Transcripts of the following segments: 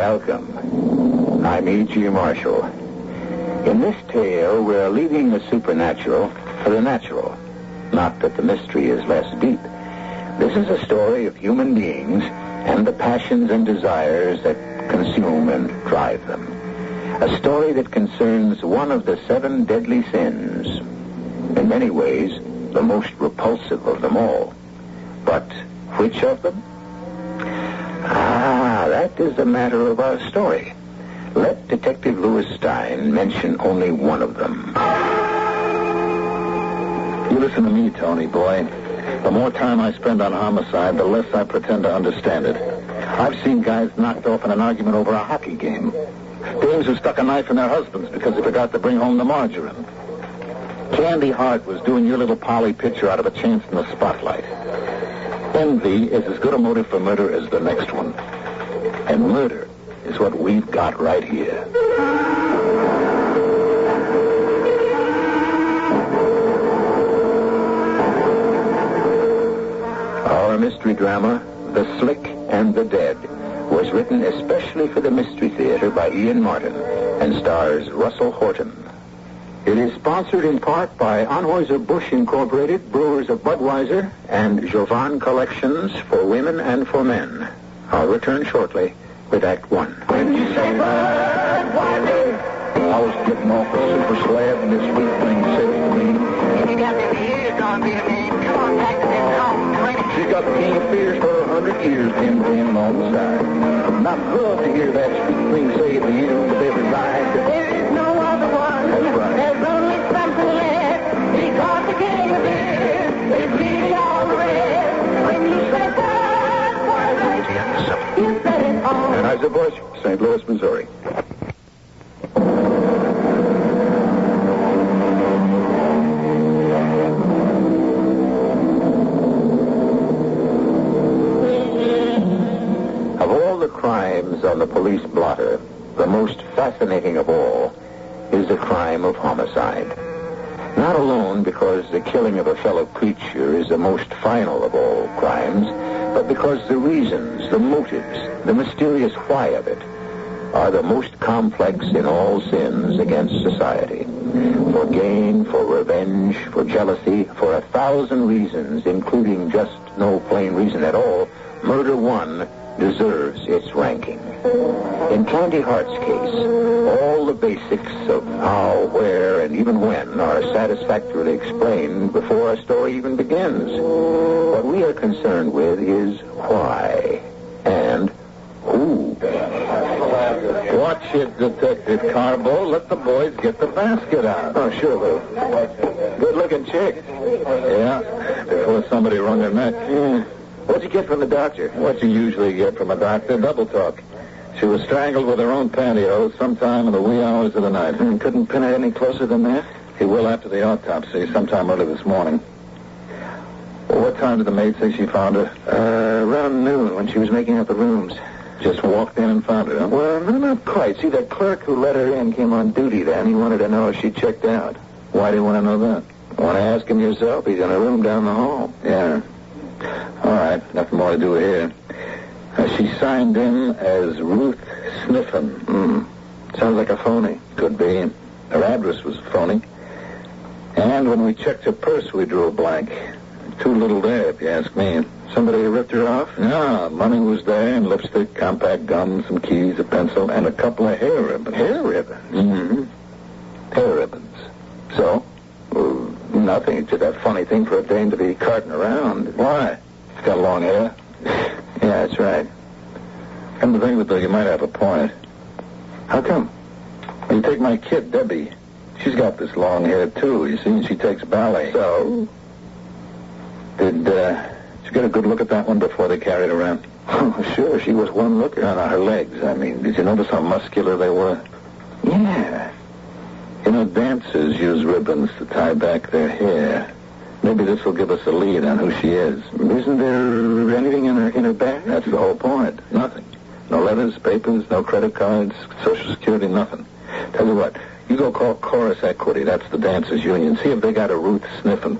Welcome. I'm E.G. Marshall. In this tale, we're leaving the supernatural for the natural. Not that the mystery is less deep. This is a story of human beings and the passions and desires that consume and drive them. A story that concerns one of the 7 deadly sins. In many ways, the most repulsive of them all. But which of them? That is the matter of our story. Let Detective Louis Stein mention only one of them. You listen to me, Tony, boy. The more time I spend on homicide, the less I pretend to understand it. I've seen guys knocked off in an argument over a hockey game. Dames who stuck a knife in their husbands because they forgot to bring home the margarine. Candy Hart was doing your little Polly picture out of a chance in the spotlight. Envy is as good a motive for murder as the next one. And murder is what we've got right here. Our mystery drama, The Slick and the Dead, was written especially for the Mystery Theater by Ian Martin and stars Russell Horton. It is sponsored in part by Anheuser-Busch Incorporated, Brewers of Budweiser, and Jovan Collections for women and for men. I'll return shortly with Act 1. When you say Budweiser, I was getting off a super slab and this sweet thing said to me, If you got them ears, don't be a man. Come on back to this home. she's got the king of fears for 100 years in on the side. And I'd love to hear that sweet thing say at the end of every ride. There is no other one. That's right. There's only something left. Because the king of fears is really all the rest. When you say Budweiser, you said it all. Anheuser-Busch, St. Louis, Missouri. Of all the crimes on the police blotter, the most fascinating of all is the crime of homicide. Not alone because the killing of a fellow creature is the most final of all crimes, but because the reasons, the motives, the mysterious why of it are the most complex in all sins against society. For gain, for revenge, for jealousy, for 1,000 reasons, including just no plain reason at all, murder one deserves its ranking. In Candy Hart's case, all the basics of how, where, and even when are satisfactorily explained before a story even begins. What we are concerned with is why and who. Watch it, Detective Carbo. Let the boys get the basket out. Oh, sure, Lou. Good-looking chick. Yeah, before somebody wrung her neck. What'd you get from the doctor? What you usually get from a doctor, double talk. She was strangled with her own pantyhose sometime in the wee hours of the night. Couldn't pin it any closer than that? He will after the autopsy, sometime early this morning. Well, what time did the maid say she found her? Around noon, when she was making up the rooms. Just walked in and found her, huh? Well, no, not quite. See, the clerk who let her in came on duty then. He wanted to know if she checked out. Why do you want to know that? Want to ask him yourself? He's in a room down the hall. Yeah. All right, nothing more to do here. She signed in as Ruth Sniffen. Sounds like a phony. Could be. Her address was phony. And when we checked her purse, we drew a blank. Too little there, if you ask me. Somebody ripped her off? No, money was there, and lipstick, compact gum, some keys, a pencil, and a couple of hair ribbons. Hair ribbons? Mm-hmm. Hair ribbons. So? Well, nothing. It's just a funny thing for a dame to be carting around. Why? She's got long hair. Yeah, that's right. Come to think of it, though, you might have a point. How come? Well, you take my kid, Debbie. She's got this long hair, too, you see, and she takes ballet. So? Did you get a good look at that one before they carried her around? Oh, sure. She was one looker. No, her legs, I mean. Did you notice how muscular they were? Yeah. You know, dancers use ribbons to tie back their hair. Maybe this will give us a lead on who she is. Isn't there anything in her bag? That's the whole point. Nothing. No letters, papers, no credit cards, Social Security, nothing. Tell you what, you go call Chorus Equity, that's the dancers union. See if they got a Ruth Sniffen.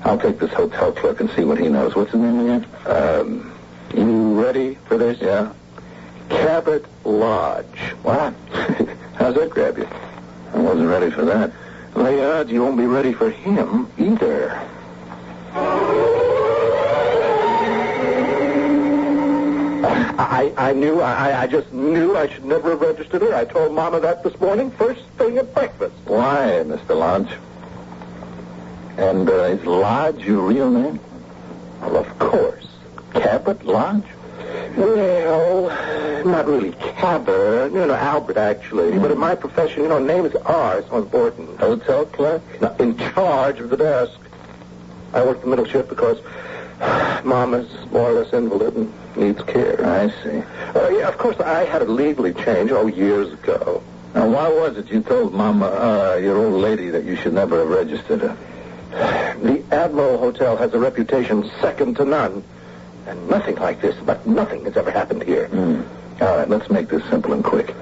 I'll take this hotel clerk and see what he knows. What's his name again? You ready for this? Yeah. Cabot Lodge. What? How's that grab you? I wasn't ready for that. The odds you won't be ready for him either. I just knew I should never have registered her. I told Mama that this morning, first thing at breakfast. Why, Mr. Lodge? And is Lodge your real name? Well, of course. Cabot Lodge? Well, not really Cabot. Albert, actually. But in my profession, name is R. It's so important. Hotel clerk? Now, in charge of the desk. I work the middle shift because Mama's more or less invalid and needs care. I see. Yeah, of course, I had it legally changed, years ago. Now, why was it you told Mama, your old lady, that you should never have registered her? The Admiral Hotel has a reputation second to none. And nothing like this, but nothing has ever happened here. All right, let's make this simple and quick.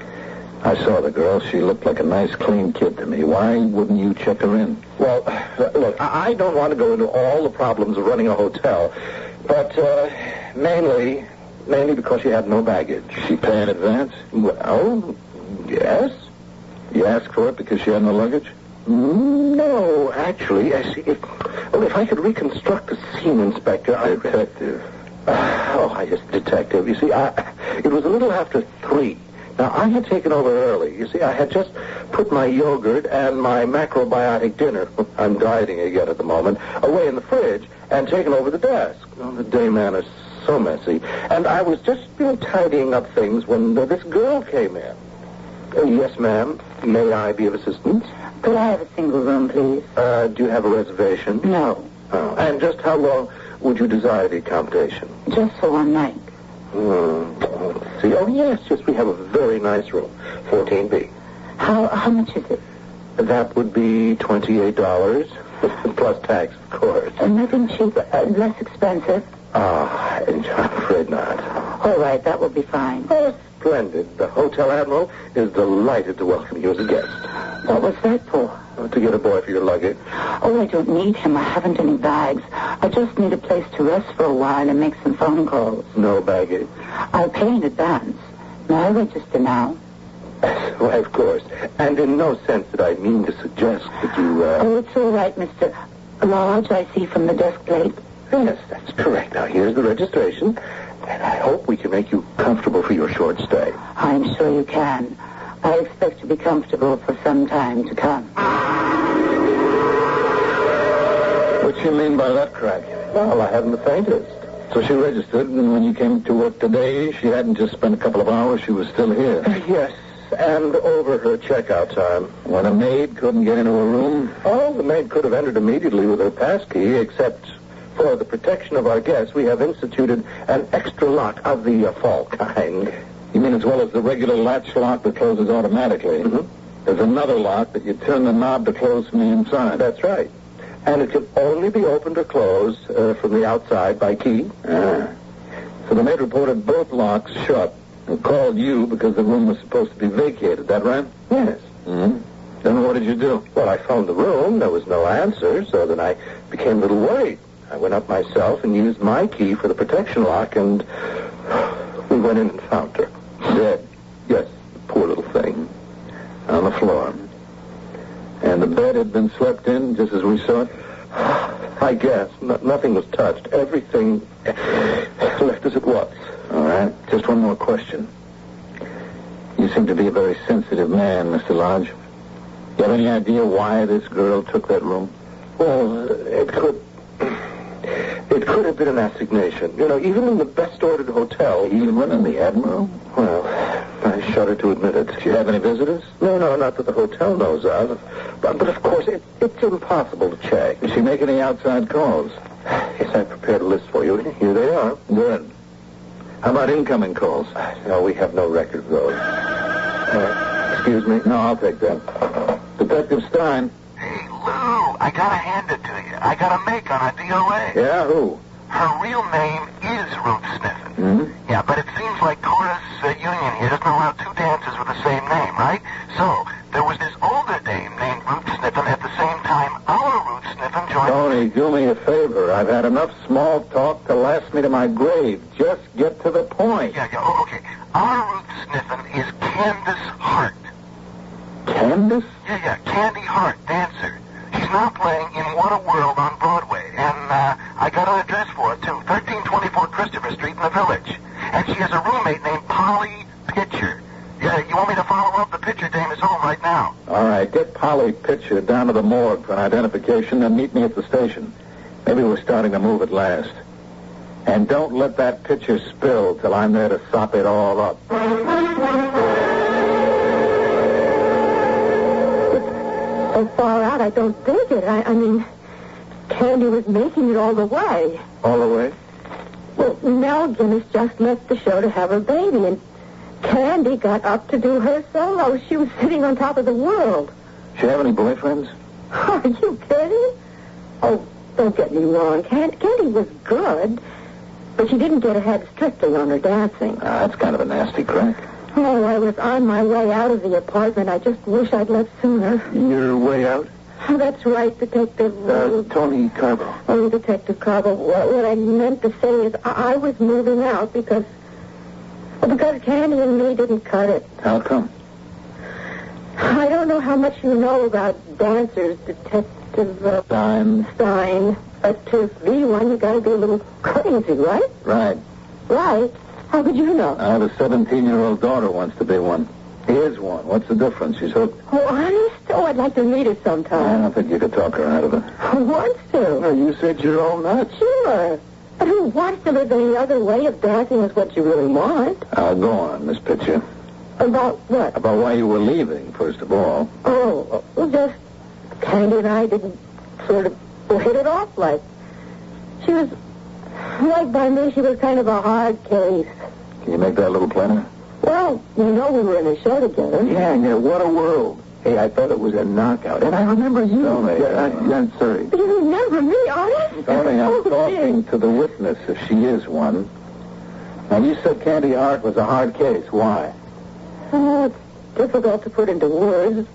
I saw the girl. She looked like a nice, clean kid to me. Why wouldn't you check her in? Well, look, I don't want to go into all the problems of running a hotel, but mainly because she had no baggage. She pay in advance? Well, yes. You asked for it because she had no luggage? No, actually, if I could reconstruct the scene, Inspector, Detective. Detective. You see, it was a little after 3. Now, I had taken over early. You see, I had just put my yogurt and my macrobiotic dinner, I'm dieting again at the moment, away in the fridge and taken over the desk. The day man is so messy. And I was just, tidying up things when this girl came in. Yes, ma'am. May I be of assistance? Could I have a single room, please? Do you have a reservation? No. Oh. And just how long would you desire the accommodation? Just for one night. Let's see. Oh, yes, we have a very nice room. 14B. How much is it? That would be $28, plus tax, of course. Nothing cheap, less expensive? I'm afraid not. All right, that will be fine. Oh, splendid. The Hotel Admiral is delighted to welcome you as a guest. What was that for? To get a boy for your luggage. Oh, I don't need him. I haven't any bags. I just need a place to rest for a while and make some phone calls. No baggage? I'll pay in advance. May I register now? Why, of course. And in no sense did I mean to suggest that you, Oh, it's all right, Mr. Lodge, I see from the desk plate. Yes, that's correct. Now, here's the registration, and I hope we can make you comfortable for your short stay. I'm sure you can. I expect to be comfortable for some time to come. What you mean by that, crack? Well, I haven't the faintest. So she registered, and when you came to work today, she hadn't just spent a couple of hours, she was still here. Yes, and over her checkout time. When a maid couldn't get into a room? Oh, the maid could have entered immediately with her pass key, except for the protection of our guests, we have instituted an extra lock of the fall kind. You mean as well as the regular latch lock that closes automatically? Mm-hmm. There's another lock that you turn the knob to close from the inside. That's right. And it can only be opened or closed from the outside by key. So the maid reported both locks shut and called you because the room was supposed to be vacated. That right? Yes. Mm-hmm. Then what did you do? Well, I phoned the room. There was no answer, so then I became a little worried. I went up myself and used my key for the protection lock, and we went in and found her. Dead? Yes, poor little thing. On the floor. And the bed had been slept in just as we saw it? I guess. Nothing was touched. Everything left as it was. All right. Just one more question. You seem to be a very sensitive man, Mr. Lodge. You have any idea why this girl took that room? Well, it could have been an assignation. Even in the best-ordered hotel. Even in the Admiral? Well, I shudder to admit it. Do you have any visitors? No, not that the hotel knows of. But of course, it's impossible to check. Did she make any outside calls? Yes, I prepared a list for you. Here they are. Good. How about incoming calls? No, we have no record of those. Excuse me? No, I'll take that. Detective Stein. Hey, Lou, I gotta hand it to you. I got a make on a DOA. Yeah, who? Her real name is Ruth Sniffen. Mm-hmm. Yeah, but it seems like Chorus Union here doesn't allow two dances with the same name, right? So, there was this older dame named Ruth Sniffen. At the same time, our Ruth Sniffen joined... Tony, do me a favor. I've had enough small talk to last me to my grave. Just get to the point. Yeah, oh, okay. our Ruth Sniffen is Candace Hart. Candace? Yeah, Candy Hart, dancer. She's now playing in What a World on Broadway, and I got an address for her, too, 1324 Christopher Street in the Village. And she has a roommate named Polly Pitcher. Yeah, you want me to follow up? The Pitcher dame is home right now. All right, get Polly Pitcher down to the morgue for an identification and meet me at the station. Maybe we're starting to move at last. And don't let that pitcher spill till I'm there to sop it all up. So far out, I don't think it. I mean, Candy was making it all the way. All the way? Well, Mel Guinness just left the show to have her baby, and Candy got up to do her solo. She was sitting on top of the world. She have any boyfriends? Are you kidding? Oh, don't get me wrong. Candy was good, but she didn't get ahead strictly on her dancing. That's kind of a nasty crack. Oh, I was on my way out of the apartment. I just wish I'd left sooner. Your way out? Oh, that's right, Detective... Tony Carbo. Oh, Detective Carbo. What I meant to say is I was moving out because Candy and me didn't cut it. How come? I don't know how much you know about dancers, Detective... Stein. But to be one, you gotta be a little crazy, right? Right. Right? How could you know? I have a 17-year-old daughter wants to be one. Here's one. What's the difference? She's hooked. Oh, honest? Oh, I'd like to meet her sometime. I don't think you could talk her out of it. Who wants to? Well, you said you're all nuts. Sure. But who wants to live any other way if dancing is what you really want? Go on, Miss Pitcher. About what? About why you were leaving, first of all. Oh, well, just Candy and I didn't sort of hit it off like. She was, like by me, she was kind of a hard case. Can you make that a little plainer? Well, you know we were in a show together. Yeah, what a world. Hey, I thought it was a knockout. And I remember you. Tony, I'm sorry. You remember me, honest? Tony, I'm talking to the witness, if she is one. Now, you said Candy Hart was a hard case. Why? Oh, it's difficult to put into words.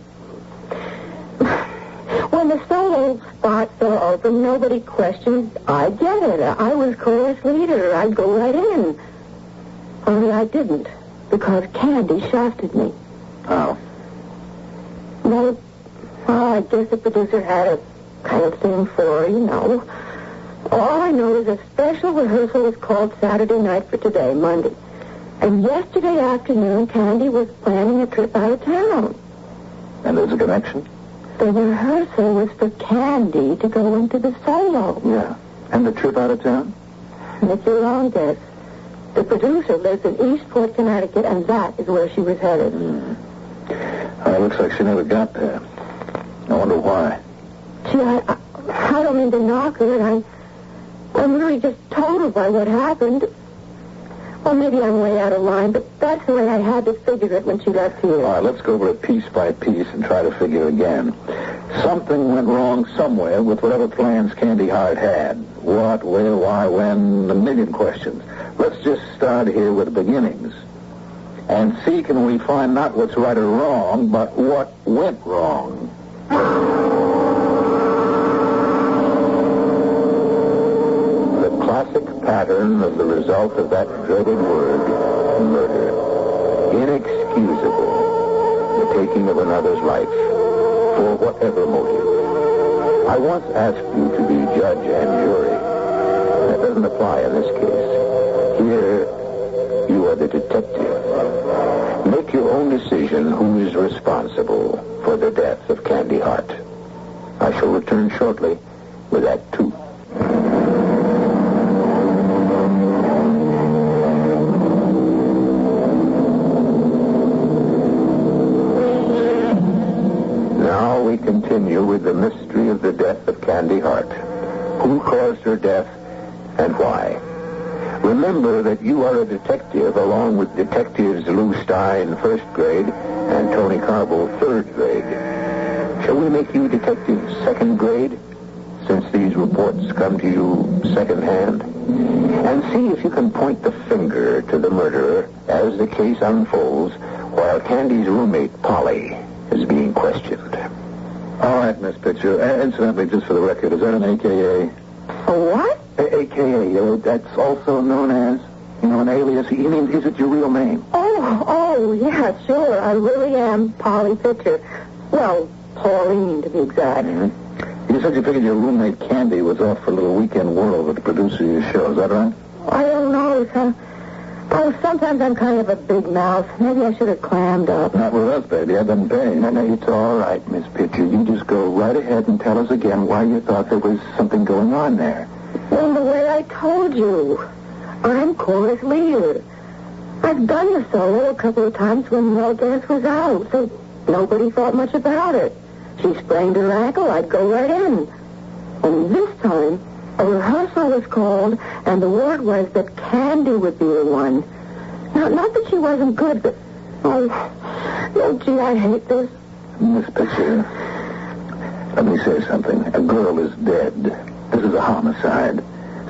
When the solo spots are open, nobody questions. I get it. I was chorus leader. I'd go right in. Only I didn't, because Candy shafted me. How? Well, I guess the producer had a kind of thing for her, you know. All I know is a special rehearsal was called Saturday night for today, Monday. And yesterday afternoon, Candy was planning a trip out of town. And there's a connection? The rehearsal was for Candy to go into the solo. Yeah. And the trip out of town? It's your own guess. The producer lives in Eastport, Connecticut, and that is where she was headed. It looks like she never got there. I wonder why. Gee, I don't mean to knock her, and I'm really just totaled by what happened. Well, maybe I'm way out of line, but that's the way I had to figure it when she left here. All right, let's go over it piece by piece and try to figure again. Something went wrong somewhere with whatever plans Candy Hart had. What, where, why, when, a million questions. Let's just start here with the beginnings. And see, can we find not what's right or wrong, but what went wrong. The classic pattern of the result of that dreaded word, murder. Inexcusable. The taking of another's life, for whatever motive. I once asked you to be judge and jury. That doesn't apply in this case. Here, you are the detective. Make your own decision who is responsible for the death of Candy Hart. I shall return shortly with Act 2. Now we continue with the mystery of the death of Candy Hart. Who caused her death and why? Remember that you are a detective along with detectives Lou Stein, 1st grade, and Tony Carbo, 3rd grade. Shall we make you detectives 2nd grade, since these reports come to you secondhand? And see if you can point the finger to the murderer as the case unfolds, while Candy's roommate, Polly, is being questioned. All right, Miss Pitcher. Incidentally, just for the record, is that an AKA? A what? AKA, that's also known as, an alias. He means, is it your real name? Oh, Oh, yeah, sure. I really am Polly Pitcher. Well, Pauline, to be exact. Mm-hmm. You said you figured your roommate Candy was off for a little weekend whirl with the producer of your show. Is that right? I don't know. Sometimes I'm kind of a big mouth. Maybe I should have clammed up. Not with us, baby. I've been paying. No, it's all right, Miss Pitcher. You just go right ahead and tell us again why you thought there was something going on there. Well, the way I told you. I'm chorus leader. I've done the solo a couple of times when no guest was out, so nobody thought much about it. She sprained her ankle, I'd go right in. And this time, a rehearsal was called, and the word was that Candy would be the one. Now, not that she wasn't good, but... Oh, gee, I hate this. Miss Pitcher, let me say something. A girl is dead. This is a homicide.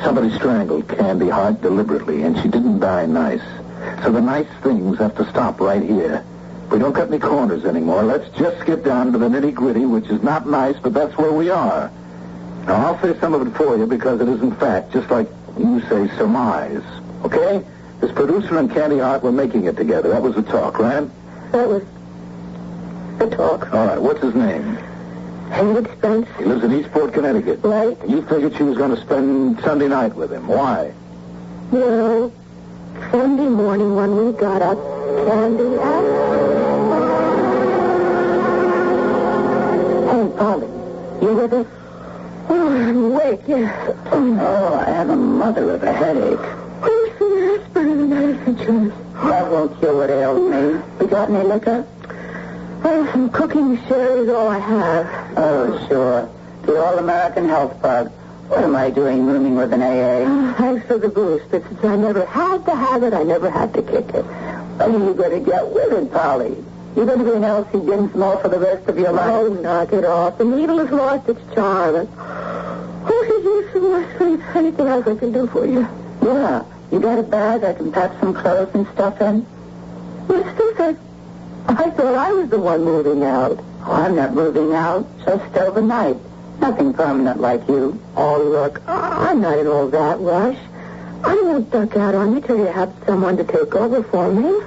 Somebody strangled Candy Hart deliberately, and she didn't die nice. So the nice things have to stop right here. We don't cut any corners anymore. Let's just get down to the nitty-gritty, which is not nice, but that's where we are. Now, I'll say some of it for you because it isn't fact, just like you say surmise. Okay? This producer and Candy Hart were making it together. That was the talk, right? That was the talk. All right. What's his name? Henry Spence. He lives in Eastport, Connecticut. Right. You figured she was going to spend Sunday night with him. Why? Well, Sunday morning when we got up, Candy asked... Hey, Polly, you with us? Oh, I'm awake, yes. Oh, I have a mother of a headache. Oh, some aspirin and medicine, Joyce. That won't cure what ails me. We got any liquor? Oh, some cooking sherry is all I have. Oh, sure. The All-American Health Bug. What am I doing rooming with an AA? Thanks for the boost, but since I never had to have it, I never had to kick it. When are you going to get with it, Polly? You're going to be an Elsie Dinsmore for the rest of your life? Oh, knock it off. The needle has lost its charm. Oh, did you some more sleep? Anything else I can do for you? Yeah. You got a bag I can pack some clothes and stuff in? Well, Steve, I thought I was the one moving out. Oh, I'm not moving out. Just overnight. Nothing permanent like you. Oh, look, I'm not in all that rush. I won't duck out on you till you have someone to take over for me.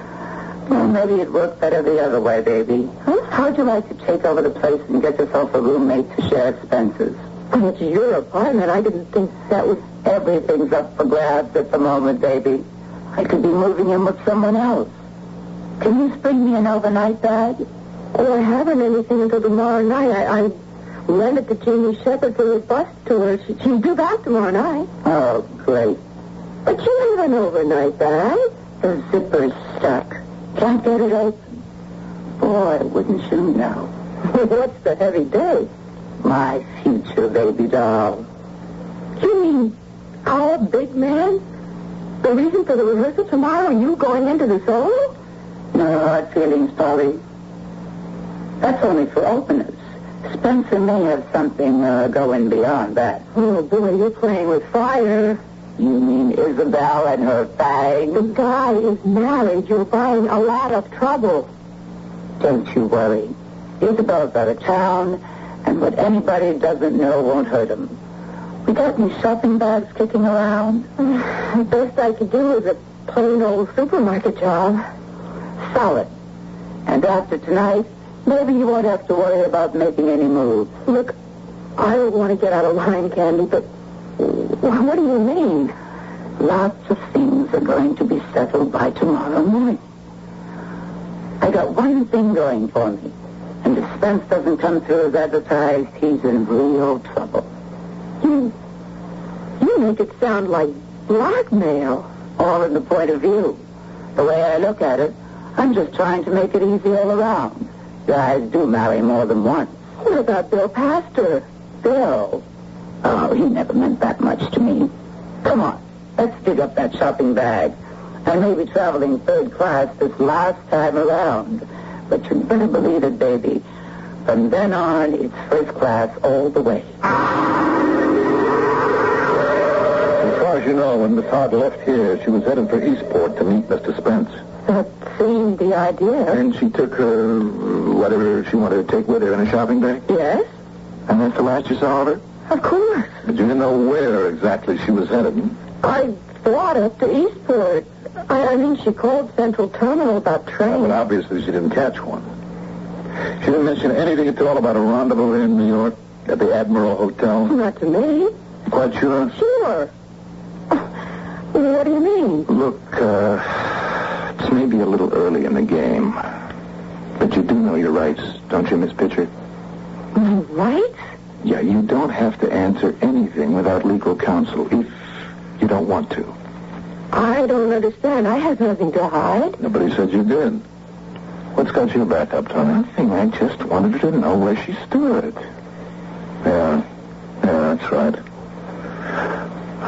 Well, maybe it'd work better the other way, baby. Huh? How'd you like to take over the place and get yourself a roommate to share expenses? Well, it's your apartment. I didn't think that was... Everything's up for grabs at the moment, baby. I could be moving in with someone else. Can you spring me an overnight bag? Oh, I haven't anything until tomorrow night. I rented to Jeannie Shepherd for the bus tour. She'll be back tomorrow night. Oh, great. But you have an overnight bag. The zipper's stuck. Can't get it open. Boy, wouldn't you know? What's the heavy day? My future baby doll. You mean our big man? The reason for the rehearsal tomorrow, you going into the solo? No hard feelings, Polly. That's only for openers. Spencer may have something going beyond that. Oh, boy, you're playing with fire. You mean Isabel and her bag? The guy is married. You're buying a lot of trouble. Don't you worry. Isabel's out of town, and what anybody doesn't know won't hurt him. We got any shopping bags kicking around? The best I could do is a plain old supermarket job. Solid. And after tonight, maybe you won't have to worry about making any moves. Look, I don't want to get out of line, Candy, but what do you mean? Lots of things are going to be settled by tomorrow morning. I got one thing going for me. And if Spence doesn't come through as advertised, he's in real trouble. You make it sound like blackmail. All in the point of view. The way I look at it, I'm just trying to make it easy all around. Guys do marry more than once. What about Bill Pastor? Bill? Oh, he never meant that much to me. Come on, let's dig up that shopping bag. I may be traveling third class this last time around, but you better believe it, baby. From then on, it's first class all the way. As far as you know, when Miss Hart left here, she was headed for Eastport to meet Mr. Spence. That seemed the idea. And she took her, whatever she wanted to take with her in a shopping bag? Yes? And that's the last you saw of her? Of course. But you didn't know where exactly she was headed? I thought up to Eastport. I mean, she called Central Terminal about trains. But obviously she didn't catch one. She didn't mention anything at all about a rendezvous here in New York at the Admiral Hotel? Not to me. Quite sure? Sure. What do you mean? Look, it's maybe a little early in the game. But you do know your rights, don't you, Miss Pitcher? My rights? Yeah, you don't have to answer anything without legal counsel if you don't want to. I don't understand. I have nothing to hide. Nobody said you did. What's got you back up, Tony? Nothing. I just wanted her to know where she stood. Yeah, that's right.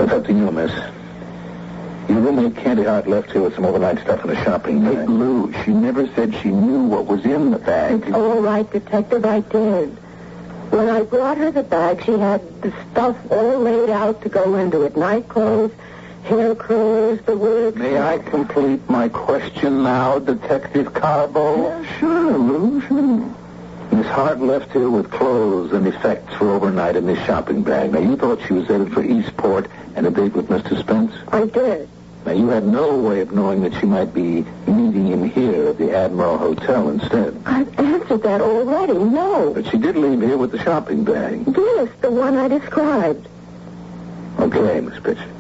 It's up to you, miss. Your roommate Candy Hart left here with some overnight stuff in a shopping bag. Hey, Lou, she never said she knew what was in the bag. It's all right, Detective, I did. When I brought her the bag, she had the stuff all laid out to go into it. Night clothes, hair curlers, the works. May I complete my question now, Detective Carbo? Yeah, sure, Lou, sure. Miss Hart left here with clothes and effects for overnight in this shopping bag. Now, you thought she was headed for Eastport and a date with Mr. Spence? I did. Now, you had no way of knowing that she might be meeting him here at the Admiral Hotel instead. I've answered that already, no. But she did leave here with the shopping bag. Yes, the one I described. Okay, Miss Pitcher.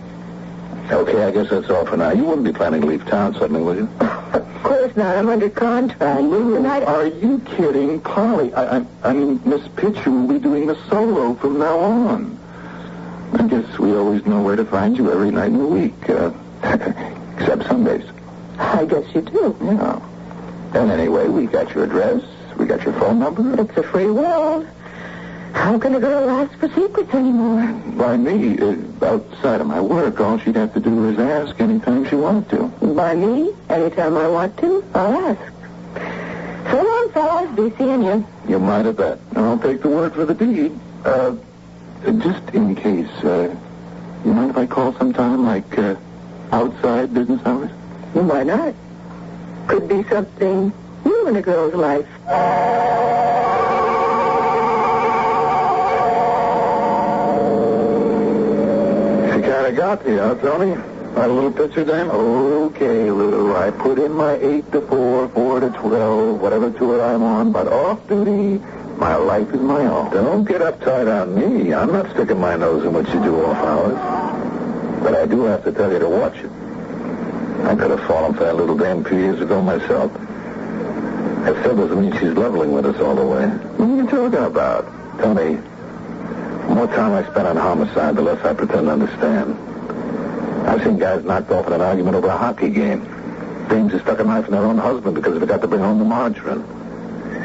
Okay, I guess that's all for now. You wouldn't be planning to leave town suddenly, would you? Of course not. I'm under contract. Lou, Tonight, are you kidding? Polly, I mean, Miss Pitcher will be doing the solo from now on. I guess we always know where to find you every night in the week. Except Sundays. I guess you do. Yeah. And anyway, we got your address. We got your phone number. It's a free world. How can a girl ask for secrets anymore? By me, outside of my work, all she'd have to do is ask anytime she wanted to. By me? Anytime I want to, I'll ask. So long, fellas. Be seeing you. You might have bet. I'll take the word for the deed. Just in case, you mind if I call sometime, like, outside business hours? Why not? Could be something new in a girl's life. She kind of got me, huh, Tony? That little picture, dame? Okay, Lou. I put in my 8 to 4, 4 to 12, whatever tour I'm on, but off duty, my life is my own. Don't get uptight on me. I'm not sticking my nose in what you do off hours. But I do have to tell you to watch it. I could have fallen for that little dame a few years ago myself. That still doesn't mean she's leveling with us all the way. What are you talking about? Tony, the more time I spend on homicide, the less I pretend to understand. I've seen guys knocked off in an argument over a hockey game. Dames who stuck a knife in their own husband because they forgot to bring home the margarine.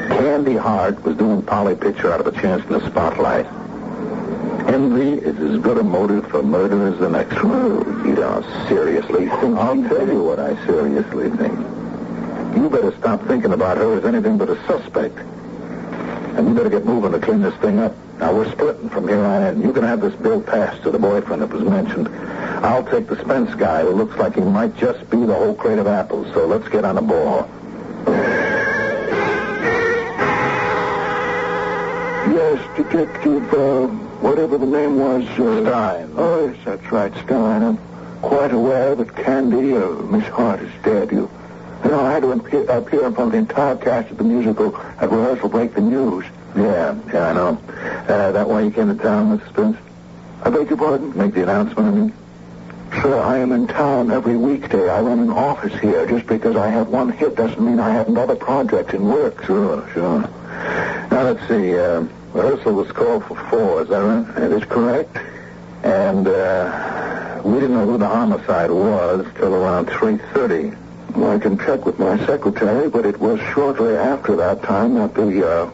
Candy Hart was doing Polly Pitcher out of a chance in the spotlight. Envy is as good a motive for murder as the next one. You don't seriously think... I'll tell you what I seriously think. You better stop thinking about her as anything but a suspect. And you better get moving to clean this thing up. Now, we're splitting from here on in. You can have this bill passed to the boyfriend that was mentioned. I'll take the Spence guy who looks like he might just be the whole crate of apples. So let's get on the ball. Yes, Detective, whatever the name was... Stein. Oh, yes, that's right, Stein. I'm quite aware that Candy, Miss Hart, is dead. You know, I had to appear in front of the entire cast of the musical at rehearsal break the news. Yeah, I know. That why you came to town, Mr. Spence? I beg your pardon? Make the announcement, I mean? Sir, I am in town every weekday. I run an office here. Just because I have one hit doesn't mean I haven't other projects in work. Sure. Now, let's see. Rehearsal was called for 4, is that right? That is correct. And we didn't know who the homicide was till around 3:30. Well, I can check with my secretary, but it was shortly after that time that the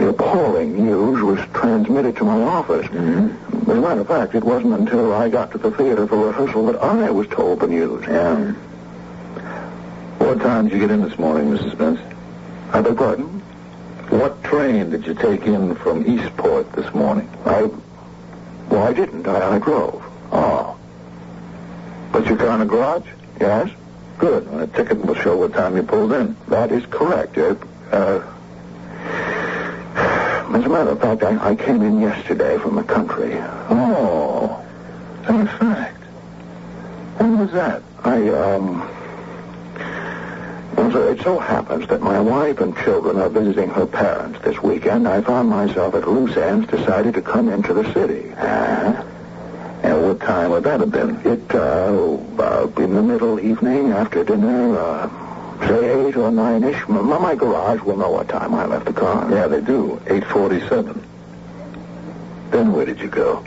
appalling news was transmitted to my office. Mm-hmm. As a matter of fact, it wasn't until I got to the theater for rehearsal that I was told the news. Yeah. What time did you get in this morning, Mrs. Spence? I beg pardon? What train did you take in from Eastport this morning? I didn't. I drove. Oh. But your car in the garage? Yes? Good. Well, the ticket will show what time you pulled in. That is correct. As a matter of fact, I came in yesterday from the country. Oh. In fact. When was that? It so happens that my wife and children are visiting her parents this weekend. I found myself at loose ends, decided to come into the city. And what time would that have been? In the middle evening, after dinner, say 8 or 9-ish. My garage will know what time I left the car. Yeah, they do. 8:47. Then where did you go?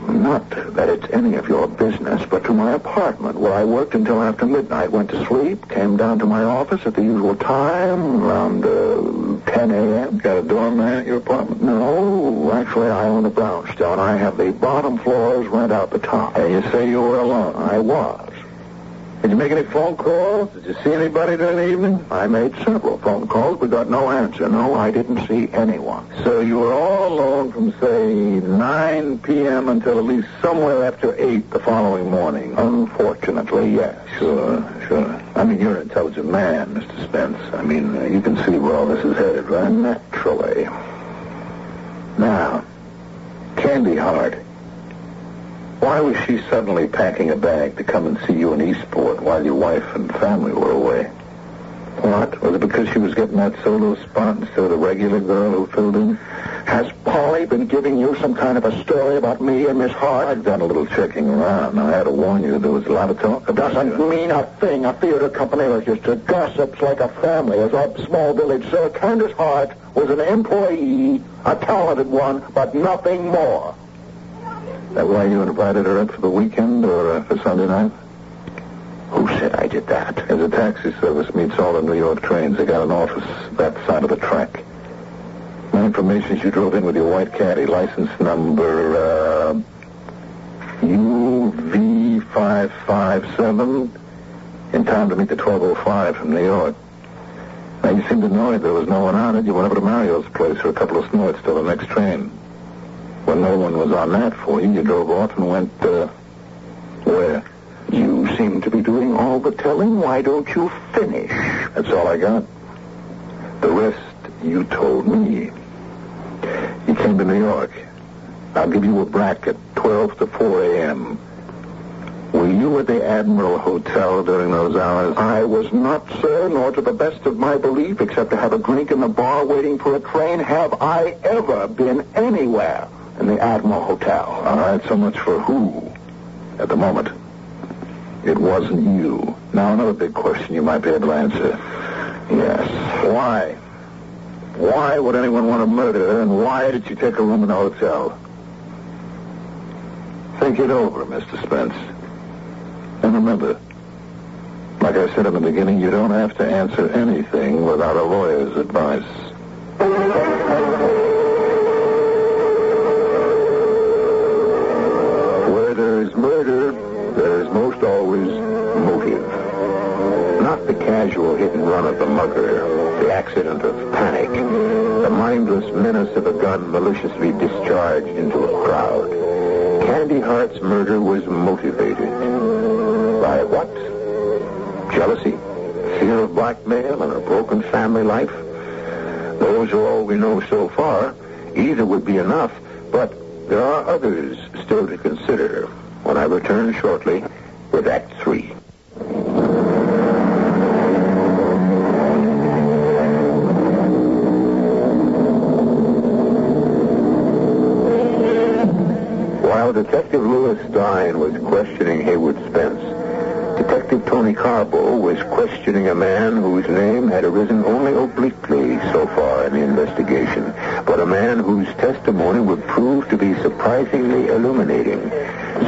Not that it's any of your business, but to my apartment, where I worked until after midnight, went to sleep, came down to my office at the usual time, around 10 a.m. Got a doorman at your apartment? No, actually, I own a brownstone. I have the bottom floors, rent out the top. And you say you were alone? I was. Did you make any phone calls? Did you see anybody during the evening? I made several phone calls, but got no answer. No, I didn't see anyone. So you were all alone from, say, 9 p.m. until at least somewhere after 8 the following morning? Unfortunately, yes. Sure. I mean, you're an intelligent man, Mr. Spence. I mean, you can see where all this is headed, right? Naturally. Now, Candy Hart. Why was she suddenly packing a bag to come and see you in Eastport while your wife and family were away? What? Was it because she was getting that solo spot instead of the regular girl who filled in? Has Polly been giving you some kind of a story about me and Miss Hart? I've done a little checking around. I had to warn you there was a lot of talk about Doesn't mean a thing. A theater company registers gossips like a family. As a small village, Sir, Candace Hart was an employee, a talented one, but nothing more. Is that why you invited her up for the weekend or for Sunday night? Who said I did that? There's a taxi service meets all the New York trains. They got an office that side of the track. My information is you drove in with your white caddy, license number UV557, in time to meet the 1205 from New York. Now, you seemed annoyed there was no one on it. You went over to Mario's place for a couple of snorts till the next train. When no one was on that for you, you drove off and went, where? You seem to be doing all the telling. Why don't you finish? That's all I got. The rest you told me. You came to New York. I'll give you a bracket, 12 to 4 a.m. Were you at the Admiral Hotel during those hours? I was not, sir, nor to the best of my belief, except to have a drink in the bar waiting for a train, have I ever been anywhere in the Admiral Hotel. All right, so much for who at the moment. It wasn't you. Now, another big question you might be able to answer. Yes. Why? Why would anyone want to murder her, and why did you take a room in the hotel? Think it over, Mr. Spence. And remember, like I said in the beginning, you don't have to answer anything without a lawyer's advice. Where there is murder, there is most always motive. Not the casual hit and run of the mugger, the accident of panic, the mindless menace of a gun maliciously discharged into a crowd. Candy Hart's murder was motivated. By what? Jealousy? Fear of blackmail and a broken family life? Those are all we know so far. Either would be enough, but there are others still to consider when I return shortly with Act 3. While Detective Lewis Stein was questioning Haywood Spence, Detective Tony Carbo was questioning a man whose name had arisen only obliquely so far in the investigation, but a man whose testimony would prove to be surprisingly illuminating,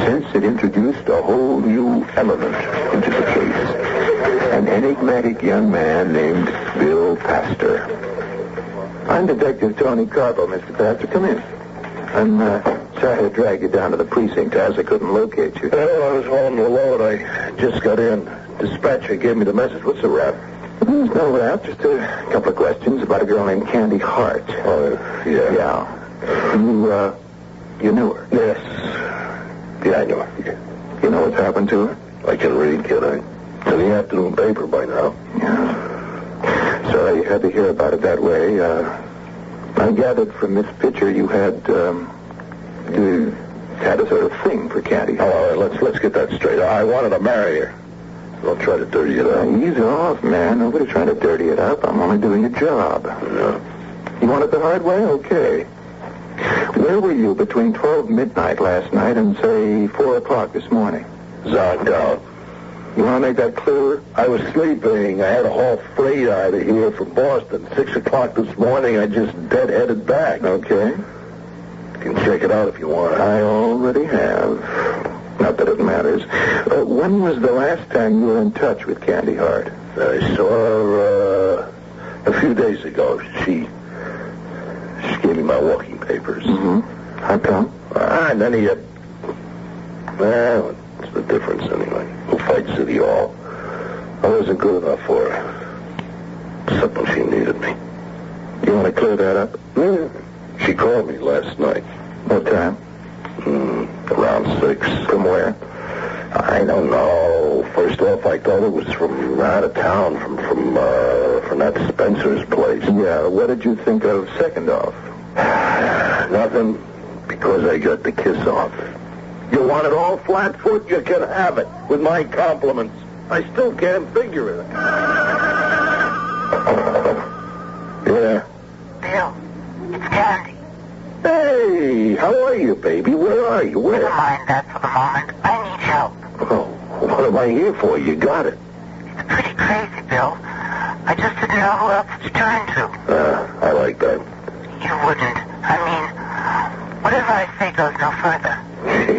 since it introduced a whole new element into the case. An enigmatic young man named Bill Pastor. I'm Detective Tony Carbo, Mr. Pastor. Come in. I'm sorry to drag you down to the precinct, as I couldn't locate you. Well, I was hauling the load. I just got in. Dispatcher gave me the message. What's the rap? There's no rap, just a couple of questions about a girl named Candy Hart. Oh, yeah. Yeah. You knew her? Yes. Yeah, I know her. You know what's happened to her? I can read, can I? It's in the afternoon paper by now. Yeah. Sorry you had to hear about it that way. I gathered from this picture you had a sort of thing for Candy. Oh, all right, let's get that straight. I wanted to marry her. Don't try to dirty it up. Ease off, man. Nobody's trying to dirty it up. I'm only doing a job. Yeah. You want it the hard way? Okay. Where were you between 12 midnight last night and, say, 4 o'clock this morning? Zonked out. You want to make that clearer? I was sleeping. I had a whole freight out of here from Boston. 6 o'clock this morning, I just dead-headed back. Okay. You can check it out if you want. I already have. Not that it matters. When was the last time you were in touch with Candy Hart? I saw her a few days ago. She gave me my walking papers. Mm-hmm. How come? None of you. Well, what's the difference anyway? Who fights City Hall? I wasn't good enough for her. Except when she needed me. You want to clear that up? She called me last night. What time? Around 6. From where? I don't know. First off, I thought it was from out of town, from that Spencer's place. Yeah, what did you think of second off? Nothing, because I got the kiss off. You want it all flat-foot? You can have it, with my compliments. I still can't figure it. Yeah. Bill, it's Candy. Hey, how are you, baby? Where are you? Where? Never mind that for the moment. I need help. Oh, what am I here for? You got it. It's pretty crazy, Bill. I just didn't know who else to turn to. I like that. You wouldn't. I mean, whatever I say goes no further.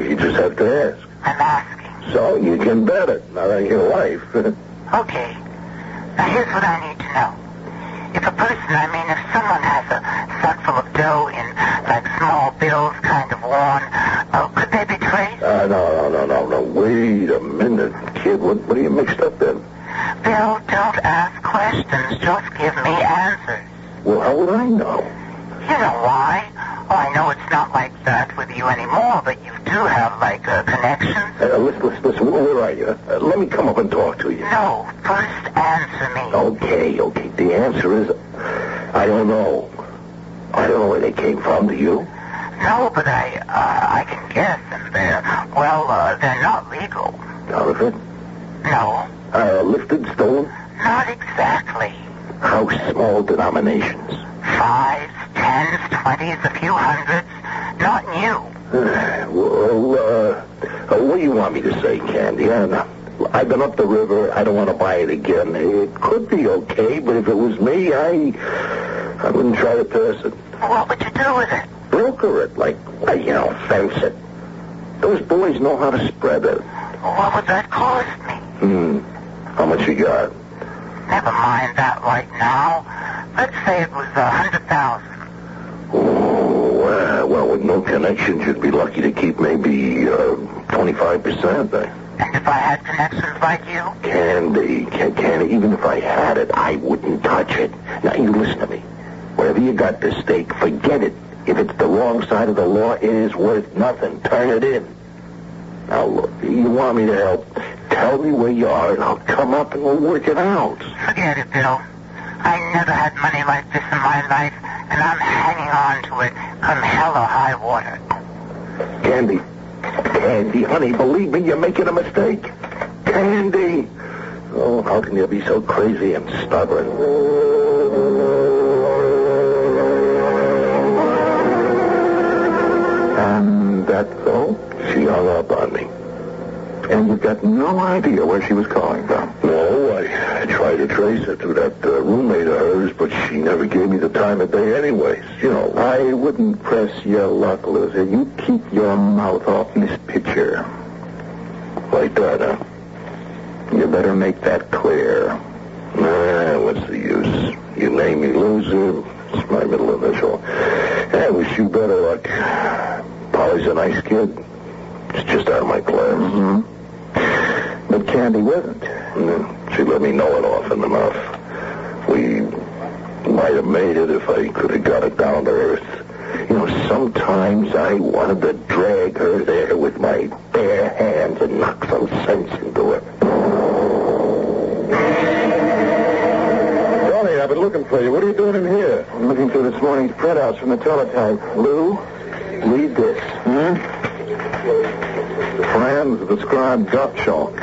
You just have to ask. I'm asking. So you can bet it. Not on your life. Okay. Now here's what I need to know. If a person, if someone has a sack full of dough in, like, small bills kind of worn, could they be traced? No. Wait a minute, kid. What are you mixed up in? Bill, don't ask questions. Just give me answers. Well, how would I know? You know why? Oh, I know it's not like that with you anymore, but you do have, like, connections. Listen, where are you? Let me come up and talk to you. No, first answer me. Okay. The answer is, I don't know. I don't know where they came from. Do you? No, but I can guess, and they're not legal. Counterfeit? No. Lifted, stolen? Not exactly. How small denominations? 5s, 10s, 20s, a few hundreds. Not new. What do you want me to say, Candy? I've been up the river. I don't want to buy it again. It could be okay, but if it was me, I wouldn't try to pass it. What would you do with it? Broker it, fence it. Those boys know how to spread it. What would that cost me? How much you got? Never mind that right now. Let's say it was 100,000. Oh, well, with no connections, you'd be lucky to keep maybe 25%. And if I had connections like you? Candy, even if I had it, I wouldn't touch it. Now, you listen to me. Whatever you got to stake, forget it. If it's the wrong side of the law, it is worth nothing. Turn it in. Now, look, you want me to help? Tell me where you are, and I'll come up and we'll work it out. Forget it, Bill. I never had money like this in my life, and I'm hanging on to it come hell or high water. Candy, honey, believe me, you're making a mistake. Candy! Oh, how can you be so crazy and stubborn? And that's all? She hung up on me. And you've got no idea where she was calling from? No, I tried to trace her through that roommate of hers, but she never gave me the time of day anyways. You know. I wouldn't press your luck, loser. You keep your mouth off Miss Pitcher. Like that, huh? You better make that clear. Nah, what's the use? You name me loser, it's my middle initial. I wish you better luck. Polly's a nice kid. It's just out of my class. Mm-hmm. But Candy wasn't. She let me know it often enough. We might have made it if I could have got it down to earth. You know, sometimes I wanted to drag her there with my bare hands and knock some sense into her. Johnny, I've been looking for you. What are you doing in here? I'm looking through this morning's printouts from the teletype. Lou, read this. Friends of the scribe Gottschalk.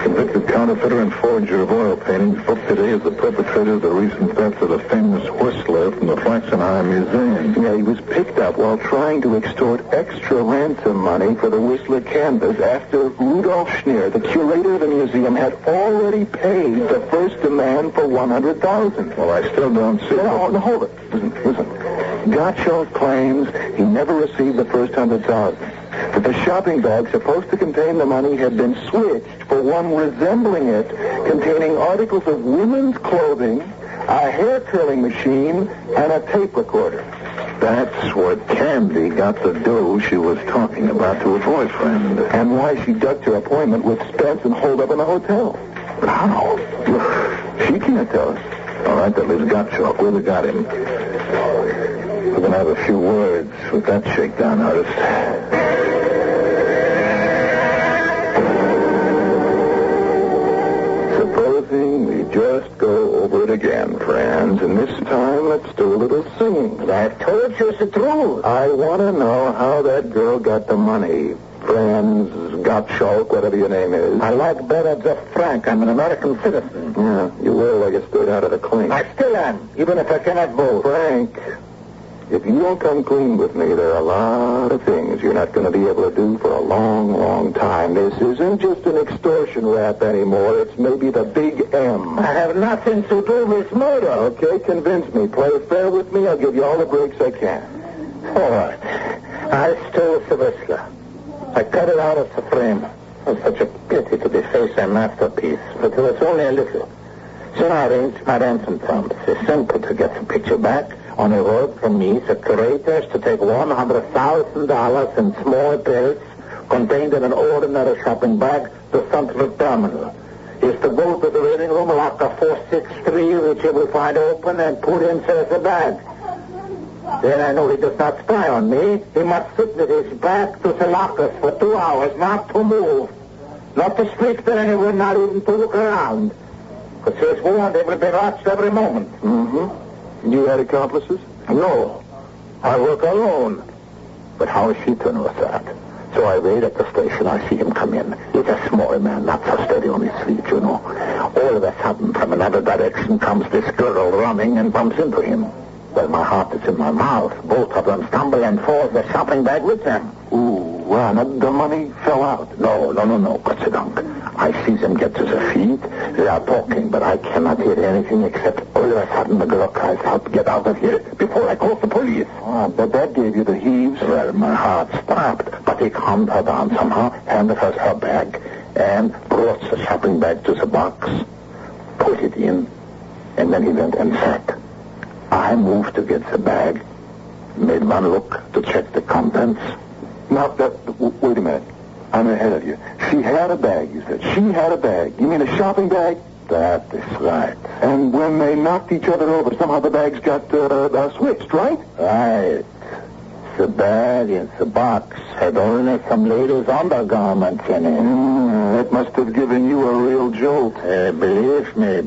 Convicted counterfeiter and forger of oil paintings booked today as the perpetrator of the recent theft of the famous Whistler from the Flaxenheim Museum. Yeah, he was picked up while trying to extort extra ransom money for the Whistler canvas after Rudolf Schneer, the curator of the museum, had already paid the first demand for $100,000. Well, I still don't see... No, hold it. Listen. Gottschalk claims he never received the first $100,000. That the shopping bag supposed to contain the money had been switched for one resembling it, containing articles of women's clothing, a hair curling machine, and a tape recorder. That's where Candy got the dough she was talking about to her boyfriend. And why she ducked her appointment with Spence and holed up in the hotel. But how? She can't tell us. All right, that leaves Gottschalk. Where we got him? We're going to have a few words with that shakedown artist. Supposing we just go over it again, friends, and this time let's do a little singing. I told you it's the truth. I want to know how that girl got the money. Franz, Gottschalk, whatever your name is. I like better just Frank. I'm an American citizen. Yeah, you were like a straight out of the clink. I still am, even if I cannot vote. Frank, if you don't come clean with me, there are a lot of things you're not going to be able to do for a long, long time. This isn't just an extortion rap anymore. It's maybe the big M. I have nothing to do with murder. Okay, convince me. Play fair with me. I'll give you all the breaks I can. All right. I stole the Whistler. I cut it out of the frame. It was such a pity to deface a masterpiece, but it was only a little. So I arranged my ransom terms. It's simple to get the picture back. On a word from me, the curators to take $100,000 in small bills contained in an ordinary shopping bag to Central Terminal. Is to go to the reading room, locker 463, which he will find open, and put inside the bag. Then I know he does not spy on me. He must sit with his back to the lockers for 2 hours, not to move. Not to speak to anyone, not even to look around. Because he is warned he will be watched every moment. Mm-hmm. You had accomplices? No. I work alone. But how is she to know that? So I wait at the station. I see him come in. He's a small man, not so steady on his feet, you know. All of a sudden, from another direction comes this girl running and bumps into him. Well, my heart is in my mouth. Both of them stumble and fall the shopping bag with them. Ooh, wow. The money fell out. No. Kotsidunk. I see them get to their feet. They are talking, but I cannot hear anything except all of a sudden the girl cries out, "Get out of here before I call the police." Oh, but that gave you the heaves. Well, my heart stopped, but he calmed her down somehow, handed her her bag, and brought the shopping bag to the box, put it in, and then he went and sat. I moved to get the bag, made one look to check the contents. Now, wait a minute. I'm ahead of you. She had a bag, you said. She had a bag. You mean a shopping bag? That is right. And when they knocked each other over, somehow the bags got switched, right? Right. The bag and the box had only some ladies' undergarments in it. That must have given you a real jolt. Believe me.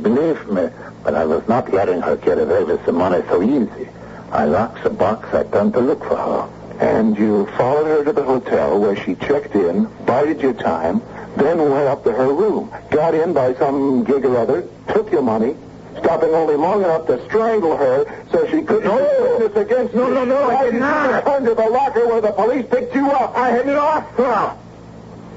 But I was not letting her get away with the money so easy. I locked the box. I turned to look for her. And you followed her to the hotel where she checked in, bided your time, then went up to her room, got in by some gig or other, took your money, stopping only long enough to strangle her so she couldn't... No, I did not. Turned to the locker where the police picked you up. I had lost her.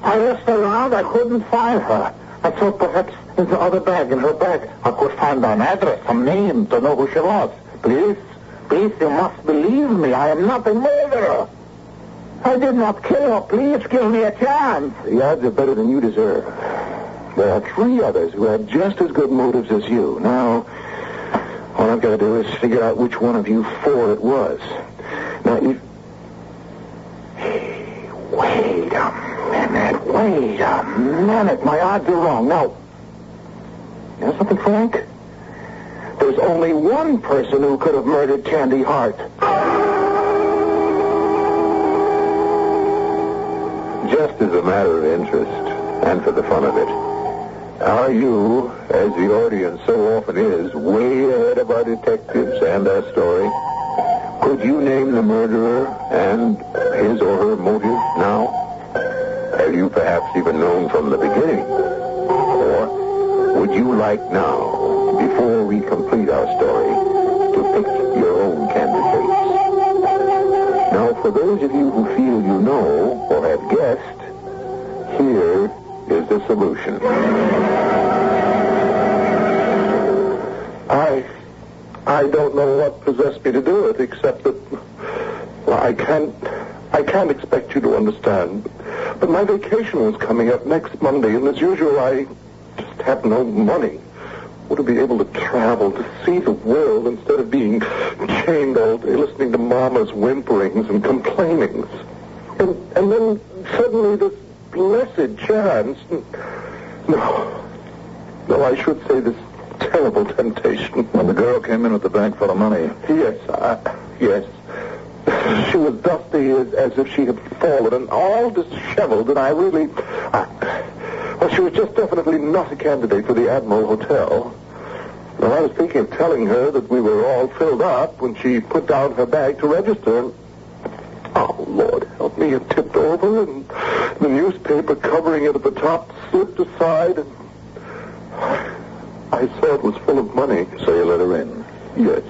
I looked around. I couldn't find her. I thought perhaps in the other bag, in her bag, I could find an address, some name to know who she was. Please, you must believe me. I am not a murderer. I did not kill her. Please give me a chance. The odds are better than you deserve. There are 3 others who have just as good motives as you. Now, all I've got to do is figure out which one of you 4 it was. Now, Hey, wait a minute. My odds are wrong. Now, you know something, Frank? There's only one person who could have murdered Candy Hart. Just as a matter of interest, and for the fun of it, are you, as the audience so often is, way ahead of our detectives and our story? Could you name the murderer and his or her motive now? Have you perhaps even known from the beginning? like now, before we complete our story, to pick your own candidates. Now, for those of you who feel you know or have guessed, here is the solution. I don't know what possessed me to do it, except that, well, I can't expect you to understand. But my vacation was coming up next Monday, and as usual, I just have no money. Would I be able to travel, to see the world, instead of being chained all day listening to Mama's whimperings and complainings? And then suddenly this blessed chance. No, I should say this terrible temptation. When the girl came in with the bag full of money. Yes. She was dusty as if she had fallen and all disheveled, and well, she was just definitely not a candidate for the Admiral Hotel. Well, I was thinking of telling her that we were all filled up when she put down her bag to register, and oh, Lord help me, it tipped over, and the newspaper covering it at the top slipped aside, and I saw it was full of money. So you let her in? Yes.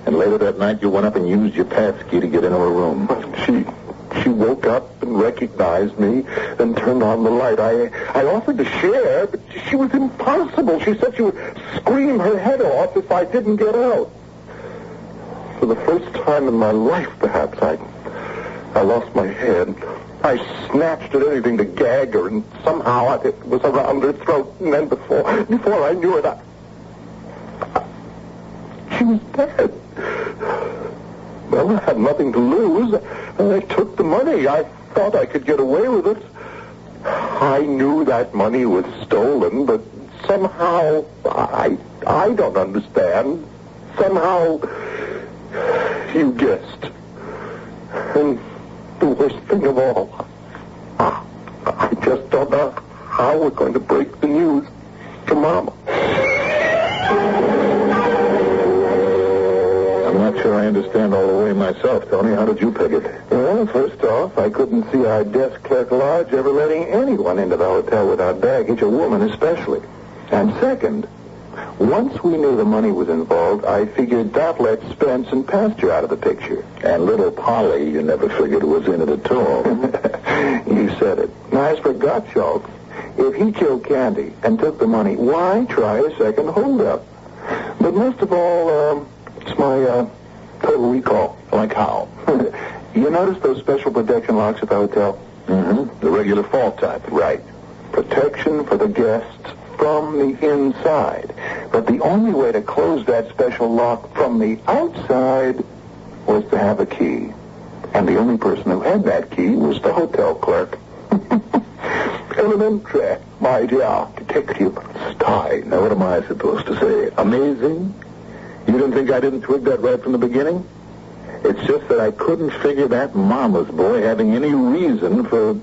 And later that night you went up and used your pass key to get into her room. She woke up and recognized me and turned on the light. I offered to share, but she was impossible. She said she would scream her head off if I didn't get out. For the first time in my life, perhaps, I lost my head. I snatched at anything to gag her, and somehow it was around her throat. And then before I knew it, she was dead. Well, I had nothing to lose. I took the money. I thought I could get away with it. I knew that money was stolen, but somehow, I don't understand. Somehow, you guessed. And the worst thing of all, I just don't know how we're going to break the news to Mama. I'm not sure I understand all the way myself, Tony. How did you peg it? Well, first off, I couldn't see our desk clerk Lodge ever letting anyone into the hotel without baggage, a woman especially. And second, once we knew the money was involved, I figured that let Spence and Pastor out of the picture. And little Polly, you never figured was in it at all. You said it. Now, as for Gottschalk, if he killed Candy and took the money, why try a second holdup? But most of all, it's my total recall. Like how? You notice those special protection locks at the hotel? Mm-hmm. The regular fault type. Right. Protection for the guests from the inside. But the only way to close that special lock from the outside was to have a key. And the only person who had that key was the hotel clerk. Elementary, my dear detective Stein. Now, what am I supposed to say? Amazing? You didn't think I didn't twig that right from the beginning? It's just that I couldn't figure that mama's boy having any reason for...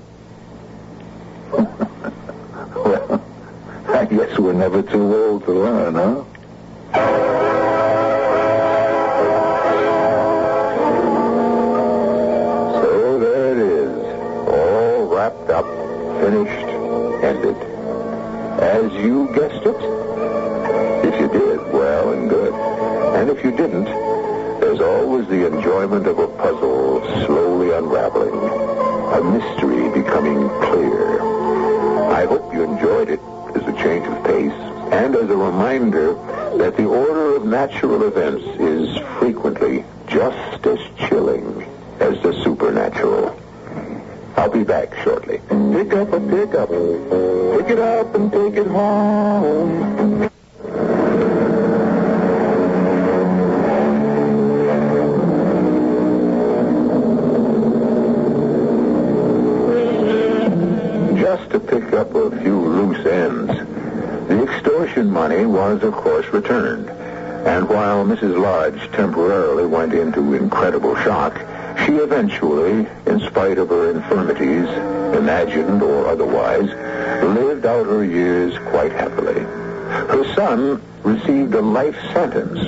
Well, I guess we're never too old to learn, huh? So there it is, all wrapped up, finished, ended. As you guessed it? If you did, well and good. And if you didn't, there's always the enjoyment of a puzzle slowly unraveling, a mystery becoming clear. I hope you enjoyed it as a change of pace and as a reminder that the order of natural events is frequently just as chilling as the supernatural. I'll be back shortly. Pick up a pickup. Pick it up and take it home. Just to pick up a few loose ends, the extortion money was, of course, returned. And while Mrs. Lodge temporarily went into incredible shock, she eventually, in spite of her infirmities, imagined or otherwise, lived out her years quite happily. Her son received a life sentence,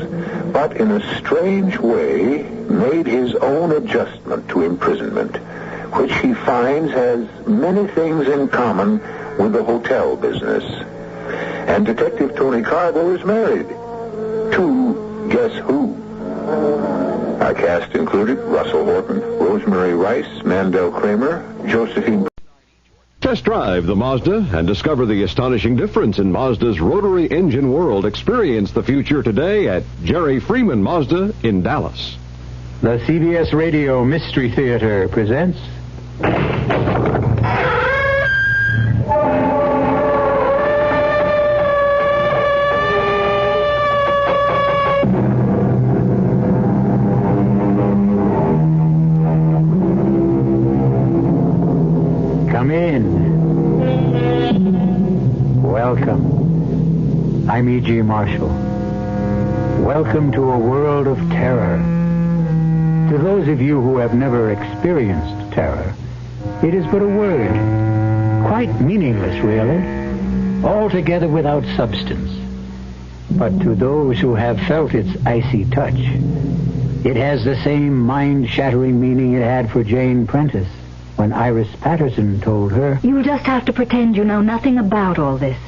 but in a strange way made his own adjustment to imprisonment, which he finds has many things in common with the hotel business. And Detective Tony Carbo is married. To guess who? Our cast included Russell Horton, Rosemary Rice, Mandel Kramer, Josephine... Test drive the Mazda and discover the astonishing difference in Mazda's rotary engine world. Experience the future today at Jerry Freeman Mazda in Dallas. The CBS Radio Mystery Theater presents... Come in. Welcome. I'm E.G. Marshall. Welcome to a world of terror. To those of you who have never experienced terror, it is but a word, quite meaningless, really, altogether without substance. But to those who have felt its icy touch, it has the same mind-shattering meaning it had for Jane Prentice when Iris Patterson told her... You'll just have to pretend you know nothing about all this.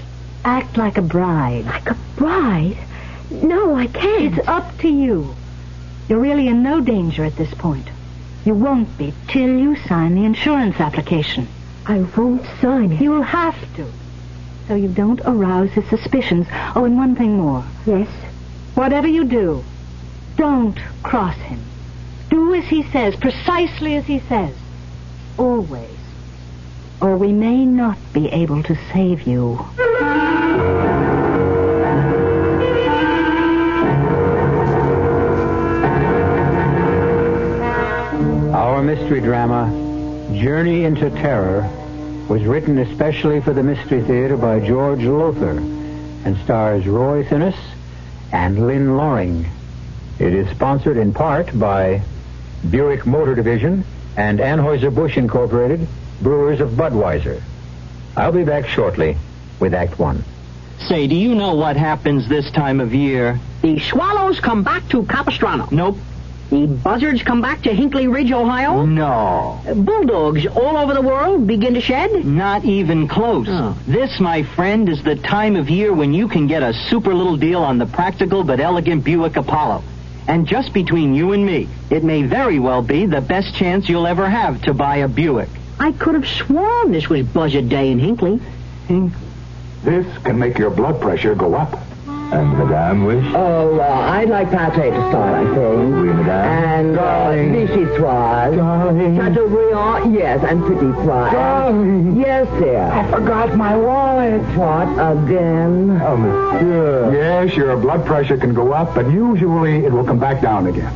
Act like a bride. Like a bride? No, I can't. It's up to you. You're really in no danger at this point. You won't be till you sign the insurance application. I won't sign it. You'll have to, so you don't arouse his suspicions. Oh, and one thing more. Yes? Whatever you do, don't cross him. Do as he says, precisely as he says. Always. Or we may not be able to save you. Our mystery drama, Journey into Terror, was written especially for the Mystery Theater by George Lothar and stars Roy Thinnes and Lynn Loring. It is sponsored in part by Buick Motor Division and Anheuser-Busch Incorporated, brewers of Budweiser. I'll be back shortly with Act One. Say, do you know what happens this time of year? The swallows come back to Capistrano. Nope. The buzzards come back to Hinkley Ridge, Ohio. No. Bulldogs all over the world begin to shed. Not even close. Oh. This, my friend, is the time of year when you can get a super little deal on the practical but elegant Buick Apollo. And just between you and me, it may very well be the best chance you'll ever have to buy a Buick. I could have sworn this was Buzzard Day in Hinkley. This can make your blood pressure go up. And Madame wish? Oh, I'd like pâté to start, I think. Oui, Madame. And vichyssoise. Darling. Chateaubriand, yes, and petit pois. Darling. Yes, dear. I forgot my wallet. What, again? Oh, monsieur. Yes, your blood pressure can go up, but usually it will come back down again.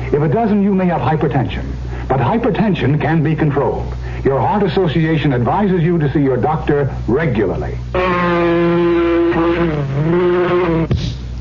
If it doesn't, you may have hypertension. But hypertension can be controlled. Your Heart Association advises you to see your doctor regularly.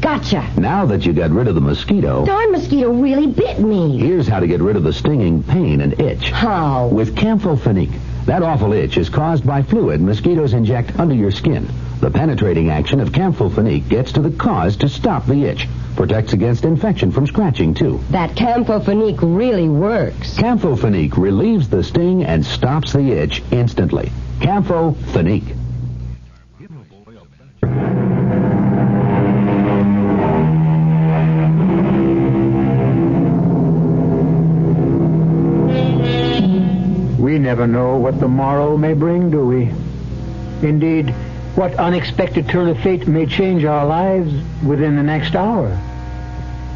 Gotcha. Now that you got rid of the mosquito... Darn mosquito really bit me. Here's how to get rid of the stinging pain and itch. How? With Campho-Phenique. That awful itch is caused by fluid mosquitoes inject under your skin. The penetrating action of Campho-Phenique gets to the cause to stop the itch. Protects against infection from scratching, too. That Campho-Phenique really works. Campho-Phenique relieves the sting and stops the itch instantly. Campho-Phenique. We never know what the morrow may bring, do we? Indeed, what unexpected turn of fate may change our lives within the next hour.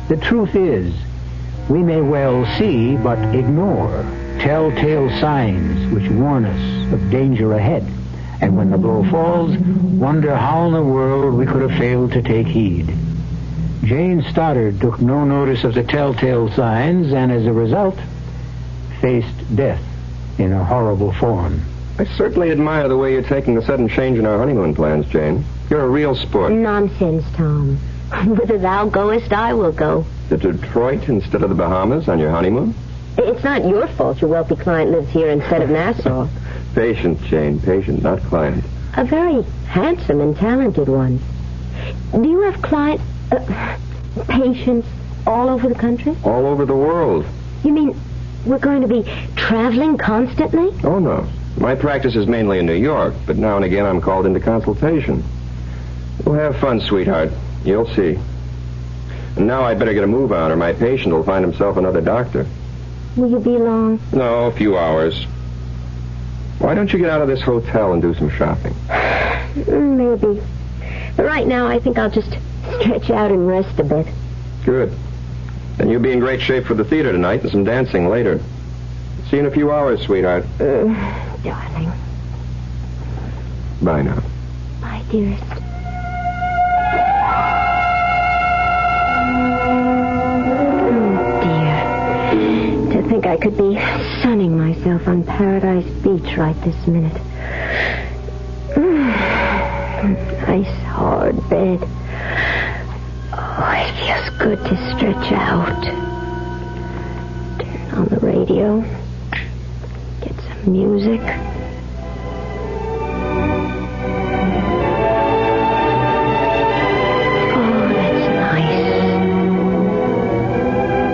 The truth is, we may well see but ignore telltale signs which warn us of danger ahead. And when the blow falls, wonder how in the world we could have failed to take heed. Jane Stoddard took no notice of the telltale signs and as a result, faced death in a horrible form. I certainly admire the way you're taking the sudden change in our honeymoon plans, Jane. You're a real sport. Nonsense, Tom. Whither thou goest, I will go. To Detroit instead of the Bahamas on your honeymoon? It's not your fault your wealthy client lives here instead of Nassau. Patient, Jane, patient, not client. A very handsome and talented one. Do you have patients all over the country? All over the world. You mean we're going to be traveling constantly? Oh, no. My practice is mainly in New York, but now and again I'm called into consultation. Well, have fun, sweetheart. You'll see. And now I'd better get a move on, or my patient will find himself another doctor. Will you be long? No, a few hours. Why don't you get out of this hotel and do some shopping? Maybe. But right now, I think I'll just stretch out and rest a bit. Good. Then you'll be in great shape for the theater tonight and some dancing later. See you in a few hours, sweetheart. Darling. Bye now. Bye, dearest. To think I could be sunning myself on Paradise Beach right this minute. Nice hard bed. Oh, it feels good to stretch out. Turn on the radio. Get some music. Oh, that's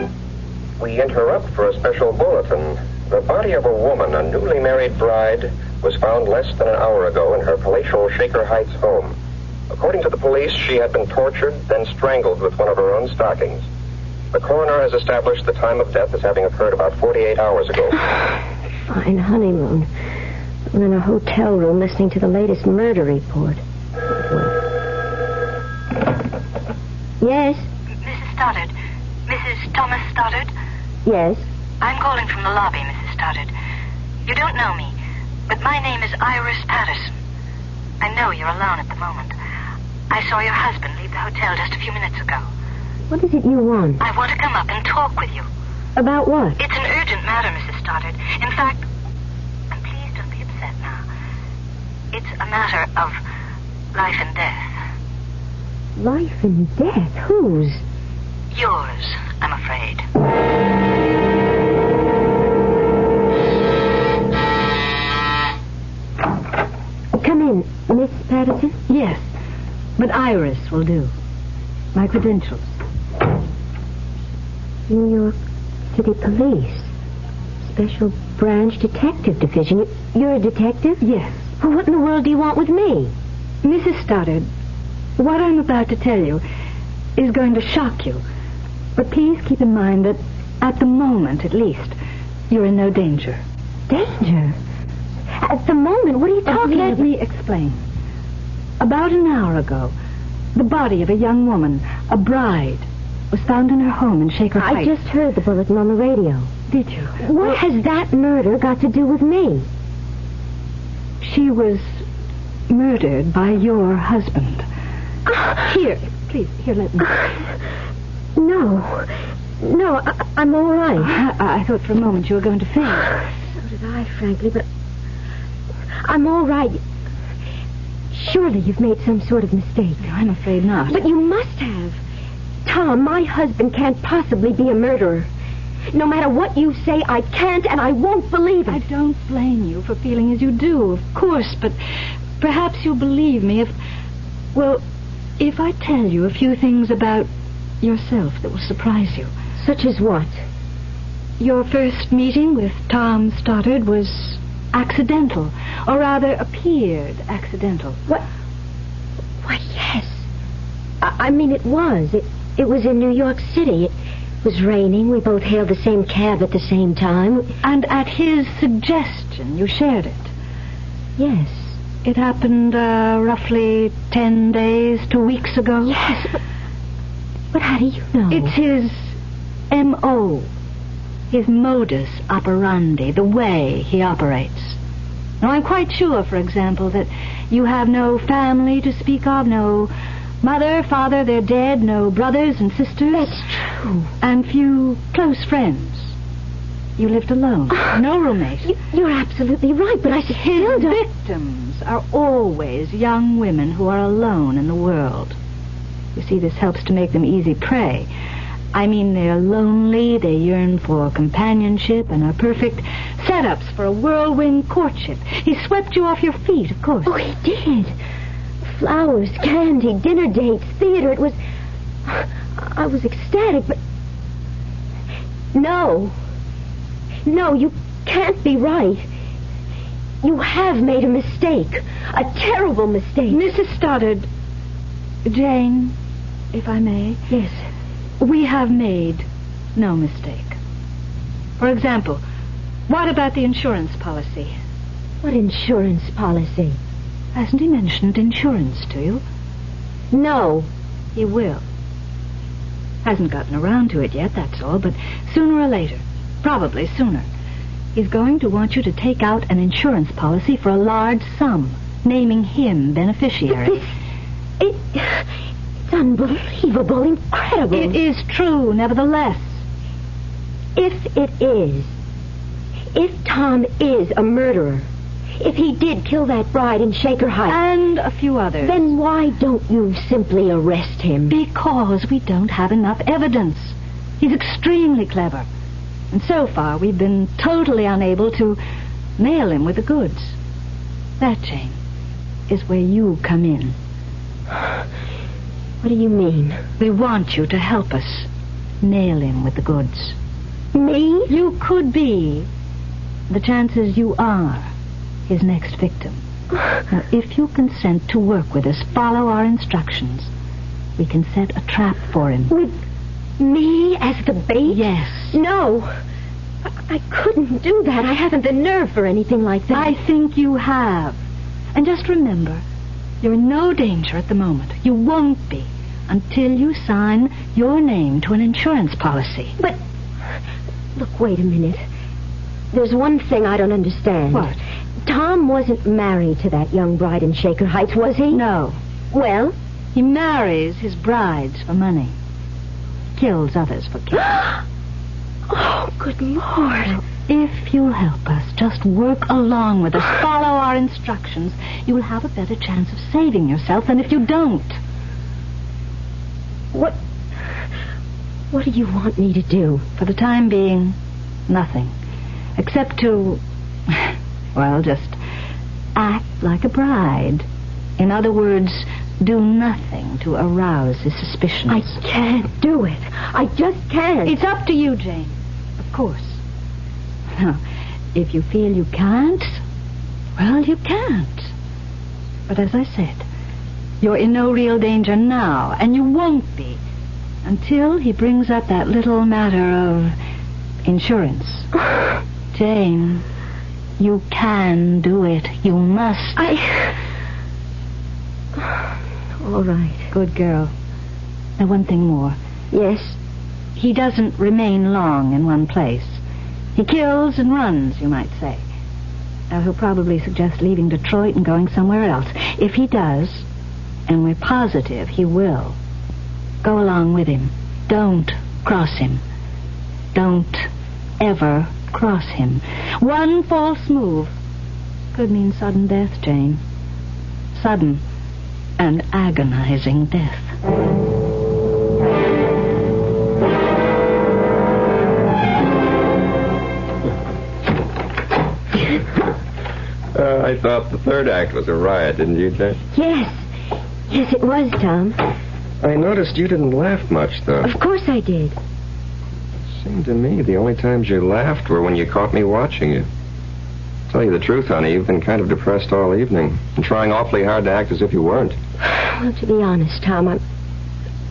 nice. We interrupt for a special bulletin. The body of a woman, a newly married bride, was found less than an hour ago in her palatial Shaker Heights home. According to the police, she had been tortured, then strangled with one of her own stockings. The coroner has established the time of death as having occurred about 48 hours ago. Fine honeymoon. I'm in a hotel room listening to the latest murder report. Yes? Mrs. Stoddard. Mrs. Thomas Stoddard? Yes? I'm calling from the lobby, Mrs. Stoddard. You don't know me, but my name is Iris Patterson. I know you're alone at the moment. I saw your husband leave the hotel just a few minutes ago. What is it you want? I want to come up and talk with you. About what? It's an urgent matter, Mrs. Stoddard. In fact, and please don't be upset now. It's a matter of life and death. Life and death? Whose? Yours, I'm afraid. Come in, Miss Patterson. Yes, but Iris will do. My credentials. New York City Police. Special Branch Detective Division. You're a detective? Yes. Well, what in the world do you want with me? Mrs. Stoddard, what I'm about to tell you is going to shock you. But please keep in mind that, at the moment at least, you're in no danger. Danger? At the moment? What are you talking about? Let me explain. About an hour ago, the body of a young woman, a bride, was found in her home in Shaker Heights. I just heard the bulletin on the radio. Did you? What has that murder got to do with me? She was murdered by your husband. Here, please, here, let me. No, I'm all right. I thought for a moment you were going to faint. So did I, frankly, but I'm all right. Surely you've made some sort of mistake. No, I'm afraid not. But you must have. Tom, my husband can't possibly be a murderer. No matter what you say, I can't and I won't believe it. I don't blame you for feeling as you do, of course, but perhaps you'll believe me if I tell you a few things about yourself that will surprise you. Such as what? Your first meeting with Tom Stoddard was accidental, or rather appeared accidental. What? Why, yes. I mean, it was. It was in New York City. It was raining. We both hailed the same cab at the same time. And at his suggestion, you shared it. Yes. It happened roughly 10 days, 2 weeks ago. Yes, but how do you know? It's his M.O., his modus operandi, the way he operates. Now, I'm quite sure, for example, that you have no family to speak of, no mother, father, they're dead, no brothers and sisters. That's true. And few close friends. You lived alone, no roommates. You're absolutely right, but I still don't... His victims are always young women who are alone in the world. You see, this helps to make them easy prey. I mean, they're lonely, they yearn for companionship, and are perfect setups for a whirlwind courtship. He swept you off your feet, of course. Oh, he did. Flowers, candy, dinner dates, theater. It was... I was ecstatic, but... No, you can't be right. You have made a mistake. A terrible mistake. Mrs. Stoddard, Jane, if I may. Yes. We have made no mistake. For example, what about the insurance policy? What insurance policy? Hasn't he mentioned insurance to you? No. He will. Hasn't gotten around to it yet, that's all, but sooner or later, probably sooner, he's going to want you to take out an insurance policy for a large sum, naming him beneficiary. It's unbelievable, incredible. It is true, nevertheless. If Tom is a murderer, if he did kill that bride in Shaker Heights... And a few others. Then why don't you simply arrest him? Because we don't have enough evidence. He's extremely clever. And so far, we've been totally unable to nail him with the goods. That, Jane, is where you come in. What do you mean? We want you to help us nail him with the goods. Me? You could be. The chances you are his next victim. Now, if you consent to work with us, follow our instructions, we can set a trap for him. With me as the bait? Yes. No. I couldn't do that. I haven't the nerve for anything like that. I think you have. And just remember, you're in no danger at the moment. You won't be until you sign your name to an insurance policy. But, look, wait a minute. There's one thing I don't understand. What? Tom wasn't married to that young bride in Shaker Heights, was he? No. Well? He marries his brides for money. Kills others for cash. Oh, good Lord. Well, if you'll help us, just work along with us, follow our instructions, you will have a better chance of saving yourself than if you don't. What do you want me to do? For the time being, nothing. Except to, well, just act like a bride. In other words, do nothing to arouse his suspicions. I can't do it. I just can't. It's up to you, Jane. Of course. Now, if you feel you can't, well, you can't. But as I said, you're in no real danger now, and you won't be until he brings up that little matter of insurance. Jane, you can do it. You must. All right. Good girl. Now, one thing more. Yes? He doesn't remain long in one place. He kills and runs, you might say. Now, he'll probably suggest leaving Detroit and going somewhere else. If he does, and we're positive he will, go along with him. Don't cross him. Don't ever cross him. One false move could mean sudden death, Jane. Sudden and agonizing death. I thought the third act was a riot, didn't you, Jane? Yes. Yes, it was, Tom. I noticed you didn't laugh much, though. Of course I did. It seemed to me the only times you laughed were when you caught me watching you. Tell you the truth, honey, you've been kind of depressed all evening and trying awfully hard to act as if you weren't. Well, to be honest, Tom,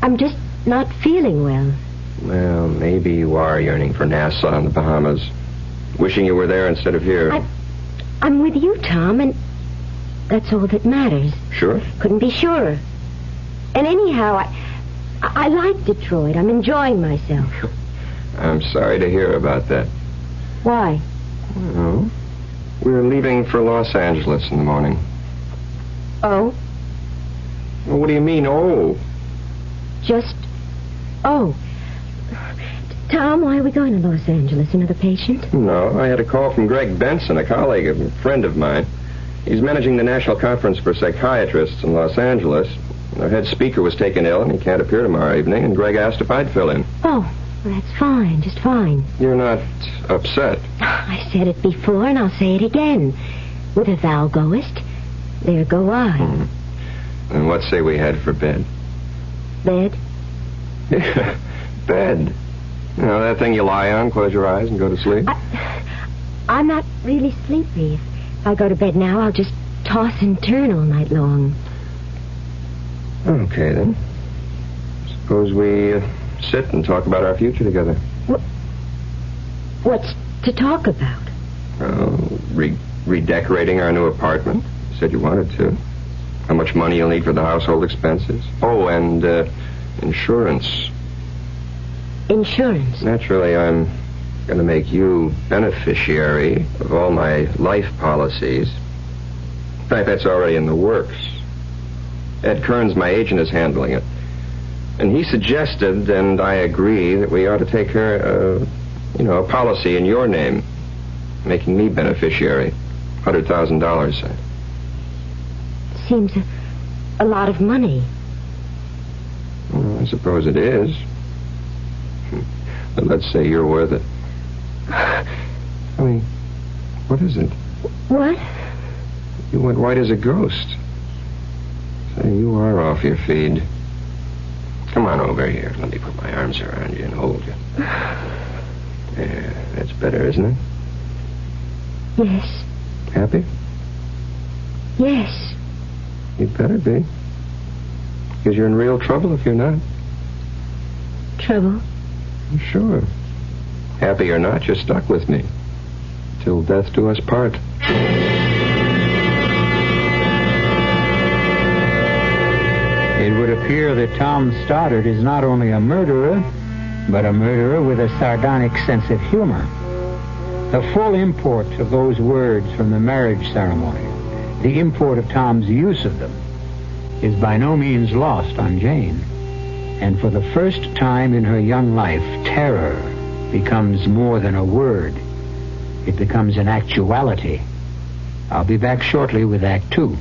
I'm just not feeling well. Well, maybe you are yearning for Nassau and the Bahamas. Wishing you were there instead of here. I'm with you, Tom, and that's all that matters. Sure? Couldn't be surer. And anyhow, I like Detroit. I'm enjoying myself. I'm sorry to hear about that. Why? Well, we're leaving for Los Angeles in the morning. Oh? Well, what do you mean, oh? Just, oh. Tom, why are we going to Los Angeles? Another patient? No, I had a call from Greg Benson, a colleague, a friend of mine. He's managing the National Conference for Psychiatrists in Los Angeles. Our head speaker was taken ill, and he can't appear tomorrow evening, and Greg asked if I'd fill in. Oh, well, that's fine, just fine. You're not upset? I said it before, and I'll say it again. Whither thou goest, there go I. And what say we head for bed? Bed? Bed. You know, that thing you lie on, close your eyes, and go to sleep? I'm not really sleepy. If I go to bed now, I'll just toss and turn all night long. Okay, then. Suppose we sit and talk about our future together. What's to talk about? Redecorating our new apartment. You said you wanted to. How much money you'll need for the household expenses. Oh, and insurance. Insurance? Naturally, I'm going to make you beneficiary of all my life policies. In fact, that's already in the works. Ed Kearns, my agent, is handling it. And he suggested, and I agree, that we ought to take a policy in your name, making me beneficiary. $100,000. Seems a lot of money. Well, I suppose it is. But let's say you're worth it. I mean, what is it? What? You went white as a ghost. Say, you are off your feed. Come on over here. Let me put my arms around you and hold you. Yeah, that's better, isn't it? Yes. Happy? Yes. You'd better be. Because you're in real trouble if you're not. Trouble? Sure. Happy or not, you're stuck with me. Till death do us part. It would appear that Tom Stoddard is not only a murderer, but a murderer with a sardonic sense of humor. The full import of those words from the marriage ceremony, the import of Tom's use of them, is by no means lost on Jane. And for the first time in her young life, terror becomes more than a word. It becomes an actuality. I'll be back shortly with Act 2.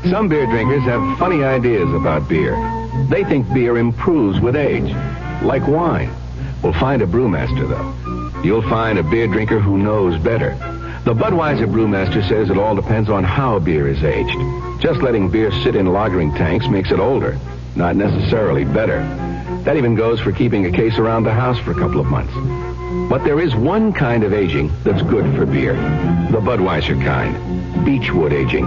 Some beer drinkers have funny ideas about beer. They think beer improves with age, like wine. Well, find a brewmaster, though. You'll find a beer drinker who knows better. The Budweiser brewmaster says it all depends on how beer is aged. Just letting beer sit in lagering tanks makes it older, not necessarily better. That even goes for keeping a case around the house for a couple of months. But there is one kind of aging that's good for beer, the Budweiser kind, beechwood aging.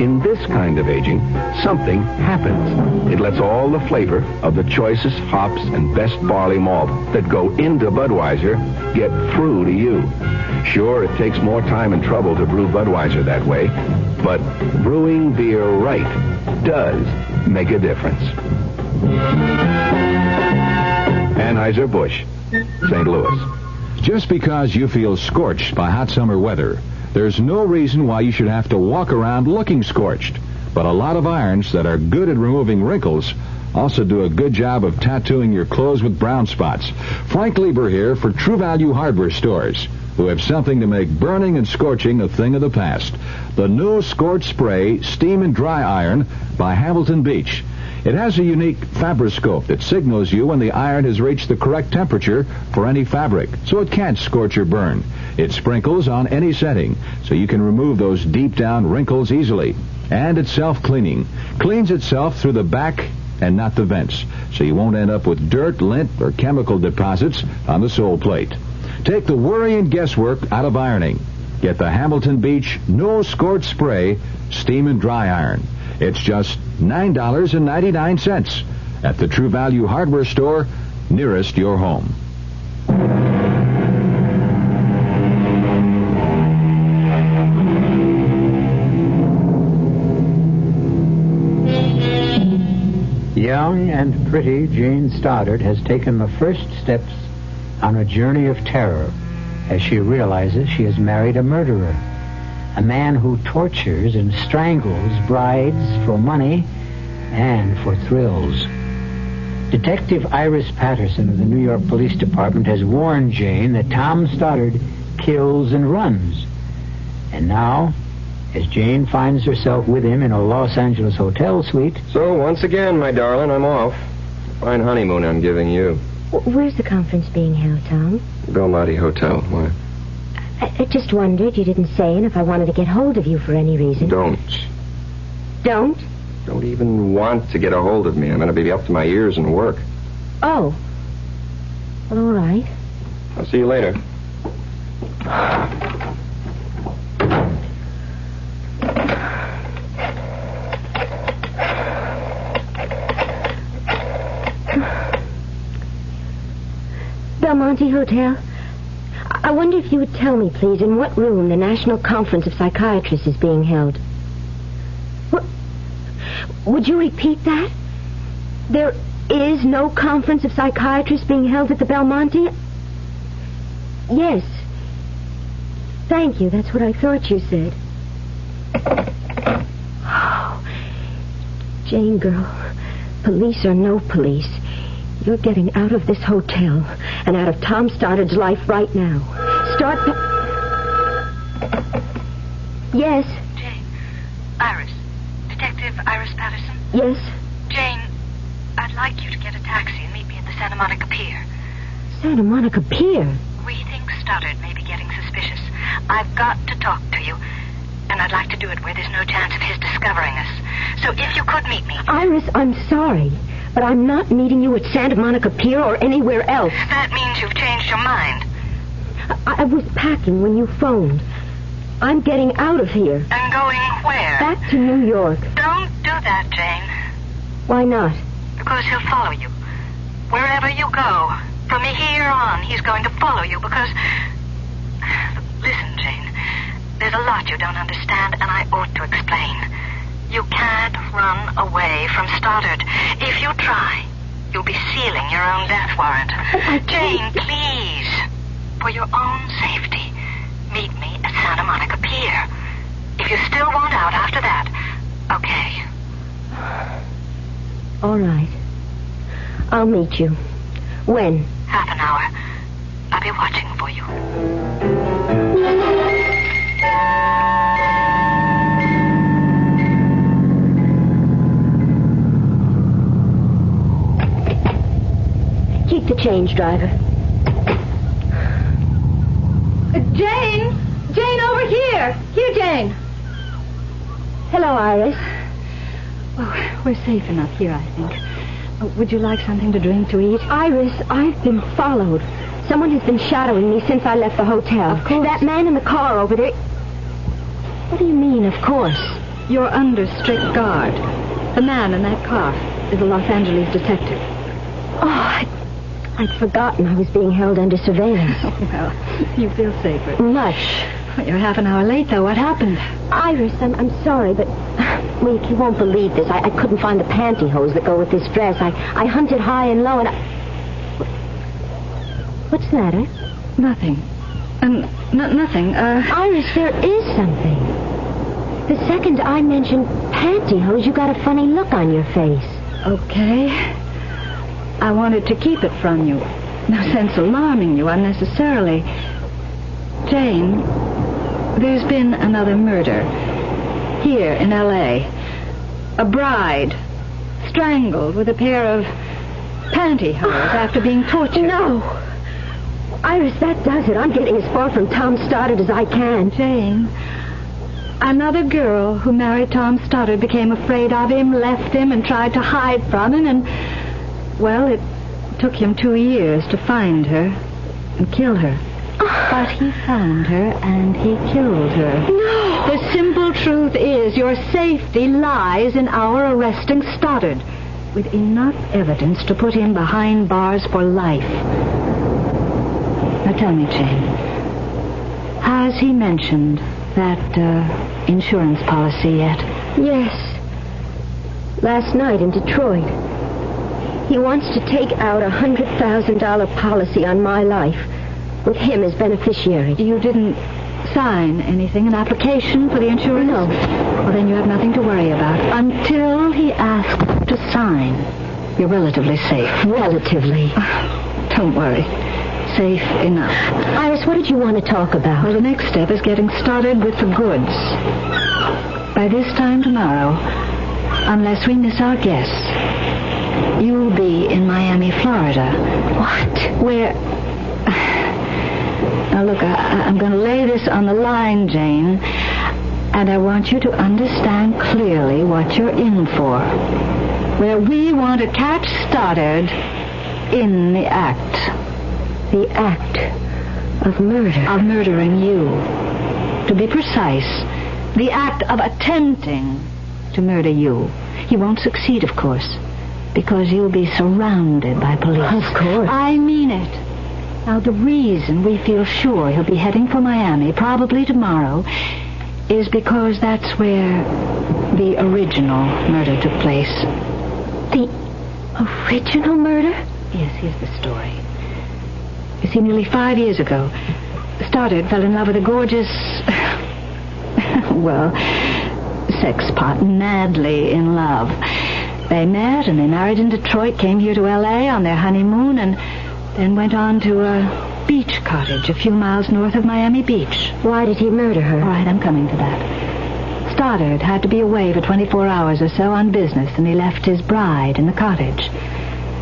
In this kind of aging, something happens. It lets all the flavor of the choicest hops and best barley malt that go into Budweiser get through to you. Sure, it takes more time and trouble to brew Budweiser that way, but brewing beer right does make a difference. Anheuser-Busch, St. Louis. Just because you feel scorched by hot summer weather, there's no reason why you should have to walk around looking scorched. But a lot of irons that are good at removing wrinkles also do a good job of tattooing your clothes with brown spots. Frank Lieber here for True Value Hardware Stores, who have something to make burning and scorching a thing of the past. The new Scorch Spray Steam and Dry Iron by Hamilton Beach. It has a unique fabroscope that signals you when the iron has reached the correct temperature for any fabric, so it can't scorch or burn. It sprinkles on any setting, so you can remove those deep-down wrinkles easily. And it's self-cleaning. Cleans itself through the back and not the vents, so you won't end up with dirt, lint, or chemical deposits on the sole plate. Take the worry and guesswork out of ironing. Get the Hamilton Beach No Scorch Spray Steam and Dry Iron. It's just $9.99 at the True Value Hardware Store nearest your home. Young and pretty Jane Stoddard has taken the first steps on a journey of terror as she realizes she has married a murderer, a man who tortures and strangles brides for money and for thrills. Detective Iris Patterson of the New York Police Department has warned Jane that Tom Stoddard kills and runs. And now, as Jane finds herself with him in a Los Angeles hotel suite... So, once again, my darling, I'm off. Fine honeymoon I'm giving you. Where's the conference being held, Tom? Belmonte Hotel. Why? I just wondered. You didn't say, and if I wanted to get hold of you for any reason. Don't. Don't? Don't even want to get a hold of me. I'm going to be up to my ears in work. Oh. Well, all right. I'll see you later. Belmonte Hotel? I wonder if you would tell me, please, in what room the National Conference of Psychiatrists is being held. What? Would you repeat that? There is no conference of psychiatrists being held at the Belmonte? Yes. Thank you. That's what I thought you said. Oh, Jane, girl, police or no police, you're getting out of this hotel and out of Tom Stoddard's life right now. Yes? Jane. Iris. Detective Iris Patterson? Yes? Jane, I'd like you to get a taxi and meet me at the Santa Monica Pier. Santa Monica Pier? We think Stoddard may be getting suspicious. I've got to talk to you, and I'd like to do it where there's no chance of his discovering us. So if you could meet me... Iris, I'm sorry, but I'm not meeting you at Santa Monica Pier or anywhere else. That means you've changed your mind. I was packing when you phoned. I'm getting out of here. And going where? Back to New York. Don't do that, Jane. Why not? Because he'll follow you. Wherever you go, from here on, he's going to follow you because... Listen, Jane, there's a lot you don't understand, and I ought to explain. You can't run away from Stoddard. If you try, you'll be sealing your own death warrant. Jane, please, for your own safety, meet me at Santa Monica Pier. If you still want out after that, okay. All right. I'll meet you. When? Half an hour. I'll be watching for you. Keep the change, driver. Jane! Jane, over here! Here, Jane! Hello, Iris. Oh, we're safe enough here, I think. Would you like something to drink, to eat? Iris, I've been followed. Someone has been shadowing me since I left the hotel. Of course. That man in the car over there... What do you mean, of course? You're under strict guard. The man in that car is a Los Angeles detective. Oh, I'd forgotten I was being held under surveillance. Oh, well, you feel safer. Much. You're half an hour late, though. What happened? Iris, I'm sorry, but... Well, you won't believe this. I couldn't find the pantyhose that go with this dress. I hunted high and low, and What's that, eh? Nothing. Nothing. Iris, there is something. The second I mentioned pantyhose, you got a funny look on your face. Okay. I wanted to keep it from you. No sense alarming you unnecessarily. Jane, there's been another murder. Here in L.A. A bride strangled with a pair of pantyhose after being tortured. No. Iris, that does it. I'm getting as far from Tom Stoddard as I can. Jane, another girl who married Tom Stoddard became afraid of him, left him, and tried to hide from him, and... Well, it took him 2 years to find her and kill her. But he found her and he killed her. No! The simple truth is your safety lies in our arresting Stoddard with enough evidence to put him behind bars for life. Now tell me, Jane, has he mentioned that insurance policy yet? Yes. Last night in Detroit. He wants to take out a $100,000 policy on my life with him as beneficiary. You didn't sign anything, an application for the insurance? No. Well, then you have nothing to worry about. Until he asks to sign, you're relatively safe. Relatively. Don't worry. Safe enough. Iris, what did you want to talk about? Well, the next step is getting started with the goods. By this time tomorrow, unless we miss our guests, you'll be in Miami, Florida. What? Where... Now, look, I'm going to lay this on the line, Jane, and I want you to understand clearly what you're in for. Where we want to catch Stoddard in the act. The act of murder. Of murdering you. To be precise, the act of attempting to murder you. He won't succeed, of course, because you'll be surrounded by police. Of course. I mean it. Now, the reason we feel sure he'll be heading for Miami, probably tomorrow, is because that's where the original murder took place. The original murder? Yes, here's the story. You see, nearly 5 years ago, Stoddard fell in love with a gorgeous... well, sex pot, madly in love. They met and they married in Detroit, came here to L.A. on their honeymoon, and then went on to a beach cottage a few miles north of Miami Beach. Why did he murder her? All right, I'm coming to that. Stoddard had to be away for 24 hours or so on business, and he left his bride in the cottage.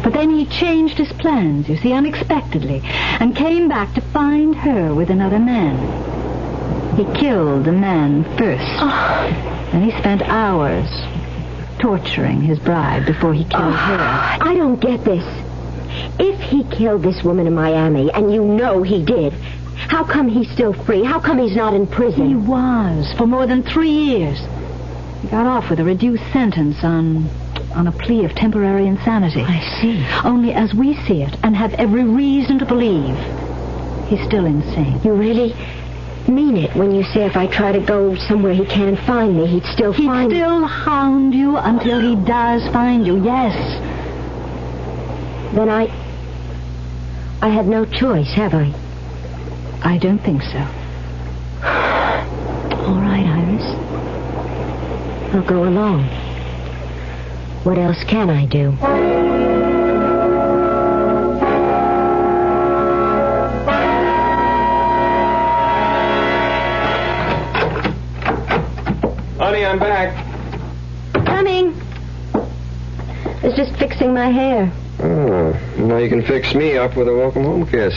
But then he changed his plans, you see, unexpectedly, and came back to find her with another man. He killed the man first. And he spent hours torturing his bride before he killed her. I don't get this. If he killed this woman in Miami, and you know he did, how come he's still free? How come he's not in prison? He was, for more than 3 years. He got off with a reduced sentence on a plea of temporary insanity. I see. Only as we see it, and have every reason to believe, he's still insane. You really mean it when you say if I try to go somewhere he can't find me, he'd still find me? He'd still hound you until he does find you, yes. Then I have no choice, have I? I don't think so. All right, Iris. I'll go along. What else can I do? Honey, I'm back. Coming. I was just fixing my hair. Oh, now you can fix me up with a welcome home kiss.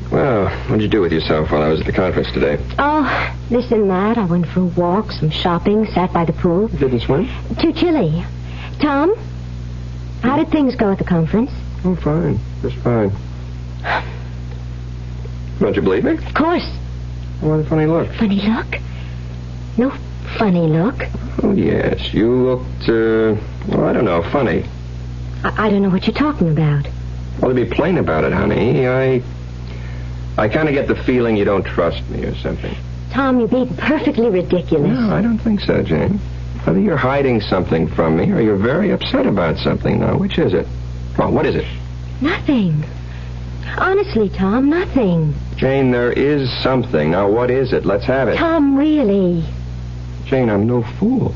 Well, what'd you do with yourself while I was at the conference today? Oh, this and that. I went for a walk, some shopping, sat by the pool. Didn't swim? Too chilly. Tom, how did things go at the conference? Oh, fine. Just fine. Don't you believe me? Of course. What a funny look. Funny look? No funny look. Oh, yes. You looked, well, I don't know, funny. I don't know what you're talking about. Well, to be plain about it, honey, I kind of get the feeling you don't trust me or something. Tom, you're being perfectly ridiculous. No, I don't think so, Jane. Either you're hiding something from me or you're very upset about something. Now, which is it? Well, what is it? Nothing. Honestly, Tom, nothing. Jane, there is something. Now, what is it? Let's have it. Tom, really? Jane, I'm no fool.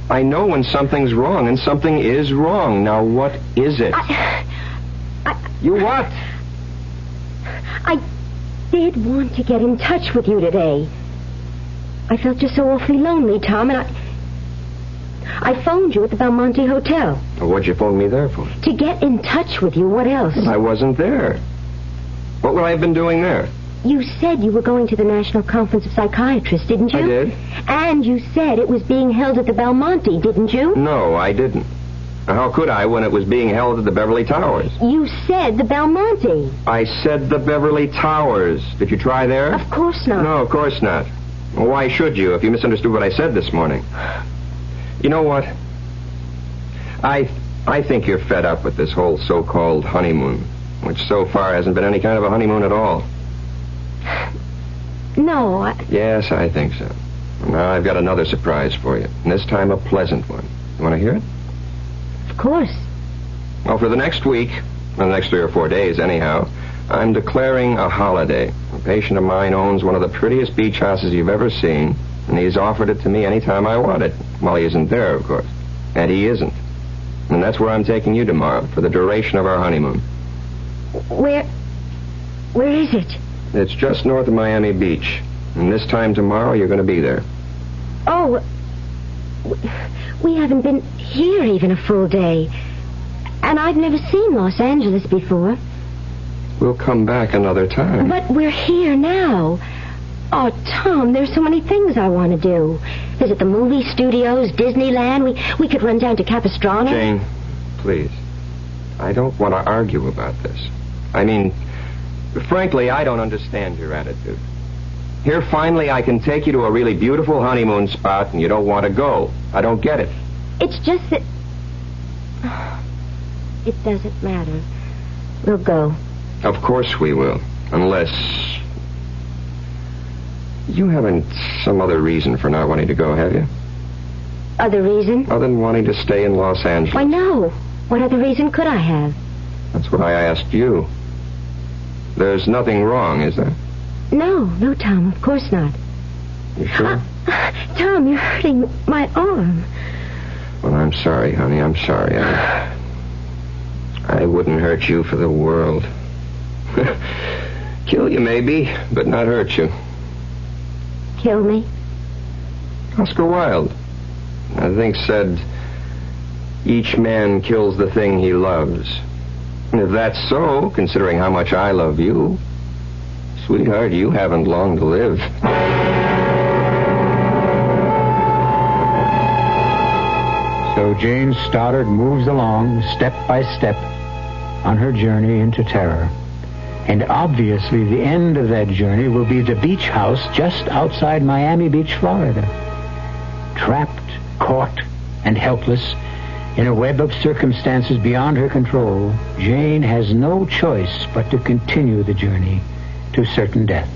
I know when something's wrong, and something is wrong. Now, what is it? You what? I did want to get in touch with you today. I felt just so awfully lonely, Tom, and I phoned you at the Belmonte Hotel. Well, what'd you phone me there for? To get in touch with you. What else? I wasn't there. What would I have been doing there? You said you were going to the National Conference of Psychiatrists, didn't you? I did. And you said it was being held at the Belmonte, didn't you? No, I didn't. How could I when it was being held at the Beverly Towers? You said the Belmonte. I said the Beverly Towers. Did you try there? Of course not. No, of course not. Well, why should you if you misunderstood what I said this morning? You know what? I think you're fed up with this whole so-called honeymoon, which so far hasn't been any kind of a honeymoon at all. No, Yes, I think so. Now I've got another surprise for you, and this time a pleasant one. You want to hear it? Of course. Well, for the next week, well, the next 3 or 4 days anyhow, I'm declaring a holiday. A patient of mine owns one of the prettiest beach houses you've ever seen, and he's offered it to me any time I want it. Well, he isn't there, of course. And he isn't. And that's where I'm taking you tomorrow for the duration of our honeymoon. Where is it? It's just north of Miami Beach. And this time tomorrow, you're going to be there. Oh, we haven't been here even a full day. And I've never seen Los Angeles before. We'll come back another time. But we're here now. Oh, Tom, there's so many things I want to do. Visit the movie studios, Disneyland. We could run down to Capistrano. Jane, please. I don't want to argue about this. I mean, frankly, I don't understand your attitude. Here, finally, I can take you to a really beautiful honeymoon spot, and you don't want to go. I don't get it. It's just that... It doesn't matter. We'll go. Of course we will. Unless... You haven't some other reason for not wanting to go, have you? Other reason? Other than wanting to stay in Los Angeles. Why, no. What other reason could I have? That's what I asked you. There's nothing wrong, is there? No, Tom, of course not. You sure? Tom, you're hurting my arm. Well, I'm sorry, honey. I'm sorry. I wouldn't hurt you for the world. Kill you, maybe, but not hurt you. Kill me? Oscar Wilde, I think, said, each man kills the thing he loves. And if that's so, considering how much I love you, sweetheart, you haven't long to live. So Jane Stoddard moves along, step by step, on her journey into terror. And obviously the end of that journey will be the beach house just outside Miami Beach, Florida. Trapped, caught, and helpless in a web of circumstances beyond her control, Jane has no choice but to continue the journey to certain death.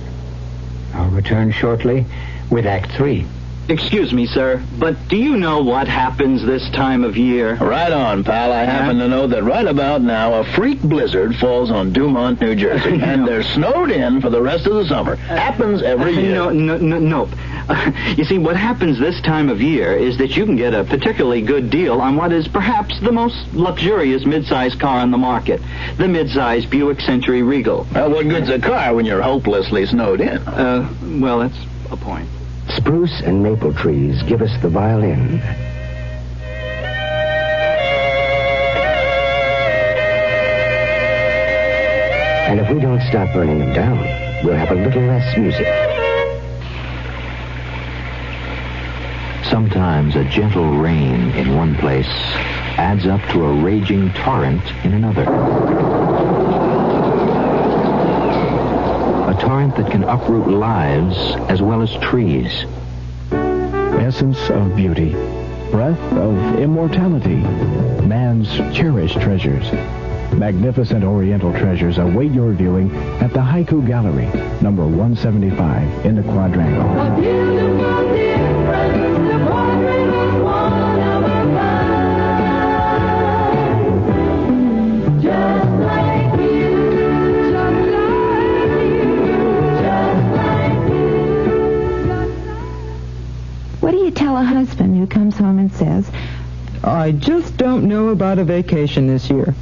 I'll return shortly with Act 3. Excuse me, sir, but do you know what happens this time of year? Right on, pal. I happen to know that right about now a freak blizzard falls on Dumont, New Jersey, and they're snowed in for the rest of the summer. Happens every year. Nope. You see, what happens this time of year is that you can get a particularly good deal on what is perhaps the most luxurious mid-size car on the market, the mid-size Buick Century Regal. Well, what good's a car when you're hopelessly snowed in? Well, that's a point. Spruce and maple trees give us the violin. And if we don't stop burning them down, we'll have a little less music. Sometimes a gentle rain in one place adds up to a raging torrent in another. A torrent that can uproot lives as well as trees. Essence of beauty, breath of immortality, man's cherished treasures. Magnificent Oriental treasures await your viewing at the Haiku Gallery, number 175 in the Quadrangle. A beautiful difference, the portrait of one of a kind. Just like you, just like you, just like you. What do you tell a husband who comes home and says, I just don't know about a vacation this year?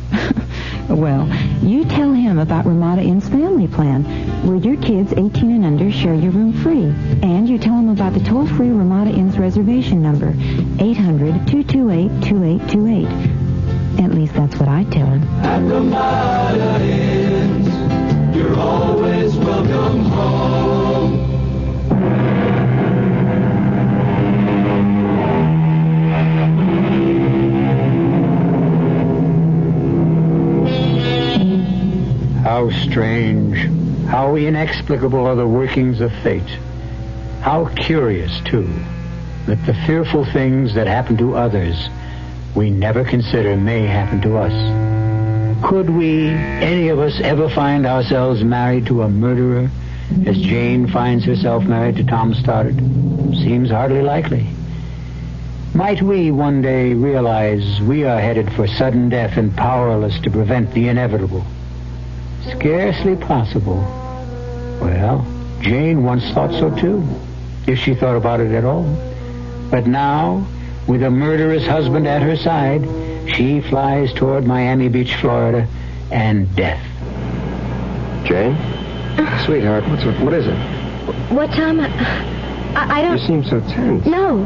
Well, you tell him about Ramada Inn's family plan, where your kids 18 and under share your room free. And you tell him about the toll-free Ramada Inn's reservation number, 800-228-2828. At least that's what I tell him. At Ramada Inn, you're always welcome home. How strange, how inexplicable are the workings of fate. How curious, too, that the fearful things that happen to others we never consider may happen to us. Could we, any of us, ever find ourselves married to a murderer, as Jane finds herself married to Tom Stoddard? Seems hardly likely. Might we one day realize we are headed for sudden death and powerless to prevent the inevitable? Scarcely possible. Well, Jane once thought so too, if she thought about it at all. But now, with a murderous husband at her side, she flies toward Miami Beach, Florida, and death. Jane? Sweetheart, what is it? What, Tom? I don't... You seem so tense. No,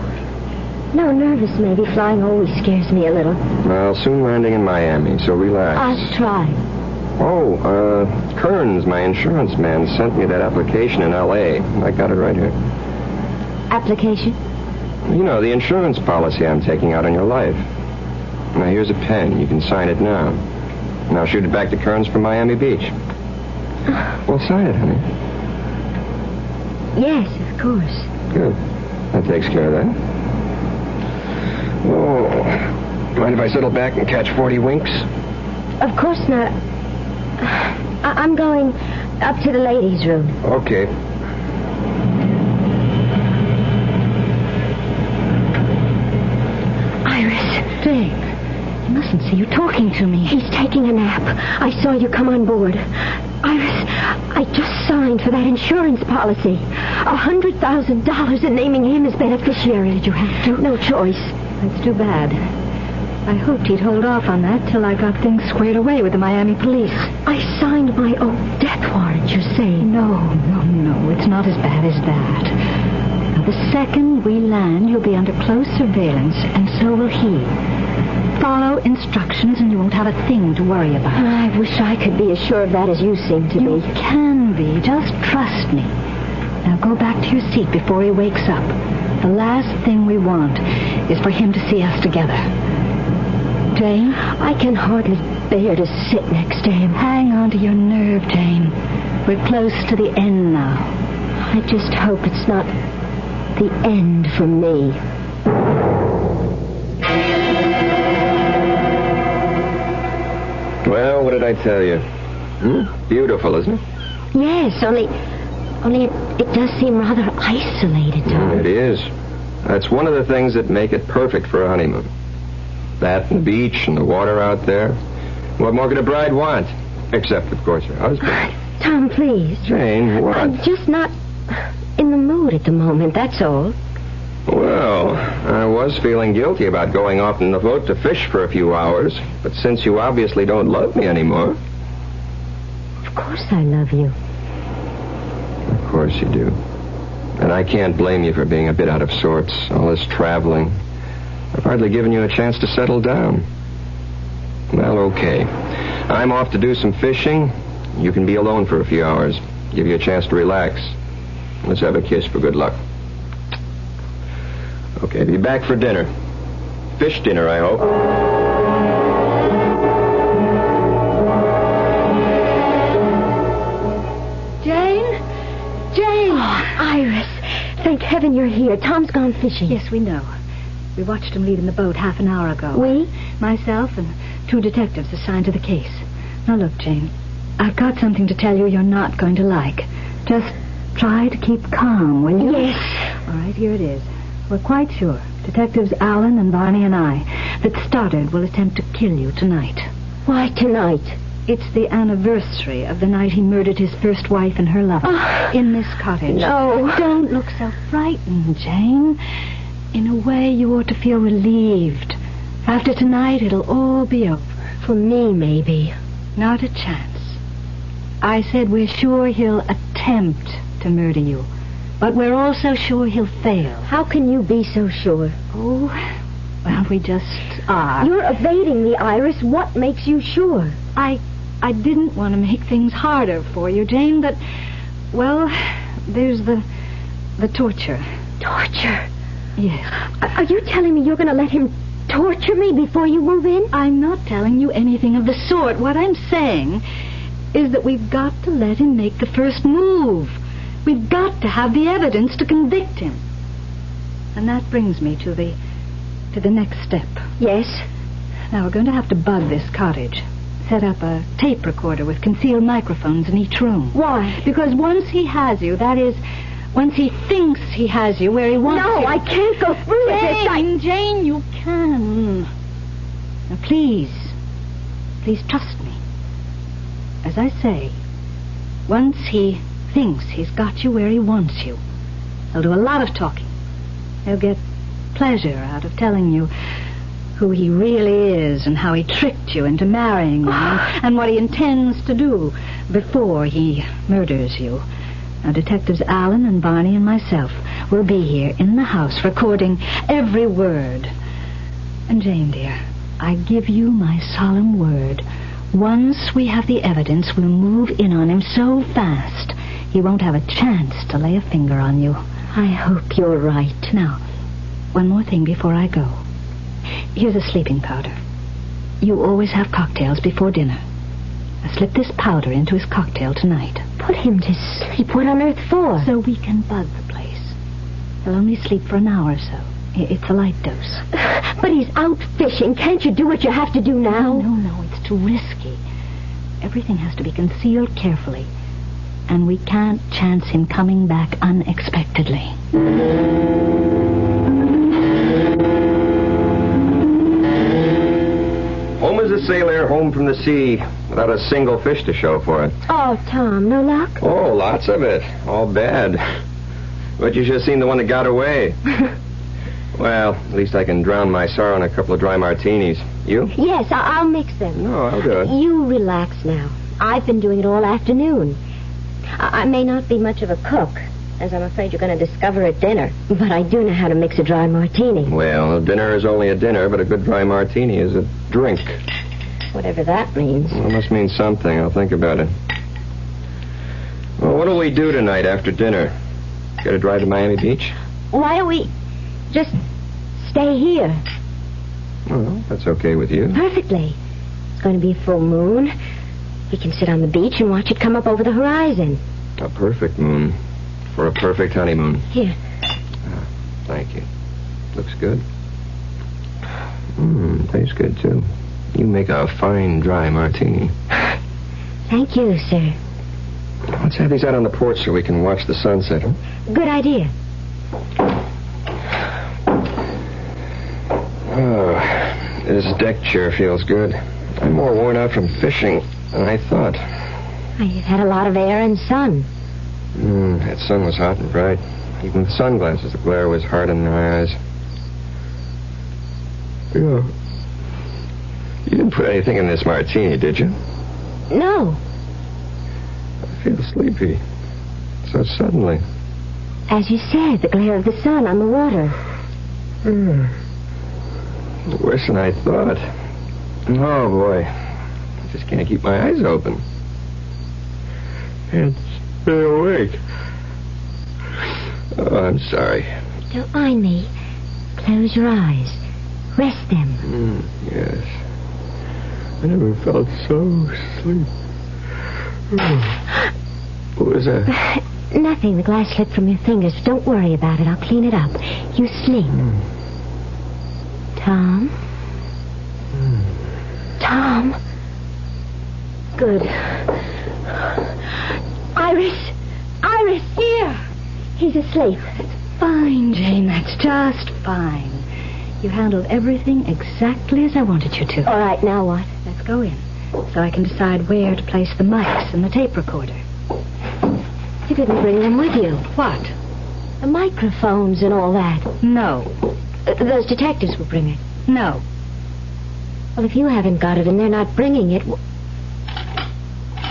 nervous maybe. Flying always scares me a little. Well, soon landing in Miami, so relax. I'll try. Oh, Kearns, my insurance man, sent me that application in L.A. I got it right here. Application? You know, the insurance policy I'm taking out on your life. Now, here's a pen. You can sign it now. And I'll shoot it back to Kearns from Miami Beach. Well, sign it, honey. Yes, of course. Good. That takes care of that. Oh, mind if I settle back and catch 40 winks? Of course not. I'm going up to the ladies' room. Okay. Iris. Jane, he mustn't see you talking to me. He's taking a nap. I saw you come on board. Iris, I just signed for that insurance policy. $100,000 and naming him as beneficiary. Did you have to? No choice. That's too bad. I hoped he'd hold off on that till I got things squared away with the Miami police. I signed my own death warrant, you say? No. It's not as bad as that. Now, the second we land, you'll be under close surveillance, and so will he. Follow instructions, and you won't have a thing to worry about. I wish I could be as sure of that as you seem to be. You can be. Just trust me. Now go back to your seat before he wakes up. The last thing we want is for him to see us together. Jane? I can hardly bear to sit next to him. Hang on to your nerve, Jane. We're close to the end now. I just hope it's not the end for me. Well, what did I tell you? Beautiful, isn't it? Yes, only it does seem rather isolated, Tom. It is. That's one of the things that make it perfect for a honeymoon. That and the beach and the water out there. What more could a bride want? Except, of course, her husband. Tom, please. Jane, what? I'm just not in the mood at the moment, that's all. Well, I was feeling guilty about going off in the boat to fish for a few hours. But since you obviously don't love me anymore... Of course I love you. Of course you do. And I can't blame you for being a bit out of sorts. All this traveling. I've hardly given you a chance to settle down. Well, okay. I'm off to do some fishing. You can be alone for a few hours. Give you a chance to relax. Let's have a kiss for good luck. Okay, be back for dinner. Fish dinner, I hope. Jane? Oh, Iris. Thank heaven you're here. Tom's gone fishing. Yes, we know. We watched him leave in the boat half an hour ago. We? Myself and 2 detectives assigned to the case. Now, look, Jane. I've got something to tell you you're not going to like. Just try to keep calm, will you? Yes. All right, here it is. We're quite sure. Detectives Allen and Barney and I, that Stoddard will attempt to kill you tonight. Why tonight? It's the anniversary of the night he murdered his first wife and her lover in this cottage. No. Don't look so frightened, Jane. In a way, you ought to feel relieved. After tonight, it'll all be over. For me, maybe. Not a chance. I said we're sure he'll attempt to murder you. But we're also sure he'll fail. How can you be so sure? Oh, well, we just are. You're evading me, Iris. What makes you sure? I didn't want to make things harder for you, Jane, but, well, there's the torture. Torture? Yes. Are you telling me you're going to let him torture me before you move in? I'm not telling you anything of the sort. What I'm saying is that we've got to let him make the first move. We've got to have the evidence to convict him. And that brings me to the next step. Yes? Now, we're going to have to bug this cottage. Set up a tape recorder with concealed microphones in each room. Why? Because once he has you, that is, once he thinks he has you where he wants you... No, I can't go through with this. Jane, you can. Now, please trust me. As I say, once he thinks he's got you where he wants you, he'll do a lot of talking. He'll get pleasure out of telling you who he really is and how he tricked you into marrying him and what he intends to do before he murders you. Now, Detectives Allen and Barney and myself will be here in the house recording every word. And Jane, dear, I give you my solemn word. Once we have the evidence, we'll move in on him so fast he won't have a chance to lay a finger on you. I hope you're right. Now, one more thing before I go. Here's a sleeping powder. You always have cocktails before dinner. Now, slip this powder into his cocktail tonight. Put him to sleep? What on earth for? So we can bug the place. He'll only sleep for an hour or so. It's a light dose. But he's out fishing. Can't you do what you have to do now? No, it's too risky. Everything has to be concealed carefully. And we can't chance him coming back unexpectedly. Home as a sailor, home from the sea, without a single fish to show for it. Oh, Tom, no luck? Oh, lots of it. All bad. But you should have seen the one that got away. Well, at least I can drown my sorrow in a couple of dry martinis. You? Yes, I'll mix them. No, I'll do it. You relax now. I've been doing it all afternoon. I may not be much of a cook, as I'm afraid you're going to discover at dinner, but I do know how to mix a dry martini. Well, dinner is only a dinner, but a good dry martini is a drink. Whatever that means. Well, it must mean something. I'll think about it. Well, what'll we do tonight after dinner? Get a drive to Miami Beach? Why don't we just stay here? Well, that's okay with you. Perfectly. It's going to be a full moon. We can sit on the beach and watch it come up over the horizon. A perfect moon for a perfect honeymoon. Here. Thank you. Looks good. Tastes good, too. You make a fine dry martini. Thank you, sir. Let's have these out on the porch so we can watch the sunset. Huh? Good idea. Oh, this deck chair feels good. I'm more worn out from fishing than I thought. You've had a lot of air and sun. That sun was hot and bright. Even with sunglasses, the glare was hard in my eyes. Yeah. You didn't put anything in this martini, did you? No. I feel sleepy. So suddenly. As you said, the glare of the sun on the water. Worse than I thought. Oh, boy. I just can't keep my eyes open. Can't stay awake. Oh, I'm sorry. Don't mind me. Close your eyes. Rest them. Yes. I never felt so asleep. What was that? Nothing. The glass slipped from your fingers. Don't worry about it. I'll clean it up. You sleep. Tom? Tom? Good. Iris! Iris, here! He's asleep. Fine, Jane. That's just fine. You handled everything exactly as I wanted you to. All right, now what? Let's go in, so I can decide where to place the mics and the tape recorder. You didn't bring them with you. What? The microphones and all that. No. Those detectives will bring it. No. Well, if you haven't got it and they're not bringing it...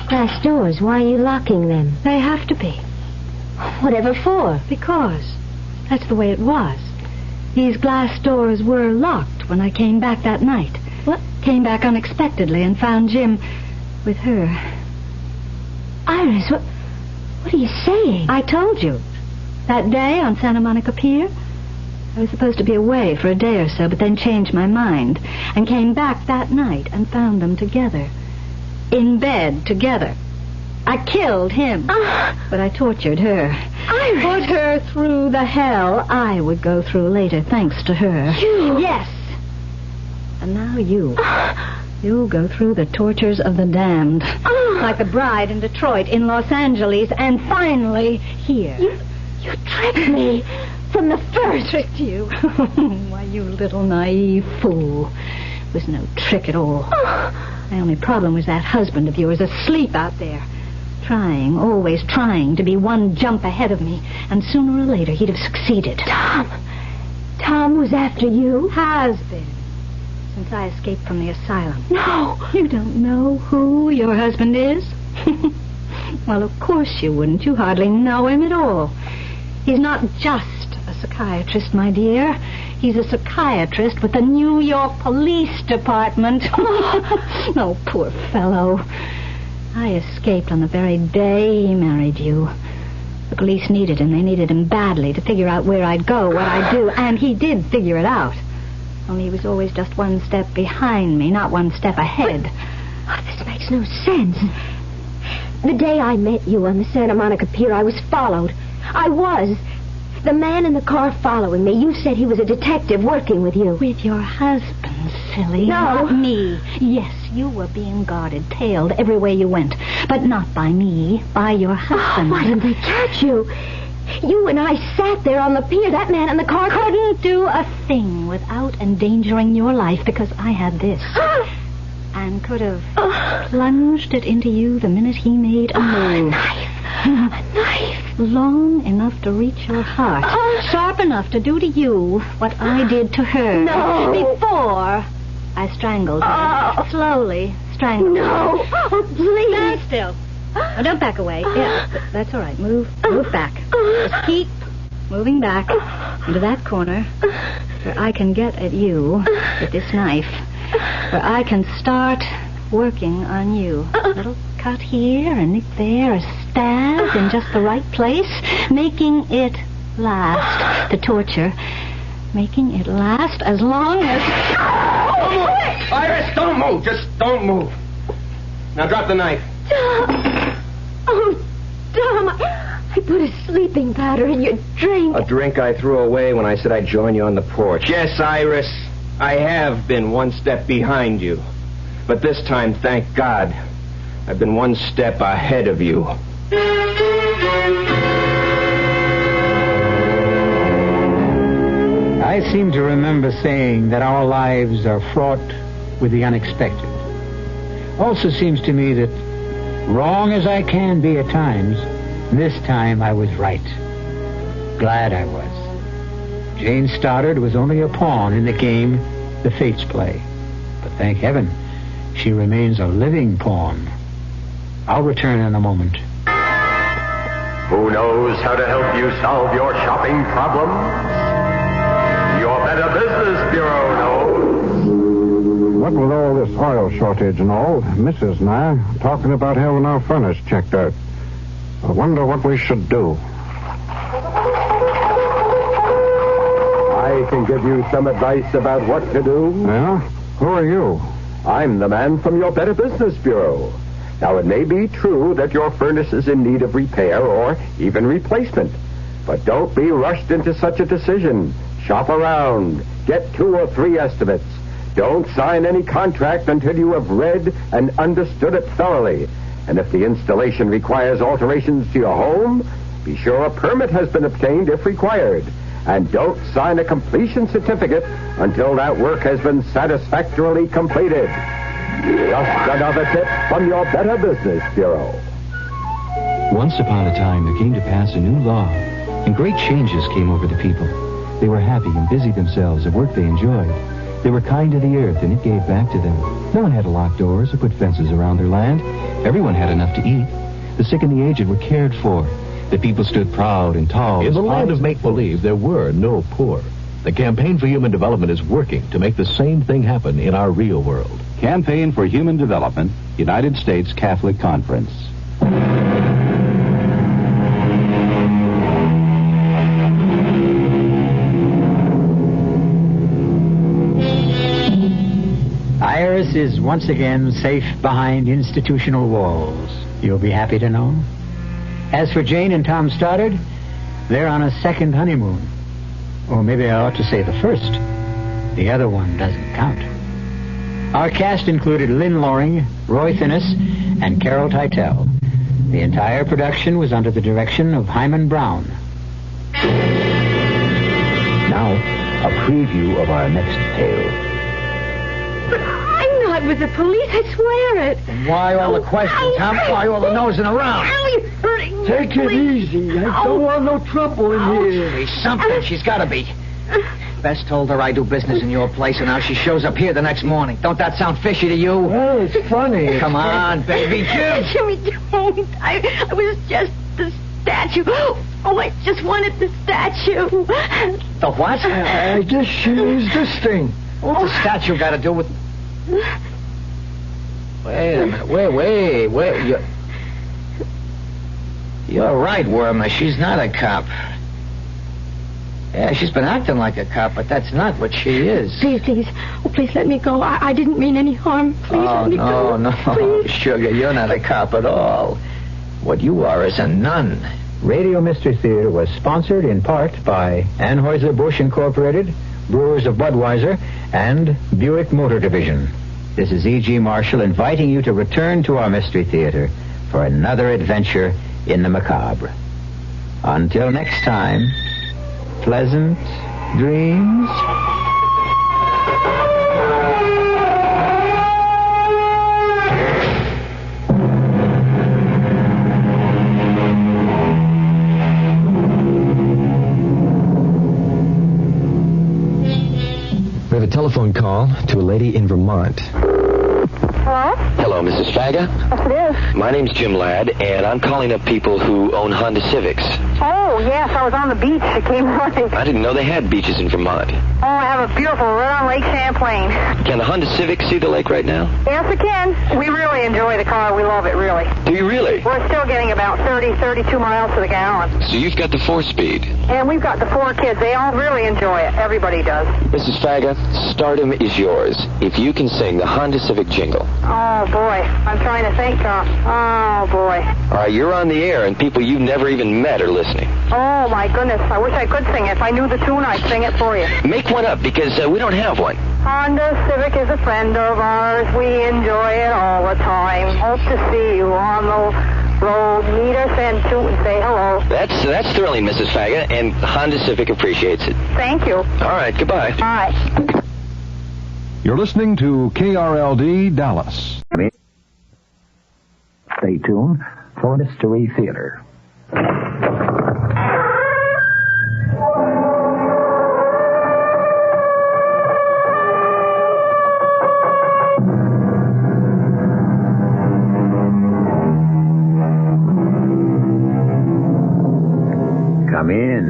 Glass doors, why are you locking them? They have to be. Whatever for? Because that's the way it was. These glass doors were locked when I came back that night. What? Came back unexpectedly and found Jim with her. Iris, what are you saying? I told you. That day on Santa Monica Pier, I was supposed to be away for a day or so, but then changed my mind and came back that night and found them together. In bed together. I killed him, but I tortured her. Iris! Put her through the hell I would go through later, thanks to her. You? Yes. And now you. You'll go through the tortures of the damned. Like the bride in Detroit, in Los Angeles, and finally here. You tricked me from the first. Tricked you? Why, you little naive fool. It was no trick at all. My only problem was that husband of yours asleep out there. Trying, always trying to be one jump ahead of me. And sooner or later he'd have succeeded. Tom was after you? Has been. Since I escaped from the asylum. No. You don't know who your husband is? Well, of course you wouldn't. You hardly know him at all. He's not just a psychiatrist, my dear. He's a psychiatrist with the New York Police Department. Oh, poor fellow. I escaped on the very day he married you. The police needed him. They needed him badly to figure out where I'd go, what I'd do, and he did figure it out. Only he was always just one step behind me, not one step ahead. This makes no sense. The day I met you on the Santa Monica Pier, I was followed. I was. The man in the car following me, you said he was a detective working with you. With your husband, silly. No. Not me. Yes, you were being guarded, tailed every way you went. But not by me, by your husband. Why didn't they catch you? You and I sat there on the pier. That man in the car couldn't do a thing without endangering your life because I had this. And could have plunged it into you the minute he made a move. A knife. Long enough to reach your heart. Sharp enough to do to you what I did to her. No. Before I strangled her. Slowly strangled her. No. Oh, please. Stand still. Oh, don't back away. Yeah, that's all right. Move back. Just keep moving back into that corner where I can get at you with this knife. Where I can start working on you. A little cut here, a nick there, a stab in just the right place, making it last. The torture, making it last as long as... Don't move! Iris, don't move! Just don't move. Now drop the knife. Oh, Tom, I put a sleeping powder in your drink. A drink I threw away when I said I'd join you on the porch. Yes, Iris, I have been one step behind you. But this time, thank God, I've been one step ahead of you. I seem to remember saying that our lives are fraught with the unexpected. Also seems to me that, wrong as I can be at times, this time I was right. Glad I was. Jane Stoddard was only a pawn in the game the fates play. But thank heaven, she remains a living pawn. I'll return in a moment. Who knows how to help you solve your shopping problems? Your Better Business Bureau knows. What with all this oil shortage and all, Mrs. and I are talking about having our furnace checked out. I wonder what we should do. I can give you some advice about what to do. Yeah? Who are you? I'm the man from your Better Business Bureau. Now, it may be true that your furnace is in need of repair or even replacement. But don't be rushed into such a decision. Shop around. Get 2 or 3 estimates. Don't sign any contract until you have read and understood it thoroughly. And if the installation requires alterations to your home, be sure a permit has been obtained if required. And don't sign a completion certificate until that work has been satisfactorily completed. Just another tip from your Better Business Bureau. Once upon a time, there came to pass a new law, and great changes came over the people. They were happy and busied themselves at work they enjoyed. They were kind to the earth, and it gave back to them. No one had to lock doors or put fences around their land. Everyone had enough to eat. The sick and the aged were cared for. The people stood proud and tall. In the land of make-believe, there were no poor. The Campaign for Human Development is working to make the same thing happen in our real world. Campaign for Human Development, United States Catholic Conference. Iris is once again safe behind institutional walls. You'll be happy to know. As for Jane and Tom Stoddard, they're on a second honeymoon. Or maybe I ought to say the first. The other one doesn't count. Our cast included Lynn Loring, Roy Finnis, and Carol Teitel. The entire production was under the direction of Hyman Brown. Now, a preview of our next tale. But I'm not with the police, I swear it. Why all the questions, huh? Why all the nosing around? Ow, you're hurting me. Take it easy. I don't want no trouble in here. Hey, something. She's got to be. Bess told her I do business in your place, and now she shows up here the next morning. Don't that sound fishy to you? Well, it's funny. Come on, baby Jim. Jimmy, don't. I was just the statue. Oh, I just wanted the statue. The what? I just used this thing. What's the statue got to do with... Wait a minute. Wait. You're right, Wormer. She's not a cop. Yeah, she's been acting like a cop, but that's not what she is. Please. Oh, please let me go. I didn't mean any harm. Please let me go. No, Please. Sugar, you're not a cop at all. What you are is a nun. Radio Mystery Theater was sponsored in part by Anheuser-Busch Incorporated, Brewers of Budweiser, and Buick Motor Division. This is E.G. Marshall inviting you to return to our Mystery Theater for another adventure in the macabre. Until next time, pleasant dreams. We have a telephone call to a lady in Vermont. Hello? Hello, Mrs. Faga. Yes, it is. My name's Jim Ladd, and I'm calling up people who own Honda Civics. Oh, yes, I was on the beach. It came running. I didn't know they had beaches in Vermont. Oh, I have a beautiful right on Lake Champlain. Can the Honda Civic see the lake right now? Yes, it can. We really enjoy the car. We love it, really. Do you really? We're still getting about 32 miles to the gallon. So you've got the 4-speed. And we've got the 4 kids. They all really enjoy it. Everybody does. Mrs. Faga, stardom is yours if you can sing the Honda Civic jingle. Oh, boy. I'm trying to think, Tom. Oh, boy. All right, you're on the air, and people you've never even met are listening. Oh, my goodness. I wish I could sing it. If I knew the tune, I'd sing it for you. Make one up, because we don't have one. Honda Civic is a friend of ours. We enjoy it all the time. Hope to see you on the road. Meet us and toot and say hello. That's thrilling, Mrs. Faga, and Honda Civic appreciates it. Thank you. All right, goodbye. Bye. You're listening to KRLD Dallas. Stay tuned for Mystery Theater. Come in.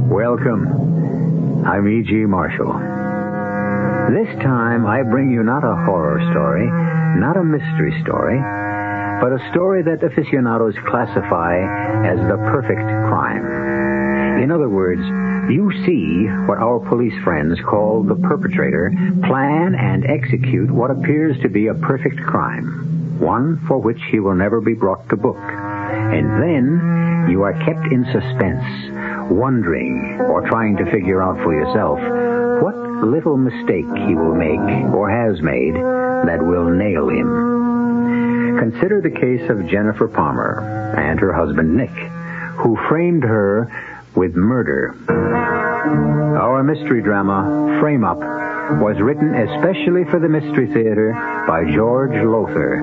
Welcome. I'm E.G. Marshall. This time I bring you not a horror story, not a mystery story, but a story that aficionados classify as the perfect crime. In other words, you see what our police friends call the perpetrator plan and execute what appears to be a perfect crime, one for which he will never be brought to book. And then you are kept in suspense, wondering or trying to figure out for yourself what little mistake he will make or has made that will nail him. Consider the case of Jennifer Palmer and her husband Nick, who framed her with murder. Our mystery drama, Frame Up, was written especially for the Mystery Theater by George Lothar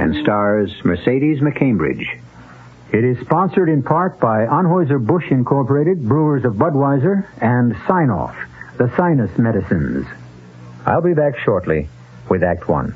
and stars Mercedes McCambridge. It is sponsored in part by Anheuser-Busch Incorporated, Brewers of Budweiser, and Sign-Off, the sinus medicines. I'll be back shortly with Act One.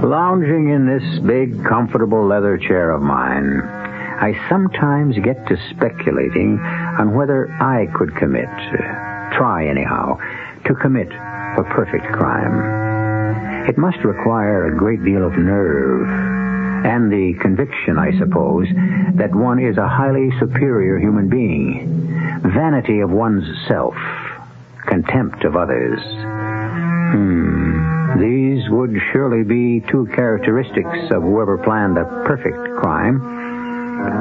Lounging in this big, comfortable leather chair of mine, I sometimes get to speculating on whether I could try anyhow, to commit a perfect crime. It must require a great deal of nerve and the conviction, I suppose, that one is a highly superior human being, vanity of one's self, contempt of others. These would surely be two characteristics of whoever planned a perfect crime.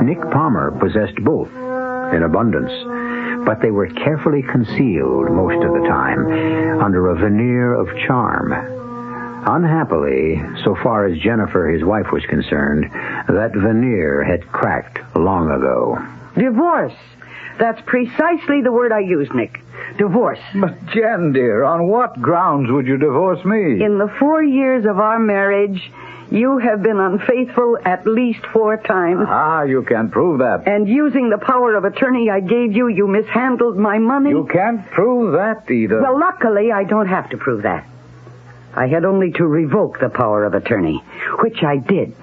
Nick Palmer possessed both in abundance, but they were carefully concealed most of the time under a veneer of charm. Unhappily, so far as Jennifer, his wife, was concerned, that veneer had cracked long ago. Divorce. That's precisely the word I used, Nick. Divorce. But, Jen, dear, on what grounds would you divorce me? In the 4 years of our marriage, you have been unfaithful at least 4 times. Ah, you can't prove that. And using the power of attorney I gave you, you mishandled my money. You can't prove that either. Well, luckily, I don't have to prove that. I had only to revoke the power of attorney, which I did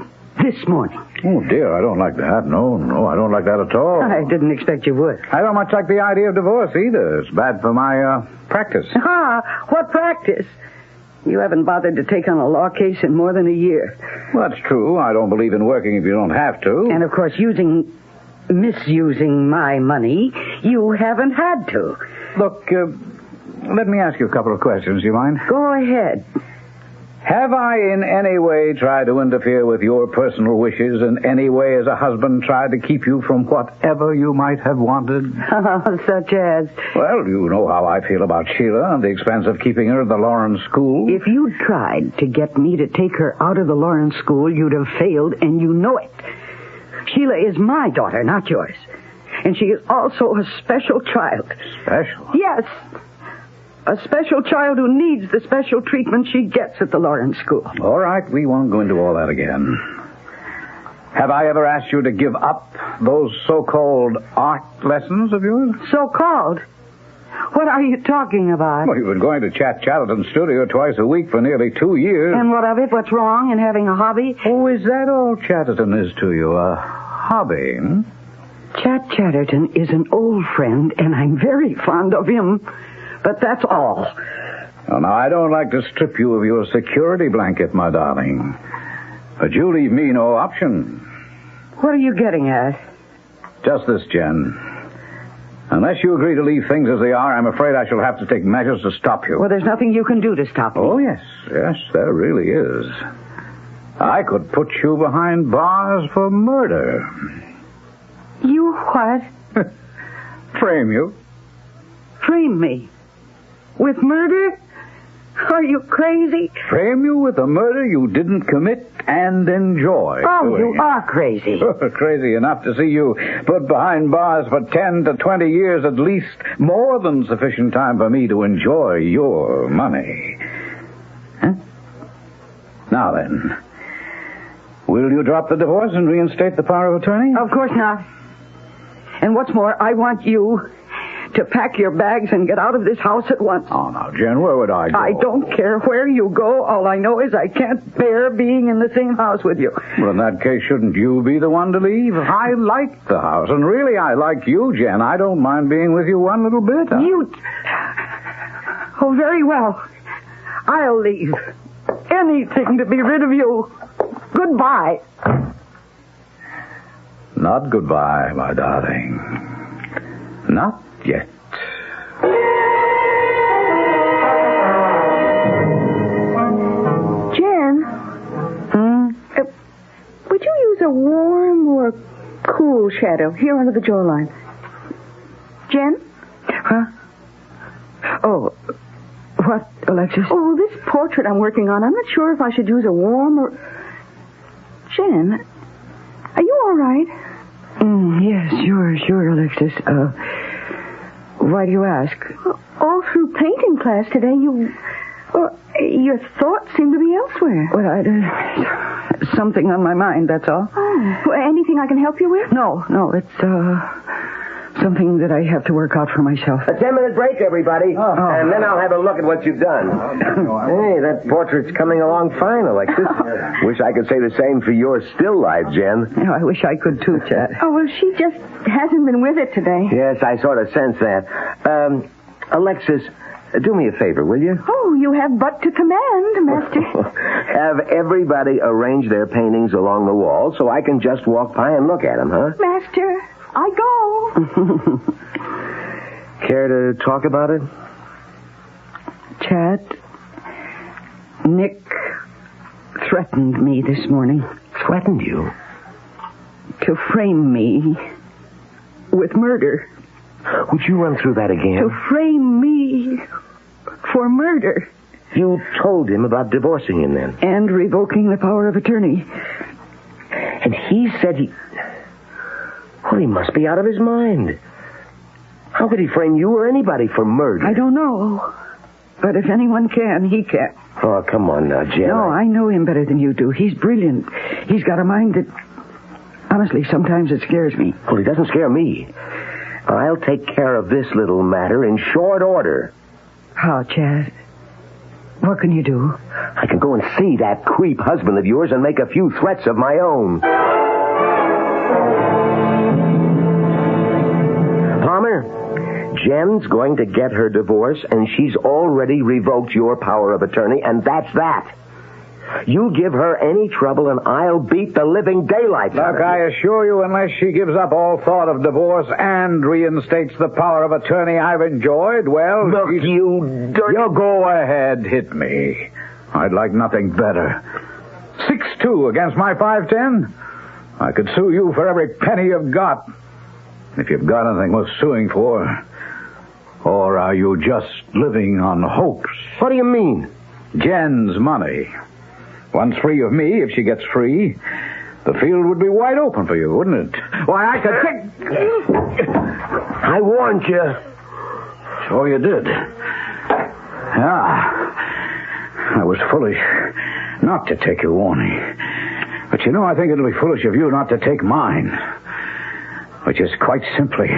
this morning. Oh, dear, I don't like that. No, I don't like that at all. I didn't expect you would. I don't much like the idea of divorce either. It's bad for my practice. Ah, what practice? You haven't bothered to take on a law case in more than a year. Well, that's true. I don't believe in working if you don't have to. And, of course, misusing my money, you haven't had to. Look, let me ask you a couple of questions. Do you mind? Go ahead. Have I in any way tried to interfere with your personal wishes, in any way as a husband tried to keep you from whatever you might have wanted? Such as? Well, you know how I feel about Sheila and the expense of keeping her at the Lawrence School. If you'd tried to get me to take her out of the Lawrence School, you'd have failed, and you know it. Sheila is my daughter, not yours. And she is also a special child. Special? Yes. A special child who needs the special treatment she gets at the Lawrence School. All right, we won't go into all that again. Have I ever asked you to give up those so-called art lessons of yours? So-called? What are you talking about? Well, you've been going to Chatterton's studio twice a week for nearly 2 years. And what of it? What's wrong in having a hobby? Oh, is that all Chatterton is to you? A hobby? Hmm? Chatterton is an old friend, and I'm very fond of him. But that's all. Well, now, I don't like to strip you of your security blanket, my darling. But you leave me no option. What are you getting at? Just this, Jen. Unless you agree to leave things as they are, I'm afraid I shall have to take measures to stop you. Well, there's nothing you can do to stop me. Oh, yes, there really is. I could put you behind bars for murder. You what? Frame you. Frame me? With murder? Are you crazy? Frame you with a murder you didn't commit and enjoy. Oh, you are crazy. Crazy enough to see you put behind bars for 10 to 20 years at least. More than sufficient time for me to enjoy your money. Huh? Now then, will you drop the divorce and reinstate the power of attorney? Of course not. And what's more, I want you to pack your bags and get out of this house at once. Oh, now, Jen, where would I go? I don't care where you go. All I know is I can't bear being in the same house with you. Well, in that case, shouldn't you be the one to leave? I like the house, and really, I like you, Jen. I don't mind being with you one little bit. You... Oh, very well. I'll leave. Anything to be rid of you. Goodbye. Not goodbye, my darling. Not yet. Jen? Would you use a warm or cool shadow here under the jawline? Jen? Huh? Oh, what, Alexis? Oh, this portrait I'm working on, I'm not sure if I should use a warm or... Jen, are you all right? Yes, sure, Alexis. Why do you ask? All through painting class today, your thoughts seem to be elsewhere. Well, something on my mind, that's all. Oh, well, anything I can help you with? No, it's, something that I have to work out for myself. A 10-minute break, everybody. And then I'll have a look at what you've done. Hey, that portrait's coming along fine, Alexis. Wish I could say the same for your still life, Jen. I wish I could too, Chad. Oh, well, she just hasn't been with it today. Yes, I sort of sense that. Alexis, do me a favor, will you? Oh, you have but to command, Master. Have everybody arrange their paintings along the wall so I can just walk by and look at them, huh? Master, I go. Care to talk about it? Chad, Nick threatened me this morning. Threatened you? To frame me with murder. Would you run through that again? To frame me for murder. You told him about divorcing him then? And revoking the power of attorney. And he said Well, he must be out of his mind. How could he frame you or anybody for murder? I don't know. But if anyone can, he can. Oh, come on now, Jen. No, I know him better than you do. He's brilliant. He's got a mind that... Honestly, sometimes it scares me. Well, he doesn't scare me. I'll take care of this little matter in short order. How, Chad? What can you do? I can go and see that creep husband of yours and make a few threats of my own. Palmer, Jen's going to get her divorce, and she's already revoked your power of attorney, and that's that. You give her any trouble, and I'll beat the living daylights out of Look, I assure you, unless she gives up all thought of divorce and reinstates the power of attorney I've enjoyed, well... Look, you dirty... You go ahead, hit me. I'd like nothing better. 6-2 against my 5-10? I could sue you for every penny you've got. If you've got anything worth suing for. Or are you just living on hopes? What do you mean? Jen's money. Once free of me, if she gets free, the field would be wide open for you, wouldn't it? Why, I could take... I warned you. So you did. Yeah. I was foolish not to take your warning. But you know, I think it'll be foolish of you not to take mine. Which is quite simply...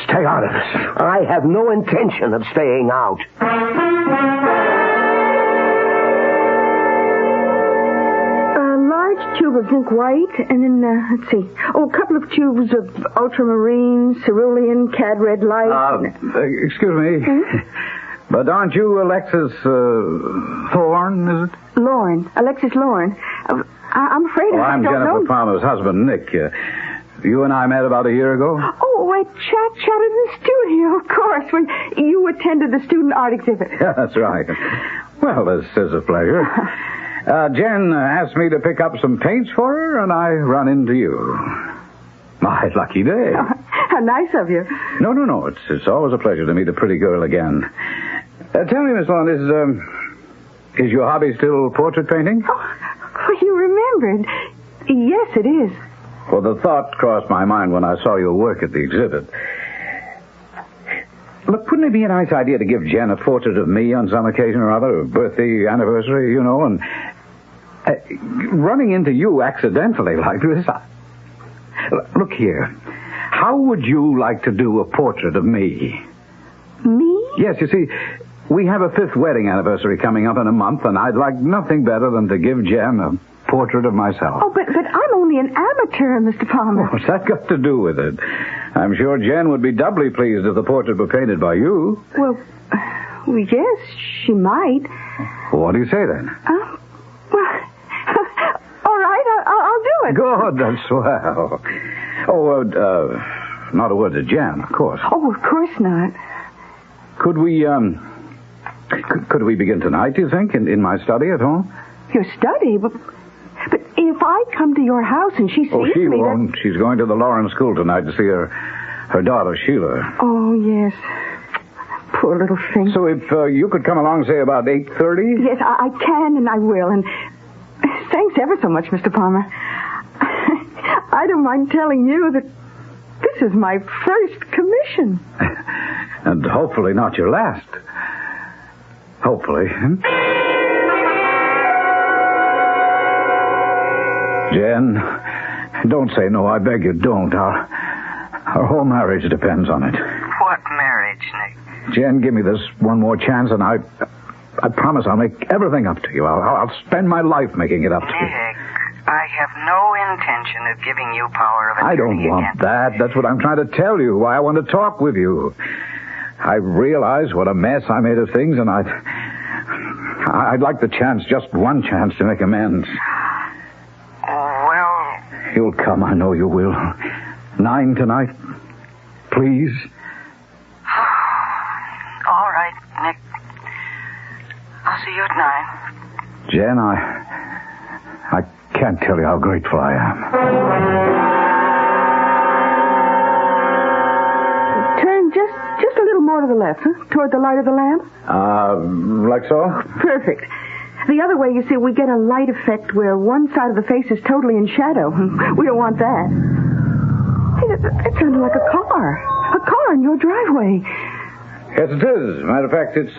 stay out of this. I have no intention of staying out. A large tube of zinc white, and then, let's see. Oh, a couple of tubes of ultramarine, cerulean, cad red light. Excuse me. Hmm? But aren't you Alexis Thorne, is it? Lorne. Alexis Lorne. I'm afraid I I'm don't Jennifer know. Palmer's husband, Nick. You and I met about a year ago? Oh, I chatted in the studio, of course, when you attended the student art exhibit. Yeah, that's right. Well, this is a pleasure. Jen asked me to pick up some paints for her, and I run into you. My lucky day. How nice of you. No. It's always a pleasure to meet a pretty girl again. Tell me, Miss Lund, is your hobby still portrait painting? Oh, you remembered. Yes, it is. Well, the thought crossed my mind when I saw your work at the exhibit. Look, wouldn't it be a nice idea to give Jen a portrait of me on some occasion or other, a birthday, anniversary, you know, and running into you accidentally like this? Look here. How would you like to do a portrait of me? Me? Yes, you see, we have a 5th wedding anniversary coming up in a month, and I'd like nothing better than to give Jen a portrait of myself. Oh, but I'm only an amateur, Mr. Palmer. What's that got to do with it? I'm sure Jen would be doubly pleased if the portrait were painted by you. Well, yes, she might. Well, what do you say then? Well, all right, I'll do it. Good, that's swell. Oh, not a word to Jen, of course. Oh, of course not. Could we begin tonight, do you think, in my study at home? Your study? But if I come to your house and she sees me... Oh, she won't. She's going to the Lawrence School tonight to see her daughter, Sheila. Oh, yes. Poor little thing. So if you could come along, say, about 8:30? Yes, I can and I will. And thanks ever so much, Mr. Palmer. I don't mind telling you that this is my first commission. And hopefully not your last. Hopefully. Jen, don't say no. I beg you, don't. Our whole marriage depends on it. What marriage, Nick? Jen, give me this one more chance, and I promise I'll make everything up to you. I'll spend my life making it up to you. Nick, I have no intention of giving you power of attorney. I don't want that. That's what I'm trying to tell you. Why I want to talk with you. I realize what a mess I made of things, and I'd like the chance, just one chance, to make amends. Well... You'll come, I know you will. 9 tonight, please. All right, Nick. I'll see you at 9. Jen, I can't tell you how grateful I am. Turn just a little more to the left, huh? Toward the light of the lamp? Like so? Perfect. The other way, you see, we get a light effect where one side of the face is totally in shadow. We don't want that. Hey, that sounded like a car. A car in your driveway. Yes, it is. Matter of fact, it's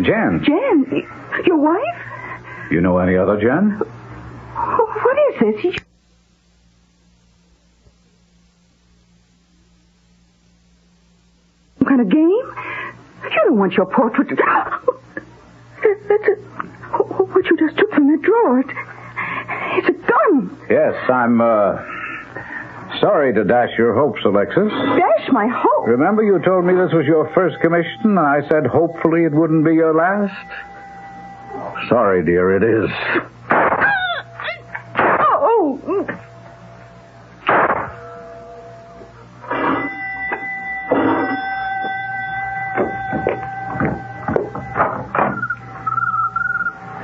Jen. Jen? Your wife? You know any other Jen? What is this? Some kind of game? You don't want your portrait to... That's what you just took from the drawer. It's a gun. Yes, I'm sorry to dash your hopes, Alexis. Dash my hopes? Remember you told me this was your first commission, and I said hopefully it wouldn't be your last? Sorry, dear, it is.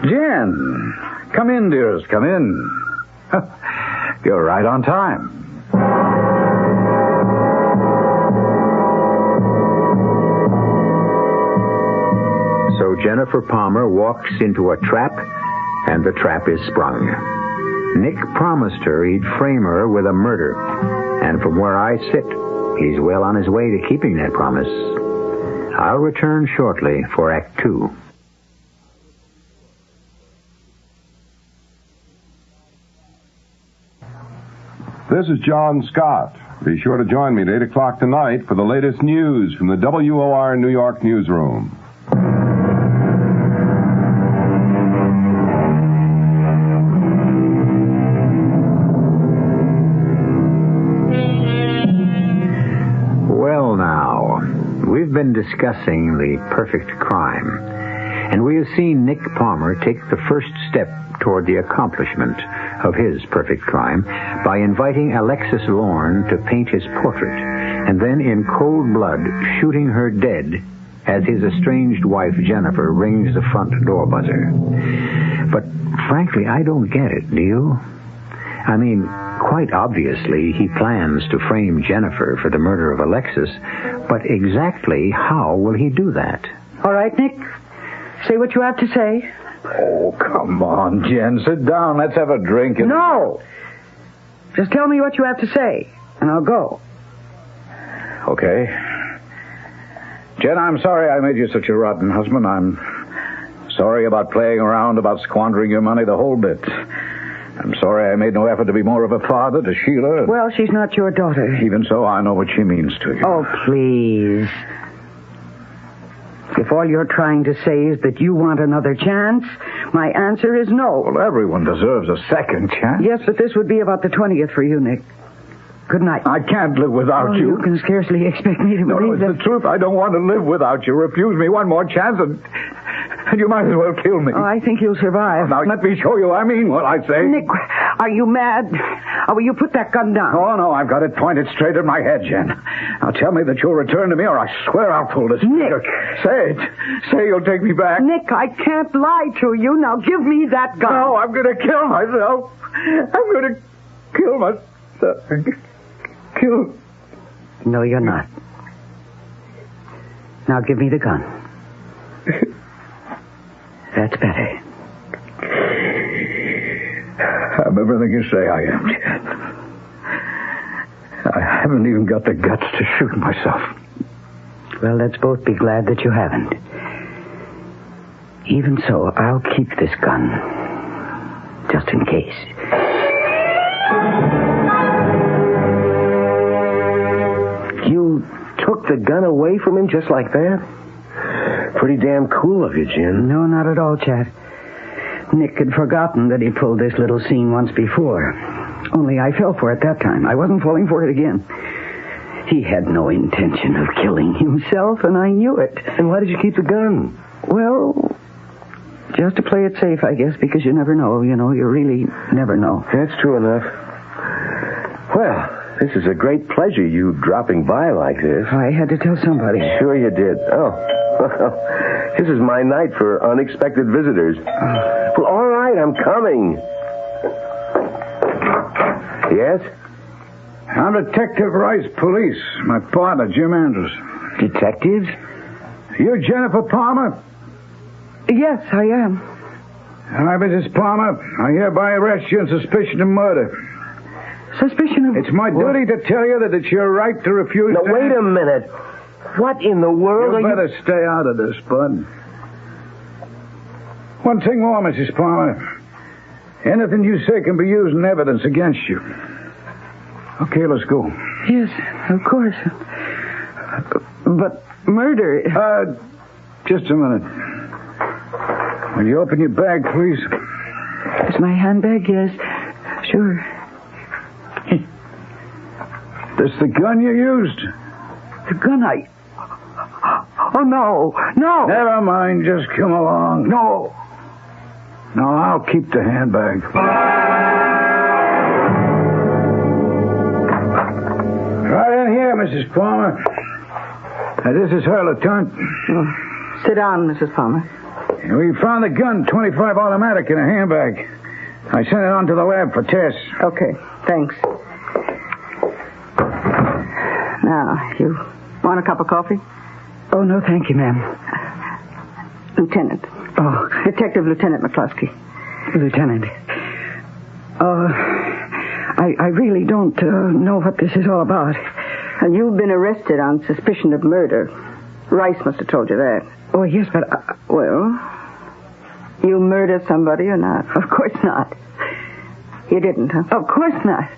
Jen, come in, dearest, come in. You're right on time. So Jennifer Palmer walks into a trap, and the trap is sprung. Nick promised her he'd frame her with a murder, and from where I sit, he's well on his way to keeping that promise. I'll return shortly for Act 2. This is John Scott. Be sure to join me at 8 o'clock tonight for the latest news from the WOR New York newsroom. Well, now, we've been discussing the perfect crime, and we have seen Nick Palmer take the first step toward the accomplishment of his perfect crime by inviting Alexis Lorne to paint his portrait, and then in cold blood shooting her dead as his estranged wife Jennifer rings the front door buzzer. But frankly, I don't get it, do you? I mean, quite obviously he plans to frame Jennifer for the murder of Alexis, but exactly how will he do that? All right, Nick. Say what you have to say. Oh, come on, Jen. Sit down. Let's have a drink. No! Just tell me what you have to say, and I'll go. Okay. Jen, I'm sorry I made you such a rotten husband. I'm sorry about playing around, about squandering your money, the whole bit. I'm sorry I made no effort to be more of a father to Sheila. Well, she's not your daughter. Even so, I know what she means to you. Oh, please. If all you're trying to say is that you want another chance, my answer is no. Well, everyone deserves a second chance. Yes, but this would be about the 20th for you, Nick. Good night. I can't live without you. You can scarcely expect me to believe that. No, it's the truth. I don't want to live without you. Refuse me one more chance and you might as well kill me. Oh, I think you'll survive. Now, let me show you I mean what I say. Nick, are you mad? Or will you put that gun down? Oh, no, I've got it pointed straight at my head, Jen. Now, tell me that you'll return to me, or I swear I'll pull this trigger. Say it. Say you'll take me back. Nick, I can't lie to you. Now, give me that gun. No, I'm going to kill myself. I'm going to kill myself. Kill. No, you're not. Now, give me the gun. That's better. I'm everything you say I am, Jen. I haven't even got the guts to shoot myself. Well, let's both be glad that you haven't. Even so, I'll keep this gun. Just in case. You took the gun away from him just like that? Pretty damn cool of you, Jim. No, not at all, Chad. Nick had forgotten that he pulled this little scene once before. Only I fell for it that time. I wasn't falling for it again. He had no intention of killing himself, and I knew it. And why did you keep the gun? Well, just to play it safe, I guess, because you never know. You know, you really never know. That's true enough. Well, this is a great pleasure, you dropping by like this. I had to tell somebody. Sure you did. Oh, well, this is my night for unexpected visitors. Well, all right, I'm coming. Yes? I'm Detective Rice, police. My partner, Jim Andrews. Detectives? You Jennifer Palmer? Yes, I am. All right, Mrs. Palmer, I hereby arrest you on suspicion of murder. Suspicion of... It's my duty to tell you that it's your right to refuse... Now, wait a minute. What in the world You better stay out of this, bud. One thing more, Mrs. Palmer. Anything you say can be used in evidence against you. Okay, let's go. Yes, of course. But murder... Just a minute. Will you open your bag, please? It's my handbag, yes. Sure. This the gun you used? The gun Oh, no. No. Never mind. Just come along. No. No, I'll keep the handbag. Right in here, Mrs. Palmer. This is her, Lieutenant. Sit down, Mrs. Palmer. We found the gun, 25 automatic, in a handbag. I sent it on to the lab for tests. Okay, thanks. Now, you want a cup of coffee? Oh, no, thank you, ma'am. Lieutenant. Oh. Detective Lieutenant McCluskey. Lieutenant. I really don't know what this is all about. And you've been arrested on suspicion of murder. Rice must have told you that. Oh, yes, but... Well, you murdered somebody or not? Of course not. You didn't, huh? Of course not.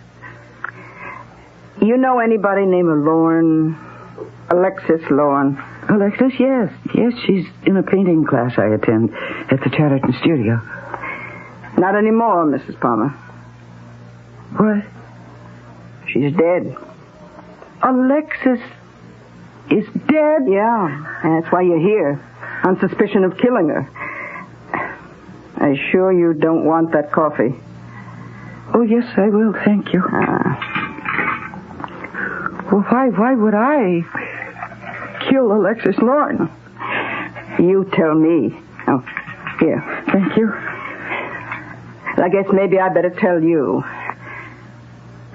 You know anybody named Lorne? Alexis Lorne? Alexis, yes. Yes, she's in a painting class I attend at the Chatterton studio. Not anymore, Mrs. Palmer. What? She's dead. Alexis is dead? Yeah, and that's why you're here, on suspicion of killing her. Are you sure you don't want that coffee? Oh, yes, I will, thank you. Well, why would I kill Alexis Lorne? You tell me. Oh, here. Thank you. I guess maybe I better tell you.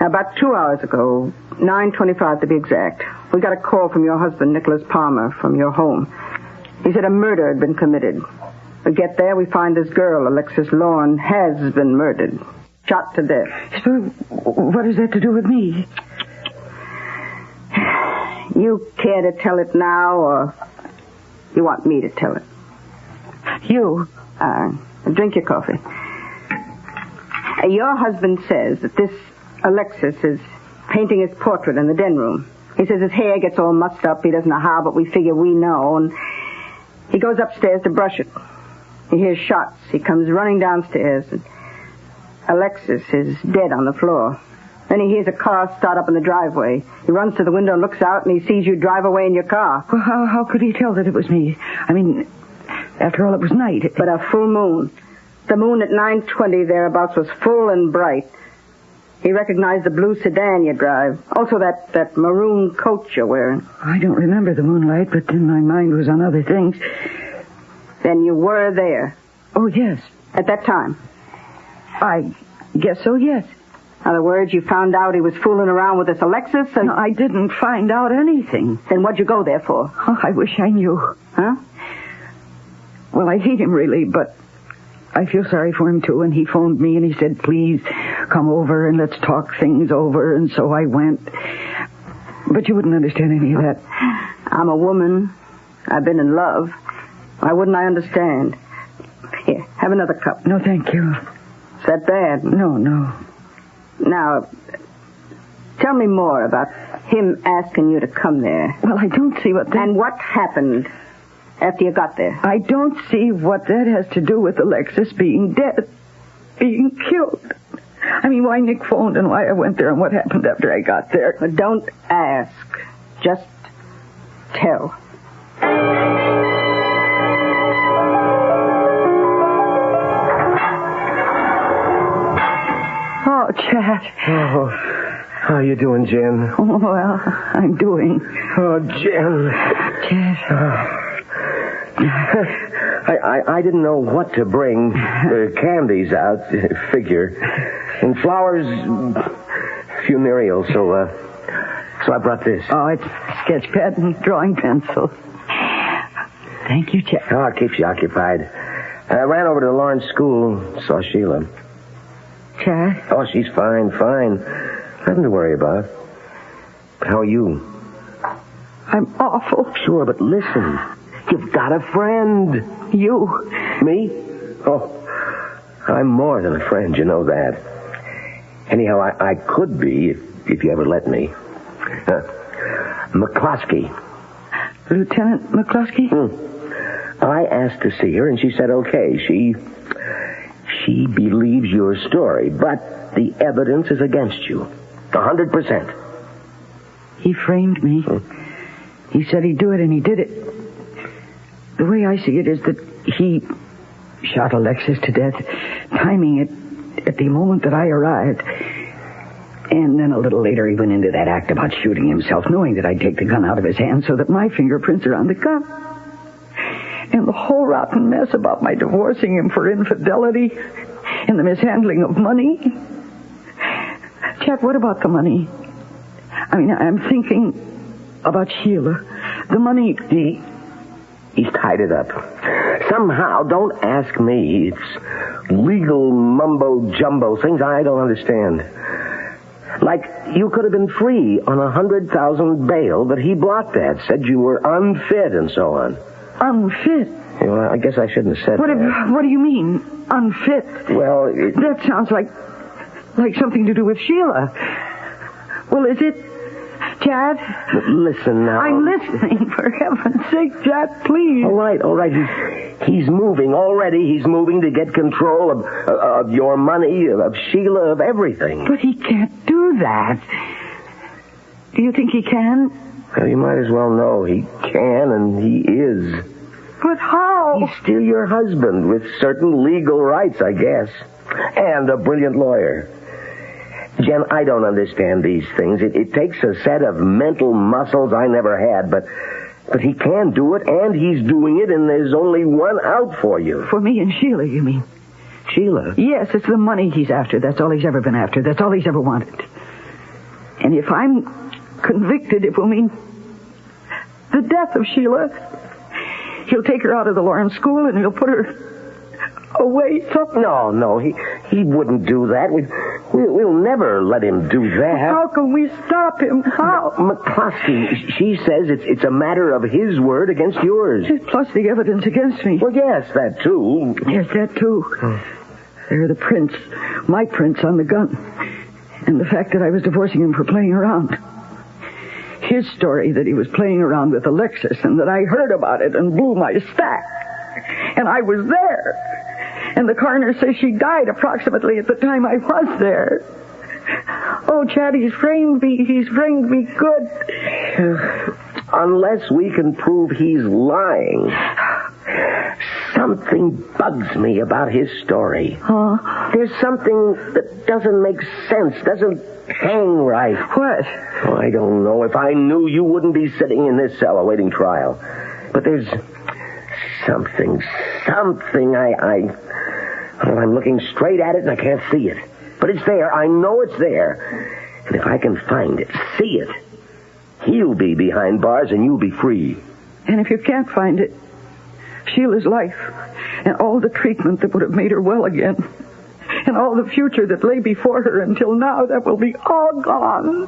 About 2 hours ago, 9:25 to be exact, we got a call from your husband, Nicholas Palmer, from your home. He said a murder had been committed. We get there, we find this girl, Alexis Lorne, has been murdered. Shot to death. So, what has that to do with me? You care to tell it now, or you want me to tell it? You. Drink your coffee. Your husband says that this Alexis is painting his portrait in the den room. He says his hair gets all mussed up. He doesn't know how, but we figure we know. And he goes upstairs to brush it. He hears shots. He comes running downstairs. And Alexis is dead on the floor. Then he hears a car start up in the driveway. He runs to the window and looks out, and he sees you drive away in your car. Well, how could he tell that it was me? I mean, after all, it was night. But a full moon. The moon at 9:20 thereabouts was full and bright. He recognized the blue sedan you drive. Also that maroon coat you're wearing. I don't remember the moonlight, but then my mind was on other things. Then you were there. Oh, yes. At that time? I guess so, yes. In other words, you found out he was fooling around with this Alexis and... No, I didn't find out anything. Then what'd you go there for? Oh, I wish I knew. Huh? Well, I hate him really, but I feel sorry for him too, and he phoned me and he said, please come over and let's talk things over, and so I went. But you wouldn't understand any of that. I'm a woman. I've been in love. Why wouldn't I understand? Here, have another cup. No, thank you. Is that bad? No. Now, tell me more about him asking you to come there. Well, I don't see what that... And what happened after you got there? I don't see what that has to do with Alexis being dead, being killed. I mean, why Nick phoned and why I went there and what happened after I got there. Well, don't ask. Just tell. Oh, Chad. Oh, how you doing, Jen? Oh, well, I'm doing. Oh, Jen. Chad. I didn't know what to bring. Candies out, figure. And flowers, funereal, so I brought this. Oh, it's sketch pad and drawing pencil. Thank you, Chad. Oh, it keeps you occupied. I ran over to Lawrence School, saw Sheila. Chad? Oh, she's fine. Nothing to worry about. How are you? I'm awful. Sure, but listen. You've got a friend. You? Me? Oh, I'm more than a friend, you know that. Anyhow, I could be if you ever let me. McCluskey. Lieutenant McCluskey? I asked to see her, and she said okay. She believes your story, but the evidence is against you. 100%. He framed me. He said he'd do it, and he did it. The way I see it is that he shot Alexis to death, timing it at the moment that I arrived. And then a little later he went into that act about shooting himself, knowing that I'd take the gun out of his hand so that my fingerprints are on the gun. And the whole rotten mess about my divorcing him for infidelity and the mishandling of money. Chet, what about the money? I mean, I'm thinking about Sheila. The money... He's tied it up. Somehow, don't ask me. It's legal mumbo-jumbo, things I don't understand. Like, you could have been free on $100,000 bail, but he blocked that, said you were unfit and so on. Unfit? Well, I guess I shouldn't have said that. What do you mean, unfit? Well, that sounds like something to do with Sheila. Well, is it... Chad? Listen now. I'm listening, for heaven's sake, Chad, please. All right. He's moving already. He's moving to get control of your money, of Sheila, of everything. But he can't do that. Do you think he can? Well, you might as well know he can, and he is. But how? He's still your husband, with certain legal rights, I guess. And a brilliant lawyer. Jen, I don't understand these things. It takes a set of mental muscles I never had, but he can do it, and he's doing it, and there's only one out for you. For me and Sheila, you mean? Sheila? Yes, it's the money he's after. That's all he's ever been after. That's all he's ever wanted. And if I'm convicted, it will mean the death of Sheila. He'll take her out of the Lawrence School, and he'll put her away. No, he wouldn't do that. We'll never let him do that. How can we stop him? How? McCloskey, she says it's a matter of his word against yours. Plus the evidence against me. Well, yes, that too. Yes, that too. There are the prints, my prints on the gun, and the fact that I was divorcing him for playing around. His story that he was playing around with Alexis and that I heard about it and blew my stack. And I was there. And the coroner says she died approximately at the time I was there. Oh, Chad, he's framed me. He's framed me good. Unless we can prove he's lying. Something bugs me about his story. Huh? There's something that doesn't make sense, doesn't hang right. What? Oh, I don't know. If I knew, you wouldn't be sitting in this cell awaiting trial. But there's something I'm looking straight at it and I can't see it. But it's there. I know it's there. And if I can find it, see it, he'll be behind bars and you'll be free. And if you can't find it, Sheila's life and all the treatment that would have made her well again and all the future that lay before her until now, that will be all gone.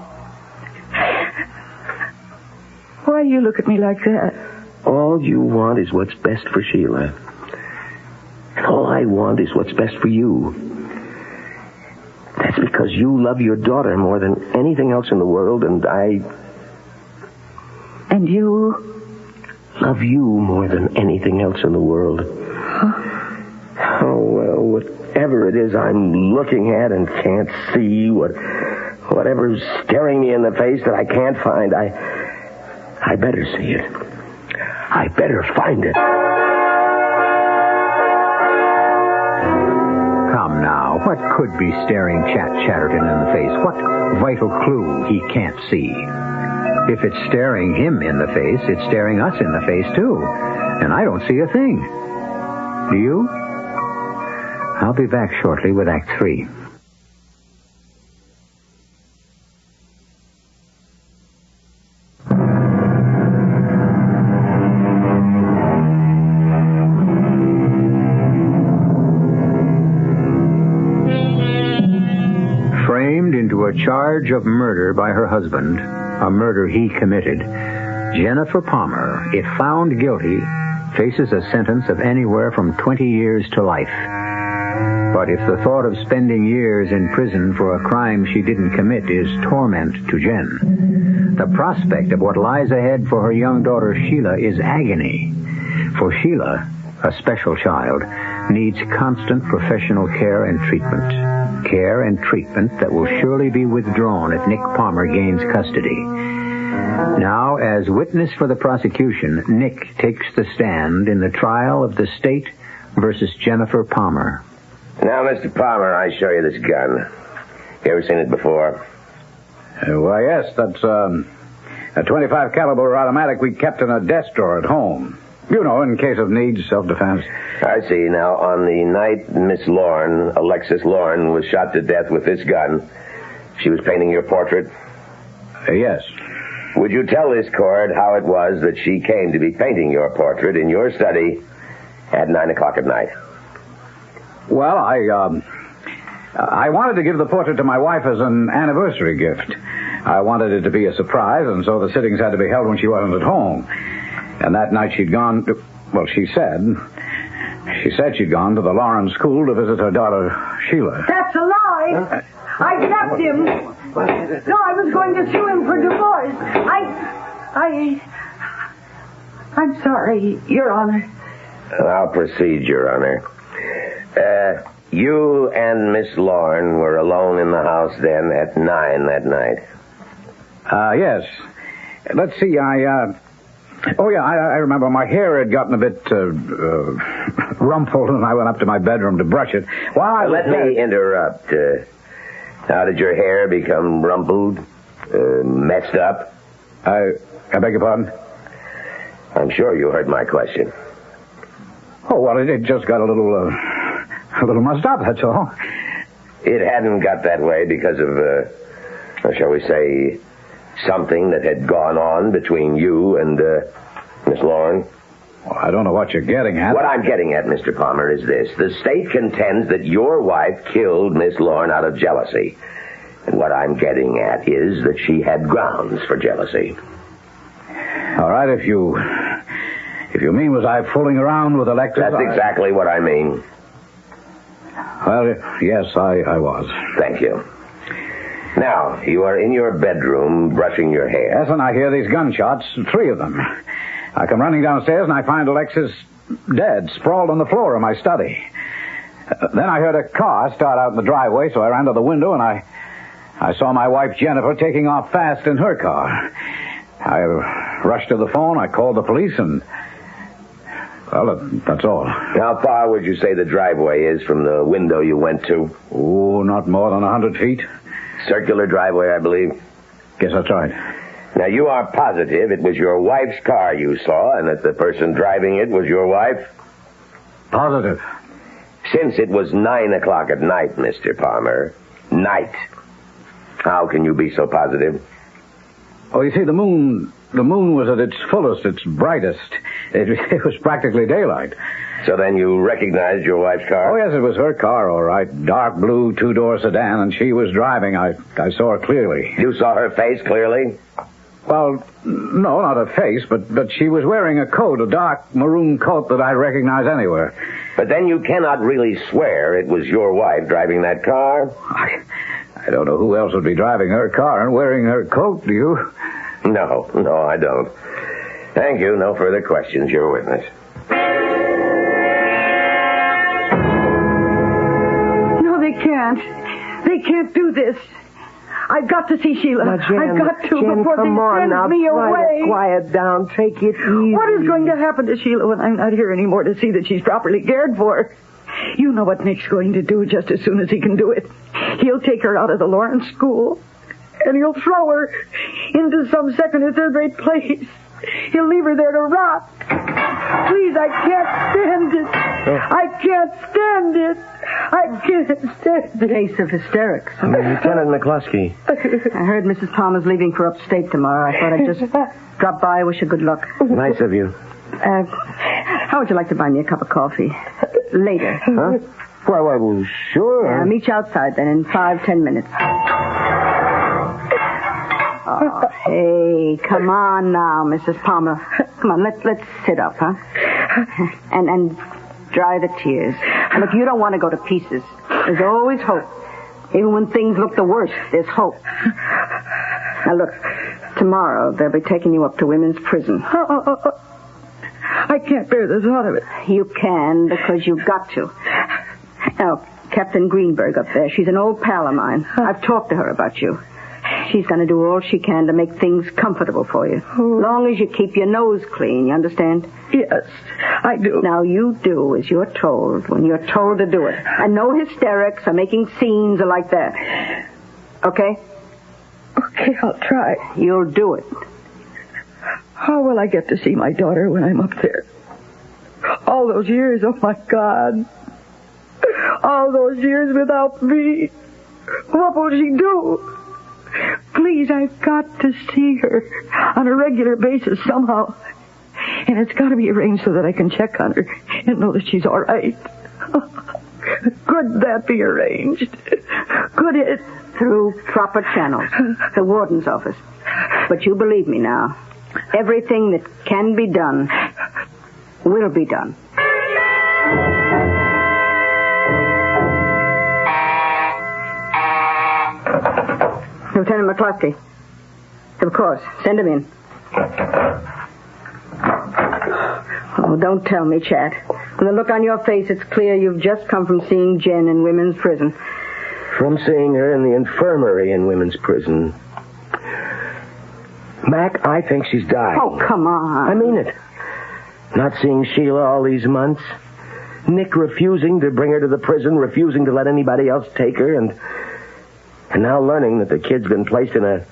Why do you look at me like that? All you want is what's best for Sheila. And all I want is what's best for you. That's because you love your daughter more than anything else in the world, and I... And you? Love you more than anything else in the world. Huh? Oh, well, whatever it is I'm looking at and can't see, whatever's staring me in the face that I can't find, I better see it. I better find it. Come now, what could be staring Chatterton in the face? What vital clue he can't see? If it's staring him in the face, it's staring us in the face, too. And I don't see a thing. Do you? I'll be back shortly with Act 3. Into a charge of murder by her husband, a murder he committed, Jennifer Palmer, if found guilty, faces a sentence of anywhere from 20 years to life. But if the thought of spending years in prison for a crime she didn't commit is torment to Jen, the prospect of what lies ahead for her young daughter Sheila is agony. For Sheila, a special child, needs constant professional care and treatment. Care and treatment that will surely be withdrawn if Nick Palmer gains custody. Now, as witness for the prosecution, Nick takes the stand in the trial of the state versus Jennifer Palmer. Now, Mr. Palmer, I show you this gun. You ever seen it before? Why, yes. That's a .25 caliber automatic we kept in a desk drawer at home. You know, in case of need, self-defense. I see. Now, on the night Miss Lorne, Alexis Lorne, was shot to death with this gun, she was painting your portrait? Yes. Would you tell this court how it was that she came to be painting your portrait in your study at 9 o'clock at night? Well, I wanted to give the portrait to my wife as an anniversary gift. I wanted it to be a surprise, and so the sittings had to be held when she wasn't at home. And that night she'd gone to... Well, she said she'd gone to the Lawrence School to visit her daughter, Sheila. That's a lie. I kept him. No, I was going to sue him for divorce. I'm sorry, Your Honor. I'll proceed, Your Honor. You and Miss Lorne were alone in the house then at 9 that night? Yes. Let's see, I remember my hair had gotten a bit rumpled, and I went up to my bedroom to brush it. Let me interrupt. How did your hair become rumpled? Messed up? I beg your pardon? I'm sure you heard my question. Oh, well, it just got a little mussed up, that's all. It hadn't got that way because of, shall we say, something that had gone on between you and Miss Lorne? Well, I don't know what you're getting at. What I'm getting at, Mr. Palmer, is this. The state contends that your wife killed Miss Lorne out of jealousy. And what I'm getting at is that she had grounds for jealousy. All right, if you mean was I fooling around with Alexis... That's exactly what I mean. Well, yes, I was. Thank you. Now, you are in your bedroom brushing your hair. Yes, and I hear these gunshots, 3 of them. I come running downstairs and I find Alexis dead, sprawled on the floor of my study. Then I heard a car start out in the driveway, so I ran to the window and I saw my wife Jennifer taking off fast in her car. I rushed to the phone, I called the police, and... well, that's all. How far would you say the driveway is from the window you went to? Oh, not more than 100 feet. Circular driveway, I believe. Yes, that's right. Now, you are positive it was your wife's car you saw and that the person driving it was your wife? Positive. Since it was 9 o'clock at night, Mr. Palmer, night, how can you be so positive? Oh, you see, the moon was at its fullest, its brightest. It was practically daylight. So then you recognized your wife's car? Oh, yes, it was her car, all right. Dark blue, 2-door sedan, and she was driving. I saw her clearly. You saw her face clearly? Well, no, not her face, but she was wearing a coat, a dark maroon coat that I'd recognize anywhere. But then you cannot really swear it was your wife driving that car? I don't know who else would be driving her car and wearing her coat, do you? No, I don't. Thank you. No further questions. Your witness. No, they can't. They can't do this. I've got to see Sheila. Now, Jen, I've got to Jen, before come they on send now, me try away. to quiet down. Take it easy. What is going to happen to Sheila when I'm not here anymore to see that she's properly cared for? You know what Nick's going to do just as soon as he can do it. He'll take her out of the Lawrence School, and he'll throw her into some 2nd or 3rd rate place. He'll leave her there to rot. Please, I can't stand it. I can't stand it. I can't stand it. Case of hysterics. Lieutenant McCluskey. I heard Mrs. Palmer's leaving for upstate tomorrow. I thought I'd just drop by, wish her good luck. Nice of you. How would you like to buy me a cup of coffee? Later. Huh? Well, sure. I'll meet you outside then in 5-10 minutes. Oh, hey, come on now, Mrs. Palmer. Come on, let's sit up, huh? And dry the tears. And look, you don't want to go to pieces. There's always hope. Even when things look the worst, there's hope. Now look, tomorrow they'll be taking you up to women's prison. I can't bear the thought of it. You can, because you've got to. Now, Captain Greenberg up there, she's an old pal of mine. I've talked to her about you. She's going to do all she can to make things comfortable for you. Long as you keep your nose clean, you understand? Yes, I do. Now, you do as you're told when you're told to do it. And no hysterics or making scenes or like that. Okay? Okay, I'll try. You'll do it. How will I get to see my daughter when I'm up there? All those years, oh my God. All those years without me. What will she do? Please, I've got to see her on a regular basis somehow. And it's got to be arranged so that I can check on her and know that she's all right. Could that be arranged? Could it? Through proper channels. The warden's office. But you believe me now. Everything that can be done will be done. Lieutenant McCluskey. Of course. Send him in. Oh, don't tell me, Chat. From the look on your face, it's clear you've just come from seeing Jen in women's prison. From seeing her in the infirmary in women's prison. Mac, I think she's dying. Oh, come on. I mean it. Not seeing Sheila all these months. Nick refusing to bring her to the prison, refusing to let anybody else take her, and now learning that the kid's been placed in a,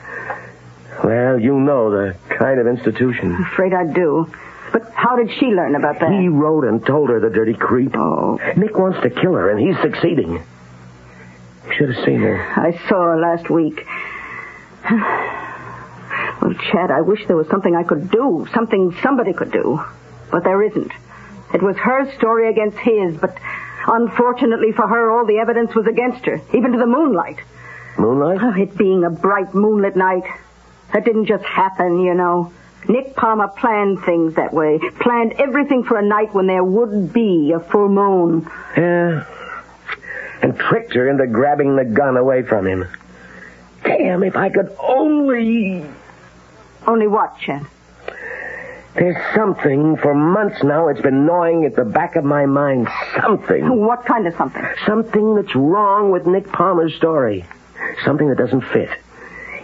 well, you know, the kind of institution. I'm afraid I do. But how did she learn about that? He wrote and told her, the dirty creep. Oh. Nick wants to kill her, and he's succeeding. You should have seen her. I saw her last week. Well, Chad, I wish there was something I could do, something somebody could do. But there isn't. It was her story against his, but unfortunately for her, all the evidence was against her, even to the moonlight. Moonlight? Oh, it being a bright moonlit night. That didn't just happen, you know. Nick Palmer planned things that way. Planned everything for a night when there would be a full moon. Yeah. And tricked her into grabbing the gun away from him. Damn, if I could only... Only what, Chad? There's something, for months now, it's been gnawing at the back of my mind. Something. What kind of something? Something that's wrong with Nick Palmer's story. Something that doesn't fit.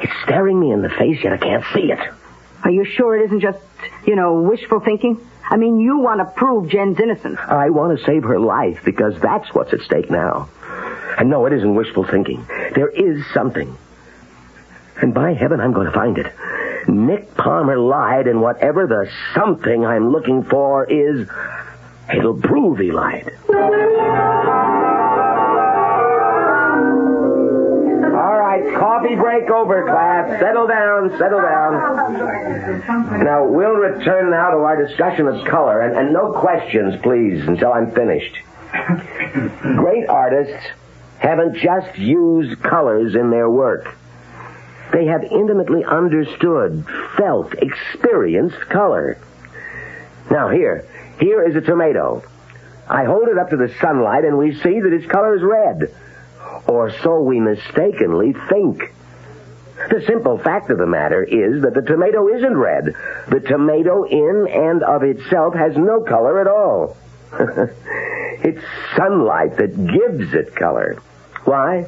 It's staring me in the face, yet I can't see it. Are you sure it isn't just, wishful thinking? I mean, you want to prove Jen's innocent. I want to save her life, because that's what's at stake now. And no, it isn't wishful thinking. There is something. And by heaven, I'm going to find it. Nick Palmer lied, and whatever the something I'm looking for is, it'll prove he lied. All right, coffee break over, class. Settle down, settle down. Now, we'll return now to our discussion of color, and no questions, please, until I'm finished. Great artists haven't just used colors in their work. They have intimately understood, felt, experienced color. Now, here is a tomato. I hold it up to the sunlight, and we see that its color is red. Or so we mistakenly think. The simple fact of the matter is that the tomato isn't red. The tomato in and of itself has no color at all. It's sunlight that gives it color. Why?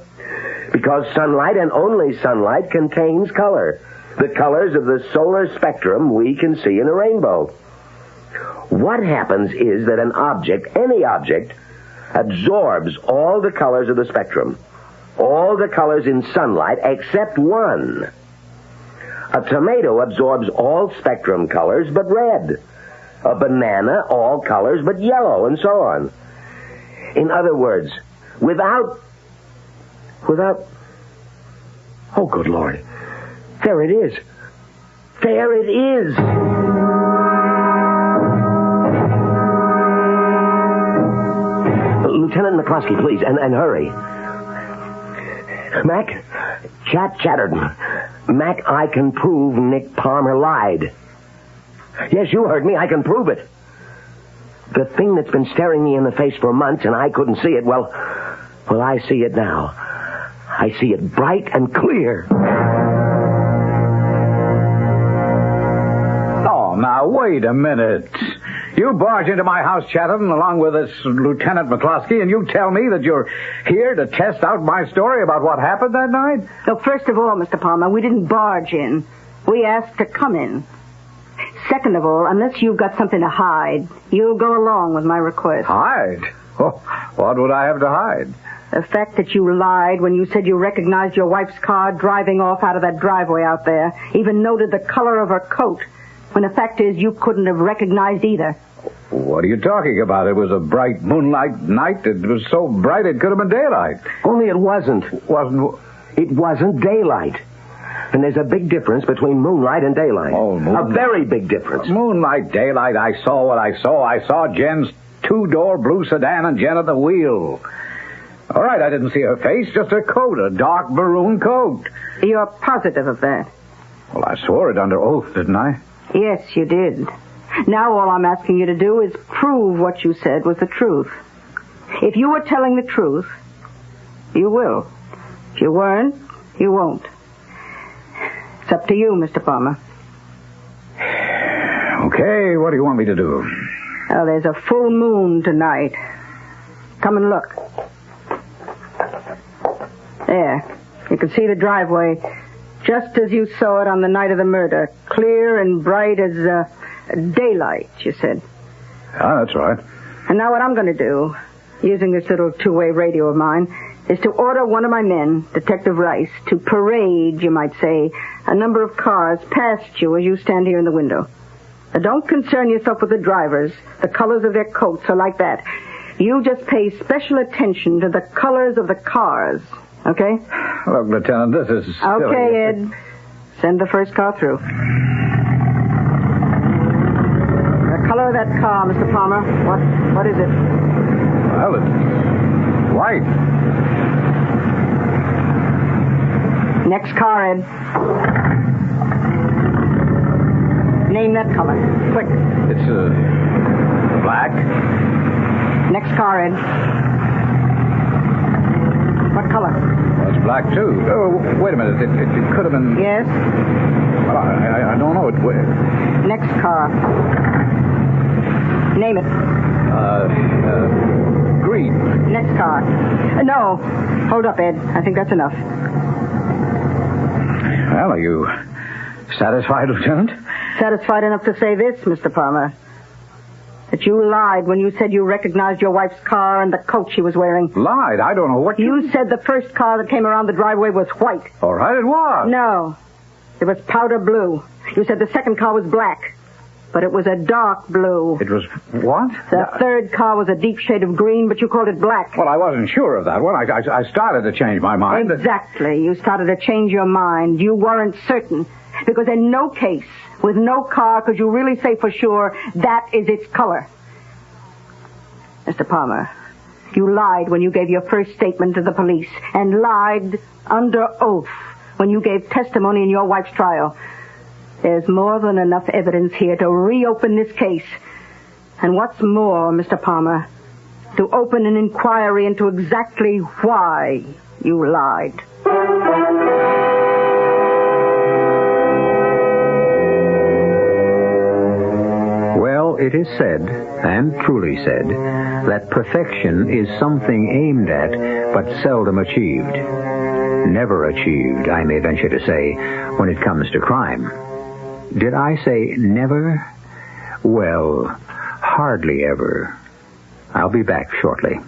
Because sunlight, and only sunlight, contains color. The colors of the solar spectrum we can see in a rainbow. What happens is that an object, any object, absorbs all the colors of the spectrum. All the colors in sunlight except one. A tomato absorbs all spectrum colors but red. A banana, all colors but yellow, and so on. In other words, without... Oh, good Lord. There it is. There it is. Lieutenant McCluskey, please, and hurry. Mac, Chatterton. Mac, I can prove Nick Palmer lied. Yes, you heard me. I can prove it. The thing that's been staring me in the face for months and I couldn't see it, well, I see it now. I see it bright and clear. Oh, now, wait a minute. You barge into my house, Chatterton, along with this Lieutenant McCluskey, and you tell me that you're here to test out my story about what happened that night? So first of all, Mr. Palmer, we didn't barge in. We asked to come in. Second of all, unless you've got something to hide, you'll go along with my request. Hide? Oh, what would I have to hide? The fact that you lied when you said you recognized your wife's car driving off out of that driveway out there, even noted the color of her coat, when the fact is you couldn't have recognized either. What are you talking about? It was a bright moonlight night. It was so bright it could have been daylight. Only it wasn't. It wasn't daylight. And there's a big difference between moonlight and daylight. Oh, moonlight. A very big difference. Moonlight, daylight, I saw what I saw. I saw Jen's two-door blue sedan and Jen at the wheel. All right, I didn't see her face, just her coat, a dark maroon coat. You're positive of that? Well, I swore it under oath, didn't I? Yes, you did. Now all I'm asking you to do is prove what you said was the truth. If you were telling the truth, you will. If you weren't, you won't. It's up to you, Mr. Palmer. Okay, what do you want me to do? Well, there's a full moon tonight. Come and look. There. You can see the driveway just as you saw it on the night of the murder. Clear and bright as daylight, you said. Ah, that's right. And now what I'm going to do, using this little two-way radio of mine, is to order one of my men, Detective Rice, to parade, you might say, a number of cars past you as you stand here in the window. Now, don't concern yourself with the drivers. The colors of their coats are like that. You just pay special attention to the colors of the cars, okay? Look, Lieutenant, this is silly. Okay, Ed. Send the first car through. The color of that car, Mr. Palmer, what is it? Well, it's white. Next car, Ed. Name that color. Quick. It's, black. Next car, Ed. What color? Well, it's black, too. Oh, wait a minute. It could have been... Yes? Well, I don't know. Next car. Name it. Green. Next car. No. Hold up, Ed. I think that's enough. Well, are you satisfied, Lieutenant? Satisfied enough to say this, Mr. Palmer. That you lied when you said you recognized your wife's car and the coat she was wearing. Lied? I don't know what you said the first car that came around the driveway was white. All right, it was. No. It was powder blue. You said the second car was black. But it was a dark blue. It was what? The third car was a deep shade of green, but you called it black. Well, I wasn't sure of that one. I started to change my mind. Exactly. You started to change your mind. You weren't certain. Because in no case, with no car, could you really say for sure that is its color. Mr. Palmer, you lied when you gave your first statement to the police, and lied under oath when you gave testimony in your wife's trial. There's more than enough evidence here to reopen this case. And what's more, Mr. Palmer, to open an inquiry into exactly why you lied. Well, it is said, and truly said, that perfection is something aimed at, but seldom achieved. Never achieved, I may venture to say, when it comes to crime. Did I say never? Well, hardly ever. I'll be back shortly.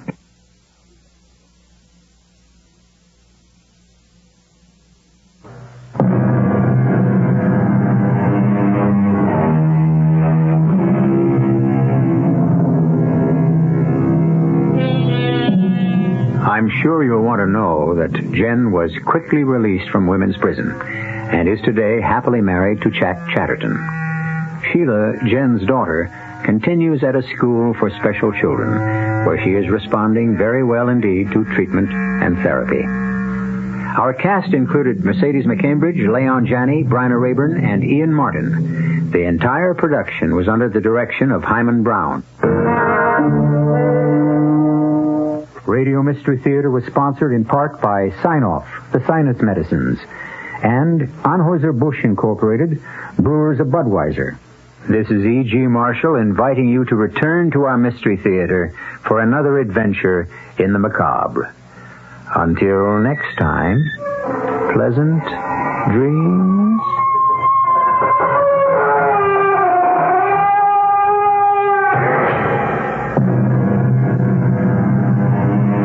I'm sure you'll want to know that Jen was quickly released from women's prison and is today happily married to Jack Chatterton. Sheila, Jen's daughter, continues at a school for special children where she is responding very well indeed to treatment and therapy. Our cast included Mercedes McCambridge, Leon Janney, Bryna Rayburn, and Ian Martin. The entire production was under the direction of Hyman Brown. Radio Mystery Theater was sponsored in part by Sign-Off, the Sinus Medicines, and Anheuser-Busch Incorporated, Brewers of Budweiser. This is E.G. Marshall inviting you to return to our Mystery Theater for another adventure in the macabre. Until next time, pleasant dreams.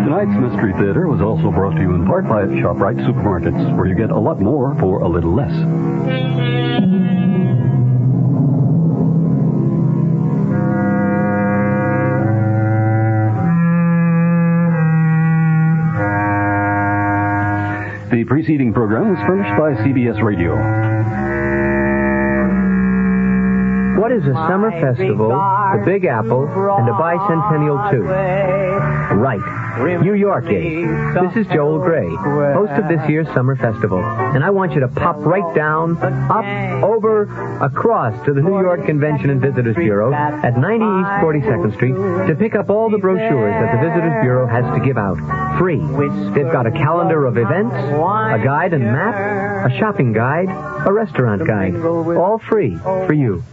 Tonight's Mystery Theater was also brought to you in part by ShopRite Supermarkets, where you get a lot more for a little less. The preceding program was furnished by CBS Radio. What is a summer festival, the Big Apple, and a bicentennial too? Right, New York is. This is Joel Gray, host of this year's summer festival, and I want you to pop right down, up, over, across to the New York Convention and Visitors Bureau at 90 East 42nd Street to pick up all the brochures that the Visitors Bureau has to give out, free. They've got a calendar of events, a guide and map, a shopping guide, a restaurant guide, all free for you.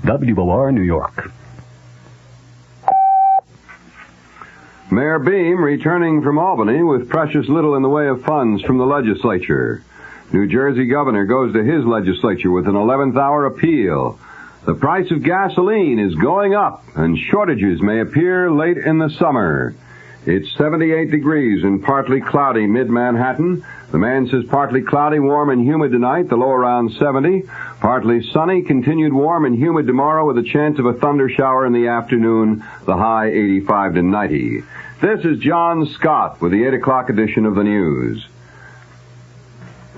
WOR New York. Mayor Beam returning from Albany with precious little in the way of funds from the legislature. New Jersey governor goes to his legislature with an 11th hour appeal. The price of gasoline is going up, and shortages may appear late in the summer. It's 78 degrees and partly cloudy mid-Manhattan. The man says partly cloudy, warm and humid tonight, the low around 70. Partly sunny, continued warm and humid tomorrow with a chance of a thunder shower in the afternoon, the high 85 to 90. This is John Scott with the 8 o'clock edition of the news.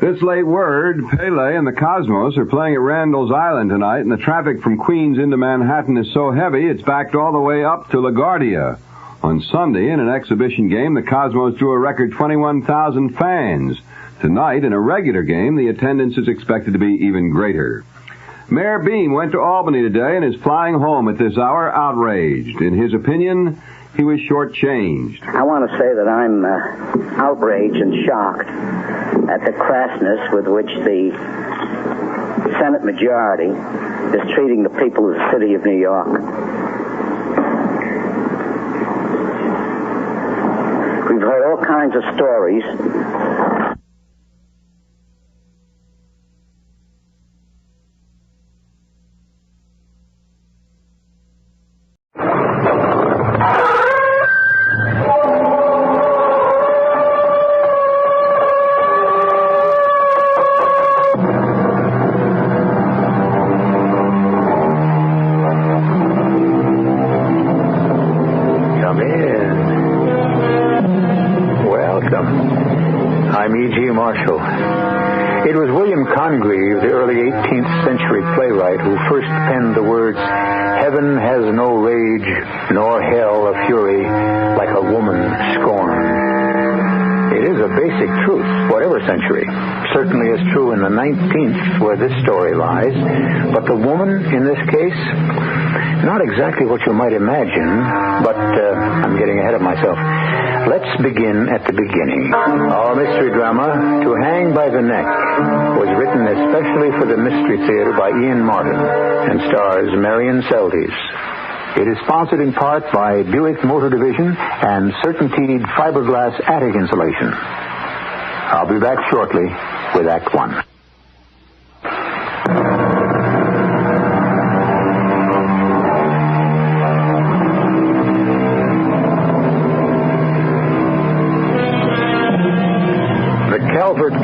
This late word, Pele and the Cosmos are playing at Randall's Island tonight, and the traffic from Queens into Manhattan is so heavy it's backed all the way up to LaGuardia. On Sunday, in an exhibition game, the Cosmos drew a record 21,000 fans. Tonight, in a regular game, the attendance is expected to be even greater. Mayor Beam went to Albany today and is flying home at this hour outraged. In his opinion, he was shortchanged. I want to say that I'm outraged and shocked at the crassness with which the Senate majority is treating the people of the city of New York. We've heard all kinds of stories. It was William Congreve, the early 18th century playwright, who first penned the words, "Heaven has no rage, nor hell a fury, like a woman scorned." It is a basic truth, whatever century. Certainly is true in the 19th, where this story lies. But the woman, in this case, not exactly what you might imagine, but I'm getting ahead of myself. Let's begin at the beginning. Our mystery drama, To Hang by the Neck, was written especially for the Mystery Theater by Ian Martin and stars Marion Seldes. It is sponsored in part by Buick Motor Division and Certainteed fiberglass attic insulation. I'll be back shortly with Act One.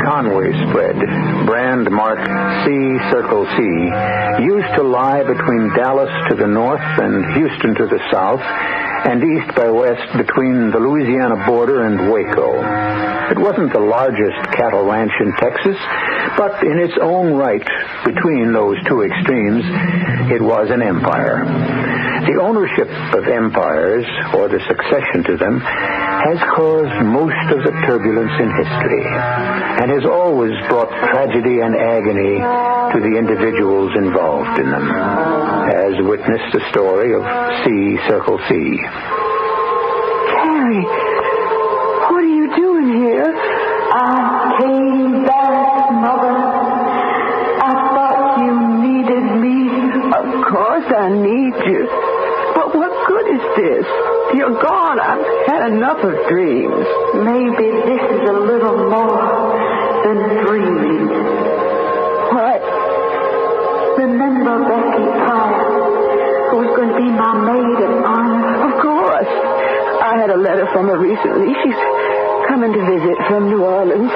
Conway spread, brand marked C-Circle-C, used to lie between Dallas to the north and Houston to the south, and east by west between the Louisiana border and Waco. It wasn't the largest cattle ranch in Texas, but in its own right, between those two extremes, it was an empire. The ownership of empires, or the succession to them, has caused most of the turbulence in history, and has always brought tragedy and agony to the individuals involved in them, as witnessed the story of C-Circle-C. Carrie, what are you doing here? I came back, Mother. I thought you needed me. Of course I need you. But what good is this? You're gone. I've had enough of dreams. Maybe this is a little more than dreaming. What? Remember Becky Pryor, who was going to be my maid of honor? Of course. I had a letter from her recently. She's coming to visit from New Orleans.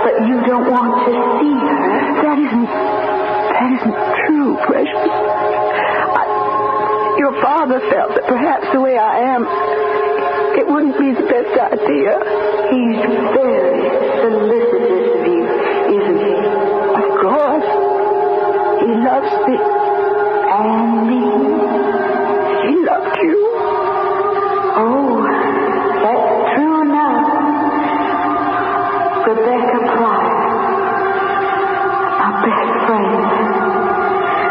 But you don't want to see her? That isn't true, precious. Your father felt that perhaps the way I am, it wouldn't be the best idea. He's very solicitous of you, isn't he? Of course. He loves me. And me. He loved you. Oh, that's true enough. Rebecca Pryor, our best friend.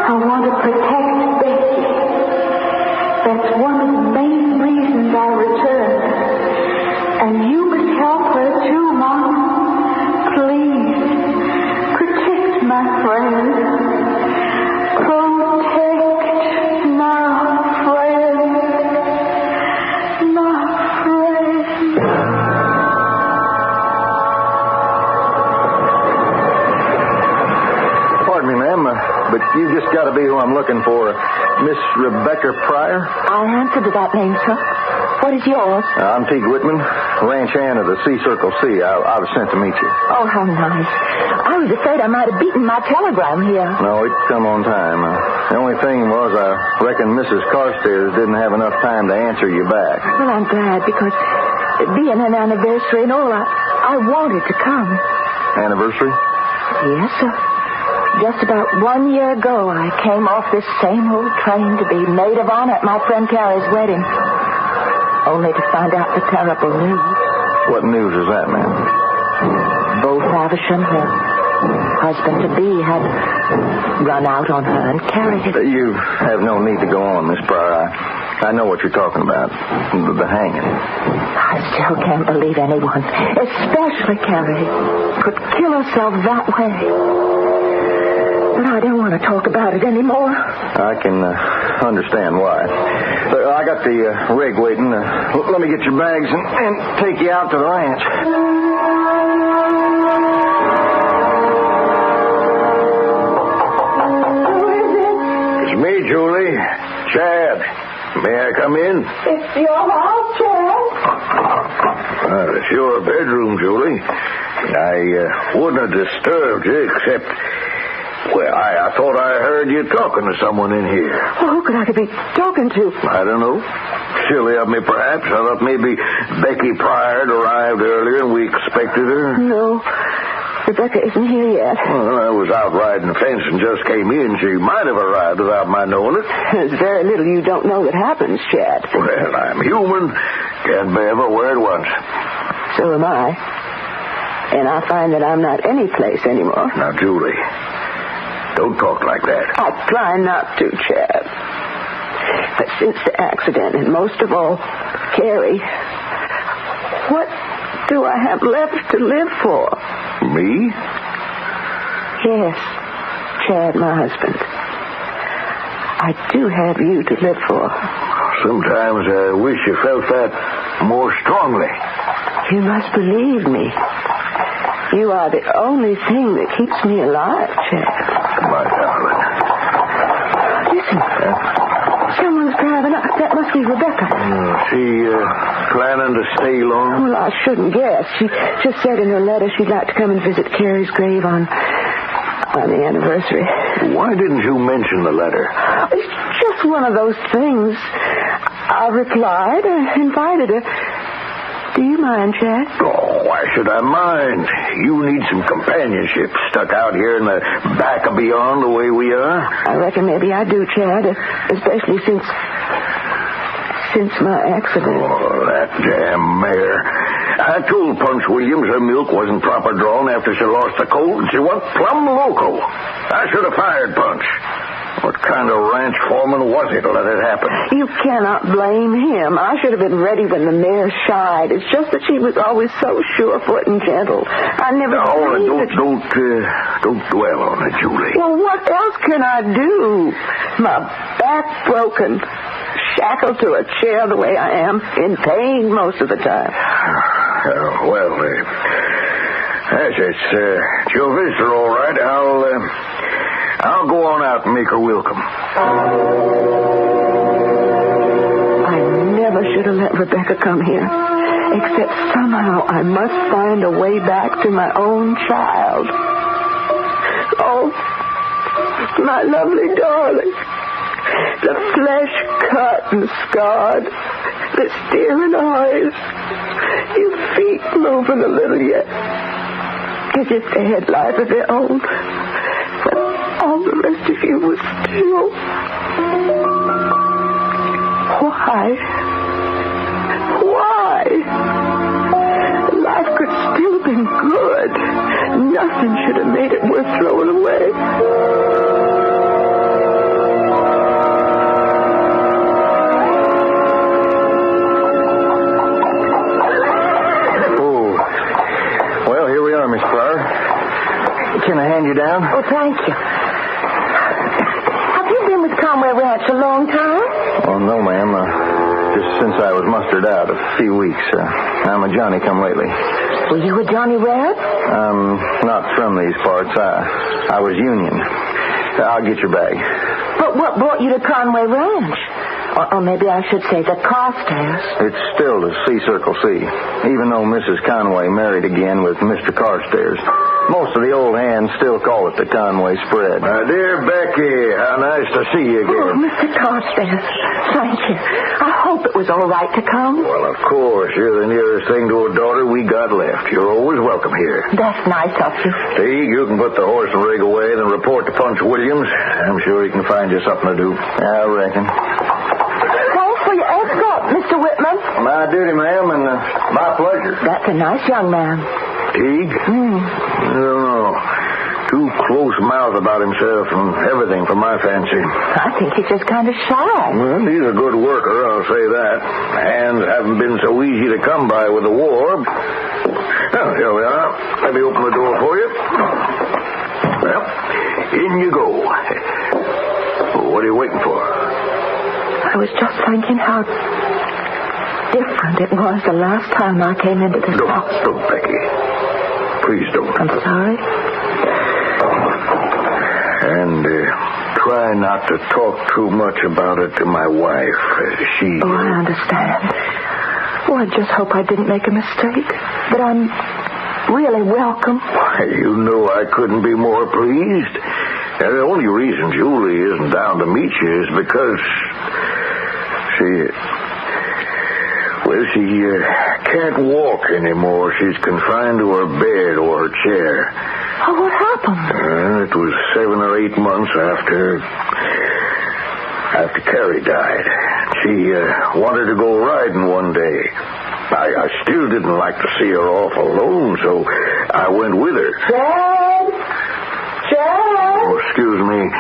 I want to protect Becky. That's one of the main reasons I returned. And you must help her too, Mom. Please, protect my friend. Protect my friend. My friend. Pardon me, ma'am, but you've just got to be who I'm looking for. Miss Rebecca Pryor? I'll answer to that name, sir. What is yours? I'm Teague Whitman, ranch hand of the Circle C. I was sent to meet you. Oh, how nice. I was afraid I might have beaten my telegram here. No, it's come on time. The only thing was I reckon Mrs. Carstairs didn't have enough time to answer you back. Well, I'm glad because being an anniversary and all, I wanted to come. Anniversary? Yes, sir. Just about 1 year ago, I came off this same old train to be maid of honor at my friend Carrie's wedding. Only to find out the terrible news. What news is that, ma'am? Both Havisham, her husband-to-be, had run out on her and carried it. You have no need to go on, Miss Pryor. I know what you're talking about. The hanging. I still can't believe anyone, especially Carrie, could kill herself that way. But I don't want to talk about it anymore. I can understand why. I got the rig waiting. Let me get your bags and take you out to the ranch. It's me, Julie. Chad. May I come in? It's your house, Chad. Well, it's your bedroom, Julie. I wouldn't have disturbed you except... Well, I thought I heard you talking to someone in here. Well, who could I be talking to? I don't know. Silly of me, perhaps. I thought maybe Becky Pryor had arrived earlier and we expected her. No. Rebecca isn't here yet. Well, I was out riding the fence and just came in. She might have arrived without my knowing it. There's very little you don't know that happens, Chad. Well, I'm human. Can't be everywhere at once. So am I. And I find that I'm not any place anymore. Now, Julie... Don't talk like that. I try not to, Chad. But since the accident, and most of all, Carrie, what do I have left to live for? Me? Yes, Chad, my husband. I do have you to live for. Sometimes I wish you felt that more strongly. You must believe me. You are the only thing that keeps me alive, Chad. My darling. Listen. Someone's driving up. That must be Rebecca. She planning to stay long? Well, I shouldn't guess. She just said in her letter she'd like to come and visit Carrie's grave on the anniversary. Why didn't you mention the letter? It's just one of those things. I replied and invited her. Do you mind, Chad? Oh, why should I mind? You need some companionship stuck out here in the back of beyond the way we are. I reckon maybe I do, Chad, especially since my accident. Oh, that damn mare. I told Punch Williams her milk wasn't proper drawn after she lost the colt, and she went plumb loco. I should have fired Punch. What kind of ranch foreman was he to let it happen? You cannot blame him. I should have been ready when the mare shied. It's just that she was always so sure-footed and gentle. I never... Don't dwell on it, Julie. Well, what else can I do? My back broken, shackled to a chair the way I am, in pain most of the time. It's your visitor, all right. I'll go on out and make her welcome. I never should have let Rebecca come here. Except somehow I must find a way back to my own child. Oh, my lovely darling. The flesh cut and scarred. The staring eyes. You beat moving a little yet. As if they had life of their own. But all the rest of you was still. Why? Life could still have been good. Nothing should have made it worth throwing away. Oh. Well, here we are, Miss Flower. Can I hand you down? Oh, thank you. Have you been with Conway Ranch a long time? Oh, no, ma'am. Just since I was mustered out a few weeks. I'm a Johnny-come-lately. Were you a Johnny Red? I'm not from these parts. I was Union. I'll get your bag. But what brought you to Conway Ranch? Or maybe I should say the Carstairs. It's still the C-Circle C, even though Mrs. Conway married again with Mr. Carstairs. Most of the old hands still call it the Conway spread. My dear Becky, how nice to see you again. Oh, Mr. Carstairs, thank you. I hope it was all right to come. Well, of course. You're the nearest thing to a daughter we got left. You're always welcome here. That's nice of you. Teague, you can put the horse and rig away, then report to Punch Williams. I'm sure he can find you something to do. I reckon. Thanks for your escort, Mr. Whitman. My duty, ma'am, and my pleasure. That's a nice young man. Teague? I don't know. Too close-mouthed about himself and everything for my fancy. I think he's just kind of shy. Well, he's a good worker, I'll say that. Hands haven't been so easy to come by with the war. Well, here we are. Let me open the door for you. Well, in you go. What are you waiting for? I was just thinking how different it was the last time I came into this house. Don't, Becky. Please don't. I'm sorry. And try not to talk too much about it to my wife. She... Oh, I understand. Oh, I just hope I didn't make a mistake. But I'm really welcome. Why, you know I couldn't be more pleased. And the only reason Julie isn't down to meet you is because she can't walk anymore. She's confined to her bed or her chair. Oh, what happened? It was 7 or 8 months after Carrie died. She wanted to go riding one day. I still didn't like to see her off alone, so I went with her. Chad? Oh, excuse me.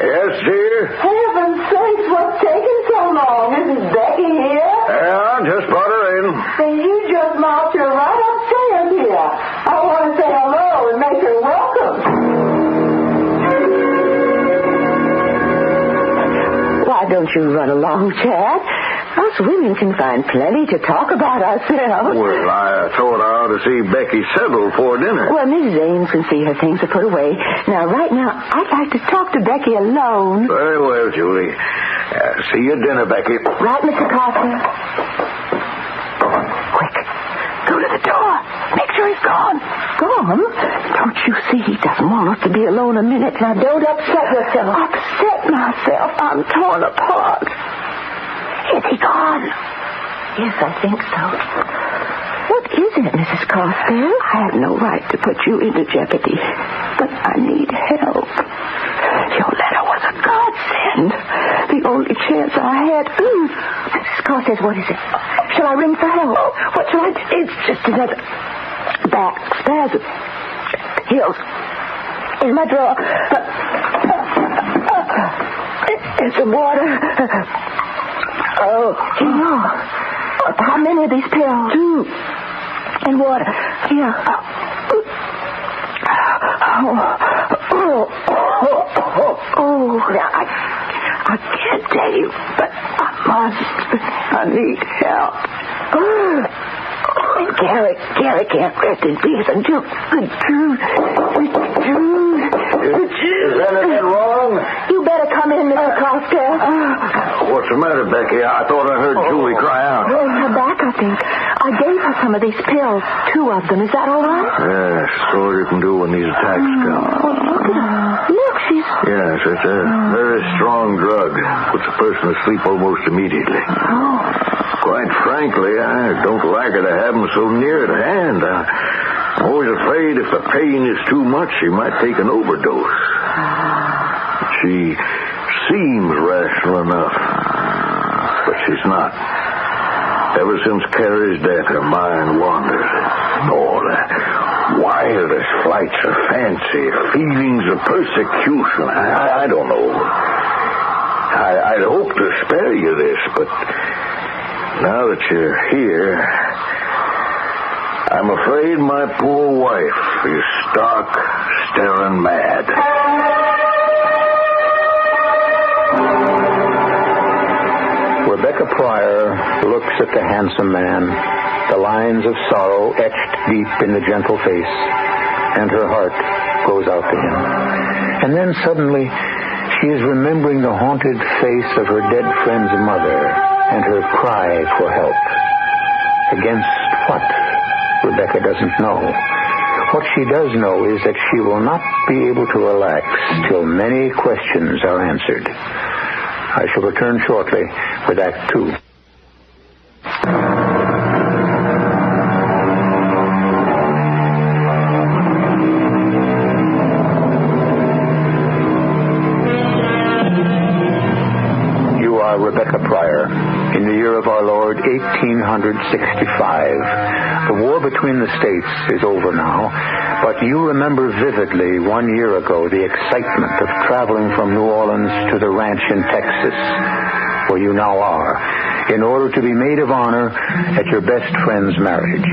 Yes, dear? Heaven's sakes, what's taking so long? Isn't Becky here? Yeah, just brought her in. Then you just marched her right upstairs here. I want to say hello and make her welcome. Why don't you run along, Chad? Us women can find plenty to talk about ourselves. Well, I thought I ought to see Becky settled for dinner. Well, Mrs. Ames can see her things are put away. Now, right now, I'd like to talk to Becky alone. Very well, Julie. See you at dinner, Becky. Right, Mr. Carter? Quick. Go to the door. Make sure he's gone. Gone? Don't you see he doesn't want us to be alone a minute? Now, don't upset yourself. Upset myself? I'm torn apart. Is he gone? Yes, I think so. What is it, Mrs. Carstairs? I have no right to put you into jeopardy, but I need help. Your letter was a godsend. The only chance I had. Mrs. Carstairs, what is it? Shall I ring for help? What shall I do? It's just another back spasm. Heels. In my drawer. It's some water. Oh, how many of these pills? 2. And water. Here. Now, I can't tell you, but I must. I need help. Gary can't rest in peace until the truth. Is anything wrong? You better come in, Mr. Carstairs. What's the matter, Becky? I thought I heard Julie cry out. Her back, I think. I gave her some of these pills, 2 of them. Is that all right? Yes, all you can do when these attacks come. Well, look at her. Look, she's... Yes, it's a very strong drug. Puts a person to sleep almost immediately. Oh. Quite frankly, I don't like her to have them so near at hand. I'm always afraid if the pain is too much, she might take an overdose. She seems rational enough, but she's not. Ever since Carrie's death, her mind wanders. All the wildest flights of fancy, feelings of persecution. I don't know. I'd hope to spare you this, but now that you're here, I'm afraid my poor wife is stark, staring mad. Rebecca Pryor looks at the handsome man, the lines of sorrow etched deep in the gentle face, and her heart goes out to him. And then suddenly, she is remembering the haunted face of her dead friend's mother and her cry for help. Against what? Rebecca doesn't know. What she does know is that she will not be able to relax till many questions are answered. I shall return shortly with Act 2. You are Rebecca Pryor. In the year of our Lord, 1865. The war between the states is over now, but you remember vividly 1 year ago the excitement of traveling from New Orleans to the ranch in Texas, where you now are, in order to be maid of honor at your best friend's marriage.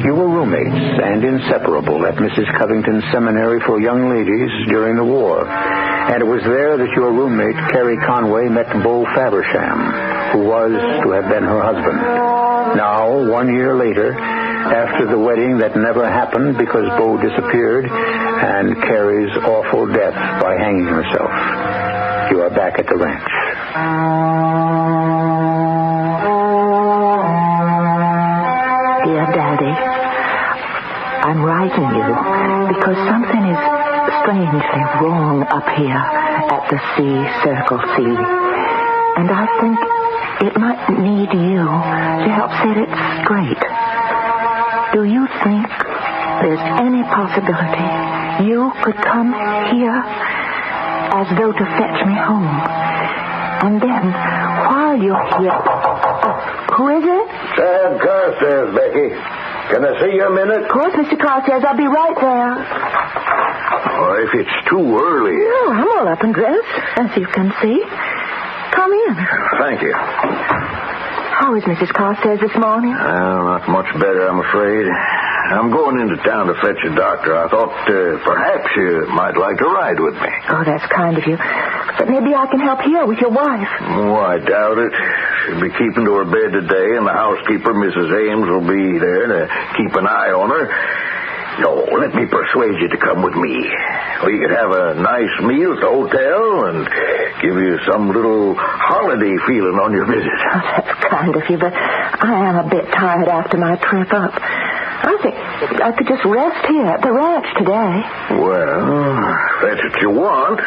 You were roommates and inseparable at Mrs. Covington's Seminary for Young Ladies during the war, and it was there that your roommate, Carrie Conway, met Beau Faversham, who was to have been her husband. Now, 1 year later, after the wedding that never happened because Beau disappeared and Carrie's awful death by hanging herself, you are back at the ranch. Dear Daddy, I'm writing you because something is strangely wrong up here at the Circle C. And I think it might need you to help set it straight. Do you think there's any possibility you could come here as though to fetch me home? And then, while you're here... who is it? Sam Carstairs, Becky. Can I see you a minute? Of course, Mr. Carstairs. I'll be right there. Oh, if it's too early... No, I'm all up and dressed, as you can see. Come in. Thank you. How is Mrs. Carstairs this morning? Not much better, I'm afraid. I'm going into town to fetch a doctor. I thought perhaps you might like to ride with me. Oh, that's kind of you. But maybe I can help here with your wife. Oh, I doubt it. She'll be keeping to her bed today, and the housekeeper, Mrs. Ames, will be there to keep an eye on her. No, let me persuade you to come with me. We could have a nice meal at the hotel and give you some little holiday feeling on your visit. Oh, that's kind of you, but I am a bit tired after my trip up. I think I could just rest here at the ranch today. Well, if that's what you want.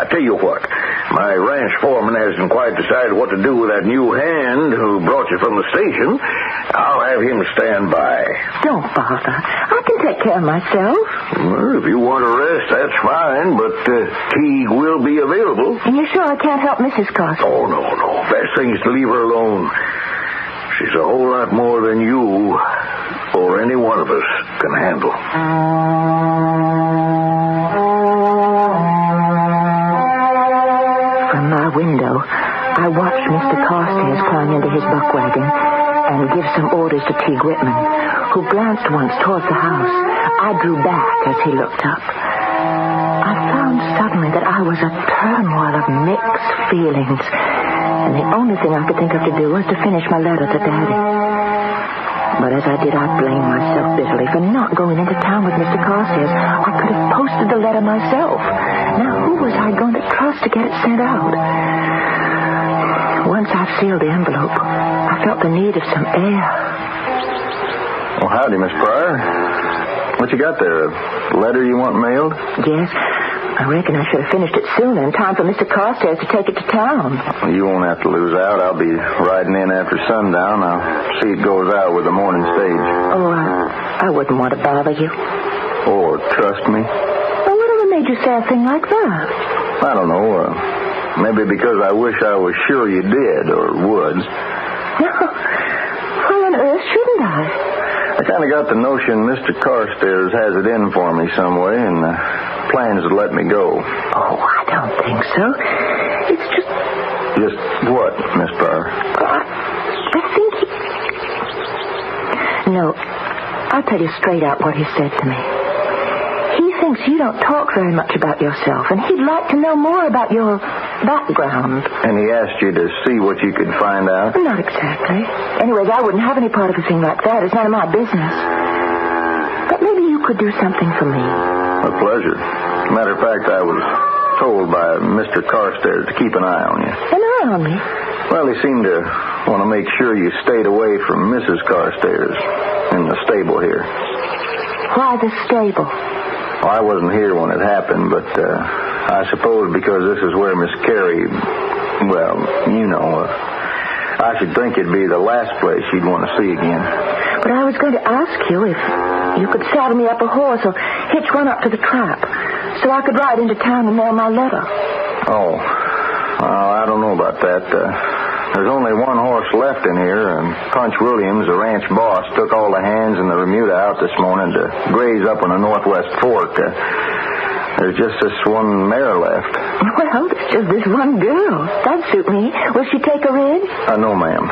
I tell you what, my ranch foreman hasn't quite decided what to do with that new hand who brought you from the station. I'll have him stand by. Don't bother. I can take care of myself. Well, if you want to rest, that's fine, but Teague will be available. And you're sure I can't help Mrs. Carson? Oh, no. Best thing is to leave her alone. She's a whole lot more than you or any one of us can handle. From my window, I watched Mr. Carstairs climb into his buck wagon and give some orders to Teague Whitman, who glanced once towards the house. I drew back as he looked up. I found suddenly that I was a turmoil of mixed feelings, and the only thing I could think of to do was to finish my letter to Daddy. But as I did, I blamed myself bitterly for not going into town with Mr. Carstairs. I could have posted the letter myself. Now, who was I going to trust to get it sent out? Once I sealed the envelope, I felt the need of some air. Well, howdy, Miss Pryor. What you got there? A letter you want mailed? Yes. I reckon I should have finished it sooner in time for Mr. Carstairs to take it to town. Well, you won't have to lose out. I'll be riding in after sundown. I'll see it goes out with the morning stage. Oh, I wouldn't want to bother you. Or trust me? Well, whatever made you say a thing like that? I don't know. Maybe because I wish I was sure you did or would. No. Why on earth shouldn't I? I kind of got the notion Mr. Carstairs has it in for me some way and plans to let me go. Oh, I don't think so. It's just... Just what, Miss Pryor? I think he... No, I'll tell you straight out what he said to me. He thinks you don't talk very much about yourself, and he'd like to know more about your background. And he asked you to see what you could find out? Not exactly. Anyways, I wouldn't have any part of a thing like that. It's none of my business. But maybe you could do something for me. A pleasure. Matter of fact, I was told by Mr. Carstairs to keep an eye on you. An eye on me? Well, he seemed to want to make sure you stayed away from Mrs. Carstairs in the stable here. Why the stable? Well, I wasn't here when it happened, but I suppose because this is where Miss Carey, well, you know, I should think it'd be the last place you'd want to see again. But I was going to ask you if you could saddle me up a horse or hitch one up to the trap so I could ride into town and mail my letter. Oh, I don't know about that. There's only one horse left in here, and Punch Williams, the ranch boss, took all the hands in the remuda out this morning to graze up on the Northwest Fork. There's just this one mare left. Well, it's just this one girl. That'd suit me. Will she take her in? No, ma'am.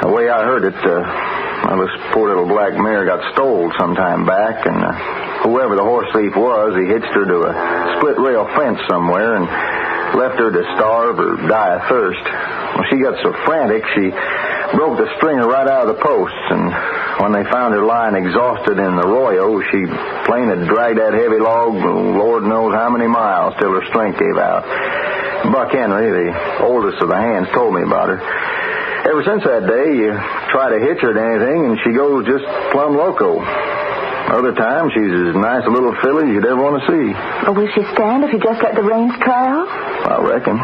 The way I heard it, this poor little black mare got stole some time back, and whoever the horse thief was, he hitched her to a split-rail fence somewhere and left her to starve or die of thirst. Well, she got so frantic, she broke the stringer right out of the posts, and when they found her lying exhausted in the arroyo, she plain had dragged that heavy log, Lord knows how many miles, till her strength gave out. Buck Henry, the oldest of the hands, told me about her. Ever since that day, you try to hitch her to anything, and she goes just plumb loco. Other times, she's as nice a little filly as you'd ever want to see. Well, will she stand if you just let the reins trail? I reckon.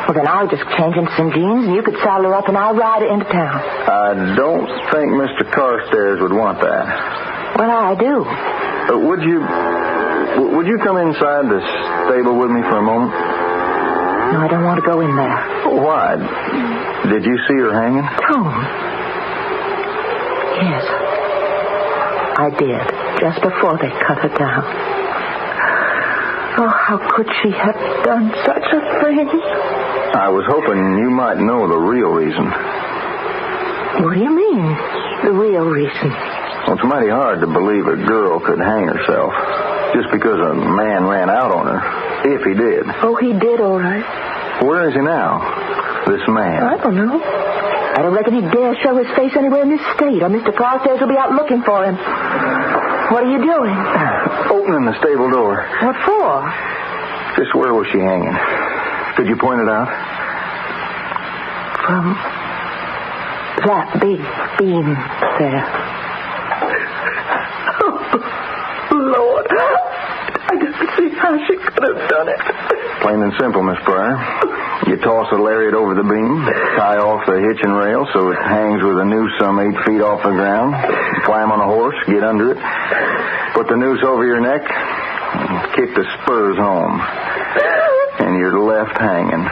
Well, then I'll just change into some jeans, and you could saddle her up, and I'll ride her into town. I don't think Mr. Carstairs would want that. Well, I do. Would you come inside the stable with me for a moment? No, I don't want to go in there. Why? Did you see her hanging? Tom. Yes. I did, just before they cut her down. Oh, how could she have done such a thing? I was hoping you might know the real reason. What do you mean, the real reason? Well, it's mighty hard to believe a girl could hang herself just because a man ran out on her, if he did. Oh, he did, all right. Where is he now, this man? I don't know. I don't reckon he'd dare show his face anywhere in this state, or Mr. Carstairs will be out looking for him. What are you doing? Opening the stable door. What for? Just where was she hanging? Could you point it out? From that big beam there. Oh, Lord. I didn't see how she could have done it. Plain and simple, Miss Pryor. You toss a lariat over the beam, tie off the hitching rail so it hangs with a noose some 8 feet off the ground, climb on a horse, get under it, put the noose over your neck, and kick the spurs home. And you're left hanging.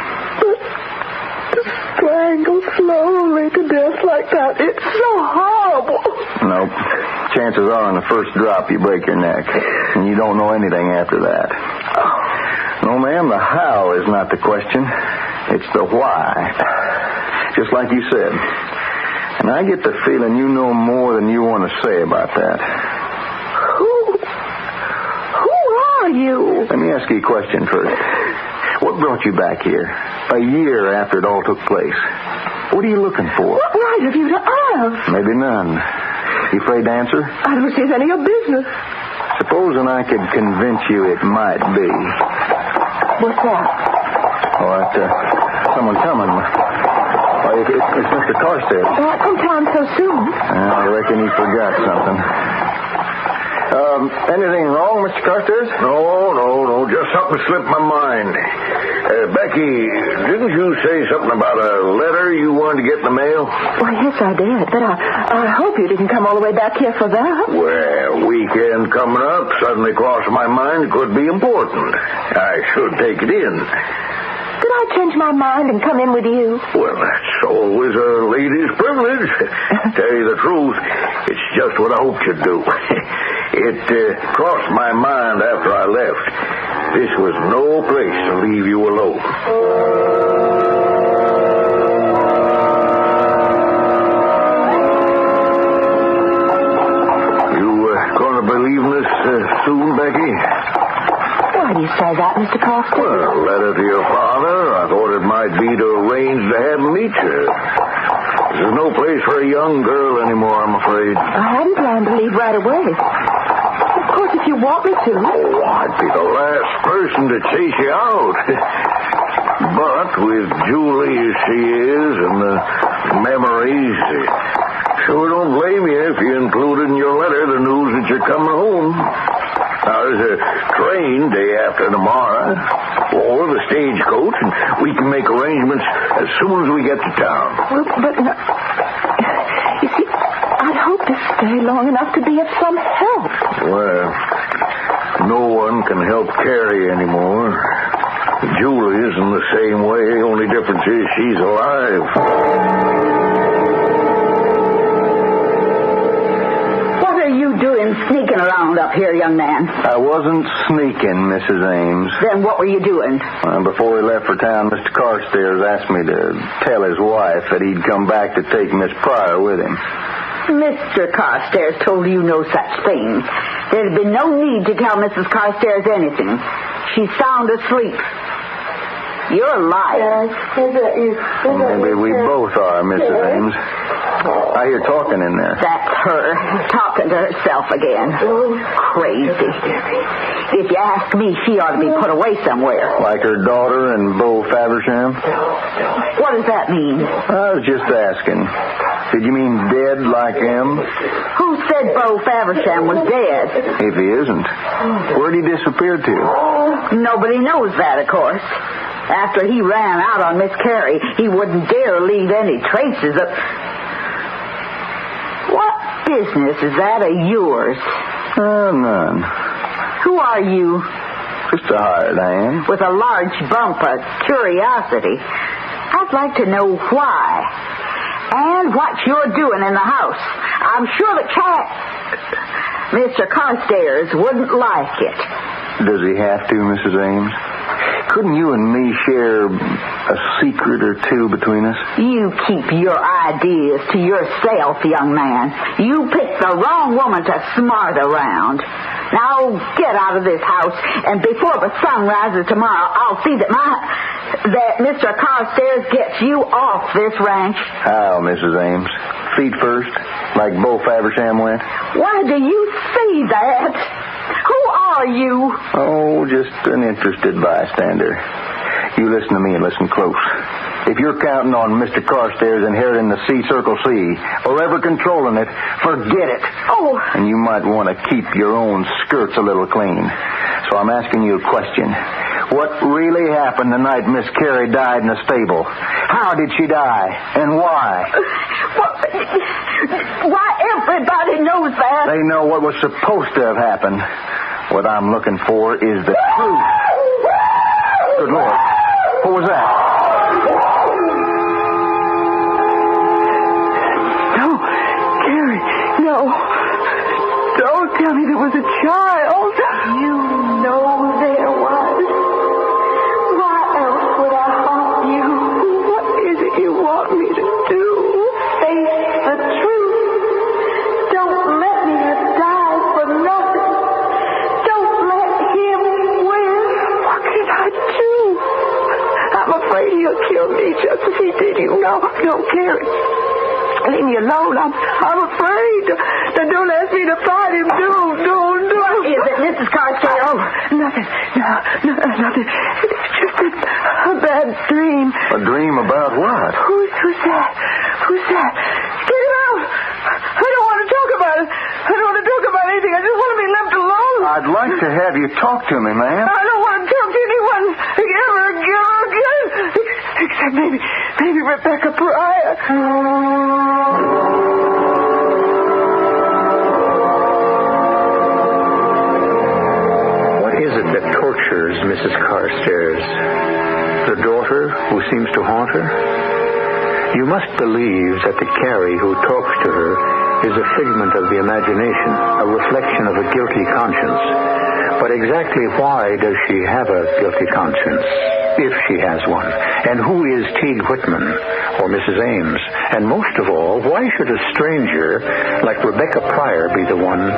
To strangle slowly to death like that, it's so horrible. Nope. Chances are on the first drop you break your neck, and you don't know anything after that. No, ma'am, the how is not the question. It's the why. Just like you said. And I get the feeling you know more than you want to say about that. Who are you? Let me ask you a question first. What brought you back here? A year after it all took place. What are you looking for? What right have you to ask? Maybe none. You afraid to answer? I don't see it's any of your business. Supposing I could convince you it might be. What's that? Oh, that's someone coming. Are It's Mr. Carstairs. How come Tom so soon? I reckon he forgot something. Anything wrong, Mr. Carstairs? No. Just something slipped my mind. Becky, didn't you say something about a letter you wanted to get in the mail? Why, yes, I did. But I hope you didn't come all the way back here for that. Well, weekend coming up suddenly crossed my mind it could be important. I should take it in. Did I change my mind and come in with you? Well, that's always a lady's privilege. Tell you the truth, it's just what I hoped you'd do. It crossed my mind after I left. This was no place to leave you alone. You going to be leaving us soon, Becky? Why do you say that, Mr. Carstairs? Well, a letter to your father. I thought it might be to arrange to have him meet you. This is no place for a young girl anymore, I'm afraid. I hadn't planned to leave right away. Of course, if you want me to. Oh, I'd be the last person to chase you out. But with Julie as she is and the memories, sure don't blame you if you included in your letter the news that you're coming home. Now, there's a train day after tomorrow, or the stagecoach, and we can make arrangements as soon as we get to town. Well, but no. You see, I'd hope to stay long enough to be of some help. Well, no one can help Carrie anymore. Julie is in the same way. Only difference is she's alive. What are you doing sneaking around up here, young man? I wasn't sneaking, Mrs. Ames. Then what were you doing? Before he left for town, Mr. Carstairs asked me to tell his wife that he'd come back to take Miss Pryor with him. Mr. Carstairs told you no such thing. There's been no need to tell Mrs. Carstairs anything. She's sound asleep. You're lying. Maybe we both are, Mrs. Ames. I hear talking in there. That's her, talking to herself again. Crazy. If you ask me, she ought to be put away somewhere. Like her daughter and Beau Faversham? What does that mean? I was just asking. Did you mean dead like him? Who said Beau Faversham was dead? If he isn't, where'd he disappear to? Nobody knows that, of course. After he ran out on Miss Carrie, he wouldn't dare leave any traces of... What business is that of yours? None. Who are you? Just a hired hand. With a large bump of curiosity. I'd like to know why. And what you're doing in the house. I'm sure that Mr. Carstairs wouldn't like it. Does he have to, Mrs. Ames? Couldn't you and me share a secret or two between us? You keep your ideas to yourself, young man. You picked the wrong woman to smart around. Now get out of this house, and before the sun rises tomorrow, I'll see that Mr. Carstairs gets you off this ranch. How, Mrs. Ames? Feet first, like Beau Faversham went? Why do you say that? Who are you? Oh, just an interested bystander. You listen to me and listen close. If you're counting on Mr. Carstairs inheriting the C-Circle C, or ever controlling it, forget it. Oh. And you might want to keep your own skirts a little clean. So I'm asking you a question. What really happened the night Miss Carrie died in the stable? How did she die? And why? Why, everybody knows that. They know what was supposed to have happened. What I'm looking for is the truth. Good Lord. What was that? No, Carrie, no. Don't tell me there was a child. You know there was. Why else would I haunt you? What is it you want me to do? Face the truth. Don't let me have died for nothing. Don't let him win. What can I do? I'm afraid he'll kill me just as he did you. No, Carrie. Leave me alone. I'm afraid. Don't ask me to fight him. Don't. What is it, Mrs. Carstairs? Oh, nothing. No, nothing. It's just a bad dream. A A dream about what? Who's that? Who's that? Get him out! I don't want to talk about it. I don't want to talk about anything. I just want to be left alone. I'd like to have you talk to me, ma'am. I don't want to talk to anyone ever again. Except maybe Rebecca Pryor. What is it that tortures Mrs. Carstairs? The daughter who seems to haunt her? You must believe that the Carrie who talks to her is a figment of the imagination, a reflection of a guilty conscience. But exactly why does she have a guilty conscience, if she has one? And who is Teague Whitman or Mrs. Ames? And most of all, why should a stranger like Rebecca Pryor be the one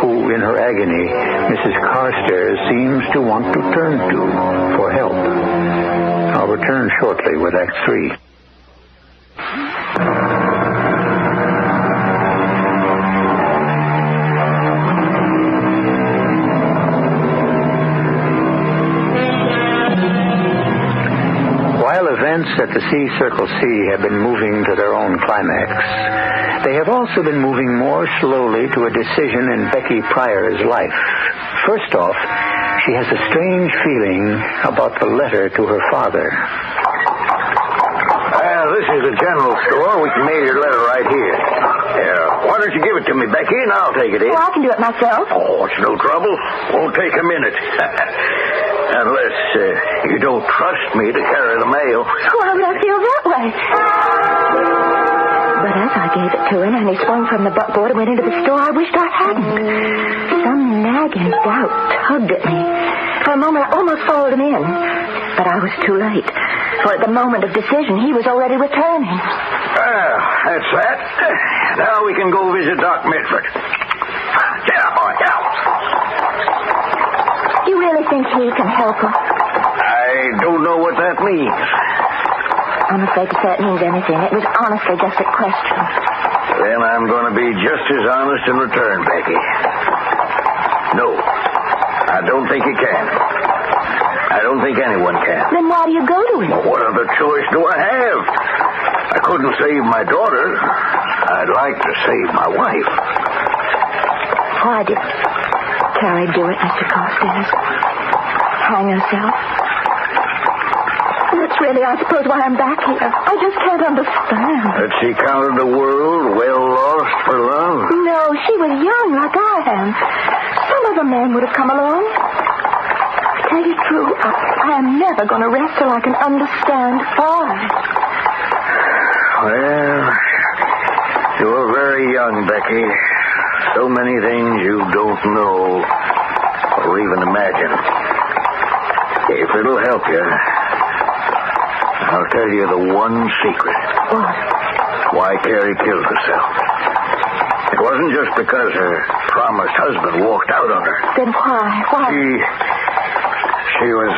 who, in her agony, Mrs. Carstairs seems to want to turn to for help? I'll return shortly with Act 3. Events at the Circle C have been moving to their own climax. They have also been moving more slowly to a decision in Becky Pryor's life. First off, she has a strange feeling about the letter to her father. Well, this is the general store. We can mail your letter right here. Why don't you give it to me, Becky, and I'll take it in. Well, I can do it myself. Oh, it's no trouble. Won't take a minute. Unless you don't trust me to carry the mail. Why would I feel that way? But as I gave it to him and he swung from the buckboard and went into the store, I wished I hadn't. Some nagging doubt tugged at me. For a moment, I almost followed him in. But I was too late. For at the moment of decision, he was already returning. Well, that's that. Now we can go visit Doc Mitford. Get up, boy. Get up. You really think he can help us? I don't know what that means. I'm afraid to say it means anything. It was honestly just a question. Then I'm going to be just as honest in return, Becky. No, I don't think he can. I don't think anyone can. Then why do you go to him? Well, what other choice do I have? I couldn't save my daughter. I'd like to save my wife. Why did Carrie do it, Mr. Carstairs? Hang herself? That's really, I suppose, why I'm back here. I just can't understand. That she counted the world well lost for love? No, she was young like I am. Some other man would have come along. To tell you true, I am never going to rest till I can understand why. Well, you're very young, Becky. So many things you don't know or even imagine. If it'll help you, I'll tell you the one secret. What? Why Carrie killed herself. It wasn't just because her promised husband walked out on her. Then why? Why? She was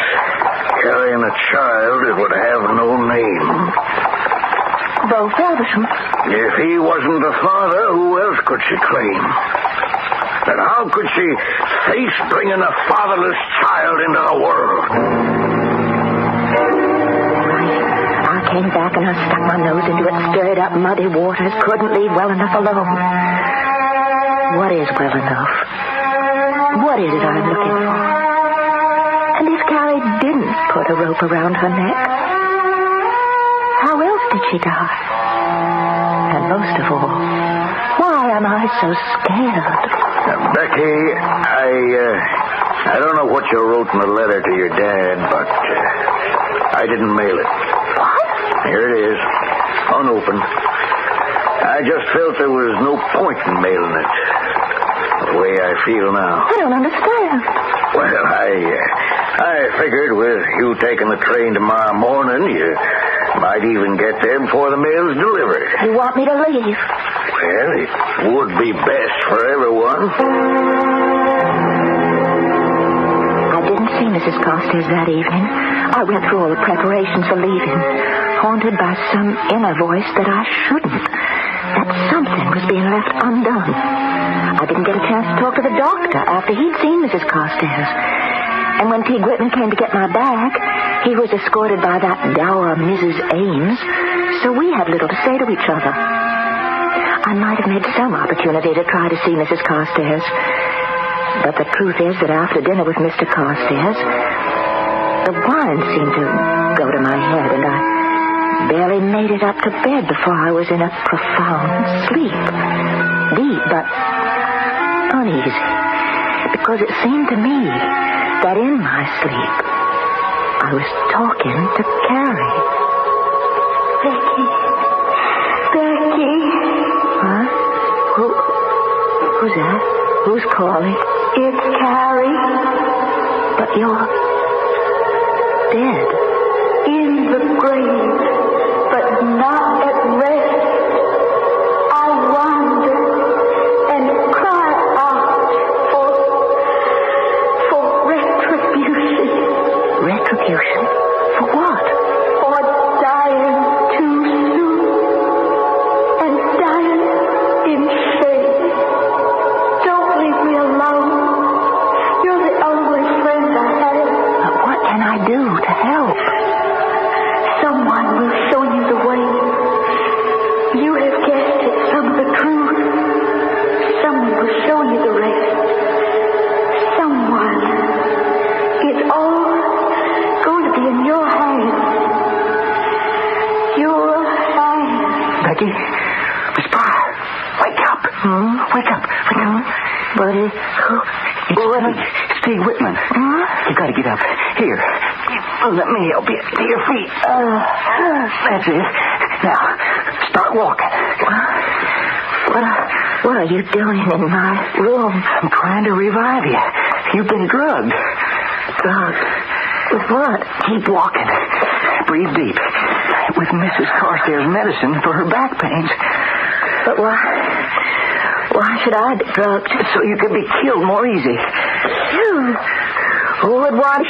carrying a child that would have no name. Bo Feversham. If he wasn't the father, who else could she claim? Then how could she face bringing a fatherless child into the world? I came back and I stuck my nose into it, stirred up muddy waters, couldn't leave well enough alone. What is well enough? What is it I'm looking for? And if Carrie didn't put a rope around her neck, how else did she die? And most of all, why am I so scared? Becky, I don't know what you wrote in the letter to your dad, but I didn't mail it. What? Here it is, unopened. I just felt there was no point in mailing it, the way I feel now. I don't understand. Well, I figured with you taking the train tomorrow morning, you might even get there before the mail's delivered. You want me to leave? Well, it would be best for everyone. I didn't see Mrs. Carstairs that evening. I went through all the preparations for leaving, haunted by some inner voice that I shouldn't. That something was being left undone. I didn't get a chance to talk to the doctor after he'd seen Mrs. Carstairs. And when Teague Whitman came to get my bag, he was escorted by that dour Mrs. Ames, so we had little to say to each other. I might have made some opportunity to try to see Mrs. Carstairs, but the truth is that after dinner with Mr. Carstairs, the wine seemed to go to my head, and I barely made it up to bed before I was in a profound sleep. Deep, but uneasy, because it seemed to me that in my sleep, I was talking to Carrie. Becky. Huh? Who's that? Who's calling? It's Carrie. But you're dead. In the grave, but not at rest. I wander and cry out for retribution. Retribution? For what? For dying too soon and dying in shame. Don't leave me alone. You're the only friend I have. But what can I do to help? Someone will show you the way. You have guessed at some of the truth. Someone will show you the rest. Someone. It's all going to be in your hands. Your hands. Becky, Miss Pryor, wake up. Wake up. Buddy, It's Teague Whitman. You gotta get up. Here. Let me help you to your feet. That's it. Now, start walking. What are you doing in my room? I'm trying to revive you. You've been drugged. Drugged? With what? Keep walking. Breathe deep. With Mrs. Carstairs' medicine for her back pains. But why should I be drugged? So you could be killed more easy. Who would want...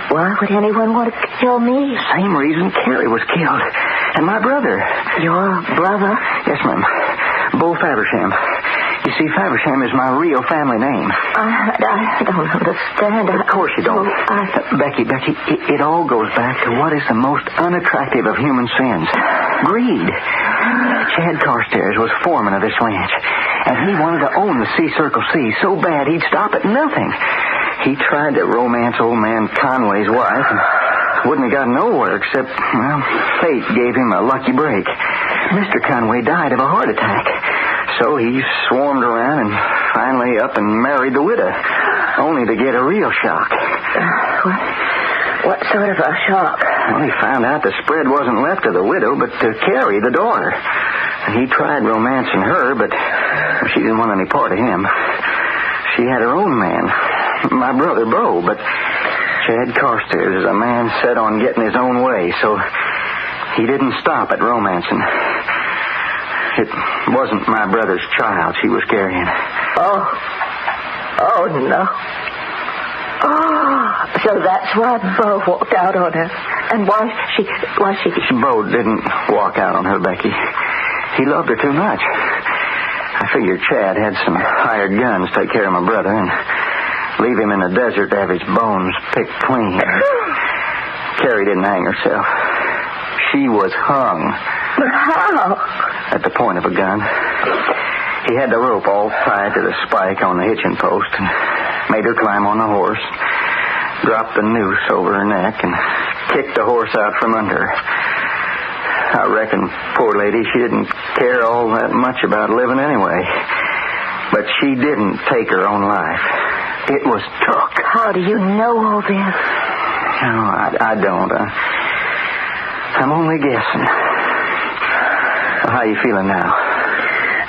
Why would anyone want to kill me? Same reason Carrie was killed. And my brother. Your brother? Yes, ma'am. Bo Faversham. You see, Faversham is my real family name. I don't understand. Of course you don't. Becky, it all goes back to what is the most unattractive of human sins. Greed. Chad Carstairs was foreman of this ranch, and he wanted to own the C-Circle C so bad he'd stop at nothing. He tried to romance old man Conway's wife and wouldn't have gotten nowhere except, well, fate gave him a lucky break. Mr. Conway died of a heart attack. So he swarmed around and finally up and married the widow, only to get a real shock. What sort of a shock? Well, he found out the spread wasn't left to the widow, but to Carrie, the daughter. And he tried romancing her, but she didn't want any part of him. She had her own man, my brother Bo, but Chad Carstairs is a man set on getting his own way, so he didn't stop at romancing. It wasn't my brother's child she was carrying. Oh, no. Oh, so that's why Bo walked out on her. And why she... Bo didn't walk out on her, Becky. He loved her too much. I figured Chad had some hired guns take care of my brother and leave him in the desert to have his bones picked clean. Carrie didn't hang herself. She was hung. How? At the point of a gun. He had the rope all tied to the spike on the hitching post and made her climb on the horse, dropped the noose over her neck, and kicked the horse out from under her. I reckon, poor lady, she didn't care all that much about living anyway. But she didn't take her own life. It was took. How do you know all this? No, I don't. I'm only guessing. How you feeling now?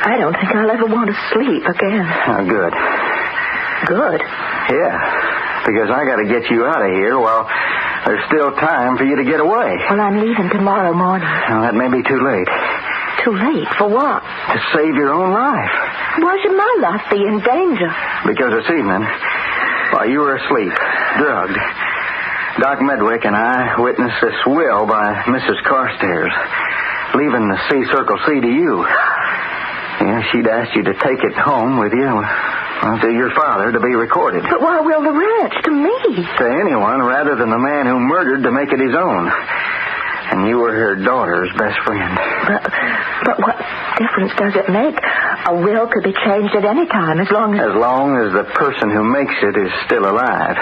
I don't think I'll ever want to sleep again. Oh, good. Good? Yeah, because I got to get you out of here while there's still time for you to get away. Well, I'm leaving tomorrow morning. Well, that may be too late. Too late? For what? To save your own life. Why should my life be in danger? Because this evening, while you were asleep, drugged, Doc Medwick and I witnessed this will by Mrs. Carstairs, leaving the C-Circle C to you. Yeah, she'd asked you to take it home with you To your father to be recorded. But why will the ranch? To me? To anyone rather than the man who murdered to make it his own. And you were her daughter's best friend. But what difference does it make? A will could be changed at any time as long as... As long as the person who makes it is still alive.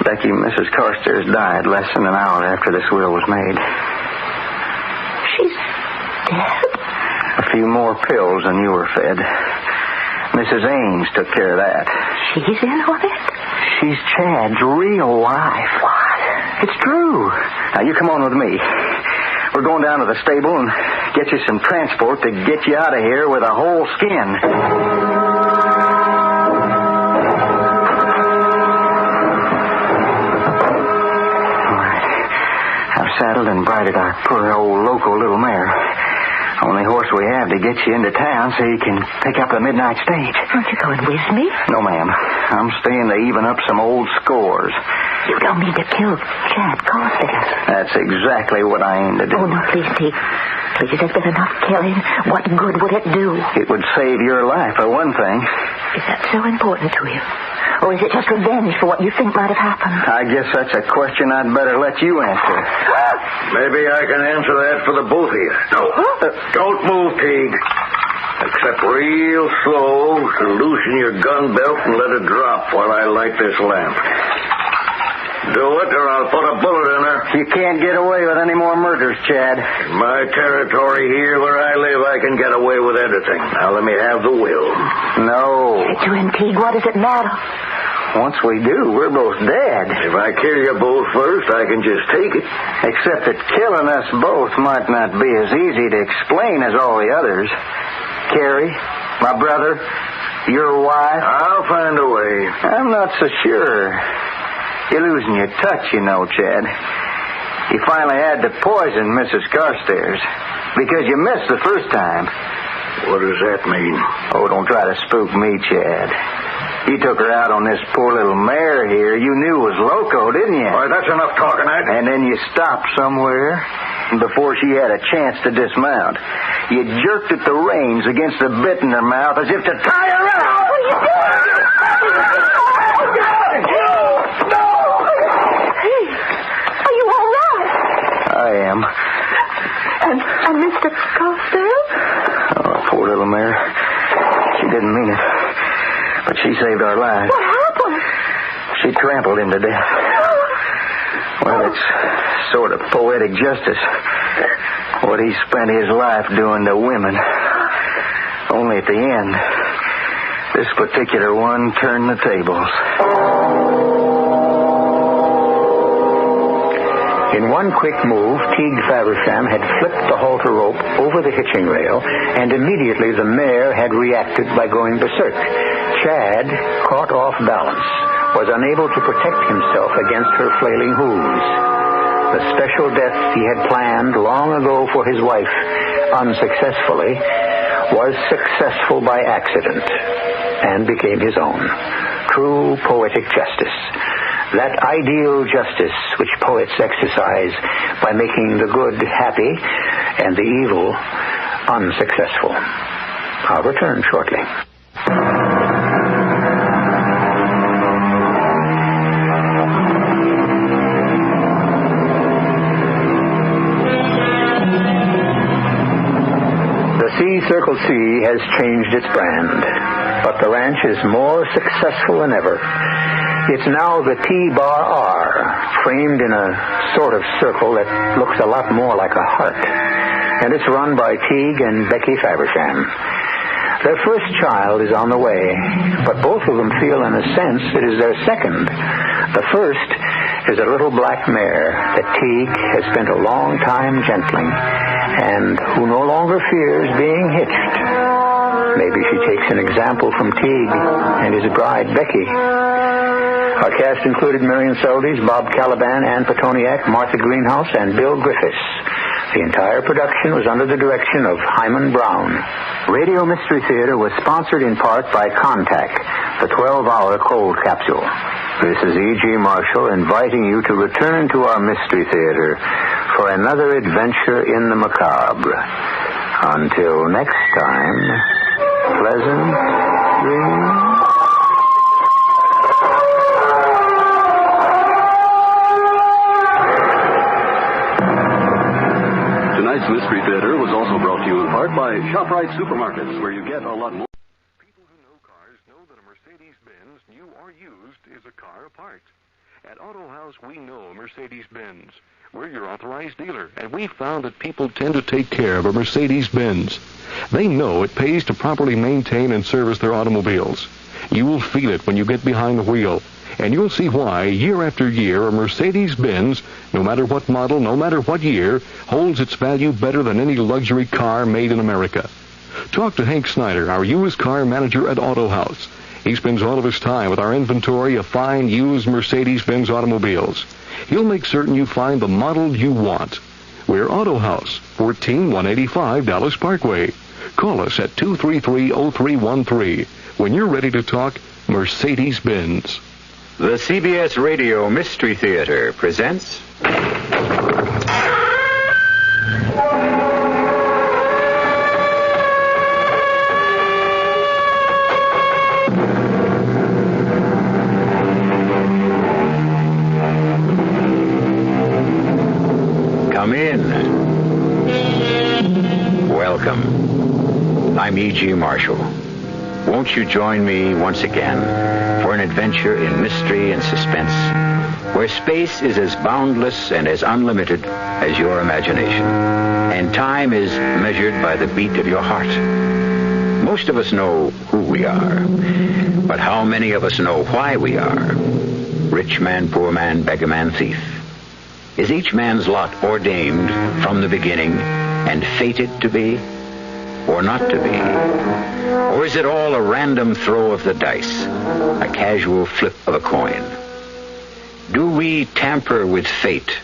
Becky, Mrs. Carstairs died less than an hour after this will was made. She's dead? A few more pills than you were fed. Mrs. Ames took care of that. She's in on it? She's Chad's real wife. What? It's true. Now, you come on with me. We're going down to the stable and get you some transport to get you out of here with a whole skin. All right. I've saddled and bridled our poor old loco little mare. Only horse we have to get you into town so you can pick up the midnight stage. Aren't you going with me? No, ma'am. I'm staying to even up some old scores. You don't mean to kill Chad Carstairs. That's exactly what I aim to do. Oh, no, please, Pete. Please, there's been enough killing. What good would it do? It would save your life, for one thing. Is that so important to you? Or is it just revenge for what you think might have happened? I guess that's a question I'd better let you answer. Maybe I can answer that for the both of you. No. Don't move, Teague. Except real slow to loosen your gun belt and let it drop while I light this lamp. Do it or I'll put a bullet in her. You can't get away with any more murders, Chad. In my territory here where I live, I can get away with anything. Now let me have the will. No. To him, Teague, what does it matter? Once we do, we're both dead. If I kill you both first, I can just take it. Except that killing us both might not be as easy to explain as all the others. Carrie, my brother, your wife. I'll find a way. I'm not so sure. You're losing your touch, you know, Chad. You finally had to poison Mrs. Carstairs because you missed the first time. What does that mean? Oh, don't try to spook me, Chad. You took her out on this poor little mare here you knew was loco, didn't you? All right, that's enough talking, And then you stopped somewhere, and before she had a chance to dismount, you jerked at the reins against the bit in her mouth as if to tie her out. What are you doing? No! Hey, are you all right? I am. And Mr. Carstairs? Oh, poor little mare. She didn't mean it. But she saved our lives. What happened? She trampled him to death. Well, it's sort of poetic justice. What he spent his life doing to women. Only at the end, this particular one turned the tables. In one quick move, Teague Faversham had flipped the halter rope over the hitching rail, and immediately the mare had reacted by going berserk. Chad, caught off balance, was unable to protect himself against her flailing hooves. The special death he had planned long ago for his wife, unsuccessfully, was successful by accident and became his own. True poetic justice. That ideal justice which poets exercise by making the good happy and the evil unsuccessful. I'll return shortly. Circle C has changed its brand, but the ranch is more successful than ever. It's now the T-Bar R, framed in a sort of circle that looks a lot more like a heart, and it's run by Teague and Becky Faversham. Their first child is on the way, but both of them feel in a sense it is their second. The first is a little black mare that Teague has spent a long time gentling, and who no longer fears being hitched. Maybe she takes an example from Teague and his bride, Becky. Our cast included Marion Seldes, Bob Caliban, Ann Petoniak, Martha Greenhouse, and Bill Griffiths. The entire production was under the direction of Hyman Brown. Radio Mystery Theater was sponsored in part by Contact, the 12-hour cold capsule. This is E.G. Marshall inviting you to return to our Mystery Theater for another adventure in the macabre. Until next time, pleasant dreams. supermarkets, where you get a lot more. People who know cars know that a Mercedes-Benz, new or used, is a car apart. At Auto House, we know Mercedes-Benz. We're your authorized dealer, and we found that people tend to take care of a Mercedes-Benz. They know it pays to properly maintain and service their automobiles. You will feel it when you get behind the wheel, and you'll see why, year after year, a Mercedes-Benz, no matter what model, no matter what year, holds its value better than any luxury car made in America. Talk to Hank Snyder, our used car manager at Auto House. He spends all of his time with our inventory of fine used Mercedes-Benz automobiles. He'll make certain you find the model you want. We're Auto House, 14185 Dallas Parkway. Call us at 233-0313 when you're ready to talk Mercedes-Benz. The CBS Radio Mystery Theater presents... Come in. Welcome. I'm E.G. Marshall. Won't you join me once again for an adventure in mystery and suspense, where space is as boundless and as unlimited as your imagination, and time is measured by the beat of your heart. Most of us know who we are, but how many of us know why we are? Rich man, poor man, beggar man, thief. Is each man's lot ordained from the beginning and fated to be, or not to be? Or is it all a random throw of the dice, a casual flip of a coin? Do we tamper with fate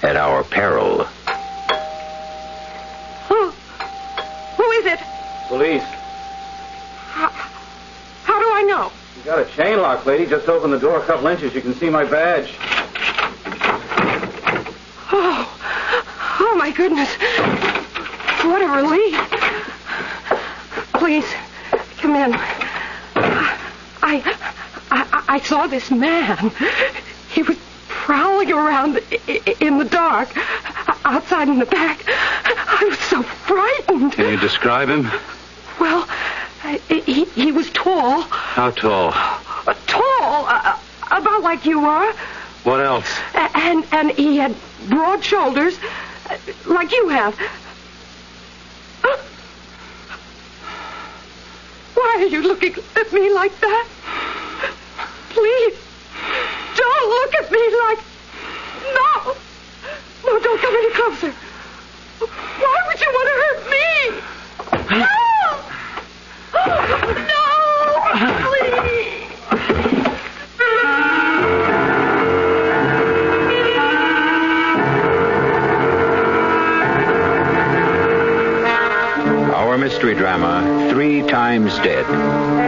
at our peril? Who is it? Police. How do I know? You got a chain lock, lady. Just open the door a couple inches. You can see my badge. Oh, my goodness. What a relief. Please, come in. I saw this man. He was prowling around in the dark, outside in the back. I was so frightened. Can you describe him? Well, he was tall. How tall? Tall, about like you are. What else? And he had broad shoulders, like you have. Why are you looking at me like that? Please, don't look at me like... No! No, don't come any closer. Why would you want to hurt me? No! No! Please! Our mystery drama, 3 Times Dead,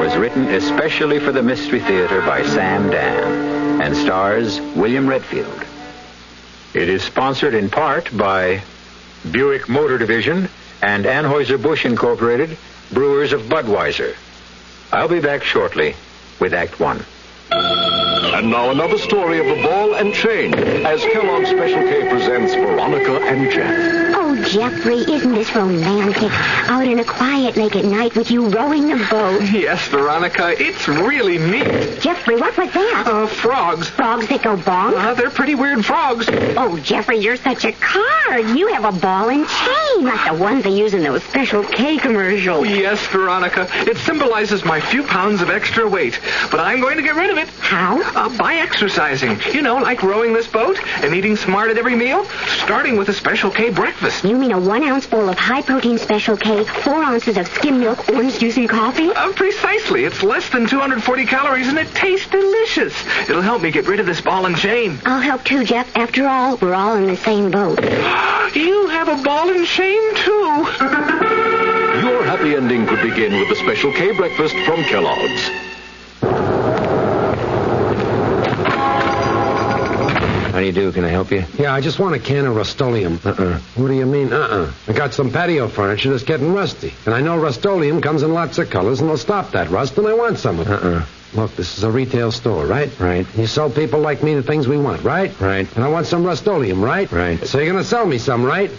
was written especially for the Mystery Theater by Sam Dan and stars William Redfield. It is sponsored in part by Buick Motor Division and Anheuser-Busch Incorporated, brewers of Budweiser. I'll be back shortly with Act 1. And now another story of the ball and chain as Kellogg's Special K presents Veronica and Jeff. Oh, Jeffrey, isn't this romantic? Out in a quiet lake at night with you rowing the boat. Yes, Veronica, it's really neat. Jeffrey, what was that? Frogs. Frogs that go bonk? They're pretty weird frogs. Oh, Jeffrey, you're such a card. You have a ball and chain, like the ones they use in those Special K commercials. Yes, Veronica. It symbolizes my few pounds of extra weight. But I'm going to get rid of it. How? By exercising. You know, like rowing this boat and eating smart at every meal, starting with a Special K breakfast. You mean a 1-ounce bowl of high-protein Special K, 4 ounces of skim milk, orange juice, and coffee? Precisely. It's less than 240 calories, and it tastes delicious. It'll help me get rid of this ball and chain. I'll help too, Jeff. After all, we're all in the same boat. You have a ball and chain, too. Your happy ending could begin with the Special K breakfast from Kellogg's. How do you do? Can I help you? Yeah, I just want a can of Rust-Oleum. What do you mean, I got some patio furniture that's getting rusty. And I know Rust-Oleum comes in lots of colors and will stop that rust, and I want some of it. Look, this is a retail store, right? Right. You sell people like me the things we want, right? Right. And I want some Rust-Oleum, right? Right. So you're going to sell me some, right?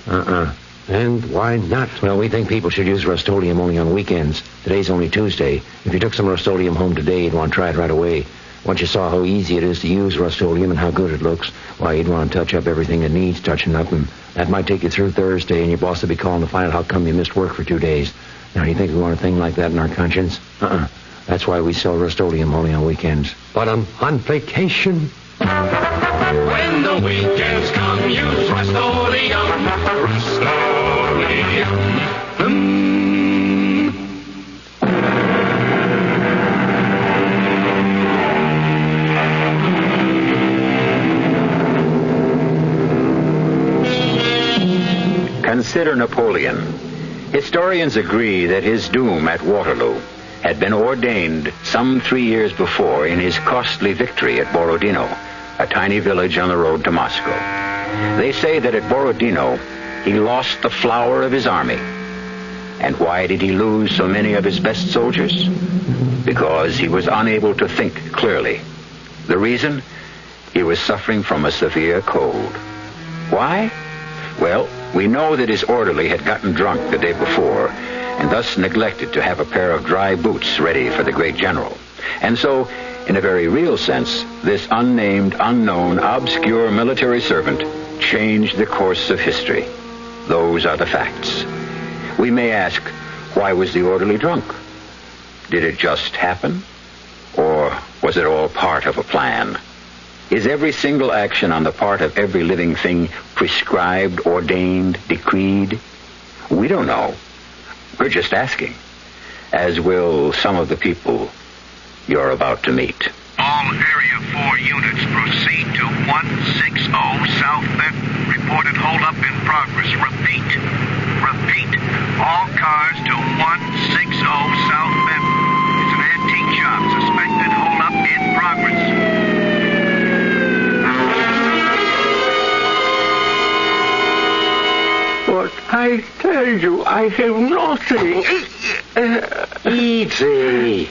And why not? Well, we think people should use Rust-Oleum only on weekends. Today's only Tuesday. If you took some Rust-Oleum home today, you'd want to try it right away. Once you saw how easy it is to use Rust-Oleum and how good it looks, why, you'd want to touch up everything that needs touching up, and that might take you through Thursday, and your boss will be calling to find out how come you missed work for 2 days. Now, do you think we want a thing like that in our conscience? That's why we sell Rust-Oleum only on weekends. But I'm on vacation. When the weekends come, use Rust-Oleum. Rust-Oleum. Consider Napoleon. Historians agree that his doom at Waterloo had been ordained some 3 years before in his costly victory at Borodino, a tiny village on the road to Moscow. They say that at Borodino, he lost the flower of his army. And why did he lose so many of his best soldiers? Because he was unable to think clearly. The reason? He was suffering from a severe cold. Why? Well, we know that his orderly had gotten drunk the day before, and thus neglected to have a pair of dry boots ready for the great general. And so, in a very real sense, this unnamed, unknown, obscure military servant changed the course of history. Those are the facts. We may ask, why was the orderly drunk? Did it just happen? Or was it all part of a plan? Is every single action on the part of every living thing prescribed, ordained, decreed? We don't know. We're just asking, as will some of the people you're about to meet. All Area 4 units proceed to 160 South Benton. Reported holdup in progress. Repeat. All cars to 160 South Benton. It's an antique shop. Suspected holdup in progress. But I tell you, I have nothing. Easy.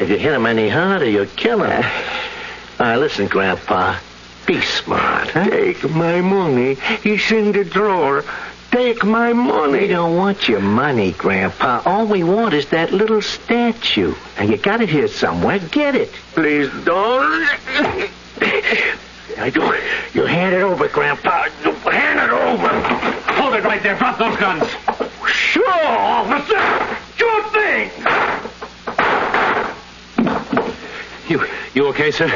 If you hit him any harder, you'll kill him. Listen, Grandpa. Be smart, huh? Take my money. It's in the drawer. Take my money. We don't want your money, Grandpa. All we want is that little statue. And you got it here somewhere. Get it. Please don't. You hand it over, Grandpa. Hand it over. Hold it right there. Drop those guns. Sure, officer. Sure thing. You okay, sir?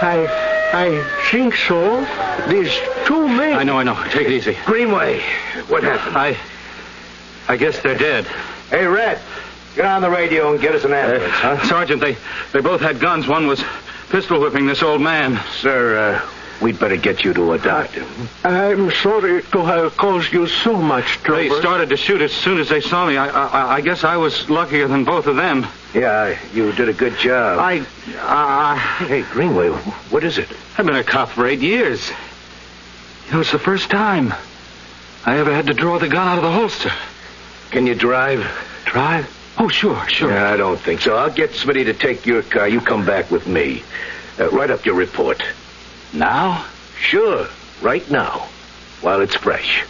I think so. There's 2 men. I know. Take it easy. Greenway, what happened? I guess they're dead. Hey, Red, get on the radio and get us an ambulance, huh? Sergeant, they both had guns. One was pistol whipping this old man. Sir, we'd better get you to a doctor. I'm sorry to have caused you so much trouble. They started to shoot as soon as they saw me. I guess I was luckier than both of them. Yeah, you did a good job. Hey, Greenway, what is it? I've been a cop for 8 years. It's the first time I ever had to draw the gun out of the holster. Can you drive? Drive? Oh, sure. Yeah, I don't think so. I'll get somebody to take your car. You come back with me. Write up your report. Now? Sure, right now, while it's fresh.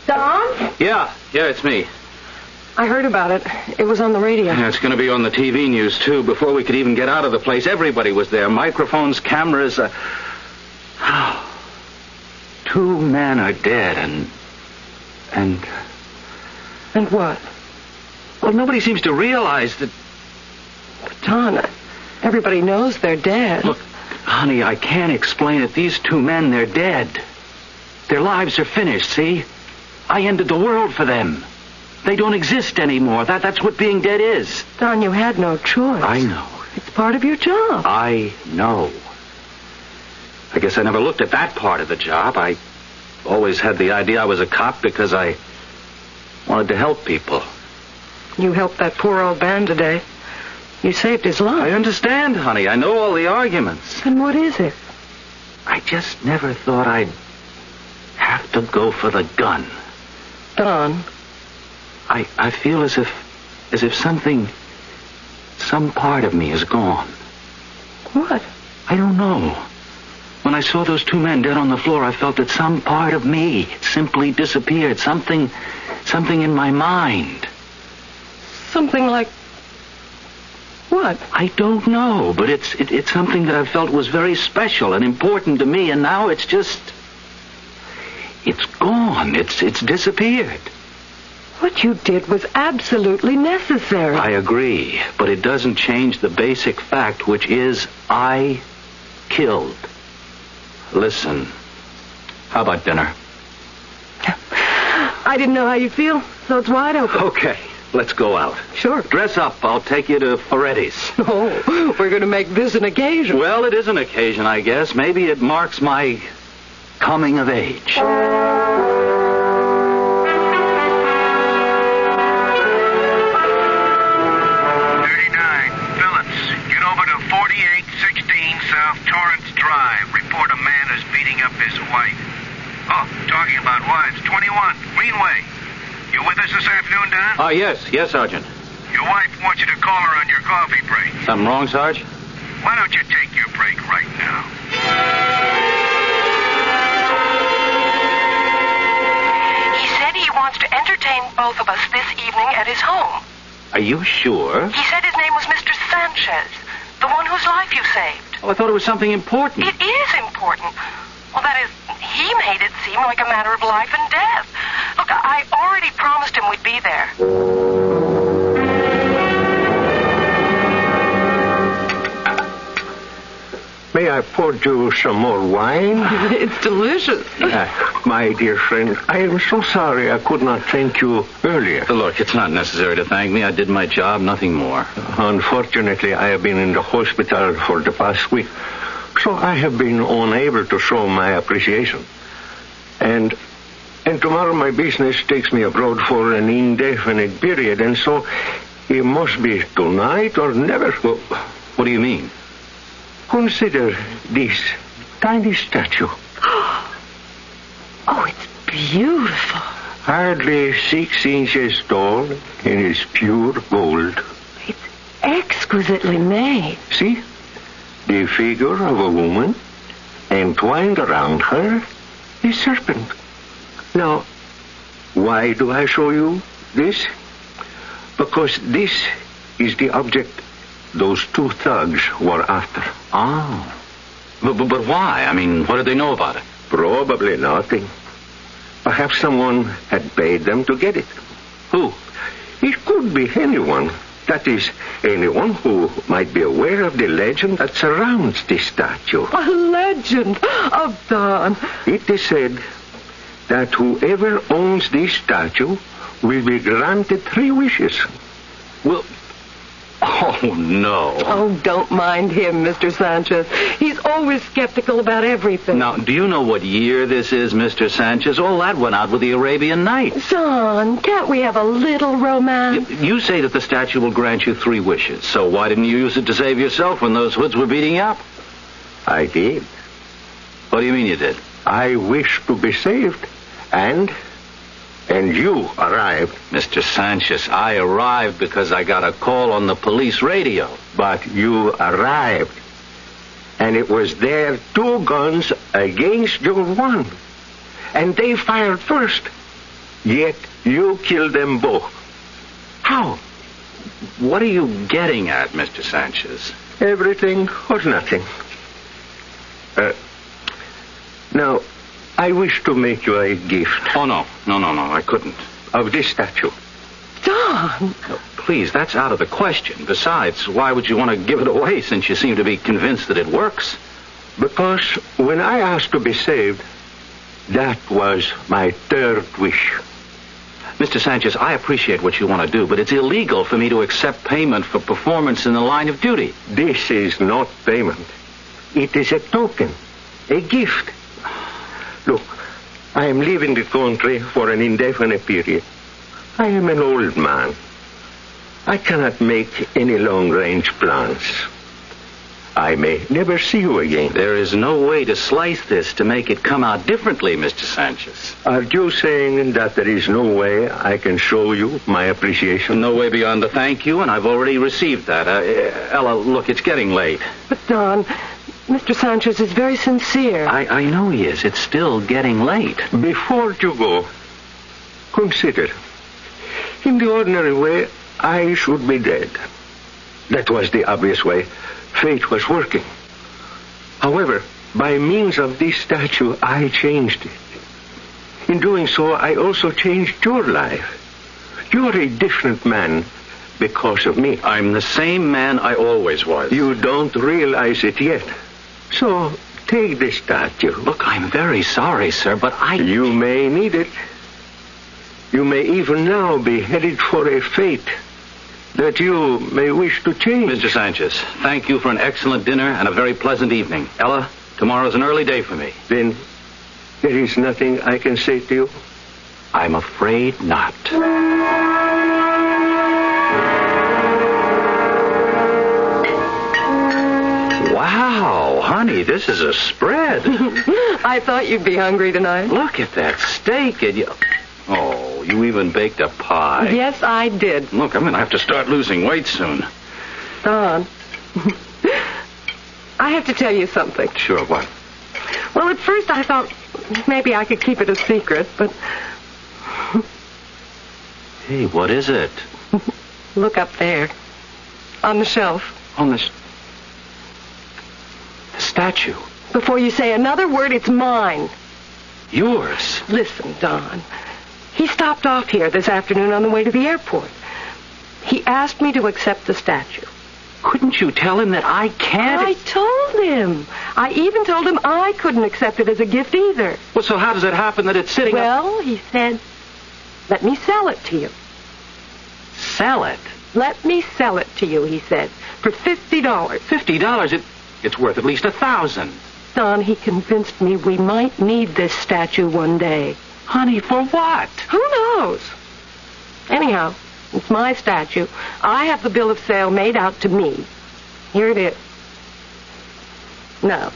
Don? Yeah, it's me. I heard about it. It was on the radio. Yeah, it's going to be on the TV news, too. Before we could even get out of the place, everybody was there. Microphones, cameras. 2 men are dead, and what? Well, nobody seems to realize that... Don, everybody knows they're dead. Look, honey, I can't explain it. These 2 men, they're dead. Their lives are finished, see? I ended the world for them. They don't exist anymore. That's what being dead is. Don, you had no choice. I know. It's part of your job. I know. I guess I never looked at that part of the job. I always had the idea I was a cop because I wanted to help people. You helped that poor old man today. You saved his life. I understand, honey. I know all the arguments. And what is it? I just never thought I'd have to go for the gun. Don. I feel as if some part of me is gone. What? I don't know. When I saw those two men dead on the floor, I felt that some part of me simply disappeared. Something in my mind. Something like... what? I don't know, but it's something that I felt was very special and important to me, and now it's just... it's gone. It's disappeared. What you did was absolutely necessary. I agree, but it doesn't change the basic fact, which is I killed. Listen, how about dinner? I didn't know how you feel, so it's wide open. Okay, let's go out. Sure. Dress up. I'll take you to Ferretti's. Oh, we're going to make this an occasion. Well, it is an occasion, I guess. Maybe it marks my coming of age. 4816 South Torrance Drive. Report a man is beating up his wife. Oh, talking about wives. 21, Greenway. You with us this afternoon, Don? Yes, Sergeant. Your wife wants you to call her on your coffee break. Something wrong, Sarge? Why don't you take your break right now? He said he wants to entertain both of us this evening at his home. Are you sure? He said his name was Mr. Sanchez, the one whose life you saved. Oh, I thought it was something important. It is important. Well, that is, he made it seem like a matter of life and death. Look, I already promised him we'd be there. May I pour you some more wine? It's delicious. My dear friend, I am so sorry I could not thank you earlier. Look, it's not necessary to thank me. I did my job, nothing more. Unfortunately, I have been in the hospital for the past week, so I have been unable to show my appreciation. And tomorrow my business takes me abroad for an indefinite period, and so it must be tonight or never. Well, what do you mean? Consider this tiny statue. Oh, it's beautiful. Hardly 6 inches tall and is pure gold. It's exquisitely made. See? The figure of a woman, and twined around her, a serpent. Now, why do I show you this? Because this is the object those two thugs were after. Oh. But why? I mean, what did they know about it? Probably nothing. Perhaps someone had paid them to get it. Who? It could be anyone. That is, anyone who might be aware of the legend that surrounds this statue. A legend of Don. It is said that whoever owns this statue will be granted 3 wishes. Well... Oh, no. Oh, don't mind him, Mr. Sanchez. He's always skeptical about everything. Now, do you know what year this is, Mr. Sanchez? All that went out with the Arabian Nights. Son, can't we have a little romance? You say that the statue will grant you 3 wishes, so why didn't you use it to save yourself when those hoods were beating you up? I did. What do you mean you did? I wished to be saved, and you arrived. Mr. Sanchez, I arrived because I got a call on the police radio. But you arrived, and it was their 2 guns against your 1. And they fired first, yet you killed them both. How? What are you getting at, Mr. Sanchez? Everything or nothing. Now, I wish to make you a gift. Oh, no, I couldn't. Of this statue. Don! No, please, that's out of the question. Besides, why would you want to give it away since you seem to be convinced that it works? Because when I asked to be saved, that was my 3rd wish. Mr. Sanchez, I appreciate what you want to do, but it's illegal for me to accept payment for performance in the line of duty. This is not payment. It is a token, a gift. Look, I am leaving the country for an indefinite period. I am an old man. I cannot make any long-range plans. I may never see you again. There is no way to slice this to make it come out differently, Mr. Sanchez. Are you saying that there is no way I can show you my appreciation? No way beyond the thank you, and I've already received that. Ella, look, it's getting late. But, Don, Mr. Sanchez is very sincere. I know he is. It's still getting late. Before you go, consider. In the ordinary way, I should be dead. That was the obvious way fate was working. However, by means of this statue, I changed it. In doing so, I also changed your life. You're a different man because of me. I'm the same man I always was. You don't realize it yet. So, take this statue. Look, I'm very sorry, sir, but You may need it. You may even now be headed for a fate that you may wish to change. Mr. Sanchez, thank you for an excellent dinner and a very pleasant evening. Ella, tomorrow's an early day for me. Then there is nothing I can say to you? I'm afraid not. Wow, honey, this is a spread. I thought you'd be hungry tonight. Look at that steak. And Oh, you even baked a pie. Yes, I did. Look, I'm going to have to start losing weight soon. Don, I have to tell you something. Sure, what? Well, at first I thought maybe I could keep it a secret, but... Hey, what is it? Look up there. On the shelf. On the statue. Before you say another word, it's mine. Yours? Listen, Don. He stopped off here this afternoon on the way to the airport. He asked me to accept the statue. Couldn't you tell him that I can't? I told him. I even told him I couldn't accept it as a gift either. Well, so how does it happen that it's sitting Well, he said, let me sell it to you. Sell it? Let me sell it to you, he said, for $50. $50? It's worth at least $1,000. Don, he convinced me we might need this statue one day. Honey, for what? Who knows? Anyhow, it's my statue. I have the bill of sale made out to me. Here it is. Now,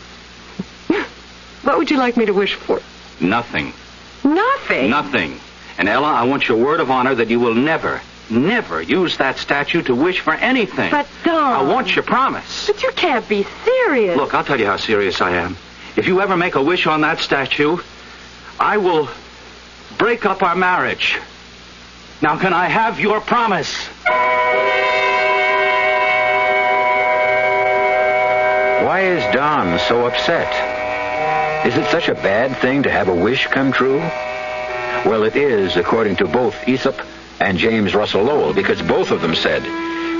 what would you like me to wish for? Nothing. Nothing? Nothing. And Ella, I want your word of honor that you will never use that statue to wish for anything. But, Don... I want your promise. But you can't be serious. Look, I'll tell you how serious I am. If you ever make a wish on that statue, I will break up our marriage. Now, can I have your promise? Why is Don so upset? Is it such a bad thing to have a wish come true? Well, it is, according to both Aesop and James Russell Lowell, because both of them said,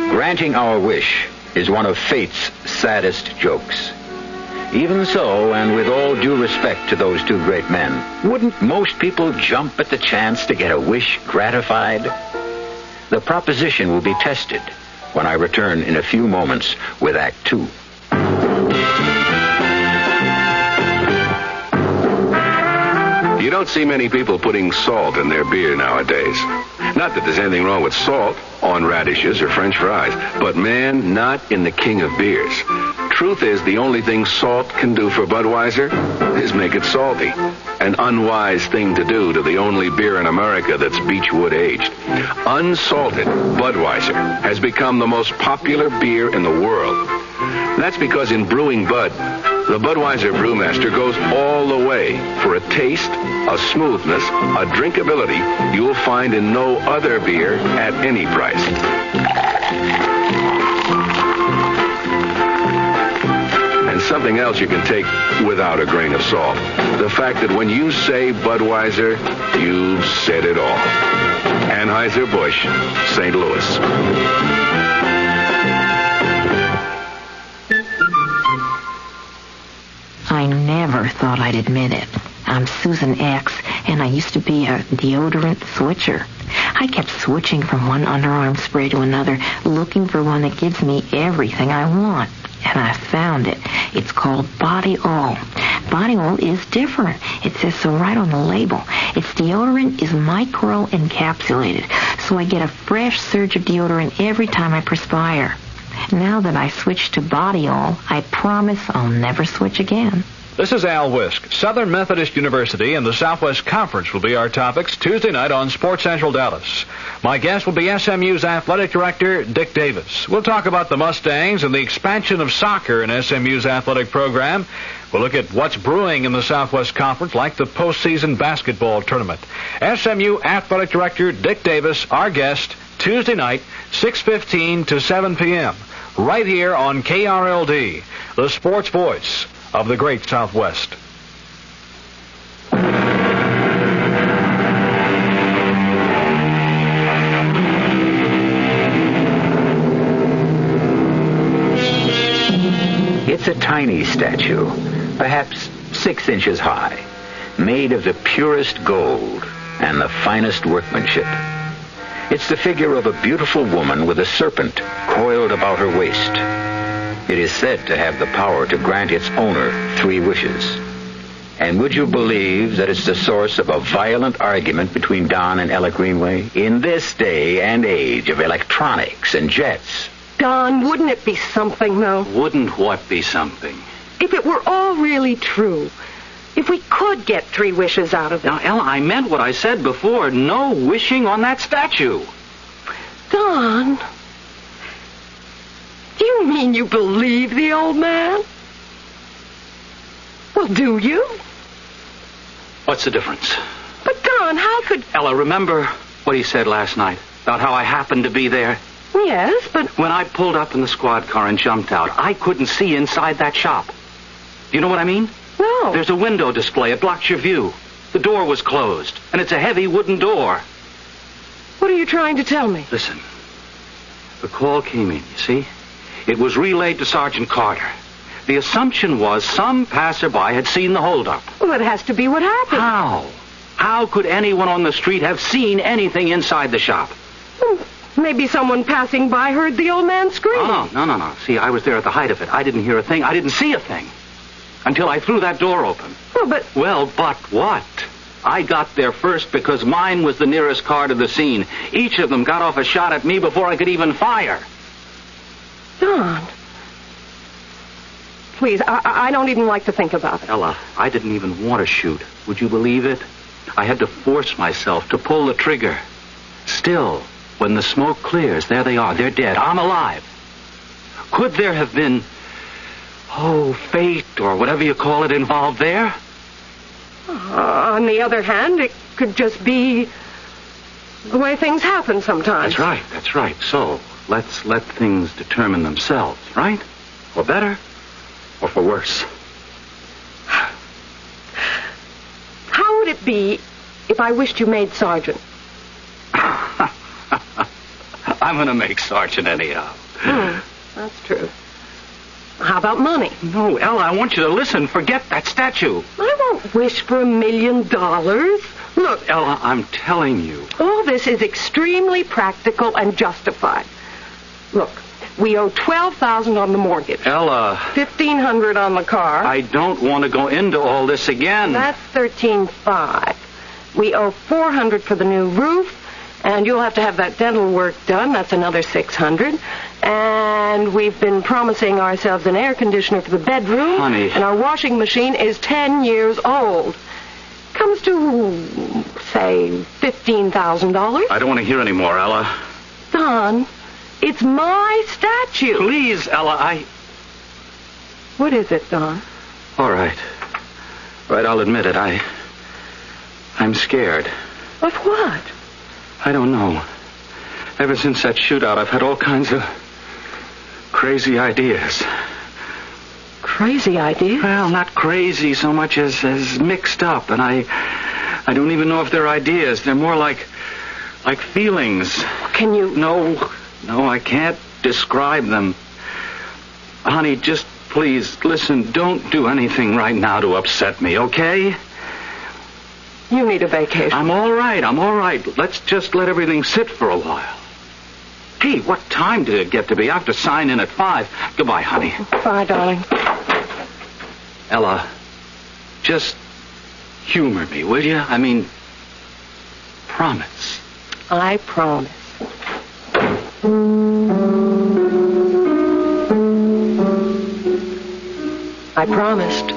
granting our wish is one of fate's saddest jokes. Even so, and with all due respect to those two great men, wouldn't most people jump at the chance to get a wish gratified? The proposition will be tested when I return in a few moments with Act 2. You don't see many people putting salt in their beer nowadays. Not that there's anything wrong with salt on radishes or French fries, but man, not in the king of beers. Truth is, the only thing salt can do for Budweiser is make it salty. An unwise thing to do to the only beer in America that's Beechwood aged. Unsalted Budweiser has become the most popular beer in the world. That's because in brewing Bud, the Budweiser brewmaster goes all the way for a taste, a smoothness, a drinkability you'll find in no other beer at any price. And something else you can take without a grain of salt. The fact that when you say Budweiser, you've said it all. Anheuser-Busch, St. Louis. I never thought I'd admit it. I'm Susan X, and I used to be a deodorant switcher. I kept switching from one underarm spray to another, looking for one that gives me everything I want. And I found it. It's called Body Oil. Body Oil is different. It says so right on the label. Its deodorant is micro-encapsulated, so I get a fresh surge of deodorant every time I perspire. Now that I switched to body-all, I promise I'll never switch again. This is Al Wisk. Southern Methodist University and the Southwest Conference will be our topics Tuesday night on Sports Central Dallas. My guest will be SMU's athletic director, Dick Davis. We'll talk about the Mustangs and the expansion of soccer in SMU's athletic program. We'll look at what's brewing in the Southwest Conference, like the postseason basketball tournament. SMU athletic director Dick Davis, our guest, Tuesday night, 6:15 to 7 p.m., right here on KRLD, the sports voice of the great Southwest. It's a tiny statue, perhaps 6 inches high, made of the purest gold and the finest workmanship. It's the figure of a beautiful woman with a serpent coiled about her waist. It is said to have the power to grant its owner 3 wishes. And would you believe that it's the source of a violent argument between Don and Ella Greenway in this day and age of electronics and jets? Don, wouldn't it be something, though? Wouldn't what be something? If it were all really true. If we could get 3 wishes out of it. Now, Ella, I meant what I said before. No wishing on that statue. Don, do you mean you believe the old man? Well, do you? What's the difference? But, Don, how could... Ella, remember what he said last night about how I happened to be there? Yes, but... When I pulled up in the squad car and jumped out, I couldn't see inside that shop. Do you know what I mean? No. There's a window display. It blocks your view. The door was closed, and it's a heavy wooden door. What are you trying to tell me? Listen. The call came in, you see? It was relayed to Sergeant Carter. The assumption was some passerby had seen the holdup. Well, it has to be what happened. How? How could anyone on the street have seen anything inside the shop? Maybe someone passing by heard the old man scream. Oh, no. See, I was there at the height of it. I didn't hear a thing. I didn't see a thing. Until I threw that door open. Well, but what? I got there first because mine was the nearest car to the scene. Each of them got off a shot at me before I could even fire. Don. Please, I don't even like to think about it. Ella, I didn't even want to shoot. Would you believe it? I had to force myself to pull the trigger. Still, when the smoke clears, there they are. They're dead. I'm alive. Could there have been, fate or whatever you call it involved there? On the other hand, it could just be the way things happen sometimes. That's right. So, let's let things determine themselves, right? For better or for worse. How would it be if I wished you made sergeant? I'm going to make sergeant anyhow. That's true. How about money? No, Ella, I want you to listen. Forget that statue. I won't wish for $1 million. Look, Ella, I'm telling you. All this is extremely practical and justified. Look, we owe $12,000 on the mortgage. Ella. $1,500 on the car. I don't want to go into all this again. That's $13,500. We owe $400 for the new roof. And you'll have to have that dental work done. That's another $600. And we've been promising ourselves an air conditioner for the bedroom. Honey. And our washing machine is 10 years old. Comes to, say, $15,000. I don't want to hear any more, Ella. Don, it's my statue. Please, Ella, What is it, Don? All right. Right, I'll admit it. I'm scared. Of what? I don't know. Ever since that shootout, I've had all kinds of crazy ideas. Crazy ideas? Well, not crazy so much as mixed up, and I don't even know if they're ideas. They're more like feelings. Can you... No, I can't describe them. Honey, just please, listen, don't do anything right now to upset me, okay? You need a vacation. I'm all right. Let's just let everything sit for a while. Hey, what time did it get to be? I have to sign in at 5. Goodbye, honey. Bye, darling. Ella, just humor me, will you? I mean, promise. I promise. I promised.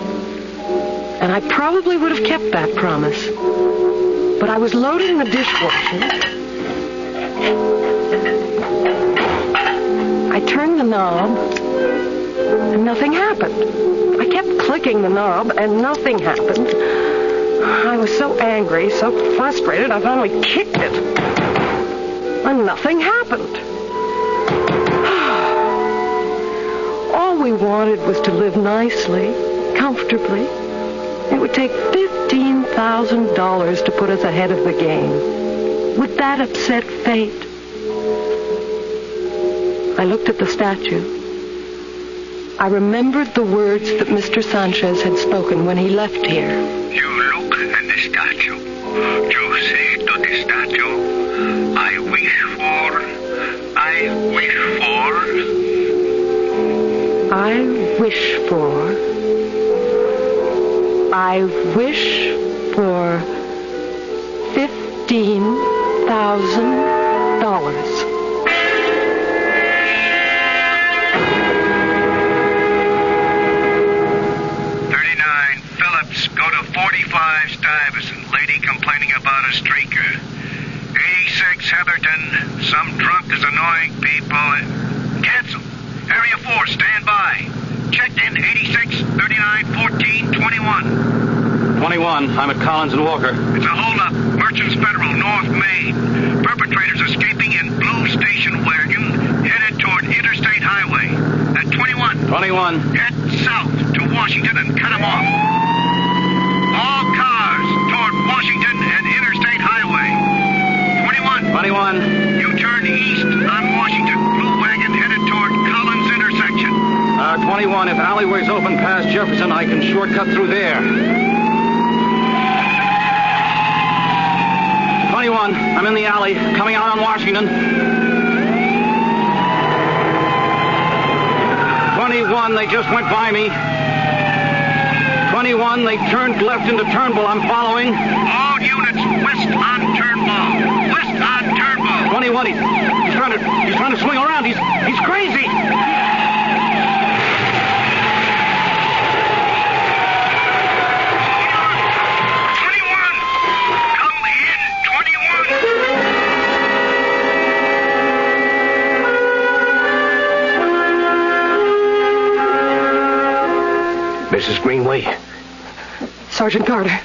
And I probably would have kept that promise. But I was loading the dishwasher. I turned the knob, and nothing happened. I kept clicking the knob, and nothing happened. I was so angry, so frustrated, I finally kicked it. And nothing happened. All we wanted was to live nicely, comfortably. It would take $15,000 to put us ahead of the game. Would that upset fate? I looked at the statue. I remembered the words that Mr. Sanchez had spoken when he left here. You look at the statue. You say to the statue, I wish for. I wish for $15,000. Go to 45 Stuyvesant. Lady complaining about a streaker. 86 Heatherton. Some drunk is annoying people. Cancel. Area 4, stand by. Checked in 86, 39, 14, 21. 21. I'm at Collins and Walker. It's a holdup. Merchants Federal, North Main. Perpetrators escaping in blue station wagon headed toward Interstate Highway. At 21. 21. Head south to Washington and cut them off. All cars toward Washington and Interstate Highway. 21. 21. You turn east on Washington. Blue wagon headed toward Collins intersection. 21. If alleyway's open past Jefferson, I can shortcut through there. 21. I'm in the alley, coming out on Washington. 21. They just went by me. 21, they turned left into Turnbull. I'm following. All units west on Turnbull. West on Turnbull. 21, he's trying to swing around. He's crazy. 21. Come in, 21. Mrs. Greenway? Sergeant Carter.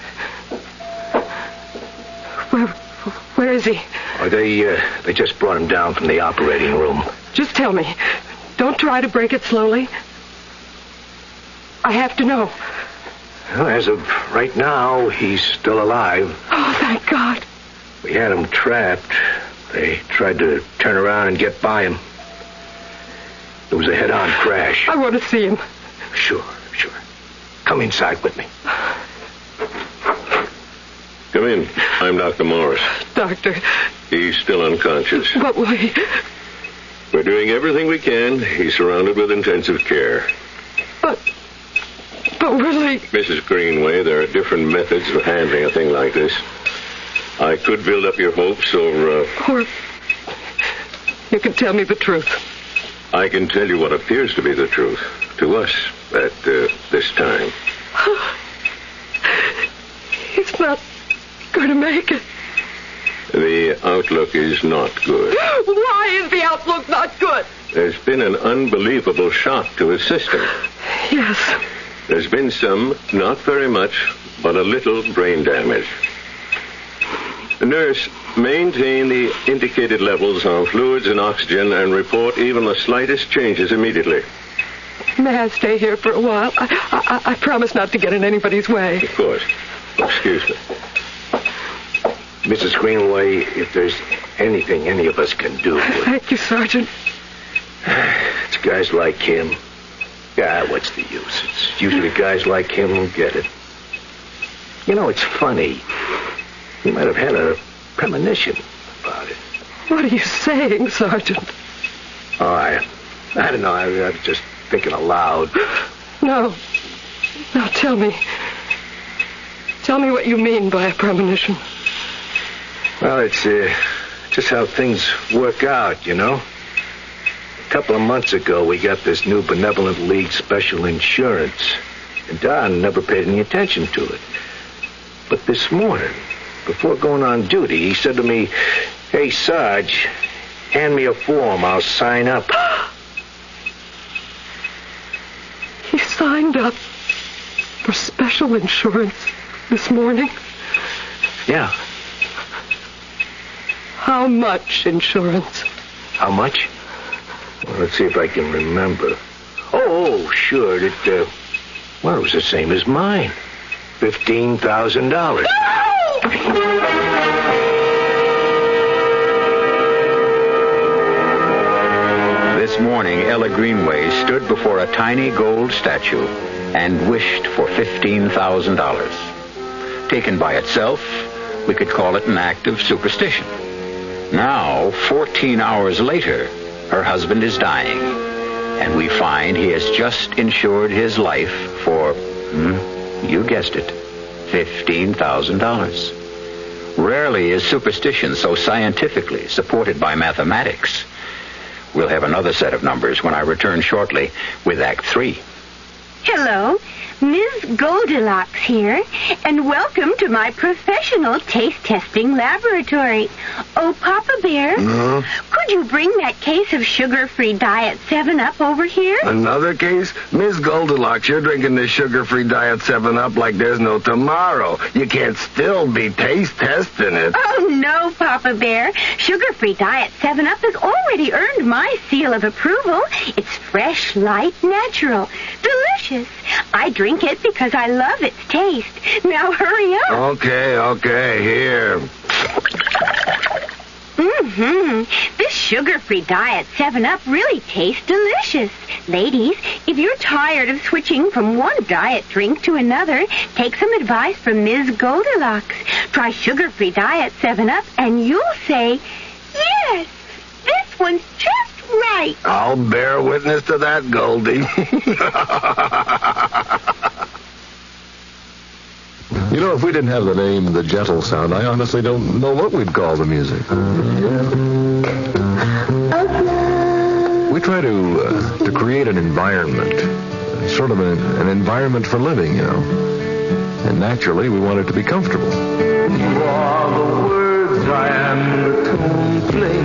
Where is he? Oh, they just brought him down from the operating room. Just tell me. Don't try to break it slowly. I have to know. Well, as of right now, he's still alive. Oh, thank God. We had him trapped. They tried to turn around and get by him. It was a head-on crash. I want to see him. Sure. Come inside with me. Come in. I'm Dr. Morris. Doctor. He's still unconscious. But why? We're doing everything we can. He's surrounded with intensive care. But really... Mrs. Greenway, there are different methods of handling a thing like this. I could build up your hopes, or you can tell me the truth. I can tell you what appears to be the truth. To us, at this time. He's not going to make it. The outlook is not good. Why is the outlook not good? There's been an unbelievable shock to his system. Yes. There's been some, not very much, but a little brain damage. Nurse, maintain the indicated levels of fluids and oxygen and report even the slightest changes immediately. May I stay here for a while? I promise not to get in anybody's way. Of course. Excuse me. Mrs. Greenway, if there's anything any of us can do... Thank you, Sergeant. It's guys like him. Yeah, what's the use? It's usually guys like him who get it. You know, it's funny. He might have had a premonition about it. What are you saying, Sergeant? Oh, I don't know. I was just thinking aloud. No, tell me. Tell me what you mean by a premonition. Well, it's just how things work out, you know. A couple of months ago, we got this new Benevolent League special insurance. And Don never paid any attention to it. But this morning, before going on duty, he said to me, "Hey, Sarge, hand me a form. I'll sign up." He signed up for special insurance this morning. Yeah. How much insurance? How much? Well, let's see if I can remember. Oh, sure. It was the same as mine. $15,000. This morning, Ella Greenway stood before a tiny gold statue and wished for $15,000. Taken by itself, we could call it an act of superstition. Now, 14 hours later, her husband is dying, and we find he has just insured his life for, you guessed it, $15,000. Rarely is superstition so scientifically supported by mathematics. We'll have another set of numbers when I return shortly with Act 3. Hello, Ms. Goldilocks here, and welcome to my professional taste testing laboratory. Oh, Papa Bear, could you bring that case of sugar-free Diet 7-Up over here? Another case? Miss Goldilocks, you're drinking this sugar-free Diet 7-Up like there's no tomorrow. You can't still be taste testing it. Oh, no, Papa Bear. Sugar-free Diet 7-Up has already earned my seal of approval. It's fresh, light, natural, delicious. I drink it because I love its taste. Now hurry up. Okay, here. This sugar-free Diet 7-Up really tastes delicious. Ladies, if you're tired of switching from one diet drink to another, take some advice from Ms. Goldilocks. Try sugar-free Diet 7-Up and you'll say, yes, this one's just right. I'll bear witness to that, Goldie. You know, if we didn't have the name The Gentle Sound, I honestly don't know what we'd call the music. We try to create an environment, sort of an environment for living, you know. And naturally, we want it to be comfortable. You are the words I am to play.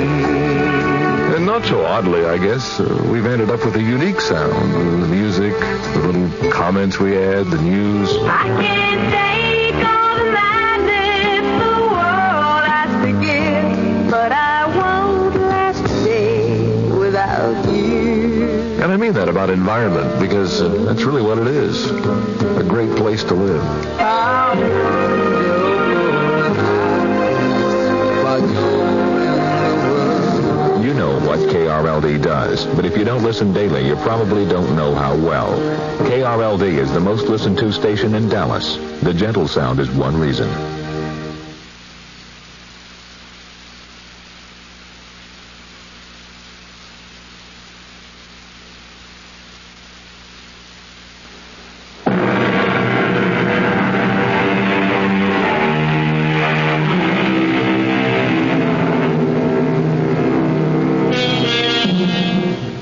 And not so oddly, I guess, we've ended up with a unique sound. The music, the little comments we add, the news. I can't take all the madness the world has to give, but I won't last a day without you. And I mean that about environment, because that's really what it is. A great place to live. You know what KRLD does, but if you don't listen daily, you probably don't know how well. KRLD is the most listened to station in Dallas. The Gentle Sound is one reason.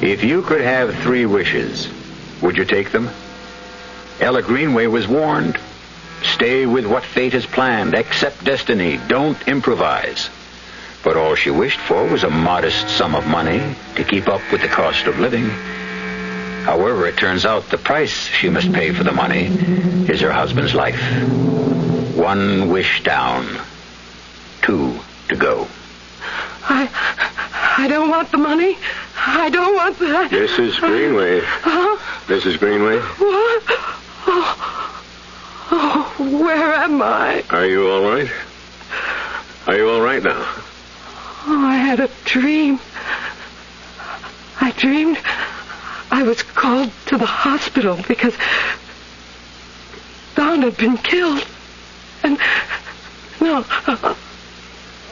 If you could have 3 wishes, would you take them? Ella Greenway was warned. Stay with what fate has planned. Accept destiny. Don't improvise. But all she wished for was a modest sum of money to keep up with the cost of living. However, it turns out the price she must pay for the money is her husband's life. 1 wish down. 2 to go. I don't want the money. I don't want that. Mrs. Greenway. Mrs. Greenway? What? Oh, where am I? Are you all right? Are you all right now? Oh, I had a dream. I dreamed I was called to the hospital because Don had been killed. And no,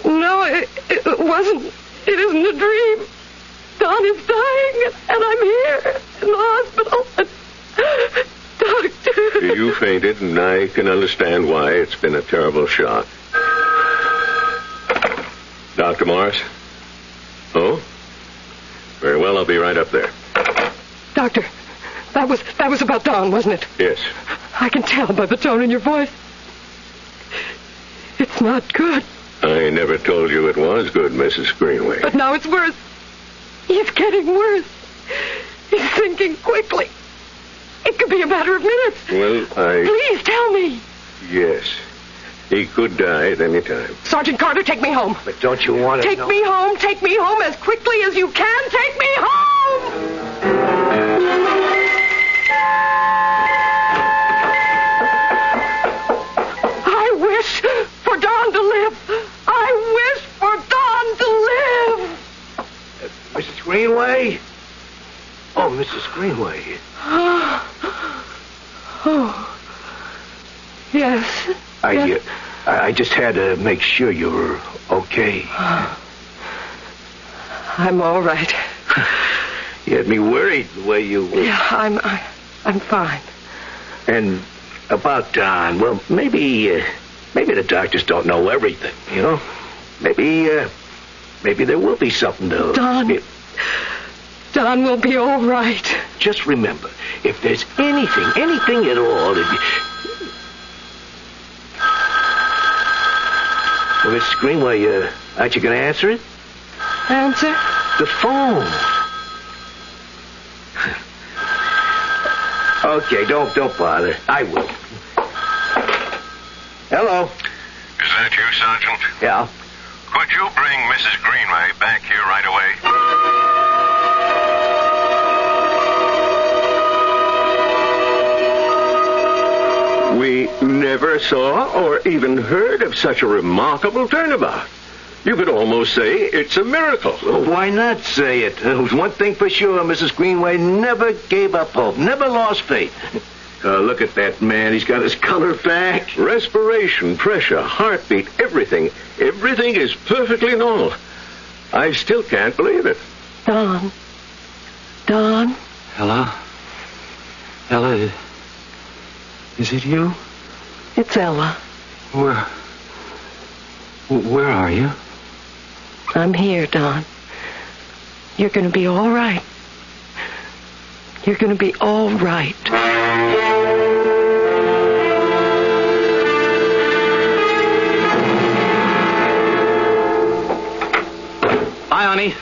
it wasn't. It isn't a dream. Don is dying, and I'm here in the hospital. Doctor. You fainted, and I can understand why. It's been a terrible shock. Dr. Morris? Oh? Very well, I'll be right up there. Doctor, that was about Don, wasn't it? Yes. I can tell by the tone in your voice. It's not good. I never told you it was good, Mrs. Greenway. But now it's worse. He's getting worse. He's sinking quickly. It could be a matter of minutes. Well, Please tell me. Yes. He could die at any time. Sergeant Carter, take me home. But don't you want to Take me home. Take me home as quickly as you can. Take me home! I wish for Dawn to live. I wish for Dawn to live. Mrs. Greenway? Oh, Mrs. Greenway. Oh. Yes. I just had to make sure you were okay. I'm all right. You had me worried the way you were. Yeah, I'm fine. And about Don, well, maybe the doctors don't know everything, you know? Maybe there will be something to... Don will be all right. Just remember, if there's anything at all... Well, Mrs. Greenway, aren't you going to answer it? Answer? The phone. Okay, don't bother. I will. Hello. Is that you, Sergeant? Yeah. Could you bring Mrs. Greenway back here right away? We never saw or even heard of such a remarkable turnabout. You could almost say it's a miracle. Well, why not say it? One thing for sure, Mrs. Greenway never gave up hope, never lost faith. Look at that man. He's got his color back. Respiration, pressure, heartbeat, everything. Everything is perfectly normal. I still can't believe it. Don. Ella? Ella, is it you? It's Ella. Where are you? I'm here, Don. You're going to be all right. You're going to be all right. Hi, honey.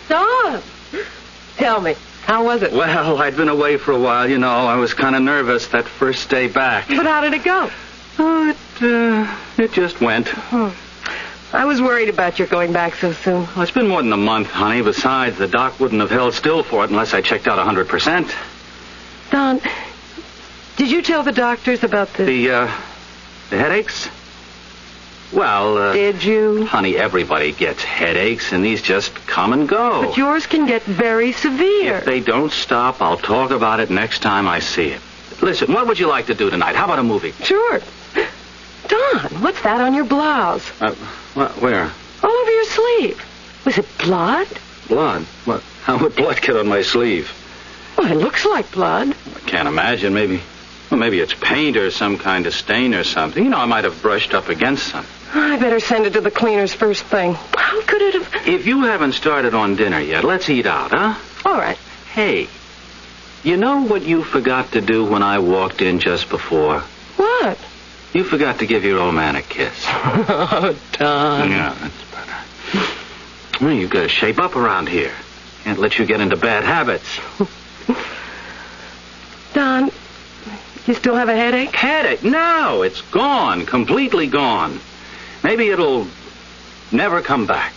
Don! Tell me, how was it? Well, I'd been away for a while, you know. I was kind of nervous that first day back. But how did it go? Oh, it just went. I was worried about your going back so soon. Well, it's been more than a month, honey. Besides, the doc wouldn't have held still for it unless I checked out 100%. Don, did you tell the doctors about the headaches? Well, did you? Honey, everybody gets headaches, and these just come and go. But yours can get very severe. If they don't stop, I'll talk about it next time I see it. Listen, what would you like to do tonight? How about a movie? Sure. Don, what's that on your blouse? Where? All over your sleeve. Was it blood? Blood? What? How would blood get on my sleeve? Well, it looks like blood. I can't imagine. Maybe it's paint or some kind of stain or something. You know, I might have brushed up against something. I better send it to the cleaners first thing. How could it have... If you haven't started on dinner yet, let's eat out, huh? All right. Hey, you know what you forgot to do when I walked in just before? What? You forgot to give your old man a kiss. Oh, Don. Yeah, that's better. Well, you've got to shape up around here. Can't let you get into bad habits. Don, you still have a headache? Headache? No, it's gone. Completely gone. Maybe it'll never come back.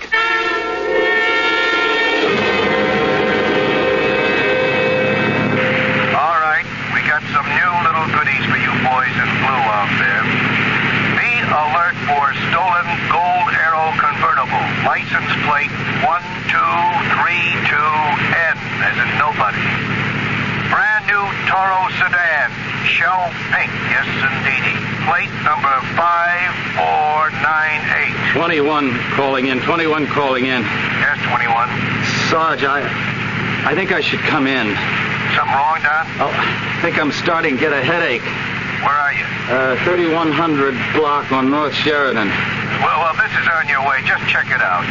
All right, we got some new little goodies for you boys in blue out there. Be alert for stolen Gold Arrow convertible. License plate 1232N, as in nobody. Brand new Toro sedan, shell pink, yes indeedy. Plate number 5498. 21 calling in. 21 calling in. Yes, 21. Sarge, I think I should come in. Something wrong, Don? Oh, I think I'm starting to get a headache. Where are you? 3100 block on North Sheridan. Well, this is on your way. Just check it out.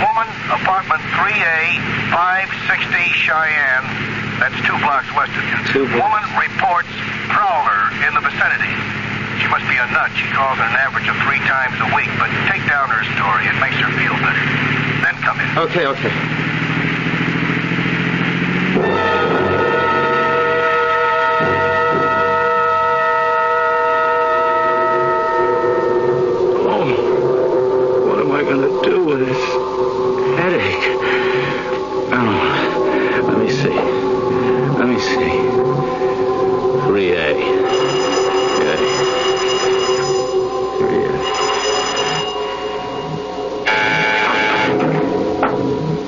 Woman, apartment 3A, 560 Cheyenne. That's 2 blocks west of you. Woman reports prowler in the vicinity. She must be a nut. She calls an average of 3 times a week, but take down her story. It makes her feel better. Then come in. Okay. What am I going to do with this headache? Oh, let me see. 3A. Yeah. 3A.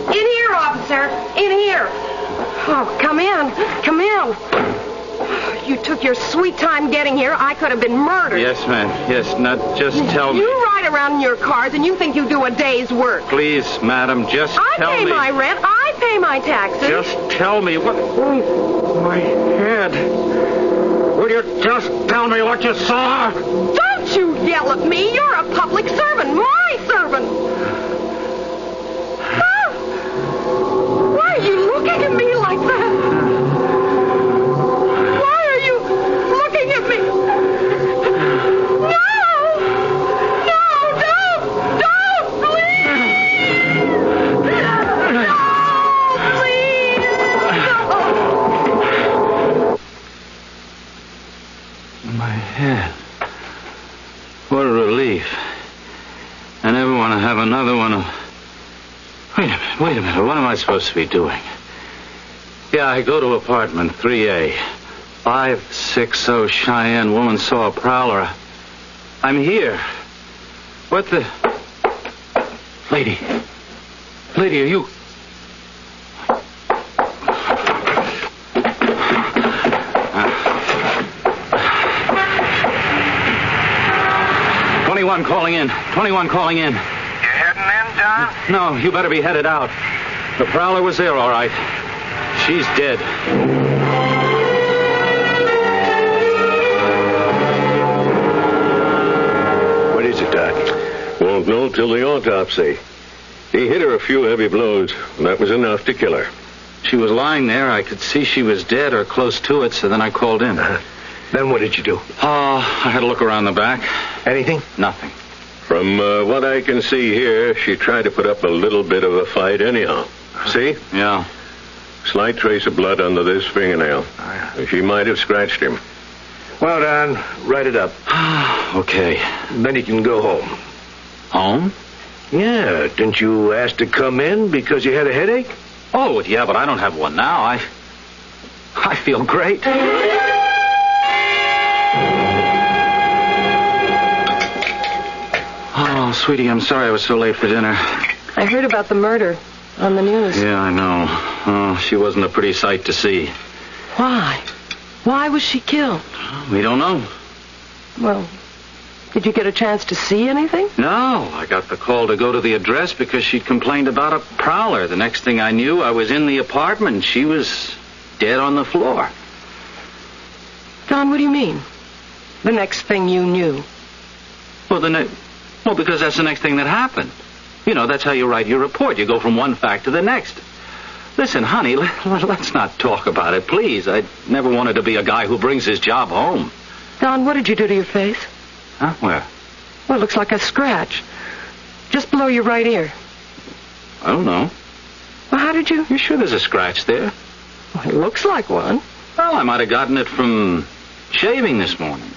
In here, officer. In here. Oh, come in. You took your sweet time getting here. I could have been murdered. Yes, ma'am. Yes, now just tell me. You ride around in your cars and you think you do a day's work. Please, madam, just tell me. I pay my rent. I pay my taxes. Just tell me what... Oh, my head. Will you just tell me what you saw? Don't you yell at me. You're a public servant. My servant. Ah! Why are you looking at me like that? Why are you looking at me? Yeah. What a relief. I never want to have another one of... Wait a minute. What am I supposed to be doing? Yeah, I go to apartment 3A. 560 Cheyenne. Woman saw a prowler. I'm here. What the... Lady, are you... 21 calling in. You heading in, John? No, you better be headed out. The prowler was there, all right. She's dead. What is it, Doc? Won't know till the autopsy. He hit her a few heavy blows, and that was enough to kill her. She was lying there. I could see she was dead or close to it, so then I called in. Then what did you do? I had a look around the back. Anything? Nothing. From what I can see here, she tried to put up a little bit of a fight anyhow. See? Yeah. Slight trace of blood under this fingernail. She might have scratched him. Well, Don, write it up. Okay. Then you can go home. Home? Yeah. Didn't you ask to come in because you had a headache? Oh, yeah, but I don't have one now. I feel great. Oh, sweetie, I'm sorry I was so late for dinner. I heard about the murder on the news. Yeah, I know. Oh, she wasn't a pretty sight to see. Why? Why was she killed? We don't know. Well, did you get a chance to see anything? No, I got the call to go to the address because she'd complained about a prowler. The next thing I knew, I was in the apartment. She was dead on the floor. Don, what do you mean? The next thing you knew? Well, because that's the next thing that happened. You know, that's how you write your report. You go from one fact to the next. Listen, honey, let's not talk about it, please. I never wanted to be a guy who brings his job home. Don, what did you do to your face? Huh? Where? Well, it looks like a scratch. Just below your right ear. I don't know. Well, how did you... You sure there's a scratch there? Well, it looks like one. Well, I might have gotten it from shaving this morning.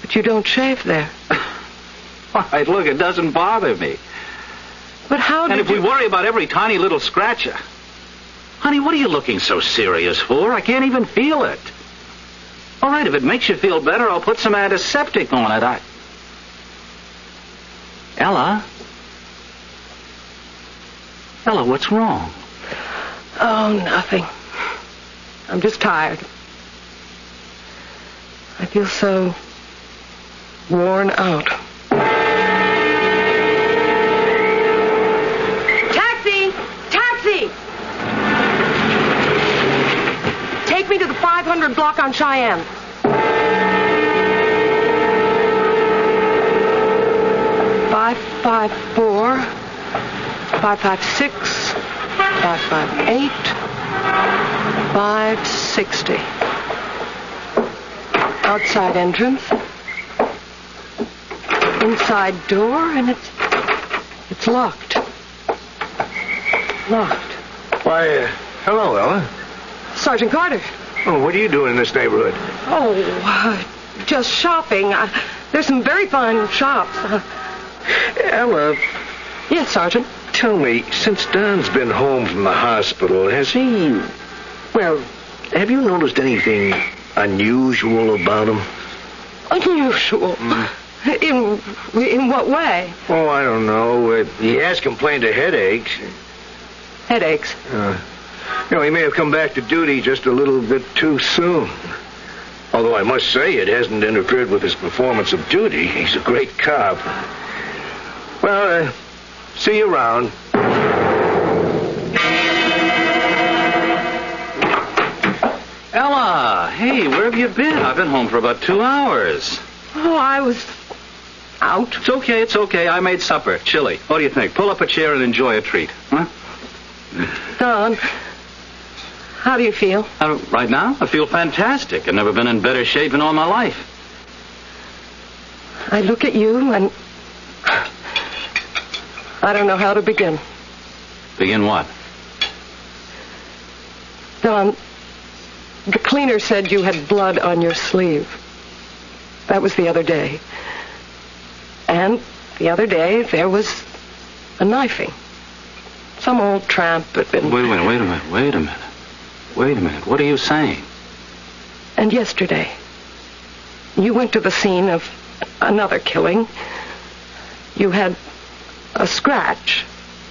But you don't shave there. All right, look, it doesn't bother me. But how did And if we worry about every tiny little scratch... Honey, what are you looking so serious for? I can't even feel it. All right, if it makes you feel better, I'll put some antiseptic on it. Ella, what's wrong? Oh, nothing. I'm just tired. I feel so worn out. Taxi! Taxi! Take me to the 500 block on Cheyenne. Five, 554, 556, 558, 560. outside entrance. Inside door, and it's locked. Locked. Why, hello, Ella. Sergeant Carter. Oh, what are you doing in this neighborhood? Oh, just shopping. There's some very fine shops. Ella. Yes, Sergeant. Tell me, since Don's been home from the hospital, has he... Well, have you noticed anything unusual about him? Unusual? In what way? Oh, I don't know. He has complained of headaches. Headaches? He may have come back to duty just a little bit too soon. Although I must say it hasn't interfered with his performance of duty. He's a great cop. Well, see you around. Ella, hey, where have you been? I've been home for about 2 hours. Oh, I was out. It's okay. I made supper. Chili. What do you think? Pull up a chair and enjoy a treat. Huh? Don, how do you feel? Right now, I feel fantastic. I've never been in better shape in all my life. I look at you and I don't know how to begin. Begin what? Don, the cleaner said you had blood on your sleeve. That was the other day. And the other day, there was a knifing. Some old tramp had been... Wait a minute. What are you saying? And yesterday, you went to the scene of another killing. You had a scratch,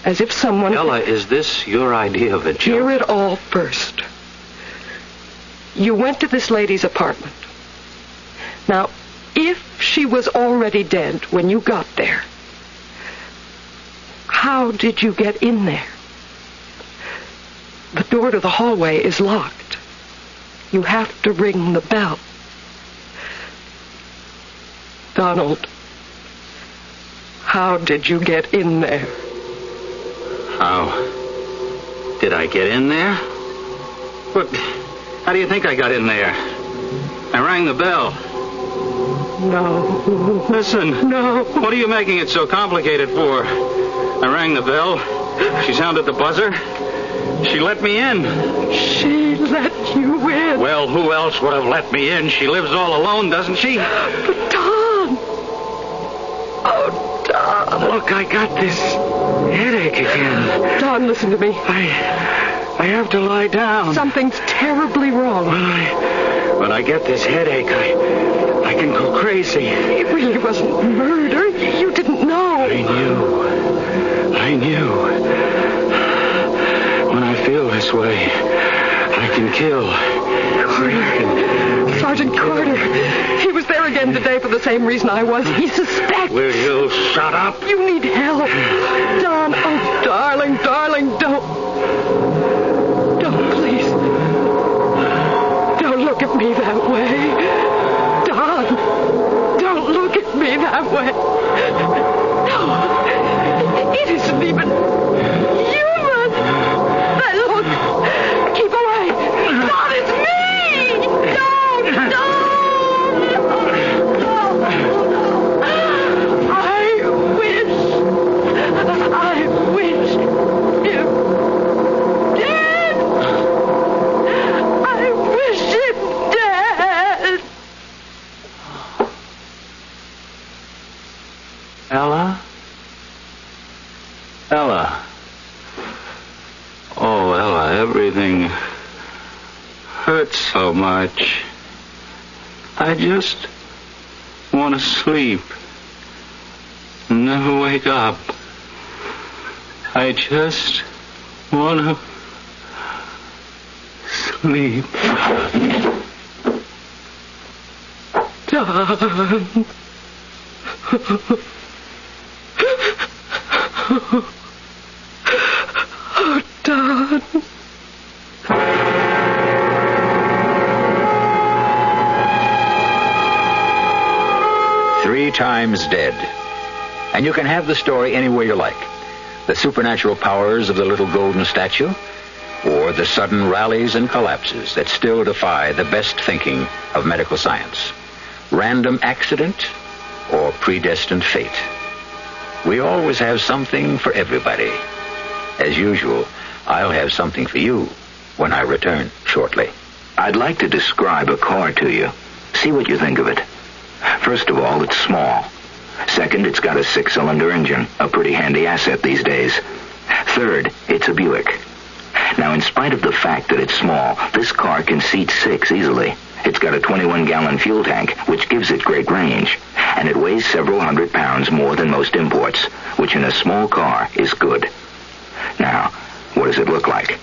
as if someone... Ella, is this your idea of a joke? Hear it all first. You went to this lady's apartment. Now, if she was already dead when you got there, how did you get in there? The door to the hallway is locked. You have to ring the bell. Donald, how did you get in there? How did I get in there? How do you think I got in there? I rang the bell. No. Listen. No. What are you making it so complicated for? I rang the bell. She sounded the buzzer. She let me in. She let you in? Well, who else would have let me in? She lives all alone, doesn't she? But Don. Oh, Don. Look, I got this headache again. Don, listen to me. I have to lie down. Something's terribly wrong. When I get this headache, I can go crazy. It really wasn't murder. You didn't know. I knew. When I feel this way, I can kill. Sergeant Carter. He was there again today for the same reason I was. He suspects. Will you shut up? You need help. Don, oh, darling, don't. Don't, please. Don't look at me that way. Don, don't look at me that way. No, it isn't even human. Look, keep away. Don, it's me. Don't. I wish him dead. I wish him dead. Ella? Oh, Ella, everything hurts so much. I just want to sleep. Never wake up. I just want to sleep. Don. Oh, Don. 3 times dead. And you can have the story any way you like. The supernatural powers of the little golden statue, or the sudden rallies and collapses that still defy the best thinking of medical science. random accident, or predestined fate. We always have something for everybody. As usual, I'll have something for you when I return shortly. I'd like to describe a car to you. See what you think of it. First of all, it's small. Second, it's got a 6-cylinder engine, a pretty handy asset these days. Third, it's a Buick. Now, in spite of the fact that it's small, this car can seat 6 easily. It's got a 21-gallon fuel tank, which gives it great range. And it weighs several hundred pounds more than most imports, which in a small car is good. Now, what does it look like?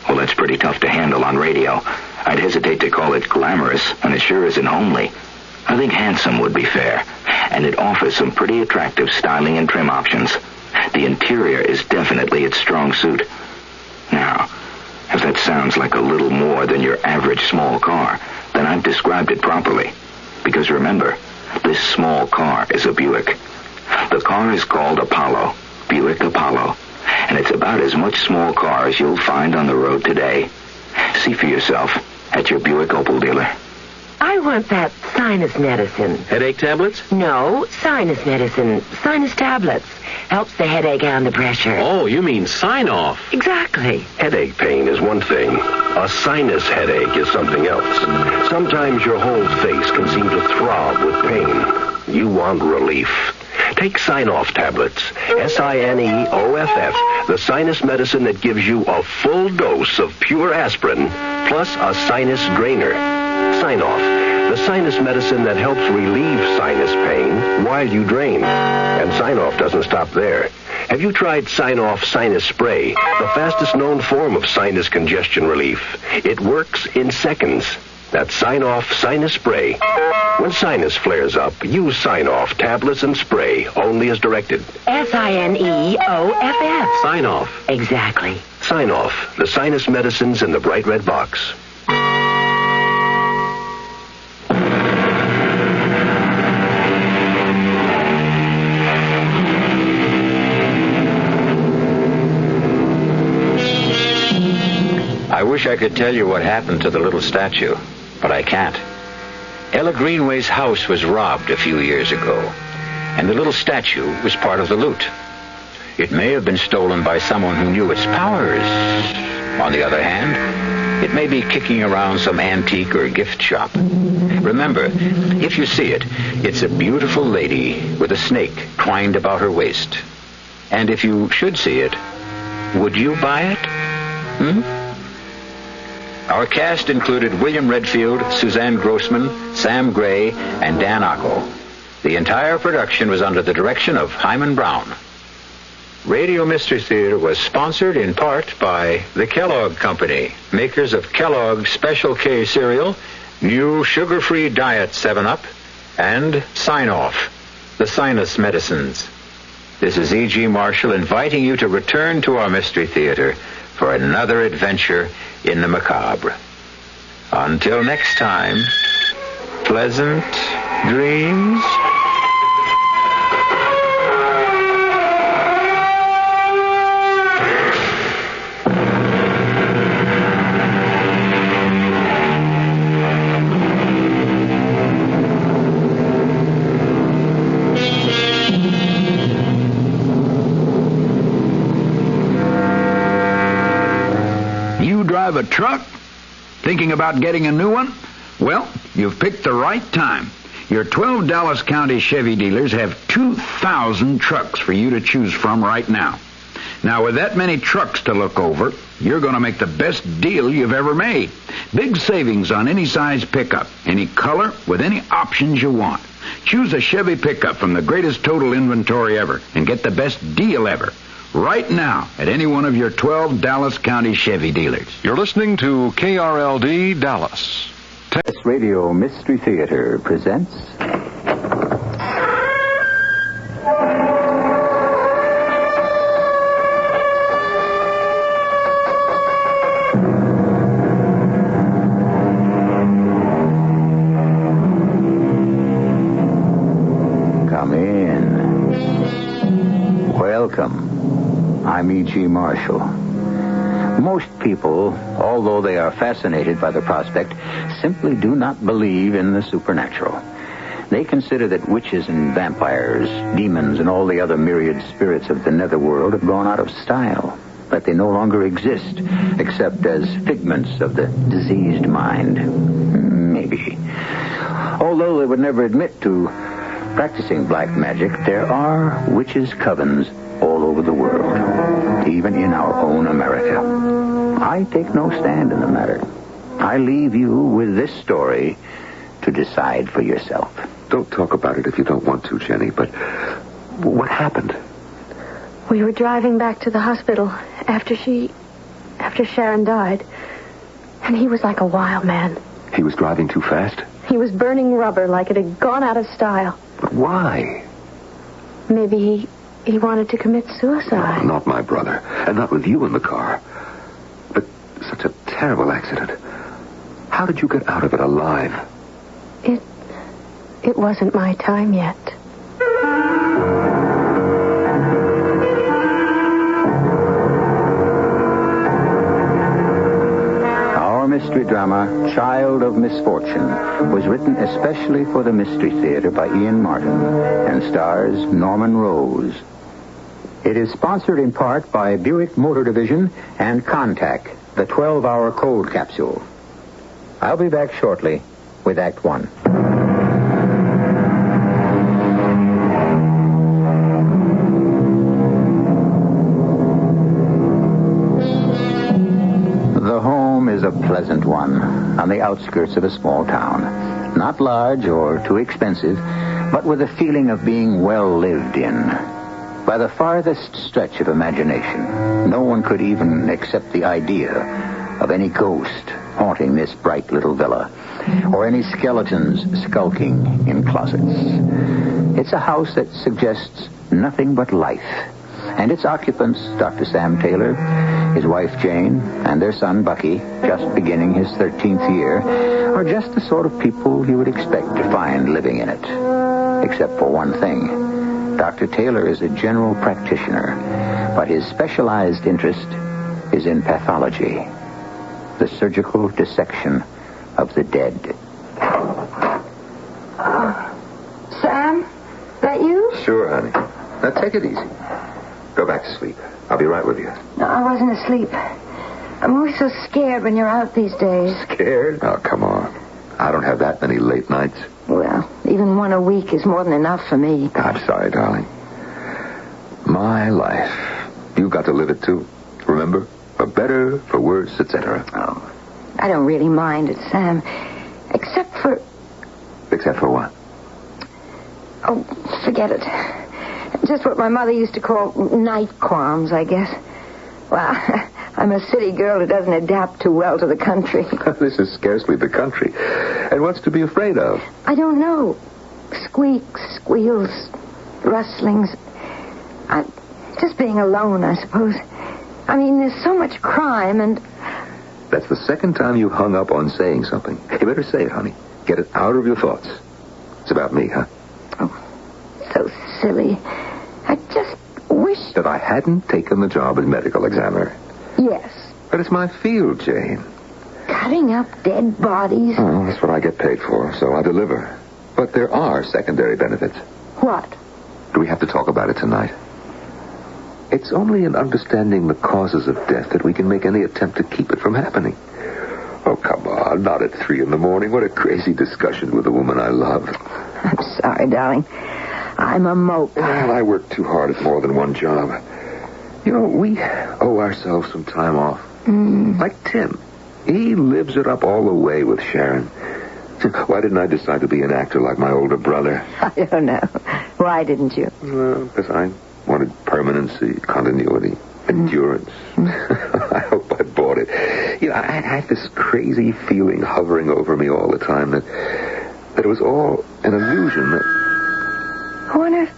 Well, that's pretty tough to handle on radio. I'd hesitate to call it glamorous, and it sure isn't homely. I think handsome would be fair, and it offers some pretty attractive styling and trim options. The interior is definitely its strong suit. Now, if that sounds like a little more than your average small car, then I've described it properly. Because remember, this small car is a Buick. The car is called Apollo, Buick Apollo, and it's about as much small car as you'll find on the road today. See for yourself at your Buick Opel dealer. I want that sinus medicine. Headache tablets? No, sinus medicine. Sinus tablets. Helps the headache and the pressure. Oh, you mean sign-off. Exactly. Headache pain is one thing. A sinus headache is something else. Sometimes your whole face can seem to throb with pain. You want relief. Take Sign-Off tablets. Sinoff, the sinus medicine that gives you a full dose of pure aspirin, plus a sinus drainer. Sign-Off, the sinus medicine that helps relieve sinus pain while you drain. And Sign-Off doesn't stop there. Have you tried Sign-Off Sinus Spray, the fastest known form of sinus congestion relief? It works in seconds. That's Sign-Off Sinus Spray. When sinus flares up, use Sign-Off tablets and spray, only as directed. Signoff. Sign-Off. Exactly. Sign-Off, the sinus medicines in the bright red box. I wish I could tell you what happened to the little statue, but I can't. Ella Greenway's house was robbed a few years ago, and the little statue was part of the loot. It may have been stolen by someone who knew its powers. On the other hand, it may be kicking around some antique or gift shop. Remember, if you see it, it's a beautiful lady with a snake twined about her waist. And if you should see it, would you buy it? Our cast included William Redfield, Suzanne Grossman, Sam Gray, and Dan Ocko. The entire production was under the direction of Hyman Brown. Radio Mystery Theater was sponsored in part by the Kellogg Company, makers of Kellogg's Special K cereal, new sugar-free diet 7-Up, and Sign-Off, the sinus medicines. This is E.G. Marshall inviting you to return to our Mystery Theater for another adventure in the macabre. Until next time, pleasant dreams. Drive a truck? Thinking about getting a new one? Well, you've picked the right time. Your 12 Dallas County Chevy dealers have 2,000 trucks for you to choose from right now. Now, with that many trucks to look over, you're going to make the best deal you've ever made. Big savings on any size pickup, any color, with any options you want. Choose a Chevy pickup from the greatest total inventory ever and get the best deal ever. Right now at any one of your 12 Dallas County Chevy dealers. You're listening to KRLD Dallas. CBS Radio Mystery Theater presents... Come in. Welcome. I'm E.G. Marshall. Most people, although they are fascinated by the prospect, simply do not believe in the supernatural. They consider that witches and vampires, demons, and all the other myriad spirits of the netherworld have gone out of style, that they no longer exist, except as figments of the diseased mind. Maybe. Although they would never admit to practicing black magic, there are witches' covens all over the world, even in our own America. I take no stand in the matter. I leave you with this story to decide for yourself. Don't talk about it if you don't want to, Jenny, but what happened? We were driving back to the hospital after Sharon died, and he was like a wild man. He was driving too fast? He was burning rubber like it had gone out of style. But why? Maybe he wanted to commit suicide. No, not my brother, and not with you in the car. But such a terrible accident. How did you get out of it alive? It wasn't my time yet. Our mystery drama, Child of Misfortune, was written especially for the Mystery Theater by Ian Martin and stars Norman Rose. It is sponsored in part by Buick Motor Division and Contact, the 12-hour cold capsule. I'll be back shortly with Act One. The home is a pleasant one on the outskirts of a small town. Not large or too expensive, but with a feeling of being well lived in. By the farthest stretch of imagination, no one could even accept the idea of any ghost haunting this bright little villa, or any skeletons skulking in closets. It's a house that suggests nothing but life, and its occupants, Dr. Sam Taylor, his wife Jane, and their son Bucky, just beginning his 13th year, are just the sort of people you would expect to find living in it. Except for one thing. Dr. Taylor is a general practitioner, but his specialized interest is in pathology, the surgical dissection of the dead. Sam, that you? Sure, honey. Now take it easy. Go back to sleep. I'll be right with you. No, I wasn't asleep. I'm always so scared when you're out these days. Scared? Oh, come on. I don't have that many late nights. Well, even one a week is more than enough for me. I'm sorry, darling. My life. You got to live it, too. Remember? For better, for worse, etc. Oh, I don't really mind it, Sam. Except for... Except for what? Oh, forget it. Just what my mother used to call night qualms, I guess. Well, I'm a city girl who doesn't adapt too well to the country. This is scarcely the country. And what's to be afraid of? I don't know. Squeaks, squeals, rustlings. Just being alone, I suppose. I mean, there's so much crime and... That's the second time you hung up on saying something. You better say it, honey. Get it out of your thoughts. It's about me, huh? Oh, so silly. I just wish... That I hadn't taken the job as medical examiner. Yes. But it's my field, Jane. Cutting up dead bodies. Oh, that's what I get paid for, so I deliver. But there are secondary benefits. What? Do we have to talk about it tonight? It's only in understanding the causes of death that we can make any attempt to keep it from happening. Oh, come on, not at 3 in the morning. What a crazy discussion with a woman I love. I'm sorry, darling. I'm a mope. Well, I work too hard at more than one job. You know, we owe ourselves some time off. Like Tim. He lives it up all the way with Sharon. Why didn't I decide to be an actor like my older brother? I don't know. Why didn't you? Because I wanted permanency, continuity, endurance. I hope I bought it. You know, I had this crazy feeling hovering over me all the time that it was all an illusion. Who on earth?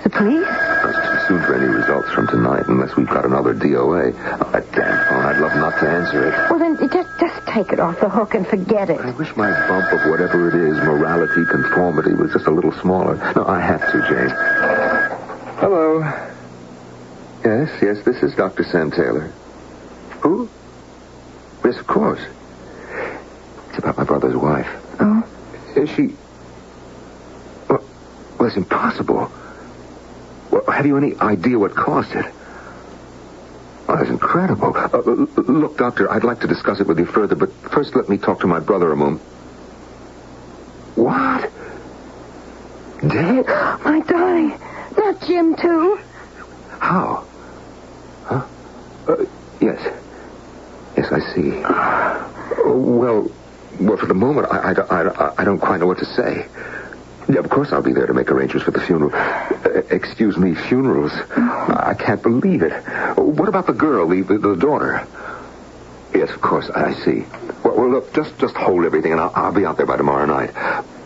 The police? It's too soon for any results from tonight unless we've got another DOA. Oh, that damn phone. I'd love not to answer it. Well, then just take it off the hook and forget it. I wish my bump of whatever it is, morality, conformity, was just a little smaller. No, I have to, Jane. Hello. Yes, this is Dr. Sam Taylor. Who? Yes, of course. It's about my brother's wife. Oh? Is she... Well, it's impossible. Well, have you any idea what caused it? Oh, that's incredible. Look, Doctor, I'd like to discuss it with you further, but first let me talk to my brother a moment. What? Dead? My darling. Not Jim, too. How? Huh? Yes. Yes, I see. Well, for the moment, I don't quite know what to say. Yeah, of course I'll be there to make arrangements for the funeral. Excuse me, funerals? I can't believe it. What about the girl, the daughter? Yes, of course, I see. Well, look, just hold everything, and I'll be out there by tomorrow night.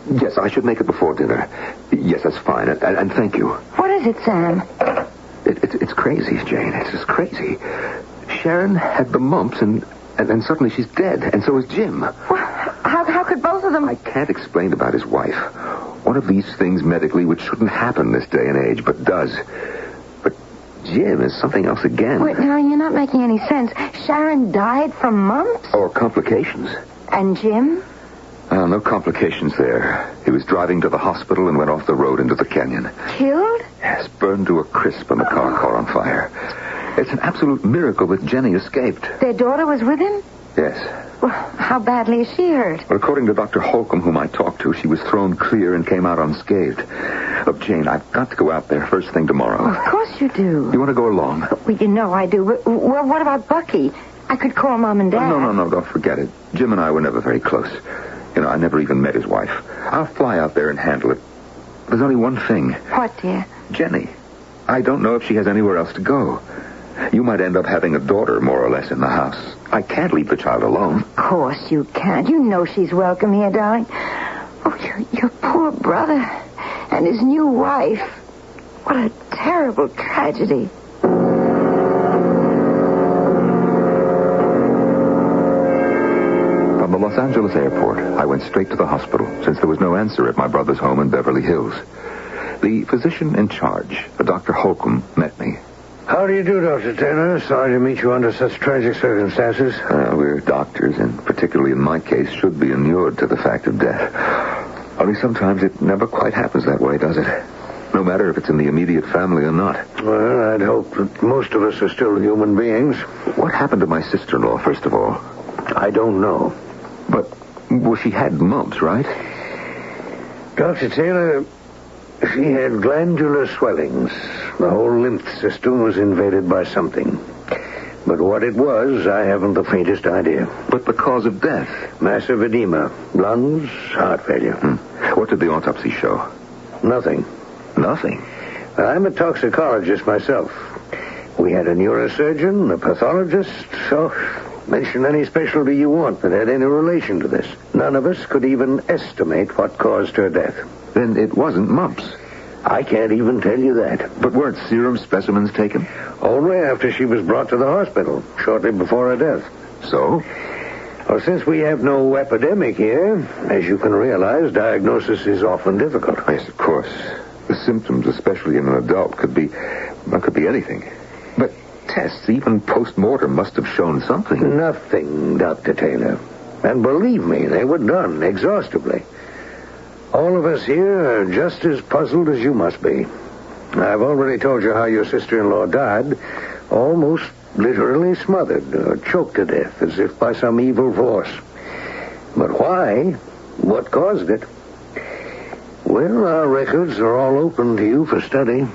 Yes, I should make it before dinner. Yes, that's fine, and thank you. What is it, Sam? It's crazy, Jane. It's just crazy. Sharon had the mumps, and suddenly she's dead, and so is Jim. Well, how could both of them... I can't explain about his wife. One of these things medically which shouldn't happen this day and age, but does. But Jim is something else again. Wait, now, you're not making any sense. Sharon died from mumps? Or complications. And Jim? No complications there. He was driving to the hospital and went off the road into the canyon. Killed? Yes, burned to a crisp and the car caught on fire. It's an absolute miracle that Jenny escaped. Their daughter was with him? Yes. Well, how badly is she hurt? Well, according to Dr. Holcomb, whom I talked to, she was thrown clear and came out unscathed. Look, Jane, I've got to go out there first thing tomorrow. Well, of course you do. You want to go along? Well, you know I do. But, well, what about Bucky? I could call Mom and Dad. No, don't forget it. Jim and I were never very close. You know, I never even met his wife. I'll fly out there and handle it. There's only one thing. What, dear? Jenny. I don't know if she has anywhere else to go. You might end up having a daughter, more or less, in the house. I can't leave the child alone. Of course you can't. You know she's welcome here, darling. Oh, your poor brother and his new wife. What a terrible tragedy. From the Los Angeles airport, I went straight to the hospital, since there was no answer at my brother's home in Beverly Hills. The physician in charge, Dr. Holcomb, met me. How do you do, Dr. Taylor? Sorry to meet you under such tragic circumstances. We're doctors, and particularly in my case, should be inured to the fact of death. Only sometimes it never quite happens that way, does it? No matter if it's in the immediate family or not. Well, I'd hope that most of us are still human beings. What happened to my sister-in-law, first of all? I don't know. But, well, she had mumps, right? Dr. Taylor, she had glandular swellings. The whole lymph system was invaded by something. But what it was, I haven't the faintest idea. But the cause of death? Massive edema. Lungs, heart failure. What did the autopsy show? Nothing. Nothing? I'm a toxicologist myself. We had a neurosurgeon, a pathologist, so mention any specialty you want that had any relation to this. None of us could even estimate what caused her death. Then it wasn't mumps. I can't even tell you that. But weren't serum specimens taken? Only after she was brought to the hospital, shortly before her death. So? Well, since we have no epidemic here, as you can realize, diagnosis is often difficult. Yes, of course. The symptoms, especially in an adult, could be anything. But tests, even post-mortem, must have shown something. Nothing, Dr. Taylor. And believe me, they were done exhaustively. All of us here are just as puzzled as you must be. I've already told you how your sister-in-law died, almost literally smothered or choked to death, as if by some evil force. But why? What caused it? Well, our records are all open to you for study.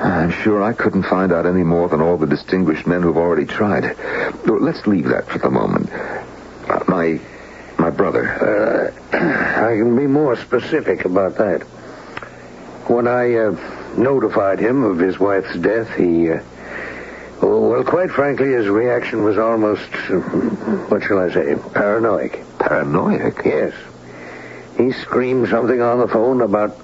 I'm sure I couldn't find out any more than all the distinguished men who've already tried. Let's leave that for the moment. My brother. I can be more specific about that. When I notified him of his wife's death, well, quite frankly, his reaction was almost, what shall I say, paranoid. Paranoid? Yes. He screamed something on the phone about,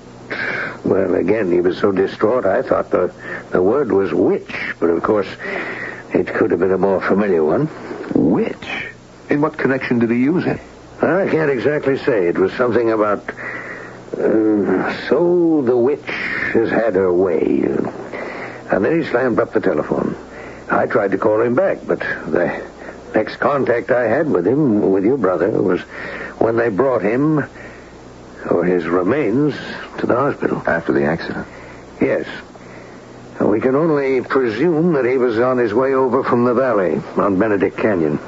well, again, he was so distraught, I thought the word was witch, but of course, it could have been a more familiar one. Witch? In what connection did he use it? I can't exactly say. It was something about, so the witch has had her way. And then he slammed up the telephone. I tried to call him back, but the next contact I had with him, with your brother, was when they brought him or his remains, to the hospital. After the accident? Yes. We can only presume that he was on his way over from the valley on Benedict Canyon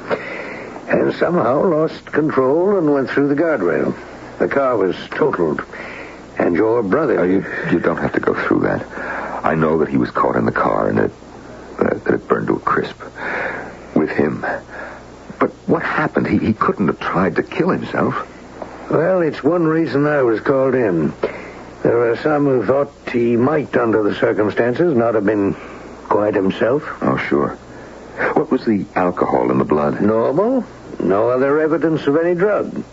and somehow lost control and went through the guardrail. The car was totaled, and your brother... You don't have to go through that. I know that he was caught in the car and that it burned to a crisp. With him. But what happened? He couldn't have tried to kill himself. Well, it's one reason I was called in. There are some who thought he might, under the circumstances, not have been quite himself. Oh, sure. What was the alcohol in the blood? Normal. No other evidence of any drug.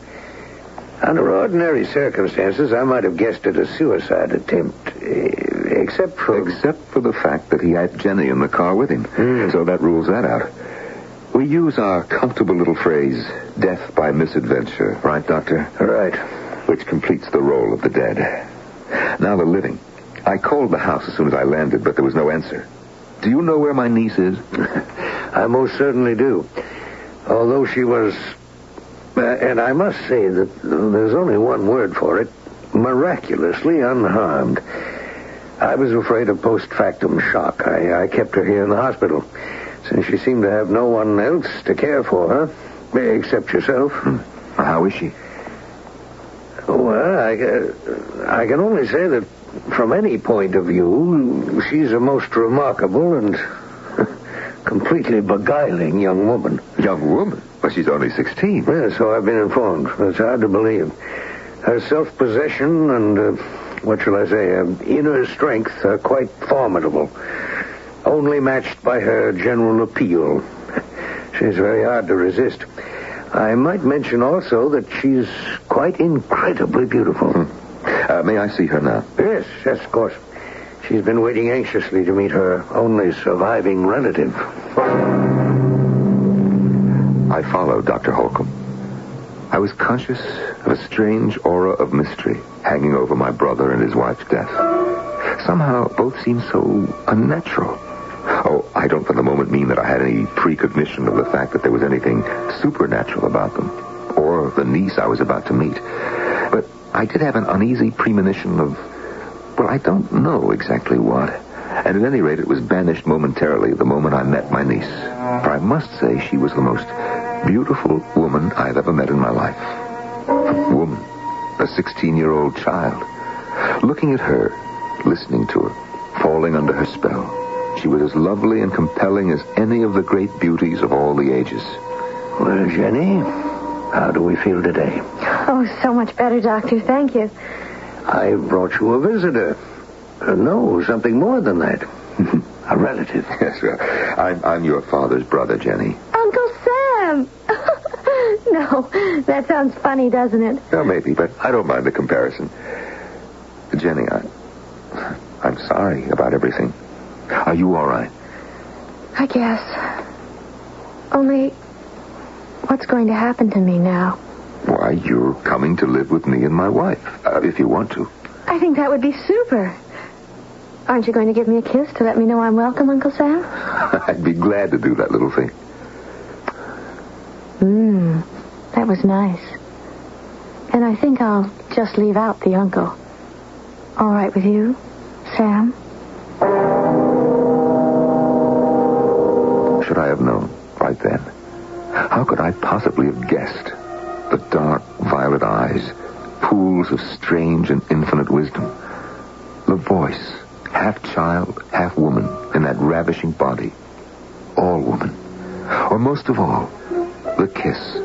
Under ordinary circumstances, I might have guessed at a suicide attempt, except for the fact that he had Jenny in the car with him. So that rules that out. We use our comfortable little phrase, death by misadventure, right, Doctor? Right. Which completes the role of the dead. Now the living. I called the house as soon as I landed, but there was no answer. Do you know where my niece is? I most certainly do. Although she was, and I must say that there's only one word for it, miraculously unharmed. I was afraid of post-factum shock. I kept her here in the hospital, since she seemed to have no one else to care for her, except yourself. How is she? Well, I can only say that from any point of view, she's a most remarkable and completely beguiling young woman. Young woman? But she's only 16. Yeah, so I've been informed. It's hard to believe. Her self-possession and, what shall I say, inner strength are quite formidable. Only matched by her general appeal. She's very hard to resist. I might mention also that she's quite incredibly beautiful. May I see her now? Yes, of course. She's been waiting anxiously to meet her only surviving relative. I followed Dr. Holcomb. I was conscious of a strange aura of mystery hanging over my brother and his wife's death. Somehow, both seemed so unnatural. Oh, I don't for the moment mean that I had any precognition of the fact that there was anything supernatural about them, or the niece I was about to meet. But I did have an uneasy premonition of, well, I don't know exactly what. And at any rate, it was banished momentarily the moment I met my niece. For I must say she was the most beautiful woman I've ever met in my life. A woman, a 16-year-old child. Looking at her, listening to her, falling under her spell. She was as lovely and compelling as any of the great beauties of all the ages. Well, Jenny, how do we feel today? Oh, so much better, Doctor. Thank you. I brought you a visitor. No, something more than that. A relative. Yes, well, I'm your father's brother, Jenny. Uncle Sam! No, that sounds funny, doesn't it? Well, maybe, but I don't mind the comparison. Jenny, I'm sorry about everything. Are you all right? I guess. Only, what's going to happen to me now? Why, you're coming to live with me and my wife, if you want to. I think that would be super. Aren't you going to give me a kiss to let me know I'm welcome, Uncle Sam? I'd be glad to do that little thing. That was nice. And I think I'll just leave out the uncle. All right with you, Sam? Should I have known right then? How could I possibly have guessed? The dark violet eyes, pools of strange and infinite wisdom. The voice, half child, half woman, in that ravishing body. All woman. Or most of all, the kiss.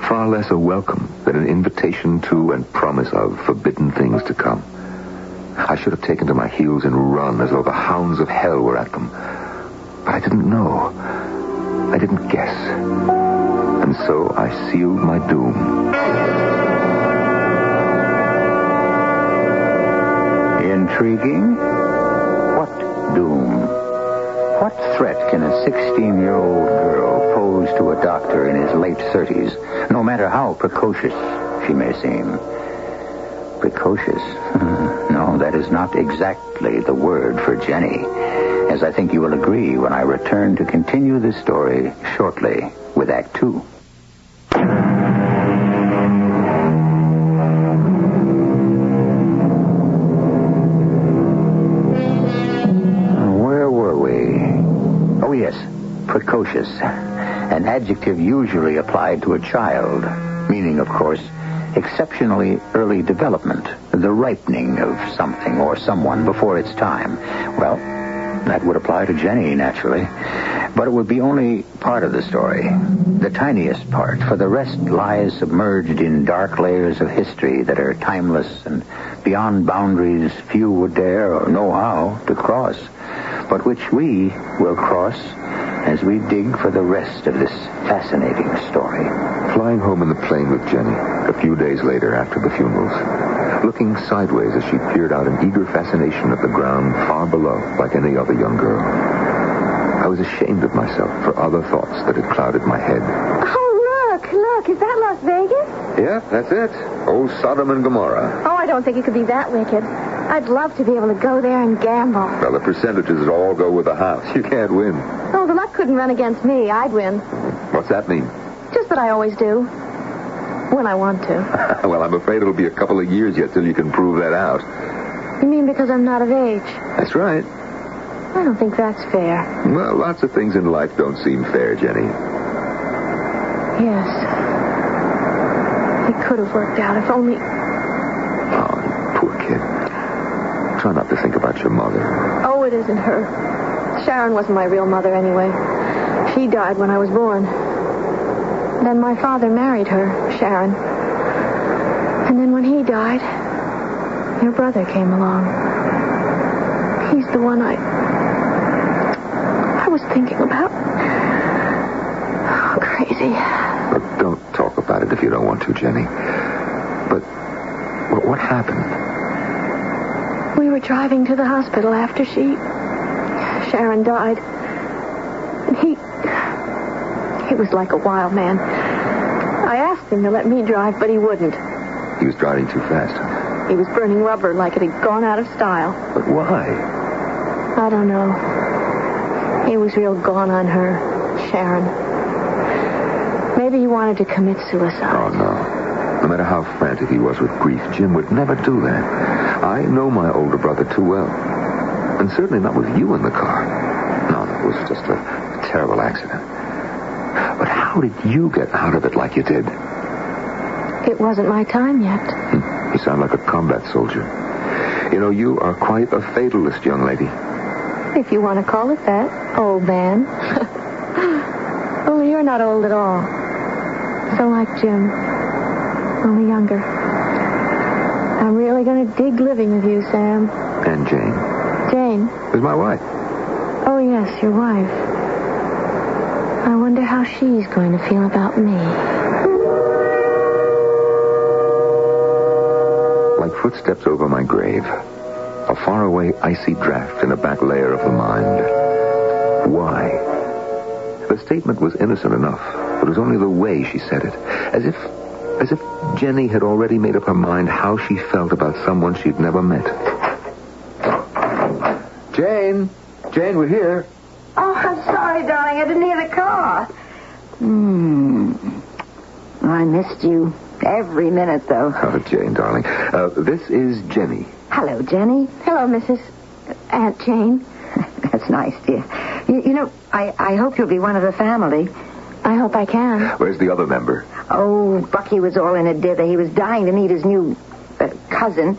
Far less a welcome than an invitation to and promise of forbidden things to come. I should have taken to my heels and run as though the hounds of hell were at them. But I didn't know. I didn't guess. And so I sealed my doom. Intriguing? What doom? What threat can a 16-year-old girl pose to a doctor in his late 30s, no matter how precocious she may seem? Precocious? No, that is not exactly the word for Jenny, as I think you will agree when I return to continue this story shortly with Act 2. Oh, yes. Precocious. An adjective usually applied to a child, meaning, of course, exceptionally early development, the ripening of something or someone before its time. Well, that would apply to Jenny, naturally. But it would be only part of the story, the tiniest part, for the rest lies submerged in dark layers of history that are timeless and beyond boundaries few would dare or know how to cross, but which we will cross as we dig for the rest of this fascinating story. Flying home in the plane with Jenny, a few days later after the funerals, looking sideways as she peered out in eager fascination at the ground far below, like any other young girl. I was ashamed of myself for other thoughts that had clouded my head. Oh, look, is that Las Vegas? Yeah, that's it. Old Sodom and Gomorrah. Oh, I don't think it could be that wicked. I'd love to be able to go there and gamble. Well, the percentages all go with the house. You can't win. Oh, the luck couldn't run against me. I'd win. What's that mean? Just that I always do. When I want to. Well, I'm afraid it'll be a couple of years yet till you can prove that out. You mean because I'm not of age? That's right. I don't think that's fair. Well, lots of things in life don't seem fair, Jenny. Yes. It could have worked out if only... Oh, poor kid. Try not to think about your mother. Oh, it isn't her. Sharon wasn't my real mother anyway. She died when I was born. Then my father married her, Sharon. And then when he died, your brother came along. He's the one I was thinking about. Oh, crazy. Look, don't talk about it if you don't want to, Jenny. But what happened? We were driving to the hospital after Sharon died. And he was like a wild man. I asked him to let me drive, but he wouldn't. He was driving too fast. He was burning rubber like it had gone out of style. But why? I don't know. He was real gone on her, Sharon. Maybe he wanted to commit suicide. Oh, no. No matter how frantic he was with grief, Jim would never do that. I know my older brother too well. And certainly not with you in the car. No, it was just a terrible accident. But how did you get out of it like you did? It wasn't my time yet. You sound like a combat soldier. You know, you are quite a fatalist, young lady. If you want to call it that, old man. Only you're not old at all. So like Jim. Only younger. I'm really going to dig living with you, Sam. And Jane. Jane? Is my wife. Oh, yes, your wife. I wonder how she's going to feel about me. Like footsteps over my grave. A faraway icy draft in a back layer of the mind. Why? The statement was innocent enough. It was only the way she said it. As if Jenny had already made up her mind how she felt about someone she'd never met. Jane, we're here. Oh, I'm sorry, darling. I didn't hear the car. I missed you every minute, though. Oh, Jane, darling. This is Jenny. Hello, Jenny. Hello, Mrs. Aunt Jane. That's nice, dear. You know, I hope you'll be one of the family. I hope I can. Where's the other member? Oh, Bucky was all in a dither. He was dying to meet his new cousin.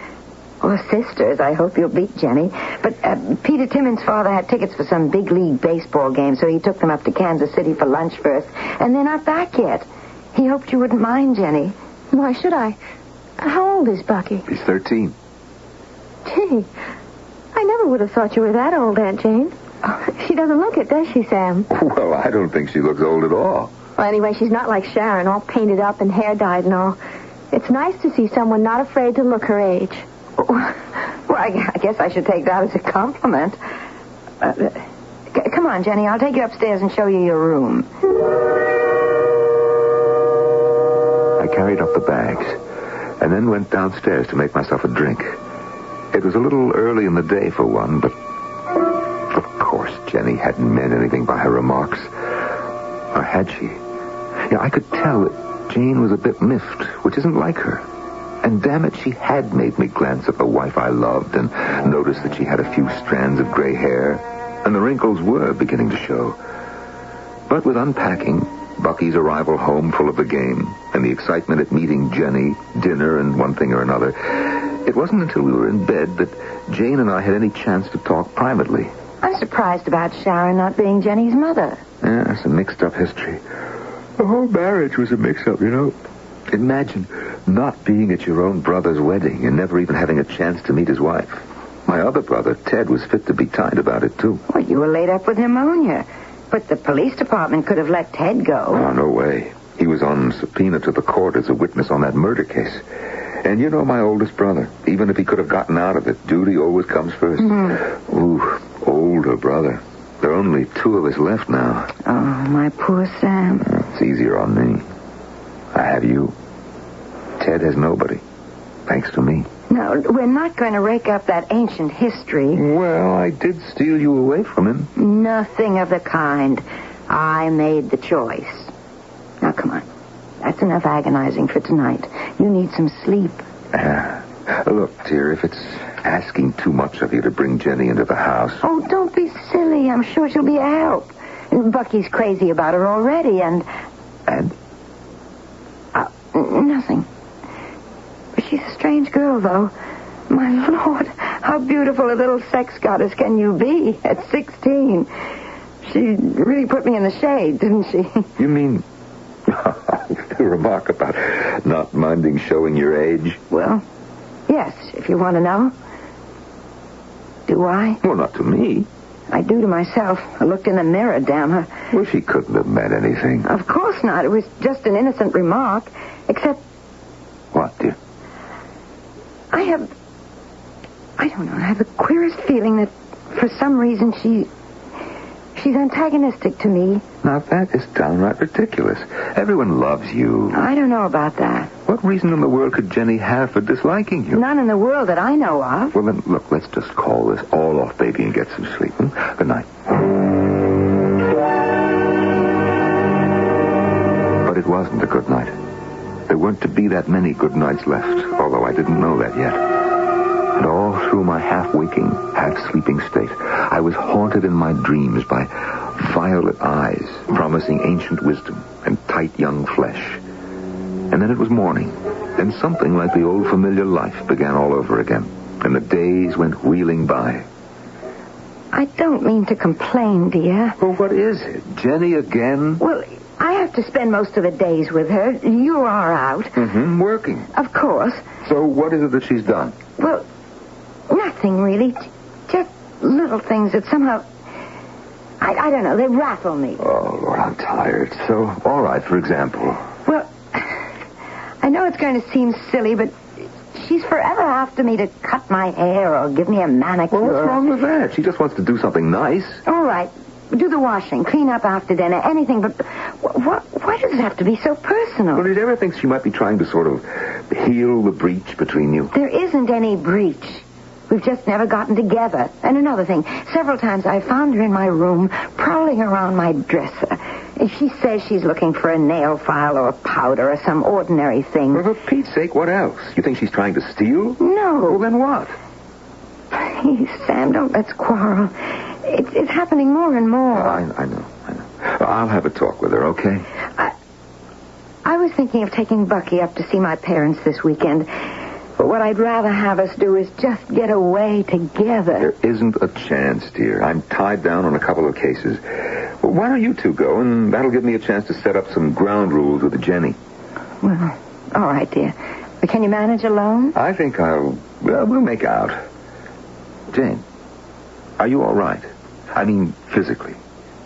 Or sisters. I hope you'll beat Jenny. But Peter Timmons' father had tickets for some big league baseball game, so he took them up to Kansas City for lunch first. And they're not back yet. He hoped you wouldn't mind, Jenny. Why should I? How old is Bucky? He's 13. Gee, I never would have thought you were that old, Aunt Jane. She doesn't look it, does she, Sam? Well, I don't think she looks old at all. Well, anyway, she's not like Sharon, all painted up and hair dyed and all. It's nice to see someone not afraid to look her age. Well, I guess I should take that as a compliment. Come on, Jenny. I'll take you upstairs and show you your room. I carried up the bags and then went downstairs to make myself a drink. It was a little early in the day for one, but of course Jenny hadn't meant anything by her remarks. Or had she? Yeah, I could tell that Jane was a bit miffed, which isn't like her. And damn it, she had made me glance at the wife I loved and notice that she had a few strands of gray hair. and the wrinkles were beginning to show. But with unpacking, Bucky's arrival home full of the game, and the excitement at meeting Jenny, dinner, and one thing or another, it wasn't until we were in bed that Jane and I had any chance to talk privately. I'm surprised about Sharon not being Jenny's mother. Yeah, it's a mixed-up history. The whole marriage was a mix-up, you know. Imagine not being at your own brother's wedding and never even having a chance to meet his wife. My other brother, Ted, was fit to be tied about it, too. Well, you were laid up with pneumonia. But the police department could have let Ted go. Oh, no way. He was on subpoena to the court as a witness on that murder case. And you know my oldest brother. Even if he could have gotten out of it, duty always comes first. Mm-hmm. Ooh, older brother. There are only 2 of us left now. Oh, my poor Sam. It's easier on me. I have you. Ted has nobody. Thanks to me. No, we're not going to rake up that ancient history. Well, I did steal you away from him. Nothing of the kind. I made the choice. Now, come on. That's enough agonizing for tonight. You need some sleep. Look, dear, if it's asking too much of you to bring Jenny into the house... Oh, don't be silly. I'm sure she'll be a help. Bucky's crazy about her already, and... And? Nothing. She's a strange girl, though. My Lord, how beautiful a little sex goddess can you be at 16? She really put me in the shade, didn't she? You mean... the remark about not minding showing your age? Well, yes, if you want to know. Do I? Well, not to me. I do to myself. I looked in the mirror, damn her. Well, she couldn't have meant anything. Of course not. It was just an innocent remark. Except... What, dear? I don't know, I have the queerest feeling that for some reason she's antagonistic to me. Now, that is downright ridiculous. Everyone loves you. I don't know about that. What reason in the world could Jenny have for disliking you? None in the world that I know of. Well, then, look, let's just call this all off, baby, and get some sleep. Good night. But it wasn't a good night. There weren't to be that many good nights left, although I didn't know that yet. And all through my half-waking, half-sleeping state, I was haunted in my dreams by violet eyes promising ancient wisdom and tight young flesh. And then it was morning, and something like the old familiar life began all over again, and the days went wheeling by. I don't mean to complain, dear. Well, what is it? Jenny again? Well, I have to spend most of the days with her. You are out. Mm-hmm, working. Of course. So what is it that she's done? Well, nothing really. Just little things that somehow... I don't know, they rattle me. Oh, Lord, I'm tired. So, all right, for example. Well, I know it's going to seem silly, but she's forever after me to cut my hair or give me a manicure. Well, what's wrong with that? She just wants to do something nice. All right. Do the washing, clean up after dinner, anything, but why does it have to be so personal? Well, did you ever think she might be trying to sort of heal the breach between you? There isn't any breach. We've just never gotten together. And another thing, several times I found her in my room, prowling around my dresser. And she says she's looking for a nail file or a powder or some ordinary thing. Well, for Pete's sake, what else? You think she's trying to steal? No. Well, then what? Please, Sam, don't let's quarrel. It's happening more and more. I know. I'll have a talk with her, okay? I was thinking of taking Bucky up to see my parents this weekend. But what I'd rather have us do is just get away together. There isn't a chance, dear. I'm tied down on a couple of cases. Well, why don't you two go, and that'll give me a chance to set up some ground rules with Jenny. Well, all right, dear. But can you manage alone? I think we'll make out. Jane, are you all right? I mean, physically.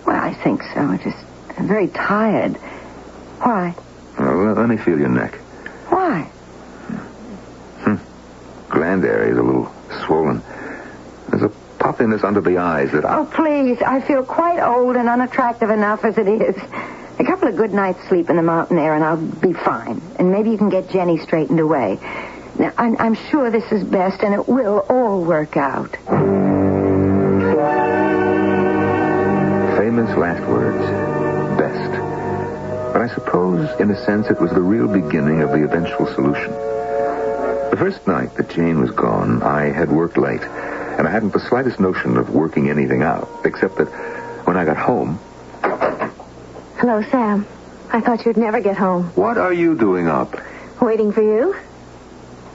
Well, I think so. I'm very tired. Why? Well, let me feel your neck. Why? Gland area is a little swollen. There's a puffiness under the eyes that... Oh, please. I feel quite old and unattractive enough as it is. A couple of good nights' sleep in the mountain air and I'll be fine. And maybe you can get Jenny straightened away. Now, I'm sure this is best and it will all work out. Famous last words. Best. But I suppose, in a sense, it was the real beginning of the eventual solution. The first night that Jane was gone, I had worked late, and And I hadn't the slightest notion of working anything out, except that when I got home... Hello, Sam. I thought you'd never get home. What are you doing up? Waiting for you?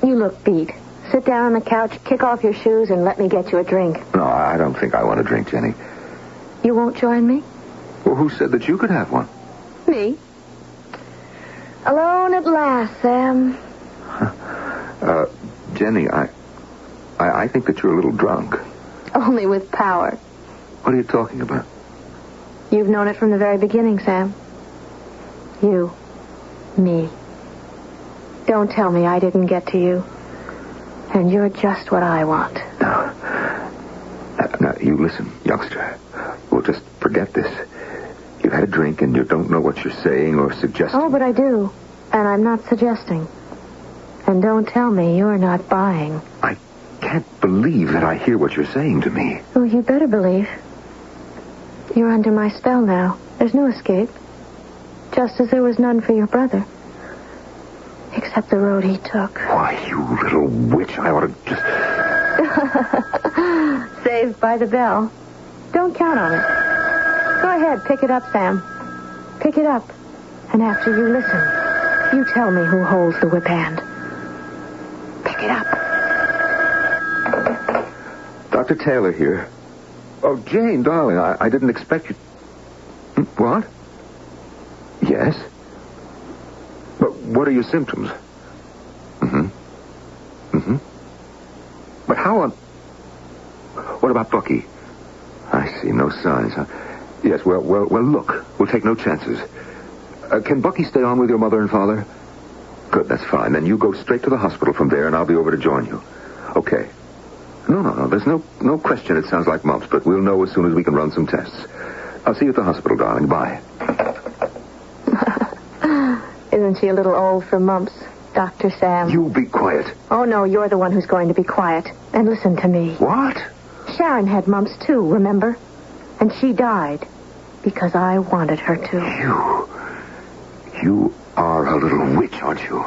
You look beat. Sit down on the couch, kick off your shoes, and let me get you a drink. No, I don't think I want a drink, Jenny. You won't join me? Well, who said that you could have one? Me. Alone at last, Sam. Jenny, I think that you're a little drunk. Only with power. What are you talking about? You've known it from the very beginning, Sam. You. Me. Don't tell me I didn't get to you. And you're just what I want. Now, you listen, youngster. We'll just forget this. You've had a drink and you don't know what you're saying or suggesting. Oh, but I do. And I'm not suggesting. And don't tell me you're not buying. I can't believe that I hear what you're saying to me. Oh, you better believe. You're under my spell now. There's no escape. Just as there was none for your brother. Except the road he took. Why, you little witch, I ought to just... Saved by the bell. Don't count on it. Go ahead, pick it up, Sam. Pick it up. And after you listen, you tell me who holds the whip hand. Pick it up. Dr. Taylor here. Oh, Jane, darling, I didn't expect you... What? Yes? But what are your symptoms? But how on... What about Bucky? I see, no signs, huh? Yes, well, look, we'll take no chances. Can Bucky stay on with your mother and father? Good, that's fine. Then you go straight to the hospital from there, and I'll be over to join you. Okay. No, there's no question it sounds like mumps, but we'll know as soon as we can run some tests. I'll see you at the hospital, darling. Bye. Isn't she a little old for mumps, Dr. Sam? You be quiet. Oh, no, you're the one who's going to be quiet. And listen to me. What? Sharon had mumps, too, remember? And she died because I wanted her to. You are a little witch, aren't you?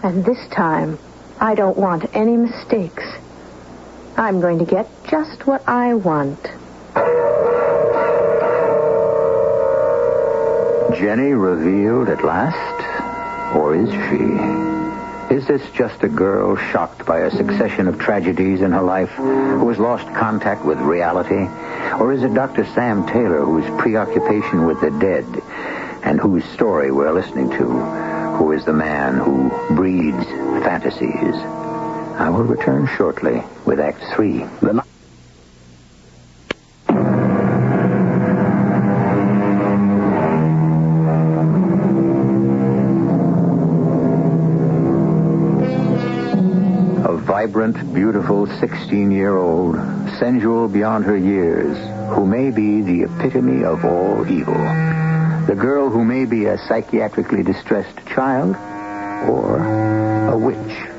And this time, I don't want any mistakes. I'm going to get just what I want. Jenny revealed at last? Or is she? Is this just a girl shocked by a succession of tragedies in her life who has lost contact with reality? Or is it Dr. Sam Taylor whose preoccupation with the dead and whose story we're listening to, who is the man who breeds fantasies? I will return shortly with Act 3. A vibrant, beautiful 16-year-old, sensual beyond her years, who may be the epitome of all evil. The girl who may be a psychiatrically distressed child or a witch.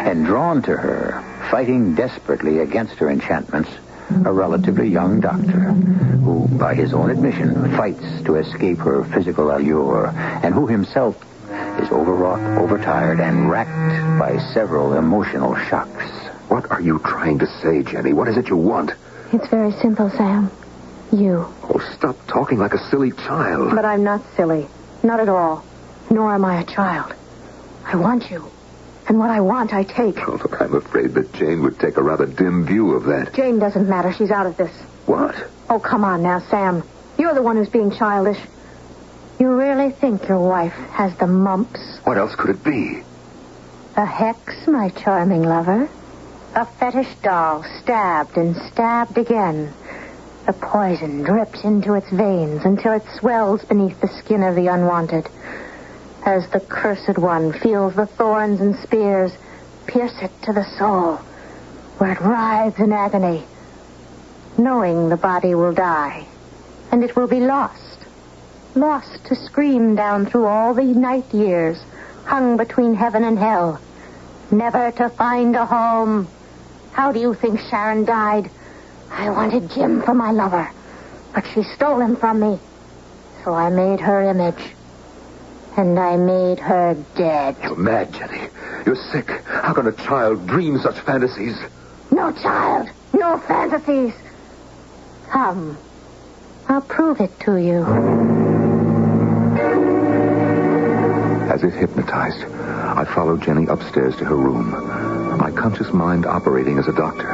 And drawn to her, fighting desperately against her enchantments, a relatively young doctor who, by his own admission, fights to escape her physical allure, and who himself is overwrought, overtired, and racked by several emotional shocks. What are you trying to say, Jenny? What is it you want? It's very simple, Sam. You. Oh, stop talking like a silly child. But I'm not silly. Not at all. Nor am I a child. I want you. And what I want, I take. Oh, look, I'm afraid that Jane would take a rather dim view of that. Jane doesn't matter. She's out of this. What? Oh, come on now, Sam. You're the one who's being childish. You really think your wife has the mumps? What else could it be? A hex, my charming lover. A fetish doll stabbed and stabbed again. The poison drips into its veins until it swells beneath the skin of the unwanted. As the cursed one feels the thorns and spears pierce it to the soul, where it writhes in agony, knowing the body will die, and it will be lost to scream down through all the night years, hung between heaven and hell, never to find a home. How do you think Sharon died? I wanted Jim for my lover, but she stole him from me, so I made her image. And I made her dead. You're mad, Jenny. You're sick. How can a child dream such fantasies? No child. No fantasies. Come. I'll prove it to you. As if hypnotized, I followed Jenny upstairs to her room, my conscious mind operating as a doctor.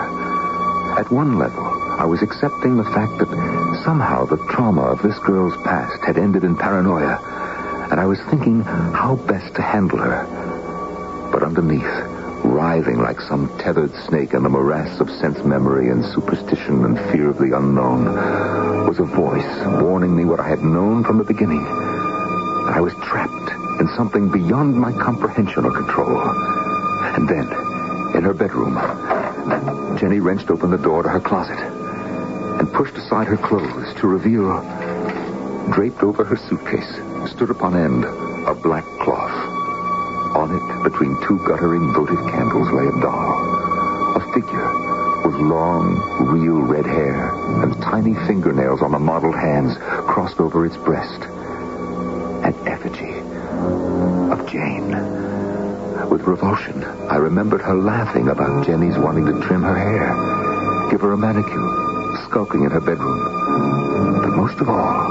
At one level, I was accepting the fact that somehow the trauma of this girl's past had ended in paranoia, and I was thinking how best to handle her. But underneath, writhing like some tethered snake in the morass of sense memory and superstition and fear of the unknown, was a voice warning me what I had known from the beginning. That I was trapped in something beyond my comprehension or control. And then, in her bedroom, Jenny wrenched open the door to her closet and pushed aside her clothes to reveal, draped over her suitcase, stood upon end, a black cloth. On it, between two guttering votive candles, lay a doll. A figure with long, real red hair and tiny fingernails on the modeled hands crossed over its breast. An effigy of Jane. With revulsion, I remembered her laughing about Jenny's wanting to trim her hair, give her a manicure, skulking in her bedroom. But most of all,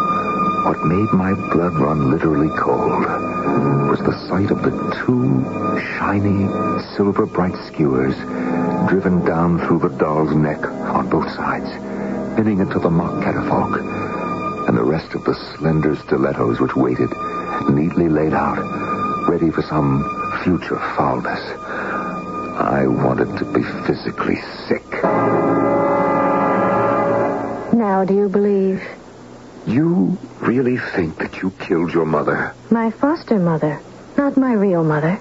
what made my blood run literally cold was the sight of the two shiny, silver-bright skewers driven down through the doll's neck on both sides, pinning into the mock catafalque, and the rest of the slender stilettos which waited, neatly laid out, ready for some future foulness. I wanted to be physically sick. Now do you believe? You really think that you killed your mother? My foster mother, not my real mother.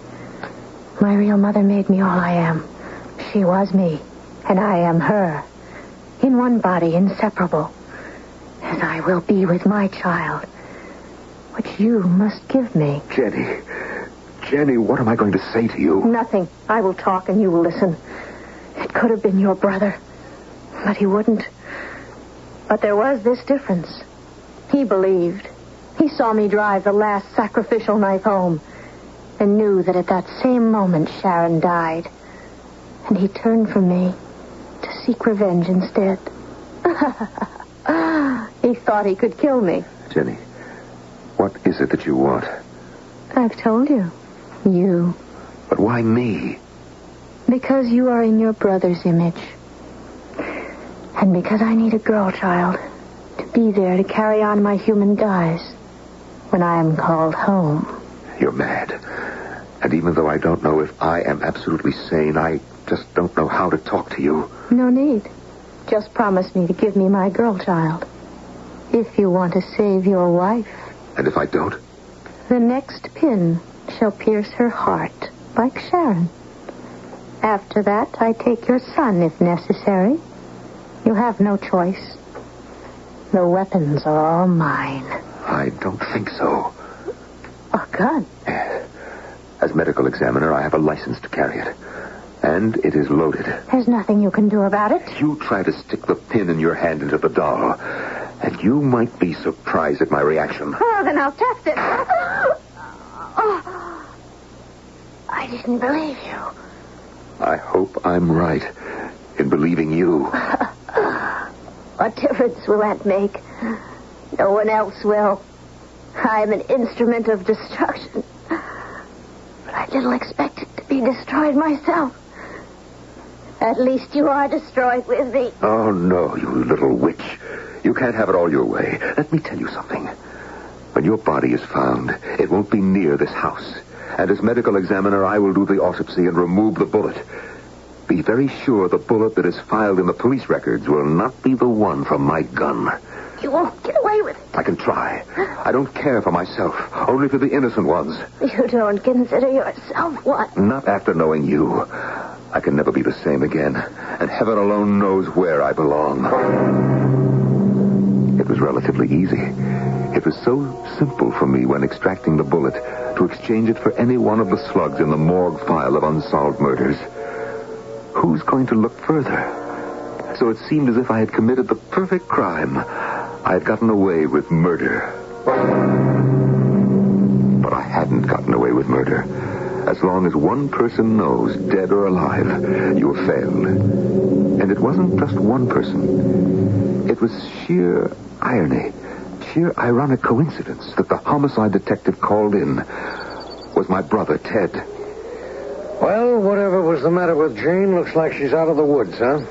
My real mother made me all I am. She was me, and I am her. In one body, inseparable. As I will be with my child, which you must give me. Jenny, what am I going to say to you? Nothing. I will talk and you will listen. It could have been your brother, but he wouldn't. But there was this difference. He believed. He saw me drive the last sacrificial knife home and knew that at that same moment Sharon died. And he turned from me to seek revenge instead. He thought he could kill me. Jenny, what is it that you want? I've told you. You. But why me? Because you are in your brother's image. And because I need a girl child to be there to carry on my human guise when I am called home. You're mad. And even though I don't know if I am absolutely sane, I just don't know how to talk to you. No need. Just promise me to give me my girl child. If you want to save your wife. And if I don't? The next pin shall pierce her heart, like Sharon. After that, I take your son, if necessary. You have no choice. The weapons are all mine. I don't think so. A gun? As medical examiner, I have a license to carry it. And it is loaded. There's nothing you can do about it. You try to stick the pin in your hand into the doll, and you might be surprised at my reaction. Oh, then I'll test it. Oh, I didn't believe you. I hope I'm right in believing you. What difference will that make? No one else will. I'm an instrument of destruction. But I little expected to be destroyed myself. At least you are destroyed with me. Oh, no, you little witch. You can't have it all your way. Let me tell you something. When your body is found, it won't be near this house. And as medical examiner, I will do the autopsy and remove the bullet. Be very sure the bullet that is filed in the police records will not be the one from my gun. You won't get away with it. I can try. I don't care for myself, only for the innocent ones. You don't consider yourself one. Not after knowing you. I can never be the same again, and heaven alone knows where I belong. It was relatively easy. It was so simple for me when extracting the bullet to exchange it for any one of the slugs in the morgue file of unsolved murders. Who's going to look further? So it seemed as if I had committed the perfect crime. I had gotten away with murder. But I hadn't gotten away with murder. As long as one person knows, dead or alive, you have failed. And it wasn't just one person. It was sheer irony, sheer ironic coincidence that the homicide detective called in was my brother, Ted. Well, whatever was the matter with Jane, looks like she's out of the woods, huh?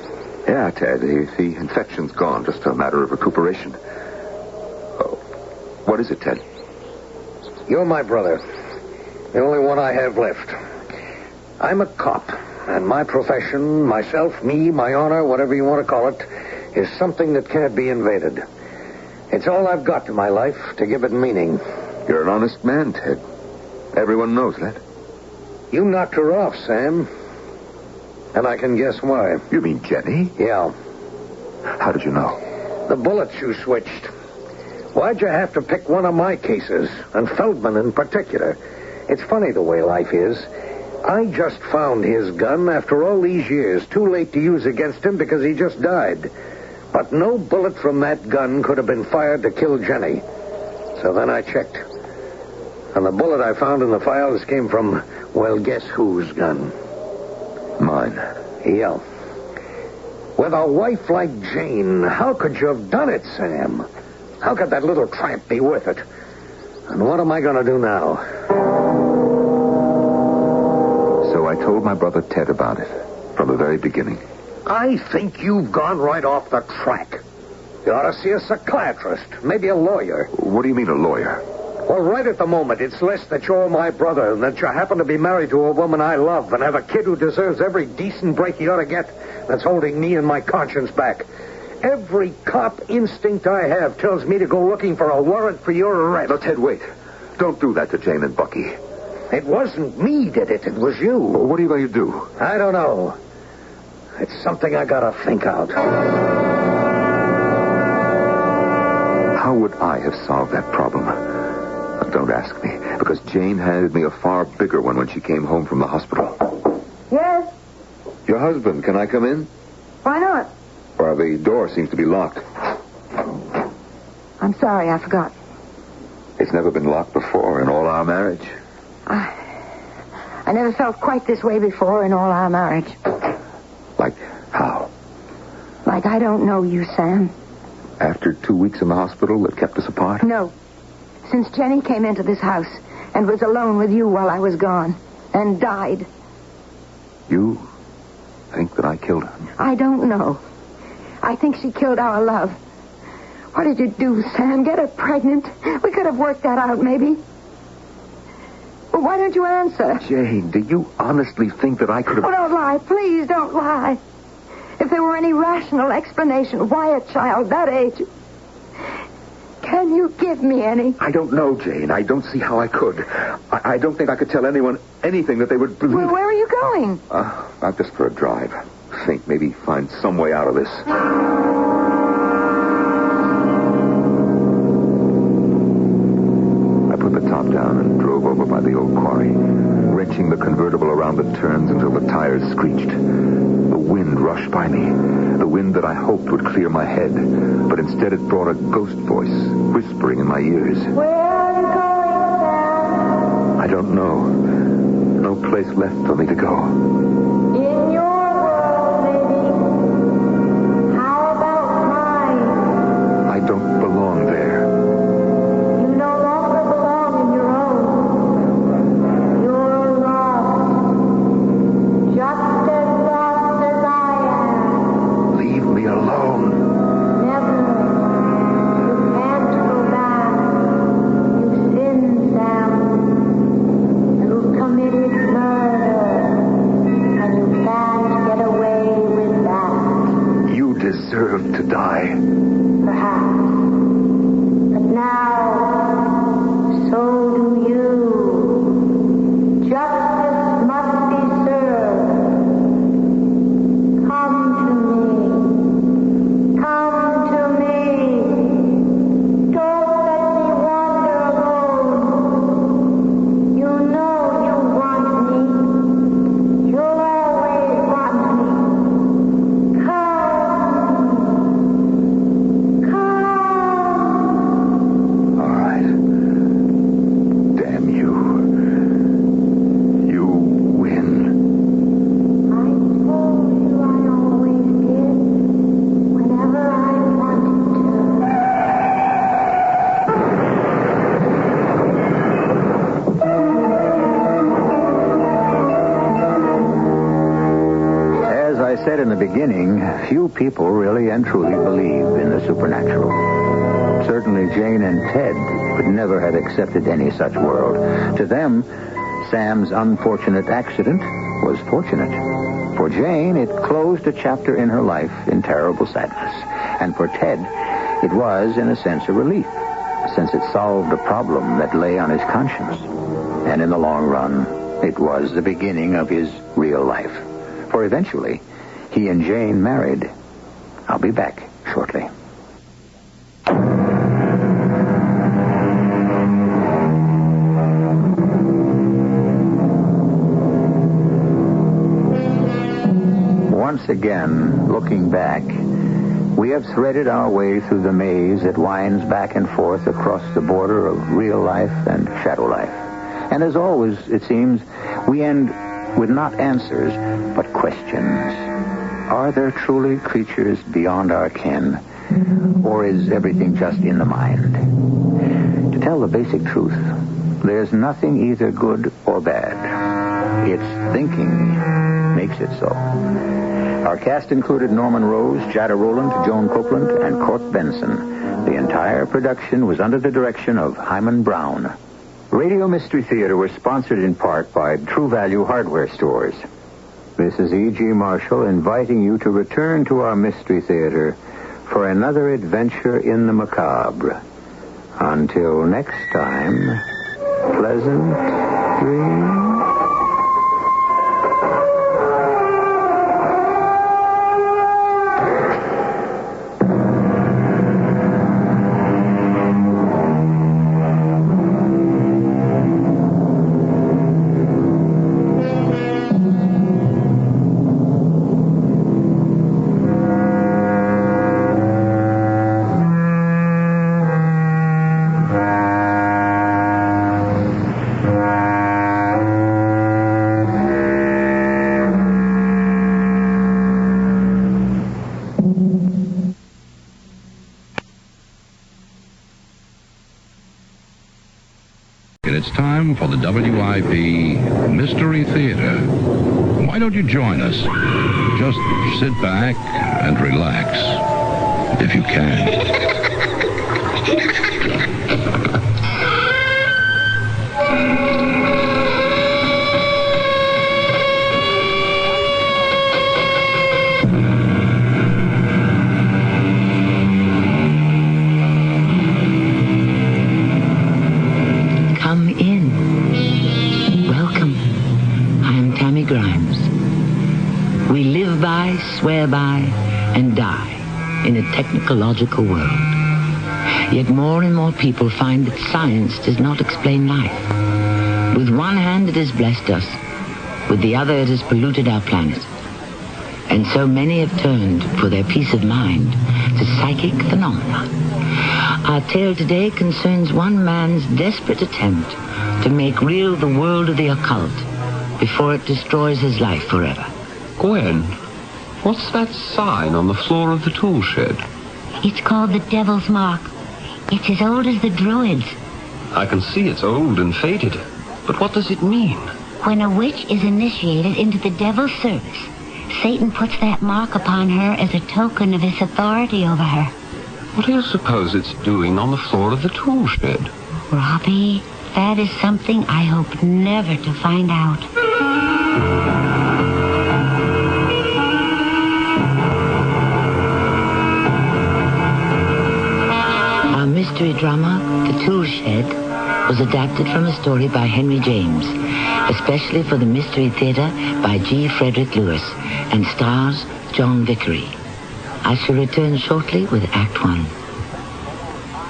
Yeah, Ted, the infection's gone, just a matter of recuperation. Oh, what is it, Ted? You're my brother. The only one I have left. I'm a cop, and my profession, myself, me, my honor, whatever you want to call it, is something that can't be invaded. It's all I've got to my life to give it meaning. You're an honest man, Ted. Everyone knows that. You knocked her off, Sam. And I can guess why. You mean Jenny? Yeah. How did you know? The bullets you switched. Why'd you have to pick one of my cases, and Feldman in particular? It's funny the way life is. I just found his gun after all these years, too late to use against him because he just died. But no bullet from that gun could have been fired to kill Jenny. So then I checked. And the bullet I found in the files came from, well, guess whose gun? Mine. Yeah. With a wife like Jane, how could you have done it, Sam? How could that little tramp be worth it? And what am I going to do now? So I told my brother Ted about it from the very beginning. I think you've gone right off the track. You ought to see a psychiatrist, maybe a lawyer. What do you mean, a lawyer? Well, right at the moment, it's less that you're my brother and that you happen to be married to a woman I love and have a kid who deserves every decent break he ought to get that's holding me and my conscience back. Every cop instinct I have tells me to go looking for a warrant for your arrest. No, Ted, wait. Don't do that to Jane and Bucky. It wasn't me did it. It was you. Well, what are you going to do? I don't know. It's something I got to think out. How would I have solved that problem? Don't ask me, because Jane handed me a far bigger one when she came home from the hospital. Yes? Your husband, can I come in? Why not? Well, the door seems to be locked. I'm sorry, I forgot. It's never been locked before in all our marriage. I never felt quite this way before in all our marriage. Like how? Like I don't know you, Sam. After 2 weeks in the hospital that kept us apart? No. Since Jenny came into this house and was alone with you while I was gone and died. You think that I killed her? I don't know. I think she killed our love. What did you do, Sam? Get her pregnant? We could have worked that out, maybe. Well, why don't you answer? Jane, do you honestly think that I could have... Oh, don't lie. Please don't lie. If there were any rational explanation why a child that age... Can you give me any? I don't know, Jane. I don't see how I could. I don't think I could tell anyone anything that they would believe. Well, where are you going? I'm just for a drive. Think maybe find some way out of this. I put the top down and drove over by the old quarry, wrenching the convertible around the turns until the tires screeched. The wind rushed by me, the wind that I hoped would clear my head, but instead it brought a ghost voice whispering in my ears. Where are you going, Sam? I don't know. No place left for me to go. In your world, maybe. How about mine? I don't belong there. You no longer belong in your own. You're lost. Just as lost as I am. Leave me alone. Never. You can't go back. You've sinned, Sam. You've committed murder. And beginning, few people really and truly believe in the supernatural. Certainly Jane and Ted would never have accepted any such world. To them, Sam's unfortunate accident was fortunate. For Jane, it closed a chapter in her life in terrible sadness. And for Ted, it was, in a sense, a relief, since it solved a problem that lay on his conscience. And in the long run, it was the beginning of his real life. For eventually, he and Jane married. I'll be back shortly. Once again, looking back, we have threaded our way through the maze that winds back and forth across the border of real life and shadow life. And as always, it seems, we end with not answers, but questions. Are there truly creatures beyond our ken? Or is everything just in the mind? To tell the basic truth, there's nothing either good or bad. It's thinking makes it so. Our cast included Norman Rose, Jada Rowland, Joan Copeland, and Court Benson. The entire production was under the direction of Hyman Brown. Radio Mystery Theater was sponsored in part by True Value Hardware Stores. This is E.G. Marshall inviting you to return to our Mystery Theater for another adventure in the macabre. Until next time, pleasant dreams. It's time for the WIP Mystery Theater. Why don't you join us? Just sit back and relax, if you can. Swear by, and die in a technological world. Yet more and more people find that science does not explain life. With one hand it has blessed us, with the other it has polluted our planet. And so many have turned for their peace of mind to psychic phenomena. Our tale today concerns one man's desperate attempt to make real the world of the occult before it destroys his life forever. Gwen, what's that sign on the floor of the tool shed? It's called the Devil's Mark. It's as old as the Druids. I can see it's old and faded. But what does it mean? When a witch is initiated into the Devil's service, Satan puts that mark upon her as a token of his authority over her. What do you suppose it's doing on the floor of the tool shed? Robbie, that is something I hope never to find out. Mystery drama, The Tool Shed, was adapted from a story by Henry James, especially for the Mystery Theater by G. Frederick Lewis, and stars John Vickery. I shall return shortly with Act 1.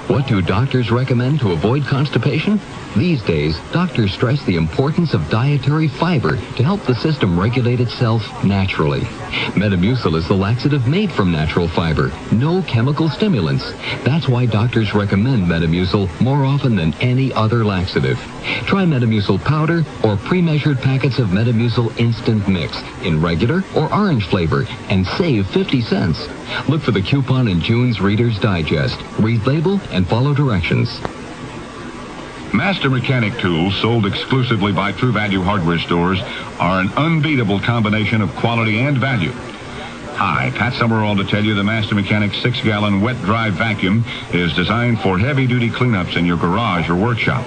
What do doctors recommend to avoid constipation? These days, doctors stress the importance of dietary fiber to help the system regulate itself naturally. Metamucil is the laxative made from natural fiber. No chemical stimulants. That's why doctors recommend Metamucil more often than any other laxative. Try Metamucil powder or pre-measured packets of Metamucil instant mix in regular or orange flavor and save 50 cents. Look for the coupon in June's Reader's Digest. Read label and follow directions. Master Mechanic tools sold exclusively by True Value Hardware Stores are an unbeatable combination of quality and value. Hi, Pat Summerall to tell you the Master Mechanic's 6-gallon wet-dry vacuum is designed for heavy-duty cleanups in your garage or workshop.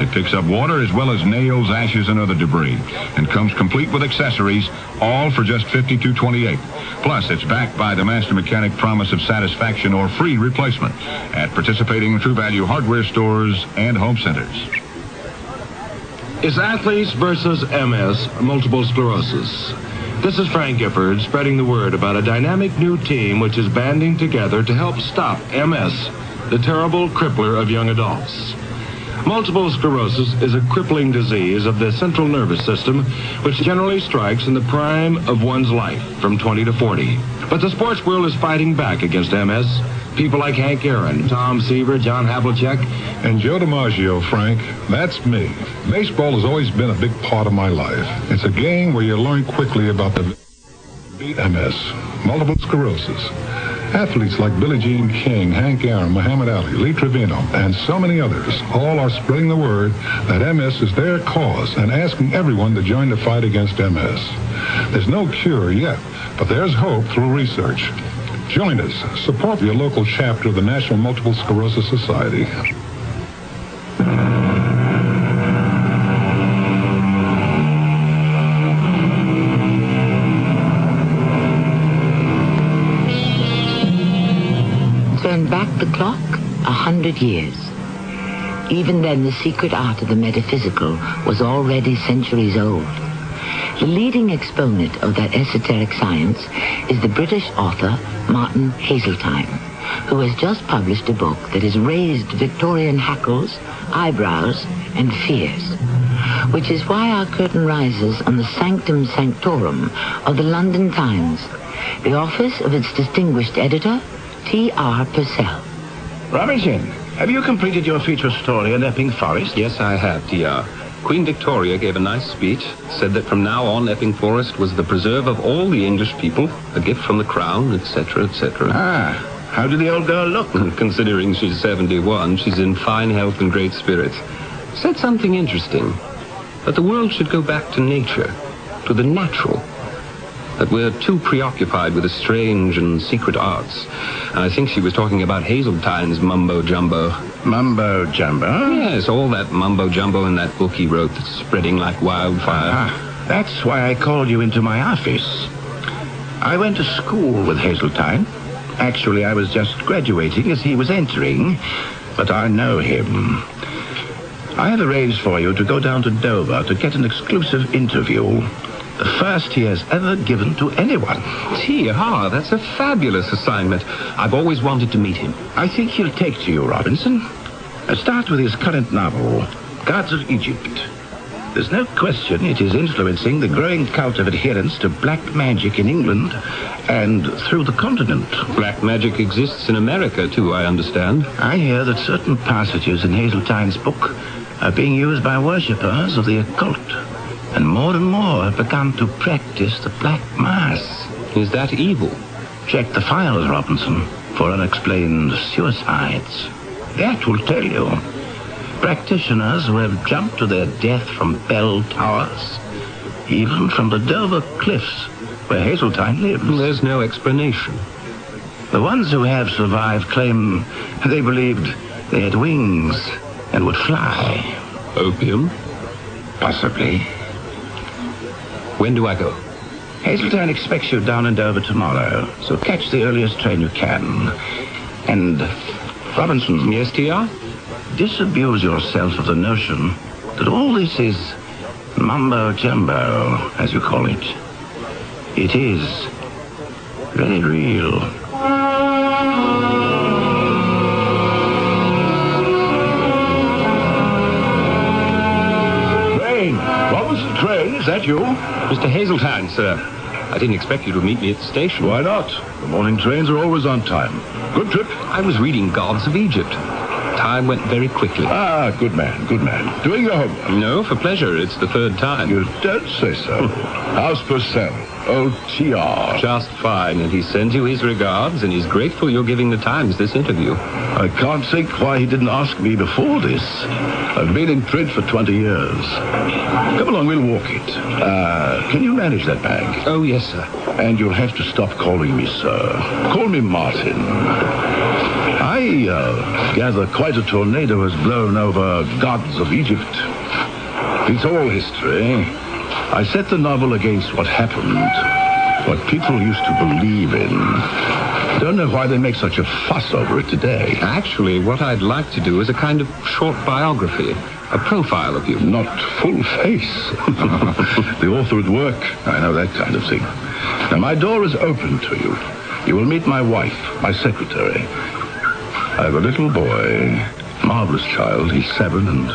It picks up water as well as nails, ashes, and other debris, and comes complete with accessories, all for just $52.28. Plus, it's backed by the Master Mechanic promise of satisfaction or free replacement at participating True Value hardware stores and home centers. It's athletes versus MS, multiple sclerosis. This is Frank Gifford spreading the word about a dynamic new team which is banding together to help stop MS, the terrible crippler of young adults. Multiple sclerosis is a crippling disease of the central nervous system, which generally strikes in the prime of one's life, from 20 to 40. But the sports world is fighting back against MS. People like Hank Aaron, Tom Seaver, John Havlicek, and Joe DiMaggio, Frank. That's me. Baseball has always been a big part of my life. It's a game where you learn quickly about the beat MS, multiple sclerosis. Athletes like Billie Jean King, Hank Aaron, Muhammad Ali, Lee Trevino, and so many others all are spreading the word that MS is their cause and asking everyone to join the fight against MS. There's no cure yet, but there's hope through research. Join us. Support your local chapter of the National Multiple Sclerosis Society. Turn back the clock 100 years. Even then, the secret art of the metaphysical was already centuries old. The leading exponent of that esoteric science is the British author Martin Haseltine, who has just published a book that has raised Victorian hackles, eyebrows, and fears, which is why our curtain rises on the sanctum sanctorum of the London Times, the office of its distinguished editor, T.R. Purcell. Robinson, have you completed your feature story on Epping Forest? Yes, I have, T.R. Queen Victoria gave a nice speech, said that from now on Epping Forest was the preserve of all the English people, a gift from the crown, etc., etc. Ah, how did the old girl look? Considering she's 71, she's in fine health and great spirits. Said something interesting, that the world should go back to nature, to the natural, that we're too preoccupied with the strange and secret arts. And I think she was talking about Haseltine's mumbo-jumbo. Mumbo-jumbo? Yes, all that mumbo-jumbo in that book he wrote that's spreading like wildfire. Ah, that's why I called you into my office. I went to school with Haseltine. Actually, I was just graduating as he was entering, but I know him. I have arranged for you to go down to Dover to get an exclusive interview. The first he has ever given to anyone. T.R., that's a fabulous assignment. I've always wanted to meet him. I think he'll take to you, Robinson. Start with his current novel, Gods of Egypt. There's no question it is influencing the growing cult of adherence to black magic in England and through the continent. Black magic exists in America, too, I understand. I hear that certain passages in Haseltine's book are being used by worshippers of the occult. And more have begun to practice the Black Mass. Is that evil? Check the files, Robinson, for unexplained suicides. That will tell you. Practitioners who have jumped to their death from bell towers, even from the Dover cliffs where Haseltine lives. There's no explanation. The ones who have survived claim they believed they had wings and would fly. Opium? Possibly. When do I go? Haseltine expects you down in Dover tomorrow, so catch the earliest train you can. And, Robinson... Yes, T.R.? Disabuse yourself of the notion that all this is mumbo-jumbo, as you call it. It is very real. Train, is that you? Mr. Haseltine, sir. I didn't expect you to meet me at the station. Why not? The morning trains are always on time. Good trip. I was reading Gods of Egypt. Time went very quickly. Ah, good man, good man. Doing your homework? No, for pleasure. It's the third time. You don't say so. How's Purcell? Oh, TR. Just fine, and he sends you his regards, and he's grateful you're giving the Times this interview. I can't think why he didn't ask me before this. I've been in print for 20 years. Come along, we'll walk it. Can you manage that bag? Oh, yes, sir. And you'll have to stop calling me sir. Call me Martin. I gather quite a tornado has blown over gods of Egypt. It's all history. I set the novel against what happened, what people used to believe in. Don't know why they make such a fuss over it today. Actually, what I'd like to do is a kind of short biography, a profile of you. Not full face. The author at work, I know that kind of thing. Now, my door is open to you. You will meet my wife, my secretary. I have a little boy, marvelous child. He's 7 and...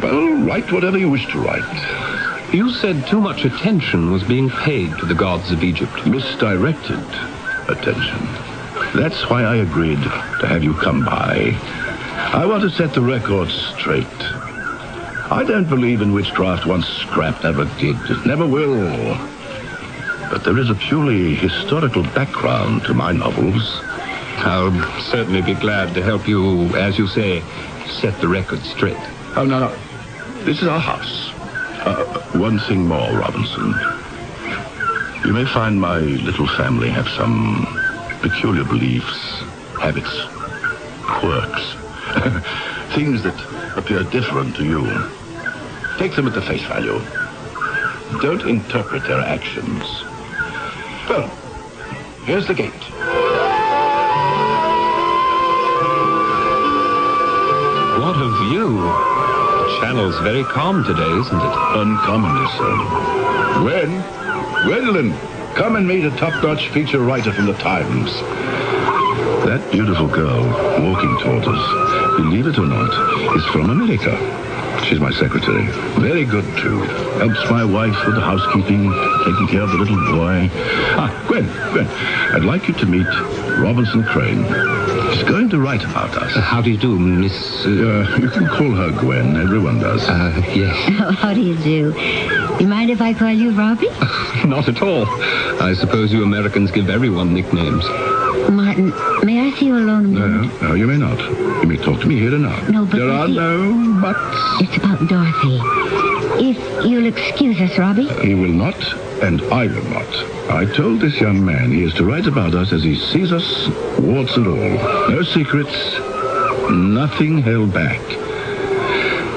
well, write whatever you wish to write. You said too much attention was being paid to the gods of Egypt. Misdirected attention. That's why I agreed to have you come by. I want to set the record straight. I don't believe in witchcraft. Once scrap never did. It never will. But there is a purely historical background to my novels. I'll certainly be glad to help you, as you say, set the record straight. Oh, no. This is our house. One thing more, Robinson. You may find my little family have some peculiar beliefs, habits, quirks, things that appear different to you. Take them at the face value. Don't interpret their actions. Well, here's the gate. What a view. The channel's very calm today, isn't it? Uncommonly so. Gwendolyn, come and meet a top-notch feature writer from the Times. That beautiful girl walking toward us, believe it or not, is from America. She's my secretary. Very good, too. Helps my wife with the housekeeping, taking care of the little boy. Gwen, I'd like you to meet Robinson Crane. She's going to write about us. How do you do, Miss... you can call her Gwen. Everyone does. Yes. How do you do? You mind if I call you Robbie? Not at all. I suppose you Americans give everyone nicknames. Martin, may I see you alone a moment? No, you may not. You may talk to me here and now. No, but there are no buts. It's about Dorothy. If you'll excuse us, Robbie. He will not, and I will not. I told this young man he is to write about us as he sees us, warts and all. No secrets, nothing held back.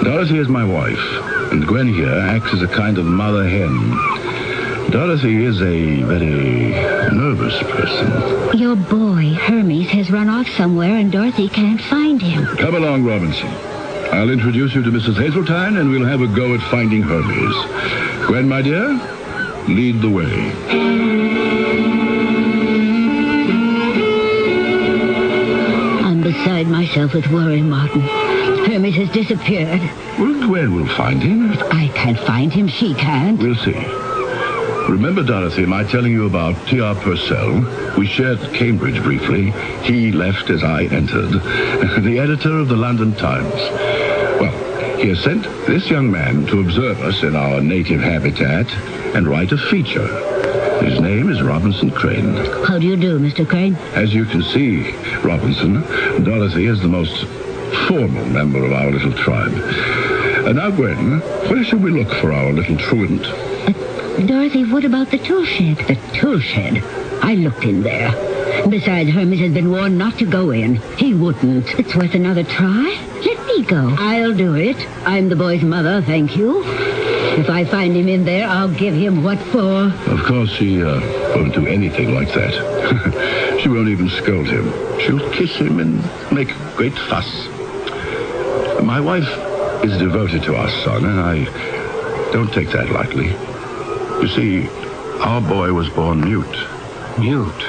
Dorothy is my wife, and Gwen here acts as a kind of mother hen. Dorothy is a very nervous person. Your boy, Hermes, has run off somewhere and Dorothy can't find him. Come along, Robinson. I'll introduce you to Mrs. Hazeltine and we'll have a go at finding Hermes. Gwen, my dear, lead the way. I'm beside myself with worry, Martin. Hermes has disappeared. Well, Gwen will find him. If I can't find him, she can't. We'll see. Remember, Dorothy, my telling you about T.R. Purcell? We shared Cambridge briefly. He left as I entered. The editor of the London Times. Well, he has sent this young man to observe us in our native habitat and write a feature. His name is Robinson Crane. How do you do, Mr. Crane? As you can see, Robinson, Dorothy is the most formal member of our little tribe. And now, Gwen, where shall we look for our little truant? Dorothy, what about the tool shed? The tool shed? I looked in there. Besides, Hermes has been warned not to go in. He wouldn't. It's worth another try. Let me go. I'll do it. I'm the boy's mother, thank you. If I find him in there, I'll give him what for. Of course, she won't do anything like that. She won't even scold him. She'll kiss him and make a great fuss. My wife is devoted to our son, and I don't take that lightly. You see, our boy was born mute. Mute?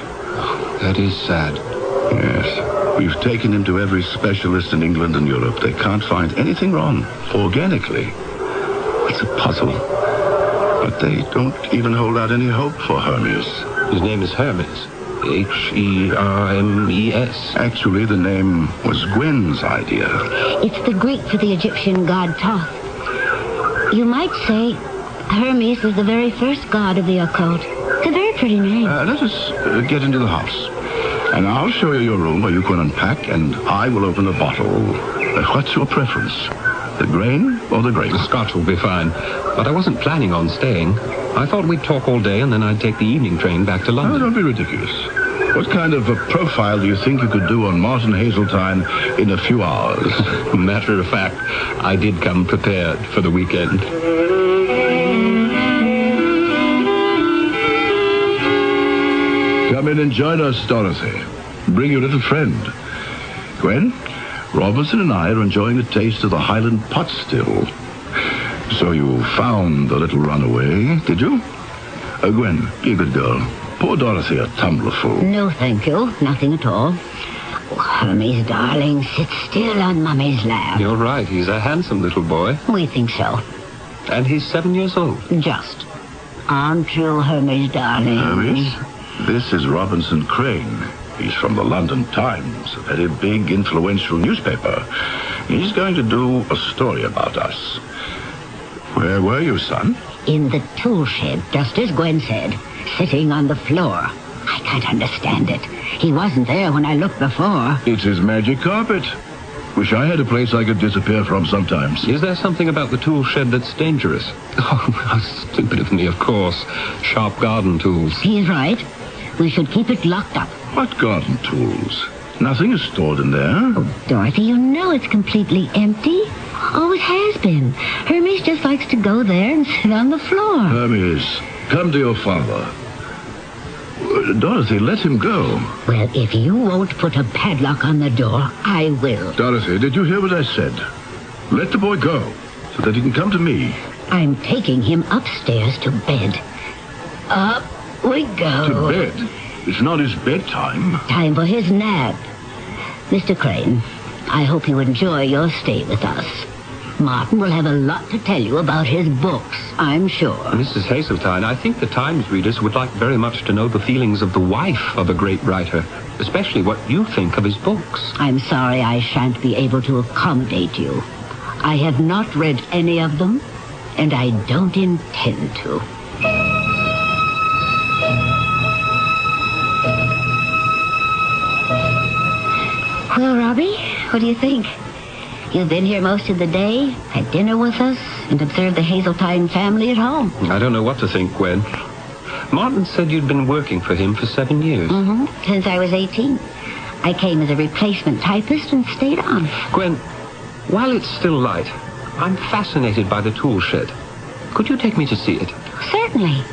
That is sad. Yes. We've taken him to every specialist in England and Europe. They can't find anything wrong, organically. It's a puzzle. But they don't even hold out any hope for Hermes. His name is Hermes? Hermes. Actually, the name was Gwen's idea. It's the Greek for the Egyptian god Thoth. You might say Hermes was the very first god of the occult. It's a very pretty name. Let us get into the house. And I'll show you your room where you can unpack, and I will open the bottle. What's your preference? The grain or the grape? The Scotch will be fine. But I wasn't planning on staying. I thought we'd talk all day, and then I'd take the evening train back to London. Oh, don't be ridiculous. What kind of a profile do you think you could do on Martin Hazeltine in a few hours? Matter of fact, I did come prepared for the weekend. Come in and join us, Dorothy. Bring your little friend. Gwen, Robinson and I are enjoying a taste of the Highland pot still. So you found the little runaway, did you? Gwen, be a good girl. Pour Dorothy a tumblerful. No, thank you. Nothing at all. Oh, Hermes, darling, sit still on Mummy's lap. You're right. He's a handsome little boy. We think so. And he's 7 years old. Just. Aren't you, Hermes, darling? Hermes, this is Robinson Crane. He's from the London Times, a very big, influential newspaper. He's going to do a story about us. Where were you, son? In the tool shed, just as Gwen said. Sitting on the floor. I can't understand it. He wasn't there when I looked before. It's his magic carpet. Wish I had a place I could disappear from sometimes. Is there something about the tool shed that's dangerous? Oh, how stupid of me, of course. Sharp garden tools. He's right. We should keep it locked up. What garden tools? Nothing is stored in there. Oh, Dorothy, you know it's completely empty. Always has been. Hermes just likes to go there and sit on the floor. Hermes, come to your father. Dorothy, let him go. Well, if you won't put a padlock on the door, I will. Dorothy, did you hear what I said? Let the boy go, so that he can come to me. I'm taking him upstairs to bed. Up we go. To bed? It's not his bedtime. Time for his nap. Mr. Crane, I hope you enjoy your stay with us. Martin will have a lot to tell you about his books, I'm sure. Mrs. Hazeltine, I think the Times readers would like very much to know the feelings of the wife of a great writer, especially what you think of his books. I'm sorry I shan't be able to accommodate you. I have not read any of them, and I don't intend to. Well, Robbie, what do you think? You've been here most of the day, had dinner with us, and observed the Hazeltine family at home. I don't know what to think, Gwen. Martin said you'd been working for him for 7 years. Mm-hmm. Since I was 18. I came as a replacement typist and stayed on. Gwen, while it's still light, I'm fascinated by the tool shed. Could you take me to see it? Certainly.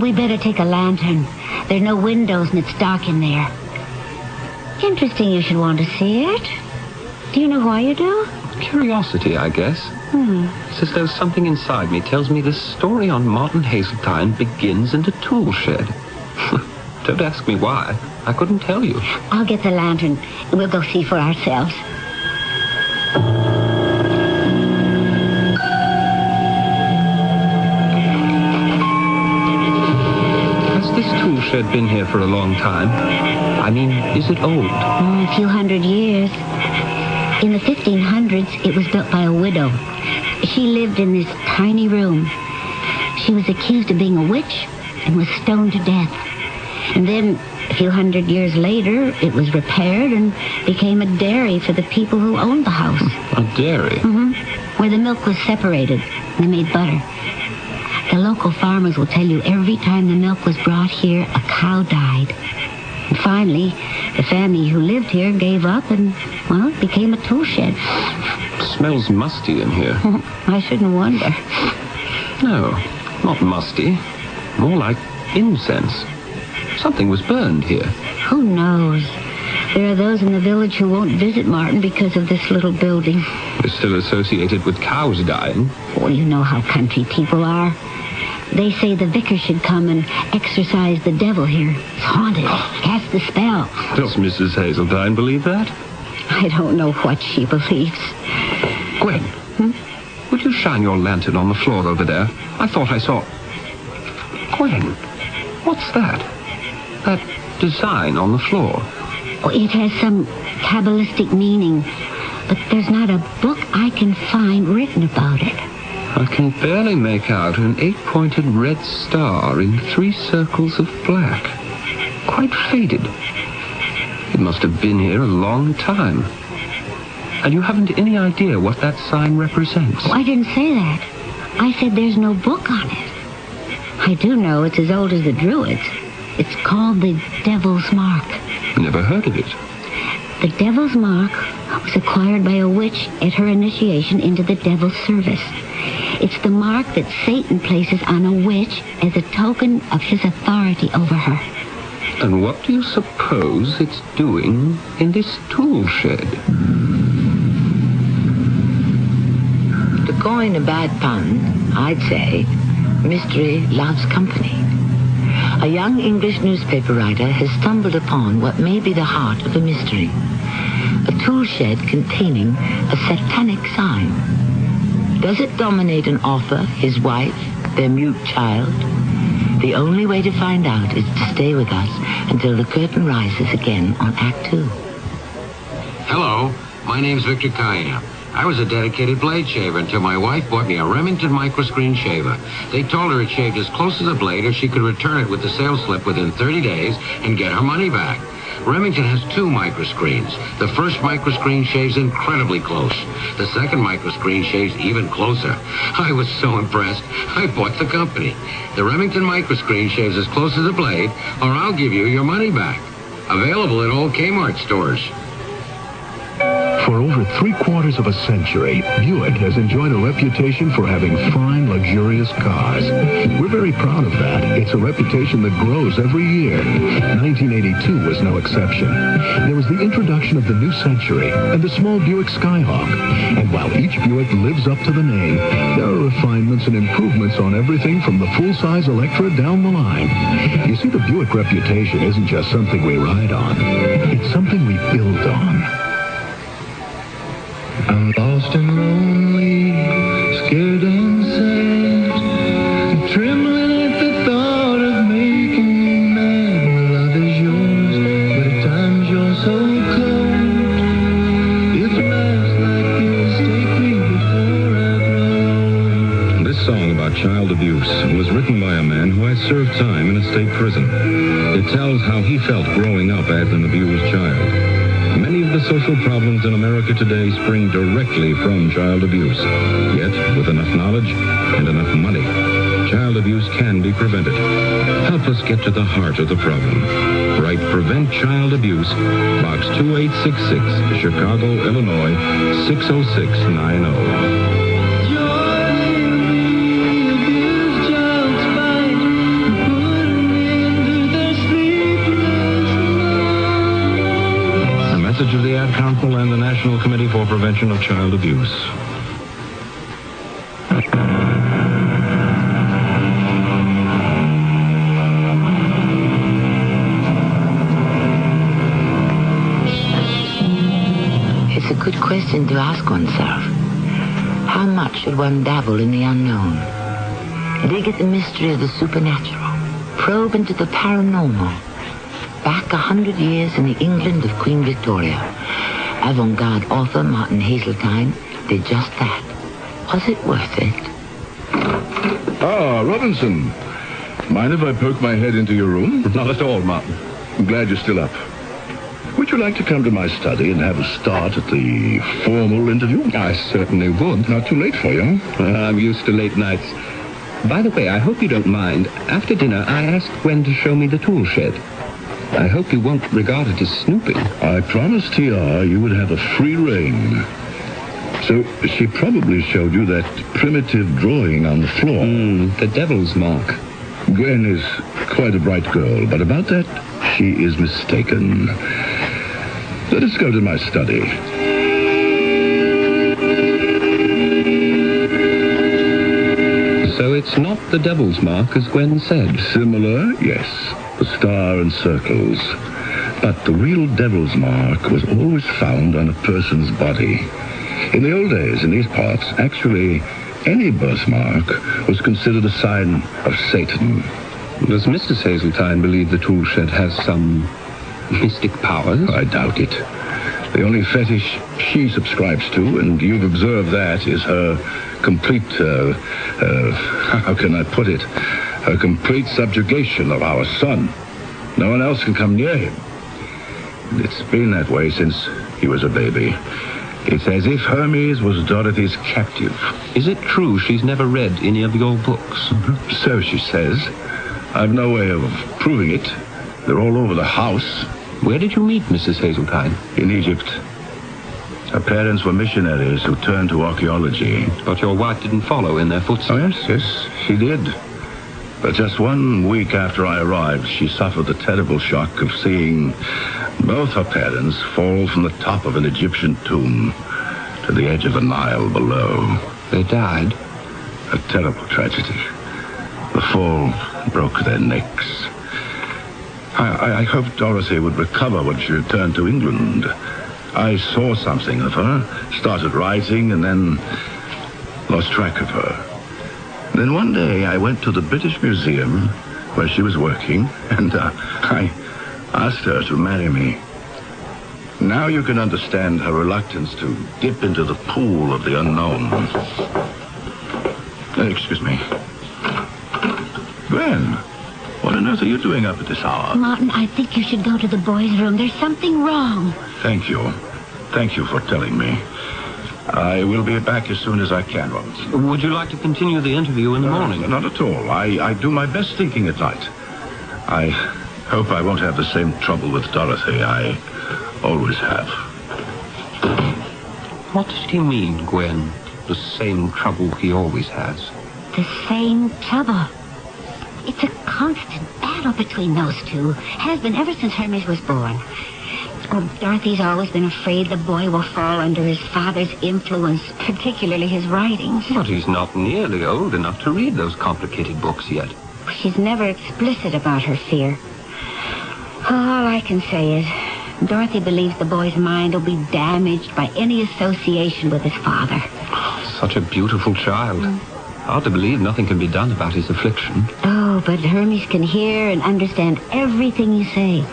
We better take a lantern. There are no windows and it's dark in there. Interesting you should want to see it. Do you know why you do? Curiosity, I guess. It's as though something inside me tells me this story on Martin Hazeltine begins in the tool shed. Don't ask me why. I couldn't tell you. I'll get the lantern and we'll go see for ourselves. Has this tool shed been here for a long time? I mean, is it old? A few hundred years. In the 1500s, it was built by a widow. She lived in this tiny room. She was accused of being a witch and was stoned to death. And then, a few hundred years later, it was repaired and became a dairy for the people who owned the house. A dairy? Mm-hmm. Where the milk was separated and they made butter. The local farmers will tell you every time the milk was brought here, a cow died. And finally, the family who lived here gave up and, well, it became a tool shed. Smells musty in here. I shouldn't wonder. No, not musty. More like incense. Something was burned here. Who knows? There are those in the village who won't visit Martin because of this little building. It's still associated with cows dying. Well, you know how country people are. They say the vicar should come and exorcise the devil here. It's haunted. Cast the spell. Does Mrs. Hazeltine believe that? I don't know what she believes. Gwen, would you shine your lantern on the floor over there? I thought I saw... Gwen, what's that? That design on the floor? Oh, it has some Kabbalistic meaning, but there's not a book I can find written about it. I can barely make out an 8-pointed red star in 3 circles of black. Quite faded. It must have been here a long time. And you haven't any idea what that sign represents? Oh, I didn't say that. I said there's no book on it. I do know it's as old as the Druids. It's called the Devil's Mark. Never heard of it. The Devil's Mark was acquired by a witch at her initiation into the Devil's service. It's the mark that Satan places on a witch as a token of his authority over her. And what do you suppose it's doing in this tool shed? To coin a bad pun, I'd say, mystery loves company. A young English newspaper writer has stumbled upon what may be the heart of a mystery. A tool shed containing a satanic sign. Does it dominate an author, his wife, their mute child? The only way to find out is to stay with us until the curtain rises again on Act 2. Hello, my name's Victor Cayenne. I was a dedicated blade shaver until my wife bought me a Remington microscreen shaver. They told her it shaved as close as a blade or she could return it with the sales slip within 30 days and get her money back. Remington has 2 microscreens. The first microscreen shaves incredibly close. The second microscreen shaves even closer. I was so impressed, I bought the company. The Remington microscreen shaves as close as a blade, or I'll give you your money back. Available in all Kmart stores. For over 3/4 of a century, Buick has enjoyed a reputation for having fine, luxurious cars. We're very proud of that. It's a reputation that grows every year. 1982 was no exception. There was the introduction of the new Century and the small Buick Skyhawk. And while each Buick lives up to the name, there are refinements and improvements on everything from the full-size Electra down the line. You see, the Buick reputation isn't just something we ride on. It's something we build on. I'm lost and lonely, scared and sad, trembling at the thought of making you mad. My love is yours, but at times you're so cold. If life's like this, take me before I grow. This song about child abuse was written by a man who has served time in a state prison. It tells how he felt growing up as an abused child. Many of the social problems in America today spring directly from child abuse. Yet, with enough knowledge and enough money, child abuse can be prevented. Help us get to the heart of the problem. Write Prevent Child Abuse, Box 2866, Chicago, Illinois, 60690. Of the Ad Council and the National Committee for Prevention of Child Abuse. It's a good question to ask oneself. How much should one dabble in the unknown? Dig at the mystery of the supernatural. Probe into the paranormal. Back 100 years in the England of Queen Victoria, avant-garde author Martin Hazeltine did just that. Was it worth it? Ah, Robinson. Mind if I poke my head into your room? Not at all, Martin. I'm glad you're still up. Would you like to come to my study and have a start at the formal interview? I certainly would. Not too late for you. I'm used to late nights. By the way, I hope you don't mind. After dinner, I asked Gwen to show me the tool shed. I hope you won't regard it as snooping. I promised TR you would have a free rein. So she probably showed you that primitive drawing on the floor. The Devil's Mark. Gwen is quite a bright girl, but about that, she is mistaken. Let us go to my study. So it's not the Devil's Mark, as Gwen said? Similar, yes. The star and circles. But the real Devil's Mark was always found on a person's body. In the old days, in these parts, actually, any birthmark was considered a sign of Satan. Does Mrs. Hazeltine believe the tool shed has some mystic powers? I doubt it. The only fetish she subscribes to, and you've observed that, is her complete, how can I put it? Her complete subjugation of our son. No one else can come near him. And it's been that way since he was a baby. It's as if Hermes was Dorothy's captive. Is it true she's never read any of your books? So she says. I've no way of proving it. They're all over the house. Where did you meet Mrs. Hazeltine? In Egypt. Her parents were missionaries who turned to archaeology. But your wife didn't follow in their footsteps? Oh, yes, she did. But just 1 week after I arrived, she suffered the terrible shock of seeing both her parents fall from the top of an Egyptian tomb to the edge of the Nile below. They died? A terrible tragedy. The fall broke their necks. I hoped Dorothy would recover when she returned to England. I saw something of her, started writing, and then lost track of her. Then one day I went to the British Museum where she was working, and I asked her to marry me. Now you can understand her reluctance to dip into the pool of the unknown. Excuse me. Gwen, what on earth are you doing up at this hour? Martin, I think you should go to the boys' room. There's something wrong. Thank you. Thank you for telling me. I will be back as soon as I can, Robinson. Would you like to continue the interview in the morning? Not at all. I do my best thinking at night. I hope I won't have the same trouble with Dorothy I always have. What did he mean, Gwen? The same trouble he always has. The same trouble. It's a constant battle between those two. Has been ever since Hermes was born. Oh, Dorothy's always been afraid the boy will fall under his father's influence, particularly his writings. But he's not nearly old enough to read those complicated books yet. She's never explicit about her fear. All I can say is, Dorothy believes the boy's mind will be damaged by any association with his father. Such a beautiful child. Hard to believe nothing can be done about his affliction. Oh, but Hermes can hear and understand everything you say.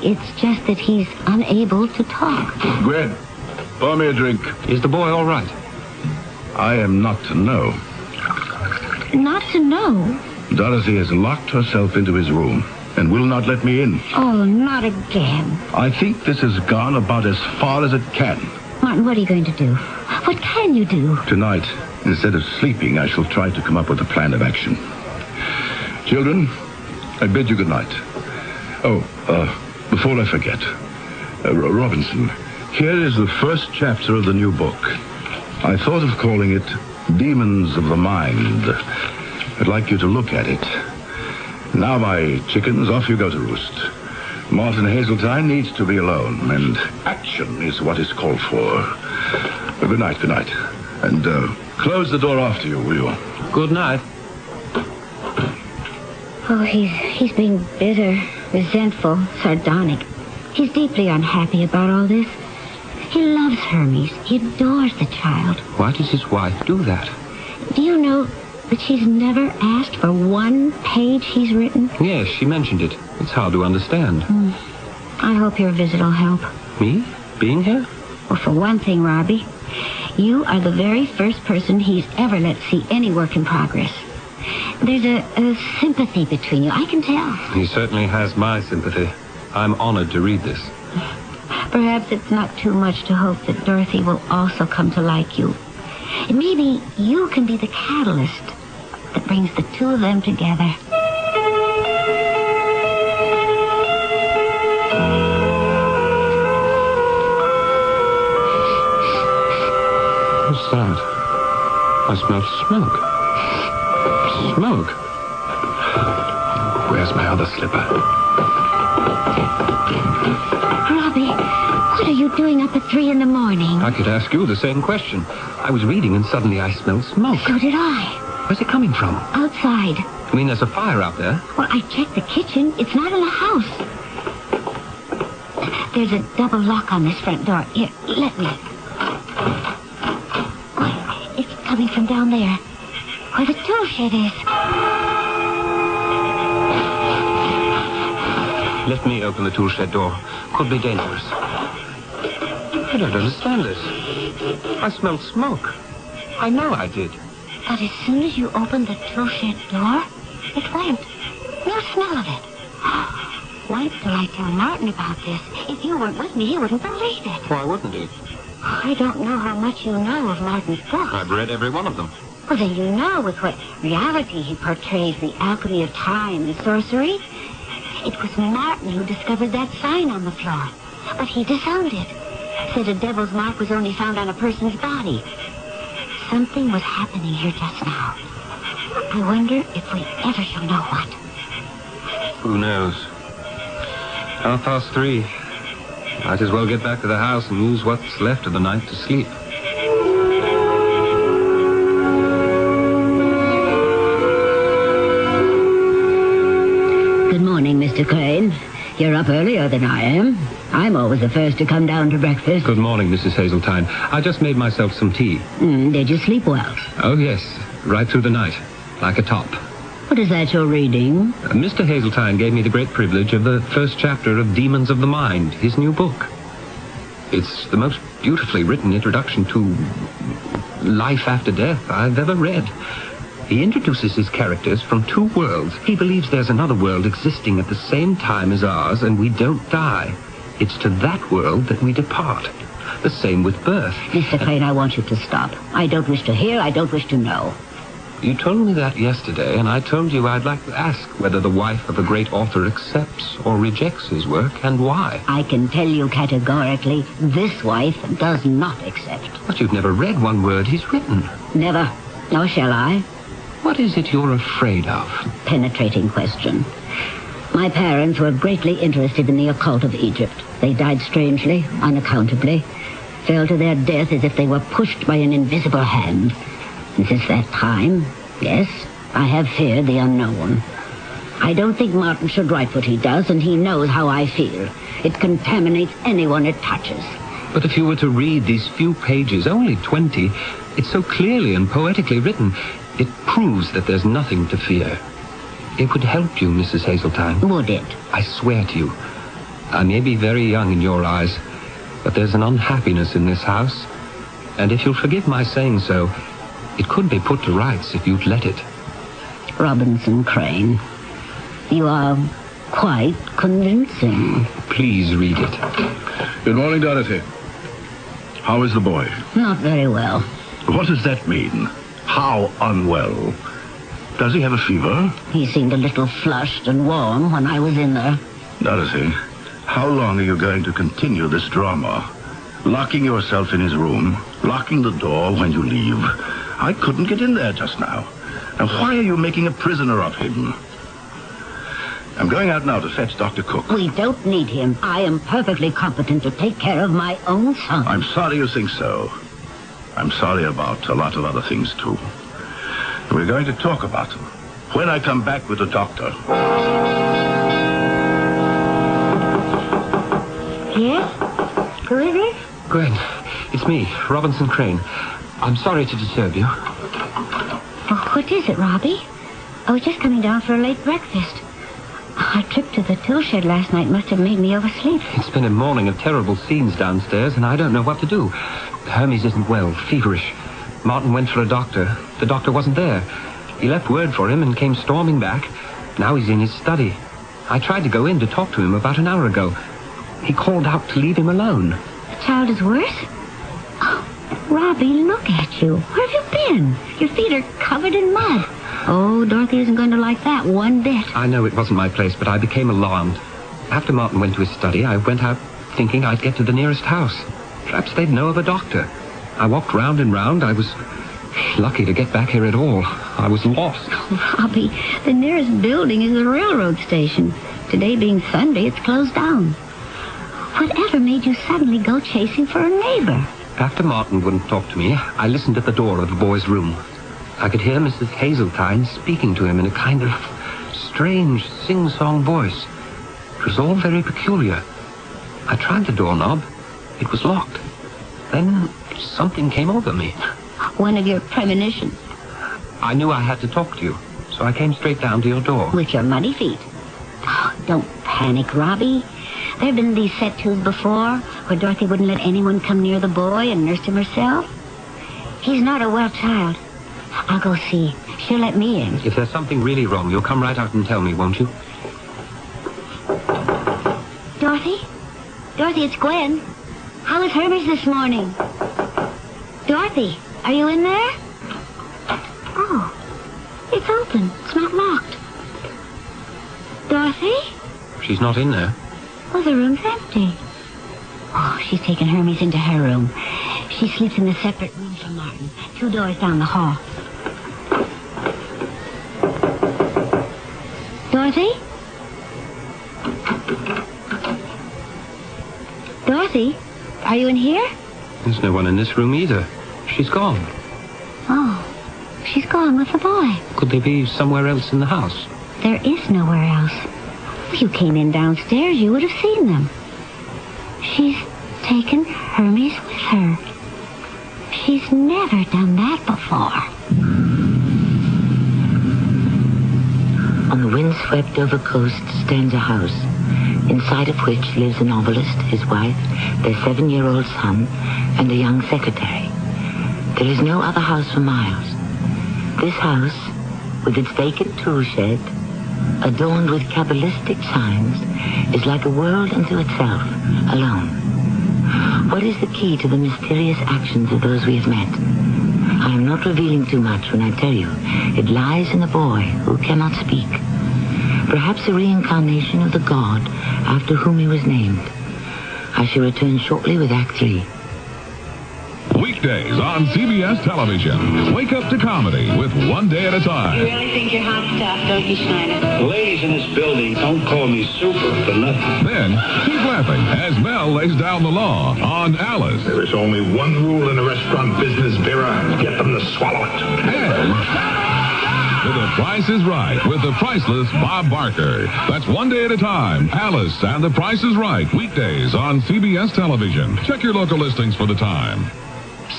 It's just that he's unable to talk. Gwen, pour me a drink. Is the boy all right? I am not to know. Not to know? Dorothy has locked herself into his room and will not let me in. Oh, not again. I think this has gone about as far as it can. Martin, what are you going to do? What can you do? Tonight, instead of sleeping, I shall try to come up with a plan of action. Children, I bid you good night. Oh, before I forget, Robinson, here is the first chapter of the new book. I thought of calling it Demons of the Mind. I'd like you to look at it. Now, my chickens, off you go to roost. Martin Hazeltine needs to be alone, and action is what is called for. Good night, good night. And close the door after you, will you? Good night. Oh, he's being bitter, resentful, sardonic. He's deeply unhappy about all this. He loves Hermes. He adores the child. Why does his wife do that? Do you know that she's never asked for one page he's written? Yes, she mentioned it. It's hard to understand. I hope your visit will help. Me? Being here? Well, for one thing, Robbie, you are the very first person he's ever let see any work in progress. There's a sympathy between you, I can tell. He certainly has my sympathy. I'm honored to read this. Perhaps it's not too much to hope that Dorothy will also come to like you. And maybe you can be the catalyst that brings the two of them together. What's that? I smell smoke. Smoke? Where's my other slipper? Robbie, what are you doing up at 3 in the morning? I could ask you the same question. I was reading and suddenly I smelled smoke. So did I. Where's it coming from? Outside. You mean there's a fire out there? Well, I checked the kitchen. It's not in the house. There's a double lock on this front door. Here, let me. It's coming from down there, where the tool shed is. Let me open the tool shed door. Could be dangerous. I don't understand this. I smelled smoke. I know I did. But as soon as you opened the tool shed door, it went. No smell of it. Wait till I tell Martin about this. If you weren't with me, he wouldn't believe it. Why wouldn't he? I don't know how much you know of Martin's books. I've read every one of them. Well, then you know with what reality he portrays the alchemy of time and sorcery. It was Martin who discovered that sign on the floor. But he disowned it. Said a devil's mark was only found on a person's body. Something was happening here just now. I wonder if we ever shall know what. Who knows? 3:30. Might as well get back to the house and use what's left of the night to sleep. Good morning, Mr. Crane. You're up earlier than I am. I'm always the first to come down to breakfast. Good morning, Mrs. Hazeltine. I just made myself some tea. Did you sleep well? Oh, yes. Right through the night. Like a top. What is that you're reading? Mr. Hazeltine gave me the great privilege of the first chapter of Demons of the Mind, his new book. It's the most beautifully written introduction to life after death I've ever read. He introduces his characters from two worlds. He believes there's another world existing at the same time as ours, and we don't die. It's to that world that we depart. The same with birth. Mr. Crane, I want you to stop. I don't wish to hear, I don't wish to know. You told me that yesterday, and I told you I'd like to ask whether the wife of a great author accepts or rejects his work, and why. I can tell you categorically, this wife does not accept. But you've never read one word he's written. Never. Nor shall I. What is it you're afraid of? Penetrating question. My parents were greatly interested in the occult of Egypt. They died strangely, unaccountably, fell to their death as if they were pushed by an invisible hand. And since that time, yes, I have feared the unknown. I don't think Martin should write what he does, and he knows how I feel. It contaminates anyone it touches. But if you were to read these few pages, only 20, it's so clearly and poetically written, it proves that there's nothing to fear. It would help you, Mrs. Hazeltine. Would it? I swear to you. I may be very young in your eyes, but there's an unhappiness in this house. And if you'll forgive my saying so, it could be put to rights if you'd let it. Robinson Crane, you are quite convincing. Please read it. Good morning, Dorothy. How is the boy? Not very well. What does that mean? How unwell? Does he have a fever? He seemed a little flushed and warm when I was in there. Dorothy, how long are you going to continue this drama? Locking yourself in his room, locking the door when you leave. I couldn't get in there just now. Now, why are you making a prisoner of him? I'm going out now to fetch Dr. Cook. We don't need him. I am perfectly competent to take care of my own son. I'm sorry you think so. I'm sorry about a lot of other things, too. We're going to talk about them when I come back with the doctor. Yes? Who is it? Gwen, it's me, Robinson Crane. I'm sorry to disturb you. Oh, what is it, Robbie? I was just coming down for a late breakfast. Our trip to the tool shed last night must have made me oversleep. It's been a morning of terrible scenes downstairs, and I don't know what to do. Hermes isn't well, feverish. Martin went for a doctor. The doctor wasn't there. He left word for him and came storming back. Now he's in his study. I tried to go in to talk to him about an hour ago. He called out to leave him alone. The child is worse? Oh, Robbie, look at you. Where have you been? Your feet are covered in mud. Oh, Dorothy isn't going to like that one bit. I know it wasn't my place, but I became alarmed. After Martin went to his study, I went out thinking I'd get to the nearest house. Perhaps they'd know of a doctor. I walked round and round. I was lucky to get back here at all. I was lost. Oh, Robbie, the nearest building is the railroad station. Today being Sunday, it's closed down. Whatever made you suddenly go chasing for a neighbor? After Martin wouldn't talk to me, I listened at the door of the boy's room. I could hear Mrs. Hazeltine speaking to him in a kind of strange, sing-song voice. It was all very peculiar. I tried the doorknob. It was locked. Then something came over me. One of your premonitions. I knew I had to talk to you, so I came straight down to your door. With your muddy feet. Oh, don't panic, Robbie. There have been these set to's before where Dorothy wouldn't let anyone come near the boy and nursed him herself. He's not a well child. I'll go see. She'll let me in. If there's something really wrong, you'll come right out and tell me, won't you? Dorothy? Dorothy, it's Gwen. How was Hermes this morning? Dorothy, are you in there? Oh, it's open. It's not locked. Dorothy? She's not in there. Oh, the room's empty. Oh, she's taken Hermes into her room. She sleeps in a separate room from Martin, 2 doors down the hall. Dorothy? Dorothy? Are you in here? There's no one in this room either. She's gone. Oh, she's gone with the boy. Could they be somewhere else in the house? There is nowhere else. If you came in downstairs, you would have seen them. She's taken Hermes with her. She's never done that before. On the windswept over coast stands a house, inside of which lives a novelist, his wife, their 7-year-old son, and a young secretary. There is no other house for miles. This house, with its vacant tool shed, adorned with cabalistic signs, is like a world unto itself, alone. What is the key to the mysterious actions of those we have met? I am not revealing too much when I tell you it lies in a boy who cannot speak. Perhaps a reincarnation of the god after whom he was named. I shall return shortly with Act 3. Weekdays on CBS television. Wake up to comedy with One Day at a Time. You really think you're hot stuff, don't you, Schneider? The ladies in this building don't call me super for nothing. Then, keep laughing as Mel lays down the law on Alice. There is only one rule in the restaurant business, Vera. Get them to swallow it. And The Price is Right with the priceless Bob Barker. That's One Day at a Time. Alice and The Price is Right. Weekdays on CBS television. Check your local listings for the time.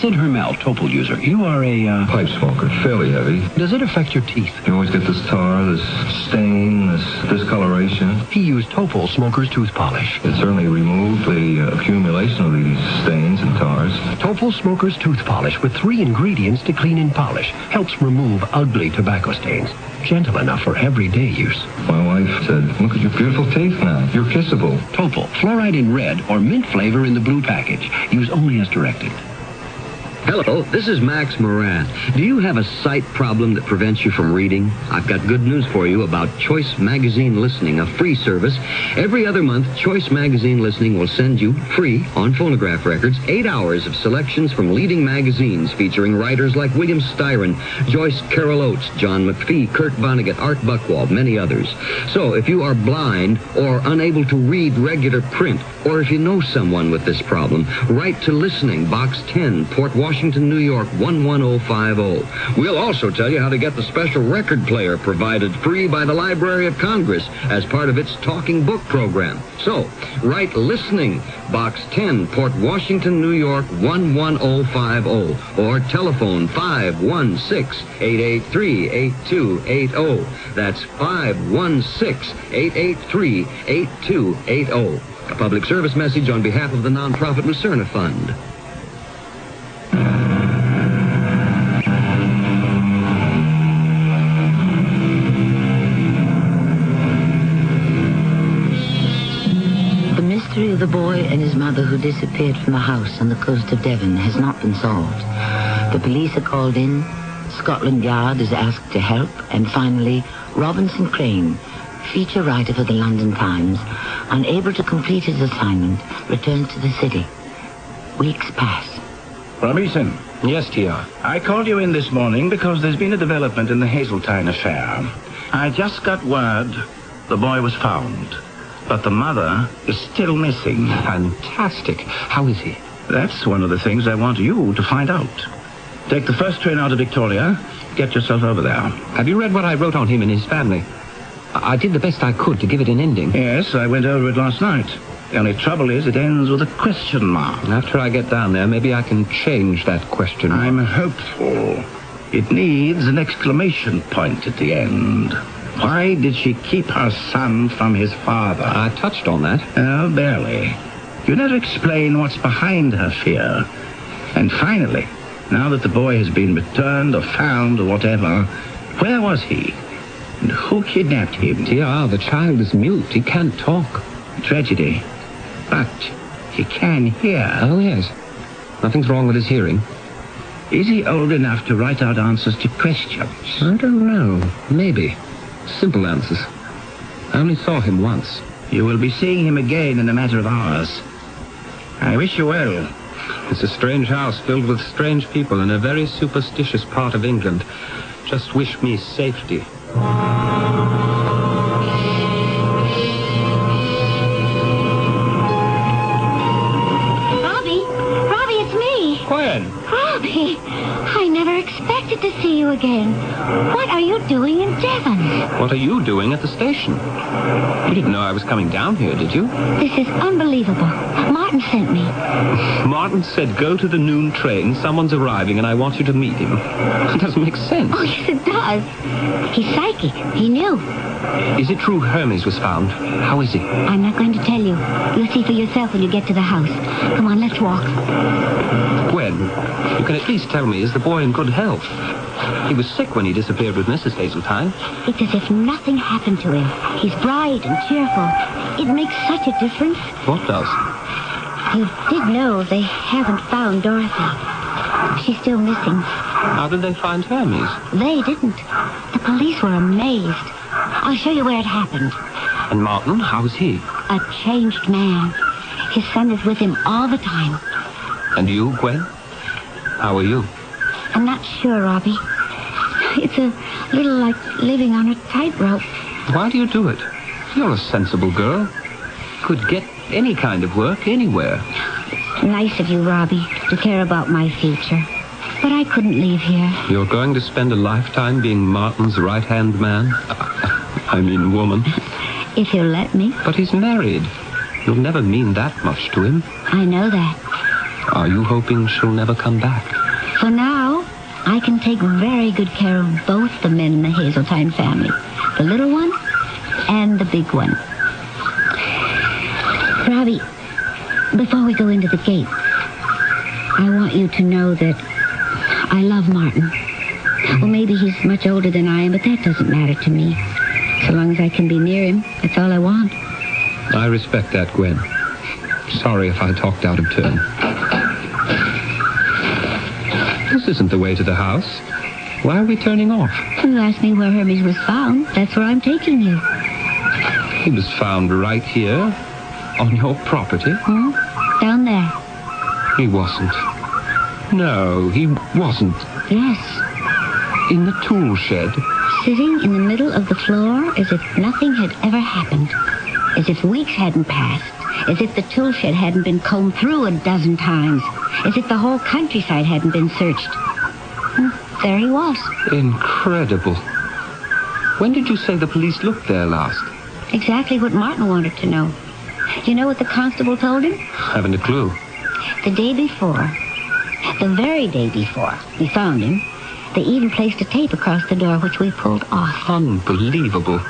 Sid Hermel, Topol user. You are a, pipe smoker, fairly heavy. Does it affect your teeth? You always get this tar, this stain, this discoloration. He used Topol Smoker's tooth polish. It certainly removed the accumulation of these stains and tars. Topol Smoker's tooth polish with 3 ingredients to clean and polish. Helps remove ugly tobacco stains. Gentle enough for everyday use. My wife said, look at your beautiful teeth now. You're kissable. Topol, fluoride in red or mint flavor in the blue package. Use only as directed. Hello, this is Max Moran. Do you have a sight problem that prevents you from reading? I've got good news for you about Choice Magazine Listening, a free service. Every other month, Choice Magazine Listening will send you, free, on phonograph records, 8 hours of selections from leading magazines featuring writers like William Styron, Joyce Carol Oates, John McPhee, Kurt Vonnegut, Art Buchwald, many others. So if you are blind or unable to read regular print, or if you know someone with this problem, write to Listening, Box 10, Port Washington, New York, 11050. We'll also tell you how to get the special record player provided free by the Library of Congress as part of its Talking Book program. So, write Listening, Box 10, Port Washington, New York, 11050, or telephone 516-883-8280. That's 516-883-8280. A public service message on behalf of the nonprofit Lucerna Fund. The mystery of the boy and his mother who disappeared from the house on the coast of Devon has not been solved. The police are called in, Scotland Yard is asked to help, and finally, Robinson Crane, feature writer for the London Times, unable to complete his assignment, returns to the city. Weeks pass. Robinson. Yes, T.R. I called you in this morning because there's been a development in the Hazeltine affair. I just got word the boy was found, but the mother is still missing. Fantastic. How is he? That's one of the things I want you to find out. Take the first train out of Victoria. Get yourself over there. Have you read what I wrote on him and his family? I did the best I could to give it an ending. Yes, I went over it last night. The only trouble is it ends with a question mark. After I get down there, maybe I can change that question mark. I'm hopeful. It needs an exclamation point at the end. Why did she keep her son from his father? I touched on that. Oh, barely. You never explain what's behind her fear. And finally, now that the boy has been returned or found or whatever, where was he? And who kidnapped him? Dear, the child is mute. He can't talk. Tragedy. But he can hear. Oh, yes. Nothing's wrong with his hearing. Is he old enough to write out answers to questions? I don't know. Maybe. Simple answers. I only saw him once. You will be seeing him again in a matter of hours. I wish you well. It's a strange house filled with strange people in a very superstitious part of England. Just wish me safety. Robbie, it's me. Gwen. Robbie, I never expected to see you again. What are you doing in Devon? What are you doing at the station? You didn't know I was coming down here, did you? This is unbelievable. Martin sent me. Martin said go to the noon train. Someone's arriving and I want you to meet him. It doesn't make sense. Oh, yes, it does. He's psychic. He knew. Is it true Hermes was found? How is he? I'm not going to tell you. You'll see for yourself when you get to the house. Come on, let's walk. Gwen, you can at least tell me, is the boy in good health? He was sick when he disappeared with Mrs. Hazeltine. It's as if nothing happened to him. He's bright and cheerful. It makes such a difference. What does? You did know they haven't found Dorothy. She's still missing. How did they find Hermes? They didn't. The police were amazed. I'll show you where it happened. And Martin, how's he? A changed man. His son is with him all the time. And you, Gwen? How are you? I'm not sure, Robbie. It's a little like living on a tightrope. Why do you do it? You're a sensible girl. Could get any kind of work anywhere. Nice of you, Robbie, to care about my future. But I couldn't leave here. You're going to spend a lifetime being Martin's right-hand man? I mean woman. If you'll let me. But he's married. You'll never mean that much to him. I know that. Are you hoping she'll never come back? For now, I can take very good care of both the men in the Hazeltine family. The little one and the big one. Robbie, before we go into the gate, I want you to know that I love Martin. Well, maybe he's much older than I am, but that doesn't matter to me. So long as I can be near him, that's all I want. I respect that, Gwen. Sorry if I talked out of turn. This isn't the way to the house. Why are we turning off? You asked me where Hermes was found. That's where I'm taking you. He was found right here, on your property. Down there. He wasn't. No, he wasn't. Yes. In the tool shed. Sitting in the middle of the floor as if nothing had ever happened. As if weeks hadn't passed. As if the tool shed hadn't been combed through a dozen times. As if the whole countryside hadn't been searched. There he was. Incredible. When did you say the police looked there last? Exactly what Martin wanted to know. Do you know what the constable told him? Haven't a clue. The day before, the very day before we found him, they even placed a tape across the door which we pulled off. Unbelievable.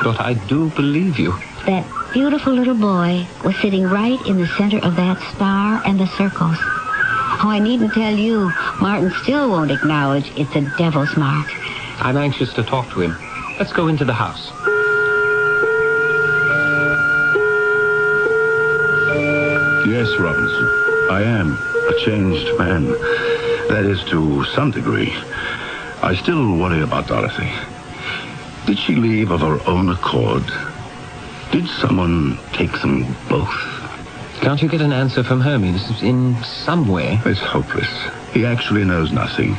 But I do believe you. That beautiful little boy was sitting right in the center of that star and the circles. Oh, I needn't tell you, Martin still won't acknowledge it's a devil's mark. I'm anxious to talk to him. Let's go into the house. Yes, Robinson. I am a changed man. That is, to some degree. I still worry about Dorothy. Did she leave of her own accord? Did someone take them both? Can't you get an answer from Hermes in some way? It's hopeless. He actually knows nothing.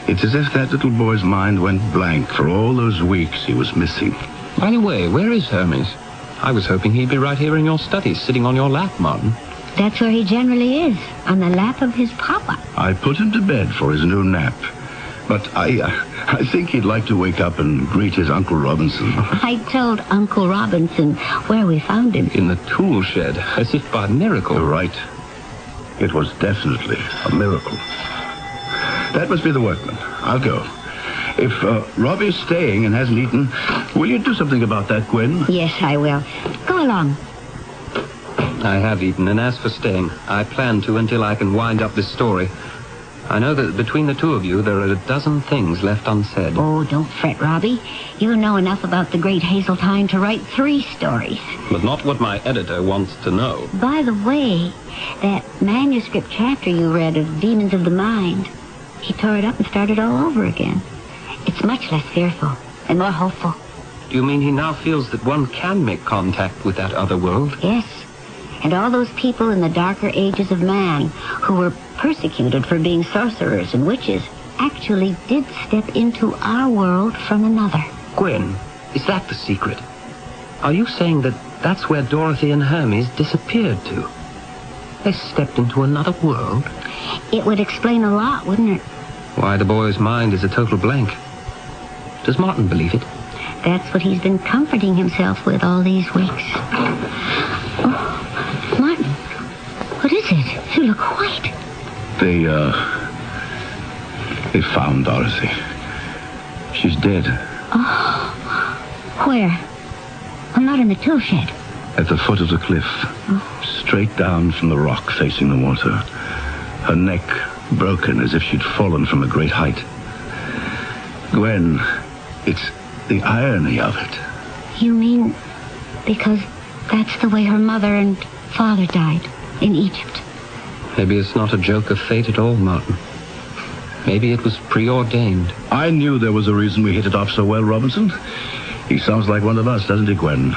It's as if that little boy's mind went blank for all those weeks he was missing. By the way, where is Hermes? I was hoping he'd be right here in your study, sitting on your lap, Martin. That's where he generally is, on the lap of his papa. I put him to bed for his new nap. But I think he'd like to wake up and greet his Uncle Robinson. I told Uncle Robinson where we found him. In the tool shed, as if by miracle. You're right. It was definitely a miracle. That must be the workman. I'll go. If Robbie's staying and hasn't eaten, will you do something about that, Gwen? Yes, I will. Go along. I have eaten, and as for staying, I plan to until I can wind up this story. I know that between the two of you, there are a dozen things left unsaid. Oh, don't fret, Robbie. You know enough about the great Hazeltine to write 3 stories. But not what my editor wants to know. By the way, that manuscript chapter you read of Demons of the Mind, he tore it up and started all over again. It's much less fearful and more hopeful. Do you mean he now feels that one can make contact with that other world? Yes. And all those people in the darker ages of man who were persecuted for being sorcerers and witches actually did step into our world from another. Gwen, is that the secret? Are you saying that that's where Dorothy and Hermes disappeared to? They stepped into another world? It would explain a lot, wouldn't it? Why the boy's mind is a total blank. Does Martin believe it? That's what he's been comforting himself with all these weeks. Oh, Martin, what is it? You look white. They found Dorothy. She's dead. Oh, where? I'm not in the tool shed. At the foot of the cliff. Straight down from the rock facing the water. Her neck broken as if she'd fallen from a great height. Gwen, it's the irony of it. You mean because that's the way her mother and father died in Egypt? Maybe it's not a joke of fate at all, Martin. Maybe it was preordained. I knew there was a reason we hit it off so well, Robinson. He sounds like one of us, doesn't he, Gwen?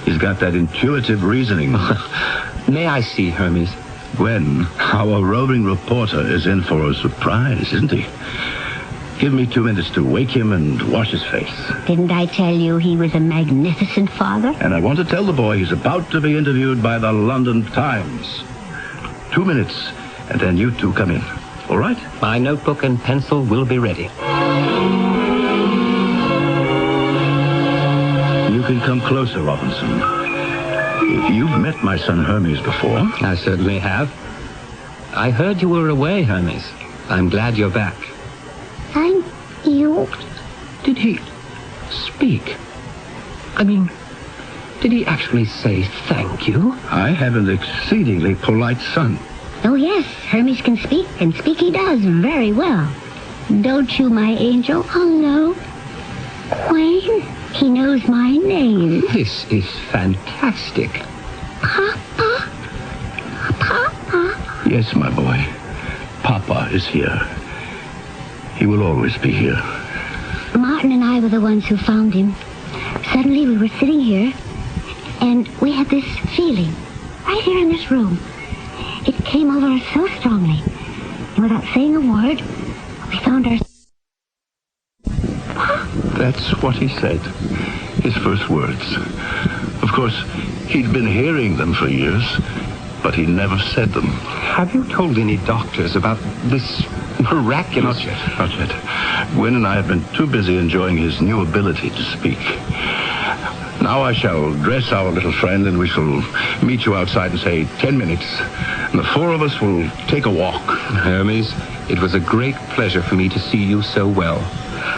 He's got that intuitive reasoning. May I see Hermes? Gwen, our roving reporter is in for a surprise, isn't he? Give me 2 minutes to wake him and wash his face. Didn't I tell you he was a magnificent father? And I want to tell the boy he's about to be interviewed by the London Times. 2 minutes, and then you two come in. All right? My notebook and pencil will be ready. You can come closer, Robinson. You've met my son Hermes before. I certainly have. I heard you were away, Hermes. I'm glad you're back. Thank you. Did he speak? I mean, did he actually say thank you? I have an exceedingly polite son. Oh, yes, Hermes can speak, and speak he does very well. Don't you, my angel? Hello. Wayne, he knows my name. This is fantastic. Papa. Papa. Yes, my boy. Papa is here. He will always be here. Martin and I were the ones who found him. Suddenly we were sitting here, and we had this feeling, right here in this room. It came over us so strongly, and without saying a word, we found our... That's what he said. His first words. Of course, he'd been hearing them for years, but he never said them. Have you told any doctors about this miraculous... Not yet. Gwen and I have been too busy enjoying his new ability to speak. Now I shall dress our little friend, and we shall meet you outside in, say, 10 minutes. And the 4 of us will take a walk. Hermes, it was a great pleasure for me to see you so well.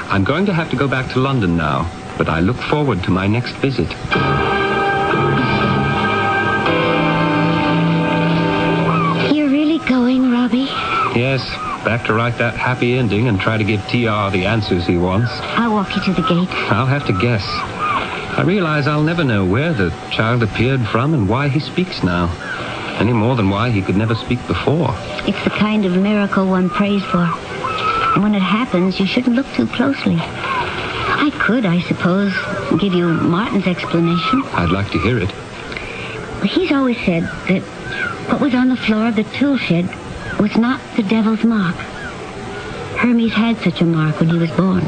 I'm going to have to go back to London now, but I look forward to my next visit. You're really going, Robbie? Yes, back to write that happy ending and try to give TR the answers he wants. I'll walk you to the gate. I'll have to guess. I realize I'll never know where the child appeared from and why he speaks now, any more than why he could never speak before. It's the kind of miracle one prays for. And when it happens, you shouldn't look too closely. I could, I suppose, give you Martin's explanation. I'd like to hear it. He's always said that what was on the floor of the tool shed was not the devil's mark. Hermes had such a mark when he was born.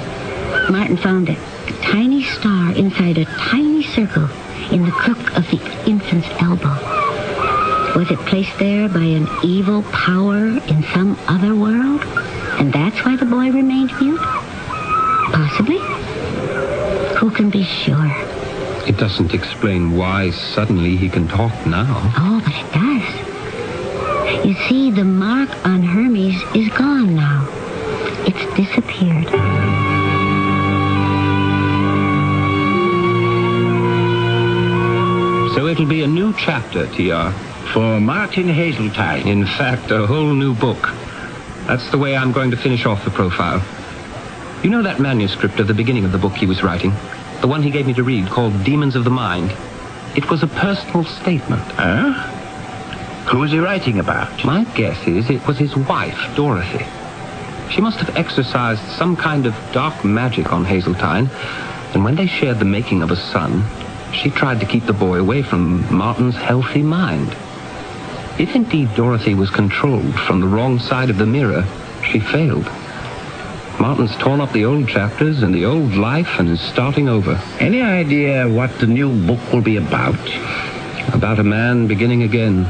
Martin found it. A tiny star inside a tiny circle in the crook of the infant's elbow. Was it placed there by an evil power in some other world? And that's why the boy remained mute? Possibly. Who can be sure? It doesn't explain why suddenly he can talk now. Oh, but it does. You see, the mark on Hermes is gone now. It's disappeared. It'll be a new chapter, TR. For Martin Hazeltine. In fact, a whole new book. That's the way I'm going to finish off the profile. You know that manuscript of the beginning of the book he was writing? The one he gave me to read, called Demons of the Mind. It was a personal statement. Huh? Who was he writing about? My guess is it was his wife, Dorothy. She must have exercised some kind of dark magic on Hazeltine, and when they shared the making of a son, she tried to keep the boy away from Martin's healthy mind. If indeed Dorothy was controlled from the wrong side of the mirror, she failed. Martin's torn up the old chapters and the old life and is starting over. Any idea what the new book will be about? About a man beginning again.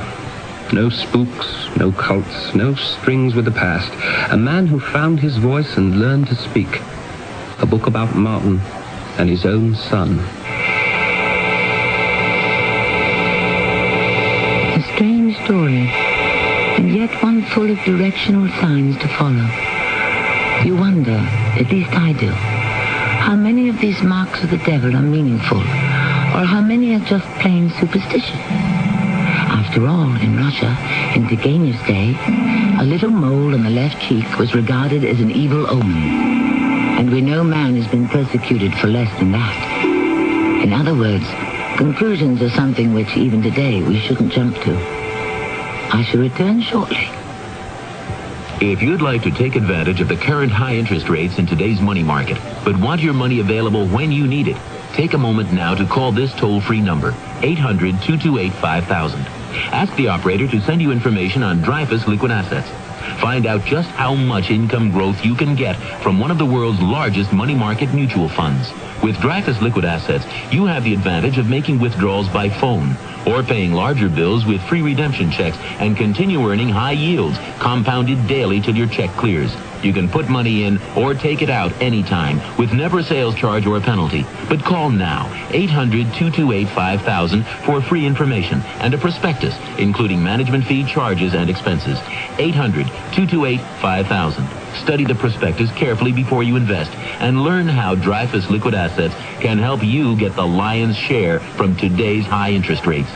No spooks, no cults, no strings with the past. A man who found his voice and learned to speak. A book about Martin and his own son. A strange story, and yet one full of directional signs to follow. You wonder, at least I do, how many of these marks of the devil are meaningful, or how many are just plain superstition. After all, in Russia, in Doppelganger's day, a little mole on the left cheek was regarded as an evil omen. And we know man has been persecuted for less than that. In other words, conclusions are something which, even today, we shouldn't jump to. I shall return shortly. If you'd like to take advantage of the current high interest rates in today's money market, but want your money available when you need it, take a moment now to call this toll-free number, 800-228-5000. Ask the operator to send you information on Dreyfus Liquid Assets. Find out just how much income growth you can get from one of the world's largest money market mutual funds. With Dreyfus Liquid Assets, you have the advantage of making withdrawals by phone or paying larger bills with free redemption checks and continue earning high yields, compounded daily till your check clears. You can put money in or take it out anytime with never a sales charge or a penalty. But call now, 800-228-5000 for free information and a prospectus, including management fee, charges, and expenses. 800-228-5000. Study the prospectus carefully before you invest and learn how Dreyfus Liquid Assets can help you get the lion's share from today's high interest rates.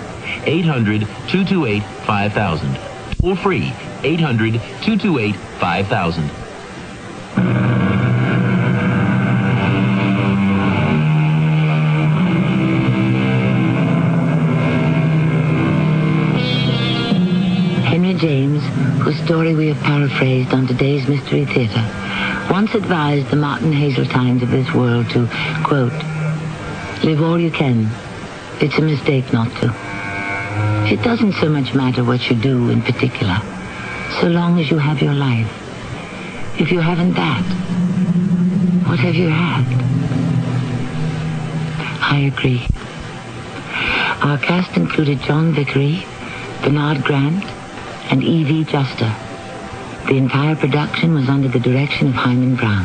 800-228-5000. Toll free, 800-228-5000. Henry James, whose story we have paraphrased on today's Mystery Theater, once advised the Martin Hazeltines of this world to, quote, live all you can. It's a mistake not to. It doesn't so much matter what you do in particular, so long as you have your life. If you haven't that, what have you had? I agree. Our cast included John Vickery, Bernard Grant, and E.V. Juster. The entire production was under the direction of Hyman Brown.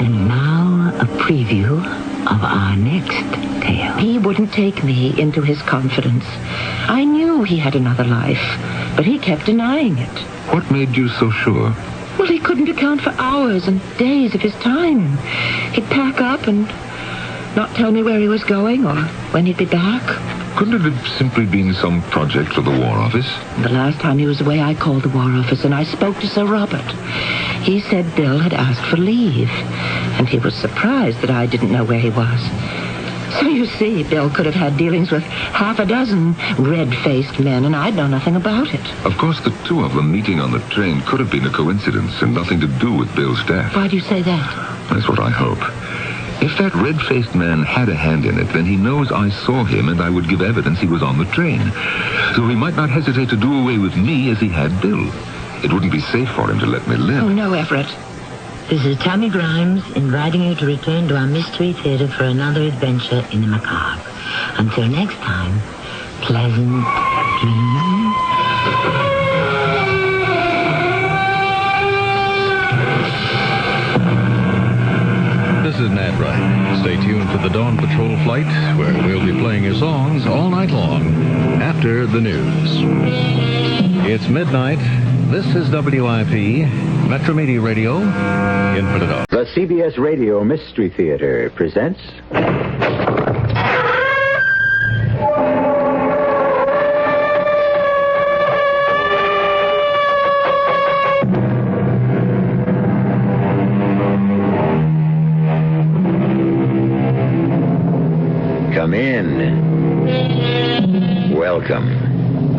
And now, a preview of our next tale. He wouldn't take me into his confidence. I knew he had another life, but he kept denying it. What made you so sure? Well, he couldn't account for hours and days of his time. He'd pack up and not tell me where he was going or when he'd be back. Couldn't it have simply been some project for the War Office? The last time he was away, I called the War Office and I spoke to Sir Robert. He said Bill had asked for leave, and he was surprised that I didn't know where he was. So you see, Bill could have had dealings with half a dozen red-faced men, and I'd know nothing about it. Of course, the two of them meeting on the train could have been a coincidence and nothing to do with Bill's death. Why do you say that? That's what I hope. If that red-faced man had a hand in it, then he knows I saw him and I would give evidence he was on the train. So he might not hesitate to do away with me as he had Bill. It wouldn't be safe for him to let me live. Oh, no, Everett. This is Tammy Grimes inviting you to return to our Mystery Theater for another adventure in the macabre. Until next time, pleasant dreams. This is Nat Wright. Stay tuned for the Dawn Patrol flight, where we'll be playing your songs all night long after the news. It's midnight. This is WIP, Metro Media Radio, in Pandora. The CBS Radio Mystery Theater presents Come in. Welcome.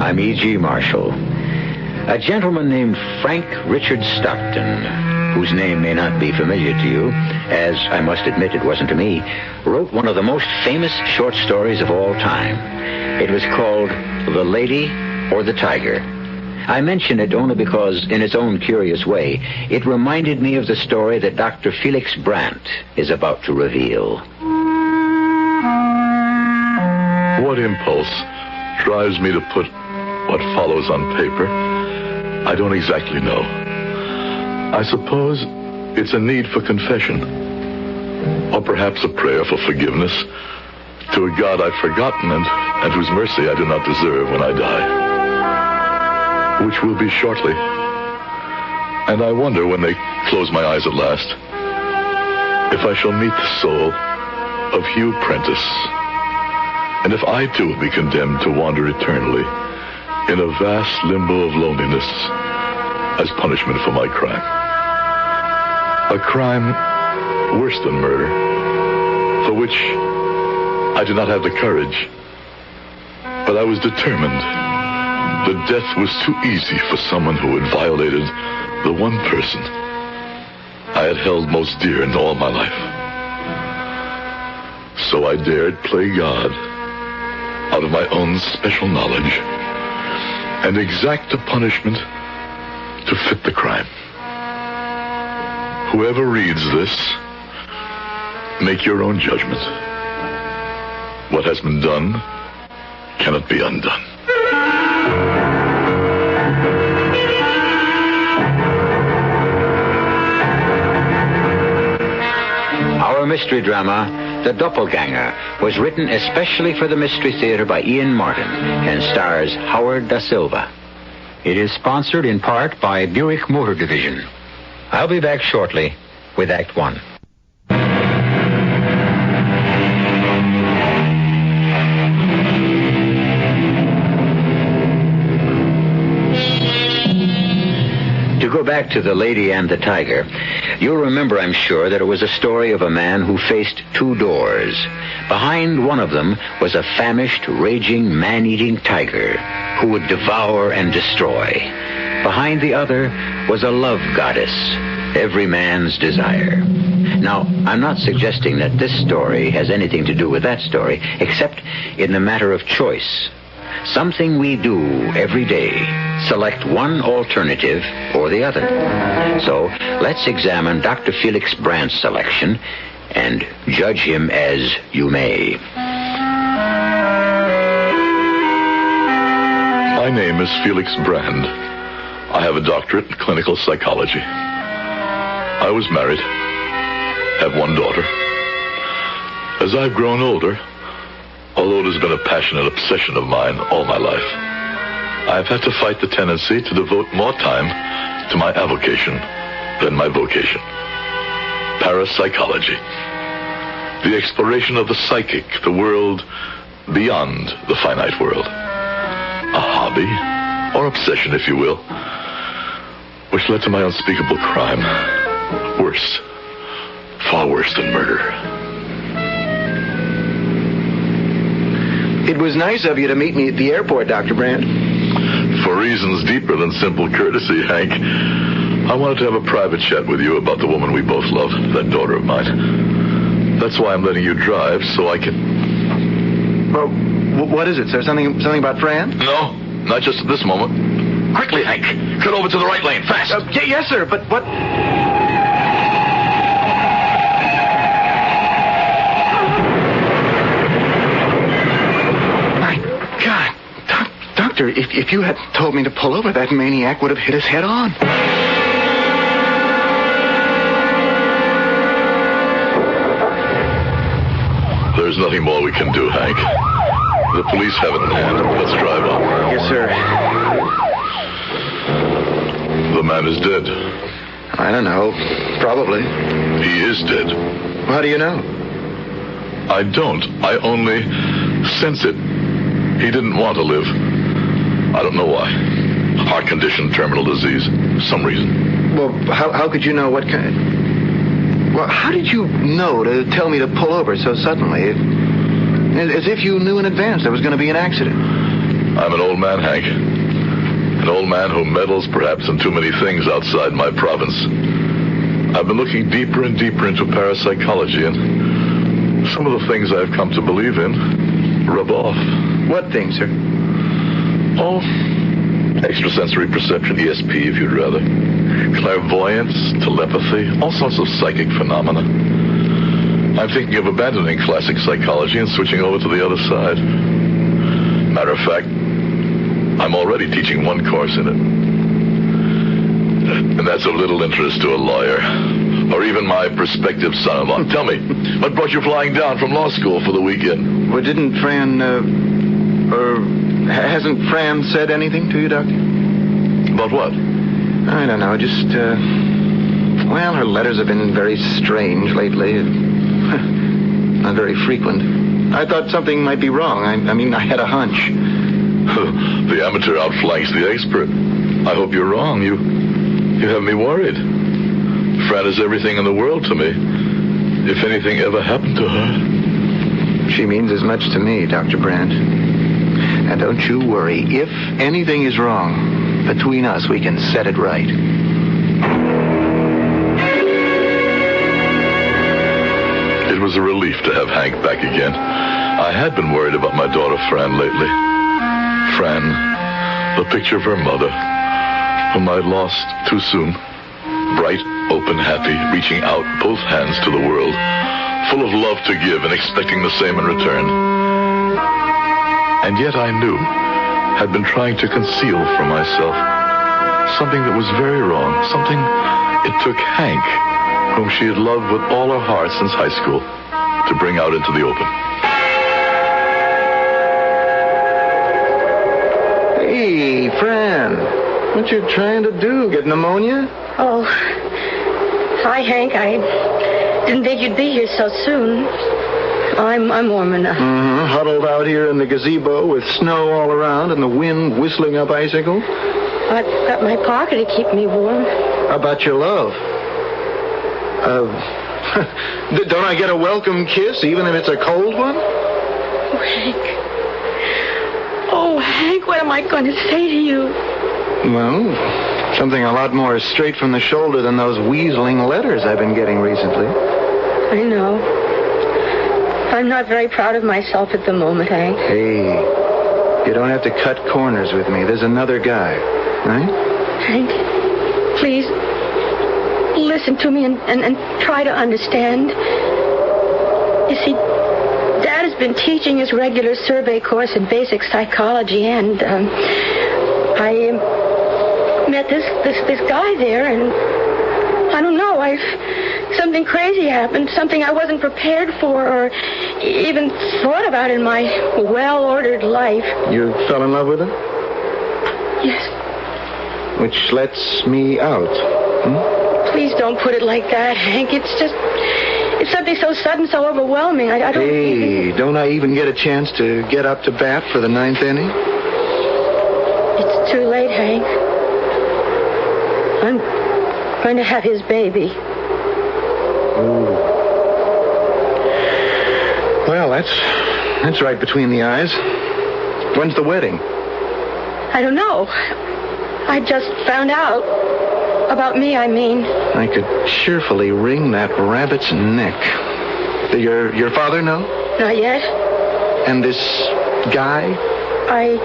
I'm E.G. Marshall. A gentleman named Frank Richard Stockton, whose name may not be familiar to you, as I must admit it wasn't to me, wrote one of the most famous short stories of all time. It was called The Lady or the Tiger. I mention it only because, in its own curious way, it reminded me of the story that Dr. Felix Brandt is about to reveal. What impulse drives me to put what follows on paper? I don't exactly know. I suppose it's a need for confession, or perhaps a prayer for forgiveness to a God I've forgotten and whose mercy I do not deserve when I die, which will be shortly. And I wonder, when they close my eyes at last, if I shall meet the soul of Hugh Prentice, and if I too will be condemned to wander eternally in a vast limbo of loneliness as punishment for my crime. A crime worse than murder, for which I did not have the courage. But I was determined that death was too easy for someone who had violated the one person I had held most dear in all my life. So I dared play God out of my own special knowledge and exact a punishment to fit the crime. Whoever reads this, make your own judgment. What has been done cannot be undone. Our mystery drama, The Doppleganger, was written especially for the Mystery Theater by Ian Martin and stars Howard Da Silva. It is sponsored in part by Buick Motor Division. I'll be back shortly with Act One. To go back to The Lady and the Tiger, you'll remember, I'm sure, that it was a story of a man who faced two doors. Behind one of them was a famished, raging, man-eating tiger who would devour and destroy. Behind the other was a love goddess, every man's desire. Now, I'm not suggesting that this story has anything to do with that story, except in the matter of choice. Something we do every day. Select one alternative or the other. So, let's examine Dr. Felix Brandt's selection and judge him as you may. My name is Felix Brand. I have a doctorate in clinical psychology. I was married, have one daughter. As I've grown older, although it has been a passionate obsession of mine all my life, I've had to fight the tendency to devote more time to my avocation than my vocation. Parapsychology. The exploration of the psychic, the world beyond the finite world. A hobby, or obsession, if you will, which led to my unspeakable crime. Worse. Far worse than murder. It was nice of you to meet me at the airport, Dr. Brandt. For reasons deeper than simple courtesy, Hank, I wanted to have a private chat with you about the woman we both love, that daughter of mine. That's why I'm letting you drive, so I can... Well, what is it, sir? Something about Fran? No, not just at this moment. Quickly, Hank. Cut over to the right lane, fast. Yes, sir, but what... Doctor, if you had told me to pull over, that maniac would have hit us head on. There's nothing more we can do, Hank. The police have it in hand. Let's drive on. Yes, sir. The man is dead. I don't know. Probably. He is dead. How do you know? I don't. I only sense it. He didn't want to live. I don't know why. Heart condition, terminal disease, some reason. Well, how could you know what kind? Well, how did you know to tell me to pull over so suddenly? As if you knew in advance there was going to be an accident. I'm an old man, Hank. An old man who meddles perhaps in too many things outside my province. I've been looking deeper and deeper into parapsychology, and some of the things I've come to believe in rub off. What things, sir? Oh, extrasensory perception, ESP, if you'd rather. Clairvoyance, telepathy, all sorts of psychic phenomena. I'm thinking of abandoning classic psychology and switching over to the other side. Matter of fact, I'm already teaching one course in it. And that's of little interest to a lawyer. Or even my prospective son-in-law. Tell me, what brought you flying down from law school for the weekend? Well, didn't Fran, hasn't Fran said anything to you, Doctor? About what? I don't know, just, well, her letters have been very strange lately. Not very frequent. I thought something might be wrong. I mean, I had a hunch. The amateur outflanks the expert. I hope you're wrong. You have me worried. Fran is everything in the world to me. If anything ever happened to her... She means as much to me, Dr. Brandt. And don't you worry. If anything is wrong, between us, we can set it right. It was a relief to have Hank back again. I had been worried about my daughter Fran lately. Fran, the picture of her mother, whom I lost too soon. Bright, open, happy, reaching out both hands to the world, full of love to give and expecting the same in return. And yet I knew, had been trying to conceal from myself, something that was very wrong, something it took Hank, whom she had loved with all her heart since high school, to bring out into the open. Hey, Fran, what you trying to do? Get pneumonia? Oh, hi, Hank. I didn't think you'd be here so soon. I'm warm enough. Mm-hmm. Huddled out here in the gazebo with snow all around and the wind whistling up icicles? I've got my parka to keep me warm. How about your love? Don't I get a welcome kiss, even if it's a cold one? Oh, Hank. Oh, Hank, what am I going to say to you? Well, something a lot more straight from the shoulder than those weaseling letters I've been getting recently. I know. I'm not very proud of myself at the moment, Hank. Hey, you don't have to cut corners with me. There's another guy, right? Hank, please, listen to me and try to understand. You see, Dad has been teaching his regular survey course in basic psychology, and I met this guy there, and I don't know, something crazy happened, something I wasn't prepared for or even thought about in my well-ordered life. You fell in love with him? Yes. Which lets me out. Please don't put it like that, Hank. It's something so sudden, so overwhelming. I don't... Hey, don't I even get a chance to get up to bat for the ninth inning? It's too late, Hank. I'm going to have his baby. Ooh. Well, that's right between the eyes. When's the wedding? I don't know. I just found out. About me, I mean. I could cheerfully wring that rabbit's neck. Your father know? Not yet. And this guy? I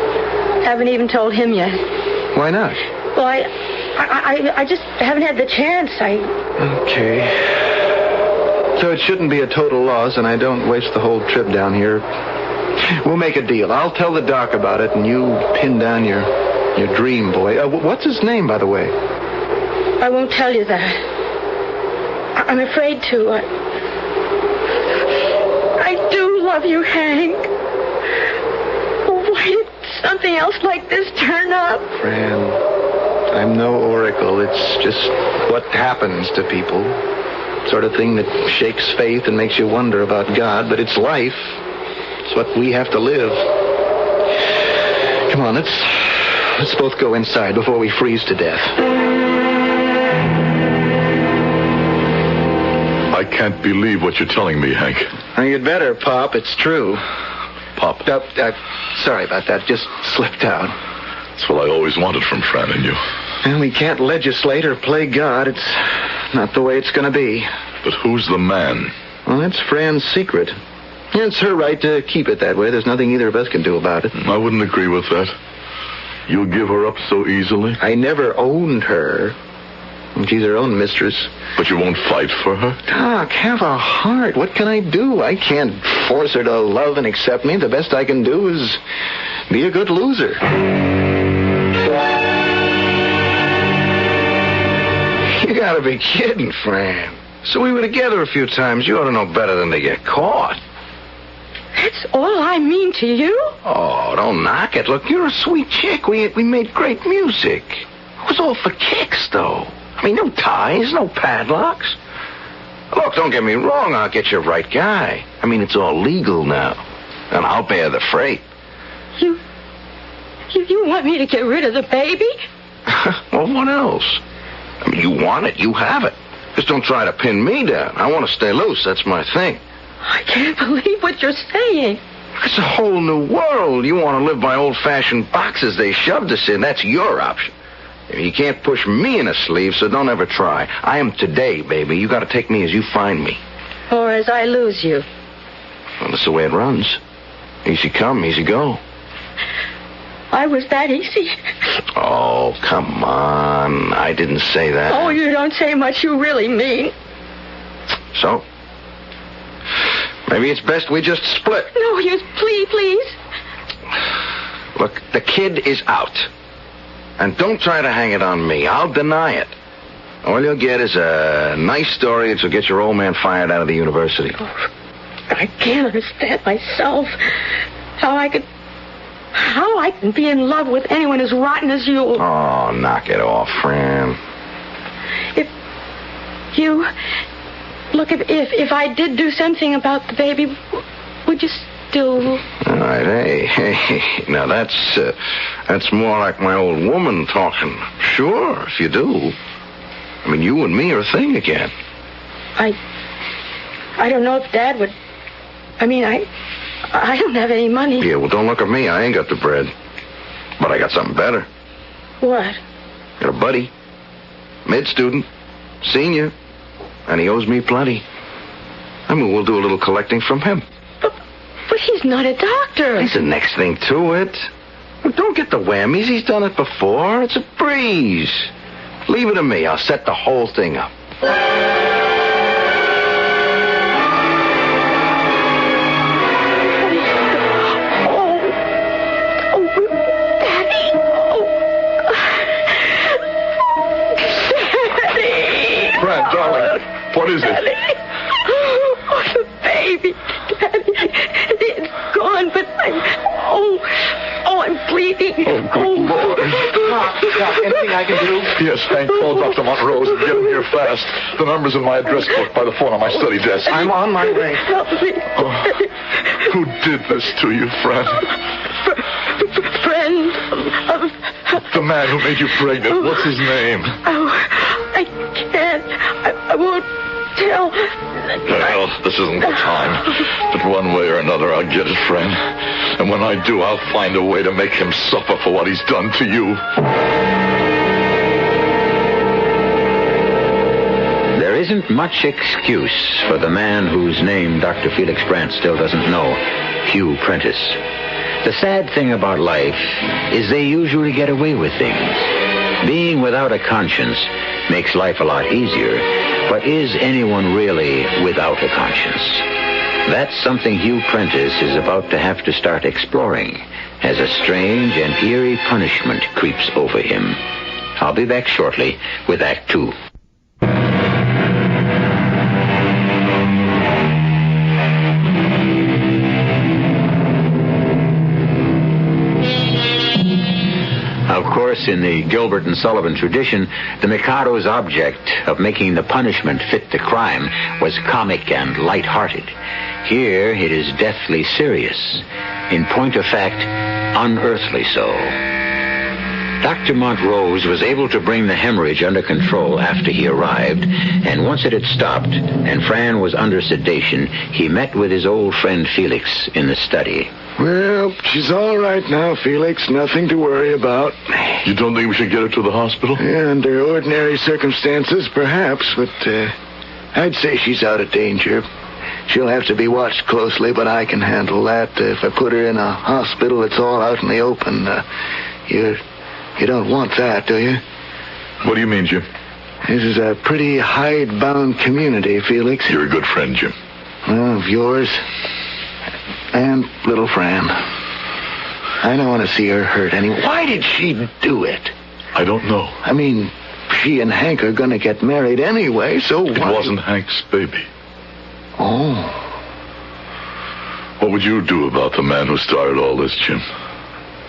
haven't even told him yet. Why not? Well, I just haven't had the chance. Okay. So it shouldn't be a total loss, and I don't waste the whole trip down here. We'll make a deal. I'll tell the doc about it, and you pin down your dream boy. What's his name, by the way? I won't tell you that. I'm afraid to. I do love you, Hank. Why did something else like this turn up? Fran, I'm no oracle. It's just what happens to people. Sort of thing that shakes faith and makes you wonder about God, but it's life. It's what we have to live. Come on, let's both go inside before we freeze to death. I can't believe what you're telling me, Hank. Now, you'd better, Pop. It's true. pop. Sorry about that. Just slipped out. That's what I always wanted from Fran and you. And we can't legislate or play God. It's not the way it's going to be. But who's the man? Well, that's Fran's secret. It's her right to keep it that way. There's nothing either of us can do about it. I wouldn't agree with that. You'll give her up so easily? I never owned her. She's her own mistress. But you won't fight for her? Doc, have a heart. What can I do? I can't force her to love and accept me. The best I can do is be a good loser. You gotta be kidding, Fran. So we were together a few times. You ought to know better than to get caught. That's all I mean to you? Oh, don't knock it. Look, you're a sweet chick. We made great music. It was all for kicks, though. I mean, no ties, no padlocks. Look, don't get me wrong. I'll get you the right guy. I mean, it's all legal now. And I'll bear the freight. You want me to get rid of the baby? Well, what else? I mean, you want it, you have it. Just don't try to pin me down. I want to stay loose. That's my thing. I can't believe what you're saying. It's a whole new world. You want to live by old-fashioned boxes they shoved us in. That's your option. You can't push me in a sleeve, so don't ever try. I am today, baby. You got to take me as you find me. Or as I lose you. Well, that's the way it runs. Easy come, easy go. I was that easy. Oh, come on. I didn't say that. Oh, you don't say much you really mean. So? Maybe it's best we just split. No, yes, please. Look, the kid is out. And don't try to hang it on me. I'll deny it. All you'll get is a nice story that'll get your old man fired out of the university. Oh, I can't understand myself. How I can be in love with anyone as rotten as you. Oh, knock it off, Fran. If I did do something about the baby, would you still... All right, hey. Now, that's more like my old woman talking. Sure, if you do. I mean, you and me are a thing again. I don't know if Dad would... I mean, I don't have any money. Yeah, well, don't look at me. I ain't got the bread. But I got something better. What? Got a buddy. Mid-student. Senior. And he owes me plenty. I mean, we'll do a little collecting from him. But he's not a doctor. He's the next thing to it. Well, don't get the whammies. He's done it before. It's a breeze. Leave it to me. I'll set the whole thing up. What is it? Oh, the baby. Daddy. It's gone, but I'm bleeding. Oh, good Lord. Doc, anything I can do? Yes, Hank, call Dr. Montrose and get him here fast. The number's in my address book by the phone on my study desk. I'm on my way. Help me. Oh, who did this to you, Fran? Friend of... The man who made you pregnant. What's his name? Oh, I can't. I won't tell. Well, this isn't the time. But one way or another, I'll get it, Fran. And when I do, I'll find a way to make him suffer for what he's done to you. There isn't much excuse for the man whose name Dr. Felix Brandt still doesn't know, Hugh Prentice. The sad thing about life is they usually get away with things. Being without a conscience makes life a lot easier, but is anyone really without a conscience? That's something Hugh Prentice is about to have to start exploring as a strange and eerie punishment creeps over him. I'll be back shortly with Act 2. Of course, in the Gilbert and Sullivan tradition, the Mikado's object of making the punishment fit the crime was comic and light-hearted. Here, it is deathly serious. In point of fact, unearthly so. Dr. Montrose was able to bring the hemorrhage under control after he arrived, and once it had stopped and Fran was under sedation, he met with his old friend Felix in the study. Well, she's all right now, Felix. Nothing to worry about. You don't think we should get her to the hospital? Yeah, under ordinary circumstances, perhaps, but I'd say she's out of danger. She'll have to be watched closely, but I can handle that. If I put her in a hospital, it's all out in the open. You don't want that, do you? What do you mean, Jim? This is a pretty hidebound community, Felix. You're a good friend, Jim. Well, of yours and little Fran. I don't want to see her hurt anyway. Why did she do it? I don't know. I mean, she and Hank are going to get married anyway, so It wasn't Hank's baby. Oh. What would you do about the man who started all this, Jim?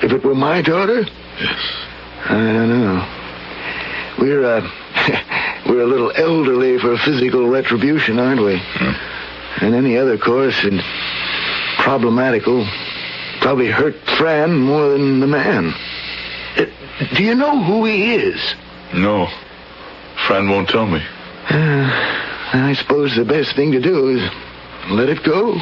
If it were my daughter? Yes. I don't know. We're a little elderly for physical retribution, aren't we? And any other course, and problematical, probably hurt Fran more than the man. Do you know who he is? No. Fran won't tell me. I suppose the best thing to do is let it go.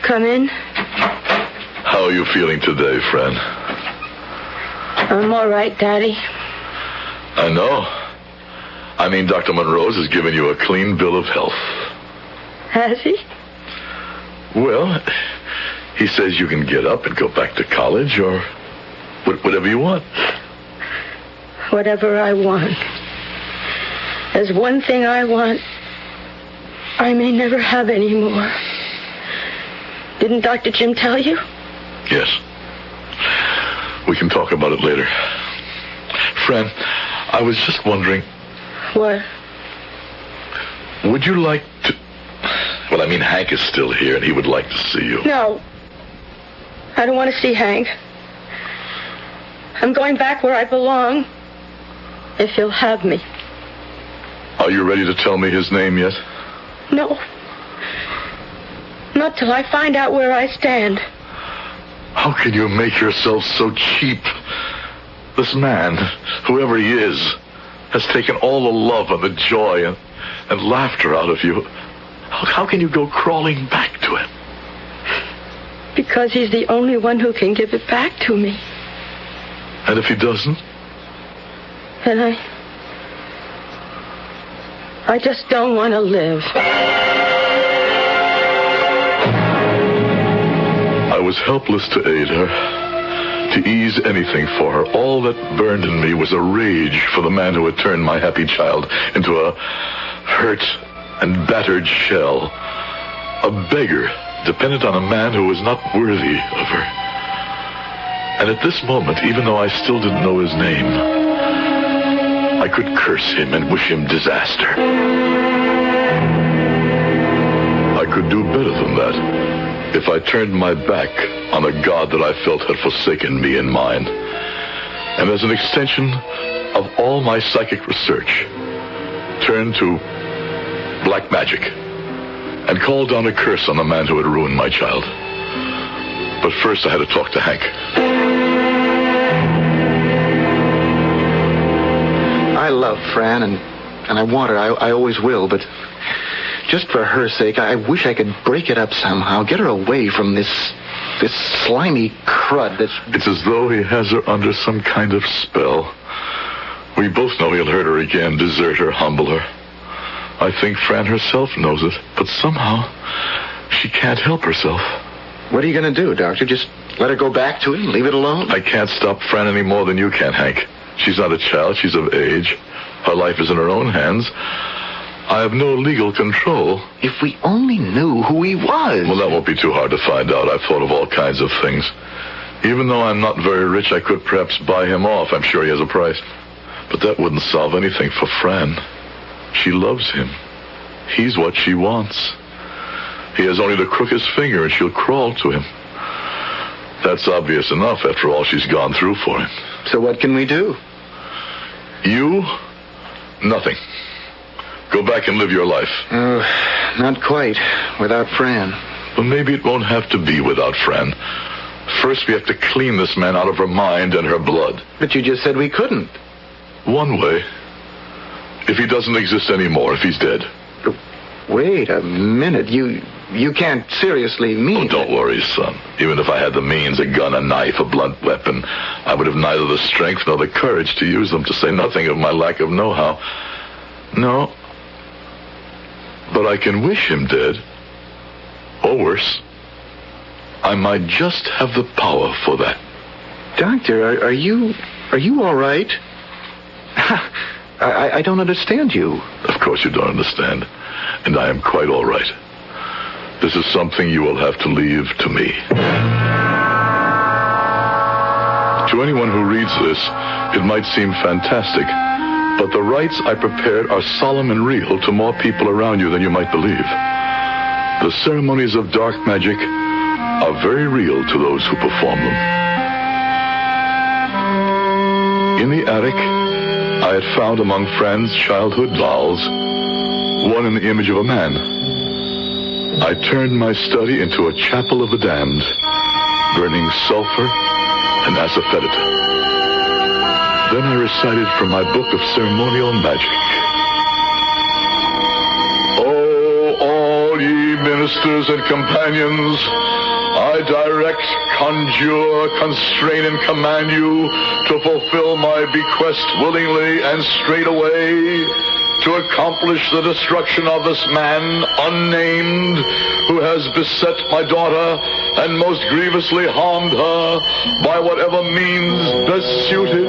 Come in. How are you feeling today, Fran? I'm all right, Daddy. I know. I mean, Dr. Montrose has given you a clean bill of health. Has he? Well, he says you can get up and go back to college or whatever you want. Whatever I want. There's one thing I want I may never have any more. Didn't Dr. Jim tell you? Yes. We can talk about it later. Fran, I was just wondering... What? Would you like to... Well, I mean, Hank is still here, and he would like to see you. No. I don't want to see Hank. I'm going back where I belong. If he'll have me. Are you ready to tell me his name yet? No. Not till I find out where I stand. How can you make yourself so cheap? This man, whoever he is, has taken all the love and the joy and laughter out of you. How can you go crawling back to him? Because he's the only one who can give it back to me. And if he doesn't? Then I just don't want to live. I was helpless to aid her, to ease anything for her. All that burned in me was a rage for the man who had turned my happy child into a hurt and battered shell, a beggar dependent on a man who was not worthy of her. And at this moment, even though I still didn't know his name, I could curse him and wish him disaster. I could do better than that if I turned my back on a God that I felt had forsaken me and mine. And as an extension of all my psychic research, turned to black magic and called down a curse on the man who had ruined my child. But first I had to talk to Hank. I love Fran, and I want her. I always will, but just for her sake, I wish I could break it up somehow, get her away from this slimy crud that's... It's as though he has her under some kind of spell. We both know he'll hurt her again, desert her, humble her. I think Fran herself knows it, but somehow she can't help herself. What are you going to do, Doctor? Just let her go back to him? Leave it alone? I can't stop Fran any more than you can, Hank. She's not a child. She's of age. Her life is in her own hands. I have no legal control. If we only knew who he was. Well, that won't be too hard to find out. I've thought of all kinds of things. Even though I'm not very rich, I could perhaps buy him off. I'm sure he has a price. But that wouldn't solve anything for Fran. She loves him. He's what she wants. He has only to crook his finger and she'll crawl to him. That's obvious enough after all she's gone through for him. So what can we do? You? Nothing. Go back and live your life. Not quite. Without Fran. Well, maybe it won't have to be without Fran. First, we have to clean this man out of her mind and her blood. But you just said we couldn't. One way. If he doesn't exist anymore, if he's dead. Wait a minute. You can't seriously mean... Oh, don't worry, son. Even if I had the means, a gun, a knife, a blunt weapon, I would have neither the strength nor the courage to use them, to say nothing of my lack of know-how. No. But I can wish him dead. Or worse. I might just have the power for that. Doctor, are you all right? I don't understand you. Of course you don't understand. And I am quite all right. This is something you will have to leave to me. To anyone who reads this, it might seem fantastic, but the rites I prepared are solemn and real to more people around you than you might believe. The ceremonies of dark magic are very real to those who perform them. In the attic, I had found among Fran's childhood dolls one in the image of a man. I turned my study into a chapel of the damned, burning sulfur and asafoetida. Then I recited from my book of ceremonial magic. Oh, all ye ministers and companions, I direct, conjure, constrain, and command you to fulfill my bequest willingly and straightway, to accomplish the destruction of this man, unnamed, who has beset my daughter and most grievously harmed her by whatever means best suited.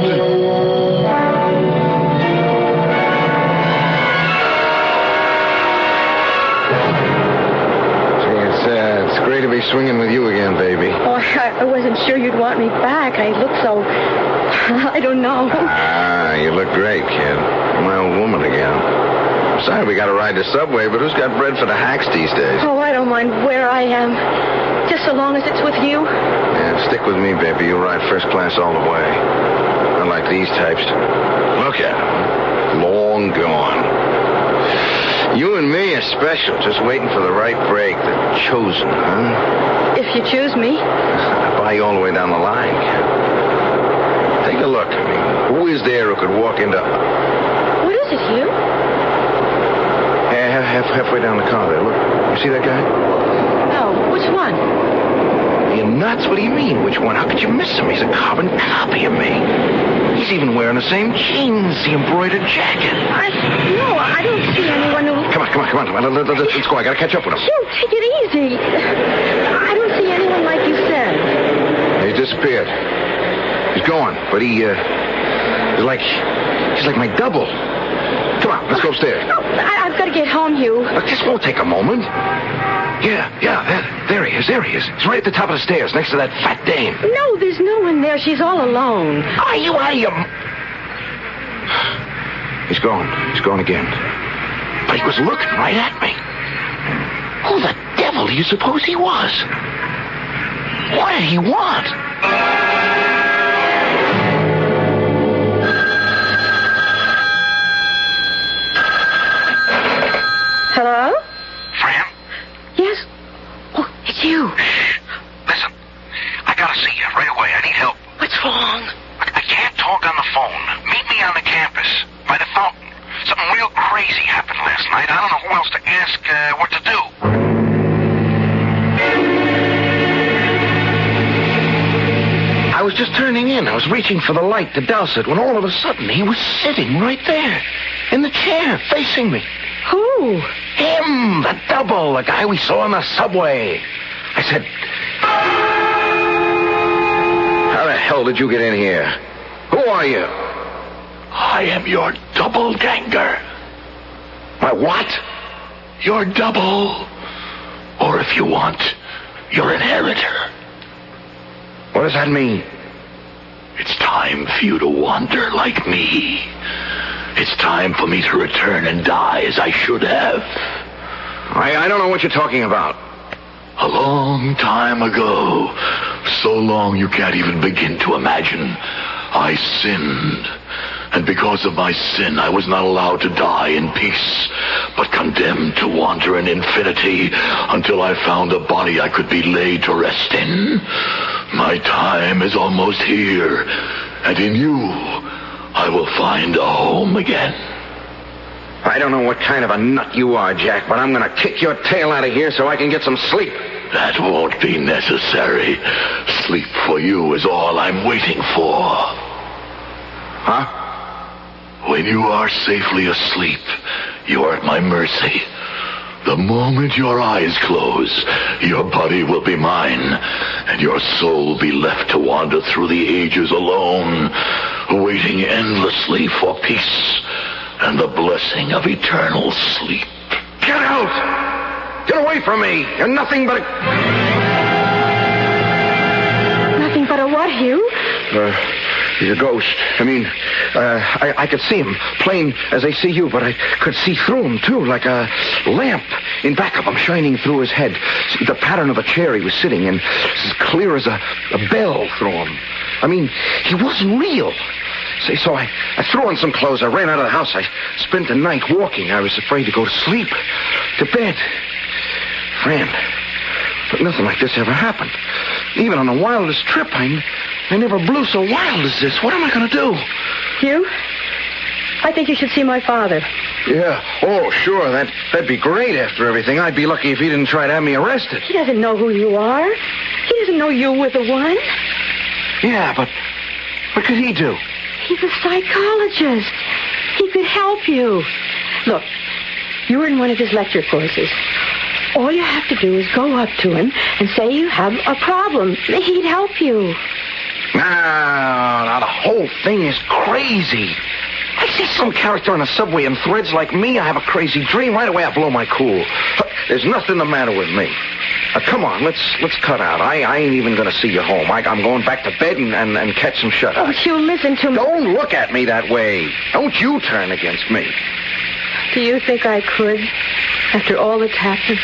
It's great to be swinging with you again, baby. Oh, I wasn't sure you'd want me back. I look so... I don't know. You look great, kid. My old woman again. I'm sorry we got to ride the subway, but who's got bread for the hacks these days? Oh, I don't mind where I am. Just so long as it's with you. Yeah, stick with me, baby. You'll ride first class all the way. Unlike these types. Look at them. Long gone. You and me are special, just waiting for the right break, the chosen, huh? If you choose me. I'll buy you all the way down the line. Take a look. I mean, who is there who could walk into... What is it, Hugh? Halfway down the car there, look. You see that guy? No, which one? You're nuts? What do you mean, which one? How could you miss him? He's a carbon copy of me. He's even wearing the same jeans, the embroidered jacket. No, I don't see anyone who... Come on. Let's go. I gotta catch up with him. Hugh, take it easy. I don't see anyone like you said. He disappeared. He's gone, but he's like my double. Come on, let's go upstairs. No, I've got to get home, Hugh. Look, this won't take a moment. Yeah, there he is. He's right at the top of the stairs, next to that fat dame. No, there's no one there. She's all alone. Are you? He's gone again. But he was looking right at me. Who the devil do you suppose he was? What did he want? Hello? Fran? Yes? Oh, it's you. Shh. Listen, I gotta see you right away. I need help. What's wrong? I can't talk on the phone. Meet me on the campus, by the fountain. Something real crazy happened last night. I don't know who else to ask what to do. I was just turning in. I was reaching for the light to douse it when all of a sudden he was sitting right there in the chair facing me. Who? Him, the double, the guy we saw on the subway. I said, how the hell did you get in here? Who are you? I am your Doppleganger. My what? Your double. Or if you want, your inheritor. What does that mean? It's time for you to wander like me. It's time for me to return and die as I should have. I don't know what you're talking about. A long time ago, so long you can't even begin to imagine, I sinned. And because of my sin, I was not allowed to die in peace, but condemned to wander in infinity until I found a body I could be laid to rest in. My time is almost here, and in you, I will find a home again. I don't know what kind of a nut you are, Jack, but I'm going to kick your tail out of here so I can get some sleep. That won't be necessary. Sleep for you is all I'm waiting for. Huh? When you are safely asleep, you are at my mercy. The moment your eyes close, your body will be mine, and your soul be left to wander through the ages alone, waiting endlessly for peace and the blessing of eternal sleep. Get out! Get away from me! You're nothing but a... Nothing but a what, Hugh? He's a ghost. I mean, I could see him, plain as I see you, but I could see through him, too, like a lamp in back of him, shining through his head. The pattern of a chair he was sitting in, as clear as a bell through him. I mean, he wasn't real. So I threw on some clothes. I ran out of the house. I spent the night walking. I was afraid to go to sleep, to bed. Fran, but nothing like this ever happened. Even on the wildest trip, I never blew so wild as this. What am I going to do? Hugh, I think you should see my father. Yeah. Oh, sure. That'd be great after everything. I'd be lucky if he didn't try to have me arrested. He doesn't know who you are. He doesn't know you were the one. Yeah, but what could he do? He's a psychologist. He could help you. Look, you're in one of his lecture courses. All you have to do is go up to him and say you have a problem. He'd help you. Now, the whole thing is crazy. I see some character on a subway and threads like me. I have a crazy dream. Right away, I blow my cool. There's nothing the matter with me. Come on, let's cut out. I ain't even going to see you home. I'm going back to bed and catch some shut-eye. Oh, Hugh, listen to me. Don't look at me that way. Don't you turn against me. Do you think I could, after all that's happened?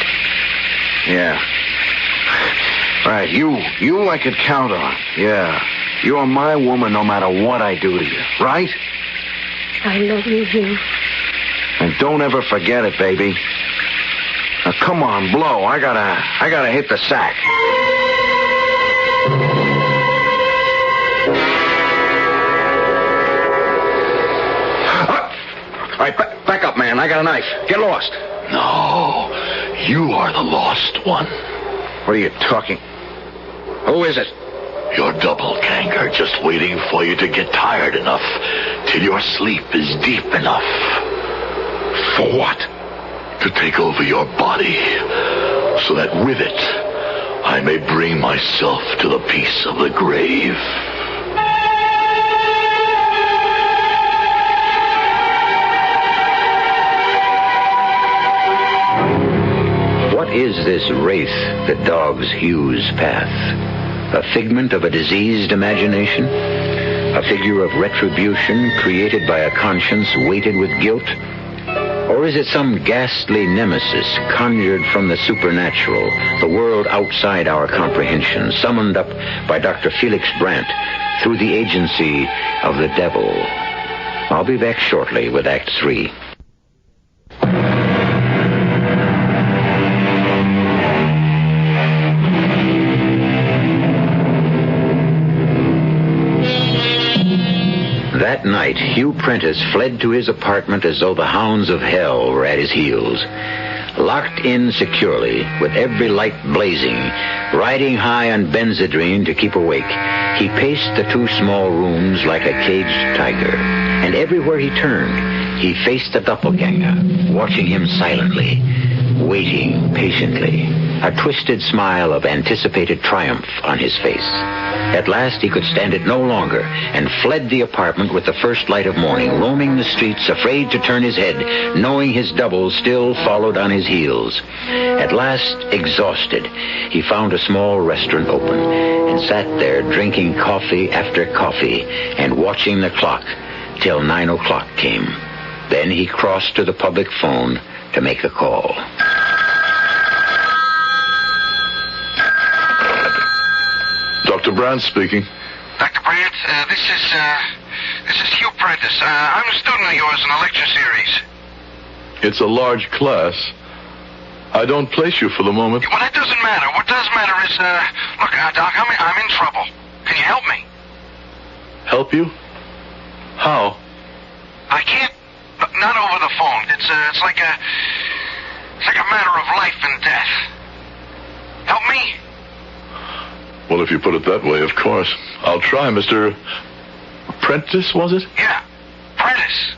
Yeah. Right, you I could count on. Yeah. You're my woman no matter what I do to you, right? I love you, Hugh. And don't ever forget it, baby. Now, come on, blow. I gotta hit the sack. All right, back up, man. I got a knife. Get lost. No, you are the lost one. What are you talking? Who is it? Your doppelganger, just waiting for you to get tired enough till your sleep is deep enough. For what? To take over your body, so that with it, I may bring myself to the peace of the grave. What is this wraith that dogs Hugh's path? A figment of a diseased imagination? A figure of retribution created by a conscience weighted with guilt? Or is it some ghastly nemesis conjured from the supernatural, the world outside our comprehension, summoned up by Dr. Felix Brandt through the agency of the devil? I'll be back shortly with Act 3. That night, Hugh Prentice fled to his apartment as though the hounds of hell were at his heels. Locked in securely, with every light blazing, riding high on Benzedrine to keep awake, he paced the two small rooms like a caged tiger. And everywhere he turned, he faced the doppelganger, watching him silently, waiting patiently, a twisted smile of anticipated triumph on his face. At last he could stand it no longer and fled the apartment with the first light of morning, roaming the streets, afraid to turn his head, knowing his double still followed on his heels. At last, exhausted, he found a small restaurant open and sat there drinking coffee after coffee and watching the clock till 9 o'clock came. Then he crossed to the public phone to make a call. Dr. Brandt speaking. Dr. Brandt, This is Hugh Prentice. I'm a student of yours in a lecture series. It's a large class. I don't place you for the moment. Well, that doesn't matter. What does matter is, look, Doc, I'm in trouble. Can you help me? Help you? How? I can't. Not over the phone. It's like a matter of life and death. Help me? Well, if you put it that way, of course. I'll try, Mr. Prentice, was it? Yeah. Prentice.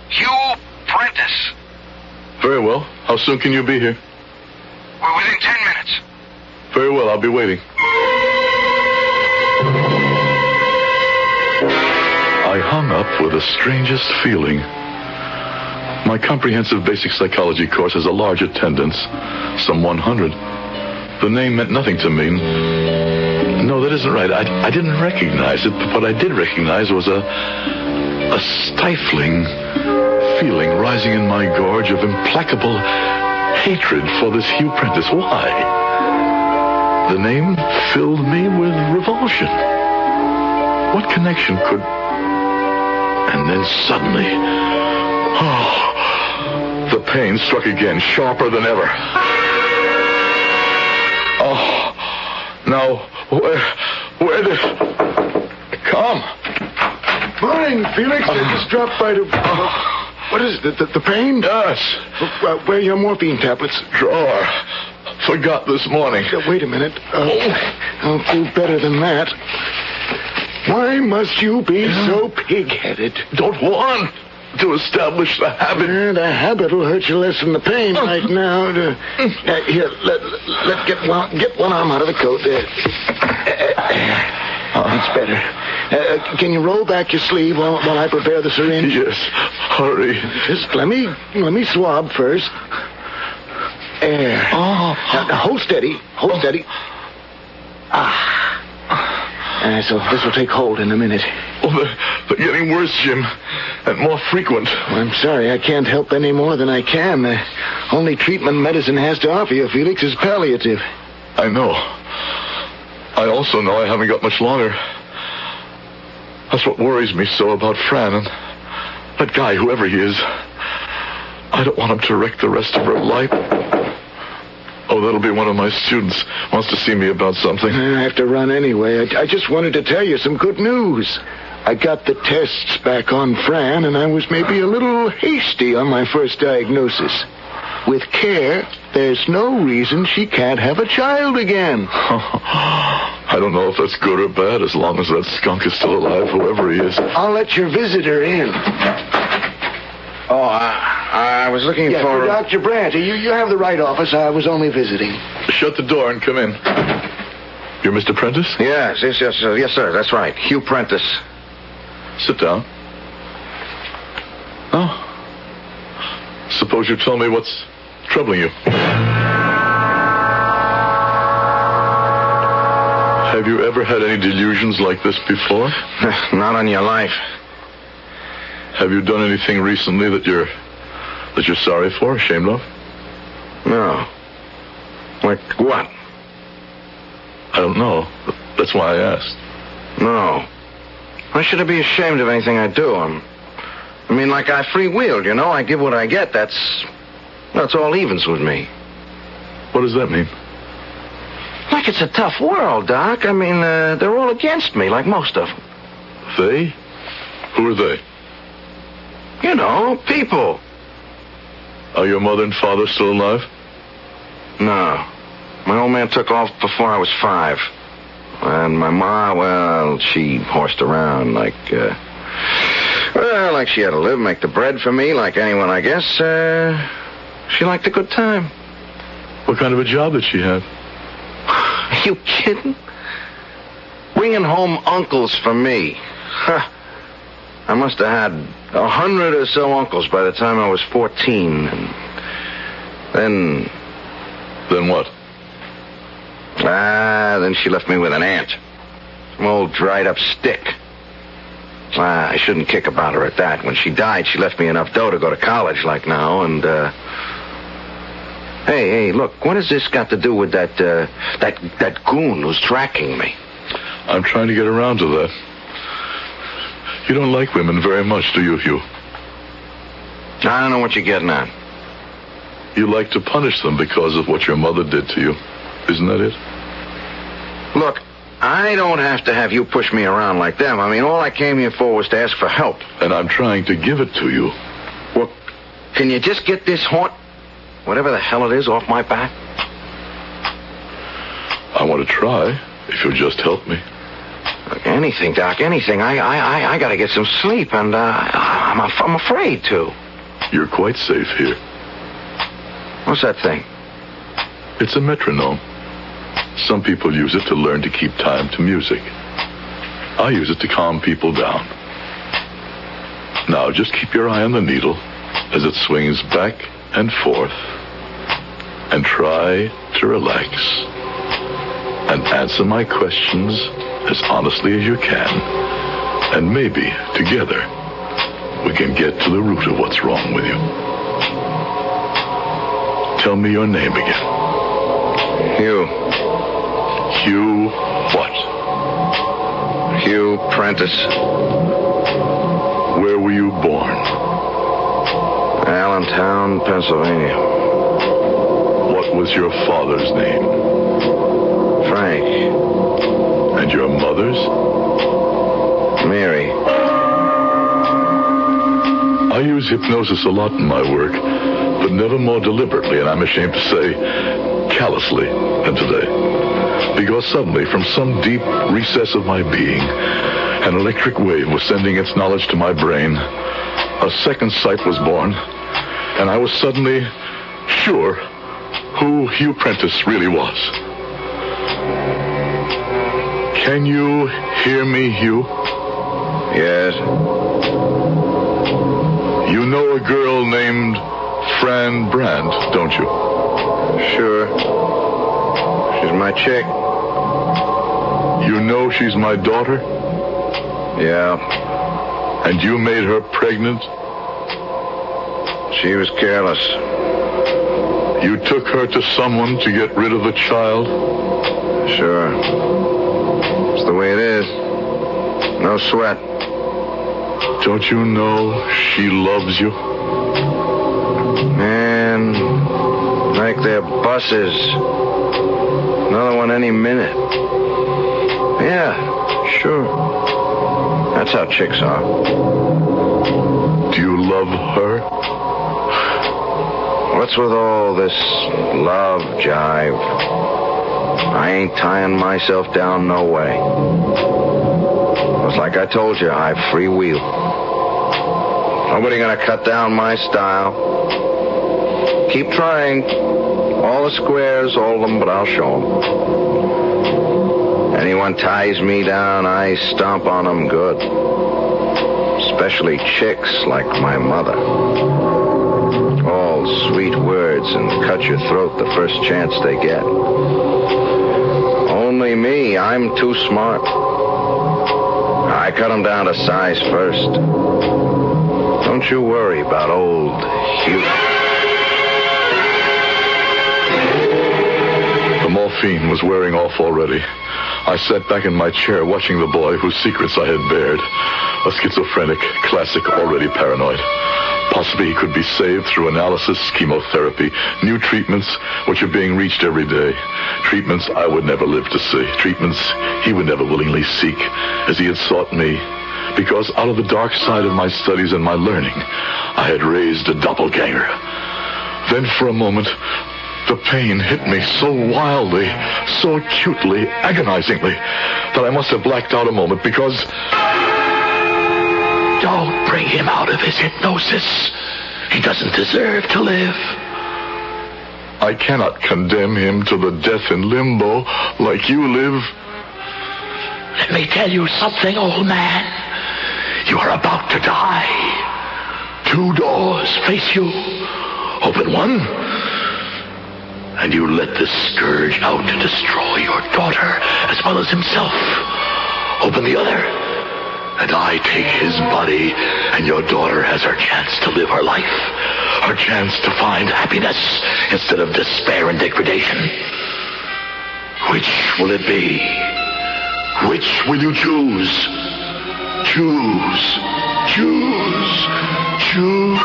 Hugh Prentice. Very well. How soon can you be here? We're within 10 minutes. Very well. I'll be waiting. I hung up with the strangest feeling. My comprehensive basic psychology course has a large attendance, some 100. The name meant nothing to me. No, that isn't right. I didn't recognize it, but what I did recognize was a stifling feeling rising in my gorge of implacable hatred for this Hugh Prentice. Why? The name filled me with revulsion. What connection could... And then suddenly... the pain struck again, sharper than ever. Now, where did... Come. Morning, Felix. I just dropped by to... what is it, the pain? Yes. Where are your morphine tablets? Drawer. Forgot this morning. Wait a minute. I'll do better than that. Why must you be so pig-headed? Don't want to establish the habit. The habit will hurt you less than the pain right now. Here, let's get one arm out of the coat. There. That's better. Can you roll back your sleeve while I prepare the syringe? Yes. Hurry. Just let me swab first. There. Now, hold steady. Hold steady. So this will take hold in a minute. Oh, they're getting worse, Jim, and more frequent. Well, I'm sorry, I can't help any more than I can. The only treatment medicine has to offer you, Felix, is palliative. I know. I also know I haven't got much longer. That's what worries me so about Fran and that guy, whoever he is. I don't want him to wreck the rest of her life. Oh, that'll be one of my students. Wants to see me about something. I have to run anyway. I just wanted to tell you some good news. I got the tests back on Fran, and I was maybe a little hasty on my first diagnosis. With care, there's no reason she can't have a child again. I don't know if that's good or bad, as long as that skunk is still alive, whoever he is. I'll let your visitor in. I was looking for... Dr. Brandt. You have the right office. I was only visiting. Shut the door and come in. You're Mr. Prentice? Yes, sir. That's right. Hugh Prentice. Sit down. Oh. Suppose you tell me what's troubling you. Have you ever had any delusions like this before? Not on your life. Have you done anything recently that you're sorry for, ashamed of? No. Like what? I don't know. That's why I asked. No. Why should I be ashamed of anything I do? I mean, like I freewheeled, you know? I give what I get. That's all evens with me. What does that mean? Like it's a tough world, Doc. I mean, they're all against me, like most of them. They? Who are they? You know, people. Are your mother and father still alive? No. My old man took off before I was 5. And my ma, well, she horsed around like she had to live, make the bread for me like anyone, I guess. She liked a good time. What kind of a job did she have? Are you kidding? Bringing home uncles for me. Huh. I must have had 100 or so uncles by the time I was 14. And then... Then what? Then she left me with an aunt. Some old dried-up stick. I shouldn't kick about her at that. When she died, she left me enough dough to go to college like now, and, Hey, look, what has this got to do with that goon who's tracking me? I'm trying to get around to that. You don't like women very much, do you, Hugh? I don't know what you're getting at. You like to punish them because of what your mother did to you. Isn't that it? Look, I don't have to have you push me around like them. I mean, all I came here for was to ask for help. And I'm trying to give it to you. Well, can you just get this whatever the hell it is, off my back? I want to try, if you'll just help me. Anything, Doc, anything. I got to get some sleep, and I'm afraid to. You're quite safe here. What's that thing? It's a metronome. Some people use it to learn to keep time to music. I use it to calm people down. Now, just keep your eye on the needle as it swings back and forth. And try to relax. And answer my questions as honestly as you can. And maybe, together, we can get to the root of what's wrong with you. Tell me your name again. Hugh. Hugh what? Hugh Prentice. Where were you born? Allentown, Pennsylvania. What was your father's name? Frank. And your mother's? Mary. I use hypnosis a lot in my work, but never more deliberately, and I'm ashamed to say, callously, than today. Because suddenly, from some deep recess of my being, an electric wave was sending its knowledge to my brain. A second sight was born, and I was suddenly sure who Hugh Prentice really was. Can you hear me, Hugh? Yes. You know a girl named Fran Brandt, don't you? Sure. She's my chick. You know she's my daughter? Yeah. And you made her pregnant? She was careless. You took her to someone to get rid of the child? Sure. It's the way it is. No sweat. Don't you know she loves you? Man, like they're buses. Another one any minute. Yeah, sure. That's how chicks are. Do you love her? What's with all this love jive? I ain't tying myself down no way. It's like I told you, I have free will. Nobody gonna cut down my style. Keep trying. All the squares, all of them, but I'll show them. Anyone ties me down, I stomp on them good. Especially chicks like my mother. All sweet words and cut your throat the first chance they get. Only me, I'm too smart. I cut them down to size first. Don't you worry about old Hugh. The morphine was wearing off already. I sat back in my chair watching the boy whose secrets I had bared. A schizophrenic, classic, already paranoid. Possibly he could be saved through analysis, chemotherapy, new treatments which are being reached every day. Treatments I would never live to see. Treatments he would never willingly seek as he had sought me. Because out of the dark side of my studies and my learning, I had raised a doppelganger. Then for a moment, the pain hit me so wildly, so acutely, agonizingly, that I must have blacked out a moment because... Don't bring him out of his hypnosis. He doesn't deserve to live. I cannot condemn him to the death in limbo like you live. Let me tell you something, old man. You are about to die. 2 doors face you. Open one, and you let the scourge out to destroy your daughter as well as himself. Open the other, and I take his body, and your daughter has her chance to live her life, her chance to find happiness instead of despair and degradation. Which will it be? Which will you choose? Choose. Choose. Choose.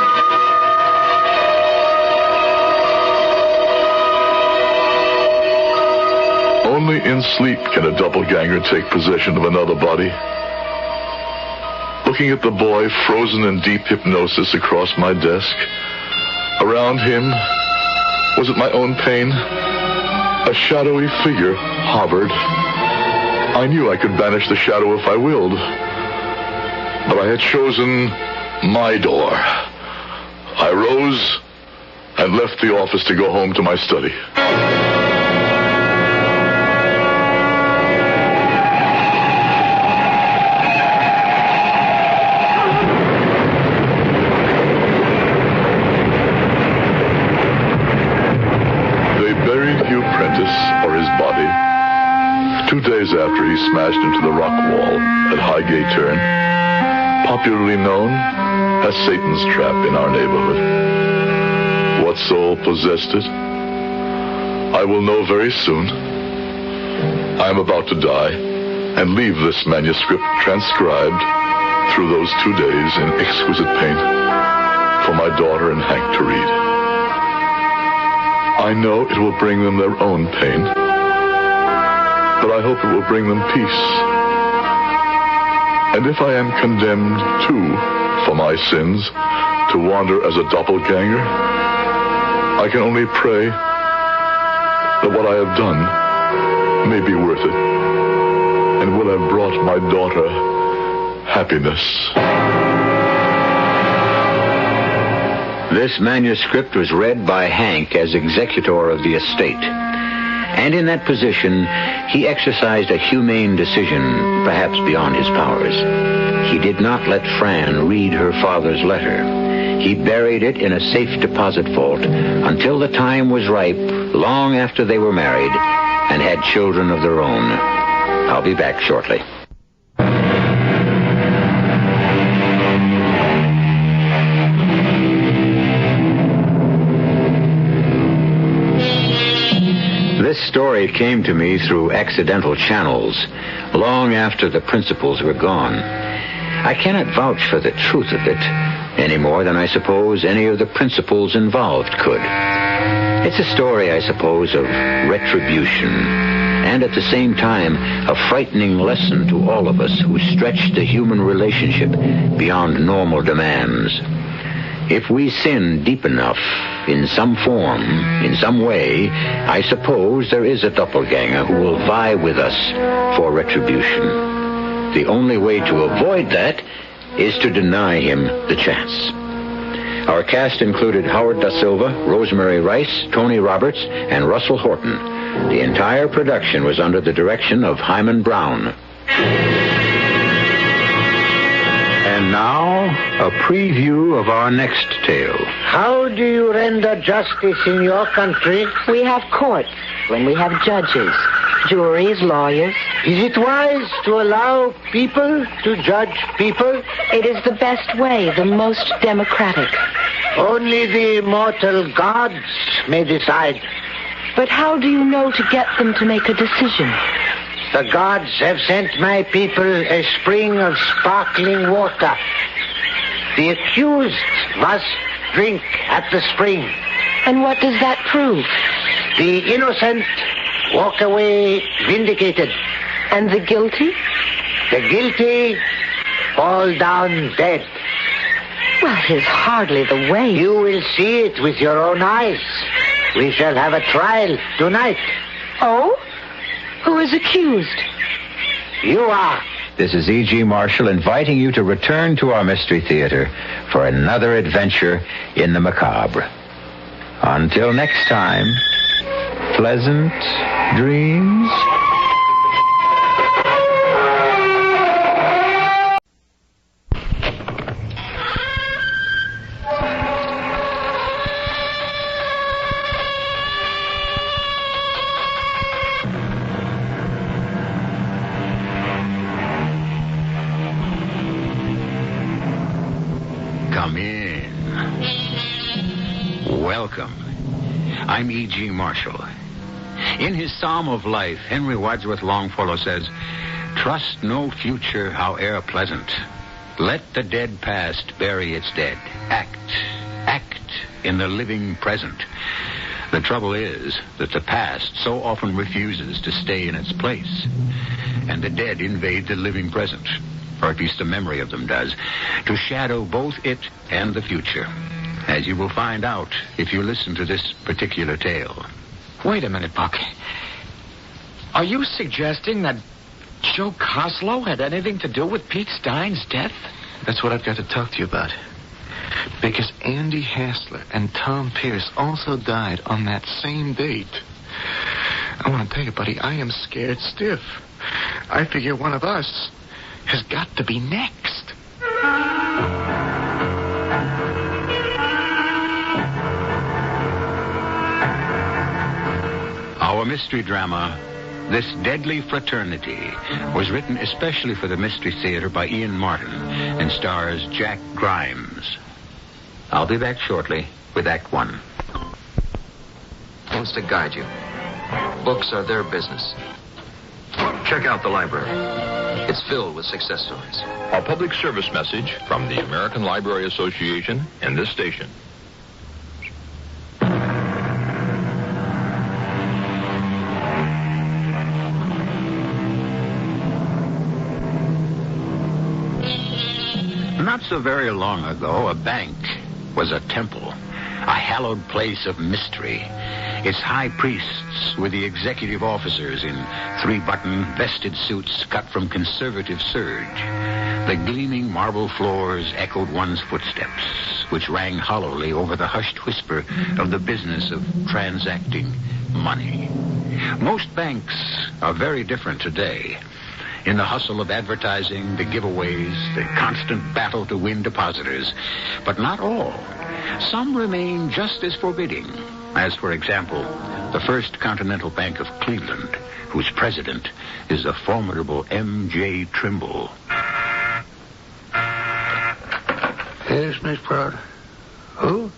Only in sleep can a doppelganger take possession of another body. Looking at the boy frozen in deep hypnosis across my desk, around him, was it my own pain? A shadowy figure hovered. I knew I could banish the shadow if I willed. But I had chosen my door. I rose and left the office to go home to my study. After he smashed into the rock wall at Highgate Turn, popularly known as Satan's Trap in our neighborhood. What soul possessed it? I will know very soon. I am about to die and leave this manuscript transcribed through those 2 days in exquisite pain for my daughter and Hank to read. I know it will bring them their own pain, but I hope it will bring them peace. And if I am condemned, too, for my sins, to wander as a doppelganger, I can only pray that what I have done may be worth it and will have brought my daughter happiness. This manuscript was read by Hank as executor of the estate. And in that position, he exercised a humane decision, perhaps beyond his powers. He did not let Fran read her father's letter. He buried it in a safe deposit vault until the time was ripe, long after they were married and had children of their own. I'll be back shortly. This story came to me through accidental channels, long after the principals were gone. I cannot vouch for the truth of it, any more than I suppose any of the principals involved could. It's a story, I suppose, of retribution, and at the same time, a frightening lesson to all of us who stretch the human relationship beyond normal demands. If we sin deep enough, in some form, in some way, I suppose there is a doppelganger who will vie with us for retribution. The only way to avoid that is to deny him the chance. Our cast included Howard Da Silva, Rosemary Rice, Tony Roberts, and Russell Horton. The entire production was under the direction of Hyman Brown. And now, a preview of our next tale. How do you render justice in your country? We have courts, when we have judges, juries, lawyers. Is it wise to allow people to judge people? It is the best way, the most democratic. Only the immortal gods may decide. But how do you know to get them to make a decision? The gods have sent my people a spring of sparkling water. The accused must drink at the spring. And what does that prove? The innocent walk away vindicated. And the guilty? The guilty fall down dead. Well, it is hardly the way. You will see it with your own eyes. We shall have a trial tonight. Oh? Who is accused? You are. This is E.G. Marshall inviting you to return to our Mystery Theater for another adventure in the macabre. Until next time, pleasant dreams. Welcome. I'm E.G. Marshall. In his Psalm of Life, Henry Wadsworth Longfellow says, Trust no future, howe'er pleasant. Let the dead past bury its dead. Act in the living present. The trouble is that the past so often refuses to stay in its place, and the dead invade the living present, or at least the memory of them does, to shadow both it and the future, as you will find out if you listen to this particular tale. Wait a minute, Buck. Are you suggesting that Joe Coslow had anything to do with Pete Stein's death? That's what I've got to talk to you about. Because Andy Hassler and Tom Pierce also died on that same date. I want to tell you, buddy, I am scared stiff. I figure one of us has got to be next. Our mystery drama, This Deadly Fraternity, was written especially for the Mystery Theater by Ian Martin and stars Jack Grimes. I'll be back shortly with Act 1. Aims to guide you. Books are their business. Check out the library. It's filled with success stories. A public service message from the American Library Association and this station. Not so very long ago, a bank was a temple, a hallowed place of mystery. Its high priests were the executive officers in three-button vested suits cut from conservative serge. The gleaming marble floors echoed one's footsteps, which rang hollowly over the hushed whisper of the business of transacting money. Most banks are very different today. In the hustle of advertising, the giveaways, the constant battle to win depositors. But not all. Some remain just as forbidding, as, for example, the First Continental Bank of Cleveland, whose president is the formidable M.J. Trimble. Yes, Miss Proud. Who?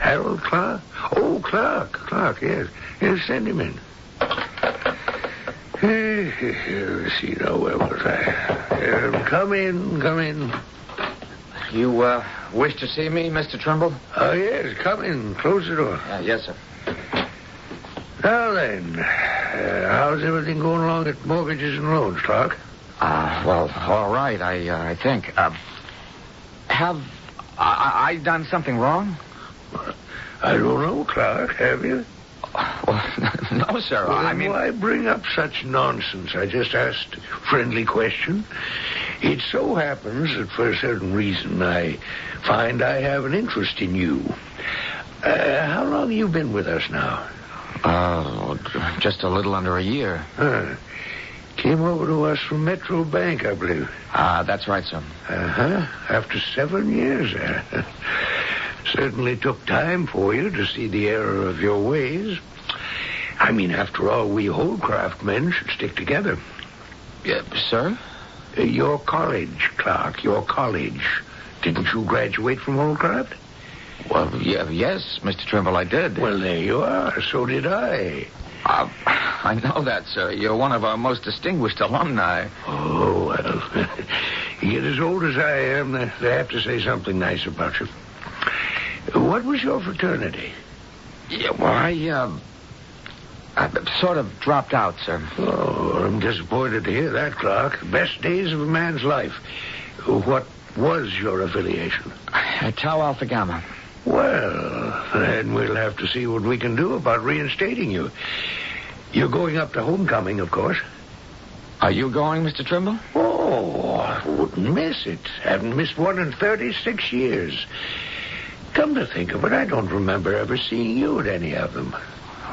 Harold Clark? Oh, Clark, yes. Yes, send him in. Let's see now, where was I? Come in. You, wish to see me, Mr. Trimble? Oh, yes, come in. Close the door. Yes, sir. Now then, how's everything going along at Mortgages and Loans, Clark? Well, all right, I think. Have I done something wrong? I don't know, Clark. Have you? Well, no, sir. Well, why bring up such nonsense? I just asked a friendly question. It so happens that for a certain reason I find I have an interest in you. How long have you been with us now? Just a little under a year. Came over to us from Metro Bank, I believe. That's right, sir. After 7 years. Certainly took time for you to see the error of your ways. I mean, after all, we Holdcraft men should stick together. Sir? Your college, Clark, your college. Didn't you graduate from Holdcraft? Well, yes, Mr. Trimble, I did. Well, there you are. So did I. I know that, sir. You're one of our most distinguished alumni. Oh, well, you get as old as I am, they have to say something nice about you. What was your fraternity? Yeah, well, I sort of dropped out, sir. Oh, I'm disappointed to hear that, Clark. Best days of a man's life. What was your affiliation? Tau Alpha Gamma. Well, then we'll have to see what we can do about reinstating you. You're going up to homecoming, of course. Are you going, Mr. Trimble? Oh, I wouldn't miss it. Haven't missed one in 36 years. Come to think of it, I don't remember ever seeing you at any of them.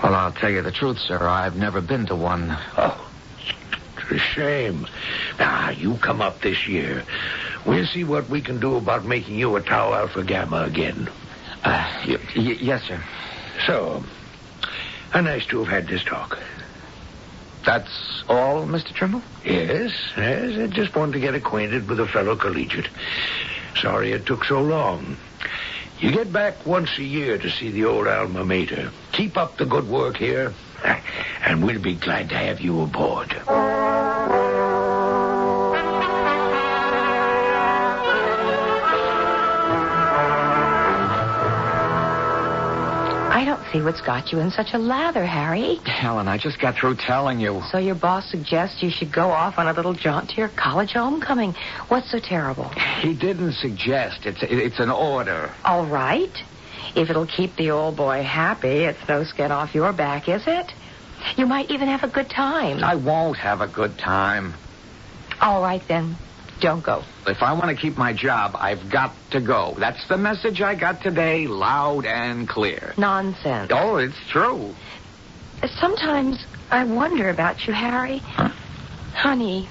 Well, I'll tell you the truth, sir. I've never been to one. Oh, it's a shame. You come up this year. We'll see what we can do about making you a Tau Alpha Gamma again. Yes, sir. So, nice to have had this talk. That's all, Mr. Trimble? Yes. I just wanted to get acquainted with a fellow collegiate. Sorry it took so long. You get back once a year to see the old alma mater. Keep up the good work here, and we'll be glad to have you aboard. see what's got you in such a lather, Harry. Helen, I just got through telling you. So your boss suggests you should go off on a little jaunt to your college homecoming. What's so terrible? He didn't suggest. It's an order. All right. If it'll keep the old boy happy, it's no skin off your back, is it? You might even have a good time. I won't have a good time. All right, then. Don't go. If I want to keep my job, I've got to go. That's the message I got today, loud and clear. Nonsense. Oh, it's true. Sometimes I wonder about you, Harry. Huh? Honey,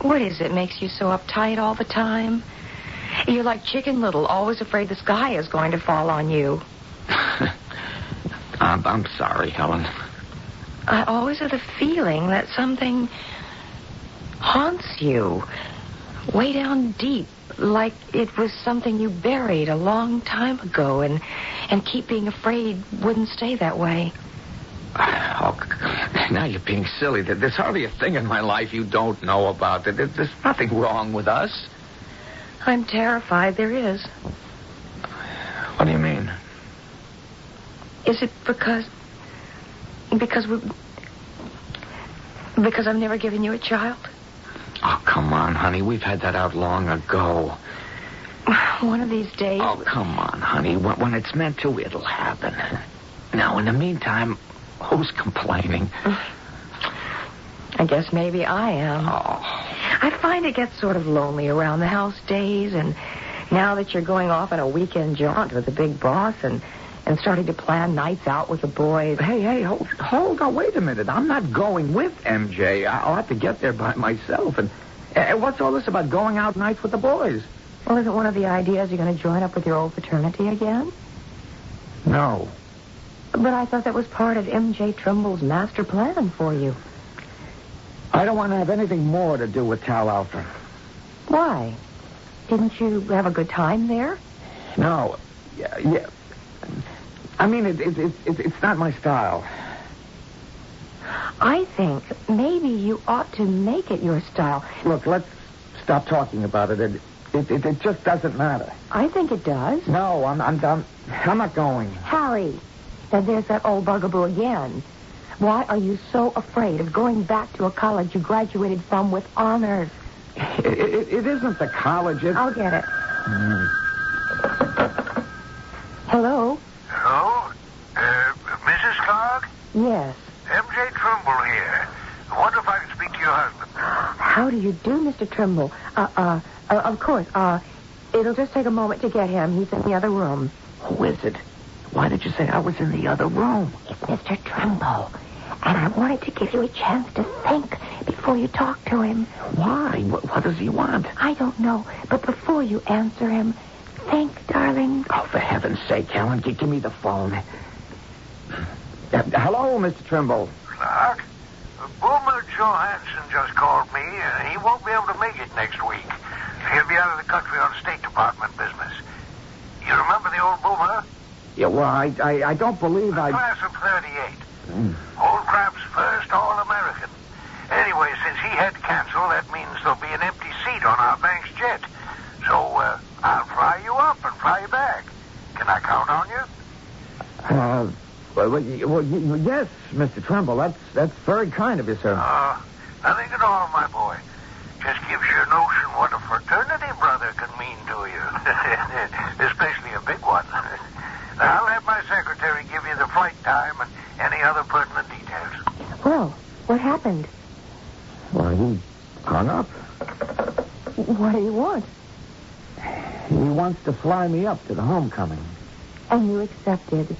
what is it makes you so uptight all the time? You're like Chicken Little, always afraid the sky is going to fall on you. I'm sorry, Helen. I always have the feeling that something haunts you. Way down deep, like it was something you buried a long time ago and keep being afraid wouldn't stay that way. Oh, now you're being silly. There's hardly a thing in my life you don't know about. There's nothing wrong with us. I'm terrified there is. What do you mean? Is it because I've never given you a child? Oh, come on, honey. We've had that out long ago. One of these days... Oh, come on, honey. When it's meant to, it'll happen. Now, in the meantime, who's complaining? I guess maybe I am. Oh. I find it gets sort of lonely around the house days, and now that you're going off on a weekend jaunt with the big boss and starting to plan nights out with the boys. Hey, hold on, wait a minute. I'm not going with MJ. I'll have to get there by myself. And what's all this about going out nights with the boys? Well, isn't one of the ideas you're going to join up with your old fraternity again? No. But I thought that was part of MJ Trimble's master plan for you. I don't want to have anything more to do with Tau Alpha. Why? Didn't you have a good time there? No. Yeah. I mean, it's not my style. I think maybe you ought to make it your style. Look, let's stop talking about it. It just doesn't matter. I think it does. No, I'm not going. Harry, now there's that old bugaboo again. Why are you so afraid of going back to a college you graduated from with honors? It isn't the college. I'll get it. Hello? Hello? Mrs. Clark? Yes. MJ Trimble here. I wonder if I can speak to your husband. How do you do, Mr. Trimble? Of course. It'll just take a moment to get him. He's in the other room. Who is it? Why did you say I was in the other room? It's Mr. Trimble. And I wanted to give you a chance to think before you talk to him. Why? What does he want? I don't know. But before you answer him, think, darling. Oh, for heaven's sake, Helen, give me the phone. Hello, Mr. Trimble. Clark? Boomer Johansson just called me. He won't be able to make it next week. He'll be out of the country on State Department business. You remember the old Boomer? Yeah, well, I don't believe the class of 38. Old Crab's first All-American. Anyway, since he had to cancel, that means there'll be an empty seat on our bank's jet. So, I'll fly you up and fly you back. Can I count on you? Well, yes, Mr. Trimble. That's very kind of you, sir. Nothing at all, my boy. Just gives you a notion what a fraternity brother can mean to you. Especially a big one. I'll have my secretary give you the flight time and any other pertinent details. Well, what happened? Well, he hung up. What do you want? He wants to fly me up to the homecoming. And you accepted?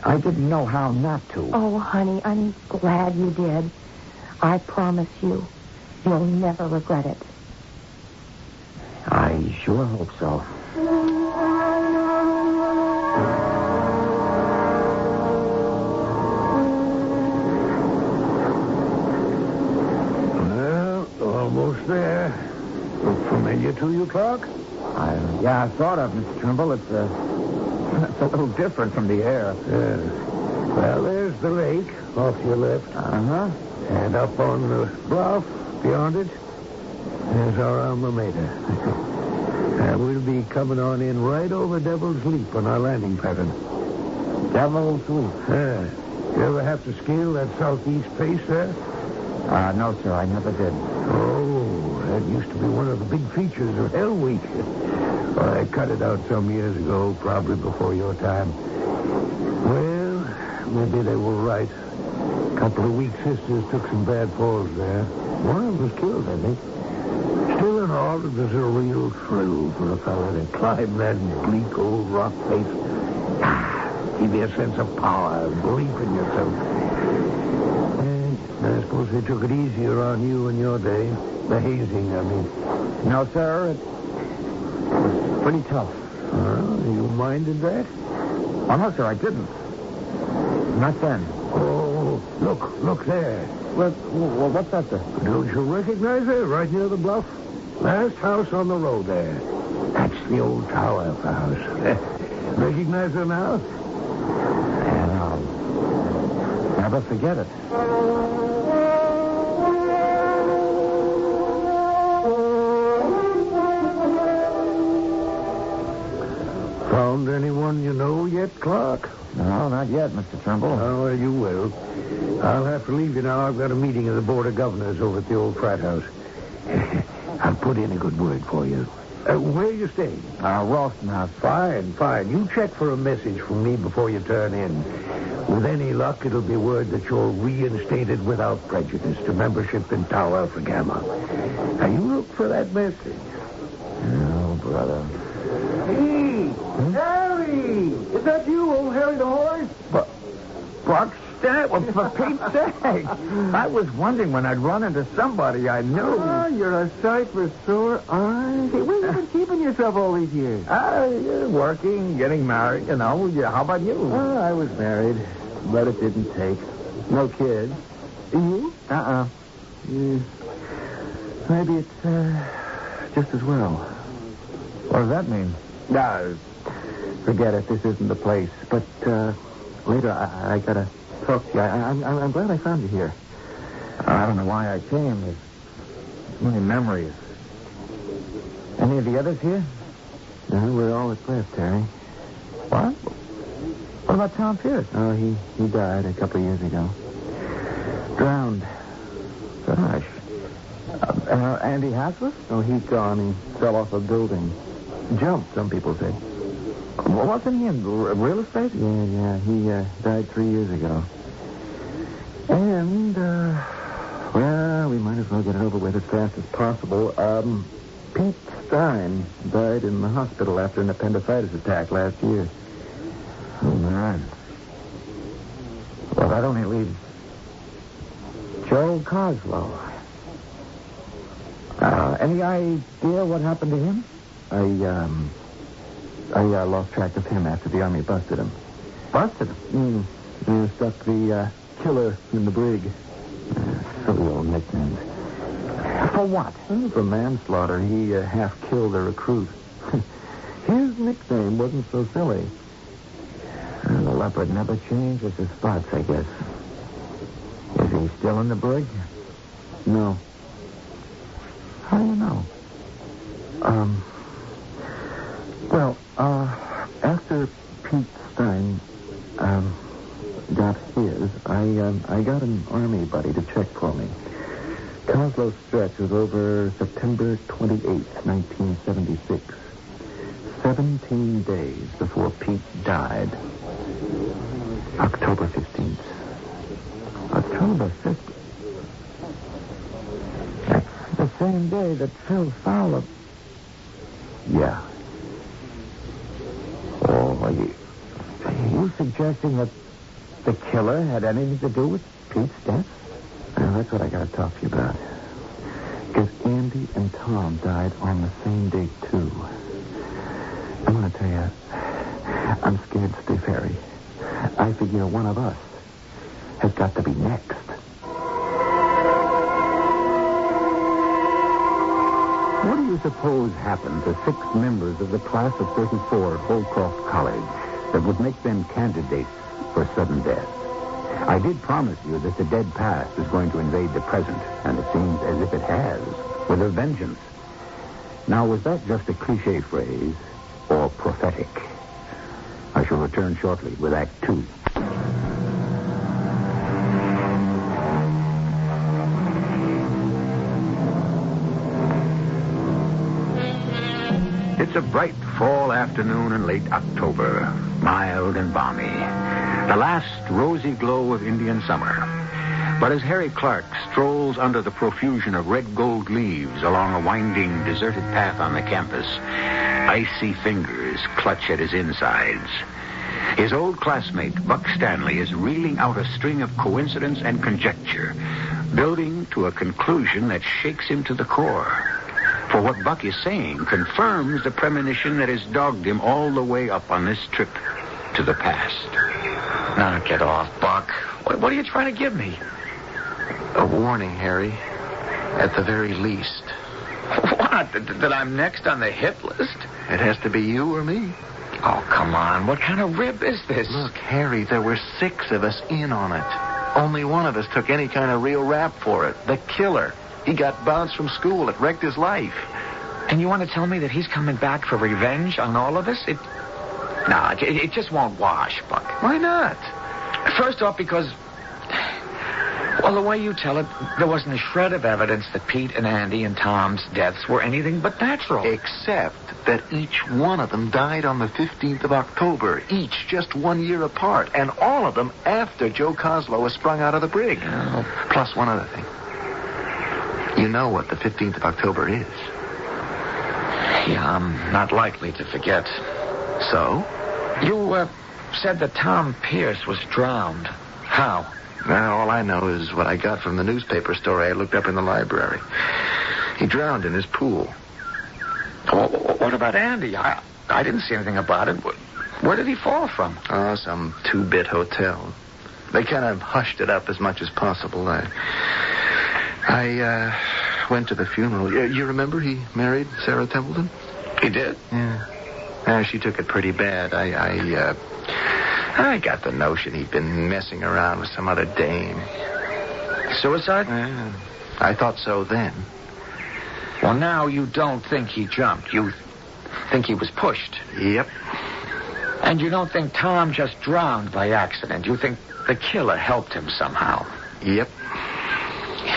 I didn't know how not to. Oh, honey, I'm glad you did. I promise you, you'll never regret it. I sure hope so. Well, almost there. Look familiar to you, Clark? Yeah, sort of, Mr. Trimble. It's a little different from the air. Well, there's the lake off your left. Uh-huh. And up on the bluff beyond it, there's our alma mater. We'll be coming on in right over Devil's Leap on our landing pattern. Devil soup. You ever have to scale that southeast face there? No, sir, I never did. Oh, that used to be one of the big features of Hell Week. Well, I cut it out some years ago, probably before your time. Well, maybe they were right. A couple of weak sisters took some bad falls there. One of them was killed, I think. Still in all, it was a real thrill for a fella to climb that bleak old rock face. Give you a sense of power, belief in yourself. And I suppose they took it easier on you in your day. The hazing, I mean. No, sir, it was pretty tough. You minded that? Oh, no, sir, I didn't. Not then. Oh, look there. What's that, sir? Don't you recognize it? Right near the bluff. Last house on the road there. That's the old tower house. Recognize her now? And I'll never forget it. Found anyone you know yet, Clark? No, not yet, Mr. Trumbull. Oh, well, you will. I'll have to leave you now. I've got a meeting of the Board of Governors over at the old frat house. I'll put in a good word for you. Where are you staying? Ralston House. Fine. You check for a message from me before you turn in. With any luck, it'll be word that you're reinstated without prejudice to membership in Tau Alpha Gamma. Now, you look for that message. Oh, brother. Hey, Harry! Is that you, old Harry the Horse? Buck Stat? Well, for Pete's sake. I was wondering when I'd run into somebody I knew. Oh, you're a sight for sore eyes. Hey, where have you been keeping yourself all these years? Working, getting married, you know. How about you? Oh, I was married, but it didn't take. No kids. You? Maybe it's just as well. What does that mean? No, forget it. This isn't the place. But later, I gotta talk to you. I'm glad I found you here. I don't know why I came. There's so many memories. Any of the others here? No, we're all that's left, Harry. What? What about Tom Pierce? Oh, he died a couple of years ago. Drowned. Gosh. Andy Haslett? Oh, he's gone. He fell off a building. Jumped, some people say. Well, wasn't he in real estate? Yeah. He died 3 years ago. And, well, we might as well get it over with as fast as possible. Pete Stein died in the hospital after an appendicitis attack last year. Oh, man. Well, that only leaves Joe Coslow. Any idea what happened to him? I lost track of him after the Army busted him. Busted him? They stuck the killer in the brig. Silly old nicknames. For what? For manslaughter. He half killed a recruit. His nickname wasn't so silly. The leopard never changes his spots, I guess. Is he still in the brig? No. How do you know? Well, after Pete Stein got his, I got an Army buddy to check for me. Coslow's stretch was over September 28th, 1976. 17 days before Pete died. October 15th. October 15th? That's the same day that Phil Fowler... Yeah. Oh, are you suggesting that the killer had anything to do with Pete's death? Well, that's what I got to talk to you about. Because Andy and Tom died on the same day, too. I'm going to tell you, I'm scared stiff, Harry. I figure one of us has got to be next. What do you suppose happened to 6 members of the class of 34 at Holcroft College that would make them candidates for sudden death? I did promise you that the dead past is going to invade the present, and it seems as if it has, with a vengeance. Now, was that just a cliche phrase or prophetic? I shall return shortly with Act 2. It's a bright fall afternoon in late October, mild and balmy. The last rosy glow of Indian summer. But as Harry Clark strolls under the profusion of red gold leaves along a winding, deserted path on the campus, icy fingers clutch at his insides. His old classmate, Buck Stanley, is reeling out a string of coincidence and conjecture, building to a conclusion that shakes him to the core. For what Buck is saying confirms the premonition that has dogged him all the way up on this trip to the past. Knock it off, Buck. What are you trying to give me? A warning, Harry. At the very least. What? That I'm next on the hit list? It has to be you or me. Oh, come on. What kind of rib is this? Look, Harry, there were 6 of us in on it. Only one of us took any kind of real rap for it. The killer. He got bounced from school. It wrecked his life. And you want to tell me that he's coming back for revenge on all of us? It just won't wash, Buck. Why not? First off, because... Well, the way you tell it, there wasn't a shred of evidence that Pete and Andy and Tom's deaths were anything but natural. Except that each one of them died on the 15th of October, each just 1 year apart, and all of them after Joe Coslow was sprung out of the brig. Oh. Plus one other thing. You know what the 15th of October is. Yeah, I'm not likely to forget. So? You said that Tom Pierce was drowned. How? Now, all I know is what I got from the newspaper story I looked up in the library. He drowned in his pool. What about Andy? I didn't see anything about it. Where did he fall from? Oh, some 2-bit hotel. They kind of hushed it up as much as possible. I went to the funeral. You remember he married Sarah Templeton? He did? Yeah. She took it pretty bad. I got the notion he'd been messing around with some other dame. Suicide? Yeah. I thought so then. Well, now you don't think he jumped. You think he was pushed. Yep. And you don't think Tom just drowned by accident. You think the killer helped him somehow. Yep.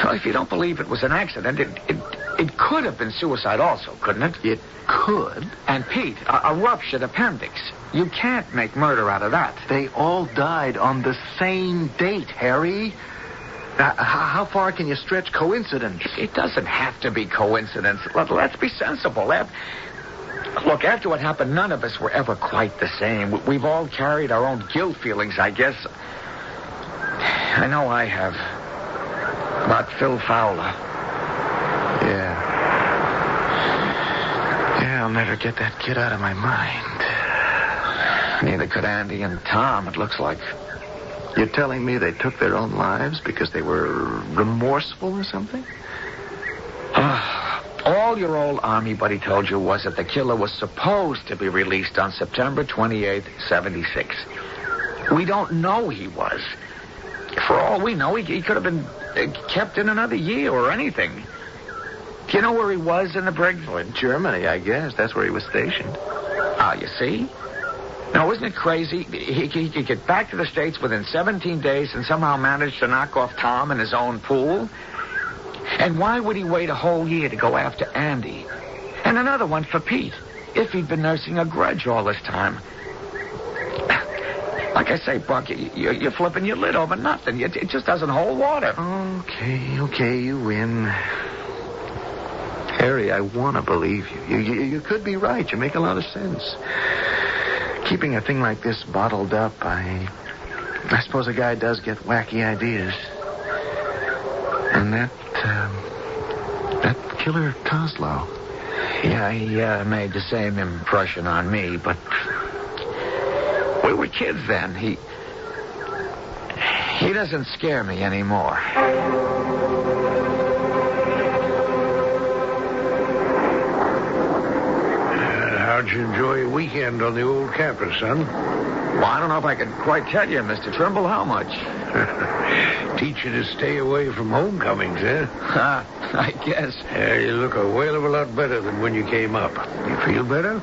Well, if you don't believe it was an accident, it could have been suicide also, couldn't it? It could. And Pete, a ruptured appendix. You can't make murder out of that. They all died on the same date, Harry. How far can you stretch coincidence? It doesn't have to be coincidence. Let's be sensible. Look, after what happened, none of us were ever quite the same. We've all carried our own guilt feelings, I guess. I know I have. About Phil Fowler. Yeah, I'll never get that kid out of my mind. Neither could Andy and Tom, it looks like. You're telling me they took their own lives because they were remorseful or something? All your old army buddy told you was that the killer was supposed to be released on September 28th, 76. We don't know he was. For all we know, he could have been kept in another year or anything. Do you know where he was in the brig? Oh, in Germany, I guess. That's where he was stationed. You see? Now, isn't it crazy? He could get back to the States within 17 days and somehow manage to knock off Tom in his own pool? And why would he wait a whole year to go after Andy? And another one for Pete, if he'd been nursing a grudge all this time. Like I say, Buck, you're flipping your lid over nothing. It just doesn't hold water. Okay, you win. Harry, I want to believe you. You could be right. You make a lot of sense. Keeping a thing like this bottled up, I suppose a guy does get wacky ideas. And that killer Coslow. Yeah, he made the same impression on me, but we were kids then. He doesn't scare me anymore. How'd you enjoy your weekend on the old campus, son? Well, I don't know if I can quite tell you, Mr. Trimble, how much. Teach you to stay away from homecomings, eh? I guess. Yeah, you look a whale of a lot better than when you came up. You feel better?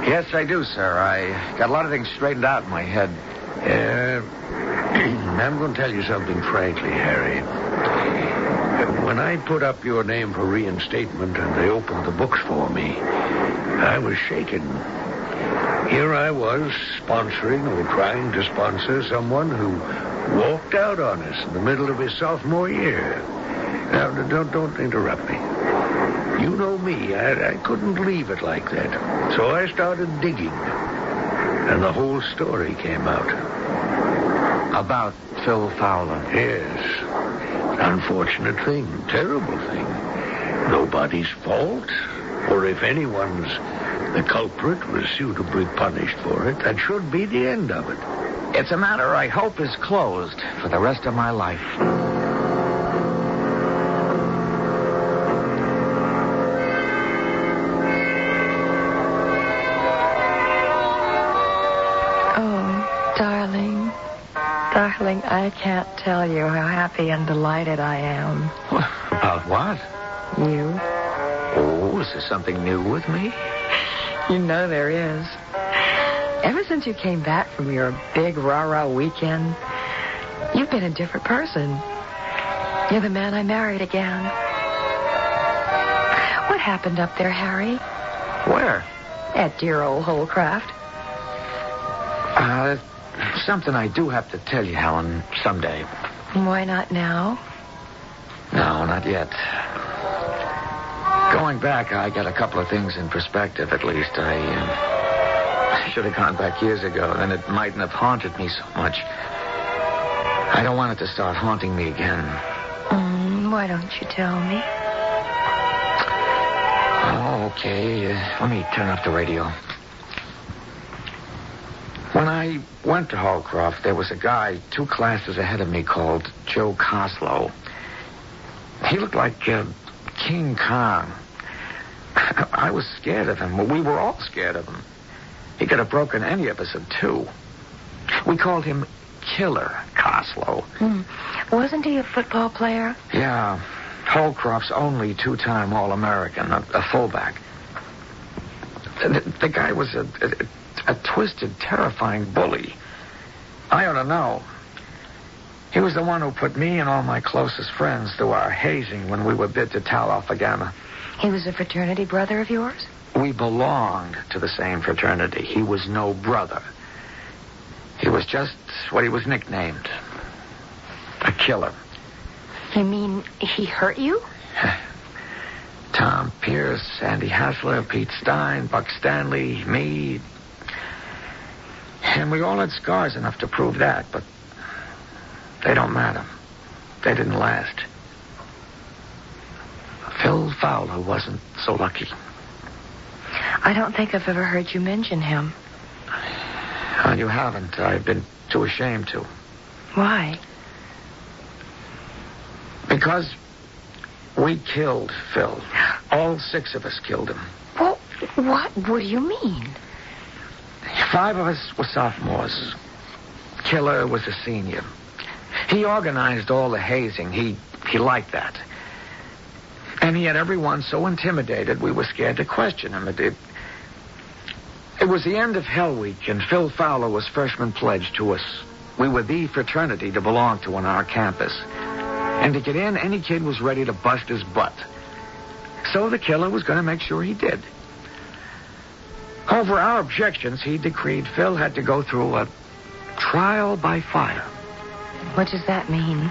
Yes, I do, sir. I got a lot of things straightened out in my head. I'm going to tell you something frankly, Harry. When I put up your name for reinstatement and they opened the books for me, I was shaken. Here I was, sponsoring or trying to sponsor someone who walked out on us in the middle of his sophomore year. Now, don't interrupt me. You know me. I couldn't leave it like that. So I started digging. And the whole story came out. About Phil Fowler? Yes. Unfortunate thing. Terrible thing. Nobody's fault. Or if anyone's the culprit was suitably punished for it, that should be the end of it. It's a matter I hope is closed for the rest of my life. Darling, I can't tell you how happy and delighted I am. About what? You. Oh, is there something new with me? You know there is. Ever since you came back from your big rah-rah weekend, you've been a different person. You're the man I married again. What happened up there, Harry? Where? At dear old Holcraft. Something I do have to tell you, Helen, someday. Why not now? No, not yet. Going back, I got a couple of things in perspective, at least. I should have gone back years ago, then it mightn't have haunted me so much. I don't want it to start haunting me again. Why don't you tell me? Oh, okay. Let me turn up the radio. When I went to Holcroft, there was a guy 2 classes ahead of me called Joe Coslow. He looked like King Kong. I was scared of him. We were all scared of him. He could have broken any of us in 2. We called him Killer Coslow. Wasn't he a football player? Yeah. Holcroft's only 2-time All-American, a fullback. The guy was a twisted, terrifying bully. I ought to know. He was the one who put me and all my closest friends through our hazing when we were bid to Tau Alpha Gamma. He was a fraternity brother of yours? We belonged to the same fraternity. He was no brother. He was just what he was nicknamed. A killer. You mean he hurt you? Tom Pierce, Andy Hassler, Pete Stein, Buck Stanley, me. And we all had scars enough to prove that, but they don't matter. They didn't last. Phil Fowler wasn't so lucky. I don't think I've ever heard you mention him. Well, you haven't. I've been too ashamed to. Why? Because we killed Phil. All 6 of us killed him. Well, what do you mean? 5 of us were sophomores. Killer was a senior. He organized all the hazing. He liked that. And he had everyone so intimidated we were scared to question him. It was the end of Hell Week, and Phil Fowler was freshman pledged to us. We were the fraternity to belong to on our campus. And to get in, any kid was ready to bust his butt. So the killer was going to make sure he did. Over our objections, he decreed Phil had to go through a trial by fire. What does that mean?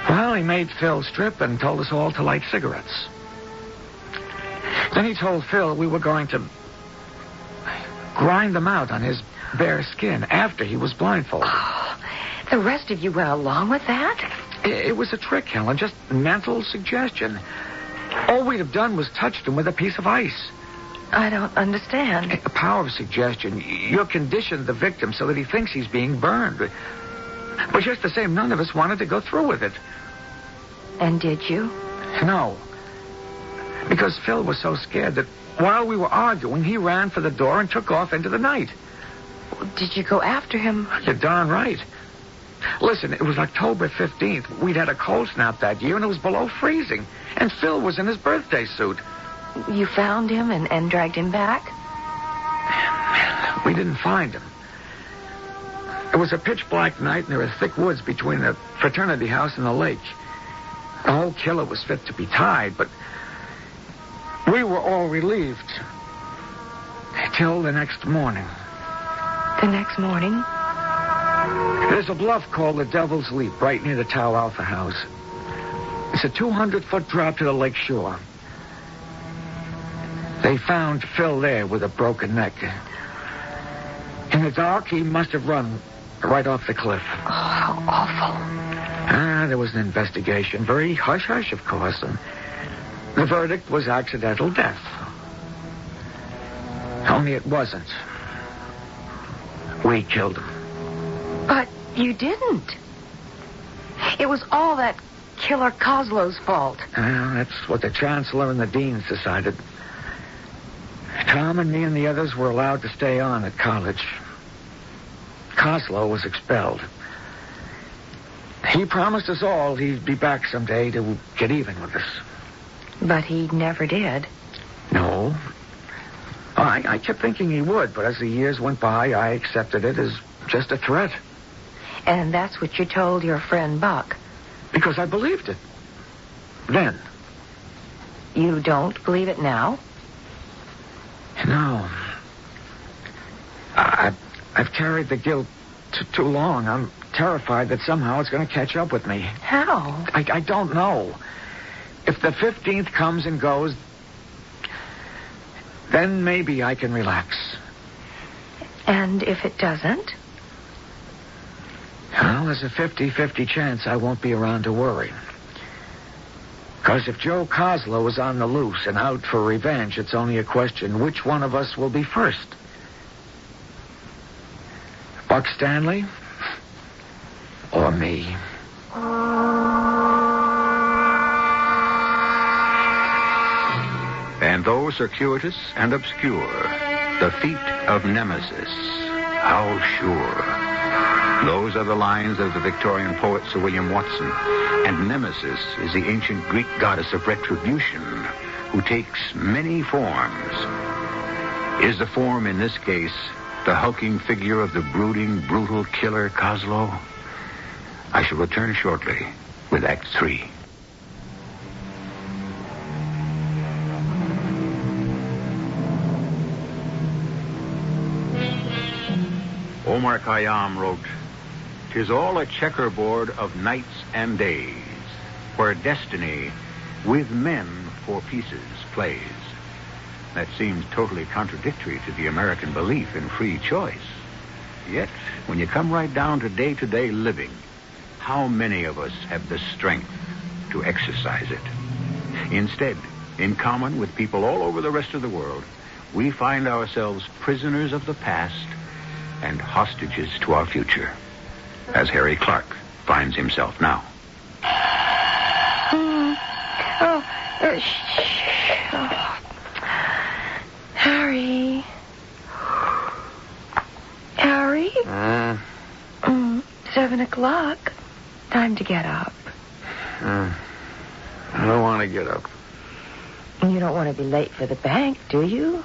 Well, he made Phil strip and told us all to light cigarettes. Then he told Phil we were going to grind them out on his bare skin after he was blindfolded. Oh, the rest of you went along with that? It was a trick, Helen, just mental suggestion. All we'd have done was touched him with a piece of ice. I don't understand. The power of suggestion. You conditioned the victim so that he thinks he's being burned. But just the same, none of us wanted to go through with it. And did you? No. Because Phil was so scared that while we were arguing, he ran for the door and took off into the night. Did you go after him? You're darn right. Listen, it was October 15th. We'd had a cold snap that year, and it was below freezing. And Phil was in his birthday suit. You found him and dragged him back? We didn't find him. It was a pitch-black night, and there were thick woods between the fraternity house and the lake. The whole killer was fit to be tied, but we were all relieved. Till the next morning. The next morning? There's a bluff called the Devil's Leap right near the Tau Alpha house. It's a 200-foot drop to the lake shore. They found Phil there with a broken neck. In the dark, he must have run right off the cliff. Oh, how awful. There was an investigation. Very hush-hush, of course. And the verdict was accidental death. Only it wasn't. We killed him. But you didn't. It was all that killer Coslow's fault. That's what the chancellor and the deans decided. Tom and me and the others were allowed to stay on at college. Coslow was expelled. He promised us all he'd be back someday to get even with us. But he never did. No. I kept thinking he would, but as the years went by, I accepted it as just a threat. And that's what you told your friend Buck. Because I believed it. Then. You don't believe it now? No. I've carried the guilt too long. I'm terrified that somehow it's going to catch up with me. How? I don't know. If the 15th comes and goes, then maybe I can relax. And if it doesn't? Well, there's a 50-50 chance I won't be around to worry. Because if Joe Coslow is on the loose and out for revenge, it's only a question which one of us will be first. Buck Stanley or me? And though circuitous and obscure, the feet of Nemesis, how sure. Those are the lines of the Victorian poet Sir William Watson. And Nemesis is the ancient Greek goddess of retribution who takes many forms. Is the form in this case the hulking figure of the brooding, brutal killer Coslow? I shall return shortly with Act 3. Omar Khayyam wrote, "'Tis all a checkerboard of nights and days, where destiny with men for pieces plays." That seems totally contradictory to the American belief in free choice. Yet, when you come right down to day-to-day living, how many of us have the strength to exercise it? Instead, in common with people all over the rest of the world, we find ourselves prisoners of the past and hostages to our future, as Harry Clark finds himself now. Harry. Harry? 7 o'clock. Time to get up. I don't want to get up. You don't want to be late for the bank, do you?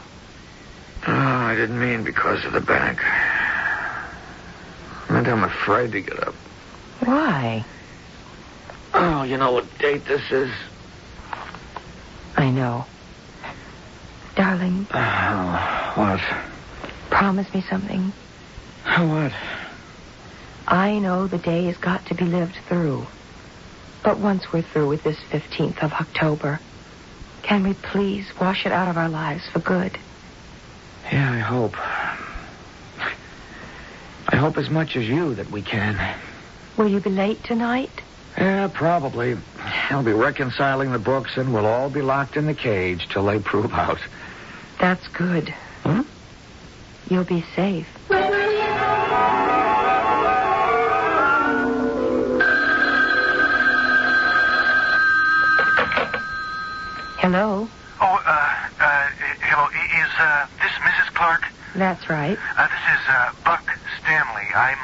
Oh, I didn't mean because of the bank. I meant I'm afraid to get up. Why? Oh, you know what date this is? I know. Darling. What? Promise me something. What? I know the day has got to be lived through. But once we're through with this 15th of October, can we please wash it out of our lives for good? Yeah, I hope. I hope as much as you that we can. Will you be late tonight? Yeah, probably. I'll be reconciling the books and we'll all be locked in the cage till they prove out. That's good. Hmm? You'll be safe. Hello? Oh, hello. Is this Mrs. Clark? That's right. This is Buck Stanley. I'm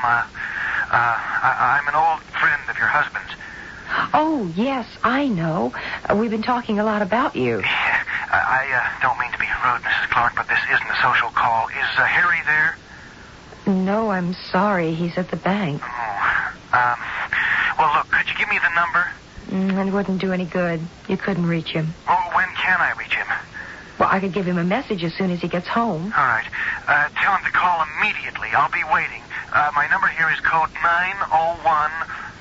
an old friend of your husband's. Oh, yes, I know. We've been talking a lot about you. I don't mean to be rude, Mrs. Clark, but this isn't a social call. Is Harry there? No, I'm sorry. He's at the bank. Well, look, could you give me the number? It wouldn't do any good. You couldn't reach him. Oh, when can I reach him? Well, I could give him a message as soon as he gets home. All right. Tell him to call immediately. I'll be waiting. My number here is code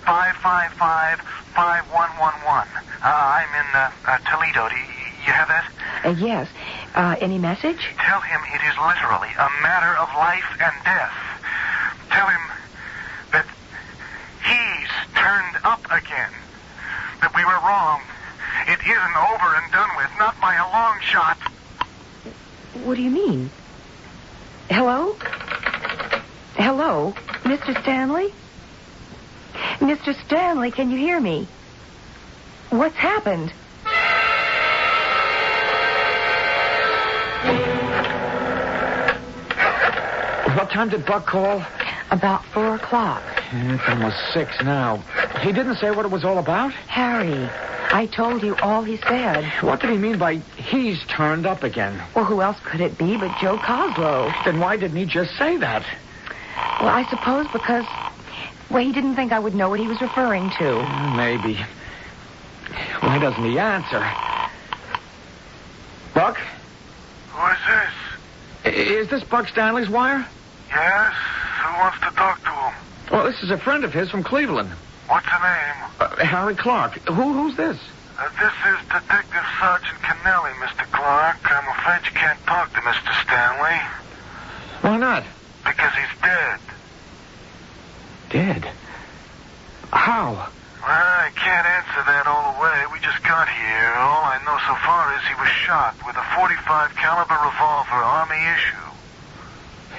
901-555-5111. I'm in Toledo. Do you have that? Yes. Any message? Tell him it is literally a matter of life and death. Tell him that he's turned up again. That we were wrong. It isn't over and done with, not by a long shot. What do you mean? Hello? Hello? Mr. Stanley? Mr. Stanley, can you hear me? What's happened? What time did Buck call? About 4 o'clock. It's almost 6 now. He didn't say what it was all about? Harry, I told you all he said. What did he mean by he's turned up again? Well, who else could it be but Joe Coslow? Then why didn't he just say that? Well, I suppose because, well, he didn't think I would know what he was referring to. Maybe. Why doesn't he answer? Buck? Who is this? Is this Buck Stanley's wire? Yes? Who wants to talk to him? Well, this is a friend of his from Cleveland. What's the name? Harry Clark. Who's this? This is Detective Sergeant Kennelly, Mr. Clark. I'm afraid you can't talk to Mr. Stanley. Why not? Because he's dead. Dead? How? Well, I can't answer that all the way. We just got here. All I know so far is he was shot with a .45 caliber revolver, Army issue.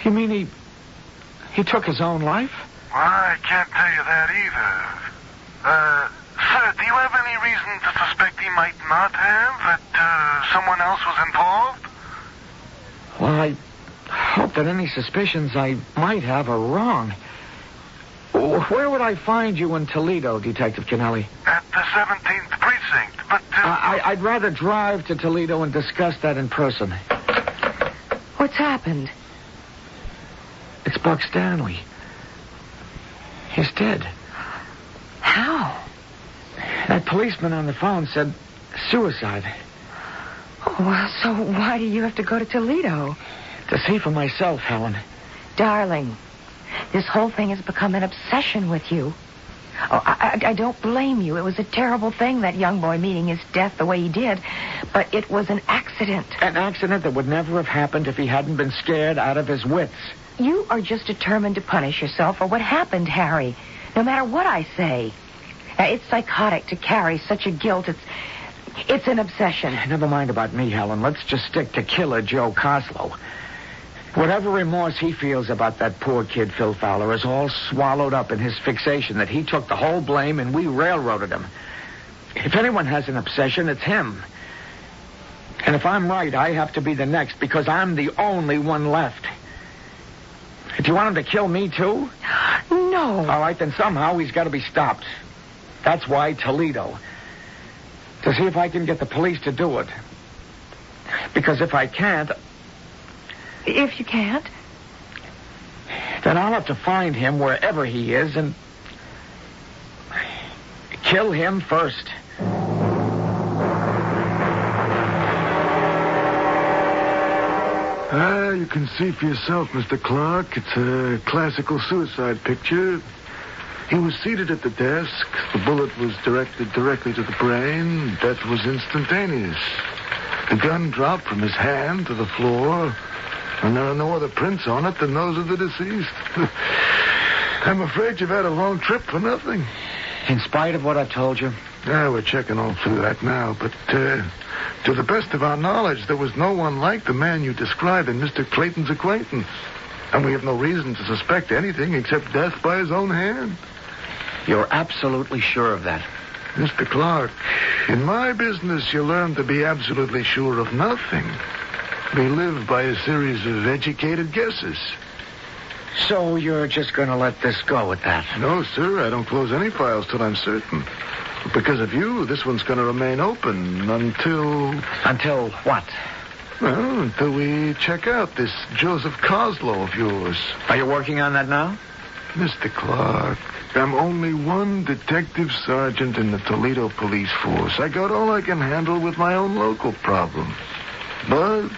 You mean he took his own life? Well, I can't tell you that either. Sir, do you have any reason to suspect he might not have? That someone else was involved? Well, I hope that any suspicions I might have are wrong. Where would I find you in Toledo, Detective Kennelly? At the 17th Precinct, but... I'd rather drive to Toledo and discuss that in person. What's happened? It's Buck Stanley. He's dead. How? That policeman on the phone said suicide. Oh, well, so why do you have to go to Toledo? To see for myself, Helen. Darling, this whole thing has become an obsession with you. Oh, I don't blame you. It was a terrible thing, that young boy meeting his death the way he did. But it was an accident. An accident that would never have happened if he hadn't been scared out of his wits. You are just determined to punish yourself for what happened, Harry. No matter what I say. It's psychotic to carry such a guilt. It's an obsession. Never mind about me, Helen. Let's just stick to killer Joe Coslow. Whatever remorse he feels about that poor kid, Phil Fowler, is all swallowed up in his fixation that he took the whole blame and we railroaded him. If anyone has an obsession, it's him. And if I'm right, I have to be the next because I'm the only one left. Do you want him to kill me, too? No. All right, then somehow he's got to be stopped. That's why Toledo. To see if I can get the police to do it. Because if I can't... If you can't? Then I'll have to find him wherever he is and... kill him first. You can see for yourself, Mr. Clark. It's a classical suicide picture. He was seated at the desk. The bullet was directed directly to the brain. Death was instantaneous. The gun dropped from his hand to the floor, and there are no other prints on it than those of the deceased. I'm afraid you've had a long trip for nothing. In spite of what I've told you? Yeah, we're checking all through that now, but to the best of our knowledge, there was no one like the man you described in Mr. Clayton's acquaintance. And we have no reason to suspect anything except death by his own hand. You're absolutely sure of that? Mr. Clark, in my business, you learn to be absolutely sure of nothing. We live by a series of educated guesses. So you're just going to let this go at that? No, sir. I don't close any files till I'm certain. Because of you, this one's going to remain open until... Until what? Well, until we check out this Joseph Coslow of yours. Are you working on that now? Mr. Clark, I'm only one detective sergeant in the Toledo police force. I got all I can handle with my own local problems. But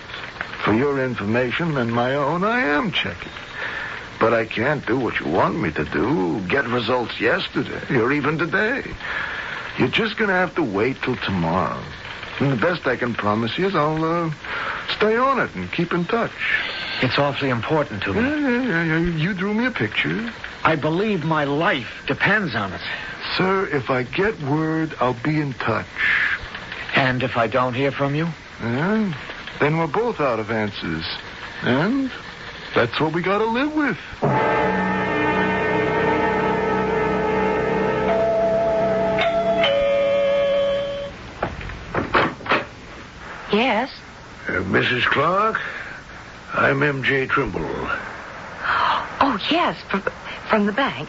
for your information and my own, I am checking. But I can't do what you want me to do, get results yesterday or even today. You're just going to have to wait till tomorrow. And the best I can promise you is I'll stay on it and keep in touch. It's awfully important to me. Yeah. You drew me a picture. I believe my life depends on it. Sir, if I get word, I'll be in touch. And if I don't hear from you? Then we're both out of answers. And that's what we got to live with. Yes? Mrs. Clark, I'm M.J. Trimble. Oh, yes, from the bank.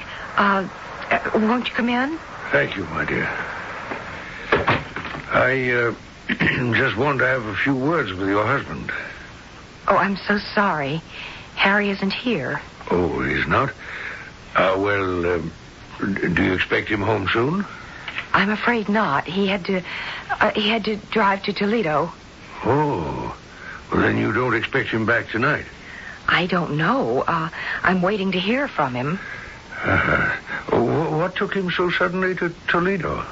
Won't you come in? Thank you, my dear. I just wanted to have a few words with your husband. Oh, I'm so sorry. Harry isn't here. Oh, he's not? Do you expect him home soon? I'm afraid not. He had to drive to Toledo. Oh, well, then you don't expect him back tonight? I don't know. I'm waiting to hear from him. What took him so suddenly to Toledo?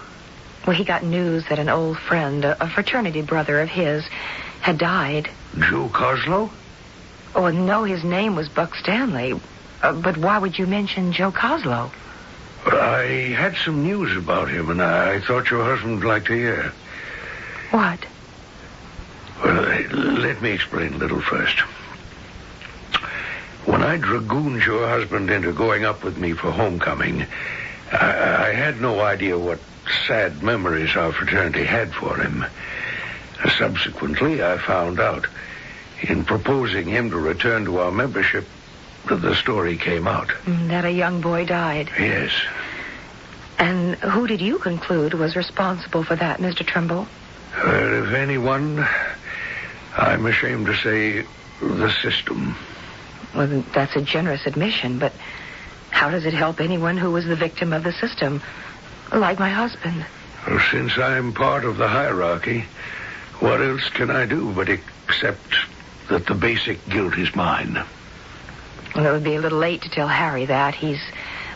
Well, he got news that an old friend, a fraternity brother of his, had died. Joe Coslow? Oh, no, his name was Buck Stanley. But why would you mention Joe Coslow? I had some news about him, and I thought your husband would like to hear. What? Well, let me explain a little first. When I dragooned your husband into going up with me for homecoming, I had no idea what sad memories our fraternity had for him. Subsequently, I found out. In proposing him to return to our membership, the story came out. That a young boy died. Yes. And who did you conclude was responsible for that, Mr. Trimble? If anyone, I'm ashamed to say the system. Well, that's a generous admission, but how does it help anyone who was the victim of the system, like my husband? Well, since I'm part of the hierarchy, what else can I do but accept that the basic guilt is mine? Well, it would be a little late to tell Harry that. He's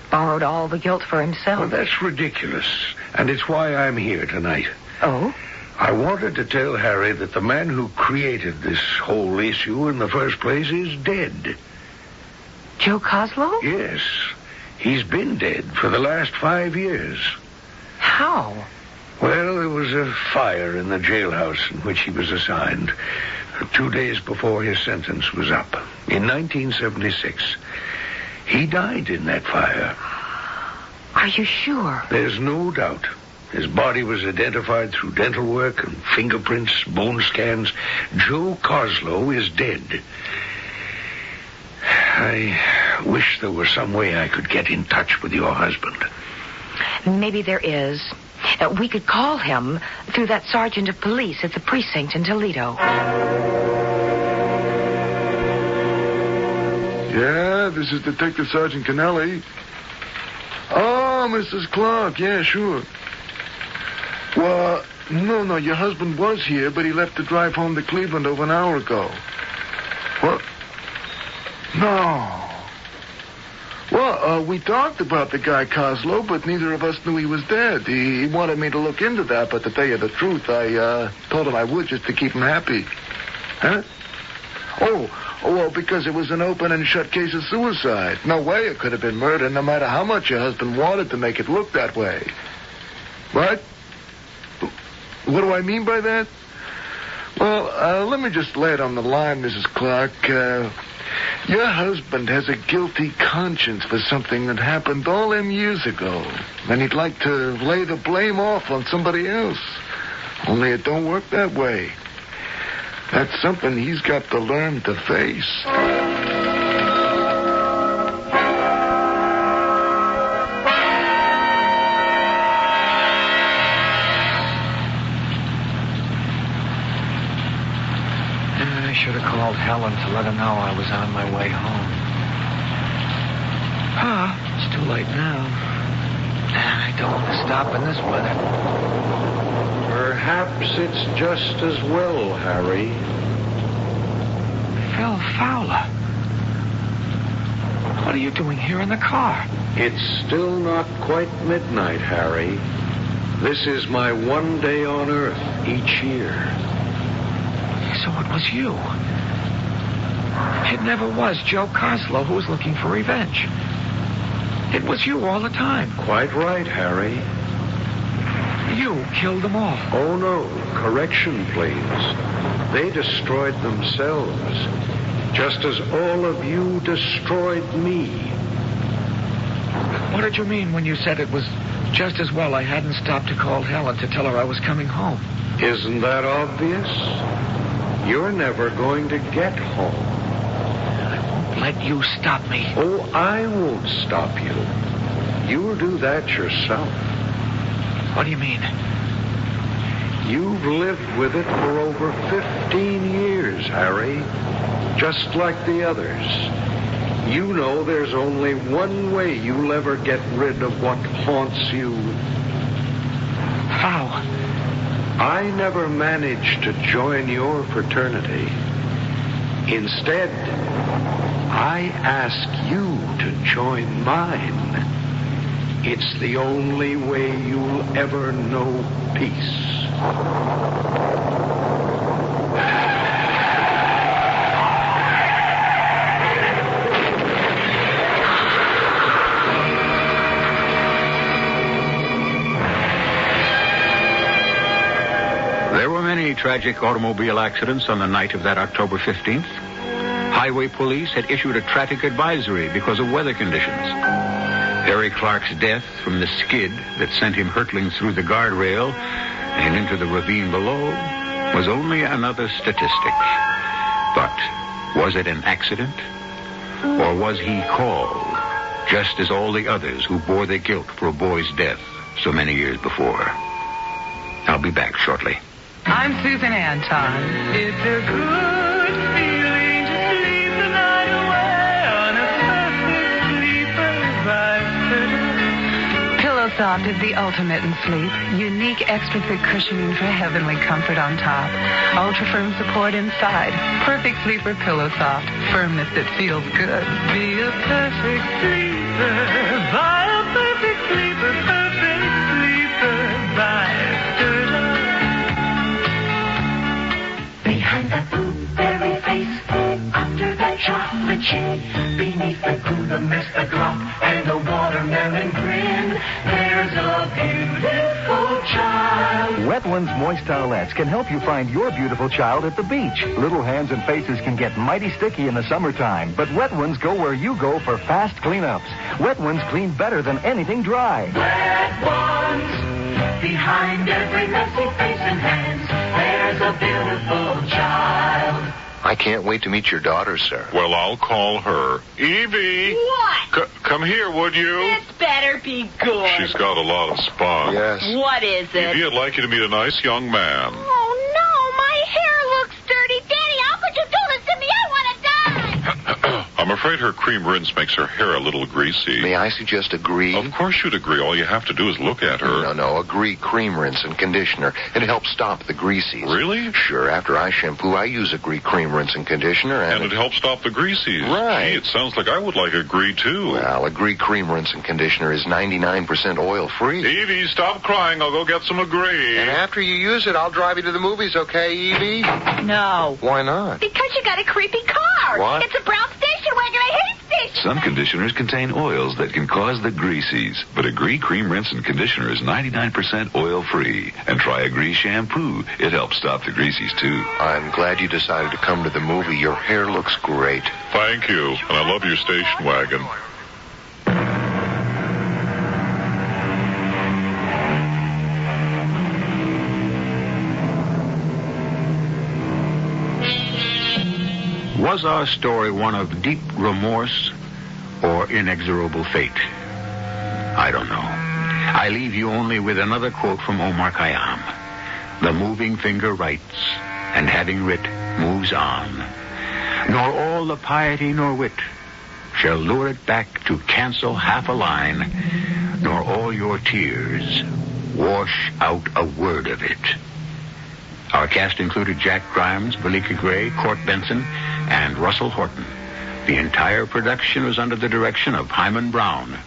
borrowed all the guilt for himself. Well, that's ridiculous, and it's why I'm here tonight. Oh? I wanted to tell Harry that the man who created this whole issue in the first place is dead. Joe Coslow? Yes. He's been dead for the last 5 years. How? Well, there was a fire in the jailhouse in which he was assigned 2 days before his sentence was up, in 1976. He died in that fire. Are you sure? There's no doubt. His body was identified through dental work and fingerprints, bone scans. Joe Coslow is dead. I wish there was some way I could get in touch with your husband. Maybe there is. We could call him through that sergeant of police at the precinct in Toledo. Yeah, this is Detective Sergeant Kennelly. Oh, Mrs. Clark. Yeah, sure. Well, no, your husband was here, but he left to drive home to Cleveland over an hour ago. What? No. Well, we talked about the guy Coslow, but neither of us knew he was dead. He wanted me to look into that, but to tell you the truth, I told him I would just to keep him happy. Huh? Well, because it was an open and shut case of suicide. No way it could have been murder, no matter how much your husband wanted to make it look that way. What? What do I mean by that? Well, let me just lay it on the line, Mrs. Clark. Your husband has a guilty conscience for something that happened all them years ago. And he'd like to lay the blame off on somebody else. Only it don't work that way. That's something he's got to learn to face. I should have called Helen to let her know I was on my way home. It's too late now. I don't want to stop in this weather. Perhaps it's just as well, Harry. Phil Fowler. What are you doing here in the car? It's still not quite midnight, Harry. This is my one day on Earth each year. So it was you. It never was Joe Coslow who was looking for revenge. It was you all the time. Quite right, Harry. You killed them all. Oh, no. Correction, please. They destroyed themselves, just as all of you destroyed me. What did you mean when you said it was just as well I hadn't stopped to call Helen to tell her I was coming home? Isn't that obvious? You're never going to get home. I won't let you stop me. Oh, I won't stop you. You'll do that yourself. What do you mean? You've lived with it for over 15 years, Harry. Just like the others. You know there's only one way you'll ever get rid of what haunts you. How? I never managed to join your fraternity. Instead, I ask you to join mine. It's the only way you'll ever know peace. There were many tragic automobile accidents on the night of that October 15th. Highway police had issued a traffic advisory because of weather conditions. Harry Clark's death from the skid that sent him hurtling through the guardrail and into the ravine below was only another statistic. But was it an accident? Or was he called, just as all the others who bore the guilt for a boy's death so many years before? I'll be back shortly. I'm Susan Anton. It's a good feeling to sleep the night away on a perfect sleeper by Pillow Soft is the ultimate in sleep. Unique extra thick cushioning for heavenly comfort on top. Ultra firm support inside. Perfect sleeper Pillow Soft. Firmness that feels good. Be a perfect sleeper. Buy a perfect sleeper. Perfect sleeper by Pillow. Behind that blueberry face, under that chocolate chin, beneath the Gouda mist, the glop, and the watermelon grin, there's a beautiful child. Wetlands Moist Towelettes can help you find your beautiful child at the beach. Little hands and faces can get mighty sticky in the summertime, but Wet Ones go where you go for fast cleanups. Wet Ones clean better than anything dry. Wet Ones, behind every messy face and hands, there's a beautiful child. I can't wait to meet your daughter, sir. Well, I'll call her. Evie! What? Come here, would you? This better be good. She's got a lot of spunk. Yes. What is it? Evie, I'd like you to meet a nice young man. Oh, no, my hair looks dirty. Daddy, how could you do this to me? I want to die. I'm afraid her cream rinse makes her hair a little greasy. May I suggest agree? Of course you'd agree. All you have to do is look at her. No, agree cream rinse and conditioner. It helps stop the greasies. Really? Sure, after I shampoo, I use agree cream rinse and conditioner. And it helps stop the greasies. Right. Gee, it sounds like I would like agree, too. Well, agree cream rinse and conditioner is 99% oil-free. Evie, stop crying. I'll go get some agree. And after you use it, I'll drive you to the movies, okay, Evie? No. Why not? Because you got a creepy car. What? It's a brown station wagon. I hate station Some conditioners contain oils that can cause the greasies, but Agree Cream Rinse and Conditioner is 99% oil-free. And try Agree Shampoo. It helps stop the greasies, too. I'm glad you decided to come to the movie. Your hair looks great. Thank you. And I love your station wagon. Was our story one of deep remorse or inexorable fate? I don't know. I leave you only with another quote from Omar Khayyam. The moving finger writes, and having writ, moves on. Nor all the piety nor wit shall lure it back to cancel half a line, nor all your tears wash out a word of it. Our cast included Jack Grimes, Belika Gray, Court Benson, and Russell Horton. The entire production was under the direction of Hyman Brown.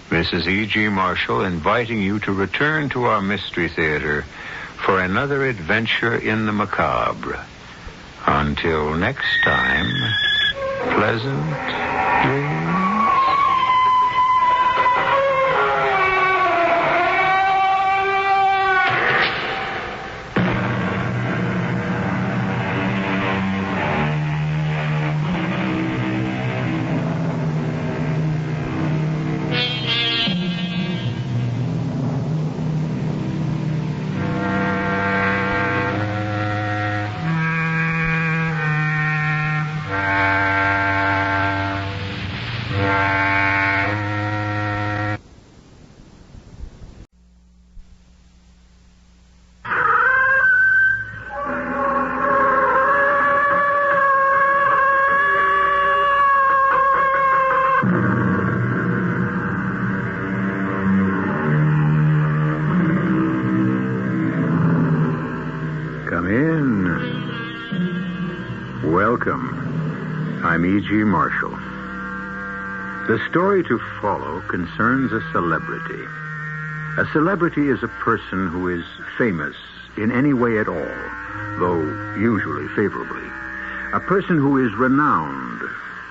This is E.G. Marshall inviting you to return to our Mystery Theater for another adventure in the macabre. Until next time, pleasant dreams. I'm E.G. Marshall. The story to follow concerns a celebrity. A celebrity is a person who is famous in any way at all, though usually favorably. A person who is renowned,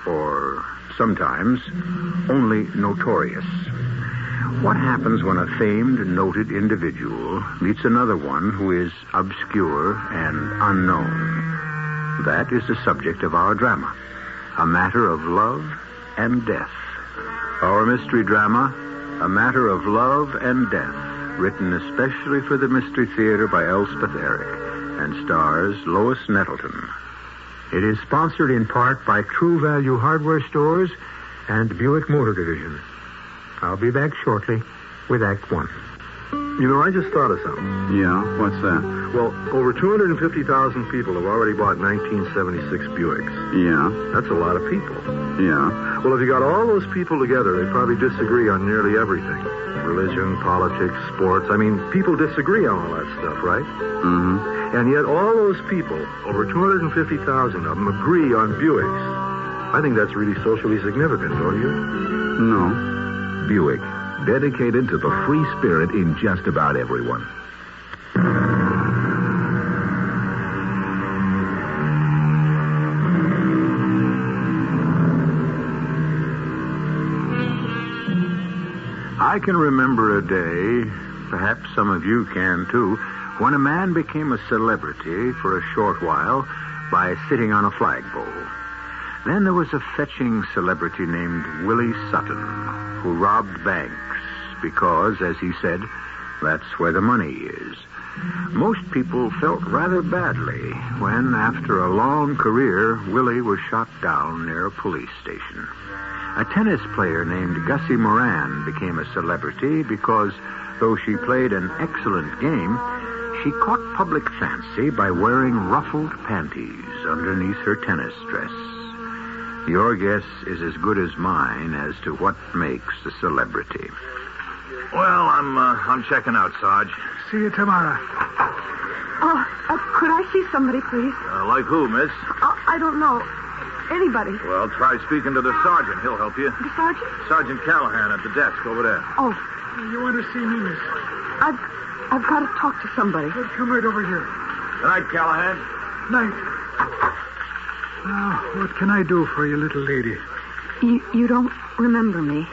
or sometimes only notorious. What happens when a famed, noted individual meets another one who is obscure and unknown? That is the subject of our drama. A Matter of Love and Death. Our mystery drama, A Matter of Love and Death, written especially for the Mystery Theater by Elspeth Eric, and stars Lois Nettleton. It is sponsored in part by True Value Hardware Stores and Buick Motor Division. I'll be back shortly with Act One. You know, I just thought of something. Yeah? What's that? Well, over 250,000 people have already bought 1976 Buicks. Yeah? That's a lot of people. Yeah? Well, if you got all those people together, they probably disagree on nearly everything. Religion, politics, sports. I mean, people disagree on all that stuff, right? Mm-hmm. And yet all those people, over 250,000 of them, agree on Buicks. I think that's really socially significant, don't you? No. Buick. Dedicated to the free spirit in just about everyone. I can remember a day, perhaps some of you can too, when a man became a celebrity for a short while by sitting on a flagpole. Then there was a fetching celebrity named Willie Sutton, who robbed banks because, as he said, that's where the money is. Most people felt rather badly when, after a long career, Willie was shot down near a police station. A tennis player named Gussie Moran became a celebrity because, though she played an excellent game, she caught public fancy by wearing ruffled panties underneath her tennis dress. Your guess is as good as mine as to what makes a celebrity. Well, I'm checking out, Sarge. See you tomorrow. Could I see somebody, please? Like who, miss? I don't know. Anybody. Well, try speaking to the sergeant. He'll help you. The sergeant? Sergeant Callahan at the desk over there. Oh. You want to see me, miss? I've got to talk to somebody. Well, come right over here. Good night, Callahan. Night. Now, what can I do for you, little lady? You don't remember me?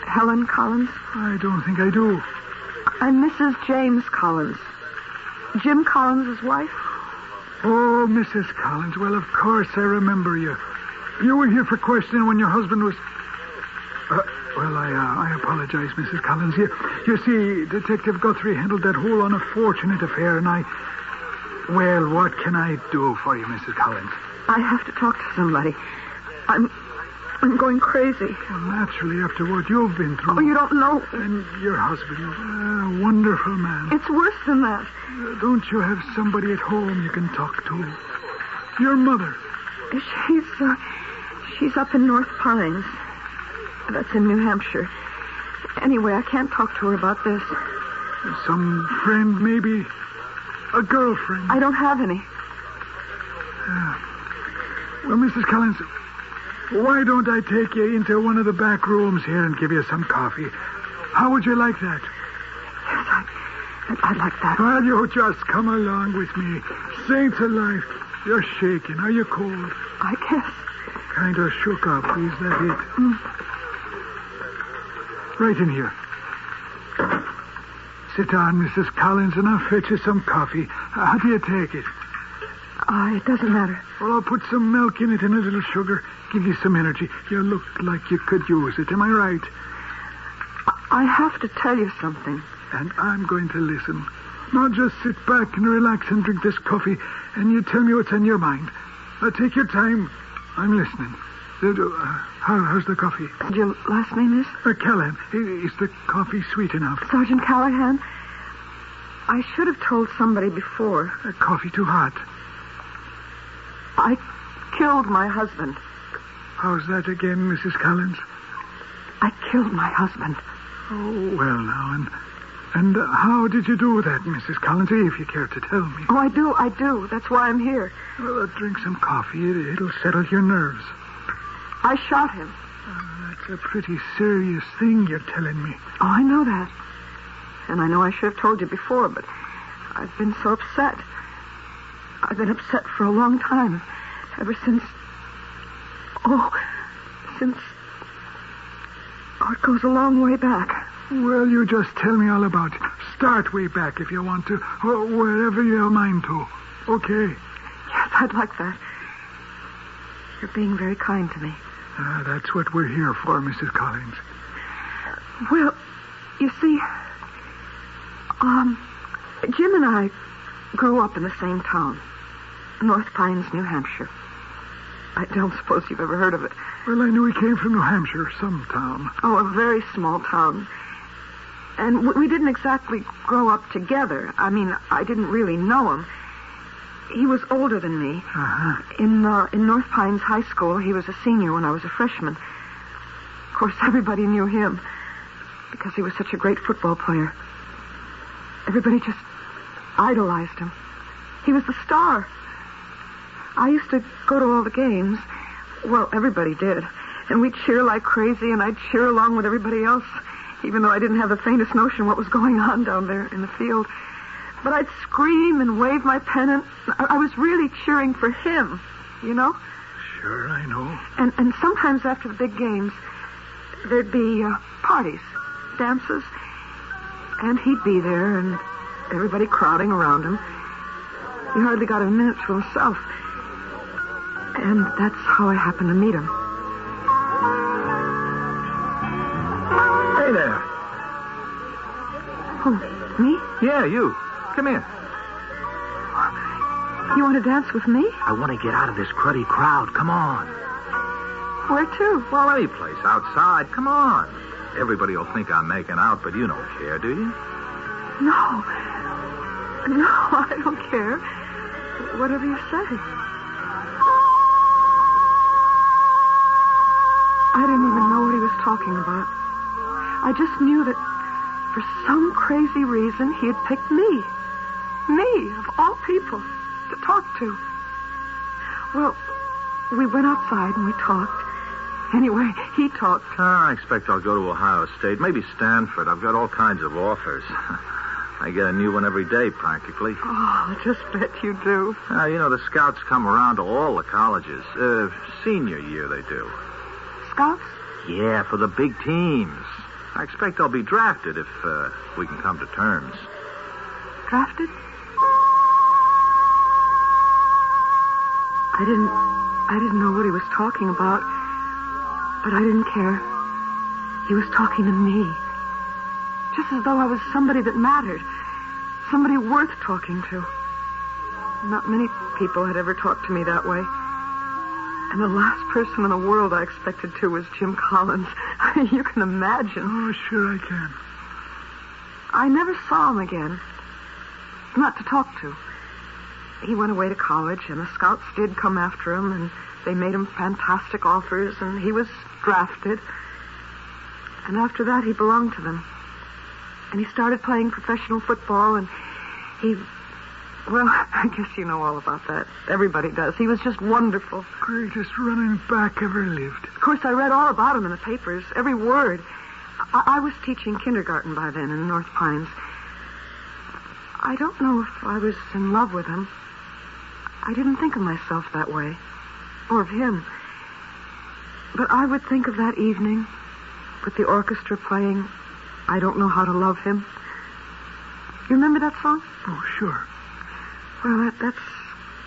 Helen Collins? I don't think I do. I'm Mrs. James Collins. Jim Collins' wife? Oh, Mrs. Collins. Well, of course I remember you. You were here for questioning when your husband was... Well, I apologize, Mrs. Collins. You see, Detective Guthrie handled that whole unfortunate affair, and I... Well, what can I do for you, Mrs. Collins? I have to talk to somebody. I'm going crazy. Well, naturally, after what you've been through. Oh, you don't know. And your husband, a wonderful man. It's worse than that. Don't you have somebody at home you can talk to? Your mother. She's up in North Pines. That's in New Hampshire. Anyway, I can't talk to her about this. Some friend, maybe. A girlfriend. I don't have any. Well, Mrs. Collins, why don't I take you into one of the back rooms here and give you some coffee? How would you like that? Yes, I'd like that. Well, you just come along with me. Saints alive. You're shaking. Are you cold? I guess. Kind of shook up. Is that it? Right in here. Sit down, Mrs. Collins, and I'll fetch you some coffee. How do you take it? It doesn't matter. Well, I'll put some milk in it and a little sugar. Give you some energy. You look like you could use it. Am I right? I have to tell you something. And I'm going to listen. Now just sit back and relax and drink this coffee, and you tell me what's on your mind. Take your time. I'm listening. How's the coffee? Your last name is? Callahan. Is the coffee sweet enough? Sergeant Callahan. I should have told somebody before. Coffee too hot. I killed my husband. How's that again, Mrs. Collins? I killed my husband. Oh, well now, and how did you do that, Mrs. Collins, if you care to tell me? Oh, I do. That's why I'm here. Well, drink some coffee. It'll settle your nerves. I shot him. That's a pretty serious thing you're telling me. Oh, I know that. And I know I should have told you before, but I've been so upset. I've been upset for a long time. Ever since... Oh, it goes a long way back. Well, you just tell me all about it. Start way back if you want to, or wherever you're mind to. Okay? Yes, I'd like that. You're being very kind to me. That's what we're here for, Mrs. Collins. Well, you see, Jim and I grew up in the same town, North Pines, New Hampshire. I don't suppose you've ever heard of it. Well, I knew he came from New Hampshire, some town. Oh, a very small town. And we didn't exactly grow up together. I mean, I didn't really know him. He was older than me. Uh-huh. In North Pines High School, he was a senior when I was a freshman. Of course, everybody knew him because he was such a great football player. Everybody just idolized him. He was the star. I used to go to all the games. Well, everybody did. And we'd cheer like crazy, and I'd cheer along with everybody else, even though I didn't have the faintest notion what was going on down there in the field. But I'd scream and wave my pennant. I was really cheering for him, you know? Sure, I know. And sometimes after the big games, there'd be parties, dances, and he'd be there, and everybody crowding around him. He hardly got a minute to himself. And that's how I happened to meet him. Hey there. Oh, me? Yeah, you. Come here. You want to dance with me? I want to get out of this cruddy crowd. Come on. Where to? Well, any place outside. Come on. Everybody will think I'm making out, but you don't care, do you? No, I don't care. Whatever you say. I didn't even know what he was talking about. I just knew that for some crazy reason he had picked me. Me, of all people, to talk to. Well, we went outside and we talked. Anyway, he talked. I expect I'll go to Ohio State, maybe Stanford. I've got all kinds of offers. I get a new one every day, practically. Oh, I just bet you do. You know, the scouts come around to all the colleges. Senior year, they do. Scouts? Yeah, for the big teams. I expect I'll be drafted if we can come to terms. Drafted? I didn't know what he was talking about, but I didn't care. He was talking to me. Just as though I was somebody that mattered. Somebody worth talking to. Not many people had ever talked to me that way. And the last person in the world I expected to was Jim Collins. You can imagine. Oh, sure I can. I never saw him again. Not to talk to. he went away to college, and the scouts did come after him, and they made him fantastic offers, and he was drafted. And after that, he belonged to them. And he started playing professional football, and well, I guess you know all about that. Everybody does. He was just wonderful. Greatest running back ever lived. Of course, I read all about him in the papers, every word. I was teaching kindergarten by then in North Pines. I don't know if I was in love with him. I didn't think of myself that way, or of him. But I would think of that evening with the orchestra playing I Don't Know How to Love Him. You remember that song? Oh, sure. Well, that's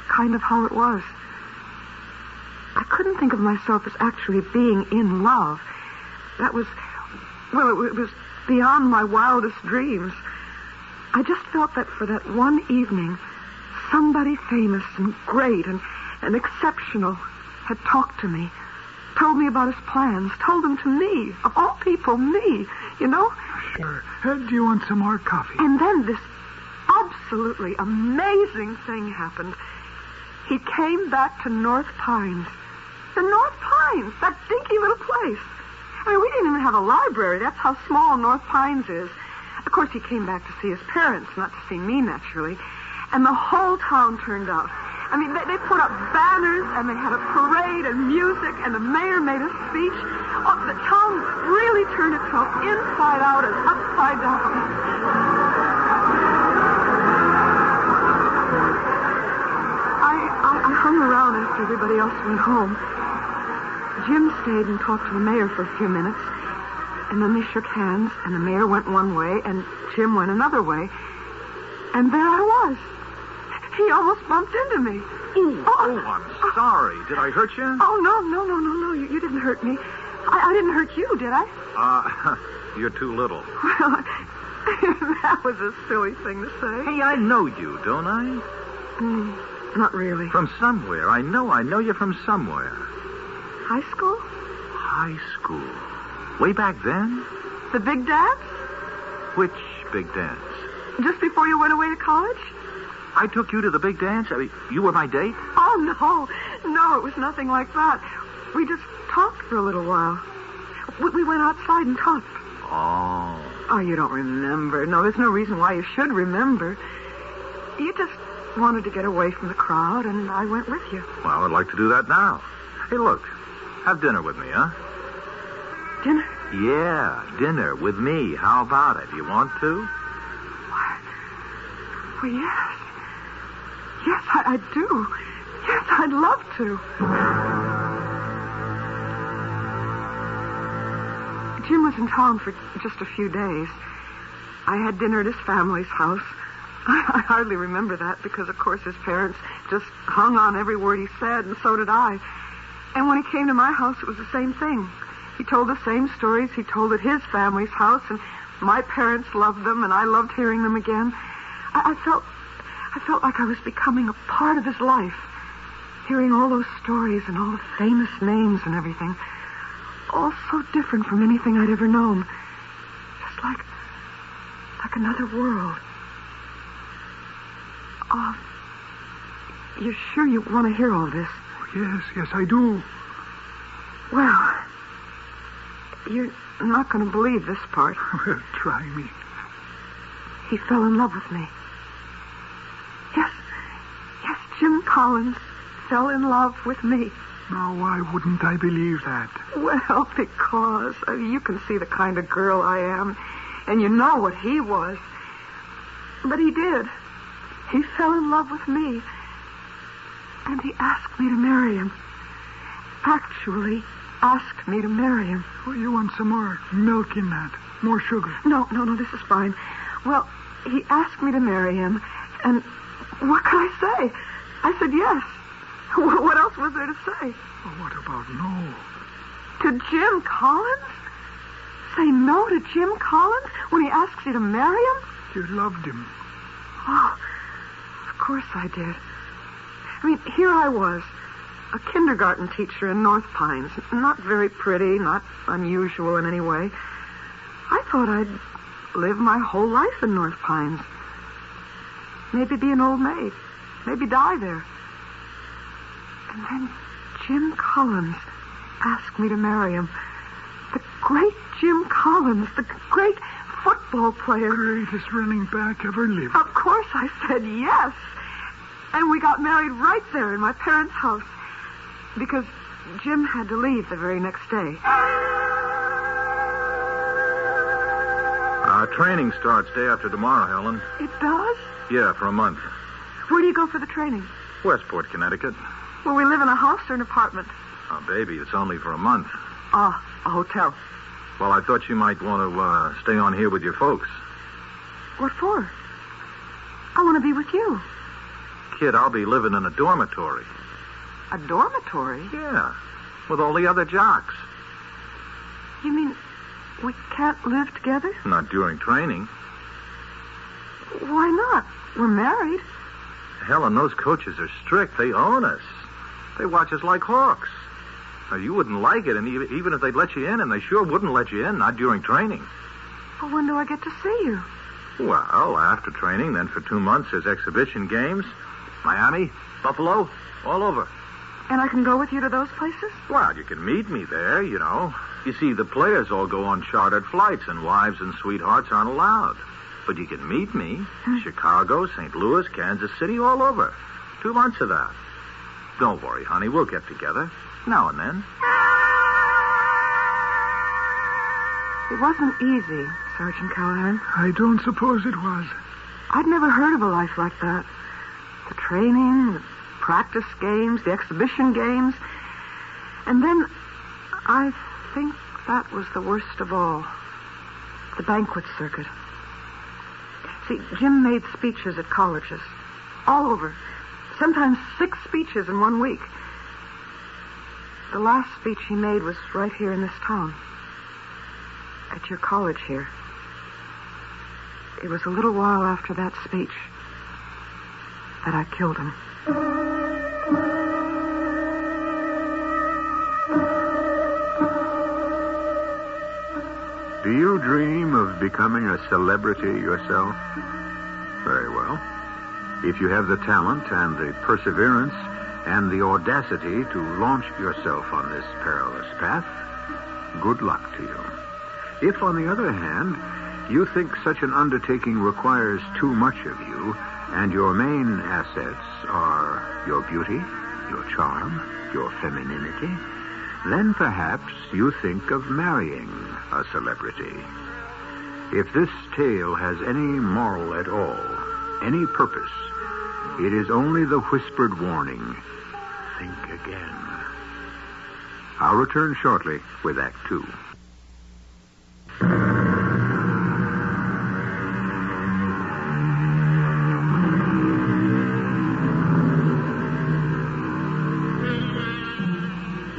kind of how it was. I couldn't think of myself as actually being in love. That was, well, it was beyond my wildest dreams. I just felt that for that one evening, somebody famous and great and exceptional had talked to me, told me about his plans, told them to me, of all people, me, you know? Sure. Do you want some more coffee? And then this absolutely amazing thing happened. He came back to North Pines. The North Pines, that dinky little place. I mean, we didn't even have a library. That's how small North Pines is. Of course, he came back to see his parents, not to see me, naturally. And the whole town turned out. I mean, they put up banners, and they had a parade and music, and the mayor made a speech. Oh, the town really turned itself inside out and upside down. I hung around after everybody else went home. Jim stayed and talked to the mayor for a few minutes, and then they shook hands, and the mayor went one way, and Jim went another way. And there I was. He almost bumped into me. I'm sorry. Did I hurt you? Oh, no. You didn't hurt me. I didn't hurt you, did I? You're too little. Well, that was a silly thing to say. Hey, I know you, don't I? Not really. From somewhere. I know you from somewhere. High school? High school. Way back then? The big dance? Which big dance? Just before you went away to college? I took you to the big dance? I mean, you were my date? Oh, no, it was nothing like that. We just talked for a little while. We went outside and talked. Oh, you don't remember. No, there's no reason why you should remember. You just wanted to get away from the crowd, and I went with you. Well, I'd like to do that now. Hey, look, have dinner with me, huh? Dinner? Yeah, dinner with me. How about it? You want to? Well, yes. Yes, I do. Yes, I'd love to. Jim was in town for just a few days. I had dinner at his family's house. I hardly remember that because, of course, his parents just hung on every word he said, and so did I. And when he came to my house, it was the same thing. He told the same stories he told at his family's house, and my parents loved them, and I loved hearing them again. I felt like I was becoming a part of his life, hearing all those stories and all the famous names and everything. All so different from anything I'd ever known. Just like another world. Oh, you sure you want to hear all this? Yes, I do. Well, you're not going to believe this part. Well, try me. He fell in love with me. Yes, Jim Collins fell in love with me. Now, why wouldn't I believe that? Well, because you can see the kind of girl I am, and you know what he was. But he did. He fell in love with me, and he asked me to marry him. Actually, asked me to marry him. Well, you want some more milk in that? More sugar? No, this is fine. Well, he asked me to marry him, and what could I say? I said yes. What else was there to say? Well, what about no? To Jim Collins? Say no to Jim Collins when he asks you to marry him? You loved him. Oh, of course I did. I mean, here I was, a kindergarten teacher in North Pines. Not very pretty, not unusual in any way. I thought I'd live my whole life in North Pines. Maybe be an old maid. maybe die there. And then Jim Collins asked me to marry him. The great Jim Collins, the great football player. Greatest running back ever lived. Of course I said yes. And we got married right there in my parents' house. Because Jim had to leave the very next day. Training starts day after tomorrow, Helen. It does? Yeah, for a month. Where do you go for the training? Westport, Connecticut. Will we live in a house or an apartment? Oh, baby, it's only for a month. A hotel. Well, I thought you might want to stay on here with your folks. What for? I want to be with you. Kid, I'll be living in a dormitory. A dormitory? Yeah, with all the other jocks. You mean we can't live together? Not during training. Why not? We're married. Helen, those coaches are strict. They own us. They watch us like hawks. Now, you wouldn't like it, and even if they'd let you in, and they sure wouldn't let you in, not during training. Well, when do I get to see you? Well, after training, then for 2 months, there's exhibition games. Miami, Buffalo, all over. And I can go with you to those places? Well, you can meet me there, you know. You see, the players all go on chartered flights, and wives and sweethearts aren't allowed. But you can meet me. Chicago, St. Louis, Kansas City, all over. 2 months of that. Don't worry, honey. We'll get together. Now and then. It wasn't easy, Sergeant Callahan. I don't suppose it was. I'd never heard of a life like that. The training, the practice games, the exhibition games. And then I think that was the worst of all. The banquet circuit. See, Jim made speeches at colleges. All over. Sometimes 6 speeches in 1 week. The last speech he made was right here in this town. At your college here. It was a little while after that speech that I killed him. Do you dream of becoming a celebrity yourself? Very well. If you have the talent and the perseverance and the audacity to launch yourself on this perilous path, good luck to you. If, on the other hand, you think such an undertaking requires too much of you, and your main assets are your beauty, your charm, your femininity, then perhaps you think of marrying a celebrity. If this tale has any moral at all, any purpose, it is only the whispered warning, think again. I'll return shortly with Act 2.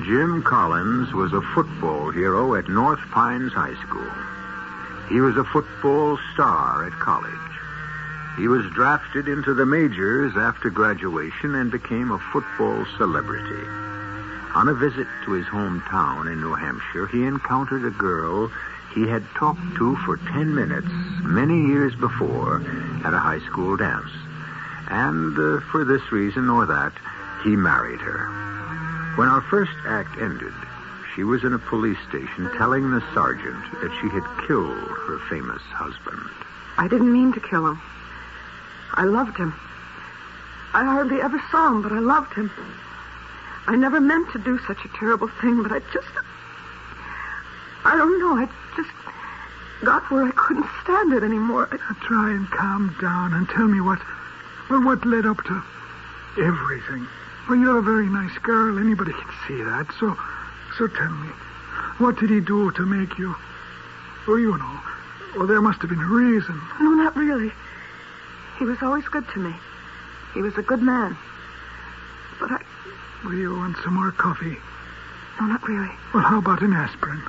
Jim Collins was a football hero at North Pines High School. He was a football star at college. He was drafted into the majors after graduation and became a football celebrity. On a visit to his hometown in New Hampshire, he encountered a girl he had talked to for 10 minutes many years before at a high school dance. And for this reason or that, he married her. When our first act ended, she was in a police station telling the sergeant that she had killed her famous husband. I didn't mean to kill him. I loved him. I hardly ever saw him, but I loved him. I never meant to do such a terrible thing, but I don't know, I just got where I couldn't stand it anymore. Try and calm down and tell me what led up to everything. Well, you're a very nice girl. Anybody can see that. So tell me, what did he do to make you? Oh, you know. Well, there must have been a reason. No, not really. He was always good to me. He was a good man. But Will you want some more coffee? No, not really. Well, how about an aspirin?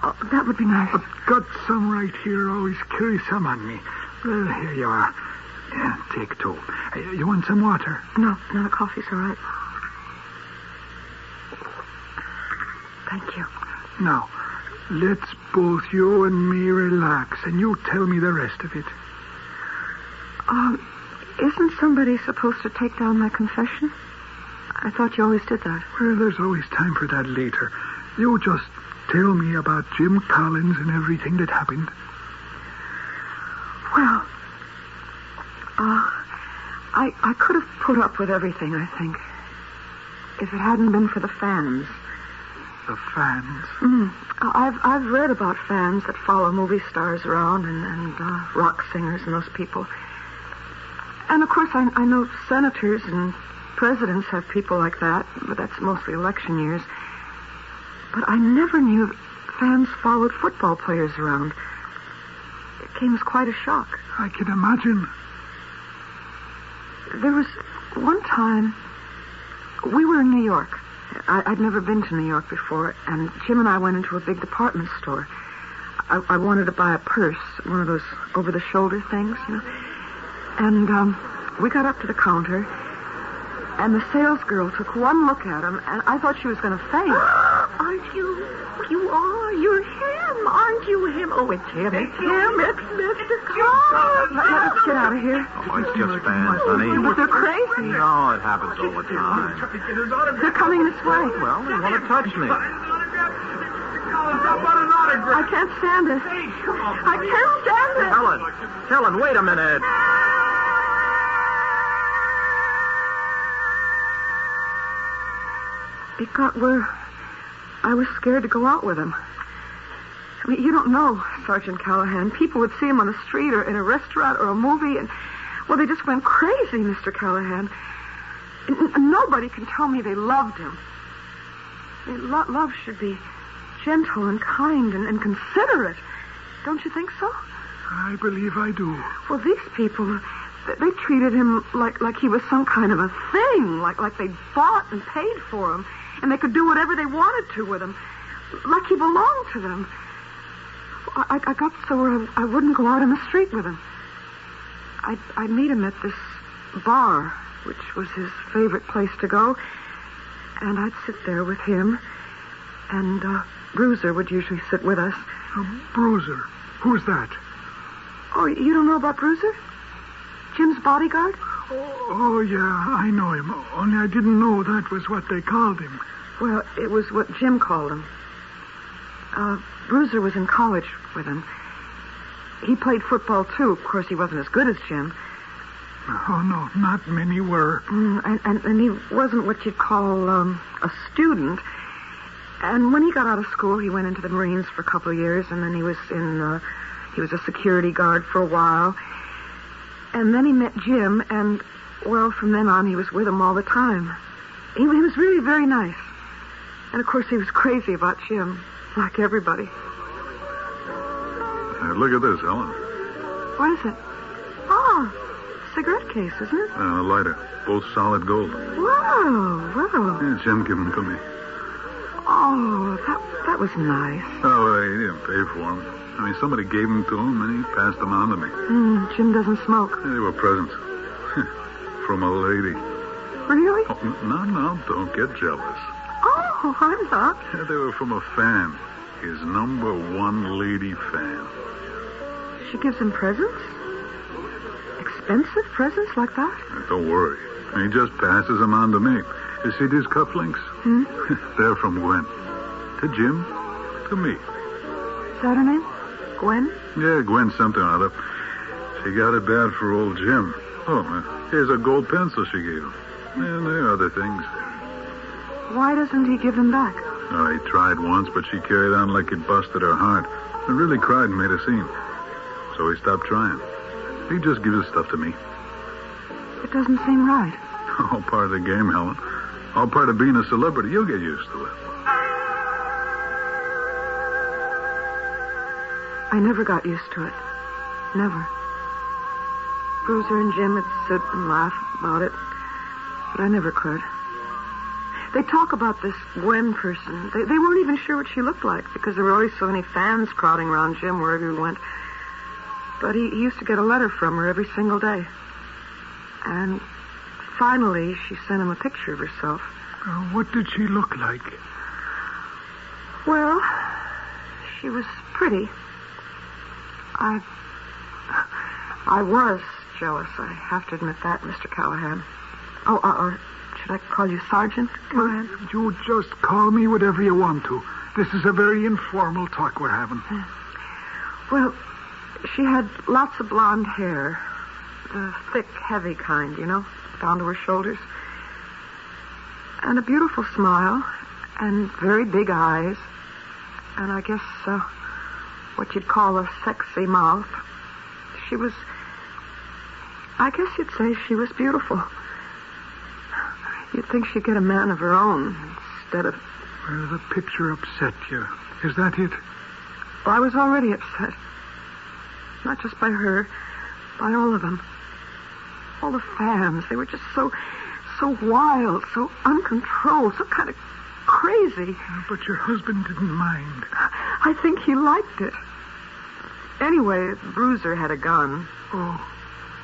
Oh, that would be nice. I've got some right here. Always carry some on me. Well, here you are. Yeah, take 2. You want some water? No, a coffee's all right. Thank you. Now, let's both you and me relax, and you tell me the rest of it. Isn't somebody supposed to take down my confession? I thought you always did that. Well, there's always time for that later. You just tell me about Jim Collins and everything that happened. Well, I could have put up with everything, I think, if it hadn't been for the fans. The fans? I've read about fans that follow movie stars around and rock singers and those people. And, of course, I know senators and presidents have people like that, but that's mostly election years. But I never knew fans followed football players around. It came as quite a shock. I can imagine. There was one time we were in New York. I'd never been to New York before, and Jim and I went into a big department store. I wanted to buy a purse, one of those over-the-shoulder things, you know. And we got up to the counter, and the salesgirl took one look at him, and I thought she was going to faint. Aren't you? You are. You're him. Aren't you him? Oh, it's him. It's him. It's Mr. Collins. Let's get out of here. Oh, it's just fans, honey. But they're crazy. No, it happens all the time. They're coming this way. Well, they want to touch me. I can't stand it. I can't stand it. Helen, wait a minute. It got where I was scared to go out with him. I mean, you don't know, Sergeant Callahan. People would see him on the street or in a restaurant or a movie, and, well, they just went crazy, Mr. Callahan. Nobody can tell me they loved him. I mean, love should be gentle and kind and considerate. Don't you think so? I believe I do. Well, these people, they treated him like he was some kind of a thing, like they bought and paid for him, and they could do whatever they wanted to with him, like he belonged to them. I got so I wouldn't go out in the street with him. I'd meet him at this bar, which was his favorite place to go, and I'd sit there with him, and Bruiser would usually sit with us. Bruiser? Who's that? Oh, you don't know about Bruiser? Jim's bodyguard? Oh, yeah, I know him. Only I didn't know that was what they called him. Well, it was what Jim called him. Bruiser was in college with him. He played football, too. Of course, he wasn't as good as Jim. Oh, no, not many were. And he wasn't what you'd call a student. And when he got out of school, he went into the Marines for a couple of years, and then he was a security guard for a while. And then he met Jim, and, well, from then on, he was with him all the time. He was really very nice. And, of course, he was crazy about Jim, like everybody. Look at this, Helen. What is it? Oh, cigarette case, isn't it? A lighter. Both solid gold. Whoa. Yeah, Jim gave them to me. Oh, that was nice. Oh, well, he didn't pay for them. I mean, somebody gave them to him, and he passed them on to me. Jim doesn't smoke. They were presents. From a lady. Really? Oh, no, don't get jealous. Oh, I'm not. Yeah, they were from a fan. His number one lady fan. She gives him presents? Expensive presents like that? Don't worry. He just passes them on to me. You see these cufflinks? They're from Gwen. To Jim, to me. Is that her name? Gwen? Yeah, Gwen something or other. She got it bad for old Jim. Oh, here's a gold pencil she gave him. And there are other things. Why doesn't he give them back? Oh, he tried once, but she carried on like it busted her heart. He really cried and made a scene. So he stopped trying. He just gives his stuff to me. It doesn't seem right. All part of the game, Helen. All part of being a celebrity. You'll get used to it. I never got used to it. Never. Bruiser and Jim would sit and laugh about it, but I never could. They talk about this Gwen person. They weren't even sure what she looked like because there were always so many fans crowding around Jim wherever he went. But he used to get a letter from her every single day. And finally, she sent him a picture of herself. What did she look like? Well, she was pretty. I was jealous. I have to admit that, Mr. Callahan. Oh, should I call you Sergeant Callahan? You just call me whatever you want to. This is a very informal talk we're having. Well, she had lots of blonde hair. The thick, heavy kind, down to her shoulders. And a beautiful smile. And very big eyes. And I guess what you'd call a sexy mouth. I guess you'd say she was beautiful. You'd think she'd get a man of her own instead of... Well, the picture upset you. Is that it? Well, I was already upset. Not just by her, by all of them. All the fans. They were just so wild, so uncontrolled, so kind of crazy. But your husband didn't mind. I think he liked it. Anyway, Bruiser had a gun. Oh,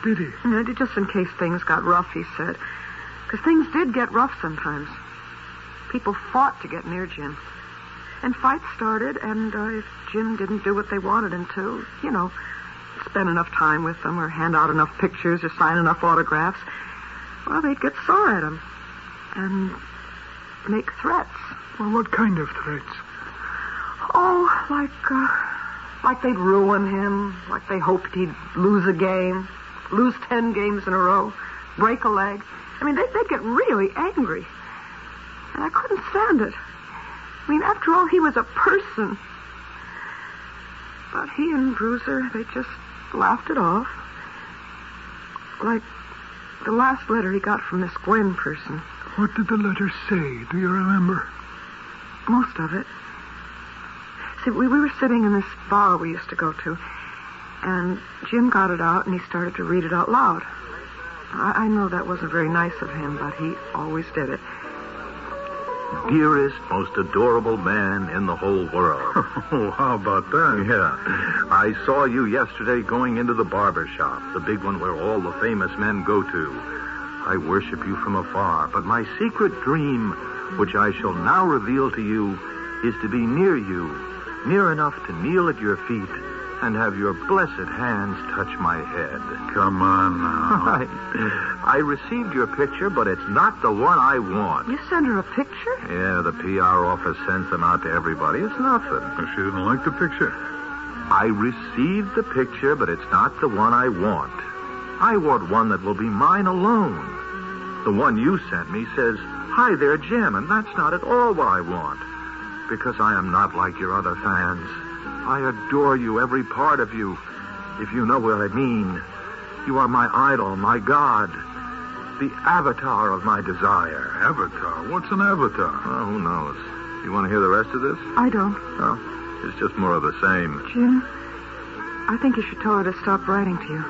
did he? Just in case things got rough, he said. Because things did get rough sometimes. People fought to get near Jim. And fights started, and if Jim didn't do what they wanted him to, spend enough time with them or hand out enough pictures or sign enough autographs, well, they'd get sore at him and make threats. Well, what kind of threats? Oh, like they'd ruin him, like they hoped he'd lose a game, lose 10 games in a row, break a leg. I mean, they'd get really angry. And I couldn't stand it. I mean, after all, he was a person. But he and Bruiser, they just laughed it off. Like the last letter he got from this Gwen person. What did the letter say? Do you remember? Most of it. See, we were sitting in this bar we used to go to, and Jim got it out, and he started to read it out loud. I know that wasn't very nice of him, but he always did it. Dearest, most adorable man in the whole world. Oh, how about that? Yeah. I saw you yesterday going into the barber shop, the big one where all the famous men go to. I worship you from afar, but my secret dream, which I shall now reveal to you, is to be near you, near enough to kneel at your feet and have your blessed hands touch my head. Come on now. I received your picture, but it's not the one I want. You sent her a picture? Yeah, the PR office sends them out to everybody. It's nothing. She didn't like the picture. I received the picture, but it's not the one I want. I want one that will be mine alone. The one you sent me says, "Hi there, Jim," and that's not at all what I want. Because I am not like your other fans. I adore you, every part of you, if you know what I mean. You are my idol, my god, the avatar of my desire. Avatar? What's an avatar? Oh, who knows? You want to hear the rest of this? I don't. No, it's just more of the same. Jim, I think you should tell her to stop writing to you.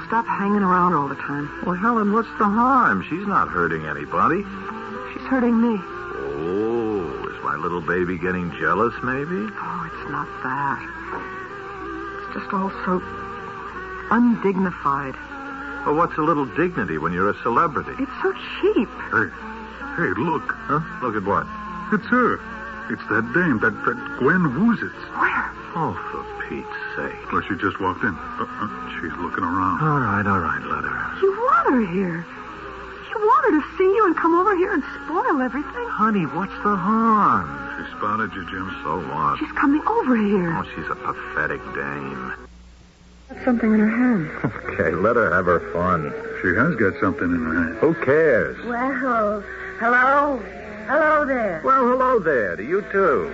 Stop hanging around all the time. Well, Helen, what's the harm? She's not hurting anybody. She's hurting me. Oh, is my little baby getting jealous, maybe? Oh, it's not that. It's just all so undignified. Well, what's a little dignity when you're a celebrity? It's so cheap. Hey, look. Huh? Look at what? It's her. It's that dame, that Gwen Woozitz. Where? Oh, for Pete's sake. Well, she just walked in. She's looking around. All right, let her. You want her here. You want her to see you and come over here and spoil everything. Honey, what's the harm? She spotted you, Jim. So what? She's coming over here. Oh, she's a pathetic dame. Got something in her hand. Okay, let her have her fun. She has got something in her hand. Who cares? Well, hello? Hello there. Well, hello there to you, too.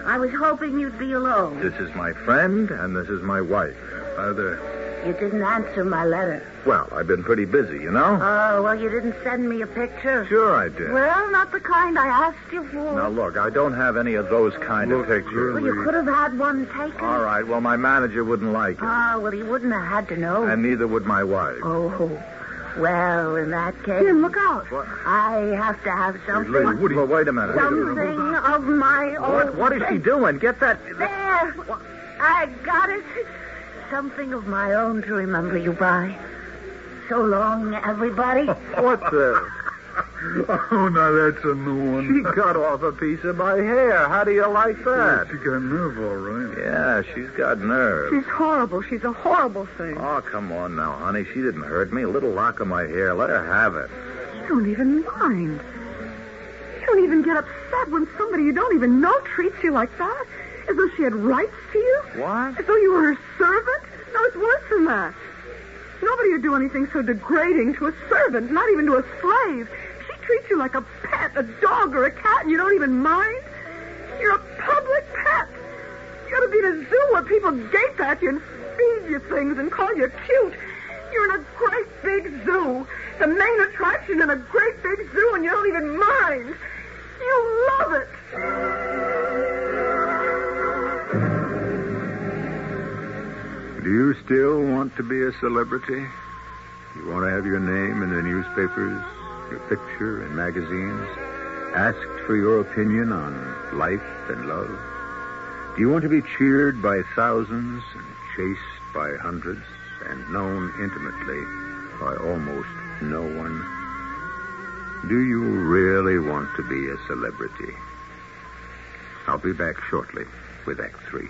I was hoping you'd be alone. This is my friend, and this is my wife. Hi there. You didn't answer my letter. Well, I've been pretty busy, you know? Oh, well, you didn't send me a picture. Sure I did. Well, not the kind I asked you for. Now, look, I don't have any of those kind of pictures. Well, you could have had one taken. All right, well, my manager wouldn't like it. Oh, well, he wouldn't have had to know. And neither would my wife. Oh, well, in that case... Jim, look out. What? I have to have something... Well, wait a minute. Something of my own... What is she doing? Get that... There! I got it. Something of my own to remember you by. So long, everybody. What the... Oh, now that's a new one. She cut off a piece of my hair. How do you like that? Yeah, she got nerve, all right. Yeah, she's got nerve. She's horrible. She's a horrible thing. Oh, come on now, honey. She didn't hurt me. A little lock of my hair. Let her have it. You don't even mind. You don't even get upset when somebody you don't even know treats you like that. As though she had rights to you. What? As though you were her servant. No, it's worse than that. Nobody would do anything so degrading to a servant, not even to a slave. She treats you like a pet, a dog or a cat, and you don't even mind. You're a public pet. You ought to be in a zoo where people gape at you and feed you things and call you cute. You're in a great big zoo, the main attraction in a great big zoo, and you don't even mind. You love it. Do you still want to be a celebrity? You want to have your name in the newspapers, your picture in magazines, asked for your opinion on life and love? Do you want to be cheered by thousands and chased by hundreds and known intimately by almost no one? Do you really want to be a celebrity? I'll be back shortly with Act 3.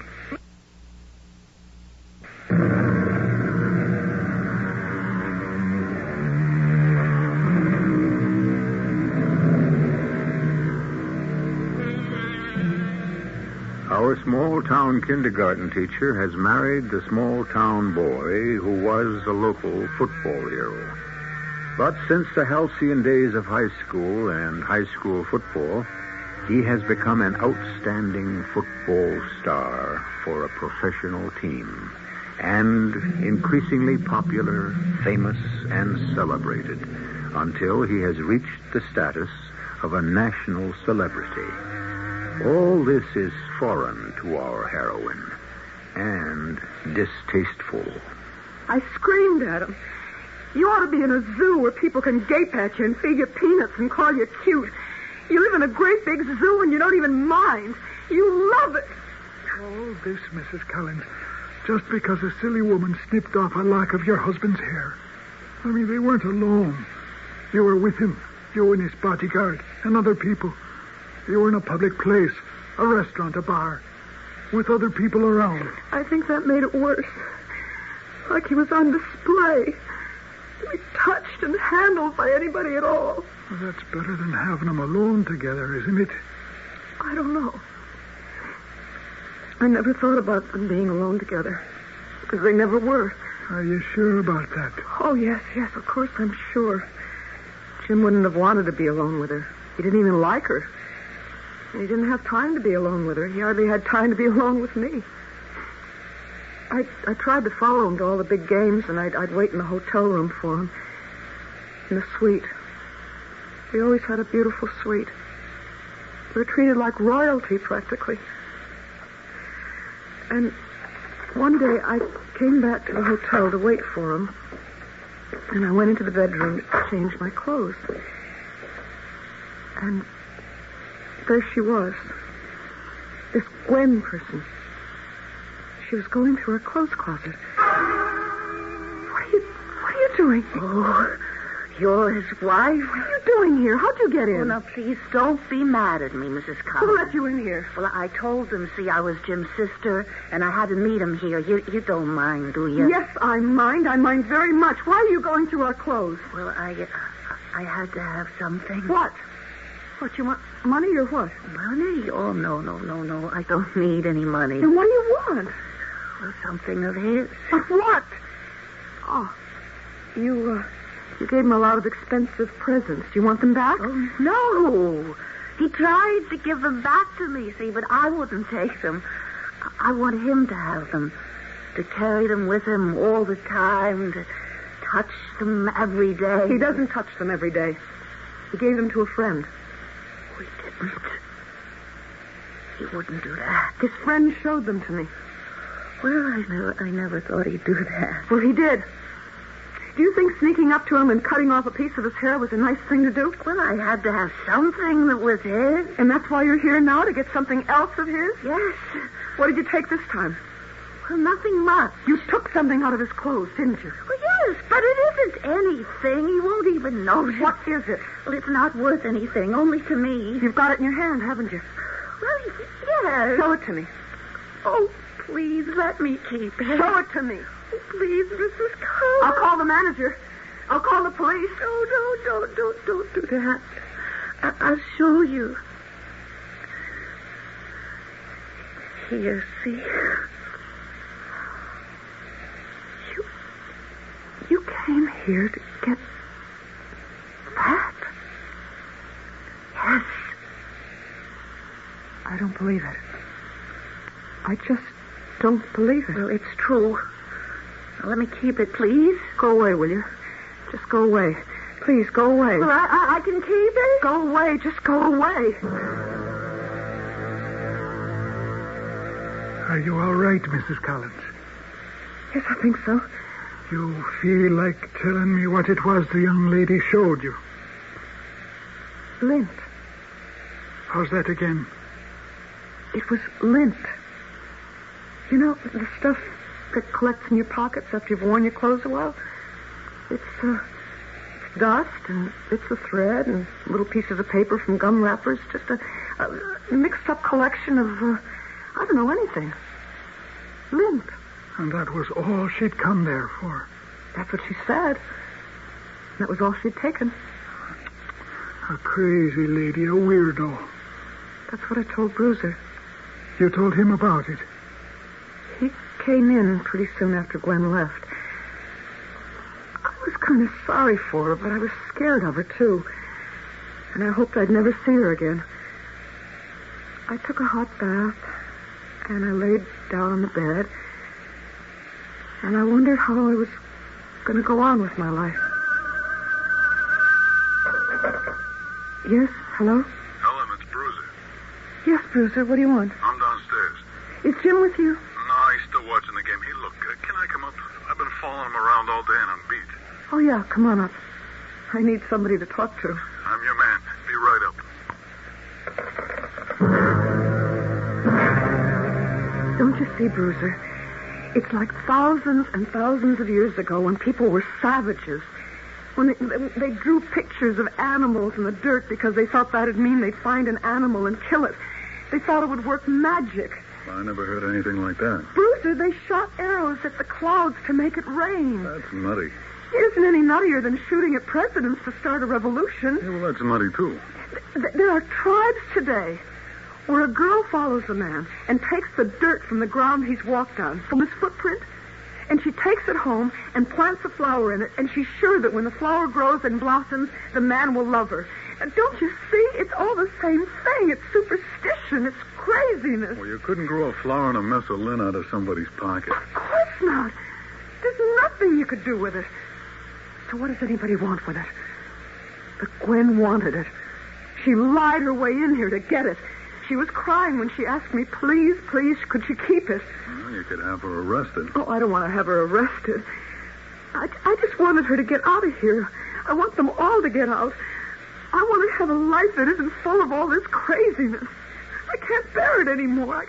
Our small-town kindergarten teacher has married the small-town boy who was a local football hero. But since the halcyon days of high school and high school football, he has become an outstanding football star for a professional team, and increasingly popular, famous, and celebrated, until he has reached the status of a national celebrity. All this is foreign to our heroine, and distasteful. I screamed at him. You ought to be in a zoo where people can gape at you and feed you peanuts and call you cute. You live in a great big zoo and you don't even mind. You love it. All this, Mrs. Collins, just because a silly woman snipped off a lock of your husband's hair. I mean, they weren't alone. You were with him, you and his bodyguard, and other people. You were in a public place, a restaurant, a bar, with other people around. I think that made it worse. Like he was on display. To be touched and handled by anybody at all. Well, that's better than having them alone together, isn't it? I don't know. I never thought about them being alone together. Because they never were. Are you sure about that? Oh, yes, of course I'm sure. Jim wouldn't have wanted to be alone with her. He didn't even like her. And he didn't have time to be alone with her. He hardly had time to be alone with me. I tried to follow him to all the big games, and I'd wait in the hotel room for him. In the suite. We always had a beautiful suite. We were treated like royalty, practically. And one day I came back to the hotel to wait for him, and I went into the bedroom to change my clothes. And there she was. This Gwen person. She was going through her clothes closet. What are you doing? Oh, you're his wife? What are you doing here? How'd you get in? Oh, now, please, don't be mad at me, Mrs. Collins. Who let you in here? Well, I told them, see, I was Jim's sister, and I had to meet him here. You don't mind, do you? Yes, I mind. I mind very much. Why are you going through our clothes? Well, I had to have something. What? What, you want money or what? Money? Oh, no. I don't need any money. Then what do you want? Well, something of his. Of what? Oh, you gave him a lot of expensive presents. Do you want them back? Oh, no. He tried to give them back to me, see, but I wouldn't take them. I want him to have them, to carry them with him all the time, to touch them every day. He doesn't touch them every day. He gave them to a friend. We didn't. He wouldn't do that. His friend showed them to me. Well, I never thought he'd do that. Well, he did. Do you think sneaking up to him and cutting off a piece of his hair was a nice thing to do? Well, I had to have something that was his. And that's why you're here now, to get something else of his? Yes. What did you take this time? Well, nothing much. You took something out of his clothes, didn't you? Well, yes, but it isn't anything. He won't even notice. What is it? Well, it's not worth anything, only to me. You've got it in your hand, haven't you? Well, yes. Show it to me. Oh, please, let me keep it. Show it to me. Oh, please, Mrs. Collins. I'll call the manager. I'll call the police. No, don't do that. I'll show you. Here, see? You came here to get that? Yes. I don't believe it. I just don't believe it. Well, it's true. Now, let me keep it, please. Go away, will you? Just go away. Please, go away. Well, I can keep it. Go away. Just go away. Are you all right, Mrs. Collins? Yes, I think so. You feel like telling me what it was the young lady showed you? Lint. How's that again? It was lint. You know, the stuff that collects in your pockets after you've worn your clothes a while? It's dust and bits of thread and little pieces of paper from gum wrappers. Just a mixed-up collection of, I don't know, anything. Lint. And that was all she'd come there for? That's what she said. That was all she'd taken. A crazy lady, a weirdo. That's what I told Bruiser. You told him about it? He came in pretty soon after Gwen left. I was kind of sorry for her, but I was scared of her, too. And I hoped I'd never see her again. I took a hot bath, and I laid down on the bed, and I wondered how I was going to go on with my life. Yes, hello? Helen, it's Bruiser. Yes, Bruiser, what do you want? I'm downstairs. Is Jim with you? No, he's still watching the game. Hey, look, can I come up? I've been following him around all day and I'm beat. Oh, yeah, come on up. I need somebody to talk to. I'm your man. Be right up. Don't you see, Bruiser? It's like thousands and thousands of years ago when people were savages. When they drew pictures of animals in the dirt because they thought that'd mean they'd find an animal and kill it. They thought it would work magic. I never heard anything like that. Bruiser, they shot arrows at the clouds to make it rain. That's nutty. It isn't any nuttier than shooting at presidents to start a revolution. Yeah, well, that's nutty, too. There are tribes today where a girl follows a man and takes the dirt from the ground he's walked on, from his footprint, and she takes it home and plants a flower in it, and she's sure that when the flower grows and blossoms, the man will love her. And don't you see? It's all the same thing. It's superstition. It's craziness. Well, you couldn't grow a flower and a mess of lint out of somebody's pocket. Of course not. There's nothing you could do with it. So what does anybody want with it? But Gwen wanted it. She lied her way in here to get it. She was crying when she asked me, please, could she keep it? Well, you could have her arrested. Oh, I don't want to have her arrested. I just wanted her to get out of here. I want them all to get out. I want to have a life that isn't full of all this craziness. I can't bear it anymore.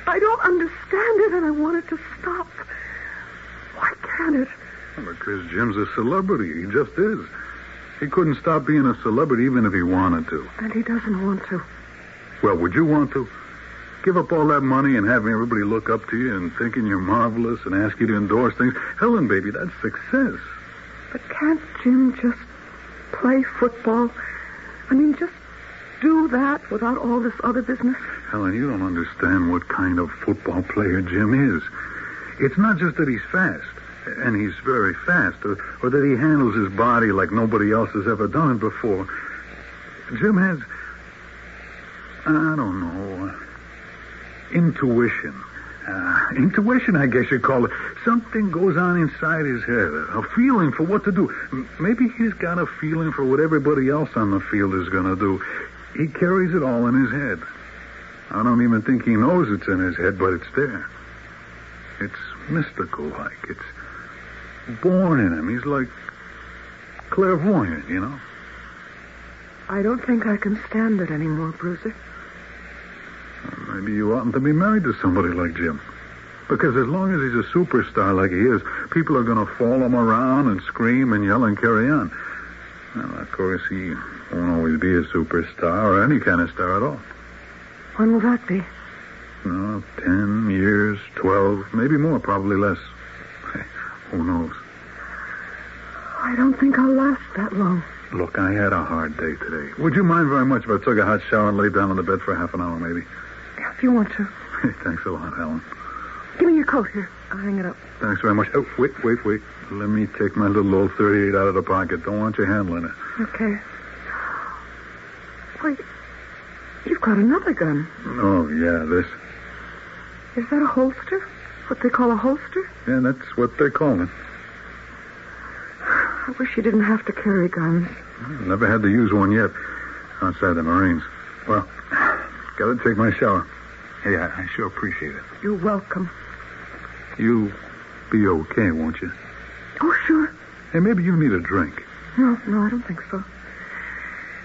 I don't understand it, and I want it to stop. Why can't it? Well, because Jim's a celebrity. He just is. He couldn't stop being a celebrity even if he wanted to. And he doesn't want to. Well, would you want to? Give up all that money and having everybody look up to you and thinking you're marvelous and ask you to endorse things. Helen, baby, that's success. But can't Jim just play football? I mean, just do that without all this other business? Helen, you don't understand what kind of football player Jim is. It's not just that he's fast, and he's very fast, or that he handles his body like nobody else has ever done it before. Jim has, I don't know, intuition. Intuition, I guess you'd call it. Something goes on inside his head, a feeling for what to do. Maybe he's got a feeling for what everybody else on the field is going to do. He carries it all in his head. I don't even think he knows it's in his head, but it's there. It's mystical-like. It's born in him. He's like clairvoyant, you know? I don't think I can stand it anymore, Bruiser. Maybe you oughtn't to be married to somebody like Jim. Because as long as he's a superstar like he is, people are going to follow him around and scream and yell and carry on. Well, of course, he won't always be a superstar or any kind of star at all. When will that be? 10 years, 12, maybe more, probably less. Who knows? I don't think I'll last that long. Look, I had a hard day today. Would you mind very much if I took a hot shower and laid down on the bed for half an hour, maybe? Yeah, if you want to. Thanks a lot, Helen. Give me your coat here. I'll hang it up. Thanks very much. Oh, wait. Let me take my little old 38 out of the pocket. Don't want you handling it. Okay. Wait. You've got another gun. Oh, yeah, this. Is that a holster? What they call a holster? Yeah, that's what they call it. I wish you didn't have to carry guns. Never had to use one yet. Outside the Marines. Well, gotta take my shower. Hey, I sure appreciate it. You're welcome. You'll be okay, won't you? Oh, sure. Hey, maybe you need a drink. No, I don't think so.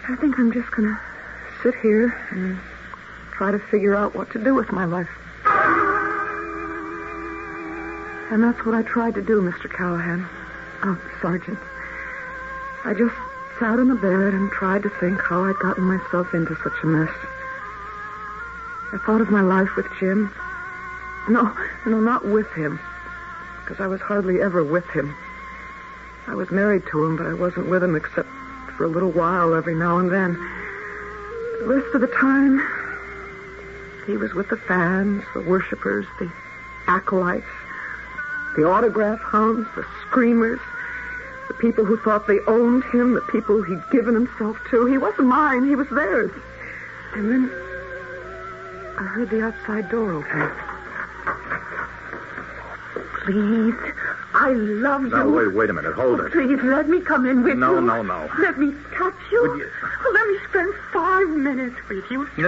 I think I'm just gonna sit here and try to figure out what to do with my life. And that's what I tried to do, Mr. Callahan. Oh, Sergeant. I just sat in the bed and tried to think how I'd gotten myself into such a mess. I thought of my life with Jim. No, not with him. Because I was hardly ever with him. I was married to him, but I wasn't with him except for a little while every now and then. The rest of the time, he was with the fans, the worshipers, the acolytes, the autograph hounds, the screamers, the people who thought they owned him, the people he'd given himself to. He wasn't mine, he was theirs. And then I heard the outside door open. Please, I love you. Now, wait a minute. Hold it. Please, let me come in with you. No. Let me touch you. Let me spend 5 minutes with you. 2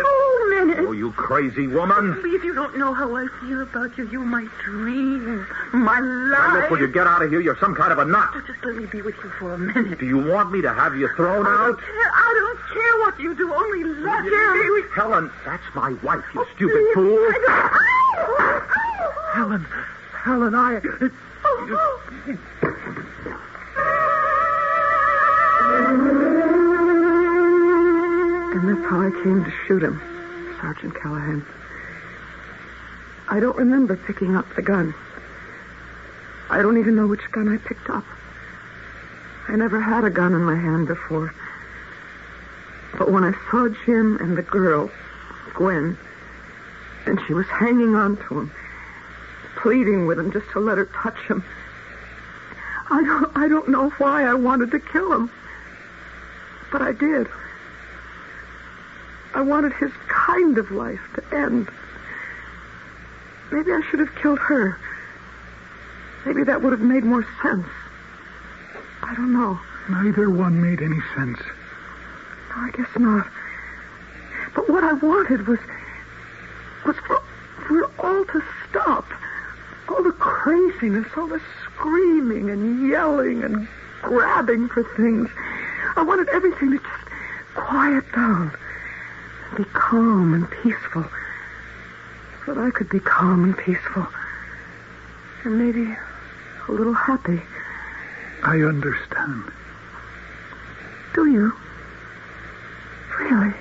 minutes. Oh, you crazy woman. Please, you don't know how I feel about you. You're my dream, my life. Now, look, will you get out of here? You're some kind of a nut. Oh, just let me be with you for a minute. Do you want me to have you thrown out? I don't care what you do. Only let me. Helen, that's my wife, you stupid fool. Helen, I... And that's how I came to shoot him, Sergeant Callahan. I don't remember picking up the gun. I don't even know which gun I picked up. I never had a gun in my hand before. But when I saw Jim and the girl, Gwen, and she was hanging on to him, pleading with him just to let her touch him, I don't know why I wanted to kill him. But I did. I wanted his kind of life to end. Maybe I should have killed her. Maybe that would have made more sense. I don't know. Neither one made any sense. No, I guess not. But what I wanted was for it all to stop. All the craziness, all the screaming and yelling and grabbing for things. I wanted everything to just quiet down and be calm and peaceful. So that I could be calm and peaceful. And maybe a little happy. I understand. Do you? Really?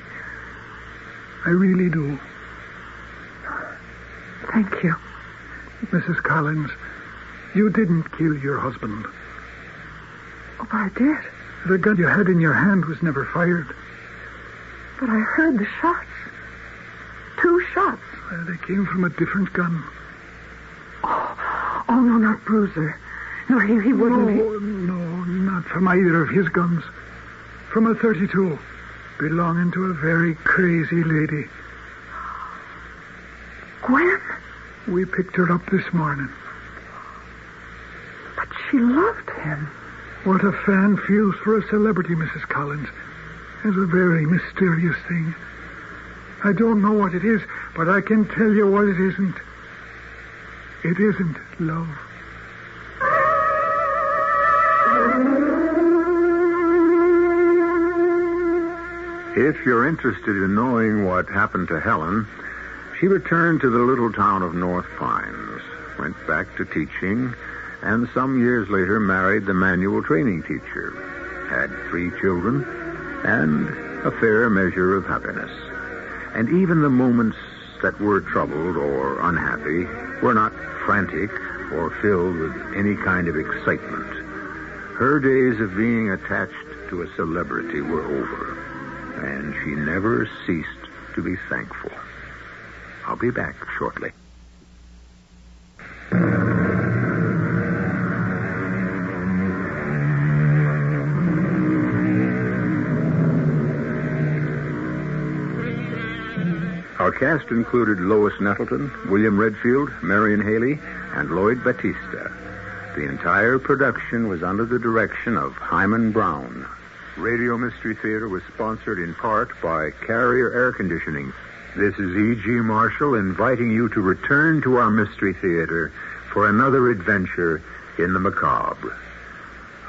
I really do. Thank you. Mrs. Collins, you didn't kill your husband. Oh, but I did. The gun you had in your hand was never fired. But I heard the shots. 2 shots. They came from a different gun. Oh, no, not Bruiser. No, he wouldn't. No, not from either of his guns. From a .32, belonging to a very crazy lady. Gwen? We picked her up this morning. But she loved him. What a fan feels for a celebrity, Mrs. Collins, is a very mysterious thing. I don't know what it is, but I can tell you what it isn't. It isn't love. If you're interested in knowing what happened to Helen, She returned to the little town of North Pines, went back to teaching, and some years later married the manual training teacher, had 3 children, and a fair measure of happiness. And even the moments that were troubled or unhappy were not frantic or filled with any kind of excitement. Her days of being attached to a celebrity were over, and she never ceased to be thankful. I'll be back shortly. Our cast included Lois Nettleton, William Redfield, Marion Haley, and Lloyd Batista. The entire production was under the direction of Hyman Brown. Radio Mystery Theater was sponsored in part by Carrier Air Conditioning. This is E.G. Marshall inviting you to return to our Mystery Theater for another adventure in the macabre.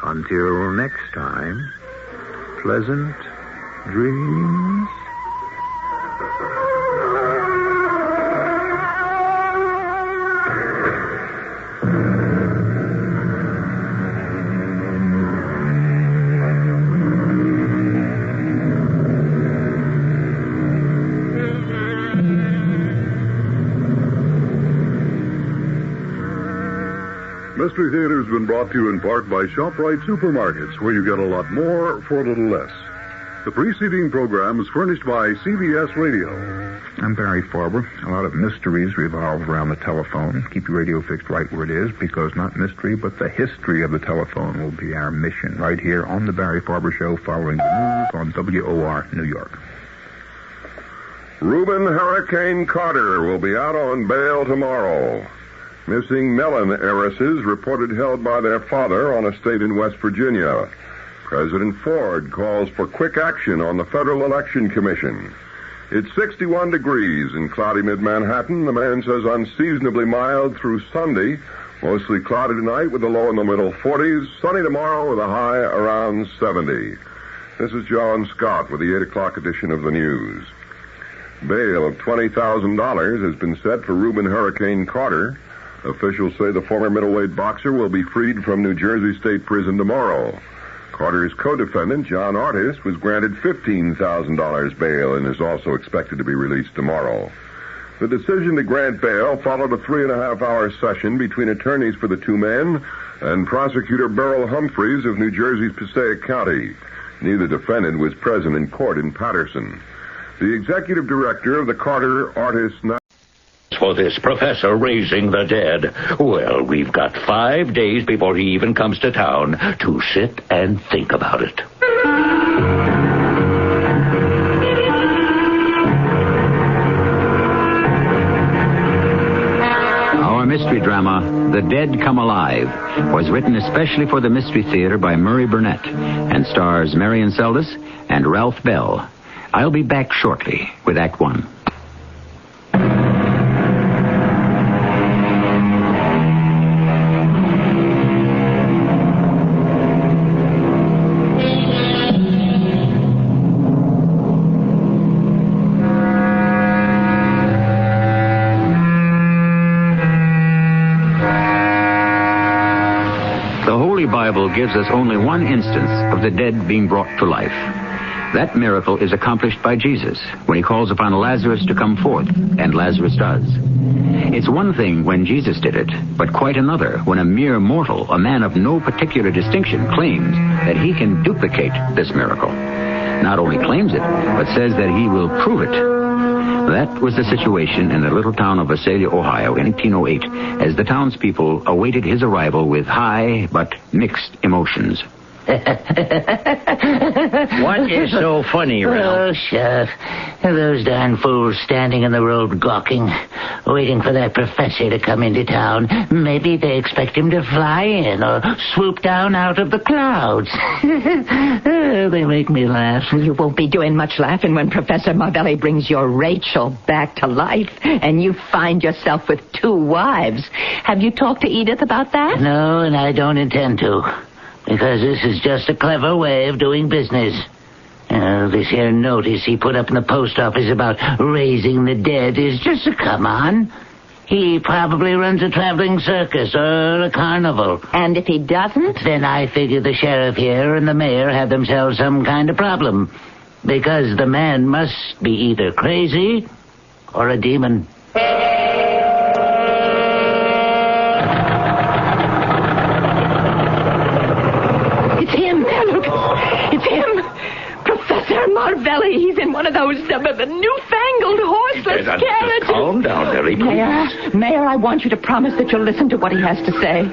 Until next time, pleasant dreams. Mystery Theater has been brought to you in part by ShopRite Supermarkets, where you get a lot more for a little less. The preceding program is furnished by CBS Radio. I'm Barry Farber. A lot of mysteries revolve around the telephone. Keep your radio fixed right where it is, because not mystery, but the history of the telephone will be our mission right here on the Barry Farber Show, following the news on WOR New York. Reuben Hurricane Carter will be out on bail tomorrow. Missing Mellon heiresses reported held by their father on a estate in West Virginia. President Ford calls for quick action on the Federal Election Commission. It's 61 degrees in cloudy mid-Manhattan. The man says unseasonably mild through Sunday. Mostly cloudy tonight with a low in the middle 40s. Sunny tomorrow with a high around 70. This is John Scott with the 8 o'clock edition of the news. Bail of $20,000 has been set for Reuben Hurricane Carter. Officials say the former middleweight boxer will be freed from New Jersey State Prison tomorrow. Carter's co-defendant, John Artis, was granted $15,000 bail and is also expected to be released tomorrow. The decision to grant bail followed a 3.5-hour session between attorneys for the two men and prosecutor Beryl Humphreys of New Jersey's Passaic County. Neither defendant was present in court in Patterson. The executive director of the Carter Artis for this professor raising the dead. Well, we've got 5 days before he even comes to town to sit and think about it. Our mystery drama, The Dead Come Alive, was written especially for the Mystery Theater by Murray Burnett and stars Marion Seldes and Ralph Bell. I'll be back shortly with Act One. Bible gives us only one instance of the dead being brought to life. That miracle is accomplished by Jesus when he calls upon Lazarus to come forth, and Lazarus does. It's one thing when Jesus did it, but quite another when a mere mortal, a man of no particular distinction, claims that he can duplicate this miracle. Not only claims it, but says that he will prove it. That was the situation in the little town of Visalia, Ohio in 1808, as the townspeople awaited his arrival with high but mixed emotions. What is so funny, Ralph? Oh, Sheriff. Those darn fools standing in the road gawking, waiting for that professor to come into town. Maybe they expect him to fly in or swoop down out of the clouds. Oh, they make me laugh. You won't be doing much laughing when Professor Marvelli brings your Rachel back to life and you find yourself with 2 wives. Have you talked to Edith about that? No, and I don't intend to. Because this is just a clever way of doing business. This here notice he put up in the post office about raising the dead is just a come-on. He probably runs a traveling circus or a carnival. And if he doesn't? Then I figure the sheriff here and the mayor have themselves some kind of problem. Because the man must be either crazy or a demon. It's him. Look, it's him. Professor Marvelli. He's in one of those newfangled horseless carriages. Calm down, Mary, please. Mayor, I want you to promise that you'll listen to what he has to say.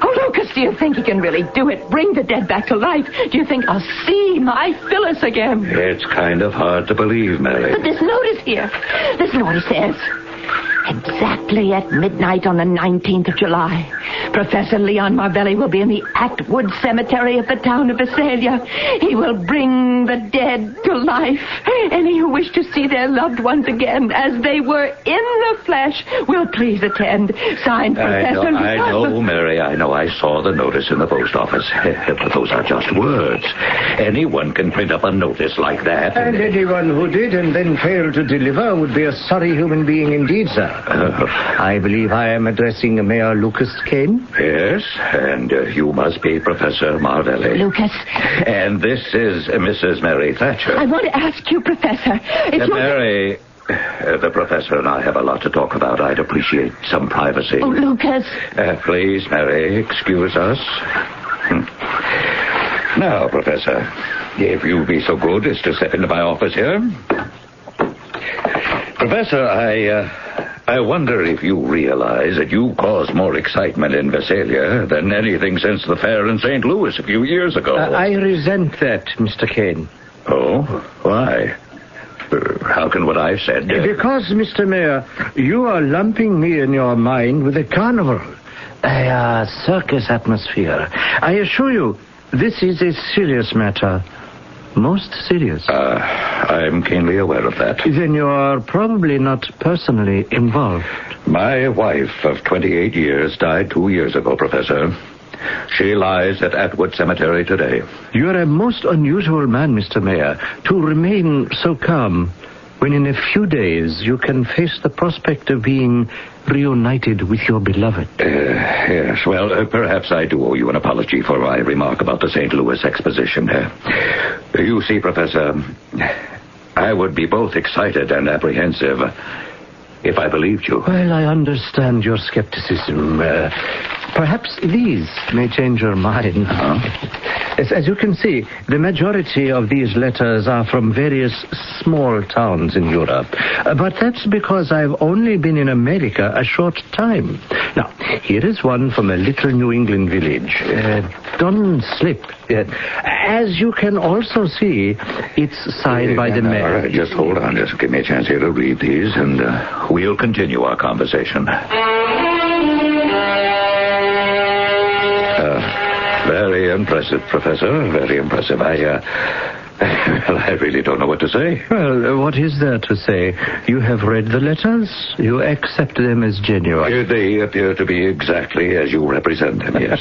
Oh, Lucas, do you think he can really do it? Bring the dead back to life? Do you think I'll see my Phyllis again? It's kind of hard to believe, Mary. But this notice here. Listen to what he says. Exactly at midnight on the 19th of July, Professor Leon Marvelli will be in the Atwood Cemetery of the town of Visalia. He will bring the dead to life. Any who wish to see their loved ones again as they were in the flesh will please attend. Signed, Professor... I know, Mary, I know. I saw the notice in the post office. But those are just words. Anyone can print up a notice like that. And anyone who did and then failed to deliver would be a sorry human being indeed, sir. I believe I am addressing Mayor Lucas Kane. Yes, and you must be Professor Marvelli. Lucas. And this is Mrs. Mary Thatcher. I want to ask you, Professor, if Mary, the professor and I have a lot to talk about. I'd appreciate some privacy. Oh, Lucas. Please, Mary, excuse us. Now, Professor, if you'll be so good as to step into my office here. Professor, I wonder if you realize that you caused more excitement in Visalia than anything since the fair in St. Louis a few years ago. I resent that, Mr. Kane. Oh? Why? How can what I've said... Because, Mr. Mayor, you are lumping me in your mind with a carnival, a circus atmosphere. I assure you, this is a serious matter. Most serious. I'm keenly aware of that. Then you are probably not personally involved. My wife of 28 years died 2 years ago, Professor. She lies at Atwood Cemetery today. You're a most unusual man, Mr. Mayor, to remain so calm when in a few days you can face the prospect of being reunited with your beloved. Yes, well, perhaps I do owe you an apology for my remark about the St. Louis exposition. You see, Professor, I would be both excited and apprehensive if I believed you. Well, I understand your skepticism. Perhaps these may change your mind. As you can see, the majority of these letters are from various small towns in Europe. But that's because I've only been in America a short time. Now, here is one from a little New England village. Don't slip. As you can also see, it's signed by the mayor. All right, just hold on. Just give me a chance here to read these, and we'll continue our conversation. Very impressive, Professor. Very impressive. I really don't know what to say. Well, what is there to say? You have read the letters. You accept them as genuine. They appear to be exactly as you represent them, yes.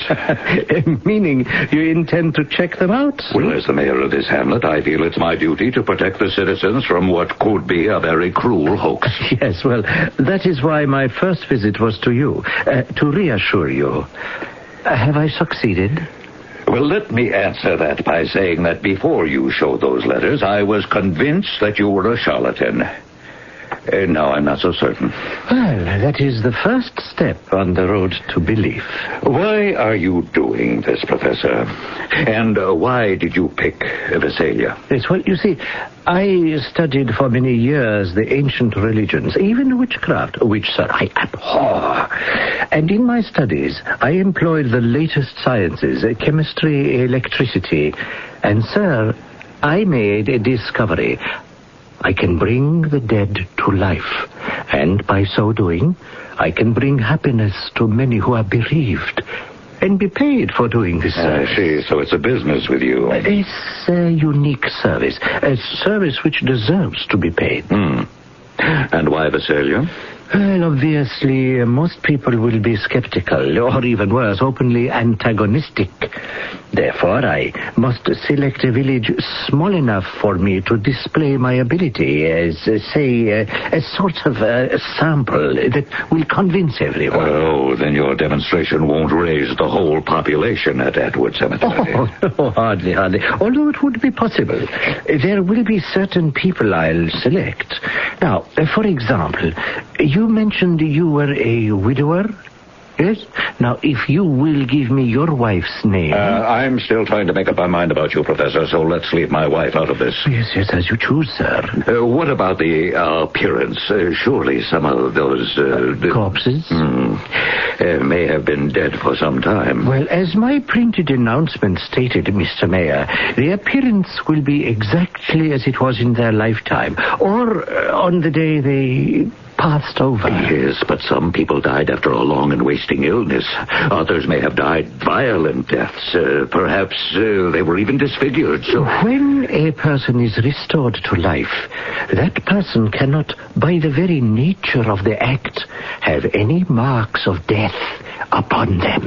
Meaning you intend to check them out? Well, as the mayor of this hamlet, I feel it's my duty to protect the citizens from what could be a very cruel hoax. Yes, well, that is why my first visit was to you, to reassure you. Have I succeeded? Well, let me answer that by saying that before you showed those letters, I was convinced that you were a charlatan. Now I'm not so certain. Well, that is the first step on the road to belief. Why are you doing this, Professor? And why did you pick Visalia? Yes, well, you see, I studied for many years the ancient religions, even witchcraft, which, sir, I abhor. And in my studies, I employed the latest sciences, chemistry, electricity. And, sir, I made a discovery. I can bring the dead to life. And by so doing, I can bring happiness to many who are bereaved. And be paid for doing this service. I see. So it's a business with you. It's a unique service. A service which deserves to be paid. And why Visalia? Well, obviously, most people will be skeptical, or even worse, openly antagonistic. Therefore, I must select a village small enough for me to display my ability as, say, a sort of sample that will convince everyone. Oh, then your demonstration won't raise the whole population at Atwood Cemetery. Oh, hardly. Although it would be possible. There will be certain people I'll select. Now, for example, you mentioned you were a widower? Yes? Now, if you will give me your wife's name... I'm still trying to make up my mind about you, Professor, so let's leave my wife out of this. Yes, as you choose, sir. What about the appearance? Surely some of those... corpses? May have been dead for some time. Well, as my printed announcement stated, Mr. Mayor, the appearance will be exactly as it was in their lifetime, or on the day they... passed over. Yes, but some people died after a long and wasting illness. Others may have died violent deaths. Perhaps they were even disfigured. So when a person is restored to life, that person cannot, by the very nature of the act, have any marks of death upon them.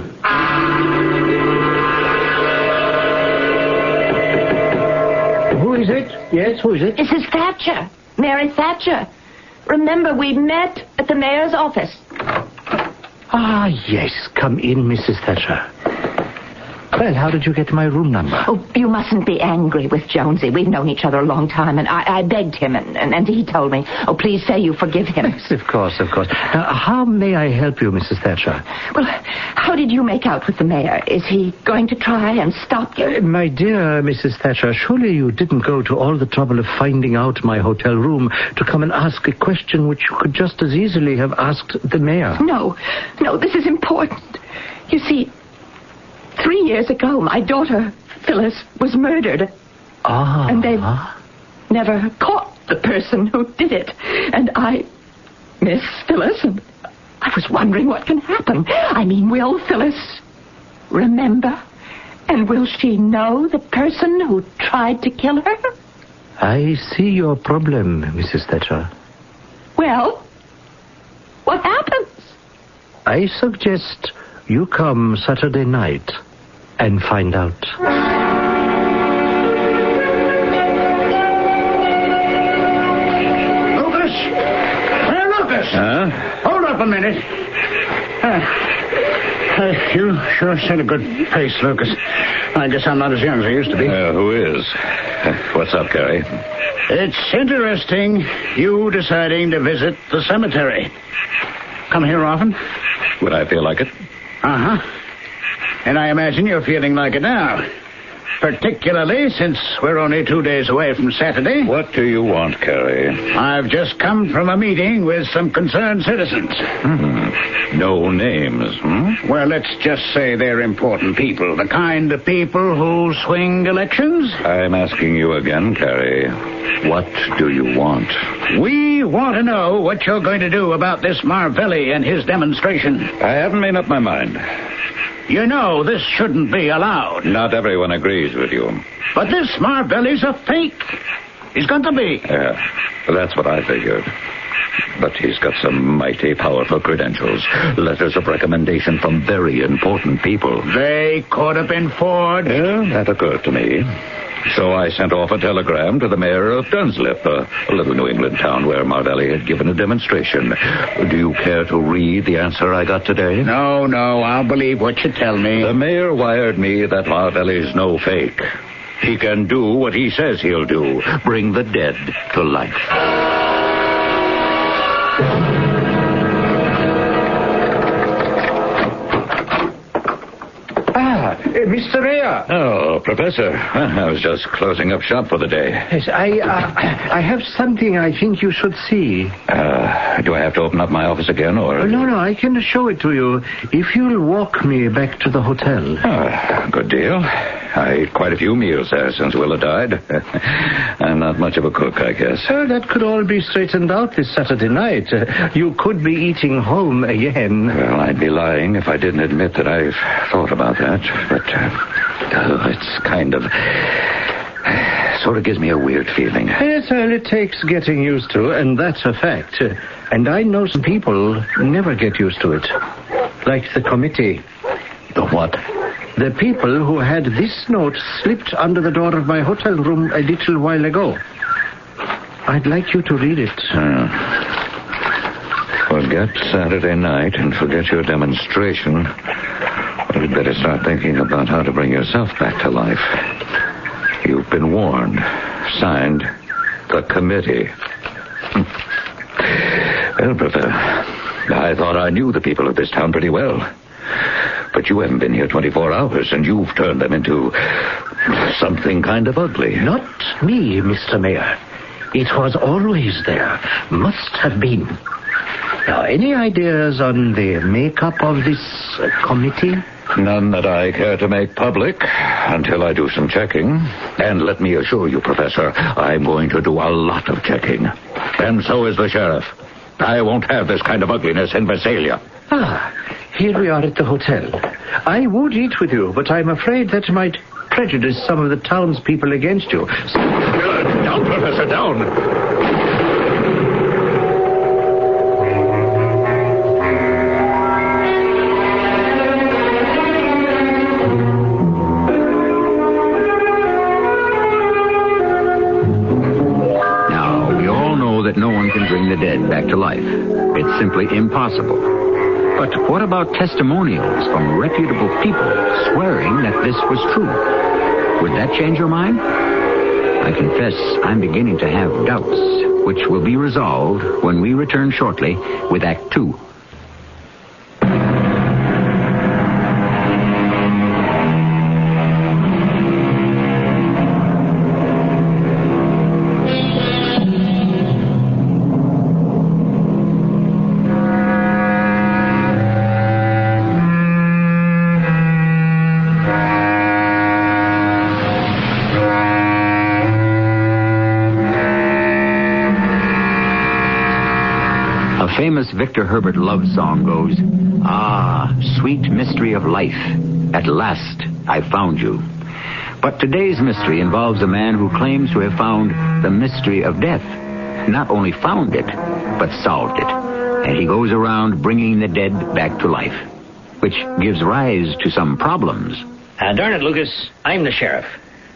Who is it? Yes, who is it? Mrs. Thatcher. Mary Thatcher. Remember, we met at the mayor's office. Ah, yes. Come in, Mrs. Thatcher. Well, how did you get my room number? Oh, you mustn't be angry with Jonesy. We've known each other a long time, and I begged him, and he told me, oh, please say you forgive him. Yes, of course. Now, how may I help you, Mrs. Thatcher? Well, how did you make out with the mayor? Is he going to try and stop you? My dear Mrs. Thatcher, surely you didn't go to all the trouble of finding out my hotel room to come and ask a question which you could just as easily have asked the mayor. No, this is important. You see... 3 years ago, my daughter, Phyllis, was murdered. And they never caught the person who did it. And I miss Phyllis, and I was wondering what can happen. I mean, will Phyllis remember? And will she know the person who tried to kill her? I see your problem, Mrs. Thatcher. Well, what happens? I suggest you come Saturday night and find out. Lucas! Hey, Lucas! Huh? Hold up a minute. You sure set a good pace, Lucas. I guess I'm not as young as I used to be. Who is? What's up, Carrie? It's interesting, you deciding to visit the cemetery. Come here often? Would I feel like it? Uh-huh. And I imagine you're feeling like it now. Particularly since we're only 2 days away from Saturday. What do you want, Carrie? I've just come from a meeting with some concerned citizens. No names, Well, let's just say they're important people. The kind of people who swing elections. I'm asking you again, Carrie. What do you want? We want to know what you're going to do about this Marvelli and his demonstration. I haven't made up my mind. You know this shouldn't be allowed. Not everyone agrees with you. But this Marvelli's a fake. He's got to be. Yeah, that's what I figured. But he's got some mighty powerful credentials. Letters of recommendation from very important people. They could have been forged. Yeah, that occurred to me. So I sent off a telegram to the mayor of Dunslip, a little New England town where Marvelli had given a demonstration. Do you care to read the answer I got today? No, I'll believe what you tell me. The mayor wired me that Marvelli's no fake. He can do what he says he'll do, bring the dead to life. Mr. Mayor. Oh, Professor. I was just closing up shop for the day. Yes, I have something I think you should see. Do I have to open up my office again, or...? No, I can show it to you if you'll walk me back to the hotel. Good deal. I ate quite a few meals there since Willa died. I'm not much of a cook, I guess. That could all be straightened out this Saturday night. You could be eating home again. Well, I'd be lying if I didn't admit that I've thought about that. But it's kind of sort of gives me a weird feeling. Yes, well, it takes getting used to, and that's a fact. And I know some people never get used to it. Like the committee. The what? The people who had this note slipped under the door of my hotel room a little while ago. I'd like you to read it. Forget Saturday night and forget your demonstration. You'd better start thinking about how to bring yourself back to life. You've been warned. Signed, the committee. Well, Professor, I thought I knew the people of this town pretty well. But you haven't been here 24 hours, and you've turned them into something kind of ugly. Not me, Mr. Mayor. It was always there. Must have been. Now, any ideas on the makeup of this committee? None that I care to make public until I do some checking. And let me assure you, Professor, I'm going to do a lot of checking. And so is the sheriff. I won't have this kind of ugliness in Visalia. Here we are at the hotel. I would eat with you, but I'm afraid that might prejudice some of the townspeople against you. Down, Professor, down. No one can bring the dead back to life. It's simply impossible. But what about testimonials from reputable people swearing that this was true? Would that change your mind? I confess I'm beginning to have doubts, which will be resolved when we return shortly with Act 2. Famous Victor Herbert love song goes, "Ah, sweet mystery of life, at last I found you." But today's mystery involves a man who claims to have found the mystery of death. Not only found it, but solved it. And he goes around bringing the dead back to life, which gives rise to some problems. Darn it, Lucas, I'm the sheriff.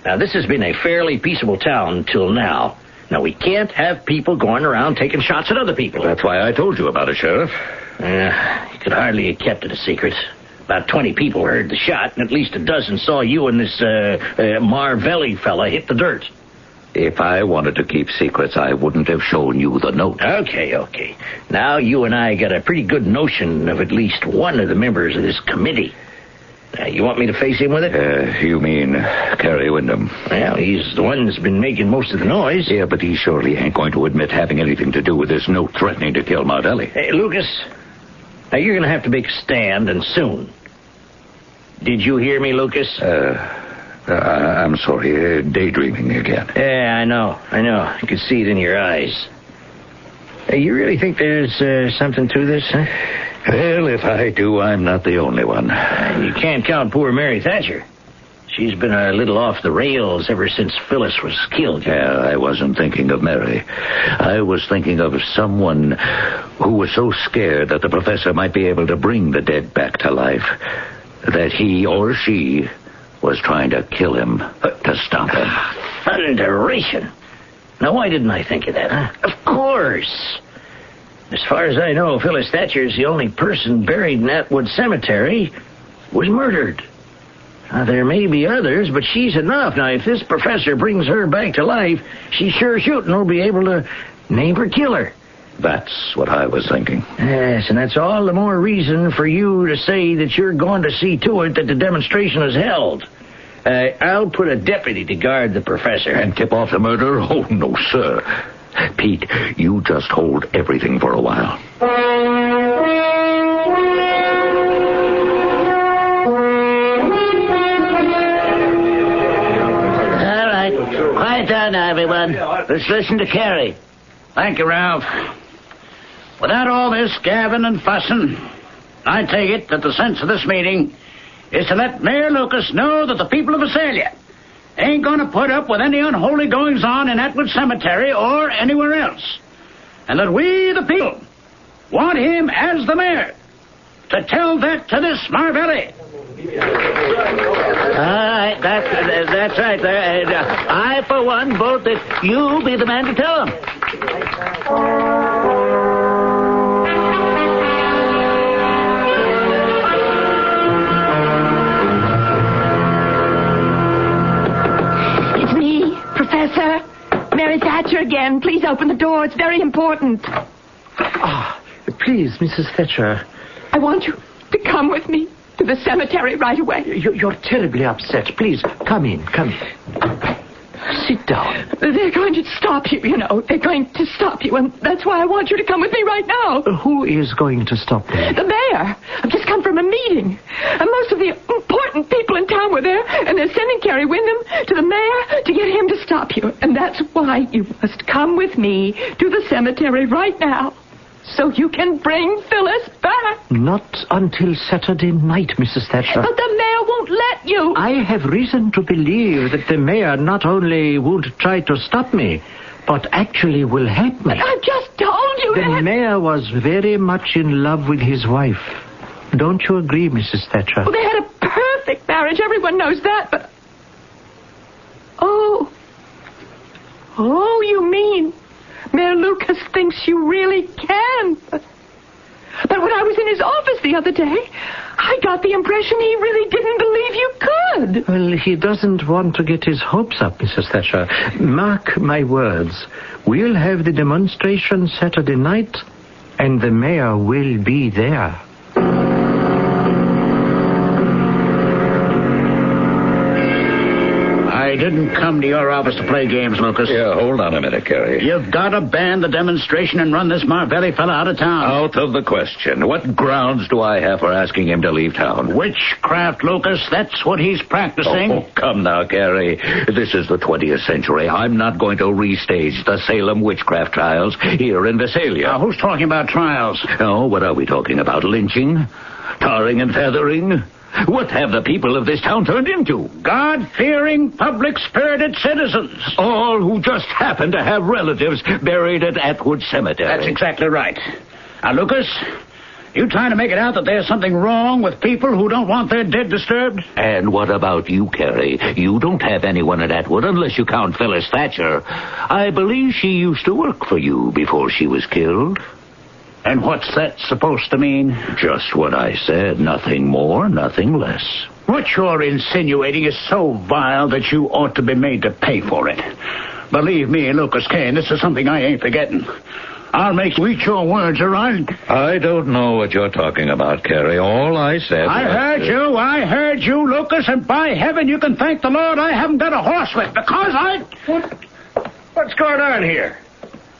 Now, this has been a fairly peaceable town till now. Now, we can't have people going around taking shots at other people. That's why I told you about it, Sheriff. You could hardly have kept it a secret. About 20 people heard the shot, and at least a dozen saw you and this Marvelli fella hit the dirt. If I wanted to keep secrets, I wouldn't have shown you the note. Okay. Now, you and I got a pretty good notion of at least one of the members of this committee. You want me to face him with it? You mean Kerry Wyndham? Well, he's the one that's been making most of the noise. Yeah, but he surely ain't going to admit having anything to do with this note threatening to kill Marvelli. Hey, Lucas, now you're going to have to make a stand, and soon. Did you hear me, Lucas? I'm sorry, daydreaming again. Yeah, I know. I can see it in your eyes. Hey, you really think there's something to this, huh? Well, if I do, I'm not the only one. You can't count poor Mary Thatcher. She's been a little off the rails ever since Phyllis was killed. Yeah, I wasn't thinking of Mary. I was thinking of someone who was so scared that the professor might be able to bring the dead back to life that he or she was trying to kill him to stop him. Thunderation. Now, why didn't I think of that, huh? Of course. As far as I know, Phyllis Thatcher's the only person buried in Atwood Cemetery was murdered. Now, there may be others, but she's enough. Now, if this professor brings her back to life, she's sure shooting will be able to name her killer. That's what I was thinking. Yes, and that's all the more reason for you to say that you're going to see to it that the demonstration is held. I'll put a deputy to guard the professor. And tip off the murder? Oh, no, sir. Pete, you just hold everything for a while. All right. Quiet down now, everyone. Let's listen to Carrie. Thank you, Ralph. Without all this gabbing and fussing, I take it that the sense of this meeting is to let Mayor Lucas know that the people of Visalia ain't going to put up with any unholy goings-on in Atwood Cemetery or anywhere else. And that we, the people, want him as the mayor to tell that to this Marvelli. All right, that's right. I, for one, vote that you be the man to tell him. It's me, Professor. Mary Thatcher again. Please open the door. It's very important. Please, Mrs. Thatcher. I want you to come with me to the cemetery right away. You're terribly upset. Please, come in. Sit down. They're going to stop you, you know. They're going to stop you, and that's why I want you to come with me right now. Who is going to stop me? The mayor. I've just come from a meeting, and most of the important people in town were there, and they're sending Carrie Wyndham to the mayor to get him to stop you. And that's why you must come with me to the cemetery right now, so you can bring Phyllis back. Not until Saturday night, Mrs. Thatcher. But the mayor won't let you. I have reason to believe that the mayor not only would try to stop me, but actually will help me. I've just told you that. The mayor was very much in love with his wife. Don't you agree, Mrs. Thatcher? Well, they had a perfect marriage. Everyone knows that, but... Oh, you mean... Mayor Lucas thinks you really can. But when I was in his office the other day, I got the impression he really didn't believe you could. Well, he doesn't want to get his hopes up, Mrs. Thatcher. Mark my words. We'll have the demonstration Saturday night, and the mayor will be there. I didn't come to your office to play games, Lucas. Yeah, hold on a minute, Carrie. You've got to ban the demonstration and run this Marvelli fella out of town. Out of the question. What grounds do I have for asking him to leave town? Witchcraft, Lucas. That's what he's practicing. Oh, come now, Carrie. This is the 20th century. I'm not going to restage the Salem witchcraft trials here in Visalia. Now, who's talking about trials? Oh, what are we talking about? Lynching? Tarring and feathering? What have the people of this town turned into? God-fearing, public-spirited citizens. All who just happen to have relatives buried at Atwood Cemetery. That's exactly right. Now, Lucas, you trying to make it out that there's something wrong with people who don't want their dead disturbed? And what about you, Carrie? You don't have anyone at Atwood unless you count Phyllis Thatcher. I believe she used to work for you before she was killed. And what's that supposed to mean? Just what I said. Nothing more, nothing less. What you're insinuating is so vile that you ought to be made to pay for it. Believe me, Lucas Kane, this is something I ain't forgetting. I'll make you eat your words, all right? I don't know what you're talking about, Carrie. All I said I heard you, Lucas, and by heaven you can thank the Lord I haven't got a horse with, because What's going on here?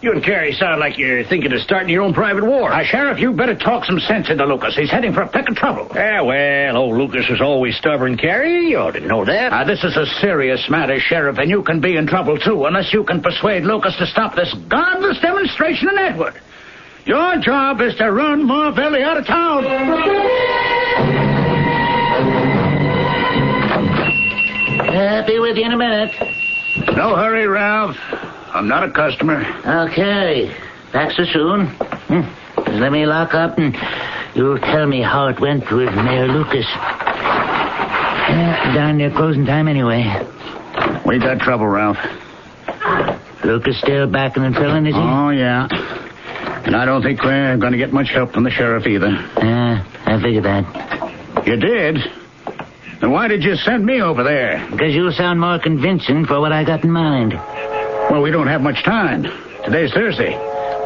You and Carrie sound like you're thinking of starting your own private war. Sheriff, you better talk some sense into Lucas. He's heading for a peck of trouble. Yeah, well, old Lucas is always stubborn, Carrie. You ought to know that. This is a serious matter, Sheriff, and you can be in trouble, too, unless you can persuade Lucas to stop this godless demonstration in Atwood. Your job is to run Marvelli out of town. Be with you in a minute. No hurry, Ralph. I'm not a customer. Okay. Back so soon? Just let me lock up and you tell me how it went with Mayor Lucas. Darn near closing time anyway. We got trouble, Ralph. Lucas still backing and filling, is he? Oh, yeah. And I don't think we're going to get much help from the sheriff either. I figured that. You did? Then why did you send me over there? Because you sound more convincing for what I got in mind. Well, we don't have much time. Today's Thursday.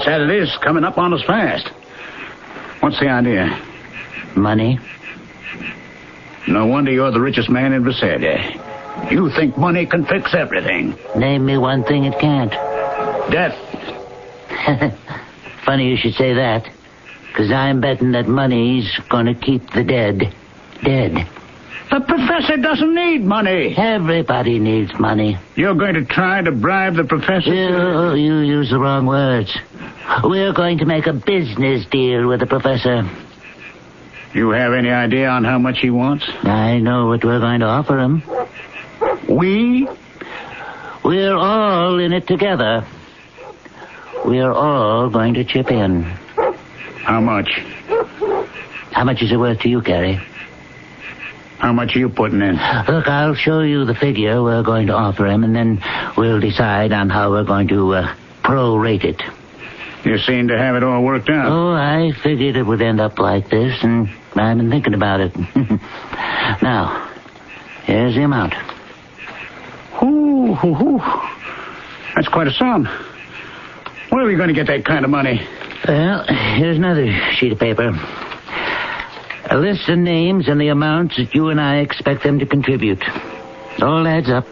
Saturday's coming up on us fast. What's the idea? Money. No wonder you're the richest man in Visalia. You think money can fix everything. Name me one thing it can't. Death. Funny you should say that. Because I'm betting that money's going to keep the dead dead. The professor doesn't need money. Everybody needs money. You're going to try to bribe the professor? You use the wrong words. We're going to make a business deal with the professor. You have any idea on how much he wants? I know what we're going to offer him. We? We're all in it together. We're all going to chip in. How much? How much is it worth to you, Gary? How much are you putting in? Look, I'll show you the figure we're going to offer him, and then we'll decide on how we're going to prorate it. You seem to have it all worked out. Oh, I figured it would end up like this, and I've been thinking about it. Now, here's the amount. Ooh. That's quite a sum. Where are we going to get that kind of money? Well, here's another sheet of paper. A list of names and the amounts that you and I expect them to contribute. It all adds up.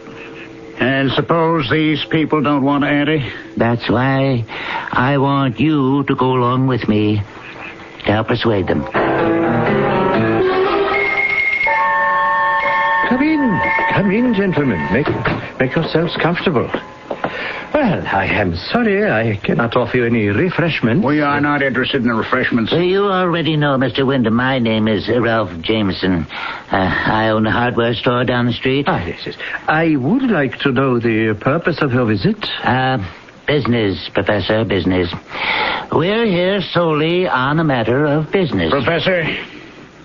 And suppose these people don't want to ante? That's why I want you to go along with me to help persuade them. Come in, gentlemen. Make yourselves comfortable. Well, I am sorry I cannot offer you any refreshments. We are not interested in the refreshments. Well, you already know, Mr. Wyndham. My name is Ralph Jameson. I own a hardware store down the street. Yes. I would like to know the purpose of your visit. Business, Professor, business. We're here solely on a matter of business. Professor,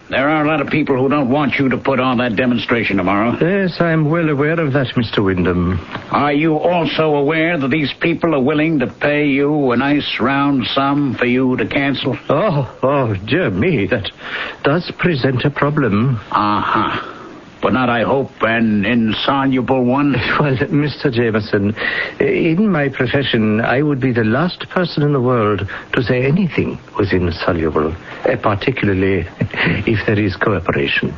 there are a lot of people who don't want you to put on that demonstration tomorrow. Yes, I'm well aware of that, Mr. Wyndham. Are you also aware that these people are willing to pay you a nice round sum for you to cancel? Oh, dear me, that does present a problem. Uh-huh. But not, I hope, an insoluble one? Well, Mr. Jameson, in my profession, I would be the last person in the world to say anything was insoluble, particularly if there is cooperation.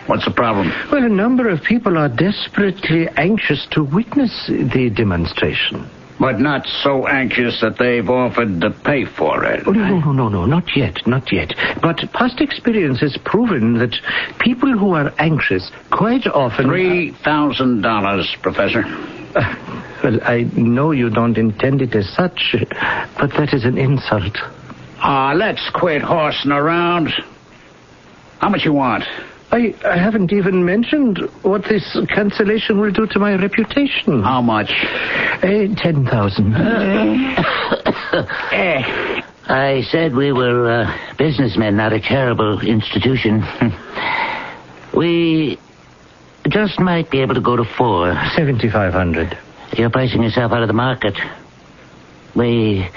What's the problem? Well, a number of people are desperately anxious to witness the demonstration. But not so anxious that they've offered to pay for it. Oh, no, not yet. But past experience has proven that people who are anxious quite often... $3,000, Professor. Well, I know you don't intend it as such, but that is an insult. Let's quit horsing around. How much you want? I haven't even mentioned what this cancellation will do to my reputation. How much? 10,000. I said we were businessmen, not a charitable institution. We just might be able to go to 4. 7,500. You're pricing yourself out of the market. We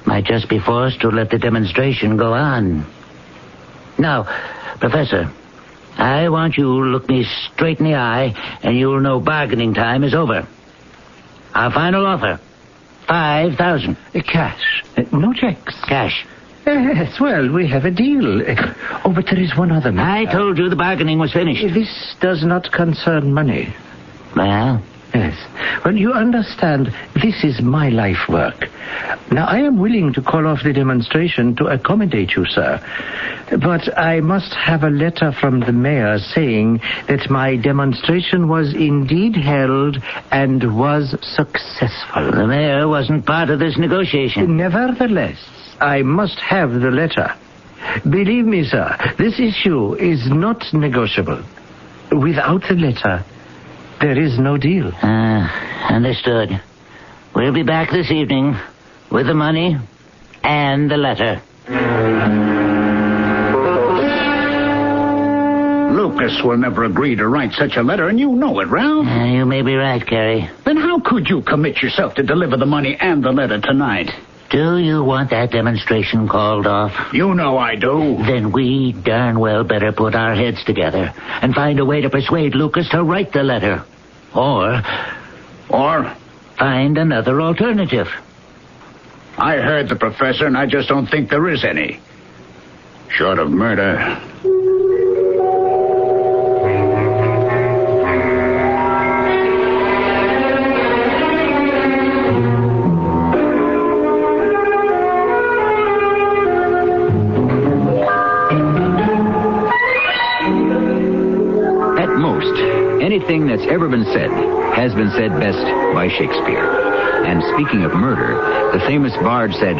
might just be forced to let the demonstration go on. Now, Professor, I want you to look me straight in the eye, and you'll know bargaining time is over. Our final offer, 5,000. Cash. No checks. Cash. Yes, well, we have a deal. But there is one other matter. I told you the bargaining was finished. This does not concern money. Well? Yes. Well, you understand, this is my life work. Now, I am willing to call off the demonstration to accommodate you, sir. But I must have a letter from the mayor saying that my demonstration was indeed held and was successful. The mayor wasn't part of this negotiation. Nevertheless, I must have the letter. Believe me, sir, this issue is not negotiable. Without the letter, there is no deal. Understood. We'll be back this evening with the money and the letter. Lucas will never agree to write such a letter, and you know it, Ralph. You may be right, Gary. Then how could you commit yourself to deliver the money and the letter tonight? Do you want that demonstration called off? You know I do. Then we darn well better put our heads together and find a way to persuade Lucas to write the letter. Or find another alternative. I heard the professor, and I just don't think there is any. Short of murder. Anything that's ever been said has been said best by Shakespeare. And speaking of murder, the famous bard said,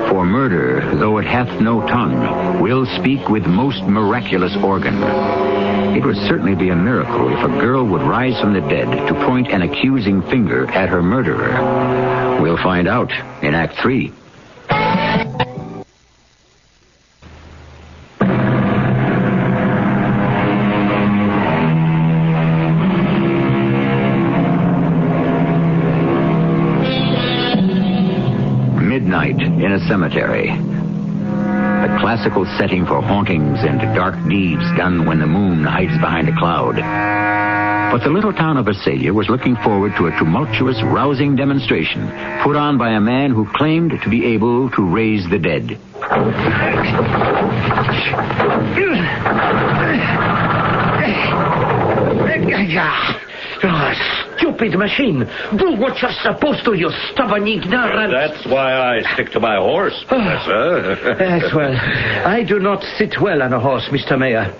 "For murder, though it hath no tongue, will speak with most miraculous organ." It would certainly be a miracle if a girl would rise from the dead to point an accusing finger at her murderer. We'll find out in Act 3. Midnight in a cemetery. The classical setting for hauntings and dark deeds done when the moon hides behind a cloud. But the little town of Visalia was looking forward to a tumultuous, rousing demonstration put on by a man who claimed to be able to raise the dead. Stupid machine. Do what you're supposed to, you stubborn ignorant. That's why I stick to my horse, Professor. Yes, well, I do not sit well on a horse, Mr. Mayor.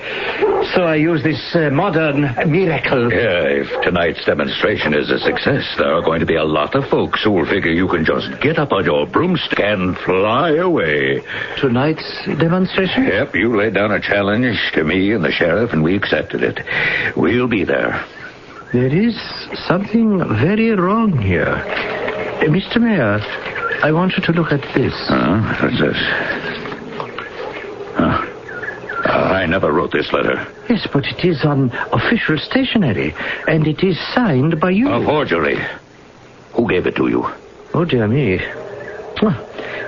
So I use this modern miracle. Yeah, if tonight's demonstration is a success, there are going to be a lot of folks who will figure you can just get up on your broomstick and fly away. Tonight's demonstration? Yep, you laid down a challenge to me and the sheriff, and we accepted it. We'll be there. There is something very wrong here. Mr. Mayor, I want you to look at this. What's this? I never wrote this letter. Yes, but it is on official stationery, and it is signed by you. A forgery. Who gave it to you? Oh, dear me. Well,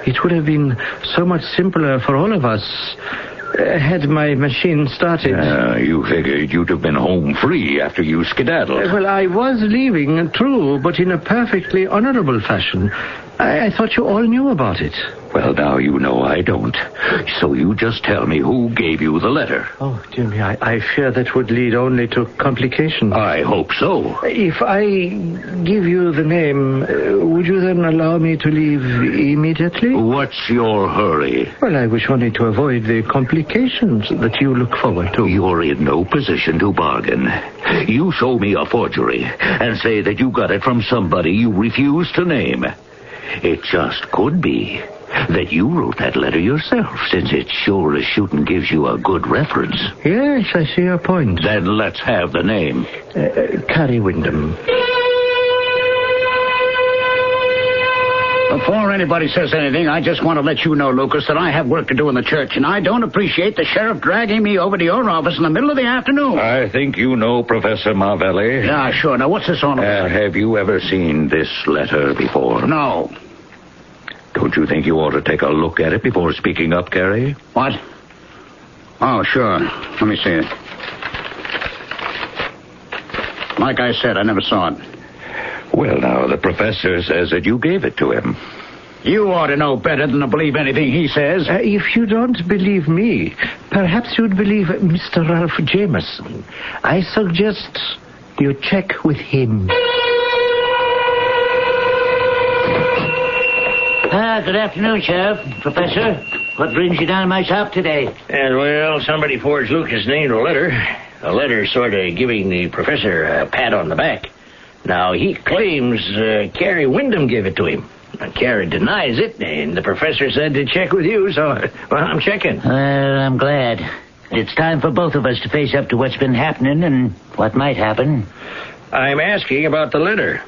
it would have been so much simpler for all of us had my machine started. You figured you'd have been home free after you skedaddled. Well, I was leaving, true, but in a perfectly honorable fashion. I thought you all knew about it. Well, now you know I don't. So you just tell me who gave you the letter. Oh, dear me, I fear that would lead only to complications. I hope so. If I give you the name, would you then allow me to leave immediately? What's your hurry? Well, I wish only to avoid the complications that you look forward to. You're in no position to bargain. You show me a forgery and say that you got it from somebody you refuse to name. It just could be that you wrote that letter yourself, since it sure as shooting gives you a good reference. Yes, I see your point. Then let's have the name. Carrie Wyndham. Before anybody says anything, I just want to let you know, Lucas, that I have work to do in the church, and I don't appreciate the sheriff dragging me over to your office in the middle of the afternoon. I think you know Professor Marvelli. Yeah, sure. Now, what's this all about? Have you ever seen this letter before? No. Don't you think you ought to take a look at it before speaking up, Carrie? What? Oh, sure. Let me see it. Like I said, I never saw it. Well, now, the professor says that you gave it to him. You ought to know better than to believe anything he says. If you don't believe me, perhaps you'd believe Mr. Ralph Jameson. I suggest you check with him. Good afternoon, Sheriff. Professor, what brings you down to my shop today? And, well, somebody forged Lucas' name to a letter. A letter sort of giving the professor a pat on the back. Now, he claims Carrie Wyndham gave it to him. Carrie denies it, and the professor said to check with you, so, well, I'm checking. I'm glad. It's time for both of us to face up to what's been happening and what might happen. I'm asking about the letter.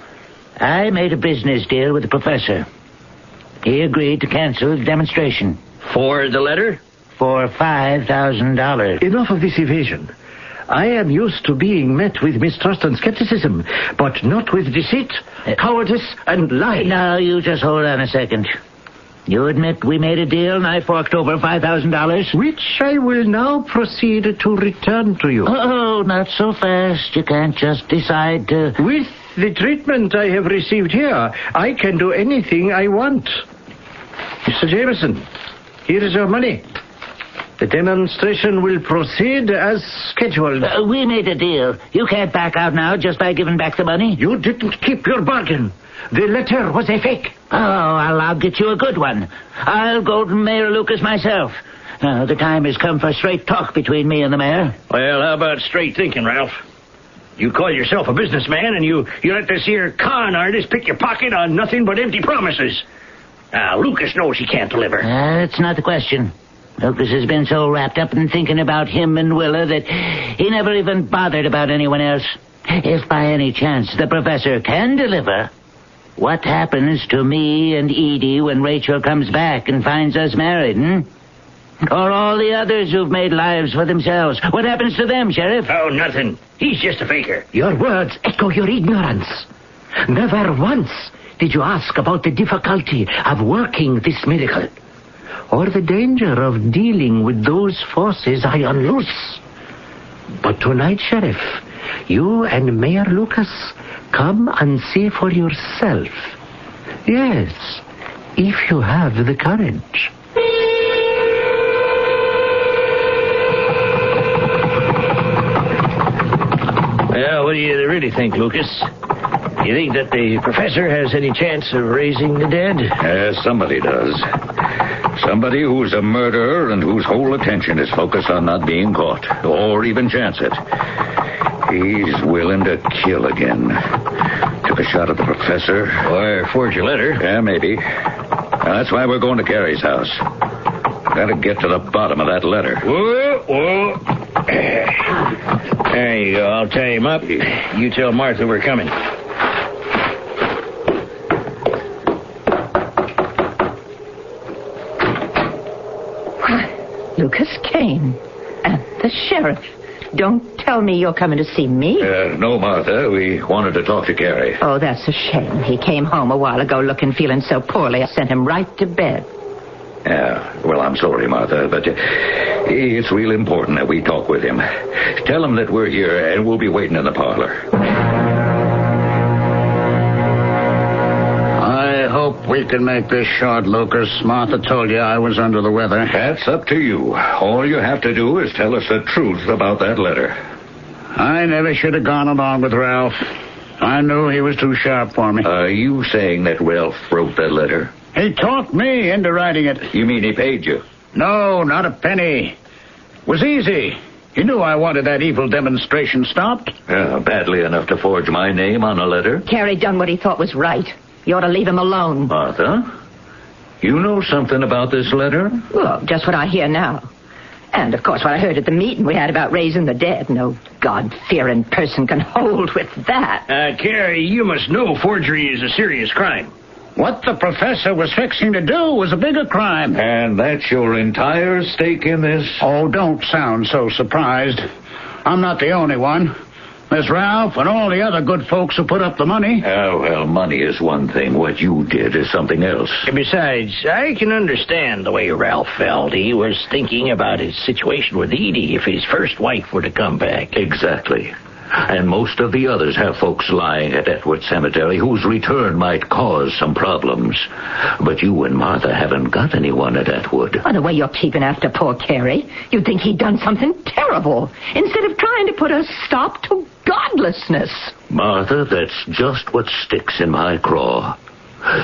I made a business deal with the professor. He agreed to cancel the demonstration. For the letter? For $5,000. Enough of this evasion. I am used to being met with mistrust and skepticism, but not with deceit, cowardice, and lies. Now, you just hold on a second. You admit we made a deal and I forked over $5,000? Which I will now proceed to return to you. Oh, not so fast. You can't just decide to... With the treatment I have received here, I can do anything I want. Mr. Jameson, here is your money. The demonstration will proceed as scheduled. We made a deal. You can't back out now just by giving back the money. You didn't keep your bargain. The letter was a fake. Oh, I'll get you a good one. I'll go to Mayor Lucas myself. The time has come for straight talk between me and the mayor. Well, how about straight thinking, Ralph? You call yourself a businessman, and you let this here con artist pick your pocket on nothing but empty promises. Lucas knows he can't deliver. That's not the question. Lucas has been so wrapped up in thinking about him and Willa that he never even bothered about anyone else. If by any chance the professor can deliver, what happens to me and Edie when Rachel comes back and finds us married, Or all the others who've made lives for themselves? What happens to them, Sheriff? Oh, nothing. He's just a faker. Your words echo your ignorance. Never once did you ask about the difficulty of working this miracle, or the danger of dealing with those forces I unloose. But tonight, Sheriff, you and Mayor Lucas come and see for yourself. Yes, if you have the courage. Well, what do you really think, Lucas? You think that the professor has any chance of raising the dead? Somebody does. Somebody who's a murderer and whose whole attention is focused on not being caught, or even chance it. He's willing to kill again. Took a shot at the professor. Or forge a letter. Yeah, maybe. That's why we're going to Carrie's house. Gotta get to the bottom of that letter. Whoa. There you go. I'll tie him up. You tell Martha we're coming. Lucas Kane and the sheriff. Don't tell me you're coming to see me. No, Martha. We wanted to talk to Carrie. Oh, that's a shame. He came home a while ago feeling so poorly. I sent him right to bed. Yeah, well, I'm sorry, Martha, but it's real important that we talk with him. Tell him that we're here and we'll be waiting in the parlor. I hope we can make this short, Lucas. Martha told you I was under the weather. That's up to you. All you have to do is tell us the truth about that letter. I never should have gone along with Ralph. I knew he was too sharp for me. Are you saying that Ralph wrote that letter? He talked me into writing it. You mean he paid you? No, not a penny. It was easy. He knew I wanted that evil demonstration stopped. Badly enough to forge my name on a letter? Carrie done what he thought was right. You ought to leave him alone. Martha, you know something about this letter? Well, just what I hear now. And, of course, what I heard at the meeting we had about raising the dead. No God-fearing person can hold with that. Carrie, you must know forgery is a serious crime. What the professor was fixing to do was a bigger crime. And that's your entire stake in this? Oh, don't sound so surprised. I'm not the only one. There's Ralph and all the other good folks who put up the money. Oh, well, money is one thing. What you did is something else. Besides, I can understand the way Ralph felt. He was thinking about his situation with Edie if his first wife were to come back. Exactly. And most of the others have folks lying at Atwood Cemetery whose return might cause some problems. But you and Martha haven't got anyone at Atwood. By the way you're keeping after poor Carrie, you'd think he'd done something terrible, instead of trying to put a stop to godlessness. Martha, that's just what sticks in my craw.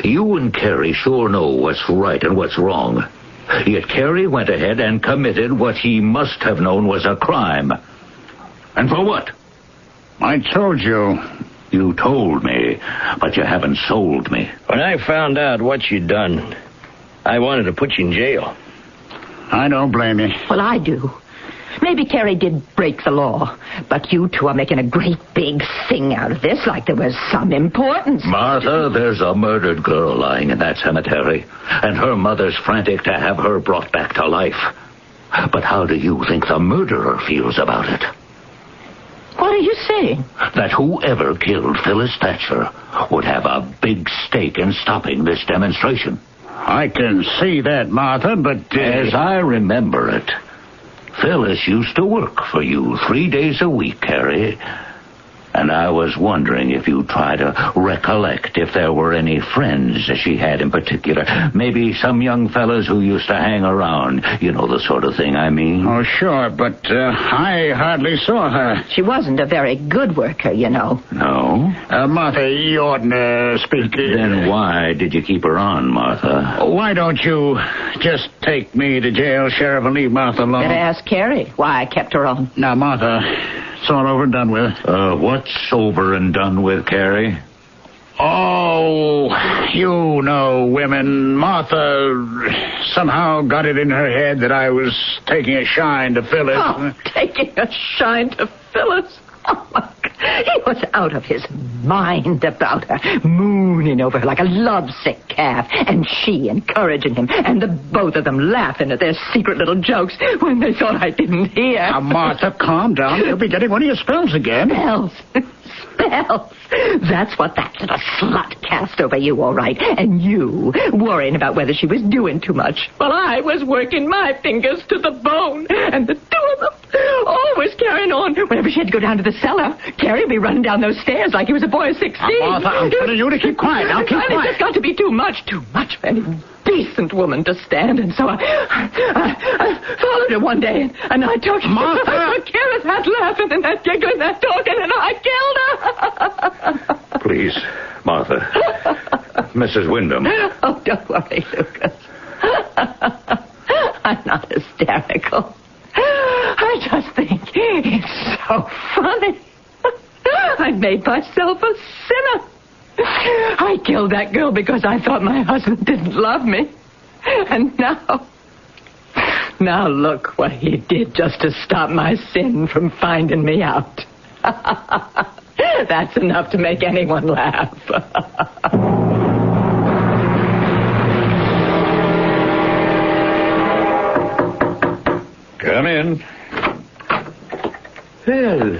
You and Carrie sure know what's right and what's wrong. Yet Carrie went ahead and committed what he must have known was a crime. And for what? I told you. You told me, but you haven't sold me. When I found out what you'd done, I wanted to put you in jail. I don't blame you. Well, I do. Maybe Carrie did break the law, but you two are making a great big thing out of this, like there was some importance. Martha, there's a murdered girl lying in that cemetery, and her mother's frantic to have her brought back to life. But how do you think the murderer feels about it? What are you saying? That whoever killed Phyllis Thatcher would have a big stake in stopping this demonstration. I can see that, Martha, but... As I remember it, Phyllis used to work for you 3 days a week, Carrie. And I was wondering if you'd try to recollect if there were any friends she had in particular. Maybe some young fellas who used to hang around. You know the sort of thing I mean. Oh, sure, but I hardly saw her. She wasn't a very good worker, you know. No? Martha, you oughtn't to speak... Then why did you keep her on, Martha? Why don't you just take me to jail, Sheriff, and leave Martha alone? Better ask Carrie why I kept her on. Now, Martha... It's all over and done with. What's over and done with, Carrie? Oh, you know women. Martha somehow got it in her head that I was taking a shine to Phyllis. Oh, taking a shine to Phyllis? Oh, my God. He was out of his mind about her, mooning over her like a lovesick calf, and she encouraging him, and the both of them laughing at their secret little jokes when they thought I didn't hear. Now, Martha, calm down. You'll be getting one of your spells again. Spells. Spells. That's what that little slut cast over you, all right. And you, worrying about whether she was doing too much, while I was working my fingers to the bone. And the two of them always carrying on. Whenever she had to go down to the cellar, Carrie would be running down those stairs like he was a boy of 16. Martha, I'm telling you to keep quiet. Now, keep quiet. It's just got to be too much for any decent woman to stand. And so I followed her one day, and I took Martha! Carrie, that laughing and that giggling, that talking, and I killed her. Please, Martha. Mrs. Wyndham. Oh, don't worry, Lucas. I'm not hysterical. I just think it's so funny. I made myself a sinner. I killed that girl because I thought my husband didn't love me. And now look what he did just to stop my sin from finding me out. That's enough to make anyone laugh. Come in. Well,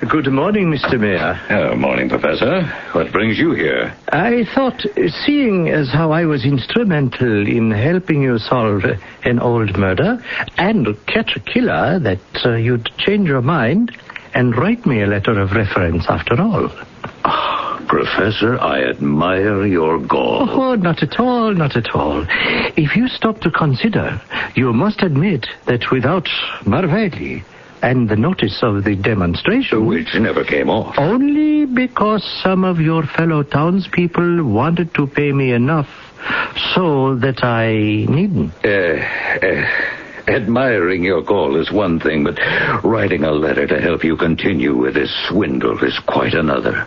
good morning, Mr. Mayor. Morning, Professor. What brings you here? I thought, seeing as how I was instrumental in helping you solve an old murder and catch a killer, that you'd change your mind and write me a letter of reference after all. Professor, I admire your gall. Oh, not at all, not at all. If you stop to consider, you must admit that without Marvelli and the notice of the demonstration... Which never came off. Only because some of your fellow townspeople wanted to pay me enough so that I needn't. Admiring your call is one thing, but writing a letter to help you continue with this swindle is quite another.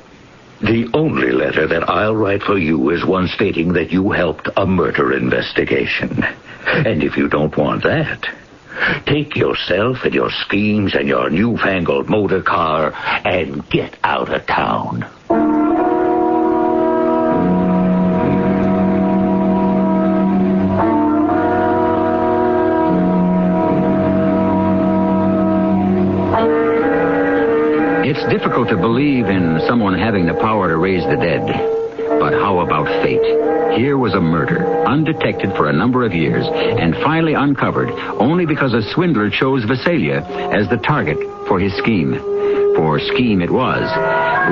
The only letter that I'll write for you is one stating that you helped a murder investigation. And if you don't want that, take yourself and your schemes and your newfangled motor car and get out of town. It's difficult to believe in someone having the power to raise the dead. But how about fate? Here was a murder, undetected for a number of years, and finally uncovered only because a swindler chose Visalia as the target for his scheme. For scheme it was.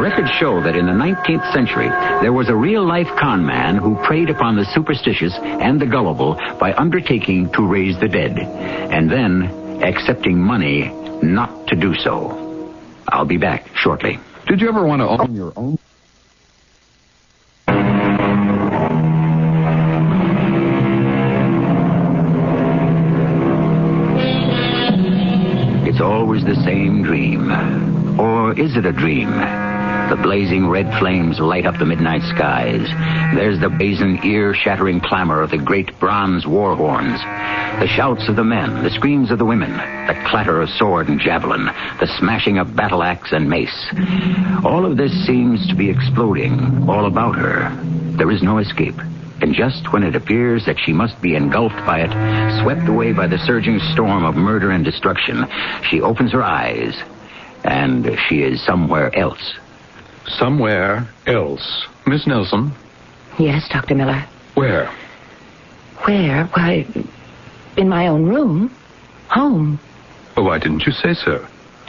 Records show that in the 19th century, there was a real-life con man who preyed upon the superstitious and the gullible by undertaking to raise the dead, and then accepting money not to do so. I'll be back shortly. Did you ever want to own your own? It's always the same dream. Or is it a dream? The blazing red flames light up the midnight skies. There's the brazen, ear-shattering clamor of the great bronze war horns. The shouts of the men, the screams of the women, the clatter of sword and javelin, the smashing of battle axe and mace. All of this seems to be exploding all about her. There is no escape. And just when it appears that she must be engulfed by it, swept away by the surging storm of murder and destruction, she opens her eyes, and she is somewhere else. Somewhere else. Miss Nelson? Yes, Dr. Miller. Where? Where? Why, in my own room. Home. Oh, why didn't you say so?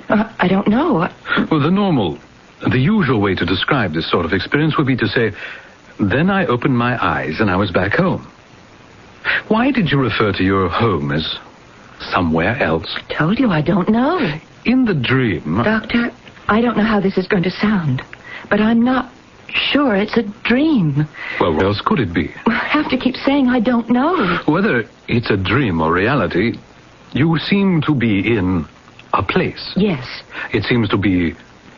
I don't know. Well, the usual way to describe this sort of experience would be to say, then I opened my eyes and I was back home. Why did you refer to your home as somewhere else? I told you I don't know. In the dream... Doctor, I don't know how this is going to sound, but I'm not sure it's a dream. Well, what else could it be? I have to keep saying I don't know. Whether it's a dream or reality, you seem to be in a place. Yes. It seems to be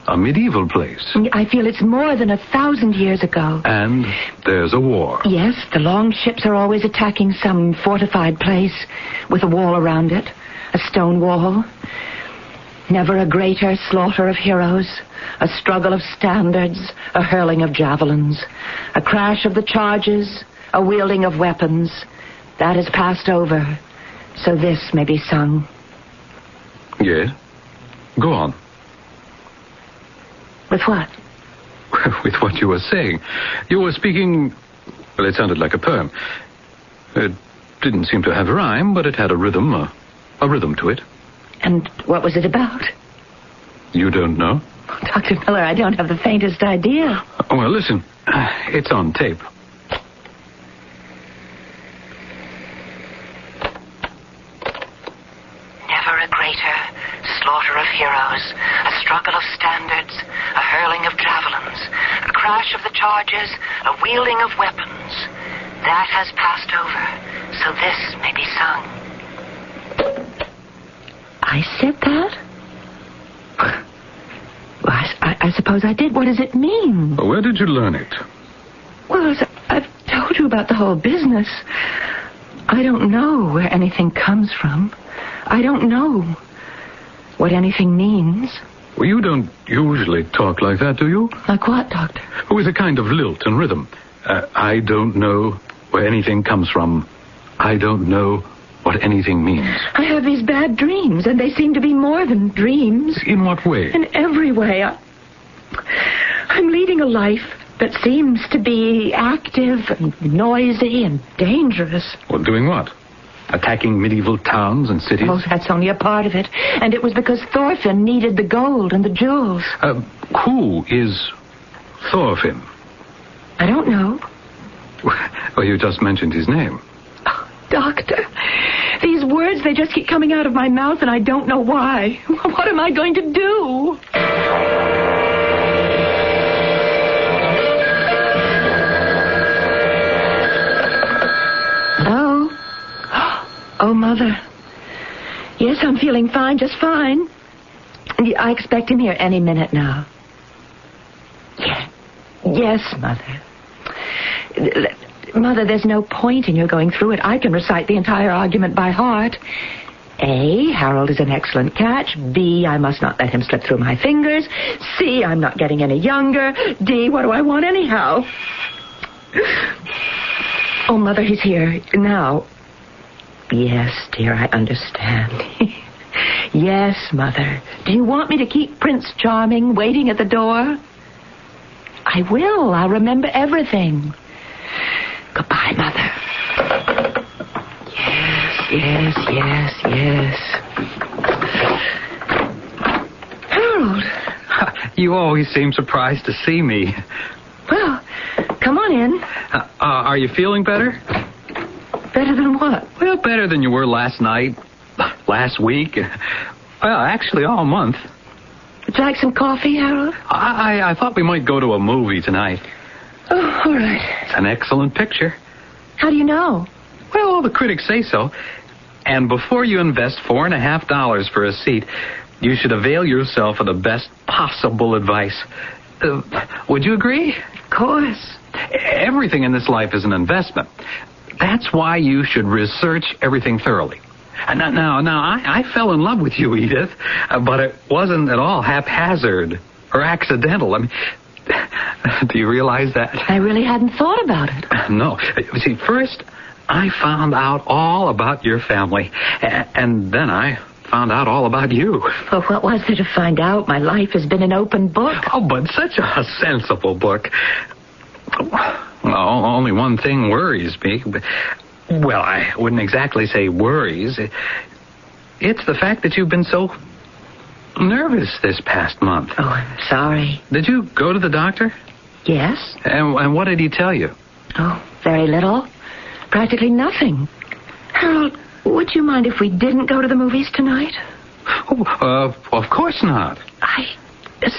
a medieval place. I feel it's more than 1,000 years ago. And there's a war. Yes, the long ships are always attacking some fortified place with a wall around it, a stone wall. Never a greater slaughter of heroes, a struggle of standards, a hurling of javelins, a crash of the charges, a wielding of weapons. That has passed over, so this may be sung. Yes? Go on. With what? With what you were saying. You were speaking... Well, it sounded like a poem. It didn't seem to have rhyme, but it had a rhythm to it. And what was it about? You don't know? Dr. Miller, I don't have the faintest idea. Well, listen. It's on tape. Never a greater slaughter of heroes, a struggle of standards, a hurling of javelins, a crash of the charges, a wielding of weapons. That has passed over, so this may be sung. I said that? Well, I suppose I did. What does it mean? Where did you learn it? Well, I've told you about the whole business. I don't know where anything comes from. I don't know what anything means. Well, you don't usually talk like that, do you? Like what, Doctor? With a kind of lilt and rhythm. I don't know where anything comes from. I don't know what anything means. I have these bad dreams, and they seem to be more than dreams. In what way? In every way. I'm leading a life that seems to be active and noisy and dangerous. Well, doing what? Attacking medieval towns and cities? Oh, that's only a part of it. And it was because Thorfinn needed the gold and the jewels. Who is Thorfinn? I don't know. Well, you just mentioned his name. Oh, Doctor, these words, they just keep coming out of my mouth, and I don't know why. What am I going to do? Oh, Mother. Yes, I'm feeling fine, just fine. I expect him here any minute now. Yes, Mother. Mother, there's no point in your going through it. I can recite the entire argument by heart. A, Harold is an excellent catch. B, I must not let him slip through my fingers. C, I'm not getting any younger. D, what do I want anyhow? Oh, Mother, he's here now. Yes, dear, I understand. Yes, Mother. Do you want me to keep Prince Charming waiting at the door? I will. I'll remember everything. Goodbye, Mother. Yes. Harold. You always seem surprised to see me. Well, come on in. Are you feeling better? Better than what? Well, better than you were last night, last week. Well, actually, all month. Would you like some coffee, Harold? I thought we might go to a movie tonight. Oh, all right. It's an excellent picture. How do you know? Well, all the critics say so. And before you invest $4.50 for a seat, you should avail yourself of the best possible advice. Would you agree? Of course. Everything in this life is an investment. That's why you should research everything thoroughly. Now, I fell in love with you, Edith, but it wasn't at all haphazard or accidental. I mean, do you realize that? I really hadn't thought about it. No. You see, first, I found out all about your family, and then I found out all about you. Well, what was there to find out? My life has been an open book. Oh, but such a sensible book. Well, only one thing worries me. Well, I wouldn't exactly say worries. It's the fact that you've been so nervous this past month. Oh, I'm sorry. Did you go to the doctor? Yes. And what did he tell you? Oh, very little. Practically nothing. Harold, would you mind if we didn't go to the movies tonight? Oh, of course not. I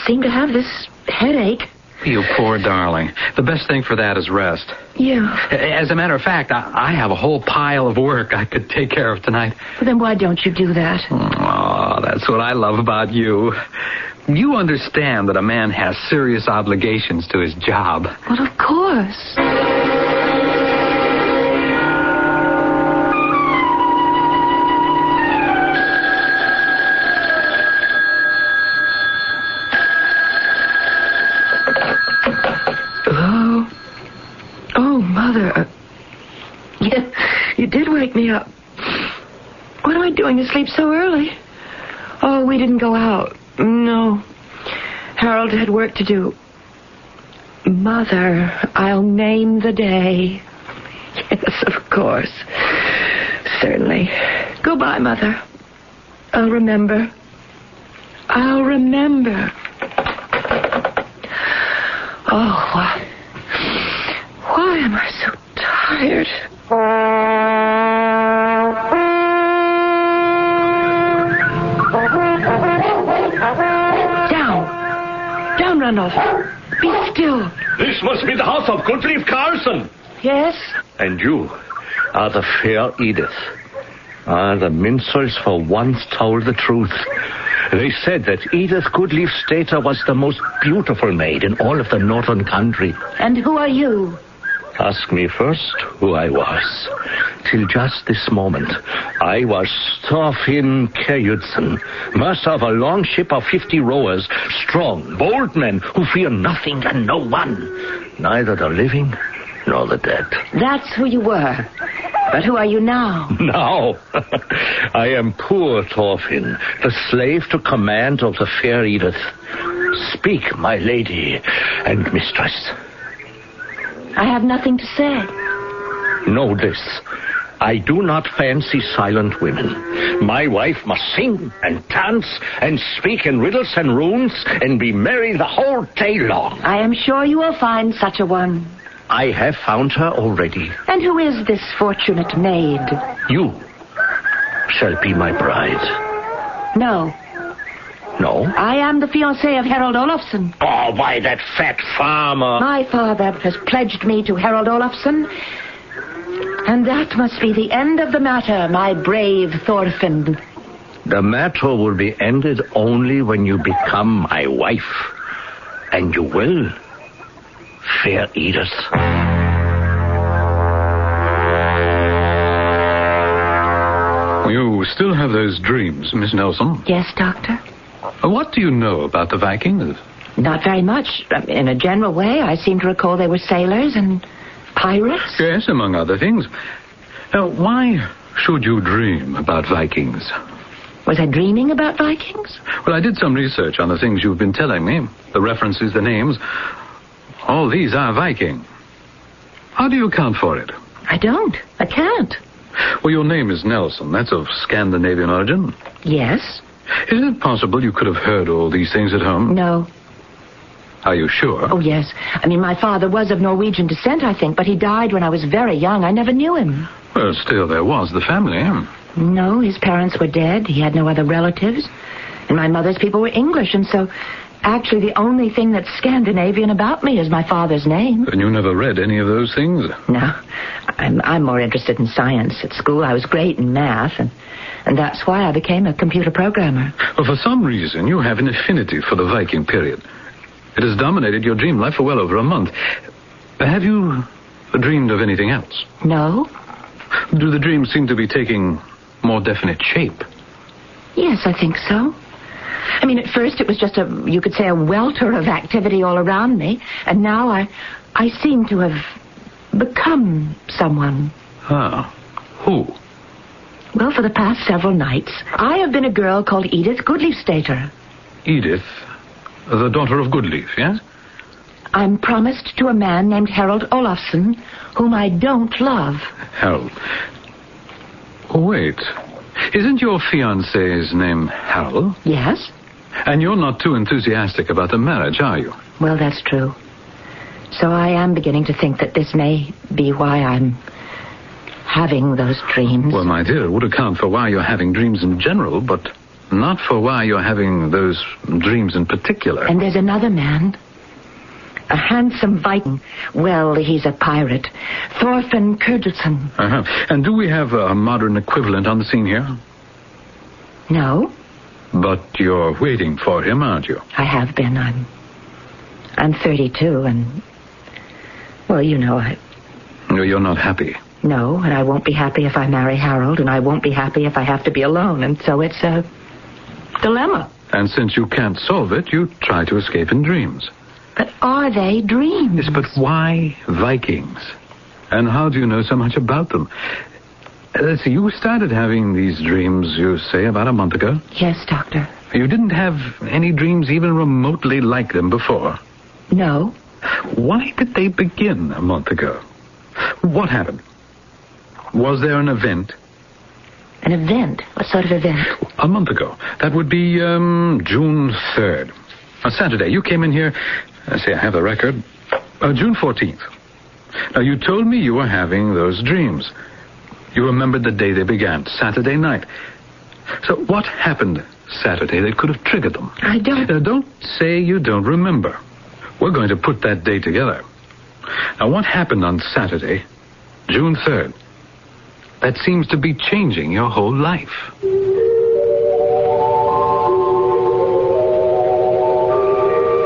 seem to have this headache. You poor darling. The best thing for that is rest. Yeah. As a matter of fact, I have a whole pile of work I could take care of tonight. Well, then why don't you do that? Oh, That's what I love about you. You understand that a man has serious obligations to his job. Well, of course. Oh, Mother. You did wake me up. What am I doing asleep so early? Oh, we didn't go out. No. Harold had work to do. Mother, I'll name the day. Yes, of course. Certainly. Goodbye, Mother. I'll remember. I'll remember. Oh, why am I so tired? Down, Randolph. Be still. This must be the house of Gottlieb Carlson. Yes? And you are the fair Edith. The minstrels for once told the truth. They said that Edith Gottlieb Stater was the most beautiful maid in all of the northern country. And who are you? Ask me first who I was. Till just this moment, I was Thorfinn Kjærjudsen, master of a long ship of 50 rowers, strong, bold men who fear nothing and no one, neither the living nor the dead. That's who you were. But who are you now? Now, I am poor Thorfinn, the slave to command of the fair Edith. Speak, my lady and mistress. I have nothing to say. Know this. I do not fancy silent women. My wife must sing and dance and speak in riddles and runes and be merry the whole day long. I am sure you will find such a one. I have found her already. And who is this fortunate maid? You shall be my bride. No. No? I am the fiancée of Harold Olafsson. Oh, why, that fat farmer. My father has pledged me to Harold Olafsson. And that must be the end of the matter, my brave Thorfinn. The matter will be ended only when you become my wife. And you will, fair Edith. You still have those dreams, Miss Nelson? Yes, Doctor. What do you know about the Vikings? Not very much. In a general way, I seem to recall they were sailors and pirates. Yes, among other things. Now, why should you dream about Vikings? Was I dreaming about Vikings? Well, I did some research on the things you've been telling me. The references, the names. All these are Viking. How do you account for it? I don't. I can't. Well, your name is Nelson. That's of Scandinavian origin. Yes. Is it possible you could have heard all these things at home? No. Are you sure? Oh, yes. I mean, my father was of Norwegian descent, I think, but he died when I was very young. I never knew him. Well, still, there was the family. No, his parents were dead. He had no other relatives. And my mother's people were English, and so actually the only thing that's Scandinavian about me is my father's name. And you never read any of those things? No. I'm more interested in science. At school, I was great in math, and that's why I became a computer programmer. Well, for some reason, you have an affinity for the Viking period. It has dominated your dream life for well over a month. Have you dreamed of anything else? No. Do the dreams seem to be taking more definite shape? Yes, I think so. I mean, at first it was just you could say, a welter of activity all around me. And now I seem to have become someone. Ah, who? Well, for the past several nights, I have been a girl called Edith Gottlieb Stater. Edith? The daughter of Goodleaf, yes? I'm promised to a man named Harold Olafsson, whom I don't love. Harold. Oh, wait. Isn't your fiancé's name Harold? Yes. And you're not too enthusiastic about the marriage, are you? Well, that's true. So I am beginning to think that this may be why I'm having those dreams. Well, my dear, it would account for why you're having dreams in general, but not for why you're having those dreams in particular. And there's another man. A handsome Viking. Well, he's a pirate. Thorfinn Kjærjudsen. Uh-huh. And do we have a modern equivalent on the scene here? No. But you're waiting for him, aren't you? I have been. I'm 32, and... Well, you know, You're not happy. No, and I won't be happy if I marry Harold, and I won't be happy if I have to be alone, and so it's a dilemma. And since you can't solve it, you try to escape in dreams. But are they dreams? Yes, but why Vikings? And how do you know so much about them? Let's see, you started having these dreams, you say, about a month ago? Yes, Doctor. You didn't have any dreams even remotely like them before? No. Why did they begin a month ago? What happened? Was there an event? An event? What sort of event? A month ago. That would be June 3rd. A Saturday. You came in here... I have the record. June 14th. Now, you told me you were having those dreams. You remembered the day they began, Saturday night. So what happened Saturday that could have triggered them? I don't... Don't say you don't remember. We're going to put that day together. Now, what happened on Saturday, June 3rd? That seems to be changing your whole life.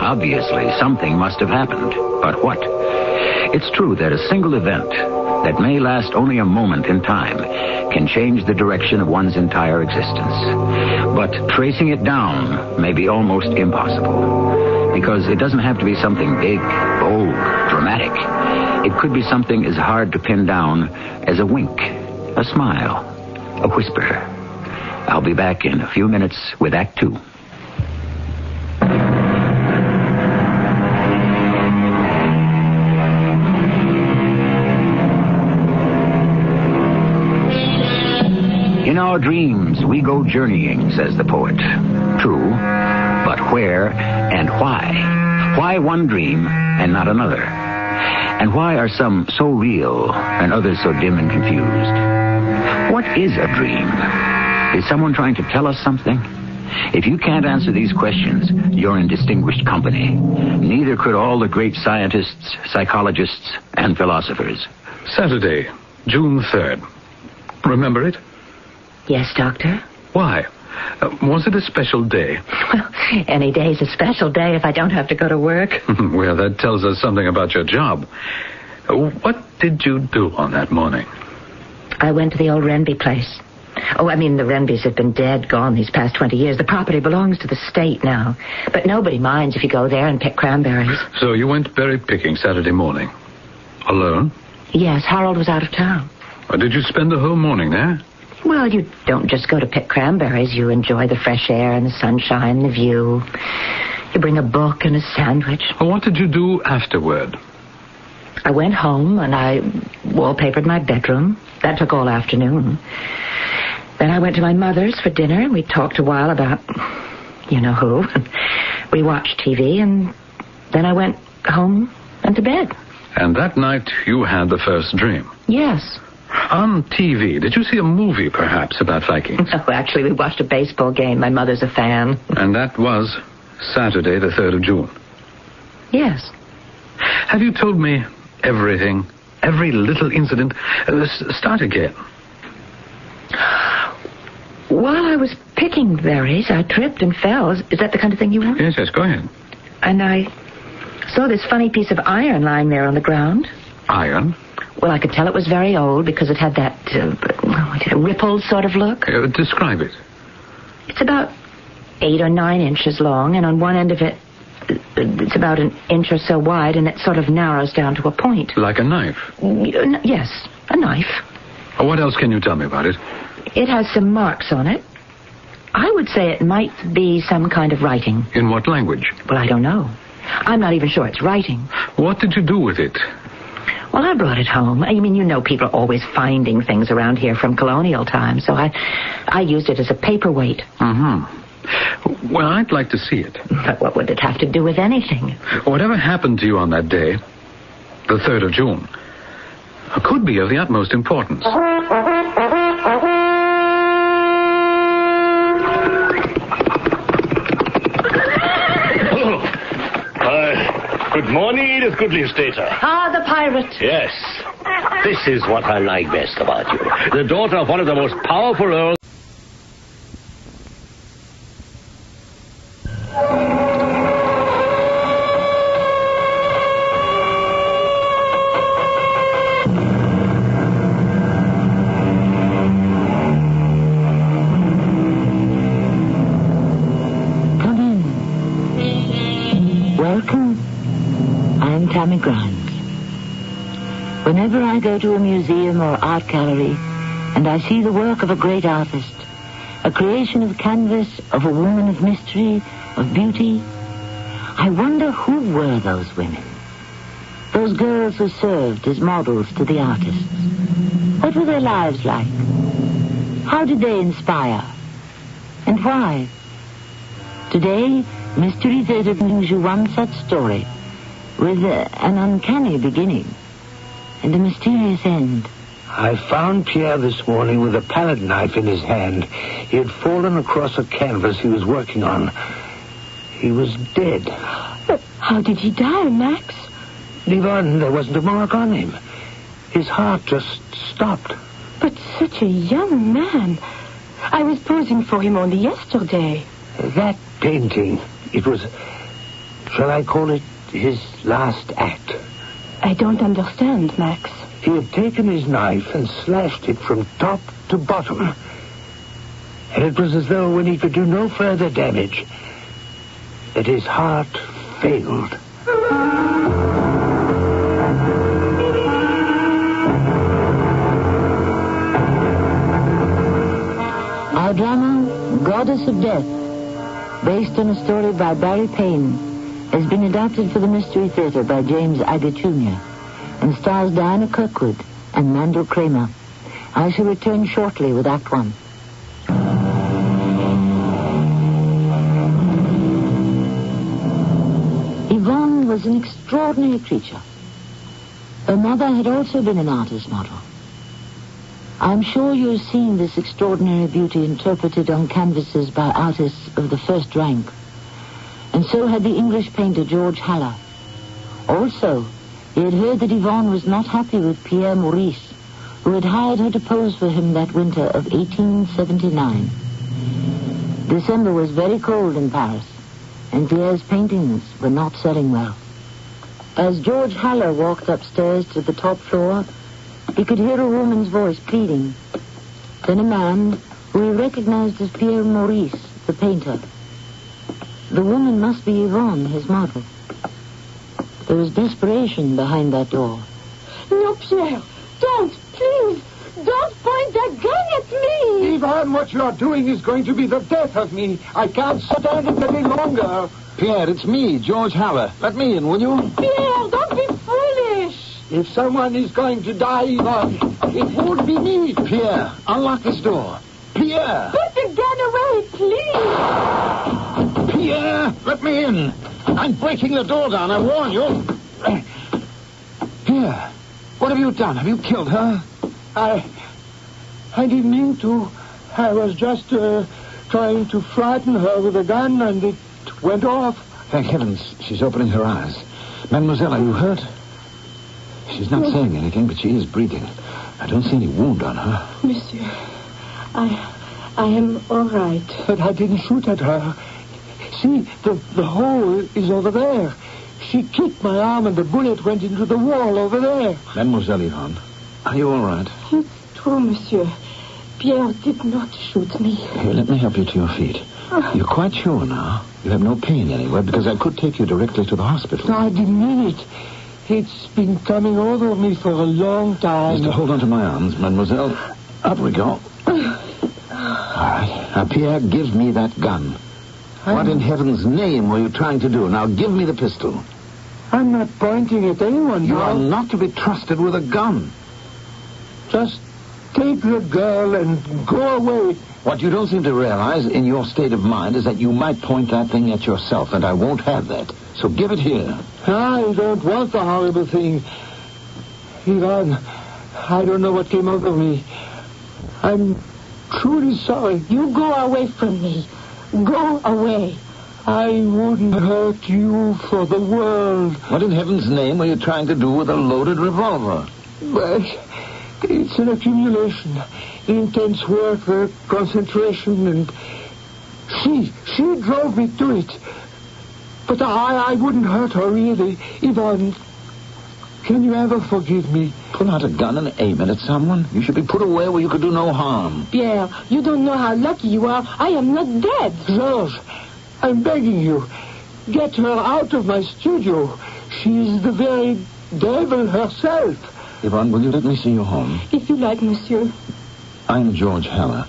Obviously, something must have happened. But what? It's true that a single event that may last only a moment in time can change the direction of one's entire existence. But tracing it down may be almost impossible, because it doesn't have to be something big, bold, dramatic. It could be something as hard to pin down as a wink, a smile, a whisper. I'll be back in a few minutes with Act 2. In our dreams, we go journeying, says the poet. True, but where and why? Why one dream and not another? And why are some so real and others so dim and confused? What is a dream? Is someone trying to tell us something? If you can't answer these questions, you're in distinguished company. Neither could all the great scientists, psychologists, and philosophers. Saturday, June 3rd. Remember it? Yes, Doctor. Why? Was it a special day? Well, any day's a special day if I don't have to go to work. Well, that tells us something about your job. What did you do on that morning? I went to the old Renby place. Oh, I mean, the Renbys have been dead, gone these past 20 years. The property belongs to the state now. But nobody minds if you go there and pick cranberries. So you went berry picking Saturday morning? Alone? Yes, Harold was out of town. Did you spend the whole morning there? Well, you don't just go to pick cranberries. You enjoy the fresh air and the sunshine, the view. You bring a book and a sandwich. Well, what did you do afterward? I went home and I wallpapered my bedroom. That took all afternoon. Then I went to my mother's for dinner, and we talked a while about you know who. We watched TV, and then I went home and to bed. And that night you had the first dream? Yes. On TV, did you see a movie, perhaps, about Vikings? No, actually, we watched a baseball game. My mother's a fan. And that was Saturday, the 3rd of June? Yes. Have you told me everything? Every little incident? Start again. While I was picking berries, I tripped and fell. Is that the kind of thing you want? Yes, go ahead. And I saw this funny piece of iron lying there on the ground. Iron? Well, I could tell it was very old because it had that rippled sort of look. Describe it. It's about 8 or 9 inches long, and on one end of it, it's about an inch or so wide, and it sort of narrows down to a point. Like a knife? Yes, a knife. What else can you tell me about it? It has some marks on it. I would say it might be some kind of writing. In what language? Well, I don't know. I'm not even sure it's writing. What did you do with it? Well, I brought it home. I mean, you know, people are always finding things around here from colonial times, so I used it as a paperweight. Mm-hmm. Well, I'd like to see it. But what would it have to do with anything? Whatever happened to you on that day, the 3rd of June, could be of the utmost importance. Good morning, Edith Goodley-Stater. Ah, the pirate. Yes. This is what I like best about you. The daughter of one of the most powerful earls. Tammy Grimes. Whenever I go to a museum or art gallery and I see the work of a great artist, a creation of canvas, of a woman of mystery, of beauty, I wonder who were those women, those girls who served as models to the artists. What were their lives like? How did they inspire? And why? Today, Mystery Theater brings you one such story with an uncanny beginning and a mysterious end. I found Pierre this morning with a palette knife in his hand. He had fallen across a canvas he was working on. He was dead. But how did he die, Max? Yvonne, there wasn't a mark on him. His heart just stopped. But such a young man. I was posing for him only yesterday. That painting, it was, shall I call it, his last act. I don't understand, Max. He had taken his knife and slashed it from top to bottom. And it was as though when he could do no further damage, that his heart failed. Our drama, Goddess of Death, based on a story by Barry Payne, has been adapted for the Mystery Theater by James Agate Jr. and stars Diana Kirkwood and Mandel Kramer. I shall return shortly with Act One. Yvonne was an extraordinary creature. Her mother had also been an artist model. I'm sure you've seen this extraordinary beauty interpreted on canvases by artists of the first rank. And so had the English painter George Haller. Also, he had heard that Yvonne was not happy with Pierre Maurice, who had hired her to pose for him that winter of 1879. December was very cold in Paris, and Pierre's paintings were not selling well. As George Haller walked upstairs to the top floor, he could hear a woman's voice pleading. Then a man who he recognized as Pierre Maurice, the painter. The woman must be Yvonne, his model. There was desperation behind that door. No, Pierre, don't, please. Don't point that gun at me. Yvonne, what you're doing is going to be the death of me. I can't stand it any longer. Pierre, it's me, George Haller. Let me in, will you? Pierre, don't be foolish. If someone is going to die, Yvonne, it won't be me. Pierre, unlock this door. Pierre! Put the gun away, please. Pierre, let me in. I'm breaking the door down, I warn you. Pierre, what have you done? Have you killed her? I didn't mean to. I was just trying to frighten her with a gun, and it went off. Thank heavens, she's opening her eyes. Mademoiselle, are you hurt? She's not saying anything, but she is breathing. I don't see any wound on her. Monsieur, I am all right. But I didn't shoot at her. See, the hole is over there. She kicked my arm and the bullet went into the wall over there. Mademoiselle Yvonne, are you all right? It's true, monsieur. Pierre did not shoot me. Here, let me help you to your feet. You're quite sure now? You have no pain anywhere, because I could take you directly to the hospital. No, I didn't mean it. It's been coming over me for a long time. Just hold on to my arms, mademoiselle. Up we go. All right. Now, Pierre, give me that gun. What in heaven's name were you trying to do? Now, give me the pistol. I'm not pointing at anyone. You are not to be trusted with a gun. Just take the girl and go away. What you don't seem to realize in your state of mind is that you might point that thing at yourself, and I won't have that. So give it here. I don't want the horrible thing. Yvonne, I don't know what came over me. I'm truly sorry. You go away from me. Go away. I wouldn't hurt you for the world. What in heaven's name were you trying to do with a loaded revolver? Well, it's an accumulation. Intense work, concentration, and she drove me to it. But I wouldn't hurt her, really. Yvonne, can you ever forgive me? Pull out a gun and aim it at someone? You should be put away where you could do no harm. Pierre, you don't know how lucky you are. I am not dead. Georges, I'm begging you. Get her out of my studio. She is the very devil herself. Yvonne, will you let me see your home? If you like, monsieur. I'm George Haller.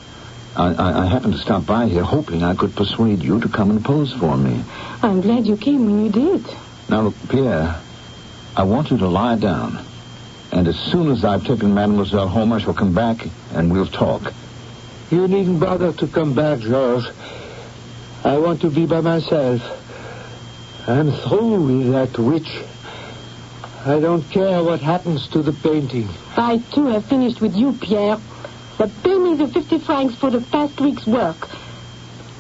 I happened to stop by here hoping I could persuade you to come and pose for me. I'm glad you came when you did. Now, look, Pierre, I want you to lie down. And as soon as I've taken Mademoiselle home, I shall come back and we'll talk. You needn't bother to come back, George. I want to be by myself. I'm through with that witch. I don't care what happens to the painting. I, too, have finished with you, Pierre. But pay me the 50 francs for the past week's work.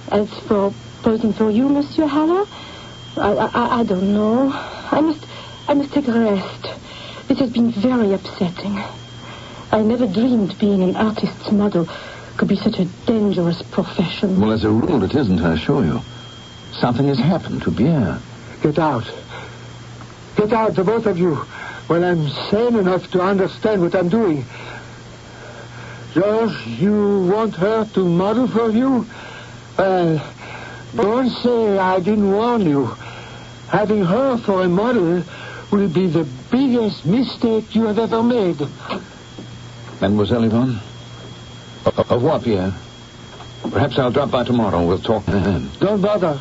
As for posing for you, Monsieur Haller, I don't know. I must take a rest. This has been very upsetting. I never dreamed being an artist's model could be such a dangerous profession. Well, as a rule, it isn't, I assure you. Something has happened to Pierre. Get out. Get out, the both of you. When I'm sane enough to understand what I'm doing. George, you want her to model for you? Well, don't say I didn't warn you. Having her for a model will be the biggest mistake you have ever made. Mademoiselle Yvonne? Au revoir, Pierre. Perhaps I'll drop by tomorrow. We'll talk then. Don't bother.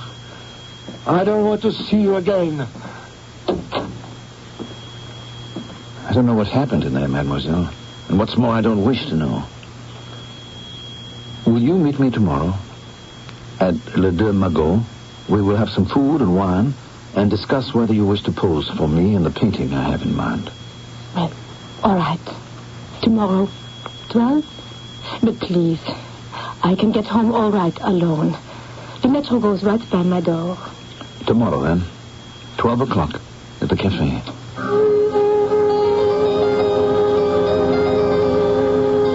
I don't want to see you again. I don't know what happened in there, mademoiselle. And what's more, I don't wish to know. Will you meet me tomorrow at Le Deux Magots? We will have some food and wine and discuss whether you wish to pose for me in the painting I have in mind. Well, all right. Tomorrow, 12? But please, I can get home all right alone. The metro goes right by my door. Tomorrow, then. 12 o'clock at the cafe.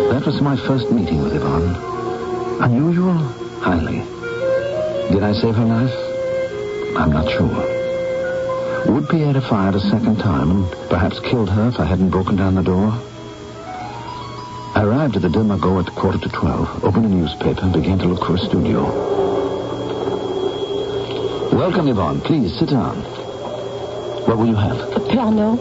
That was my first meeting with Yvonne. Unusual? Highly. Did I save her life? I'm not sure. Would Pierre have fired a second time and perhaps killed her if I hadn't broken down the door? I arrived at the Deux Magots at 11:45, opened a newspaper, and began to look for a studio. Welcome, Yvonne. Please, sit down. What will you have? A piano.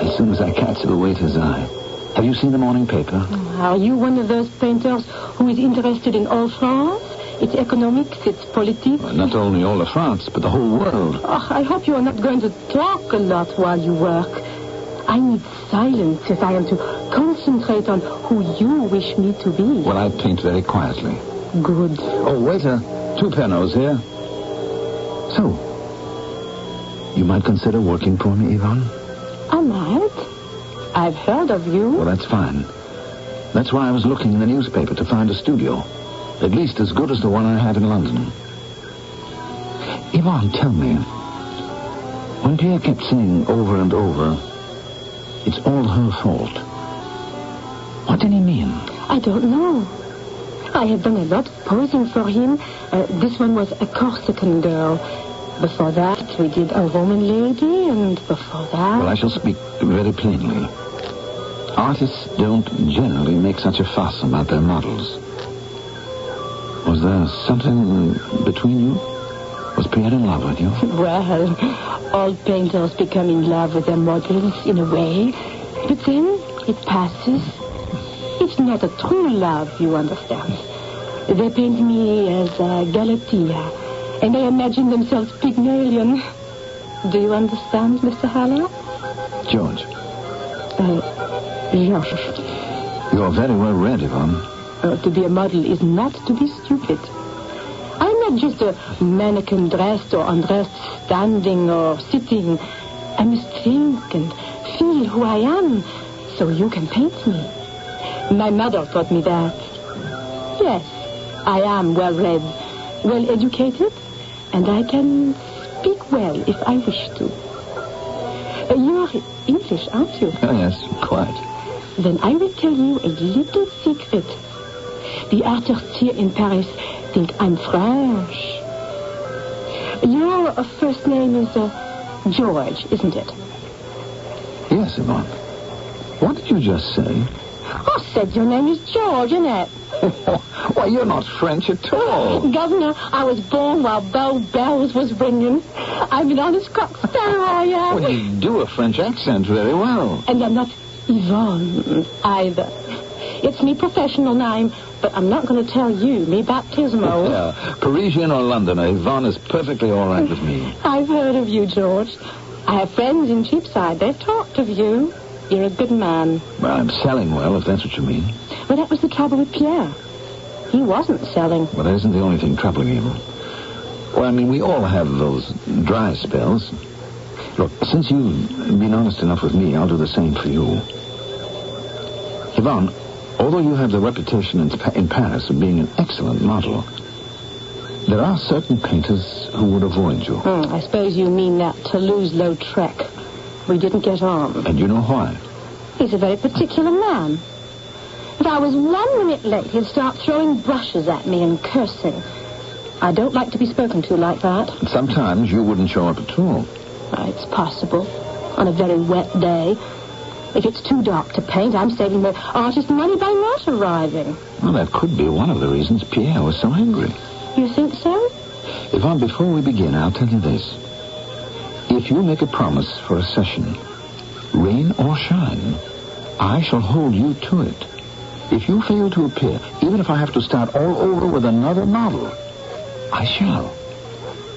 As soon as I catch the waiter's eye. Have you seen the morning paper? Are you one of those painters who is interested in all France? Its economics, its politics? Well, not only all of France, but the whole world. Oh, I hope you are not going to talk a lot while you work. I need silence if I am to concentrate on who you wish me to be. Well, I paint very quietly. Good. Oh, waiter. 2 pianos here. So, you might consider working for me, Yvonne? I might. I've heard of you. Well, that's fine. That's why I was looking in the newspaper to find a studio. At least as good as the one I have in London. Yvonne, tell me. When Pierre kept saying over and over, it's all her fault. What did he mean? I don't know. I have done a lot posing for him. This one was a Corsican girl. Before that, we did a Roman lady, and before that... Well, I shall speak very plainly. Artists don't generally make such a fuss about their models. Was there something between you? Was Pierre in love with you? Well, all painters become in love with their models in a way. But then it passes. It's not a true love, you understand. They paint me as Galatea, and they imagine themselves Pygmalion. Do you understand, Mr. Haller? George. George. You're very well read, Yvonne. To be a model is not to be stupid. I'm not just a mannequin dressed or undressed, standing or sitting. I must think and feel who I am so you can paint me. My mother taught me that. Yes, I am well-read, well-educated, and I can speak well if I wish to. You are English, aren't you? Yes, quite. Then I will tell you a little secret. The artists here in Paris think I'm French. Your first name is George, isn't it? Yes, Yvonne. What did you just say? I said your name is George, isn't it? Why, you're not French at all. Governor, I was born while Bow Bells was ringing. I'm an honest cock sparrow, I am. Well, you do a French accent very well. And I'm not Yvonne either. It's me professional name, but I'm not going to tell you me baptismal. Yeah, Parisian or Londoner, Yvonne is perfectly all right with me. I've heard of you, George. I have friends in Cheapside. They've talked of you. You're a good man. Well, I'm selling well, if that's what you mean. Well, that was the trouble with Pierre. He wasn't selling. Well, that isn't the only thing troubling him. Well, I mean, we all have those dry spells. Look, since you've been honest enough with me, I'll do the same for you. Yvonne, although you have the reputation in Paris of being an excellent model, there are certain painters who would avoid you. I suppose you mean that Toulouse-Lautrec. We didn't get on. And you know why? He's a very particular man. If I was 1 minute late, he'd start throwing brushes at me and cursing. I don't like to be spoken to like that. Sometimes you wouldn't show up at all. It's possible. On a very wet day. If it's too dark to paint, I'm saving the artist money by not arriving. Well, that could be one of the reasons Pierre was so angry. You think so? Yvonne, before we begin, I'll tell you this. If you make a promise for a session, rain or shine, I shall hold you to it. If you fail to appear, even if I have to start all over with another model, I shall.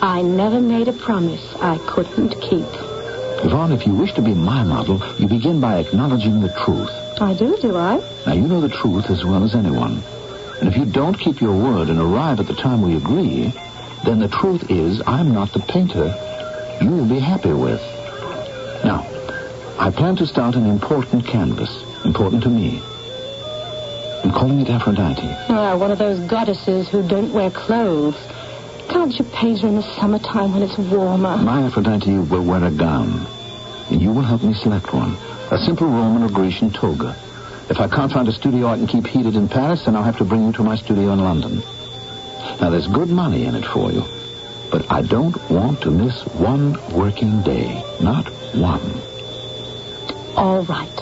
I never made a promise I couldn't keep. Yvonne, if you wish to be my model, you begin by acknowledging the truth. I do I? Now, you know the truth as well as anyone. And if you don't keep your word and arrive at the time we agree, then the truth is I'm not the painter you will be happy with. Now, I plan to start an important canvas, important to me. I'm calling it Aphrodite. One of those goddesses who don't wear clothes. Can't you paint her in the summertime when it's warmer? My Aphrodite will wear a gown, and you will help me select one. A simple Roman or Grecian toga. If I can't find a studio I can keep heated in Paris, then I'll have to bring you to my studio in London. Now, there's good money in it for you, but I don't want to miss one working day. Not one. All right.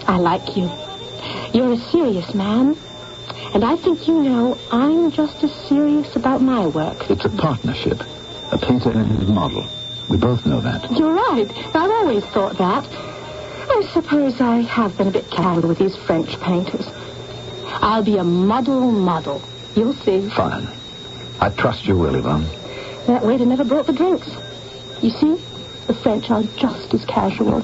I like you. You're a serious man. And I think you know I'm just as serious about my work. It's a partnership. A painter and his model. We both know that. You're right. I've always thought that. I suppose I have been a bit casual with these French painters. I'll be a model. You'll see. Fine. I trust you will, Yvonne. That waiter never brought the drinks. You see? The French are just as casual.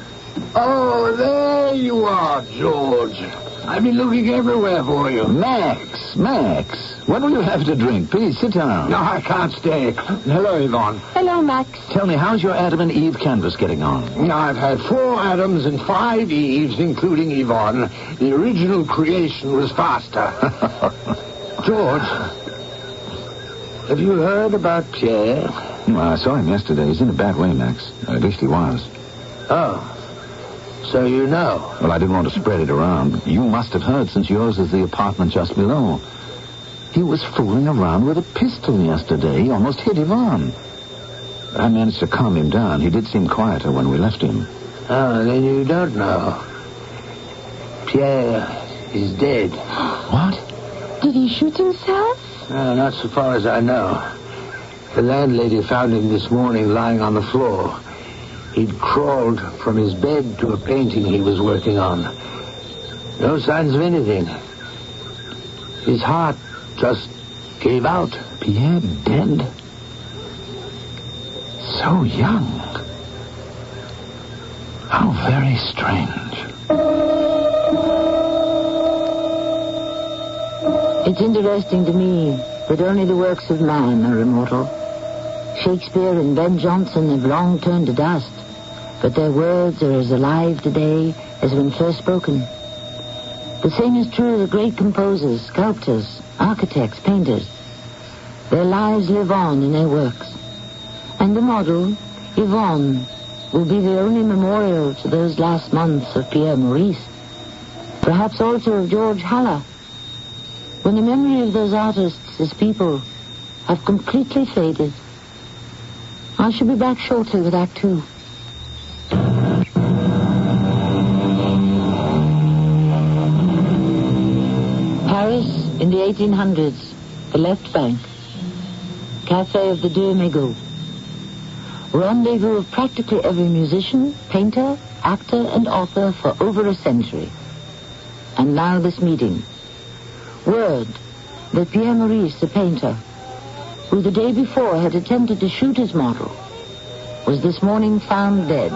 Oh, there you are, George. I've been looking everywhere for you. Max. When will you have to drink? Please, sit down. No, I can't stay. Hello, Yvonne. Hello, Max. Tell me, how's your Adam and Eve canvas getting on? I've had 4 Adams and 5 Eves, including Yvonne. The original creation was faster. George, have you heard about Pierre? Well, I saw him yesterday. He's in a bad way, Max. At least he was. Oh. So you know. Well, I didn't want to spread it around. You must have heard, since yours is the apartment just below. He was fooling around with a pistol yesterday. He almost hit Yvonne. I managed to calm him down. He did seem quieter when we left him. Oh, then you don't know. Pierre is dead. What? Did he shoot himself? No, not so far as I know. The landlady found him this morning lying on the floor. He'd crawled from his bed to a painting he was working on. No signs of anything. His heart just gave out. Pierre dead? So young. How very strange. It's interesting to me that only the works of man are immortal. Shakespeare and Ben Jonson have long turned to dust, but their words are as alive today as when first spoken. The same is true of the great composers, sculptors, architects, painters. Their lives live on in their works. And the model, Yvonne, will be the only memorial to those last months of Pierre Maurice. Perhaps also of George Haller. When the memory of those artists as people have completely faded. I shall be back shortly with Act 2. Paris, In the 1800s, the left bank, Café of the Deux Mégots. Rendezvous of practically every musician, painter, actor, and author for over a century. And now this meeting. Word that Pierre Maurice, the painter, who the day before had attempted to shoot his model, was this morning found dead.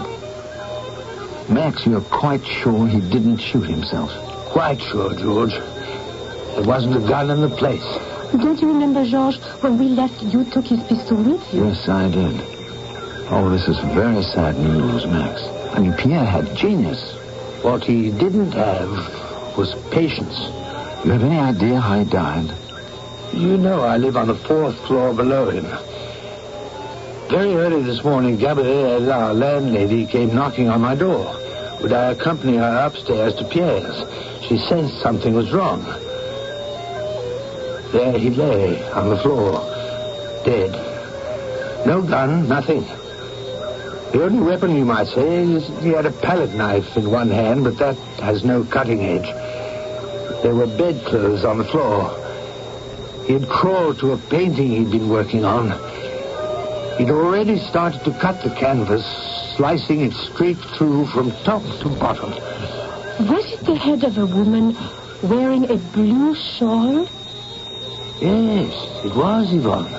Max, you're quite sure he didn't shoot himself? Quite sure, George. There wasn't a gun in the place. Don't you remember, Georges, when we left, you took his pistol with you? Yes, I did. Oh, this is very sad news, Max. I mean, Pierre had genius. What he didn't have was patience. You have any idea how he died? You know I live on the 4th floor below him. Very early this morning, Gabrielle, our landlady, came knocking on my door. Would I accompany her upstairs to Pierre's? She sensed something was wrong. There he lay on the floor, dead. No gun, nothing. The only weapon, you might say, is he had a palette knife in one hand, but that has no cutting edge. There were bedclothes on the floor. He had crawled to a painting he'd been working on. He'd already started to cut the canvas, slicing it straight through from top to bottom. Was it the head of a woman wearing a blue shawl? Yes, it was, Yvonne.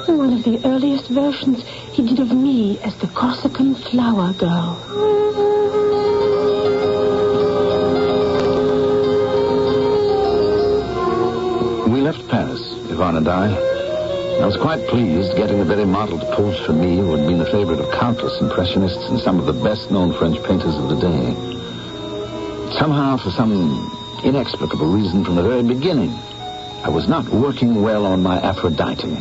One of the earliest versions he did of me as the Corsican flower girl. We left Paris, Yvonne and I. I was quite pleased getting the very model to pose for me who had been the favorite of countless impressionists and some of the best-known French painters of the day. Somehow, for some inexplicable reason from the very beginning, I was not working well on my Aphrodite.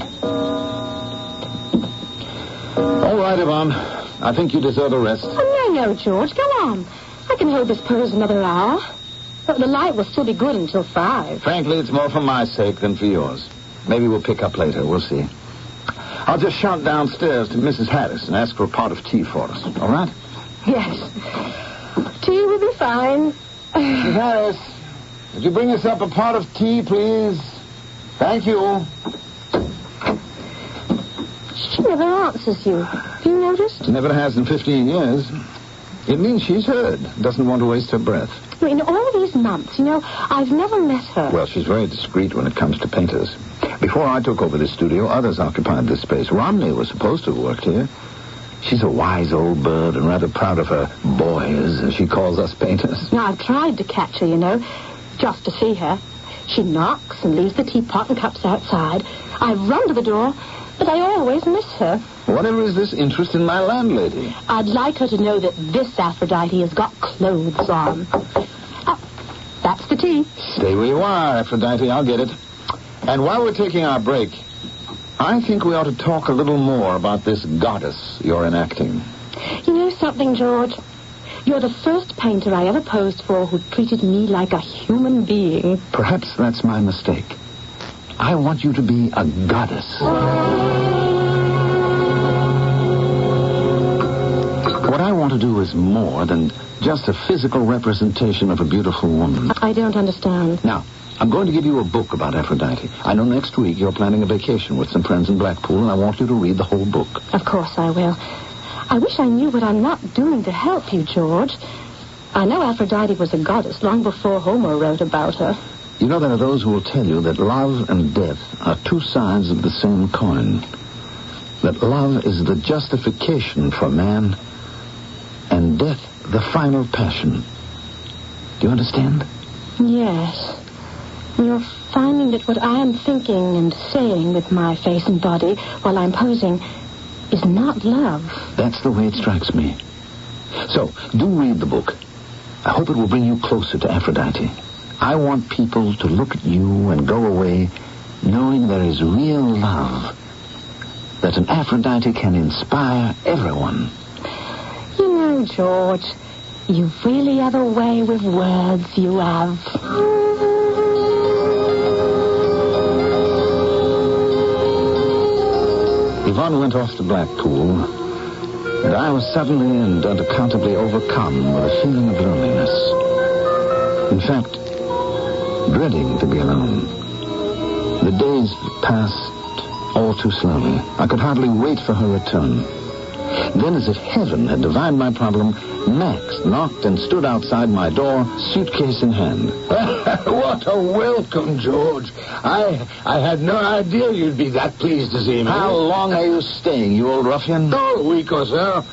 All right, Yvonne. I think you deserve a rest. Oh, no, George. Go on. I can hold this pose another hour. But the light will still be good until 5. Frankly, it's more for my sake than for yours. Maybe we'll pick up later. We'll see. I'll just shout downstairs to Mrs. Harris and ask for a pot of tea for us. All right? Yes. Tea will be fine. Mrs. Harris, would you bring us up a pot of tea, please? Thank you. She never answers you. Have you noticed? Never has in 15 years. It means she's heard. Doesn't want to waste her breath. In all these months, I've never met her. Well, she's very discreet when it comes to painters. Before I took over this studio, others occupied this space. Romney was supposed to have worked here. She's a wise old bird and rather proud of her boys, as she calls us painters. Now, I've tried to catch her, just to see her. She knocks and leaves the teapot and cups outside. I run to the door, but I always miss her. Whatever is this interest in my landlady? I'd like her to know that this Aphrodite has got clothes on. That's the tea. Stay where you are, Aphrodite. I'll get it. And while we're taking our break, I think we ought to talk a little more about this goddess you're enacting. You know something, George? You're the first painter I ever posed for who treated me like a human being. Perhaps that's my mistake. I want you to be a goddess. What I want to do is more than just a physical representation of a beautiful woman. I don't understand. Now, I'm going to give you a book about Aphrodite. I know next week you're planning a vacation with some friends in Blackpool, and I want you to read the whole book. Of course I will. I wish I knew what I'm not doing to help you, George. I know Aphrodite was a goddess long before Homer wrote about her. You know, there are those who will tell you that love and death are two sides of the same coin. That love is the justification for man, and death the final passion. Do you understand? Yes. You're finding that what I am thinking and saying with my face and body while I'm posing is not love. That's the way it strikes me. So, do read the book. I hope it will bring you closer to Aphrodite. I want people to look at you and go away knowing there is real love. That an Aphrodite can inspire everyone. You know, George, you really have a way with words, you have. Yvonne went off to Blackpool, and I was suddenly and unaccountably overcome with a feeling of loneliness. In fact, dreading to be alone. The days passed all too slowly. I could hardly wait for her return. Then, as if heaven had divined my problem, Max knocked and stood outside my door, suitcase in hand. What a welcome, George. I had no idea you'd be that pleased to see me. How long are you staying, you old ruffian? Oh, a week or so.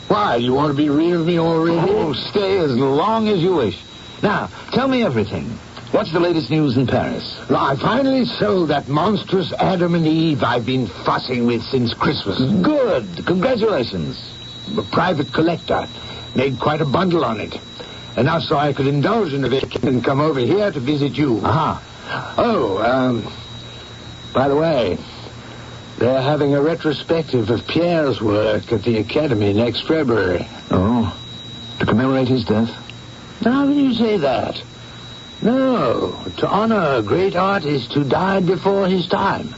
Why, you want to be rid of me already? Oh, stay as long as you wish. Now, tell me everything. What's the latest news in Paris? Well, I finally sold that monstrous Adam and Eve I've been fussing with since Christmas. Good. Congratulations. A private collector. Made quite a bundle on it. Enough so I could indulge in it and come over here to visit you. Aha. Oh, by the way, they're having a retrospective of Pierre's work at the Academy next February. Oh, to commemorate his death? How can you say that? No, to honor a great artist who died before his time.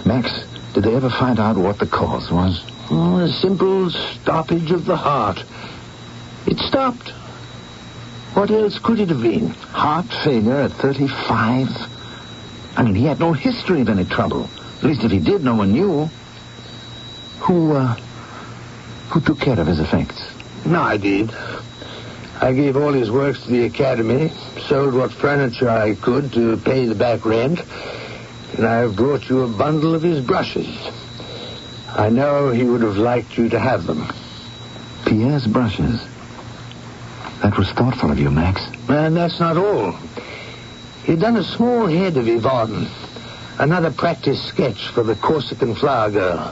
Max, did they ever find out what the cause was? Oh, a simple stoppage of the heart. It stopped. What else could it have been? Heart failure at 35? I mean, he had no history of any trouble. At least if he did, no one knew. Who took care of his effects? No, I did. I gave all his works to the Academy, sold what furniture I could to pay the back rent, and I've brought you a bundle of his brushes. I know he would have liked you to have them. Pierre's brushes? That was thoughtful of you, Max. And that's not all. He'd done a small head of Yvonne, another practice sketch for the Corsican flower girl.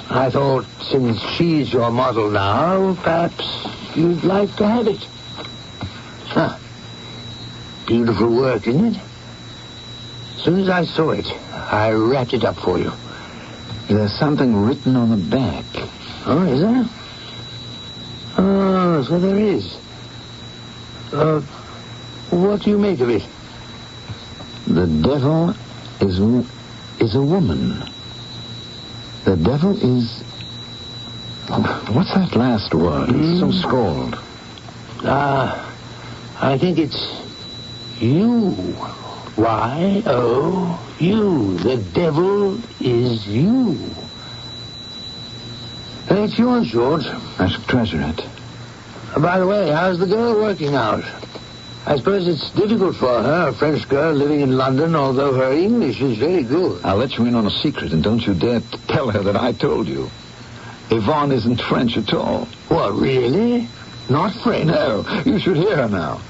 I thought, since she's your model now, perhaps you'd like to have it. Huh. Beautiful work, isn't it? As soon as I saw it, I wrapped it up for you. There's something written on the back. Oh, is there? Oh, so there is. What do you make of it? The devil is a woman. The devil is... What's that last word? It's so scrawled. I think it's you. Y-O-U. The devil is you. It's yours, George. I should treasure it. By the way, how's the girl working out? I suppose it's difficult for her, a French girl living in London, although her English is very good. I'll let you in on a secret, and don't you dare tell her that I told you. Yvonne isn't French at all. What, really? Not French? No, you should hear her now.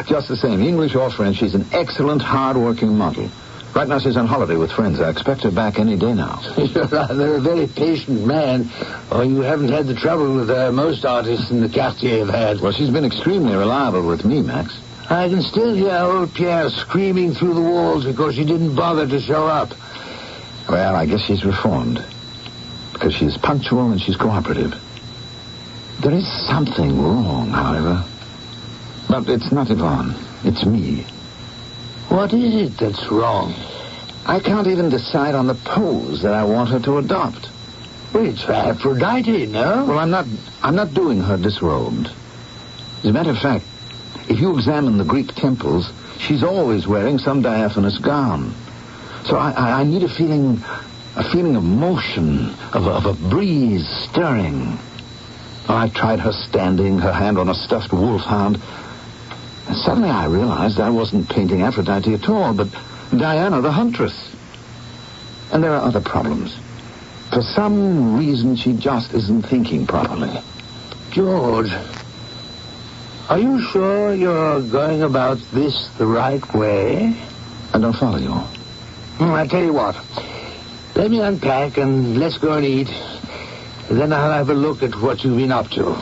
Just the same, English or French, she's an excellent, hard-working model. Right now she's on holiday with friends. I expect her back any day now. You're rather a very patient man, or you haven't had the trouble with most artists in the quartier have had. Well, she's been extremely reliable with me, Max. I can still hear old Pierre screaming through the walls because she didn't bother to show up. Well, I guess she's reformed. Because she's punctual and she's cooperative. There is something wrong, however. But it's not Yvonne. It's me. What is it that's wrong? I can't even decide on the pose that I want her to adopt. Well, it's for Aphrodite, no? Well, I'm not doing her disrobed. As a matter of fact, if you examine the Greek temples, she's always wearing some diaphanous gown. So I need a feeling of motion, of a breeze stirring. I tried her standing, her hand on a stuffed wolfhound. And suddenly I realized I wasn't painting Aphrodite at all, but Diana the huntress. And there are other problems. For some reason, she just isn't thinking properly. George, are you sure you're going about this the right way? I don't follow you. I tell you what. Let me unpack and let's go and eat. Then I'll have a look at what you've been up to.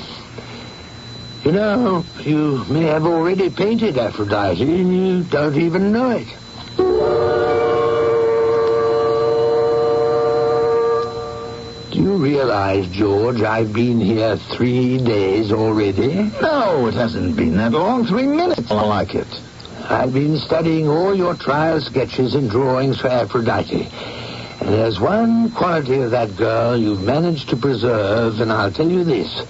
You know, you may have already painted Aphrodite and you don't even know it. Do you realize, George, I've been here 3 days already? No, it hasn't been that long. 3 minutes. I like it. I've been studying all your trial sketches and drawings for Aphrodite. And there's one quality of that girl you've managed to preserve, and I'll tell you this.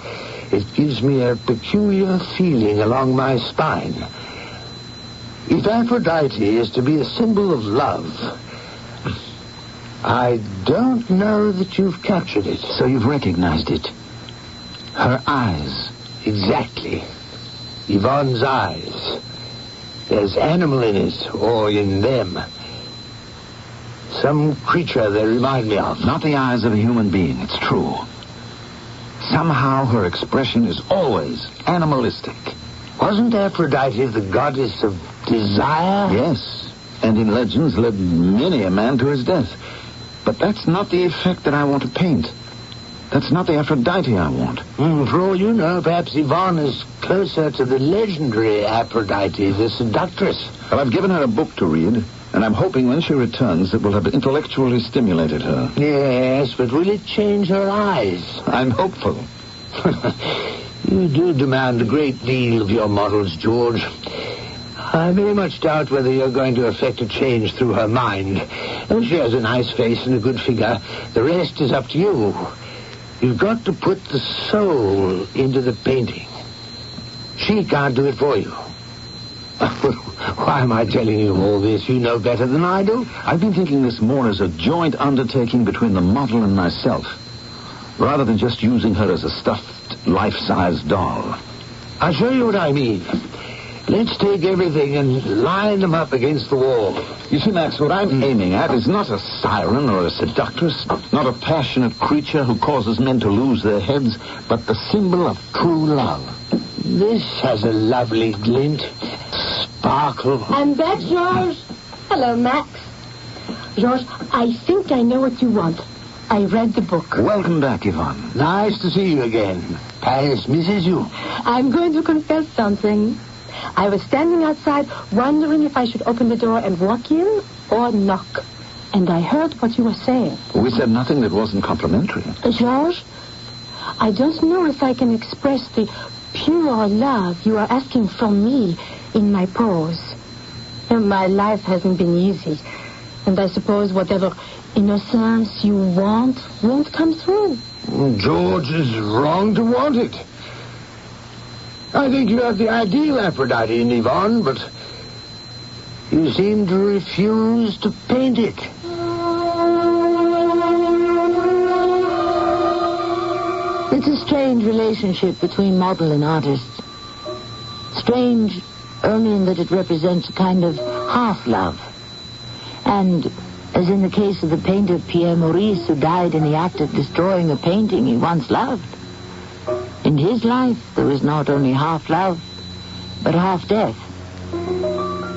It gives me a peculiar feeling along my spine. If Aphrodite is to be a symbol of love, I don't know that you've captured it. So you've recognized it. Her eyes. Exactly. Yvonne's eyes. There's animal in it, or in them. Some creature they remind me of. Not the eyes of a human being, it's true. Somehow her expression is always animalistic. Wasn't Aphrodite the goddess of desire? Yes, and in legends led many a man to his death. But that's not the effect that I want to paint. That's not the Aphrodite I want. For all you know, perhaps Yvonne is closer to the legendary Aphrodite, the seductress. Well, I've given her a book to read, and I'm hoping when she returns it will have intellectually stimulated her. Yes, but will it change her eyes? I'm hopeful. You do demand a great deal of your models, George. I very much doubt whether you're going to effect a change through her mind. Oh, she has a nice face and a good figure. The rest is up to you. You've got to put the soul into the painting. She can't do it for you. Why am I telling you all this? You know better than I do. I've been thinking this more as a joint undertaking between the model and myself, rather than just using her as a stuffed, life-size doll. I'll show you what I mean. Let's take everything and line them up against the wall. You see, Max, what I'm aiming at is not a siren or a seductress, not a passionate creature who causes men to lose their heads, but the symbol of true love. This has a lovely glint, sparkle. I'm back, George. Hello, Max. George, I think I know what you want. I read the book. Welcome back, Yvonne. Nice to see you again. Paris misses you. I'm going to confess something. I was standing outside wondering if I should open the door and walk in or knock. And I heard what you were saying. We said nothing that wasn't complimentary. George, I don't know if I can express the pure love you are asking from me in my prose. My life hasn't been easy. And I suppose whatever innocence you want won't come through. George is wrong to want it. I think you have the ideal Aphrodite in Yvonne, but you seem to refuse to paint it. It's a strange relationship between model and artist. Strange only in that it represents a kind of half-love. And, as in the case of the painter Pierre Maurice, who died in the act of destroying a painting he once loved, in his life there was not only half love, but half death.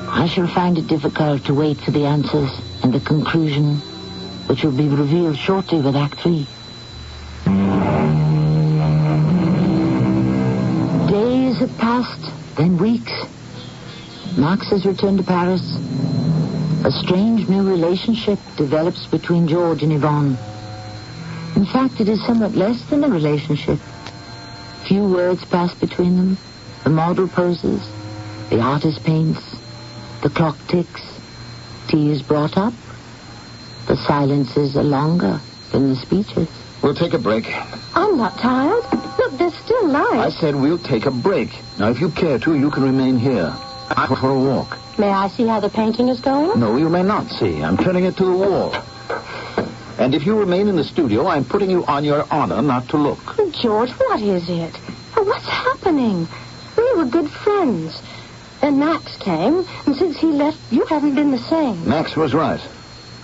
I shall find it difficult to wait for the answers and the conclusion, which will be revealed shortly with Act 3. Days have passed, then weeks. Max has returned to Paris. A strange new relationship develops between George and Yvonne. In fact, it is somewhat less than a relationship. Few words pass between them. The model poses, the artist paints, the clock ticks, tea is brought up. The silences are longer than the speeches. We'll take a break. I'm not tired. Look, there's still light. I said we'll take a break. Now, if you care to, you can remain here. I'm for a walk. May I see how the painting is going? No, you may not see. I'm turning it to the wall. And if you remain in the studio, I'm putting you on your honor not to look. George, what is it? What's happening? We were good friends. Then Max came, and since he left, you haven't been the same. Max was right.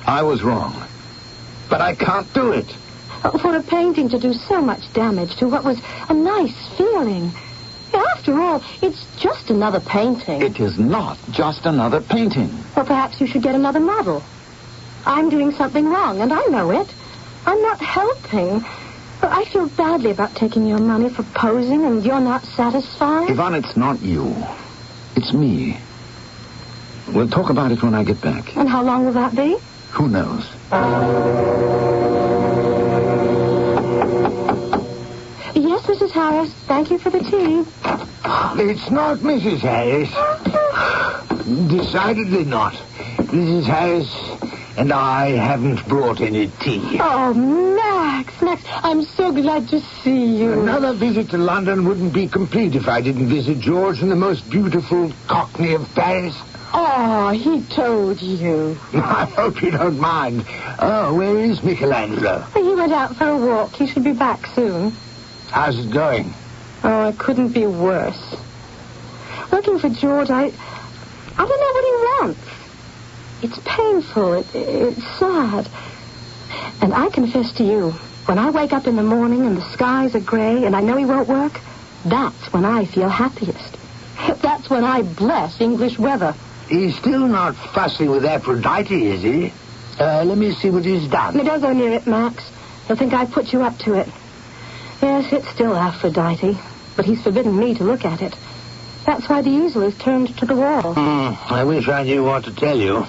I was wrong. But I can't do it. For a painting to do so much damage to what was a nice feeling. After all, it's just another painting. It is not just another painting. Well, perhaps you should get another model. I'm doing something wrong, and I know it. I'm not helping. But I feel badly about taking your money for posing, and you're not satisfied. Yvonne, it's not you. It's me. We'll talk about it when I get back. And how long will that be? Who knows? Yes, Mrs. Harris. Thank you for the tea. It's not Mrs. Harris. Decidedly not. Mrs. Harris and I haven't brought any tea. Oh, Max, I'm so glad to see you. Another visit to London wouldn't be complete if I didn't visit George in the most beautiful Cockney of Paris. Oh, he told you. I hope you don't mind. Oh, where is Michelangelo? He went out for a walk. He should be back soon. How's it going? Oh, it couldn't be worse. Looking for George, I don't know what he wants. It's painful. It's sad. And I confess to you, when I wake up in the morning and the skies are gray and I know he won't work, that's when I feel happiest. That's when I bless English weather. He's still not fussing with Aphrodite, is he? Let me see what he's done. Now, don't go near it, Max. He'll think I put you up to it. Yes, it's still Aphrodite, but he's forbidden me to look at it. That's why the easel is turned to the wall. I wish I knew what to tell you.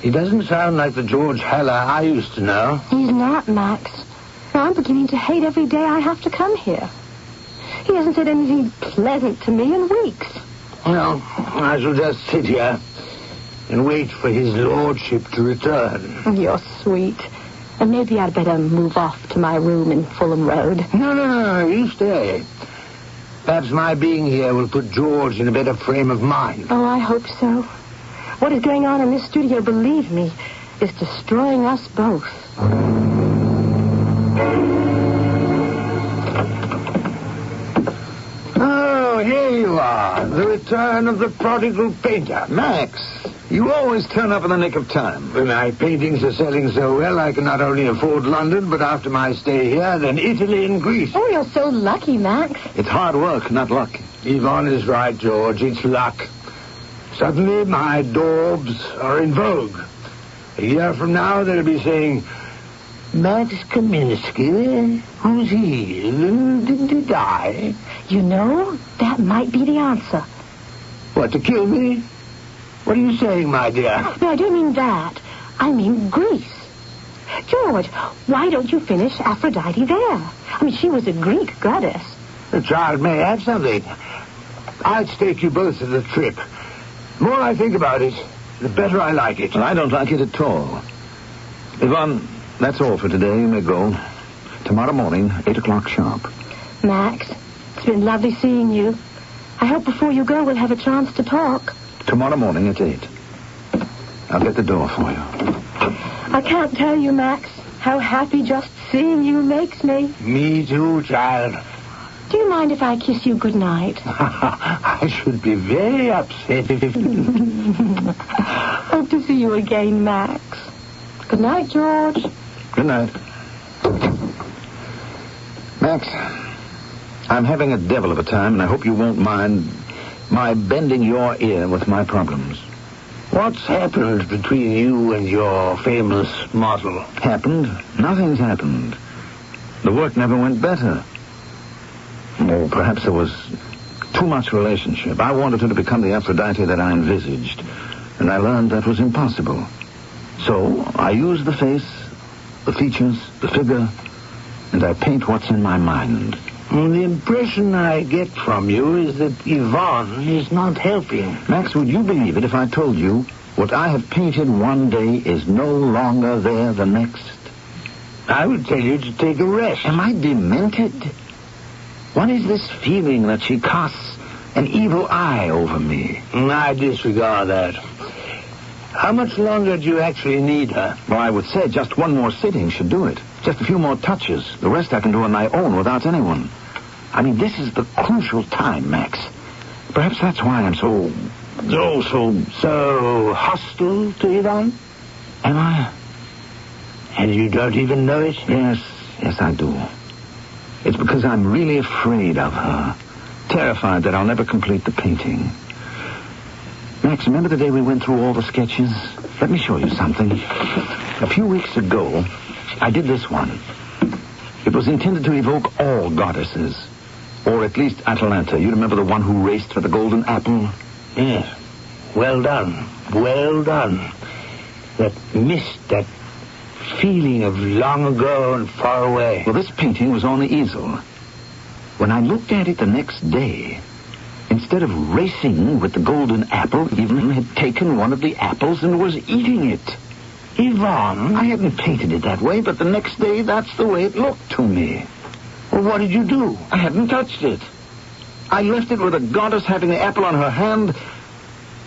He doesn't sound like the George Haller I used to know. He's not, Max. Now, I'm beginning to hate every day I have to come here. He hasn't said anything pleasant to me in weeks. Well, I shall just sit here and wait for his lordship to return. You're sweet. And maybe I'd better move off to my room in Fulham Road. No, you stay. Perhaps my being here will put George in a better frame of mind. Oh, I hope so. What is going on in this studio, believe me, is destroying us both. Oh, here you are. The return of the prodigal painter. Max, you always turn up in the nick of time. When my paintings are selling so well, I can not only afford London, but after my stay here, then Italy and Greece. Oh, you're so lucky, Max. It's hard work, not luck. Yvonne is right, George. It's luck. Suddenly, my daubs are in vogue. A year from now, they'll be saying, Max Kaminsky, who's he? Did he die? You know, that might be the answer. What, to kill me? What are you saying, my dear? No, I don't mean that. I mean Greece. George, why don't you finish Aphrodite there? I mean, she was a Greek goddess. The child may have something. I'd stake you both to the trip. The more I think about it, the better I like it. Well, I don't like it at all. Yvonne, that's all for today. You may go. Tomorrow morning, 8 o'clock sharp. Max, it's been lovely seeing you. I hope before you go we'll have a chance to talk. Tomorrow morning at 8. I'll get the door for you. I can't tell you, Max, how happy just seeing you makes me. Me too, child. Do you mind if I kiss you goodnight? I should be very upset if... Hope to see you again, Max. Good night, George. Good night. Max, I'm having a devil of a time, and I hope you won't mind my bending your ear with my problems. What's happened between you and your famous model? Happened? Nothing's happened. The work never went better. Or perhaps there was too much relationship. I wanted her to become the Aphrodite that I envisaged, and I learned that was impossible. So I used the face, the features, the figure, and I paint what's in my mind. Well, the impression I get from you is that Yvonne is not helping. Max, would you believe it if I told you what I have painted one day is no longer there the next? I would tell you to take a rest. Am I demented? What is this feeling that she casts an evil eye over me? I disregard that. How much longer do you actually need her? Well, I would say just one more sitting should do it. Just a few more touches. The rest I can do on my own without anyone. I mean, this is the crucial time, Max. Perhaps that's why I'm so hostile to Yvonne? Am I? And you don't even know it? Yes, I do. It's because I'm really afraid of her. Terrified that I'll never complete the painting. Max, remember the day we went through all the sketches? Let me show you something. A few weeks ago, I did this one. It was intended to evoke all goddesses. Or at least Atalanta. You remember the one who raced for the golden apple? Yes. Well done. Well done. That mist, that feeling of long ago and far away. Well, this painting was on the easel. When I looked at it the next day, instead of racing with the golden apple, Yvonne had taken one of the apples and was eating it. Yvonne? I hadn't painted it that way, but the next day, that's the way it looked to me. Well, what did you do? I hadn't touched it. I left it with a goddess having the apple on her hand,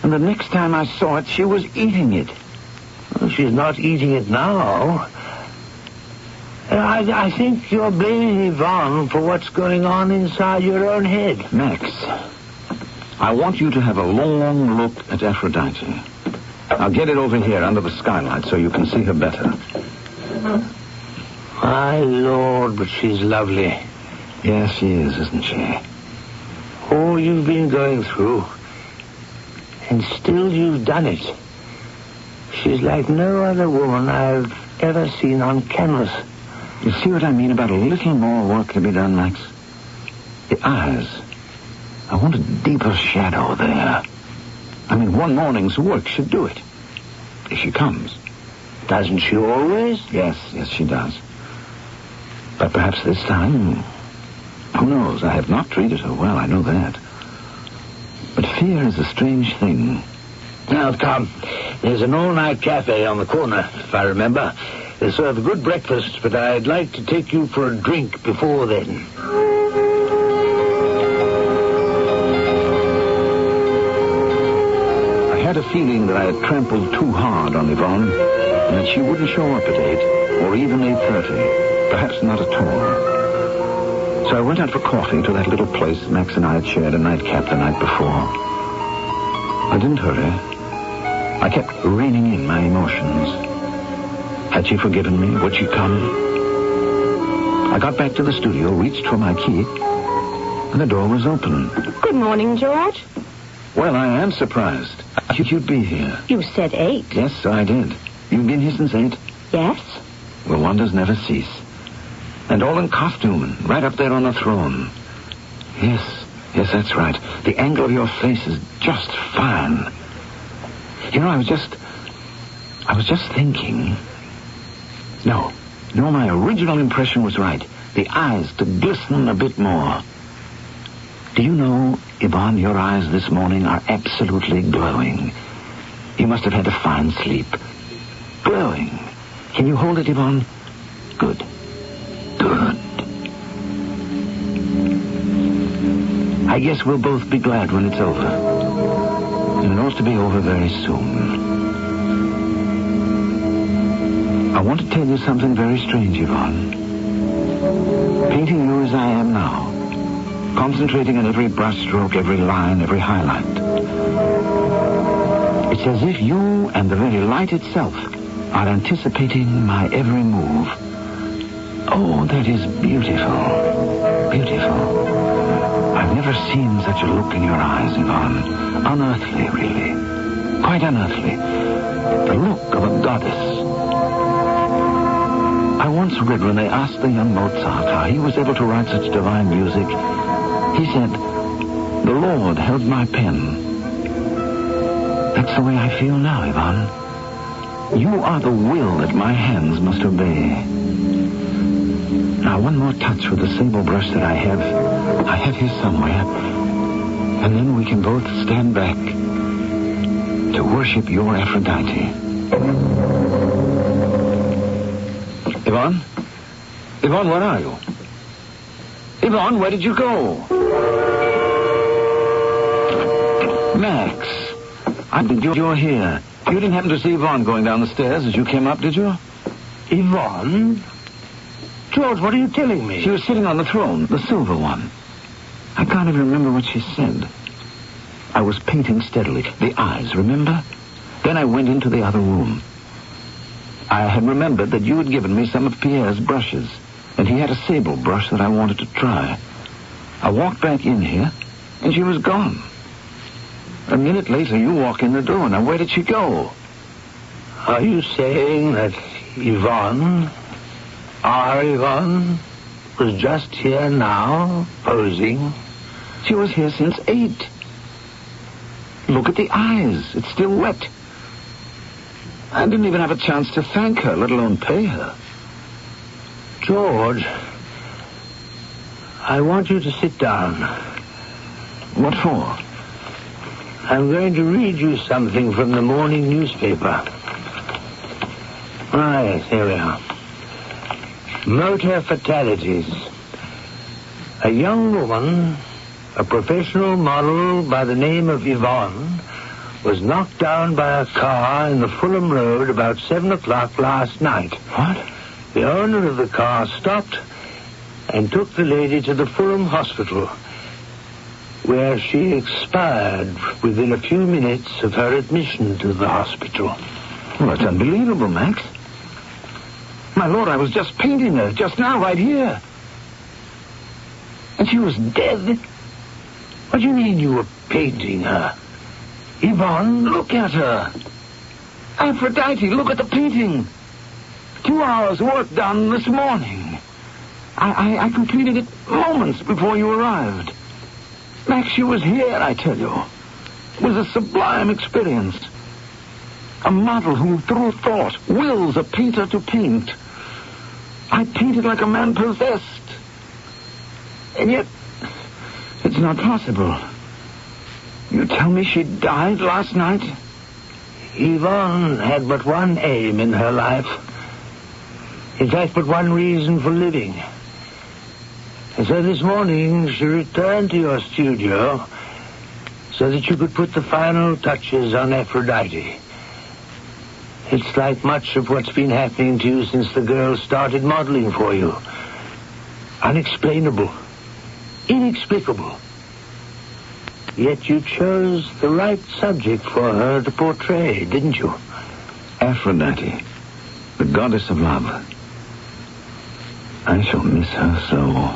And the next time I saw it, she was eating it. Well, she's not eating it now. I think you're blaming Yvonne for what's going on inside your own head. Max, I want you to have a long look at Aphrodite. I'll get it over here under the skylight so you can see her better. My Lord, but she's lovely. Yes, she is, isn't she? All you've been going through, and still you've done it. She's like no other woman I've ever seen on canvas. You see what I mean about a little more work to be done, Max? The eyes. I want a deeper shadow there. I mean, one morning's work should do it. If she comes. Doesn't she always? Yes, she does. But perhaps this time... Who knows? I have not treated her well, I know that. But fear is a strange thing. Now, Tom, there's an all-night cafe on the corner, if I remember. They serve a good breakfast, but I'd like to take you for a drink before then. I had a feeling that I had trampled too hard on Yvonne, and that she wouldn't show up at 8, or even 8:30, perhaps not at all. So I went out for coffee to that little place Max and I had shared a nightcap the night before. I didn't hurry. I kept reining in my emotions. Had she forgiven me? Would she come? I got back to the studio, reached for my key, and the door was open. Good morning, George. Well, I am surprised. You'd be here. You said 8. Yes, I did. You've been here since 8? Yes. Well, wonders never cease. And all in costume, right up there on the throne. Yes, that's right. The angle of your face is just fine. You know, I was just thinking. No, my original impression was right. The eyes to glisten a bit more. Do you know, Yvonne, your eyes this morning are absolutely glowing. You must have had a fine sleep. Glowing. Can you hold it, Yvonne? Good. I guess we'll both be glad when it's over. And it ought to be over very soon. I want to tell you something very strange, Yvonne. Painting you as I am now, concentrating on every brushstroke, every line, every highlight. It's as if you and the very light itself are anticipating my every move. Oh, that is beautiful. Beautiful. I've never seen such a look in your eyes, Yvonne. Unearthly, really. Quite unearthly. The look of a goddess. I once read when they asked the young Mozart how he was able to write such divine music. He said, "The Lord held my pen." That's the way I feel now, Yvonne. You are the will that my hands must obey. Now, one more touch with the sable brush that I have here somewhere. And then we can both stand back to worship your Aphrodite. Yvonne? Yvonne, where are you? Yvonne, where did you go? Max, I think you're here. You didn't happen to see Yvonne going down the stairs as you came up, did you? Yvonne? George, what are you telling me? She was sitting on the throne, the silver one. I can't even remember what she said. I was painting steadily. The eyes, remember? Then I went into the other room. I had remembered that you had given me some of Pierre's brushes, and he had a sable brush that I wanted to try. I walked back in here, and she was gone. A minute later, you walk in the door. Now, where did she go? Are you saying that Yvonne, our Yvonne, was just here now, posing? She was here since 8. Look at the eyes. It's still wet. I didn't even have a chance to thank her, let alone pay her. George, I want you to sit down. What for? I'm going to read you something from the morning newspaper. Yes, here we are. Motor fatalities. A young woman, a professional model by the name of Yvonne, was knocked down by a car in the Fulham Road about 7 o'clock last night. What? The owner of the car stopped and took the lady to the Fulham Hospital, where she expired within a few minutes of her admission to the hospital. Well, that's unbelievable, Max. My lord, I was just painting her, just now, right here. And she was dead. What do you mean you were painting her? Yvonne, look at her. Aphrodite, look at the painting. 2 hours work done this morning. I completed it moments before you arrived. Max, she was here, I tell you. It was a sublime experience. A model who, through thought, wills a painter to paint. I painted like a man possessed. And yet, it's not possible. You tell me she died last night? Yvonne had but one aim in her life. In fact, but one reason for living. And so this morning, she returned to your studio so that you could put the final touches on Aphrodite. It's like much of what's been happening to you since the girl started modeling for you. Unexplainable. Inexplicable. Yet you chose the right subject for her to portray, didn't you? Aphrodite, the goddess of love. I shall miss her so.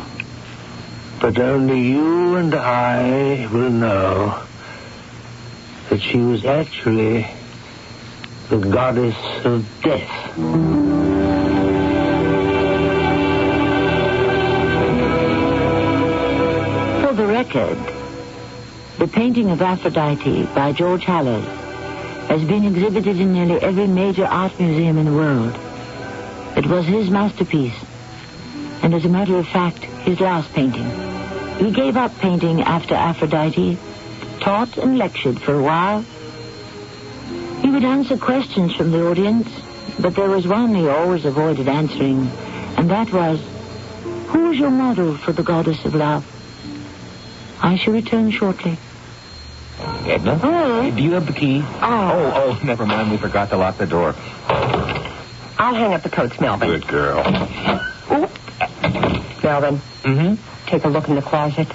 But only you and I will know that she was actually the goddess of death. For the record, the painting of Aphrodite by George Haller has been exhibited in nearly every major art museum in the world. It was his masterpiece, and as a matter of fact, his last painting. He gave up painting after Aphrodite, taught and lectured for a while. He would answer questions from the audience, but there was one he always avoided answering, and that was, who is your model for the goddess of love? I shall return shortly. Edna? Oh. Do you have the key? Oh, never mind. We forgot to lock the door. I'll hang up the coats, Melvin. Good girl. Melvin. Mm-hmm. Take a look in the closet.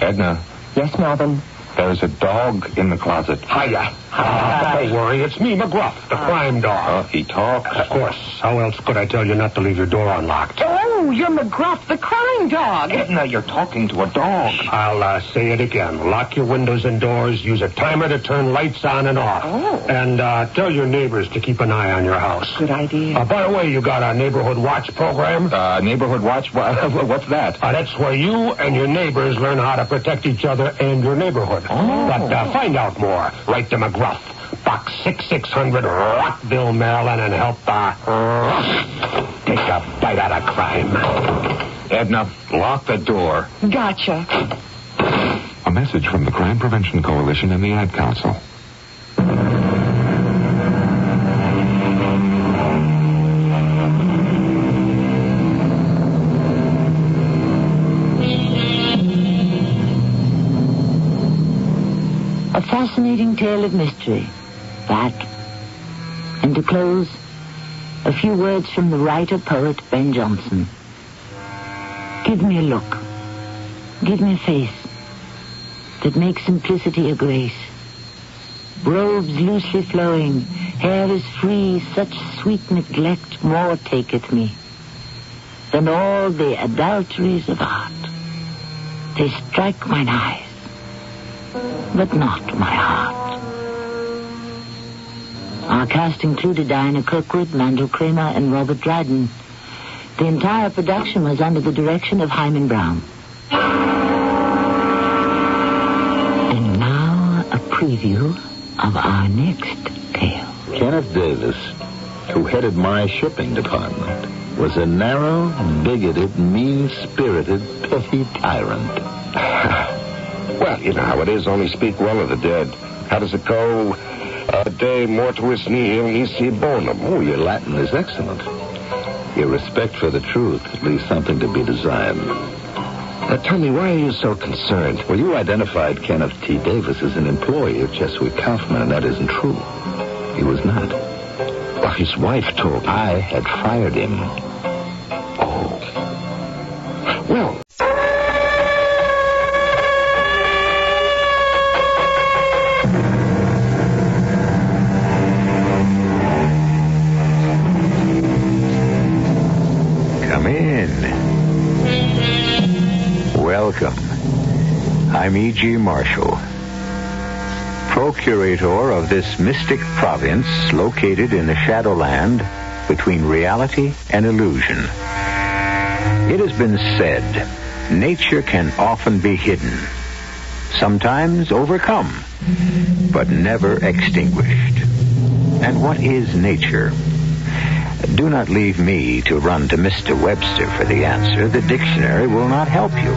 Edna. Yes, Melvin. There's a dog in the closet. Hiya. Don't worry, it's me, McGruff, the crime dog. He talks? Of course. How else could I tell you not to leave your door unlocked? Oh, you're McGruff, the crime dog. Edna, you're talking to a dog. I'll say it again. Lock your windows and doors. Use a timer to turn lights on and off. Oh. And tell your neighbors to keep an eye on your house. Good idea. By the way, you got a neighborhood watch program? Neighborhood watch? What's that? That's where you and your neighbors learn how to protect each other and your neighborhood. Oh. But find out more. Write to McGruff, Box 6600, Rockville, Maryland, and help take a bite out of crime. Edna, lock the door. Gotcha. A message from the Crime Prevention Coalition and the Ad Council. A fascinating tale of mystery, that. And to close, a few words from the writer-poet Ben Jonson. Give me a look. Give me a face that makes simplicity a grace. Robes loosely flowing, hair is free, such sweet neglect more taketh me than all the adulteries of art. They strike mine eyes, but not my heart. Our cast included Diana Kirkwood, Mandel Kramer, and Robert Dryden. The entire production was under the direction of Hyman Brown. And now a preview of our next tale. Kenneth Davis, who headed my shipping department, was a narrow, bigoted, mean-spirited, petty tyrant. Well, you know how it is. Only speak well of the dead. How does it go? De mortuis nihil nisi bonum. Oh, your Latin is excellent. Your respect for the truth leaves something to be desired. Tell me, why are you so concerned? Well, you identified Kenneth T. Davis as an employee of Chesapeake Kaufman, and that isn't true. He was not. Well, his wife told me. I had fired him. Oh. Well... Come in. Welcome. I'm E.G. Marshall, procurator of this mystic province located in the Shadowland between reality and illusion. It has been said, nature can often be hidden, sometimes overcome, but never extinguished. And what is nature? Do not leave me to run to Mr. Webster for the answer. The dictionary will not help you.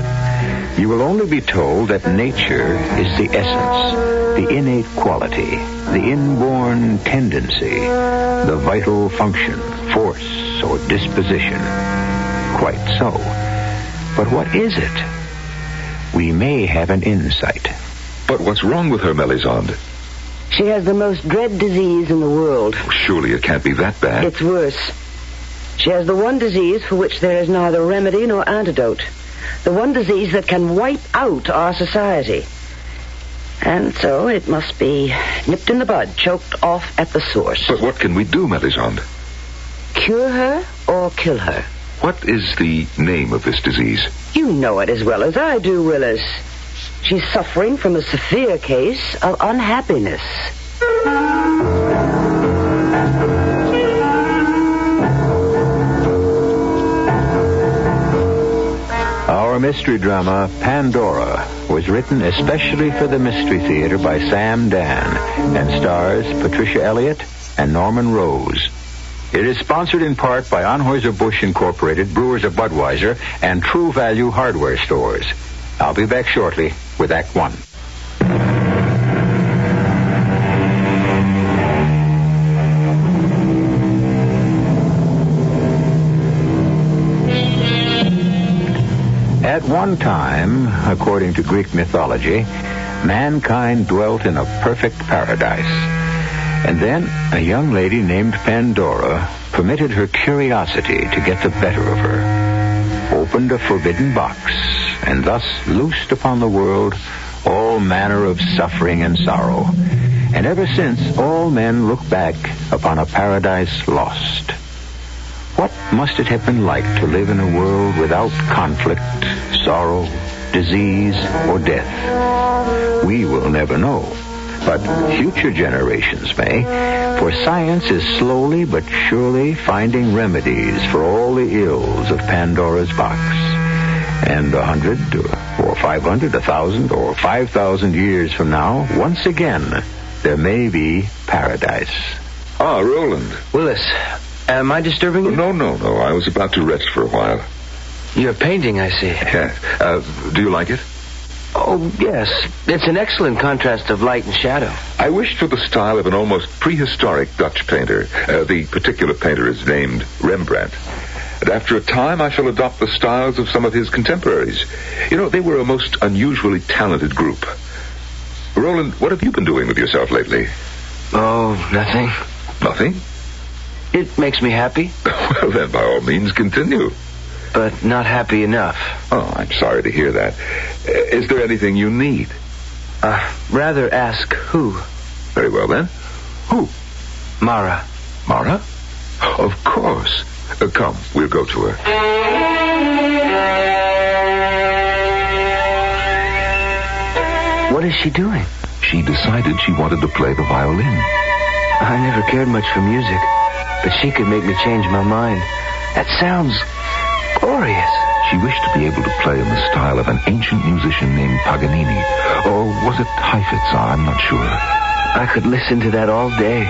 You will only be told that nature is the essence, the innate quality, the inborn tendency, the vital function, force, or disposition. Quite so. But what is it? We may have an insight. But what's wrong with her, Melisande? She has the most dread disease in the world. Surely it can't be that bad. It's worse. She has the one disease for which there is neither remedy nor antidote. The one disease that can wipe out our society. And so it must be nipped in the bud, choked off at the source. But what can we do, Melisande? Cure her or kill her? What is the name of this disease? You know it as well as I do, Willis. She's suffering from a severe case of unhappiness. Our mystery drama, Pandora, was written especially for the Mystery Theater by Sam Dan and stars Patricia Elliott and Norman Rose. It is sponsored in part by Anheuser-Busch Incorporated, Brewers of Budweiser, and True Value Hardware Stores. I'll be back shortly with Act One. At one time, according to Greek mythology, mankind dwelt in a perfect paradise. And then a young lady named Pandora permitted her curiosity to get the better of her, opened a forbidden box, and thus loosed upon the world all manner of suffering and sorrow. And ever since, all men look back upon a paradise lost. What must it have been like to live in a world without conflict, sorrow, disease, or death? We will never know, but future generations may, for science is slowly but surely finding remedies for all the ills of Pandora's box. And 100 or 500, 1,000 or 5,000 years from now, once again, there may be paradise. Ah, Roland. Willis, am I disturbing you? No. I was about to rest for a while. You're painting, I see. Yeah. Do you like it? Oh, yes. It's an excellent contrast of light and shadow. I wished for the style of an almost prehistoric Dutch painter. The particular painter is named Rembrandt. And after a time, I shall adopt the styles of some of his contemporaries. You know, they were a most unusually talented group. Roland, what have you been doing with yourself lately? Oh, nothing. Nothing? It makes me happy. Well, then, by all means, continue. But not happy enough. Oh, I'm sorry to hear that. Is there anything you need? Rather ask who. Very well, then. Who? Mara. Mara? Of course. Come, we'll go to her. What is she doing? She decided she wanted to play the violin. I never cared much for music, but she could make me change my mind. That sounds glorious. She wished to be able to play in the style of an ancient musician named Paganini. Or was it Heifetz? I'm not sure. I could listen to that all day.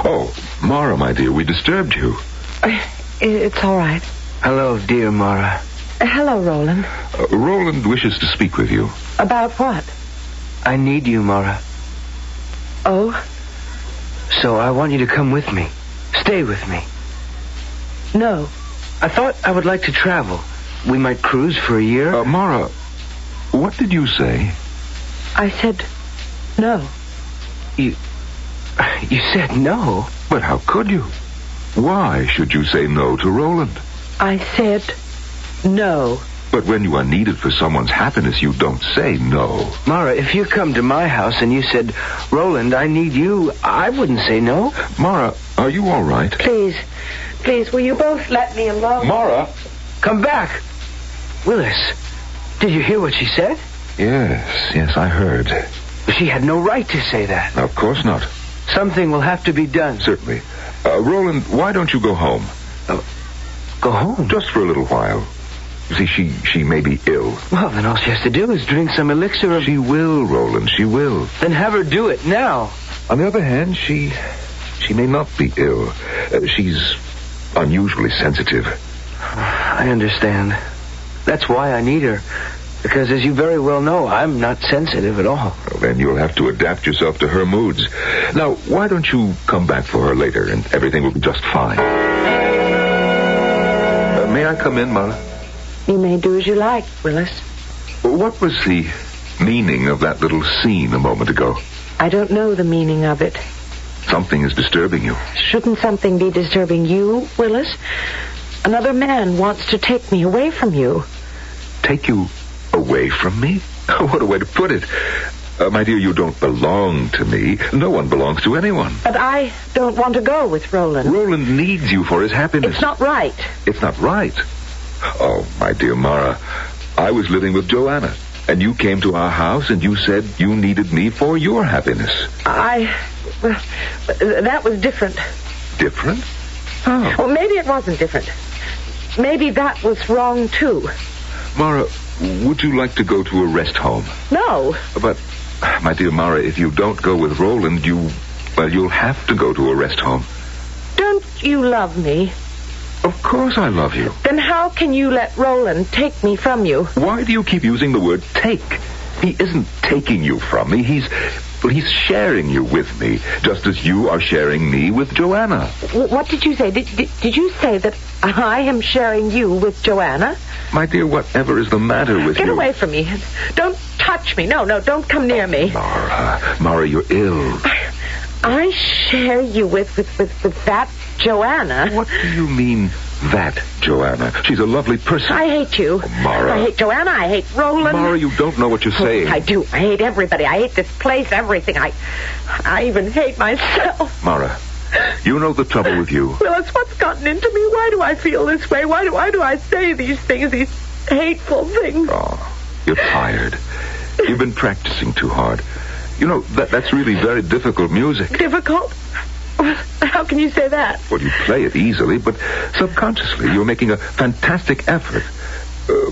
Oh, Mara, my dear, we disturbed you. It's all right. Hello, dear Mara. Hello, Roland. Roland wishes to speak with you. About what? I need you, Mara. Oh? so, I want you to come with me. Stay with me. No. I thought I would like to travel. We might cruise for a year. Mara, what did you say? I said no. You said no? But how could you? Why should you say no to Roland? I said no. But when you are needed for someone's happiness, you don't say no. Mara, if you come to my house and you said, Roland, I need you, I wouldn't say no. Mara, are you all right? Please, will you both let me alone? Mara! Come back. Willis, did you hear what she said? Yes, I heard. She had no right to say that. Of course not. Something will have to be done. Certainly. Roland, why don't you go home? Go home? Just for a little while. You see, she may be ill. Well, then all she has to do is drink some elixir of... She will, Roland, she will. Then have her do it now. On the other hand, she may not be ill. She's unusually sensitive. I understand. That's why I need her. Because, as you very well know, I'm not sensitive at all. Well, then you'll have to adapt yourself to her moods. Now, why don't you come back for her later, and everything will be just fine. May I come in, Mara? You may do as you like, Willis. What was the meaning of that little scene a moment ago? I don't know the meaning of it. Something is disturbing you. Shouldn't something be disturbing you, Willis? Another man wants to take me away from you. Take you away from me? What a way to put it. My dear, you don't belong to me. No one belongs to anyone. But I don't want to go with Roland. Roland needs you for his happiness. It's not right. It's not right. Oh, my dear Mara, I was living with Joanna, and you came to our house and you said you needed me for your happiness. Well, that was different. Different? Oh. Well, maybe it wasn't different. Maybe that was wrong, too. Mara, would you like to go to a rest home? No. But, my dear Mara, if you don't go with Roland, you'll have to go to a rest home. Don't you love me? Of course I love you. Then how can you let Roland take me from you? Why do you keep using the word take? He isn't taking you from me. He's sharing you with me, just as you are sharing me with Joanna. What did you say? Did you say that I am sharing you with Joanna? My dear, whatever is the matter with you? Get away from me. Don't touch me. No, don't come near me. Mara, you're ill. I share you with that Joanna. What do you mean, that Joanna? She's a lovely person. I hate you. Oh, Mara. I hate Joanna. I hate Roland. Mara, you don't know what you're saying. I do. I hate everybody. I hate this place, everything. I even hate myself. Mara, you know the trouble with you. Willis, what's gotten into me? Why do I feel this way? Why do I say these things, these hateful things? Oh, you're tired. You've been practicing too hard. You know, that's really very difficult music. Difficult? How can you say that? Well, you play it easily, but subconsciously you're making a fantastic effort.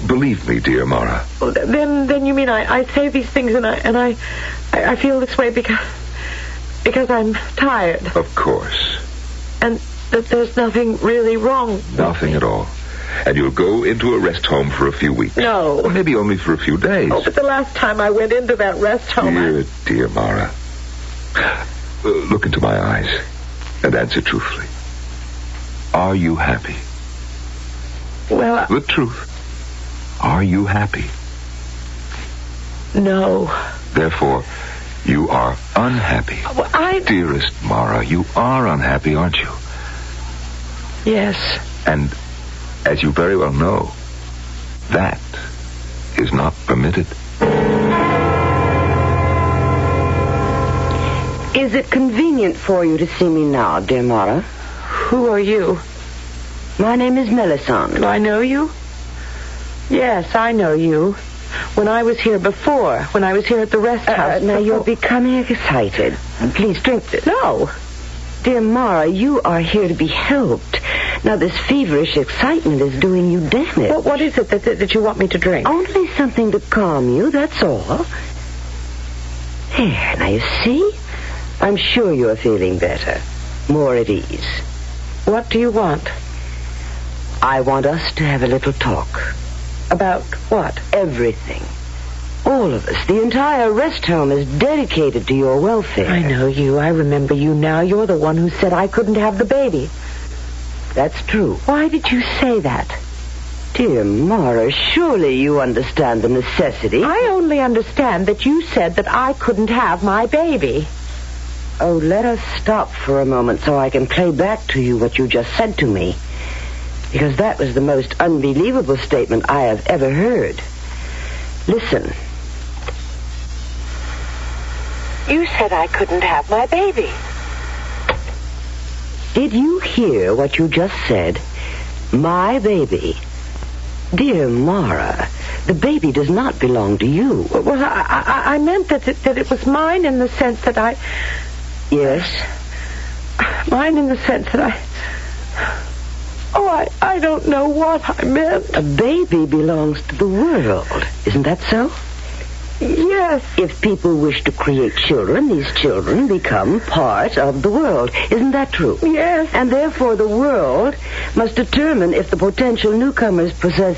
Believe me, dear Mara. Well, then you mean I say these things and I feel this way because I'm tired. Of course. And that there's nothing really wrong. Nothing at all. And you'll go into a rest home for a few weeks. No. Or maybe only for a few days. Oh, but the last time I went into that rest home... Dear Mara. Look into my eyes and answer truthfully. Are you happy? Well, the truth. Are you happy? No. Therefore, you are unhappy. Well, Dearest Mara, you are unhappy, aren't you? Yes. And as you very well know, that is not permitted. Is it convenient for you to see me now, dear Mara? Who are you? My name is Melisande. Do I know you? Yes, I know you. When I was here before, when I was here at the rest house. Now, you're becoming excited. Please drink this. No. Dear Mara, you are here to be helped. Now, this feverish excitement is doing you damage. What is it that you want me to drink? Only something to calm you, that's all. Here, now you see? I'm sure you're feeling better. More at ease. What do you want? I want us to have a little talk. About what? Everything. All of us. The entire rest home is dedicated to your welfare. I know you. I remember you now. You're the one who said I couldn't have the baby. That's true. Why did you say that? Dear Mara, surely you understand the necessity. I only understand that you said that I couldn't have my baby. Oh, let us stop for a moment so I can play back to you what you just said to me. Because that was the most unbelievable statement I have ever heard. Listen. You said I couldn't have my baby. Did you hear what you just said? My baby. Dear Mara, the baby does not belong to you. Well, I meant that it was mine in the sense that I... Yes? Mine in the sense that I... Oh, I don't know what I meant. A baby belongs to the world. Isn't that so? Yes. If people wish to create children, these children become part of the world. Isn't that true? Yes. And therefore the world must determine if the potential newcomers possess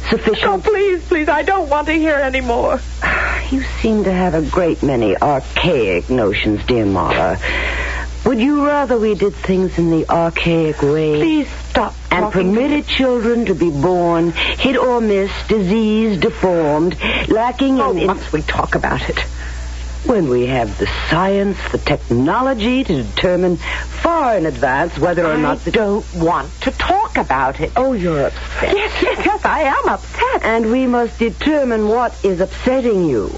sufficient... Oh, please, I don't want to hear any more. You seem to have a great many archaic notions, dear Mara. Would you rather we did things in the archaic way? Please stop. And permitted children to be born, hit or miss, diseased, deformed, lacking in... must we talk about it? When we have the science, the technology to determine far in advance whether or not... I don't want to talk about it. Oh, you're upset. Yes, I am upset. And we must determine what is upsetting you.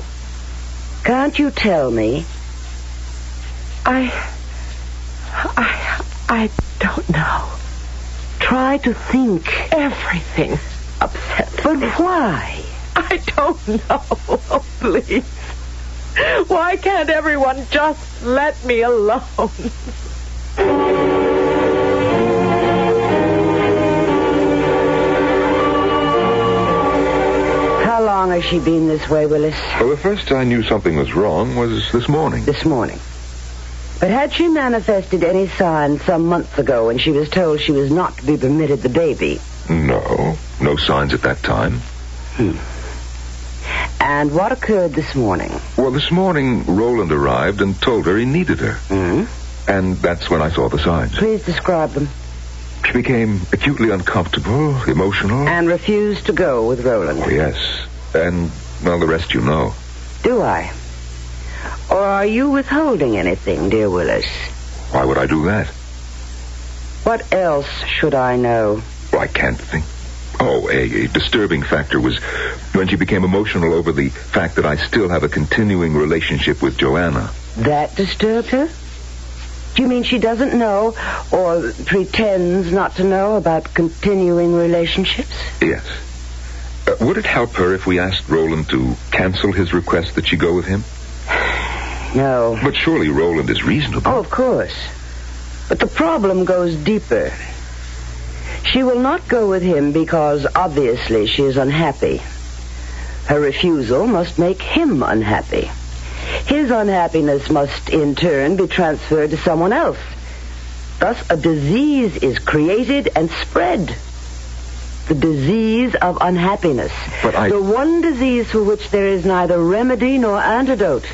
Can't you tell me? I don't know. Try to think. Everything upsets But me. why? I don't know. Oh, please. Why can't everyone just let me alone? How long has she been this way, Willis? Well, the first I knew something was wrong was this morning. This morning. But had she manifested any signs some months ago when she was told she was not to be permitted the baby? No signs at that time. And what occurred this morning? Well, this morning, Roland arrived and told her he needed her. And that's when I saw the signs. Please describe them. She became acutely uncomfortable, emotional. And refused to go with Roland. Oh, yes. And, well, the rest you know. Do I? Or are you withholding anything, dear Willis? Why would I do that? What else should I know? Well, I can't think. Oh, a disturbing factor was when she became emotional over the fact that I still have a continuing relationship with Joanna. That disturbed her? Do you mean she doesn't know or pretends not to know about continuing relationships? Yes. Would it help her if we asked Roland to cancel his request that she go with him? No. But surely Roland is reasonable. Oh, of course. But the problem goes deeper. She will not go with him because, obviously, she is unhappy. Her refusal must make him unhappy. His unhappiness must, in turn, be transferred to someone else. Thus, a disease is created and spread. The disease of unhappiness. The one disease for which there is neither remedy nor antidote.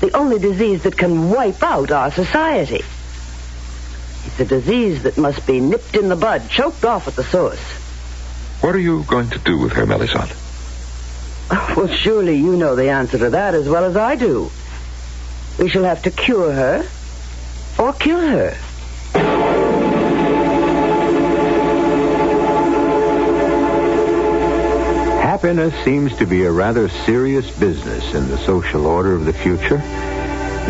The only disease that can wipe out our society. It's a disease that must be nipped in the bud, choked off at the source. What are you going to do with her, Melisande? Well, surely you know the answer to that as well as I do. We shall have to cure her or kill her. Happiness seems to be a rather serious business in the social order of the future.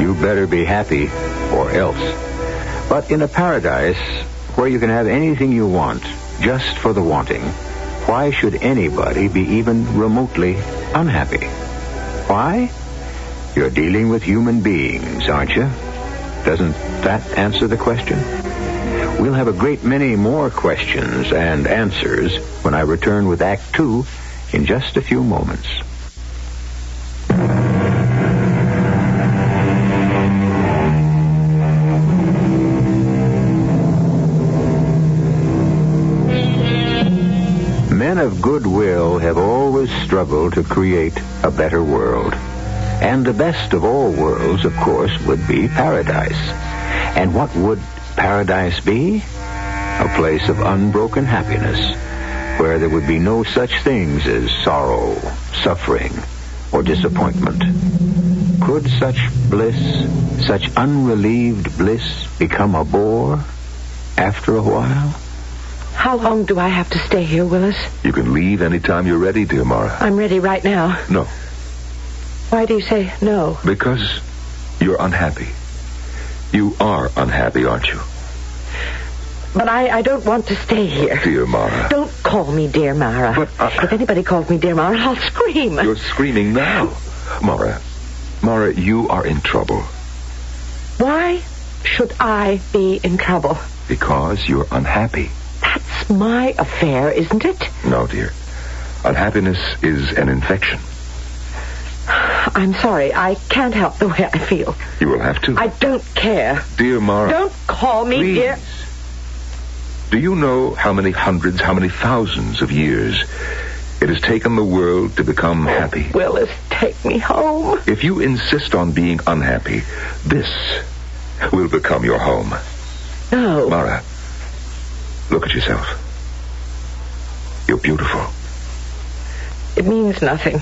You better be happy or else. But in a paradise where you can have anything you want just for the wanting, why should anybody be even remotely unhappy? Why? You're dealing with human beings, aren't you? Doesn't that answer the question? We'll have a great many more questions and answers when I return with Act 2 in just a few moments. Men have of goodwill have always struggled to create a better world. And the best of all worlds, of course, would be paradise. And what would paradise be? A place of unbroken happiness, where there would be no such things as sorrow, suffering, or disappointment. Could such bliss, such unrelieved bliss, become a bore after a while? How long do I have to stay here, Willis? You can leave anytime you're ready, dear Mara. I'm ready right now. No. Why do you say no? Because you're unhappy. You are unhappy, aren't you? But I don't want to stay here. Dear Mara. Don't call me Dear Mara. But, if anybody calls me Dear Mara, I'll scream. You're screaming now. Mara, you are in trouble. Why should I be in trouble? Because you're unhappy. That's my affair, isn't it? No, dear. Unhappiness is an infection. I'm sorry. I can't help the way I feel. You will have to. I don't care. Dear Mara. Don't call me Please. Dear. Do you know how many hundreds, how many thousands of years it has taken the world to become happy? Willis, take me home. If you insist on being unhappy, this will become your home. No. Mara, look at yourself. You're beautiful. It means nothing.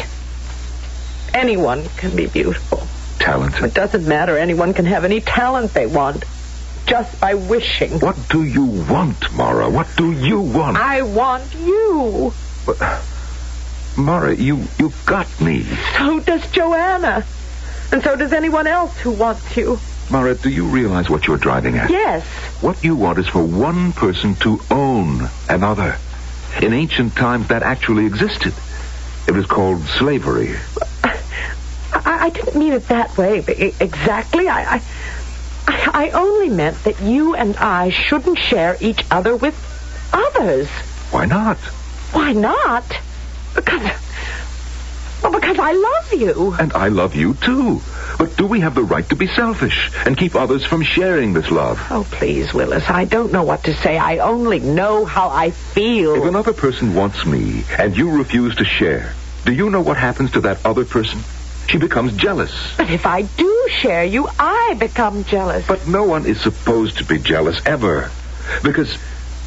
Anyone can be beautiful. Talented. It doesn't matter. Anyone can have any talent they want. Just by wishing. What do you want, Mara? What do you want? I want you. But, Mara, you got me. So does Joanna. And so does anyone else who wants you. Mara, do you realize what you're driving at? Yes. What you want is for one person to own another. In ancient times, that actually existed. It was called slavery. I didn't mean it that way exactly. I only meant that you and I shouldn't share each other with others. Why not? Why not? Because I love you. And I love you, too. But do we have the right to be selfish and keep others from sharing this love? Oh, please, Willis, I don't know what to say. I only know how I feel. If another person wants me and you refuse to share, do you know what happens to that other person? She becomes jealous. But if I do share you, I become jealous. But no one is supposed to be jealous, ever. Because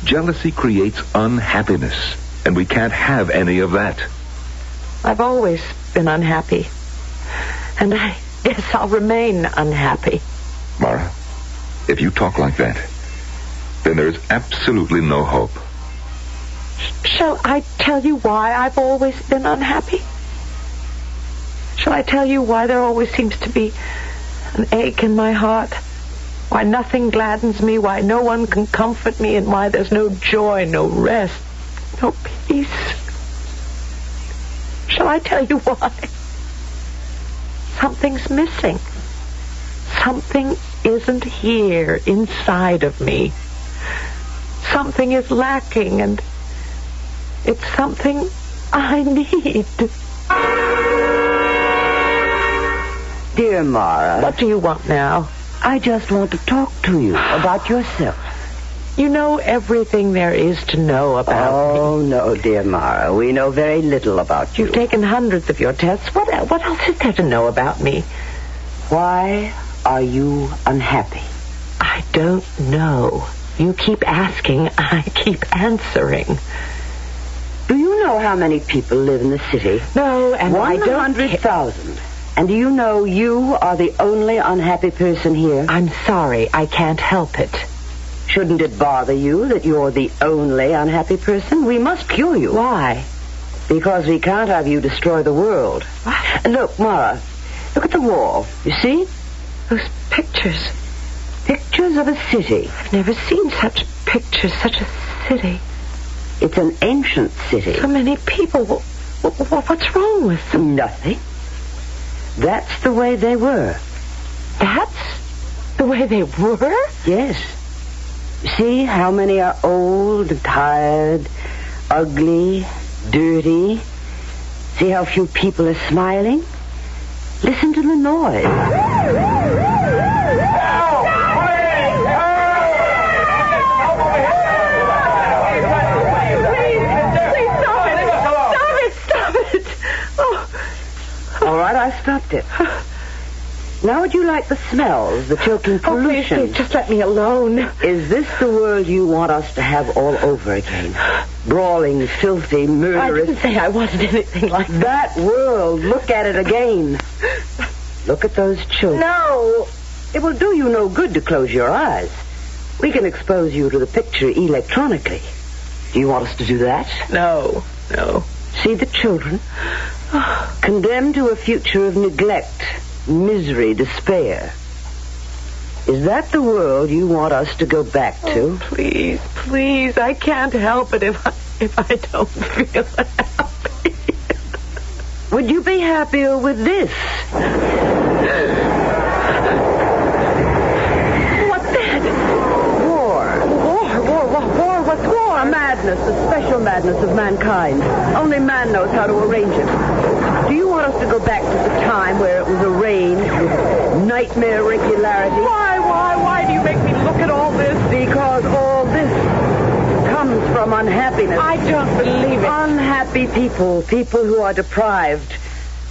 jealousy creates unhappiness, and we can't have any of that. I've always been unhappy. And I guess I'll remain unhappy. Mara, if you talk like that, then there is absolutely no hope. Shall I tell you why I've always been unhappy? Shall I tell you why there always seems to be an ache in my heart? Why nothing gladdens me, why no one can comfort me, and why there's no joy, no rest, no peace? Shall I tell you why? Something's missing. Something isn't here inside of me. Something is lacking, and it's something I need. Dear Mara. What do you want now? I just want to talk to you about yourself. You know everything there is to know about me. Oh, no, dear Mara. We know very little about you. You've taken hundreds of your tests. What else is there to know about me? Why are you unhappy? I don't know. You keep asking, I keep answering. Do you know how many people live in the city? No, and 100,000. And do you know you are the only unhappy person here? I'm sorry, I can't help it. Shouldn't it bother you that you're the only unhappy person? We must cure you. Why? Because we can't have you destroy the world. What? Look, Mara, look at the wall. You see? Those pictures. Pictures of a city. I've never seen such pictures, such a city. It's an ancient city. So many people. What's wrong with them? Nothing. That's the way they were. That's the way they were? Yes. See how many are old and tired, ugly, dirty. See how few people are smiling? Listen to the noise. but I stopped it. Now would you like the smells, the choking pollution? Please, just let me alone. Is this the world you want us to have all over again? Brawling, filthy, murderous... I didn't say I wanted anything like that. That world, look at it again. Look at those children. No! It will do you no good to close your eyes. We can expose you to the picture electronically. Do you want us to do that? No. See the children? Condemned to a future of neglect, misery, despair. Is that the world you want us to go back to? Oh, please, I can't help it if I don't feel happy. Would you be happier with this? What's that? War. What's war? A madness, a special madness of mankind. Only man knows how to arrange it. Do you want us to go back to the time where it was arranged with nightmare regularity? Why do you make me look at all this? Because all this comes from unhappiness. I don't believe it. Unhappy people who are deprived,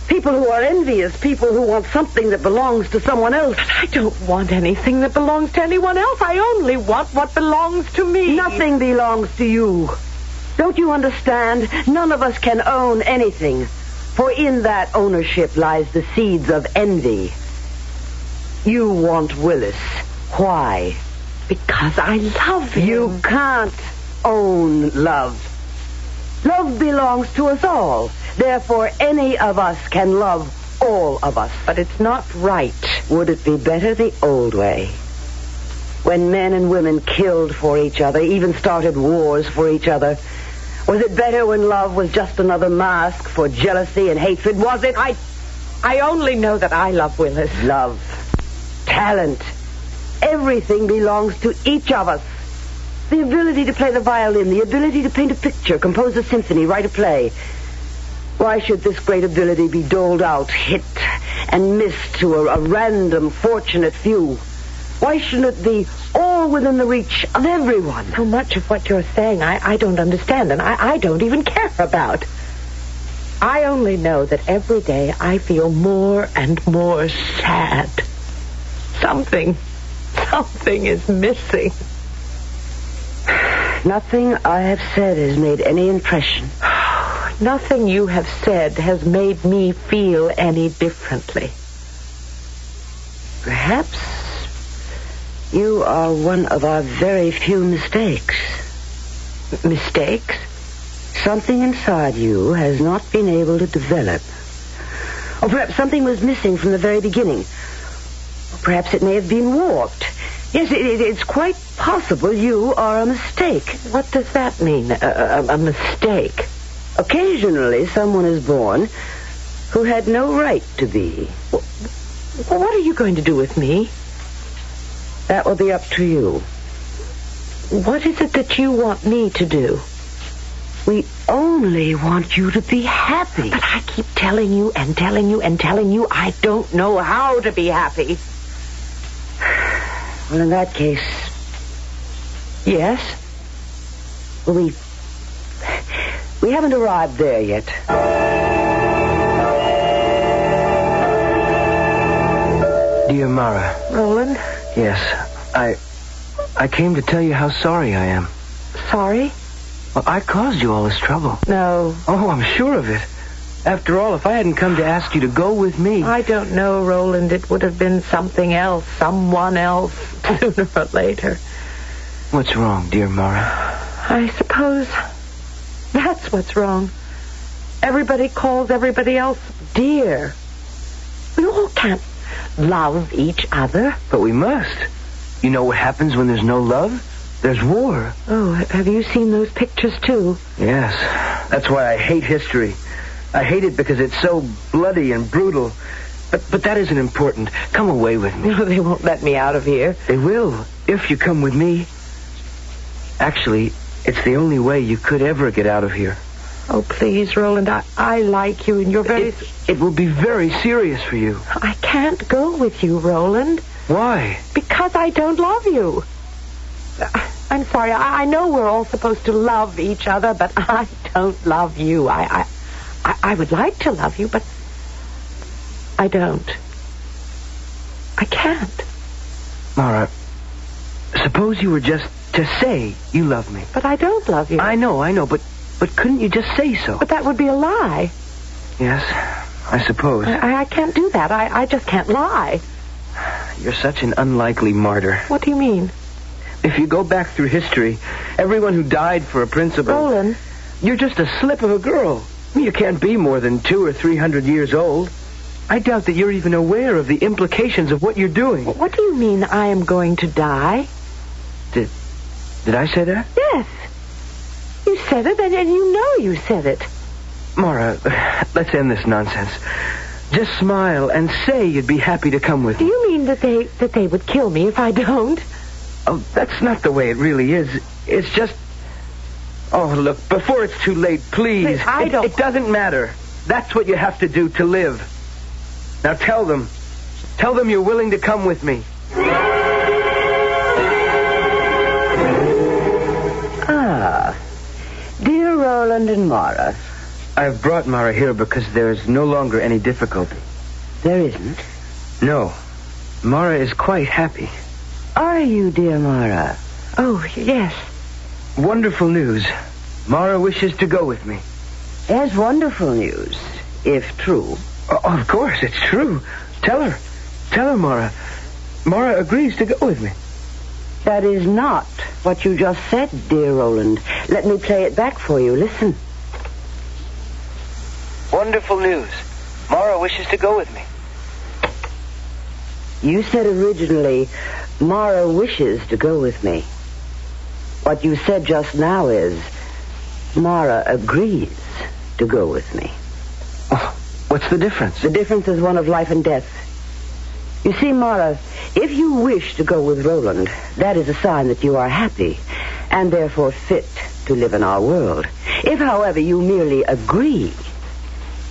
people who are envious, people who want something that belongs to someone else. But I don't want anything that belongs to anyone else. I only want what belongs to me. Nothing belongs to you. Don't you understand? None of us can own anything. For in that ownership lies the seeds of envy. You want Willis. Why? Because I love him. You can't own love. Love belongs to us all. Therefore, any of us can love all of us. But it's not right. Would it be better the old way? When men and women killed for each other, even started wars for each other. Was it better when love was just another mask for jealousy and hatred? Was it? I only know that I love Willis. Love. Talent. Everything belongs to each of us. The ability to play the violin, the ability to paint a picture, compose a symphony, write a play. Why should this great ability be doled out, hit and missed to a random, fortunate few? Why shouldn't it be all within the reach of everyone? So much of what you're saying I don't understand, and I don't even care about. I only know that every day I feel more and more sad. Something is missing. Nothing I have said has made any impression. Nothing you have said has made me feel any differently. Perhaps you are one of our very few mistakes. Mistakes? Something inside you has not been able to develop. Or perhaps something was missing from the very beginning. Or perhaps it may have been warped. Yes, it's quite possible you are a mistake. What does that mean, a mistake? Occasionally, someone is born who had no right to be. Well, what are you going to do with me? That will be up to you. What is it that you want me to do? We only want you to be happy. But I keep telling you and telling you and telling you I don't know how to be happy. Well, in that case... Yes? Well, we haven't arrived there yet. Dear Mara. Roland? Yes, I came to tell you how sorry I am. Sorry? Well, I caused you all this trouble. No. Oh, I'm sure of it. After all, if I hadn't come to ask you to go with me... I don't know, Roland. It would have been something else, someone else, sooner or later. What's wrong, dear Mara? I suppose that's what's wrong. Everybody calls everybody else dear. We all can't love each other. But we must. You know what happens when there's no love? There's war. Oh, have you seen those pictures, too? Yes. That's why I hate history. I hate it because it's so bloody and brutal. But that isn't important. Come away with me. No, they won't let me out of here. They will, if you come with me. Actually, it's the only way you could ever get out of here. Oh, please, Roland, I like you, and you're very... It will be very serious for you. I can't go with you, Roland. Why? Because I don't love you. I'm sorry. I know we're all supposed to love each other, but I don't love you. I would like to love you, but I don't. I can't. Mara, suppose you were just to say you love me. But I don't love you. I know, but couldn't you just say so? But that would be a lie. Yes, I suppose. I can't do that. I just can't lie. You're such an unlikely martyr. What do you mean? If you go back through history, everyone who died for a principle... Roland. You're just a slip of a girl. You can't be more than 200 or 300 years old. I doubt that you're even aware of the implications of what you're doing. What do you mean I am going to die? Did I say that? Yes. You said it, and you know you said it. Mara, let's end this nonsense. Just smile and say you'd be happy to come with me. Do you mean that they would kill me if I don't? Oh, that's not the way it really is. It's just... Oh, look, before it's too late, please. It doesn't matter. That's what you have to do to live. Now tell them. Tell them you're willing to come with me. Dear Roland and Mara. I've brought Mara here because there's no longer any difficulty. There isn't? No. Mara is quite happy. Are you, dear Mara? Oh, yes. Wonderful news. Mara wishes to go with me. As wonderful news, if true. Of course, it's true. Tell her. Tell her, Mara. Mara agrees to go with me. That is not what you just said, dear Roland. Let me play it back for you. Listen. Wonderful news. Mara wishes to go with me. You said originally, Mara wishes to go with me. What you said just now is, Mara agrees to go with me. Oh, what's the difference? The difference is one of life and death. You see, Mara, if you wish to go with Roland, that is a sign that you are happy, and therefore fit to live in our world. If, however, you merely agree,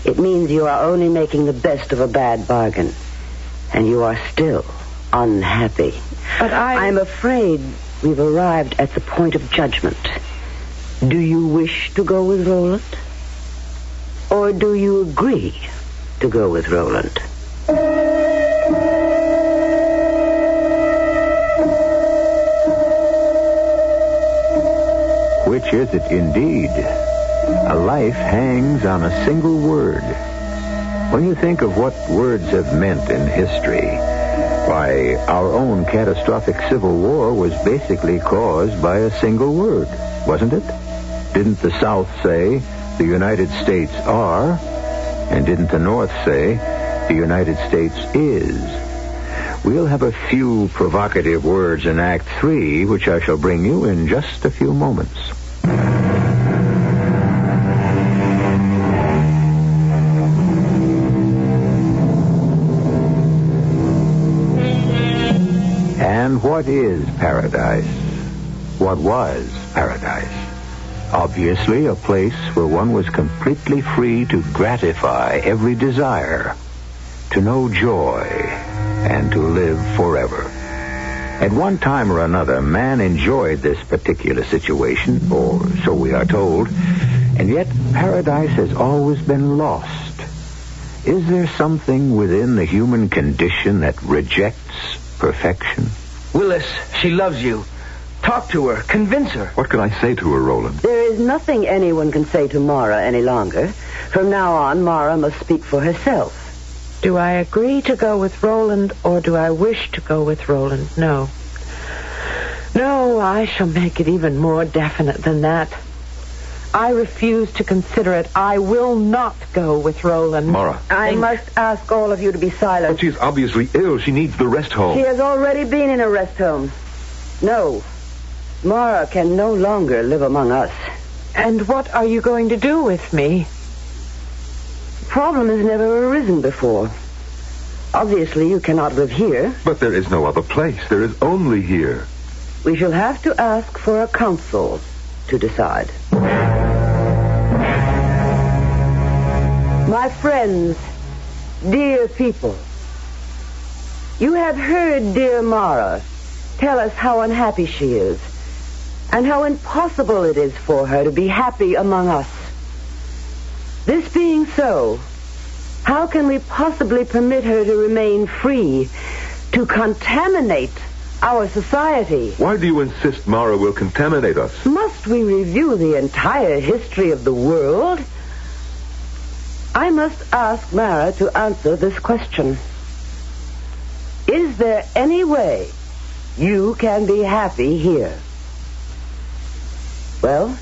it means you are only making the best of a bad bargain, and you are still unhappy. But I'm afraid we've arrived at the point of judgment. Do you wish to go with Roland? Or do you agree to go with Roland? Which is it indeed? A life hangs on a single word. When you think of what words have meant in history, why, our own catastrophic civil war was basically caused by a single word, wasn't it? Didn't the South say, the United States are, and didn't the North say, the United States is? We'll have a few provocative words in Act 3, which I shall bring you in just a few moments. And what is paradise? What was paradise? Obviously, a place where one was completely free to gratify every desire, to know joy, and to live forever. At one time or another, man enjoyed this particular situation, or so we are told, and yet paradise has always been lost. Is there something within the human condition that rejects perfection? Willis, she loves you. Talk to her. Convince her. What can I say to her, Roland? There is nothing anyone can say to Mara any longer. From now on, Mara must speak for herself. Do I agree to go with Roland, or do I wish to go with Roland? No. No, I shall make it even more definite than that. I refuse to consider it. I will not go with Roland. Mara. I must ask all of you to be silent. But she's obviously ill. She needs the rest home. She has already been in a rest home. No. Mara can no longer live among us. And what are you going to do with me? The problem has never arisen before. Obviously, you cannot live here. But there is no other place. There is only here. We shall have to ask for a council to decide. My friends, dear people, you have heard dear Mara tell us how unhappy she is, and how impossible it is for her to be happy among us. This being so, How can we possibly permit her to remain free, to contaminate our society? Why do you insist Mara will contaminate us? Must we review the entire history of the world? I must ask Mara to answer this question. Is there any way you can be happy here? Well,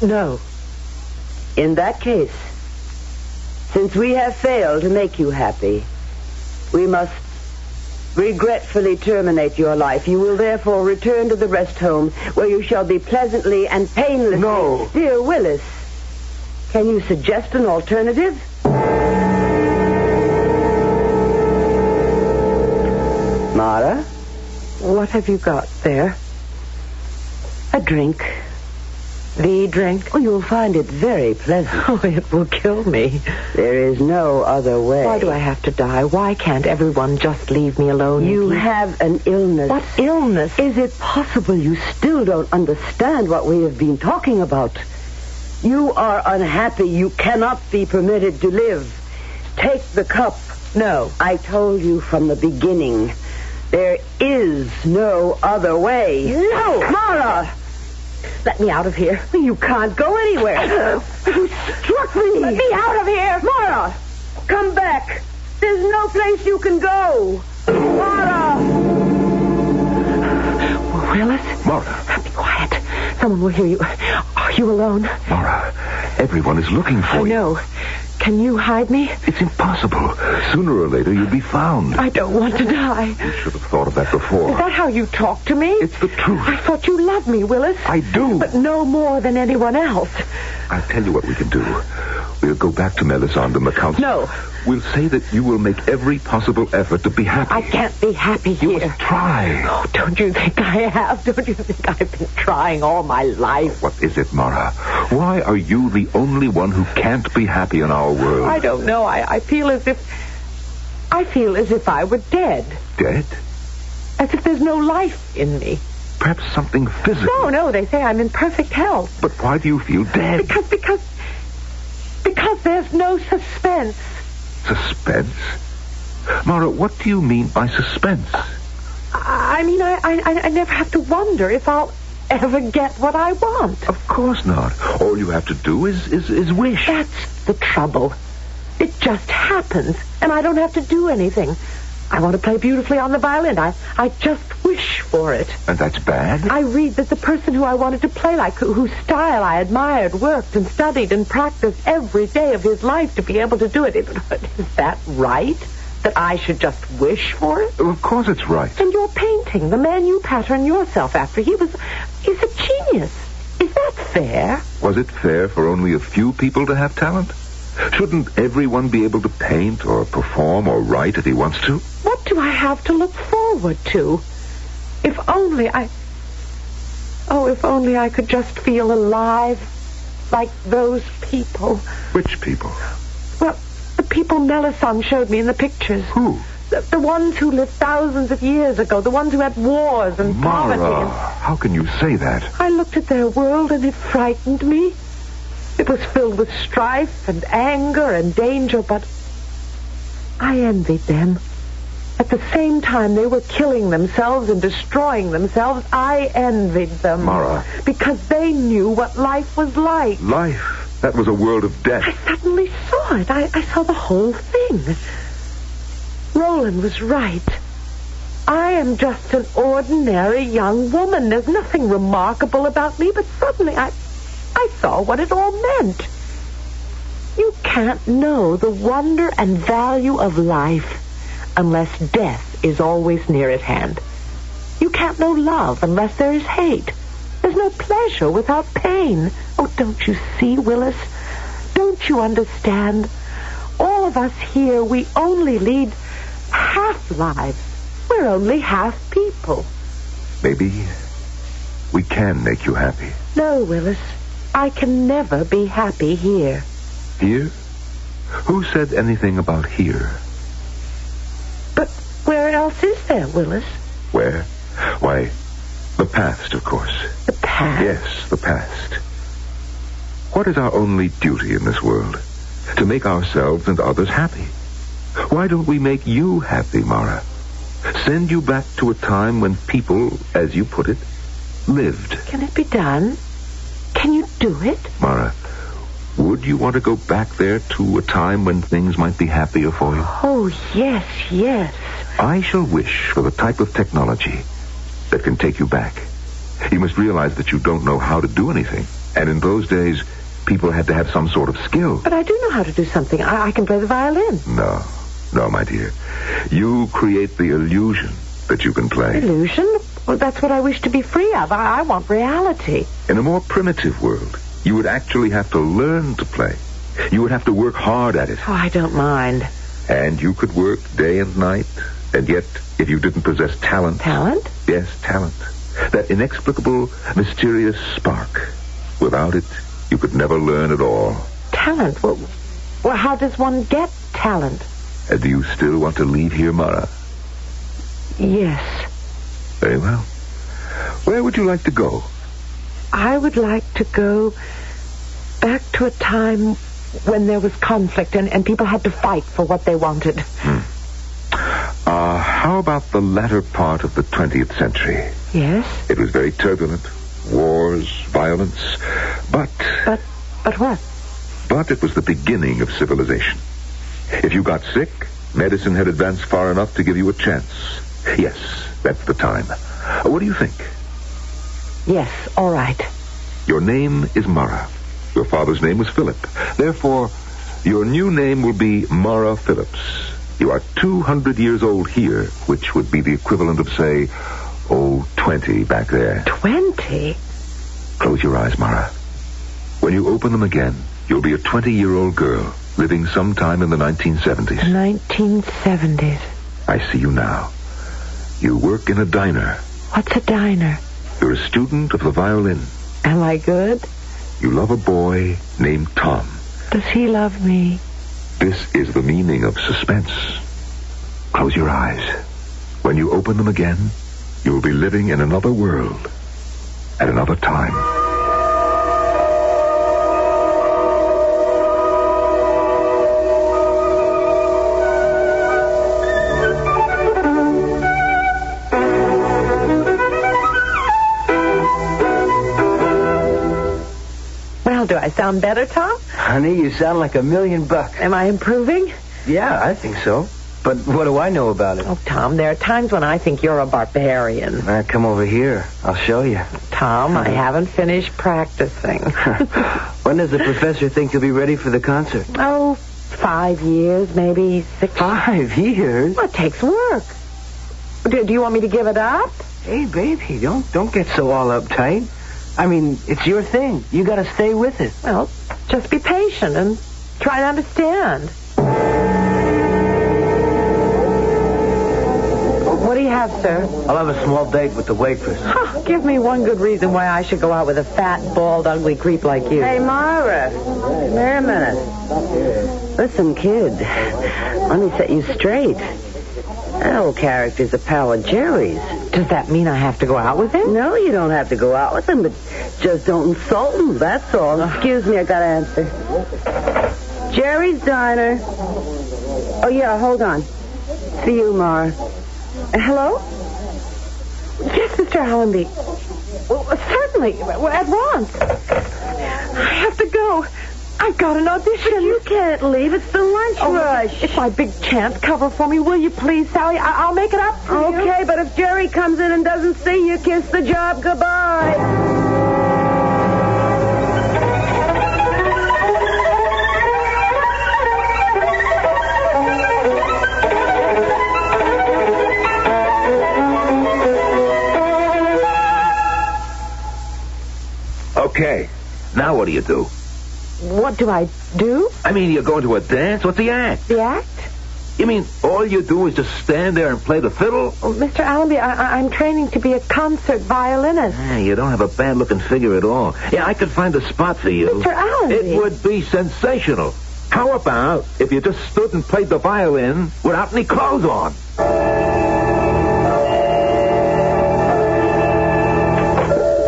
no. In that case, since we have failed to make you happy, we must regretfully terminate your life. You will therefore return to the rest home, where you shall be pleasantly and painlessly... No. Dear Willis, can you suggest an alternative? Mara? What have you got there? A drink. The drink? Oh, you'll find it very pleasant. Oh, it will kill me. There is no other way. Why do I have to die? Why can't everyone just leave me alone? You have an illness. What illness? Is it possible you still don't understand what we have been talking about? You are unhappy. You cannot be permitted to live. Take the cup. No. I told you from the beginning. There is no other way. No! Mara! Let me out of here. You can't go anywhere. You struck me. Let me out of here. Mara! Come back. There's no place you can go. Mara! Willis? Mara. Be quiet. Someone will hear you. Are you alone? Mara, everyone is looking for you. I know. Can you hide me? It's impossible. Sooner or later, you'll be found. I don't want to die. You should have thought of that before. Is that how you talk to me? It's the truth. I thought you loved me, Willis. I do. But no more than anyone else. I'll tell you what we can do. We'll go back to Melisande and the council. No. We'll say that you will make every possible effort to be happy. I can't be happy here. You must try. Oh, don't you think I have? Don't you think I've been trying all my life? What is it, Mara? Why are you the only one who can't be happy in our world? I don't know. I feel as if I were dead. Dead? As if there's no life in me. Perhaps something physical. No, they say I'm in perfect health. But why do you feel dead? Because there's no suspense. Suspense? Mara, what do you mean by suspense? I mean, I never have to wonder if I'll ever get what I want. Of course not. All you have to do is wish. That's the trouble. It just happens, and I don't have to do anything. I want to play beautifully on the violin. I just wish for it. And that's bad? I read that the person who I wanted to play like, whose style I admired, worked and studied and practiced every day of his life to be able to do it. Is that right? That I should just wish for it? Of course it's right. And your painting, the man you pattern yourself after, he's a genius. Is that fair? Was it fair for only a few people to have talent? Shouldn't everyone be able to paint or perform or write if he wants to? What do I have to look forward to? If only I could just feel alive like those people. Which people? Well, the people Melisande showed me in the pictures. Who? The ones who lived thousands of years ago. The ones who had wars and Mara, poverty. how can you say that? I looked at their world and it frightened me. It was filled with strife and anger and danger, but I envied them. At the same time they were killing themselves and destroying themselves, I envied them. Mara. Because they knew what life was like. Life? That was a world of death. I suddenly saw it. I saw the whole thing. Roland was right. I am just an ordinary young woman. There's nothing remarkable about me, but suddenly I saw what it all meant. You can't know the wonder and value of life unless death is always near at hand. You can't know love unless there is hate. There's no pleasure without pain. Oh, don't you see, Willis? Don't you understand? All of us here, we only lead half lives. We're only half people. Maybe we can make you happy. No, Willis. I can never be happy here. Here? Who said anything about here? But where else is there, Willis? Where? Why, the past, of course. The past? Yes, the past. What is our only duty in this world? to make ourselves and others happy. Why don't we make you happy, Mara? Send you back to a time when people, as you put it, lived. Can it be done? Can you do it? Mara, would you want to go back there to a time when things might be happier for you? Oh, yes, yes. I shall wish for the type of technology that can take you back. You must realize that you don't know how to do anything. And in those days, people had to have some sort of skill. But I do know how to do something. I can play the violin. No, my dear. You create the illusion that you can play. Illusion? Well, that's what I wish to be free of. I want reality. In a more primitive world, you would actually have to learn to play. You would have to work hard at it. Oh, I don't mind. And you could work day and night, and yet, if you didn't possess talent... Talent? Yes, talent. That inexplicable, mysterious spark. Without it, you could never learn at all. Talent? Well, how does one get talent? Do you still want to leave here, Mara? Yes. Very well. Where would you like to go? I would like to go back to a time when there was conflict and people had to fight for what they wanted. How about the latter part of the 20th century? Yes? It was very turbulent. Wars, violence, but... But what? But it was the beginning of civilization. If you got sick, medicine had advanced far enough to give you a chance. Yes, that's the time. What do you think? Yes, all right. Your name is Mara. Your father's name was Philip. Therefore, your new name will be Mara Phillips. You are 200 years old here, which would be the equivalent of, say, 20 back there. 20? Close your eyes, Mara. When you open them again, you'll be a 20-year-old girl living sometime in the 1970s. The 1970s. I see you now. You work in a diner. What's a diner? You're a student of the violin. Am I good? You love a boy named Tom. Does he love me? This is the meaning of suspense. Close your eyes. When you open them again, you'll be living in another world at another time. Do I sound better, Tom? Honey, you sound like $1,000,000. Am I improving? Yeah, I think so. But what do I know about it? Oh, Tom, there are times when I think you're a barbarian. Come over here. I'll show you. Tom, I haven't finished practicing. When does the professor think you'll be ready for the concert? Oh, 5 years, maybe 6. 5 years? Well, it takes work. Do you want me to give it up? Hey, baby, don't get so all uptight. I mean, it's your thing. You got to stay with it. Well, just be patient and try to understand. What do you have, sir? I'll have a small date with the waitress. Give me one good reason why I should go out with a fat, bald, ugly creep like you. Hey, Mara. Wait a minute. Listen, kid. Let me set you straight. That old character's a pal of Jerry's. Does that mean I have to go out with him? No, you don't have to go out with him, but just don't insult him, that's all. Excuse me, I gotta answer. Jerry's Diner. Oh, yeah, hold on. See you, Mara. Hello? Yes, Mr. Allenby. Well, certainly, at once. I have to go. I've got an audition. But you can't leave. It's the lunch rush. It's my big chance. Cover for me, will you please, Sally? I'll make it up for you. Okay, but if Jerry comes in and doesn't see you, kiss the job goodbye. Okay, now what do you do? What do I do? I mean, you're going to a dance? What's the act? The act? You mean all you do is just stand there and play the fiddle? Oh, Mr. Allenby, I'm training to be a concert violinist. You don't have a bad-looking figure at all. Yeah, I could find a spot for you. Mr. Allenby. It would be sensational. How about if you just stood and played the violin without any clothes on?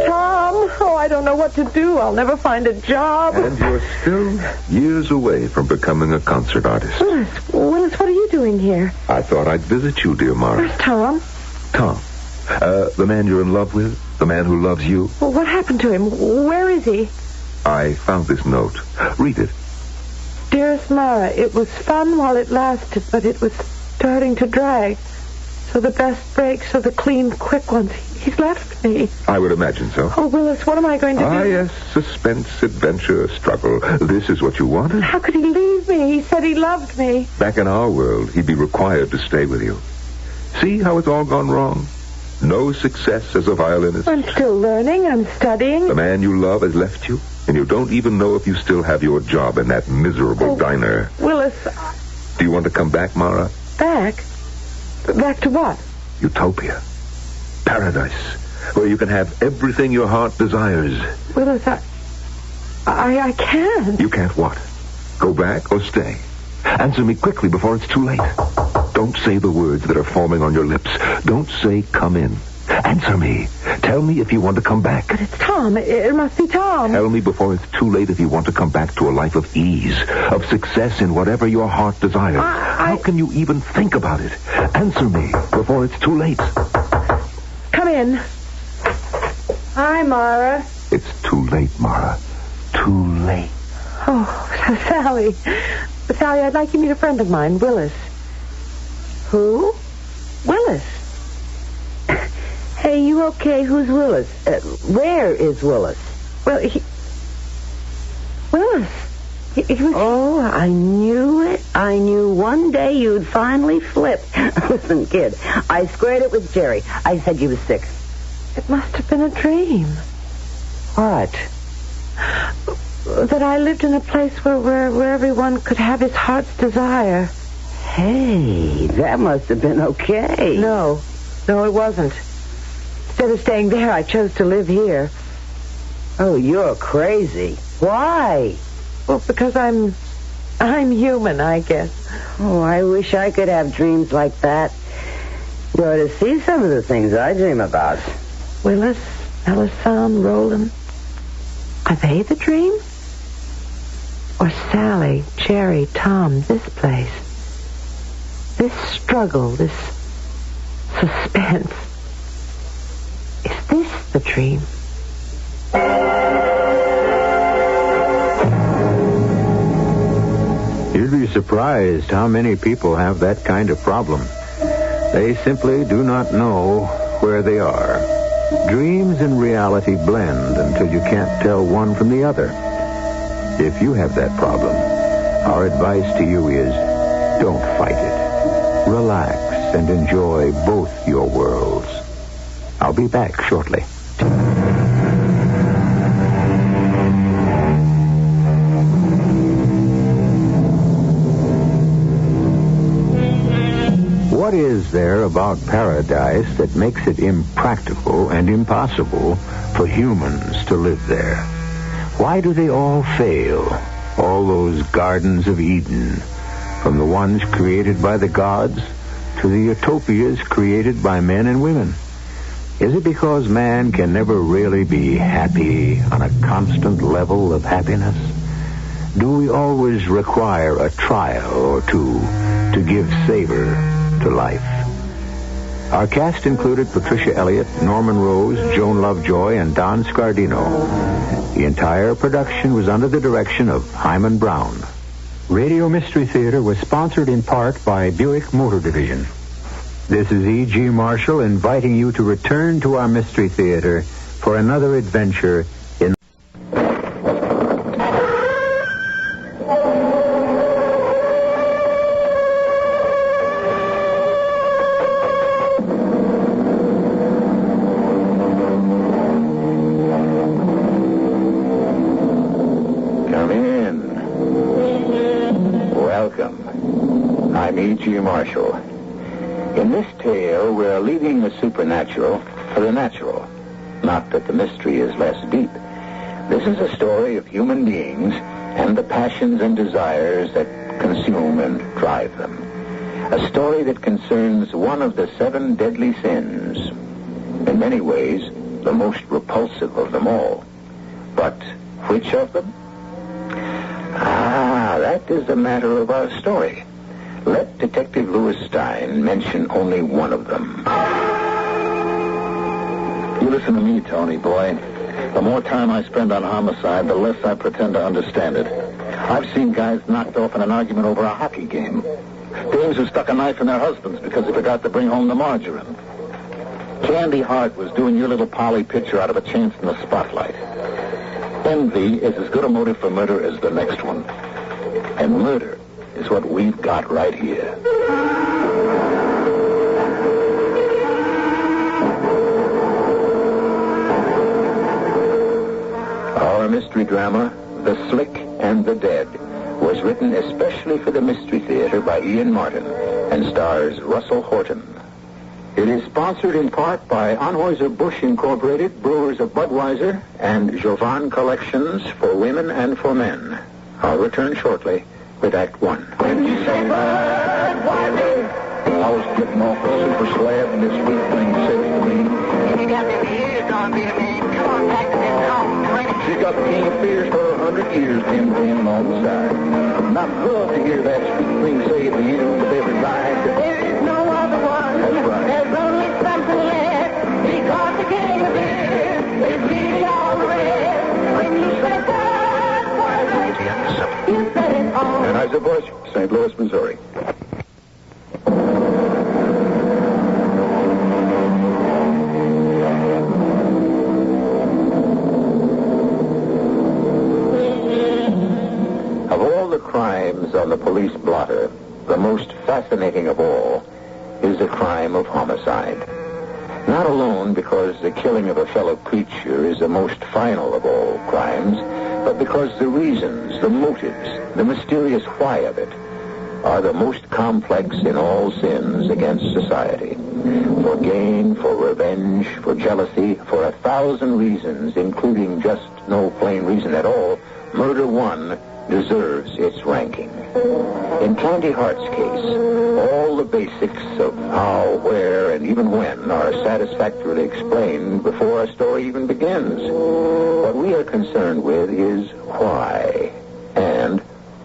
Tom, I don't know what what to do. I'll never find a job. And you're still years away from becoming a concert artist. Willis, what are you doing here? I thought I'd visit you, dear Mara. Where's Tom? Tom? The man you're in love with? The man who loves you? Well, what happened to him? Where is he? I found this note. Read it. Dearest Mara, it was fun while it lasted, but it was starting to drag. So the best breaks are the clean, quick ones. He's left me. I would imagine so. Oh, Willis, what am I going to do? Ah, yes, suspense, adventure, struggle. This is what you wanted? How could he leave me? He said he loved me. Back in our world, he'd be required to stay with you. See how it's all gone wrong? No success as a violinist. I'm still learning. I'm studying. The man you love has left you, and you don't even know if you still have your job in that miserable diner. Willis. Do you want to come back, Mara? Back? Back to what? Utopia. Paradise. Where you can have everything your heart desires. Willis, I can't. You can't what? Go back or stay? Answer me quickly before it's too late. Don't say the words that are forming on your lips. Don't say come in. Answer me. Tell me if you want to come back. But it's Tom. It must be Tom. Tell me before it's too late if you want to come back to a life of ease, of success in whatever your heart desires. How can you even think about it? Answer me before it's too late. Come in. Hi, Mara. It's too late, Mara. Too late. Oh, Sally. Sally, I'd like you to meet a friend of mine, Willis. Who? Willis. Hey, you okay? Who's Willis? Where is Willis? Well, Willis. He was... Oh, I knew it. I knew one day you'd finally flip. Listen, kid, I squared it with Jerry. I said you was sick. It must have been a dream. What? That I lived in a place where everyone could have his heart's desire. Hey, that must have been okay. No, it wasn't. Instead of staying there, I chose to live here. Oh, you're crazy. Why? Well, because I'm human, I guess. Oh, I wish I could have dreams like that. You ought to see some of the things I dream about. Willis, Melisande, Roland. Are they the dream? Or Sally, Jerry, Tom, this place? This struggle, this suspense. Is this the dream? You'd be surprised how many people have that kind of problem. They simply do not know where they are. Dreams and reality blend until you can't tell one from the other. If you have that problem, our advice to you is don't fight it. Relax and enjoy both your worlds. I'll be back shortly. What is there about paradise that makes it impractical and impossible for humans to live there? Why do they all fail? All those gardens of Eden, from the ones created by the gods to the utopias created by men and women. Is it because man can never really be happy on a constant level of happiness? Do we always require a trial or two to give savor to life? Our cast included Patricia Elliott, Norman Rose, Joan Lovejoy, and Don Scardino. The entire production was under the direction of Hyman Brown. Radio Mystery Theater was sponsored in part by Buick Motor Division. This is E.G. Marshall inviting you to return to our Mystery Theater for another adventure in... Come in. Welcome. I'm E.G. Marshall. In this tale, we're leaving the supernatural for the natural. Not that the mystery is less deep. This is a story of human beings and the passions and desires that consume and drive them. A story that concerns one of the 7 deadly sins. In many ways, the most repulsive of them all. But which of them? That is a matter of our story. Let Detective Louis Stein mention only one of them. You listen to me, Tony, boy. The more time I spend on homicide, the less I pretend to understand it. I've seen guys knocked off in an argument over a hockey game. Dames who stuck a knife in their husbands because they forgot to bring home the margarine. Candy Hart was doing your little Polly picture out of a chance in the spotlight. Envy is as good a motive for murder as the next one. And murder is what we've got right here. Our mystery drama, The Slick and the Dead, was written especially for the Mystery Theater by Ian Martin and stars Russell Horton. It is sponsored in part by Anheuser-Busch Incorporated, Brewers of Budweiser, and Jovan Collections for Women and for Men. I'll return shortly with Act One. When you say Budweiser, I was getting off a super slab and this sweet thing said to me, "You got the years on me, man. Come on back to this home. She got the king of fears for 100 years, Tim Tim on the side. And I'd love to hear that sweet thing say at the end of every ride. There is no other one. That's right. There's only something left. Because the king of fears is leading all the rest. When you say Budweiser, you said it all. Anheuser-Busch, St. Louis, Missouri. Of all the crimes on the police blotter, the most fascinating of all is the crime of homicide. Not alone because the killing of a fellow creature is the most final of all crimes, but because the reasons, the motives, the mysterious why of it are the most complex in all sins against society. For gain, for revenge, for jealousy, for 1,000 reasons, including just no plain reason at all, murder one deserves its ranking. In Candy Hart's case, all the basics of how, where, and even when are satisfactorily explained before a story even begins. What we are concerned with is why and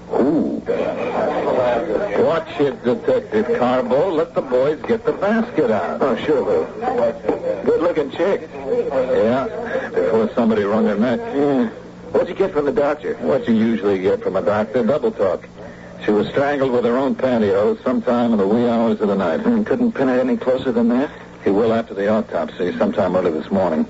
who. Watch it, Detective Carbo. Let the boys get the basket out. Oh, sure, Lou. Good-looking chick. Yeah, before somebody wrung her neck. What'd you get from the doctor? What you usually get from a doctor, double talk. She was strangled with her own pantyhose sometime in the wee hours of the night. Couldn't pin it any closer than that? He will after the autopsy, sometime early this morning.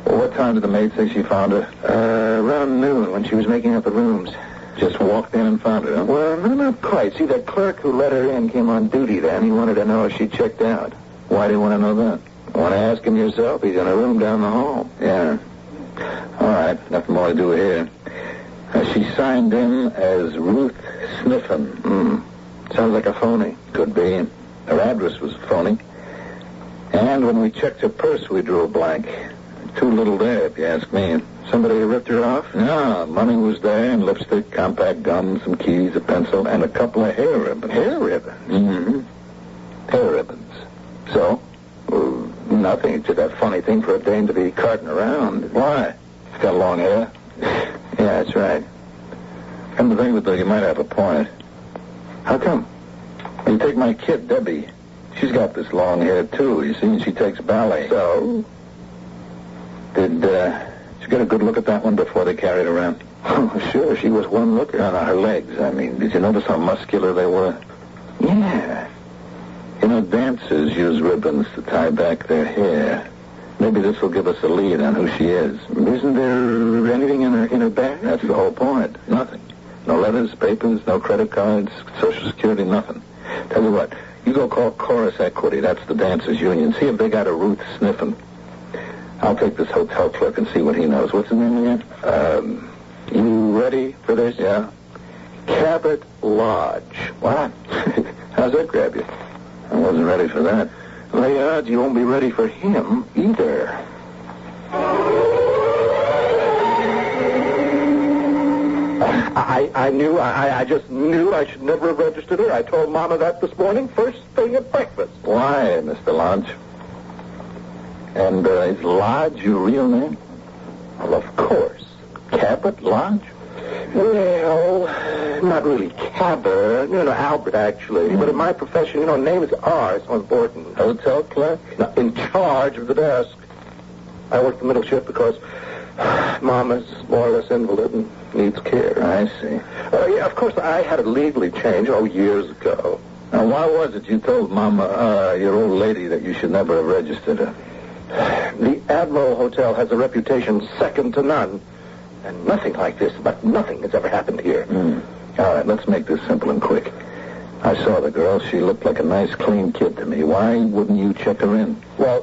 Well, what time did the maid say she found her? Around noon, when she was making up the rooms. Just walked in and found her, huh? Well, no, not quite. See, that clerk who let her in came on duty then. He wanted to know if she checked out. Why do you want to know that? Want to ask him yourself? He's in a room down the hall. Yeah. All right, nothing more to do here. She signed in as Ruth Sniffen. Sounds like a phony. Could be. Her address was phony. And when we checked her purse, we drew a blank. Too little there, if you ask me. Somebody ripped her off? No, money was there, and lipstick, compact gum, some keys, a pencil, and a couple of hair ribbons. Hair ribbons? Mm-hmm. Hair ribbons. So? Well, nothing. It's just that funny thing for a dame to be carting around. Why? She's got long hair. Yeah, that's right. Come to think of it, though, you might have a point. How come? You take my kid, Debbie. She's got this long hair, too, you see, and she takes ballet. So? Did you get a good look at that one before they carried her around? Oh, sure. She was one looker. No, her legs, I mean. Did you notice how muscular they were? Yeah. You know, dancers use ribbons to tie back their hair. Maybe this will give us a lead on who she is. Isn't there anything in her bag? That's the whole point. Nothing. No letters, papers, no credit cards, Social Security, nothing. Tell you what, you go call Chorus Equity. That's the dancers' union. See if they got a Ruth Sniffen. I'll take this hotel clerk and see what he knows. What's his name again? You ready for this? Yeah. Cabot Lodge. What? How's that grab you? I wasn't ready for that. Lay odds you won't be ready for him either. I just knew I should never have registered her. I told Mama that this morning, first thing at breakfast. Why, Mr. Lodge? And is Lodge your real name? Well, of course. Cabot Lodge? Well, not really Cabot. Albert, actually. But in my profession, names are so important. Hotel clerk? No, in charge of the desk. I work the middle shift because Mama's more or less invalid and needs care. I see. Yeah, of course, I had it legally changed, years ago. Now, why was it you told Mama, your old lady, that you should never have registered her? The Admiral Hotel has a reputation second to none. And nothing like this, but nothing has ever happened here. All right, let's make this simple and quick. I saw the girl. She looked like a nice, clean kid to me. Why wouldn't you check her in? Well,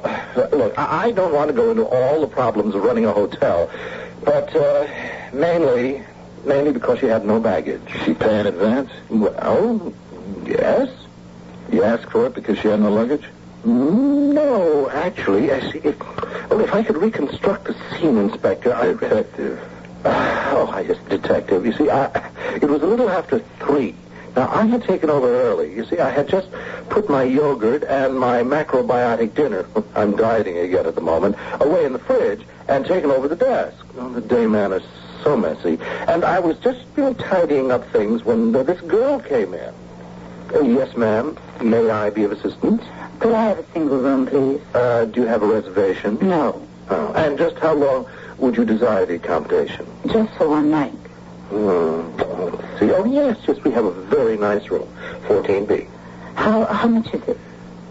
look, I don't want to go into all the problems of running a hotel, but mainly because she had no baggage. She pay in advance? Well, yes. You asked for it because she had no luggage? No, actually, if I could reconstruct the scene, Inspector, Detective. Detective. You see, it was a little after 3. Now, I had taken over early. You see, I had just put my yogurt and my macrobiotic dinner, I'm dieting again at the moment, away in the fridge and taken over the desk. The day man is so messy. And I was just, tidying up things when this girl came in. Yes, ma'am. May I be of assistance? Could I have a single room, please? Do you have a reservation? No. Oh, and just how long would you desire the accommodation? Just for one night. Let's see. Oh, yes, we have a very nice room. 14B. How much is it?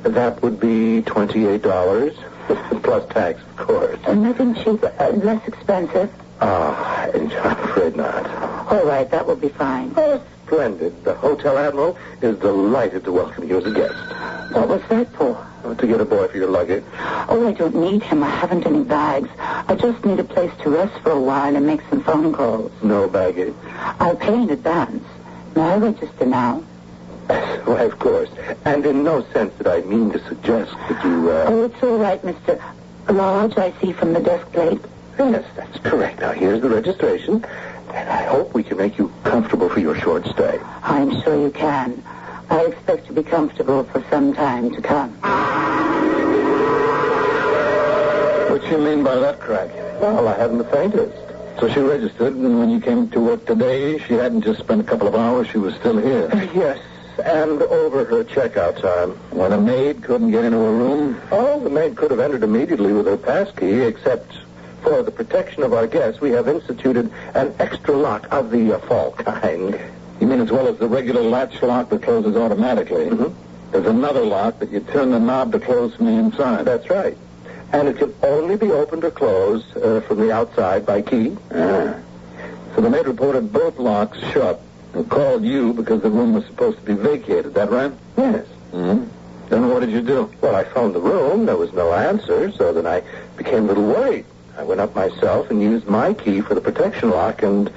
That would be $28, plus tax, of course. Nothing cheaper, less expensive? I'm afraid not. All right, that will be fine. Oh, splendid. The Hotel Admiral is delighted to welcome you as a guest. What was that for? To get a boy for your luggage. Oh, I don't need him. I haven't any bags. I just need a place to rest for a while and make some phone calls. No baggage? I'll pay in advance. May I register now? Why, of course. And in no sense did I mean to suggest that you, Oh, it's all right, Mr. Lodge, I see from the desk plate. Yes, that's correct. Now, here's the registration, and I hope we can make you comfortable for your short stay. I'm sure you can. I expect to be comfortable for some time to come. What you mean by that, Crack? Well, I haven't the faintest. So she registered, and when you came to work today, she hadn't just spent a couple of hours, she was still here. Yes, and over her checkout time. When a maid couldn't get into her room? Oh, the maid could have entered immediately with her pass key, except for the protection of our guests, we have instituted an extra lock of the fall kind. You mean as well as the regular latch lock that closes automatically? Mm-hmm. There's another lock that you turn the knob to close from the inside. That's right. And it can only be opened or closed from the outside by key. So the maid reported both locks shut and called you because the room was supposed to be vacated. That right? Yes. Mm-hmm. Then what did you do? Well, I phoned the room. There was no answer, so then I became a little worried. I went up myself and used my key for the protection lock, and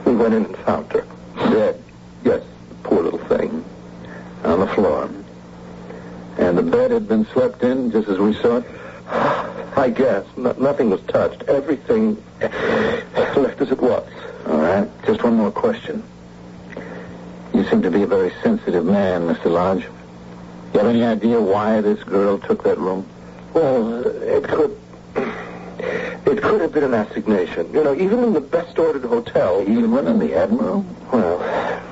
we went in and found her. Dead. Yes, poor little thing. On the floor. And the bed had been slept in just as we saw it? I guess. Nothing was touched. Everything left as it was. All right. Just one more question. You seem to be a very sensitive man, Mr. Lodge. You have any idea why this girl took that room? Well, it could have been an assignation. Even in the best-ordered hotel. Even in the Admiral? Well,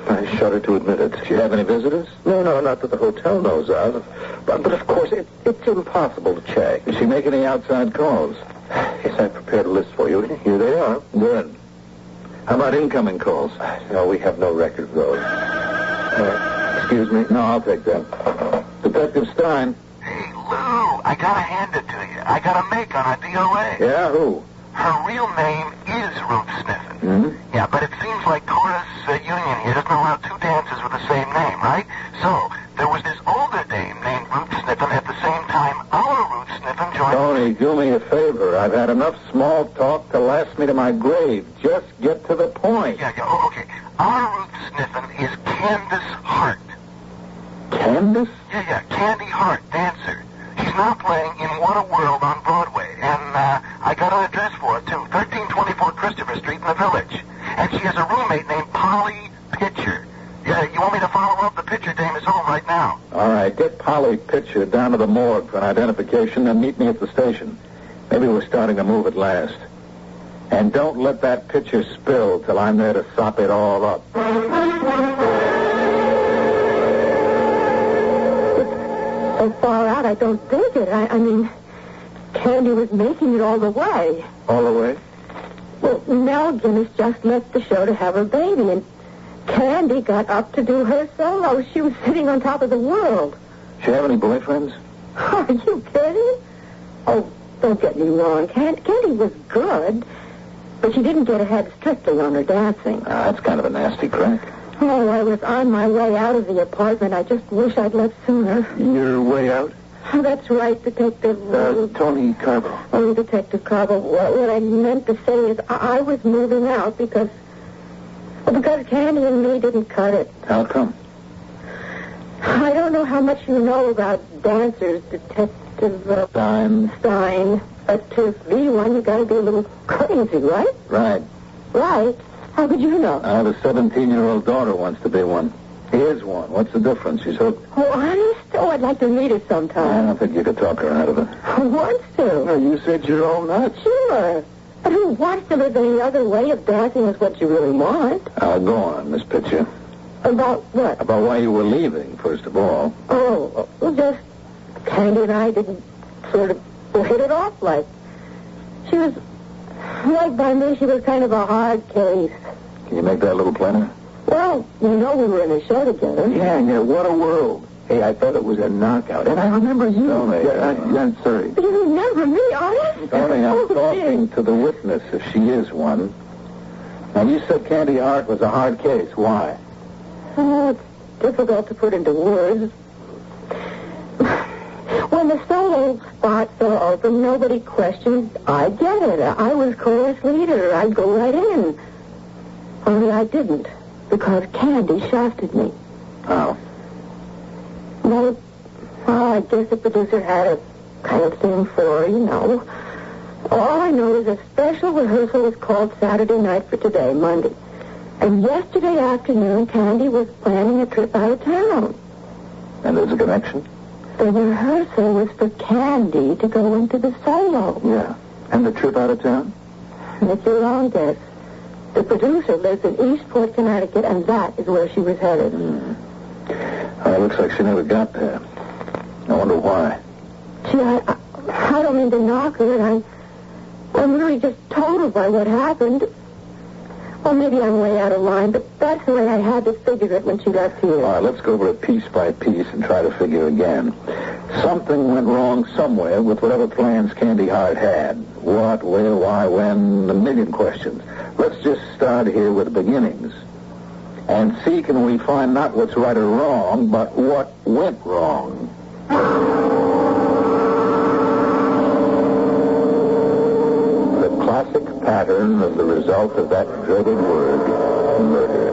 I shudder to admit it. Did you have any visitors? No, not that the hotel knows of. But of course, it's impossible to check. Did she make any outside calls? Yes, I prepared a list for you. Here they are. Good. How about incoming calls? No, we have no record of those. Excuse me? No, I'll take them. Detective Stein. Hey, Lou, I gotta hand it to you. I got a make on a DOA. Yeah, who? Her real name is Ruth Sniffen. Mm-hmm. Yeah, but it seems like Chorus Union here doesn't allow two dances with the same name, right? So, there was this older dame named Ruth Sniffen at the same time our Ruth Sniffen joined... Tony, do me a favor. I've had enough small talk to last me to my grave. Just get to the point. Yeah, okay. Our Ruth Sniffen is Candace Hart. Candace? Yeah, Candy Hart, dancer. She's now playing in What a World on Broadway, and I got an address for her, too, 1324 Christopher Street in the Village. And she has a roommate named Polly Pitcher. Yeah, you want me to follow up? The Pitcher dame is home right now. All right, get Polly Pitcher down to the morgue for an identification and meet me at the station. Maybe we're starting to move at last. And don't let that pitcher spill till I'm there to sop it all up. It's so far out, I don't think it. I mean, Candy was making it all the way. All the way? Well, Mel Guinness just left the show to have her baby, and Candy got up to do her solo. She was sitting on top of the world. She have any boyfriends? Are you kidding? Oh, don't get me wrong. Candy was good, but she didn't get ahead strictly on her dancing. That's kind of a nasty crack. Oh, I was on my way out of the apartment. I just wish I'd left sooner. Your way out? Oh, that's right, Detective... Tony Carbo. Oh, Detective Carbo. What I meant to say is I was moving out because Candy and me didn't cut it. How come? I don't know how much you know about dancers, Detective Stein. But to be one, you got to be a little crazy, right? Right. Right? How could you know? I have a 17-year-old daughter wants to be one. Here's one. What's the difference? She's hooked. Oh, honest? Oh, I'd like to meet her sometime. I don't think you could talk her out of it. Who wants to? Well, you said you're all nuts. Sure. But who wants to live any other way if dancing is what you really want? Go on, Miss Pitcher. About what? About why you were leaving, first of all. Oh, well, just Candy and I didn't sort of hit it off like. She was, like by me, she was kind of a hard case. Can you make that a little plainer? Well, you know we were in a show together. Yeah, what a world. Hey, I thought it was a knockout. And I remember you. Tony, I'm sorry. You remember me, honest? Tony, I'm talking to the witness, if she is one. Now, you said Candy Hart was a hard case. Why? Oh, it's difficult to put into words. When the solo spot fell open, nobody questioned. I get it. I was chorus leader. I'd go right in. Only I didn't, because Candy shafted me. How? Well, I guess the producer had a kind of thing for her, you know. All I know is a special rehearsal was called Saturday night for today, Monday. And yesterday afternoon, Candy was planning a trip out of town. And there's a connection? The rehearsal was for Candy to go into the solo. Yeah. And the trip out of town? Make your own guess. The producer lives in Eastport, Connecticut, and that is where she was headed. It looks like she never got there. I wonder why. Gee, I don't mean to knock her. I'm really just totaled by what happened. Well, maybe I'm way out of line, but that's the way I had to figure it when she left here. All right, let's go over it piece by piece and try to figure again. Something went wrong somewhere with whatever plans Candy Hart had. What, where, why, when, a million questions. Let's just start here with the beginnings. And see, can we find not what's right or wrong, but what went wrong. The classic pattern of the result of that dreaded word, murder.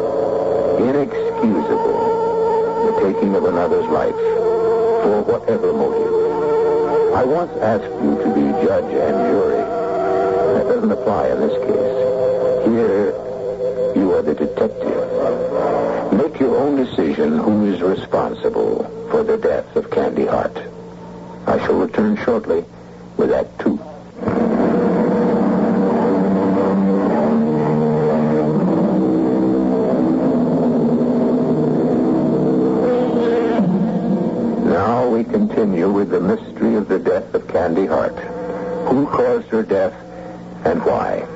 Inexcusable. The taking of another's life, for whatever motive. I once asked you to be judge and jury. That doesn't apply in this case. Here, you are the detective. Make your own decision who is responsible for the death of Candy Hart. I shall return shortly with Act 2. Now we continue with the mystery of the death of Candy Hart. Who caused her death and why?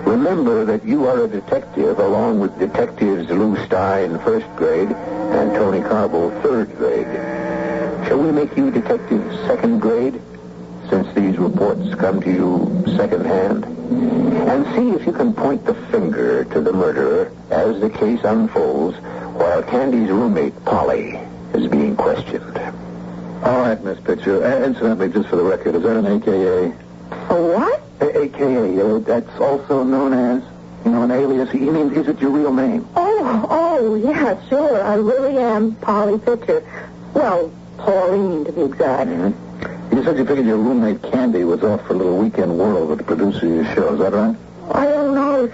Remember that you are a detective along with detectives Lou Stein, 1st grade, and Tony Carbo, 3rd grade. Shall we make you detectives 2nd grade, since these reports come to you secondhand? And see if you can point the finger to the murderer as the case unfolds, while Candy's roommate, Polly, is being questioned. All right, Miss Pitcher. Incidentally, just for the record, is that an AKA? A what? AKA, that's also known as, an alias. You mean, is it your real name? Oh, yeah, sure. I really am Polly Pitcher. Well, Pauline, to be exact. Mm-hmm. You said you figured your roommate Candy was off for a little weekend whirl with the producer of your show. Is that right? I don't know.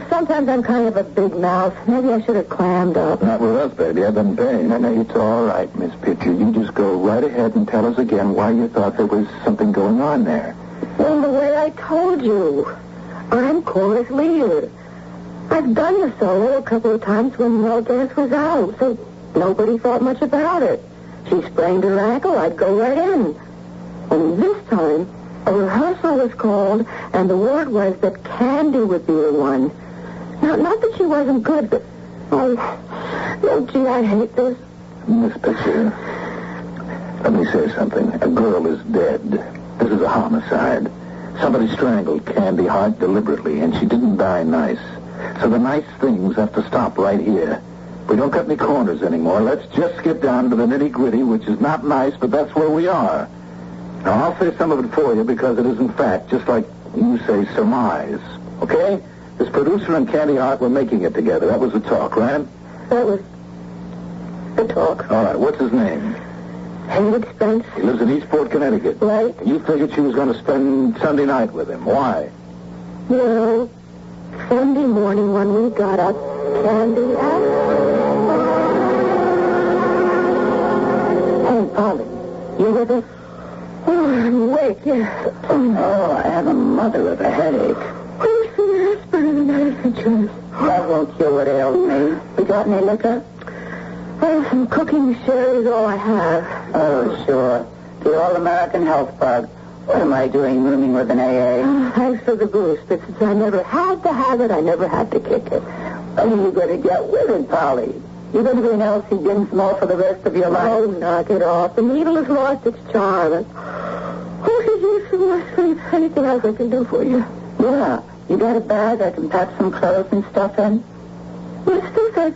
Sometimes I'm kind of a big mouth. Maybe I should have clammed up. Not with us, baby. I didn't pay. No, it's all right, Miss Pitcher. You just go right ahead and tell us again why you thought there was something going on there. Well, the way I told you. I'm chorus leader. I've done the solo a couple of times when Mel Dance was out, so nobody thought much about it. She sprained her ankle, I'd go right in. And this time, a rehearsal was called, and the word was that Candy would be the one. Now, not that she wasn't good, but... Oh, gee, I hate this. Miss Pitcher, let me say something. A girl is dead. This is a homicide. Somebody strangled Candy Hart deliberately, and she didn't die nice. So the nice things have to stop right here. We don't cut any corners anymore. Let's just get down to the nitty-gritty, which is not nice, but that's where we are. Now, I'll say some of it for you because it isn't fact, just like you say surmise. Okay? This producer and Candy Hart were making it together. That was the talk, right? That was the talk. All right, what's his name? Henry Spence. He lives in Eastport, Connecticut. Right. And you figured she was going to spend Sunday night with him. Why? Well, Sunday morning when we got up, Candy asked... Hey, Polly, you with us? Oh, I'm awake, yes. Oh, I have a mother of a headache. Oh, some aspirin and medicine chest. That won't cure what ails me. We got any liquor? Oh, some cooking sherry is all I have. Oh, sure. The All-American Health Bug. What am I doing rooming with an AA? Oh, thanks for the boost, but since I never had to have it, I never had to kick it. When are you going to get with it, Polly? You're going to be an Elsie Dinsmore for the rest of your life? Oh, knock it off. The needle has lost its charm. Oh, could use some more sleep. Anything else I can do for you? Yeah. You got a bag I can pack some clothes and stuff in? Well, stupid.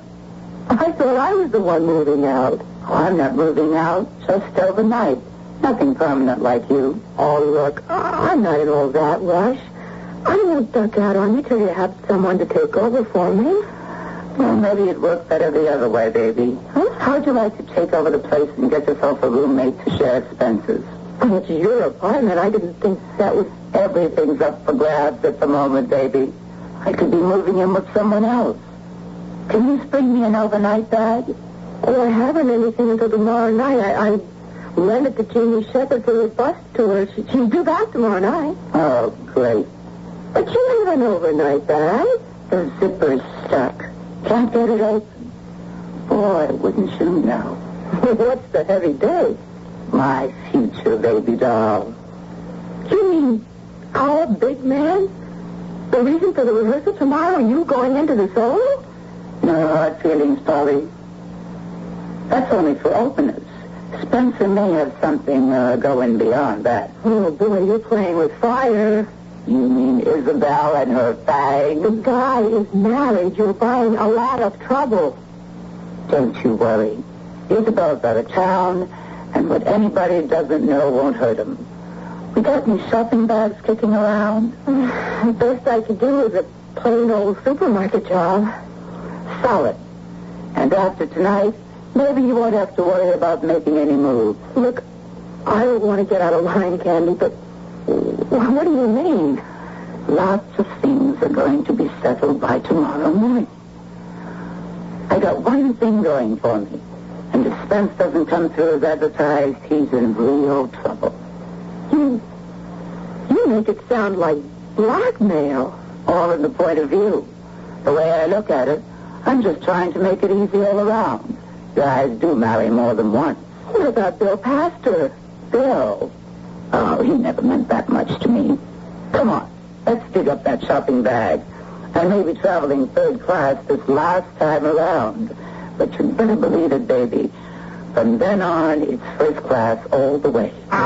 I thought I was the one moving out. Oh, I'm not moving out. Just overnight. Nothing permanent like you. Oh, look, I'm not in all that rush. I won't duck out on you till you have someone to take over for me. Well, maybe it'd work better the other way, baby. Huh? How'd you like to take over the place and get yourself a roommate to share expenses? Oh, it's your apartment. I didn't think that was... Everything's up for grabs at the moment, baby. I could be moving in with someone else. Can you spring me an overnight bag? Oh, I haven't anything until tomorrow night. I rented the Jeannie Shepherd for the bus tour. She'll be back tomorrow night. Oh, great. But you have an overnight bag. The zipper's stuck. Can't get it open. Boy, wouldn't you know. What's the heavy day? My future baby doll. You mean our big man? The reason for the rehearsal tomorrow, you going into the solo? No hard feelings, Polly. That's only for openers. Spencer may have something going beyond that. Oh, boy, you're playing with fire. You mean Isabel and her bag? The guy is married. You're buying a lot of trouble. Don't you worry. Isabel's out of town, and what anybody doesn't know won't hurt him. We got any shopping bags kicking around? The best I could do is a plain old supermarket job. Solid. And after tonight, maybe you won't have to worry about making any moves. Look, I don't want to get out of line, Candy, but what do you mean? Lots of things are going to be settled by tomorrow morning. I got one thing going for me. And if Spence doesn't come through as advertised, he's in real trouble. You make it sound like blackmail. All in the point of view. The way I look at it, I'm just trying to make it easy all around. Guys do marry more than once. What about Bill Pastor? Bill? Oh, he never meant that much to me. Come on, let's dig up that shopping bag. I may be traveling third class this last time around, but you'd better believe it, baby. From then on, it's first class all the way. As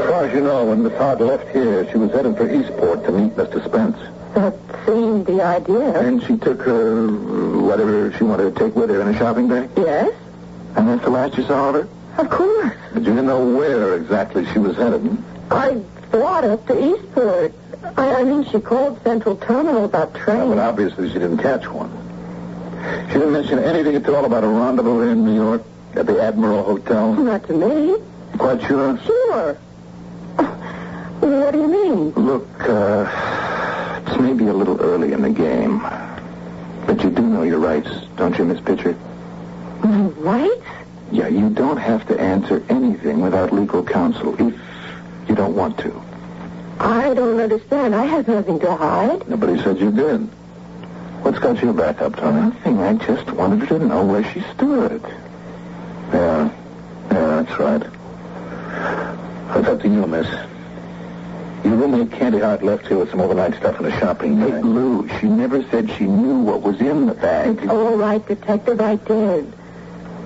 far as you know, when Miss Hart left here, she was headed for Eastport to meet Mr. Spence. That seemed the idea. And she took her, whatever she wanted to take with her in a shopping bag? Yes. And that's the last you saw of her? Of course. But you didn't know where exactly she was headed? I thought up to Eastport. I mean, she called Central Terminal about train. But obviously she didn't catch one. She didn't mention anything at all about a rendezvous in New York at the Admiral Hotel? Not to me. Quite sure? Sure. What do you mean? Look, it's maybe a little early in the game. But you do know your rights, don't you, Miss Pitcher? My rights? Yeah, you don't have to answer anything without legal counsel if you don't want to. I don't understand. I have nothing to hide. Nobody said you did. What's got you back up, Tony? Nothing. I just wanted to know where she stood. Yeah, that's right. It's up to you, miss. Your roommate Candy Hart left here with some overnight stuff in a shopping bag. Hey, Lou, she never said she knew what was in the bag. It's all right, Detective, I did.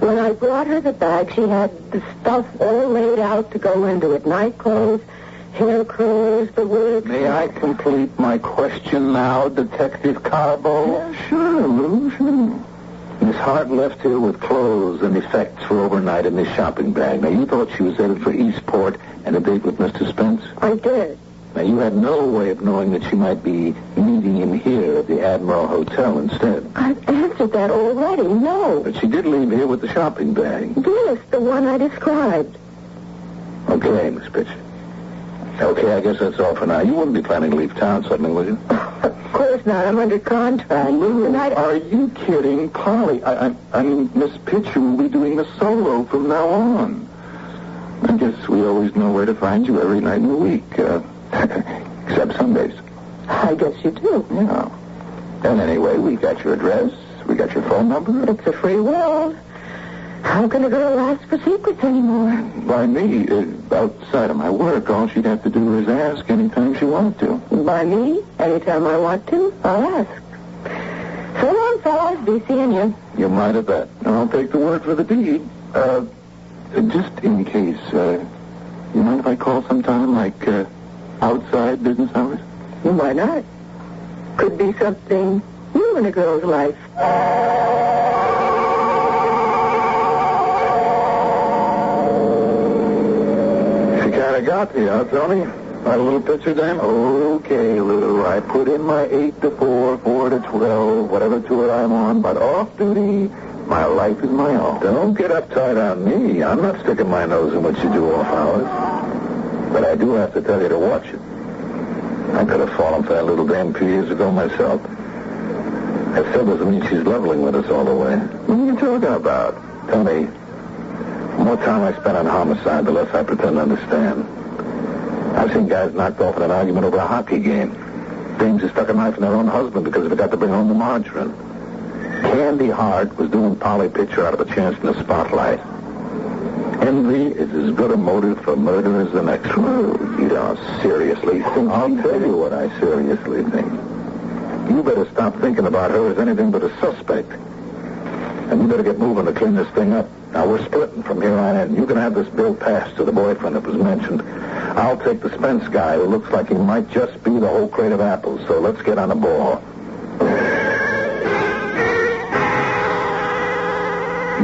When I brought her the bag, she had the stuff all laid out to go into it. Night clothes, hair curls, the wigs. May I complete my question now, Detective Carbo? Yeah, sure, Lou, sure. Miss Hart left here with clothes and effects for overnight in this shopping bag. Now, you thought she was headed for Eastport and a date with Mr. Spence? I did. Now, you had no way of knowing that she might be meeting him here at the Admiral Hotel instead. I've answered that already, no. But she did leave here with the shopping bag. Yes, the one I described. Okay, Miss Pitch. Okay, I guess that's all for now. You wouldn't be planning to leave town suddenly, would you? Of course not. I'm under contract. Lou, are you kidding? Polly, I mean, Miss Pitcher will be doing the solo from now on. I guess we always know where to find you every night in the week, except Sundays. I guess you do. Yeah. And anyway, we got your address. We got your phone number. It's a free world. How can a girl ask for secrets anymore? By me, outside of my work, all she'd have to do is ask anytime she wanted to. By me? Anytime I want to, I'll ask. So long, fellas. Be seeing you. You might have bet. I'll take the word for the deed. Just in case, you mind if I call sometime, like, outside business hours? Why not? Could be something new in a girl's life. I got you, huh, Tony? Got a little picture, Dan? Okay, Lou. I put in my 8 to 4, 4 to 12, whatever tour I'm on, but off duty, my life is my own. Don't get uptight on me. I'm not sticking my nose in what you do off hours. But I do have to tell you to watch it. I could have fallen for that little dame 2 years ago myself. That still doesn't mean she's leveling with us all the way. What are you talking about? Tony, the more time I spend on homicide, the less I pretend to understand. I've seen guys knocked off in an argument over a hockey game. Dames who stuck a knife in their own husband because they forgot to bring home the margarine. Candy Hart was doing Polly Pitcher out of a chance in the spotlight. Envy is as good a motive for murder as the next one. You don't seriously think... I'll tell you what I seriously think. You better stop thinking about her as anything but a suspect. And you better get moving to clean this thing up. Now, we're splitting from here on in. You can have this bill passed to the boyfriend that was mentioned. I'll take the Spence guy who looks like he might just be the whole crate of apples. So let's get on the ball.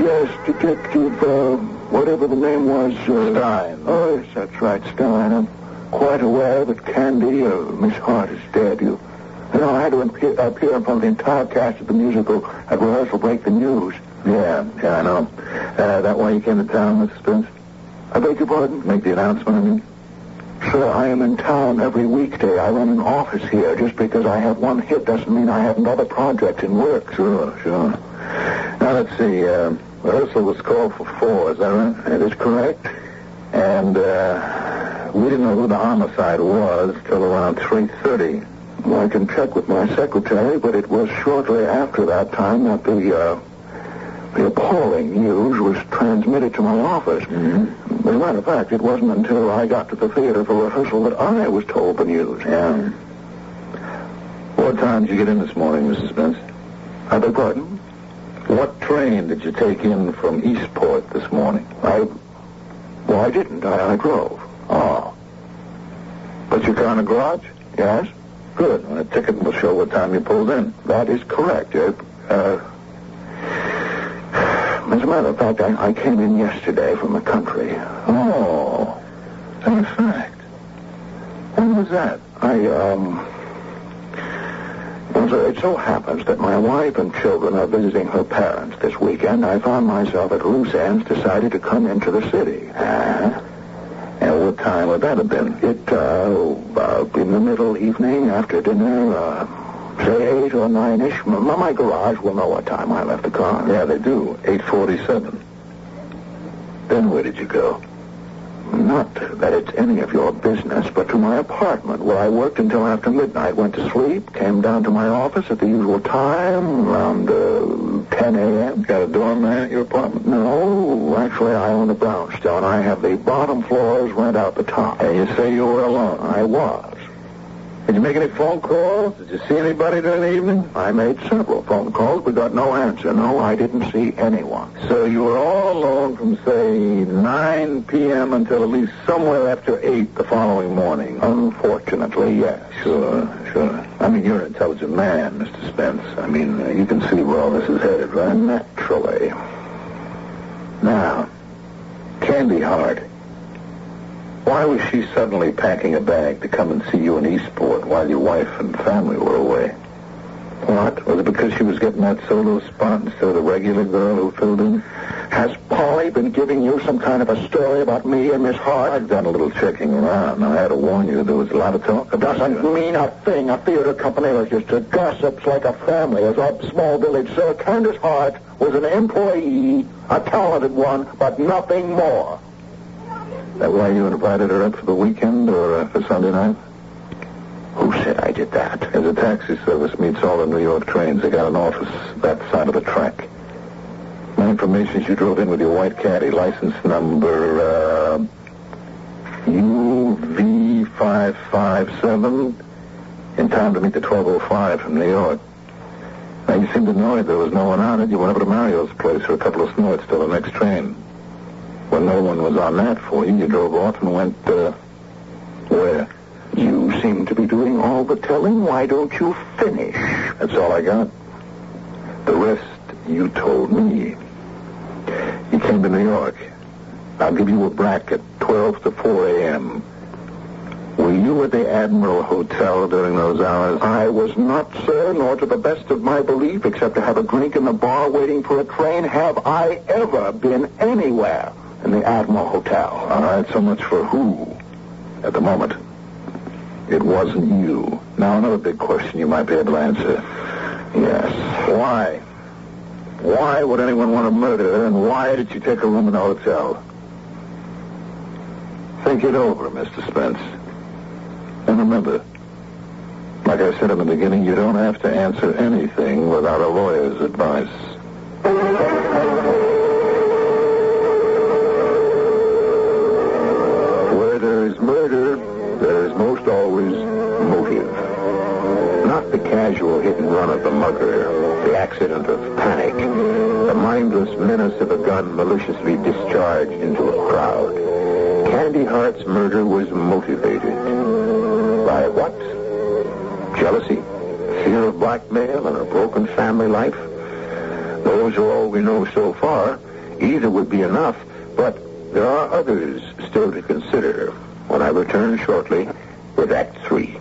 Yes, Detective, whatever the name was... Stein. Oh, yes, that's right, Stein. I'm quite aware that Candy, Miss Hart, is dead. You know, I had to appear in front of the entire cast of the musical at rehearsal Break the News. Yeah, I know. That why you came to town, Mr. Spence? I beg your pardon? Make the announcement, I mean. Sir, I am in town every weekday. I run an office here. Just because I have one hit doesn't mean I haven't other projects in work. Sure. Now, let's see. Rehearsal was called for 4, is that right? That is correct. And we didn't know who the homicide was till around 3:30. Well, I can check with my secretary, but it was shortly after that time that the appalling news was transmitted to my office. Mm-hmm. As a matter of fact, it wasn't until I got to the theater for rehearsal that I was told the news. Yeah. What time did you get in this morning, Mrs. Spence? I beg pardon? What train did you take in from Eastport this morning? I didn't. I drove. Oh. Put your car in the garage? Yes. Good. And a ticket will show what time you pulled in. That is correct. As a matter of fact, I came in yesterday from the country. Oh. In fact. When was that? Well, sir, it so happens that my wife and children are visiting her parents this weekend. I found myself at loose ends, decided to come into the city. And what time would that have been? In the middle evening, after dinner, say 8 or 9-ish. My garage will know what time I left the car. Yeah, they do. 8:47. Then where did you go? Not that it's any of your business, but to my apartment, where I worked until after midnight, went to sleep, came down to my office at the usual time, around 10 a.m. Got a doorman at your apartment? No, actually, I own a brownstone. I have the bottom floors, rent out the top. And you say you were alone? I was. Did you make any phone calls? Did you see anybody during the evening? I made several phone calls, but got no answer. No, I didn't see anyone. So you were all alone from, say, 9 p.m. until at least somewhere after 8 the following morning? Unfortunately, yes. Sure. I mean, you're an intelligent man, Mr. Spence. I mean, you can see where all this is headed, right? Naturally. Now, Candy Hart. Why was she suddenly packing a bag to come and see you in Eastport while your wife and family were away? What? Was it because she was getting that solo spot instead of the regular girl who filled in? Has Polly been giving you some kind of a story about me and Miss Hart? I've done a little checking around. I had to warn you there was a lot of talk about Doesn't mean a thing. A theater company registers gossips like a family. As a small village, sir, Candace Hart was an employee, a talented one, but nothing more. That why you invited her up for the weekend or for Sunday night? Who said I did that? As a taxi service meets all the New York trains, they got an office that side of the track. My information is you drove in with your white caddy, license number UV557, in time to meet the 1205 from New York. Now, you seemed annoyed there was no one on it. You went over to Mario's place for a couple of snorts till the next train. When no one was on that for you, you drove off and went, where? You seem to be doing all the telling. Why don't you finish? That's all I got. The rest you told me. You came to New York. I'll give you a bracket, 12 to 4 a.m. Were you at the Admiral Hotel during those hours? I was not, sir, nor to the best of my belief, except to have a drink in the bar waiting for a train, have I ever been anywhere in the Admiral Hotel. All right, so much for who. At the moment, it wasn't you. Now, another big question you might be able to answer. Yes. Why? Why would anyone want to murder her, and why did you take a room in the hotel? Think it over, Mr. Spence. And remember, like I said in the beginning, you don't have to answer anything without a lawyer's advice. Where there is murder, there is most always motive. Not the casual hit and run of the mugger, the accident of panic, the mindless menace of a gun maliciously discharged into a crowd. Candy Hart's murder was motivated. By what? Jealousy? Fear of blackmail and a broken family life? Those are all we know so far. Either would be enough, but there are others still to consider when I return shortly with Act 3.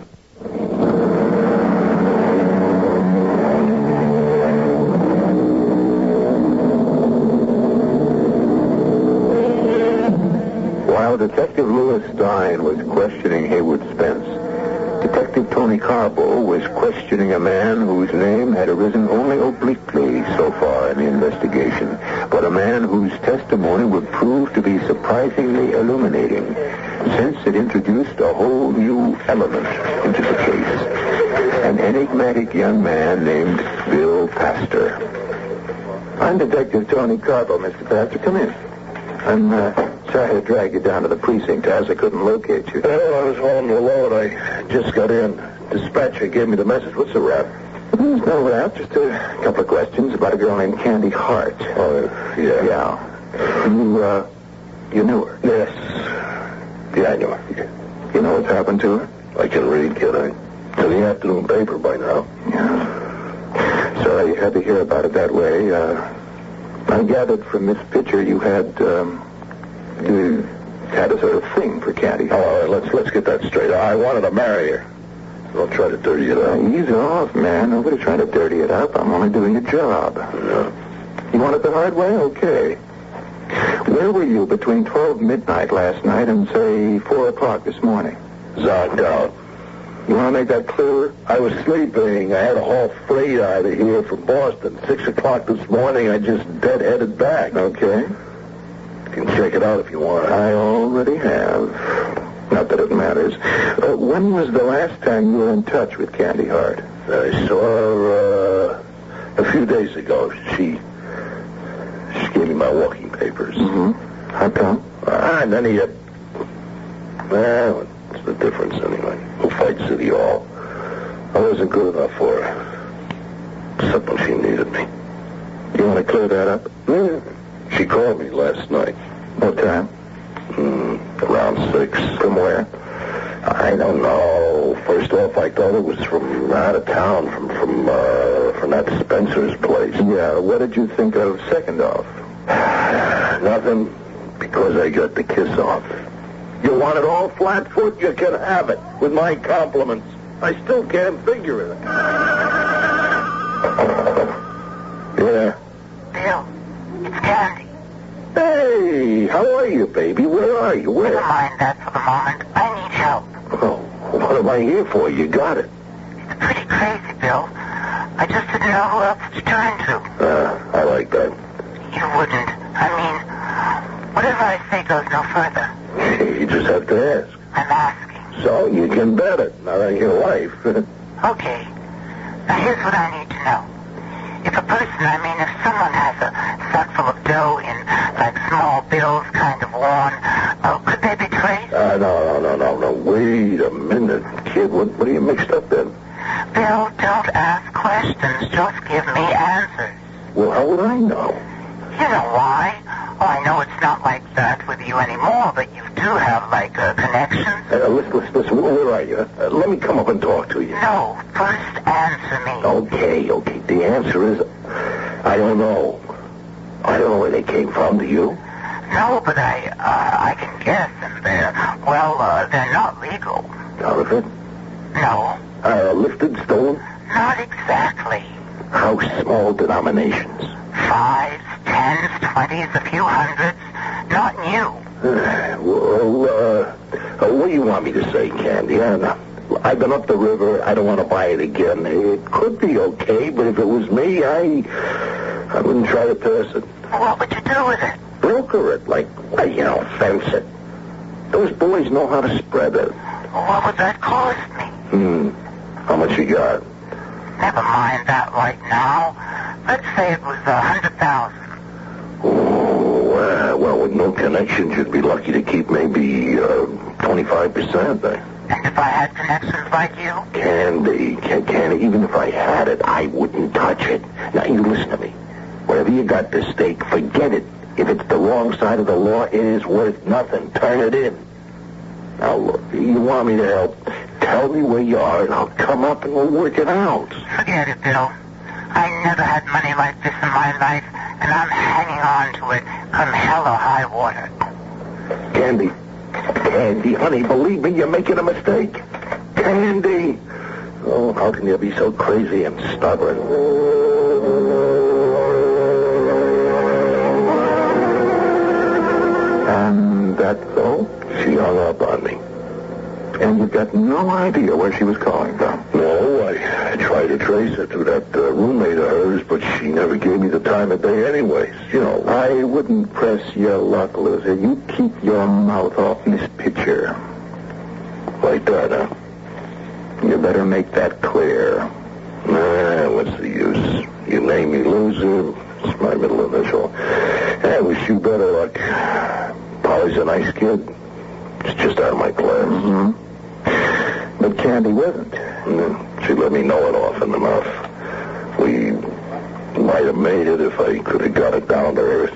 While Detective Lewis Stein was questioning Haywood Spence, Detective Tony Carbo was questioning a man whose name had arisen only obliquely so far in the investigation, but a man whose testimony would prove to be surprisingly illuminating, since it introduced a whole new element into the case. An enigmatic young man named Bill Pastor. I'm Detective Tony Carbo, Mr. Pastor. Come in. I'm sorry to drag you down to the precinct, as I couldn't locate you. Well, I was hauling the load. I just got in. Dispatcher gave me the message. What's the rap? There's no rap. Just a couple of questions about a girl named Candy Hart. Oh, yeah. Yeah. You knew her? Yes. Yeah, I knew her. You know what's happened to her? I can read, can I? To the afternoon paper by now. Yeah. Sorry you had to hear about it that way. I gathered from this picture you had a sort of thing for Candy. All right, let's get that straight. I wanted to marry her. Don't try to dirty it up. Ease off, man. Nobody's trying to dirty it up. I'm only doing a job. Yeah. You want it the hard way? Okay. Where were you between 12 midnight last night and, say, 4 o'clock this morning? Zonked out. You want to make that clearer? I was sleeping. I had a haul freight out of here from Boston. 6 o'clock this morning, I just dead-headed back. Okay. can check it out if you want. I already have. Not that it matters. When was the last time you were in touch with Candy Hart? I saw her a few days ago. She gave me my walking papers. Mm-hmm. How come? None of you. Well, what's the difference anyway? Who fights City Hall? I wasn't good enough for her. Except when she needed me. You want to clear that up? Yeah. She called me last night. What time? Around 6. From where? I don't know. First off, I thought it was from out of town, from that Spencer's place. Yeah, what did you think of second off? Nothing, because I got the kiss off. You want it all flat-foot? You can have it, with my compliments. I still can't figure it. Yeah. Bill, it's Candy. Hey, how are you, baby? Where are you? Where? Never mind that for the moment. I need help. Oh, what am I here for? You got it. It's pretty crazy, Bill. I just didn't know who else to turn to. I like that. You wouldn't. I mean, whatever I say goes no further. You just have to ask. I'm asking. So you can bet it. Not on your life. Okay. Now here's what I need to know. If a person, if someone has a sack full of dough in, like, small bills, kind of worn, could they be traced? No. Wait a minute, kid. What are you mixed up in? Bill, don't ask questions. Just give me answers. Well, how would I know? You know why? Oh, I know it's not like that with you anymore, but you do have, like, connections. Listen, where are you? Let me come up and talk to you. No, first answer me. Okay. The answer is, I don't know. I don't know where they came from, do you? No, but I can guess, and they're not legal. Counterfeit? No. Lifted, stolen? Not exactly. How small denominations? 5s, 10s, 20s, a few hundreds. Not new. What do you want me to say, Candy? I've been up the river. I don't want to buy it again. It could be okay, but if it was me, I wouldn't try to pass it. What would you do with it? Broker it, fence it. Those boys know how to spread it. What would that cost me? How much you got? Never mind that right now. Let's say it was 100,000. Oh, well, with no connections, you'd be lucky to keep maybe 25%. And if I had connections like you? Candy, even if I had it, I wouldn't touch it. Now, you listen to me. Whatever you got to stake, forget it. If it's the wrong side of the law, it is worth nothing. Turn it in. Now, look, you want me to help? Tell me where you are, and I'll come up and we'll work it out. Forget it, Bill. I never had money like this in my life, and I'm hanging on to it come hell or high water. Candy, honey, believe me, you're making a mistake. Candy! Oh, how can you be so crazy and stubborn? And that's all? She hung up on me. And you've got no idea where she was calling from? No, I tried to trace her to that roommate of hers, but she never gave me the time of day anyways. I wouldn't press your luck, Lizzie. You keep your mouth off this picture. Like that, huh? You better make that clear. What's the use? You name me loser. It's my middle initial. I wish you better luck. Polly's a nice kid. It's just out of my class. Mm-hmm. But Candy wasn't. She let me know it often enough. We might have made it if I could have got it down to earth.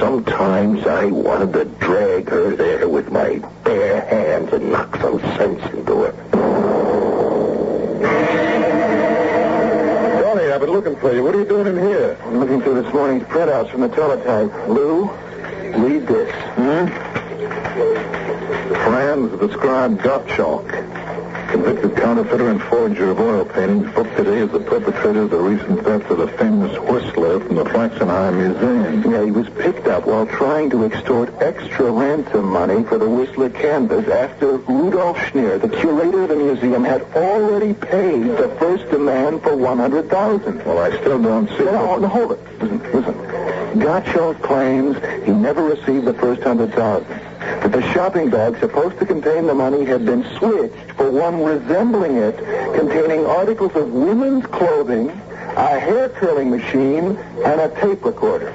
Sometimes I wanted to drag her there with my bare hands and knock some sense into her. Johnny, I've been looking for you. What are you doing in here? I'm looking through this morning's printouts from the teletype. Lou, read this. Franz the scribe Gottschalk, convicted counterfeiter and forger of oil paintings, booked today as the perpetrator of the recent theft of the famous Whistler from the Flaxenheim Museum. Yeah, he was picked up while trying to extort extra ransom money for the Whistler canvas after Rudolf Schneer, the curator of the museum, had already paid the first demand for $100,000. Well, I still don't see... No, hold it. Listen. Gottschalk claims he never received the first $100,000. That the shopping bag supposed to contain the money had been switched for one resembling it, containing articles of women's clothing, a hair-curling machine, and a tape recorder.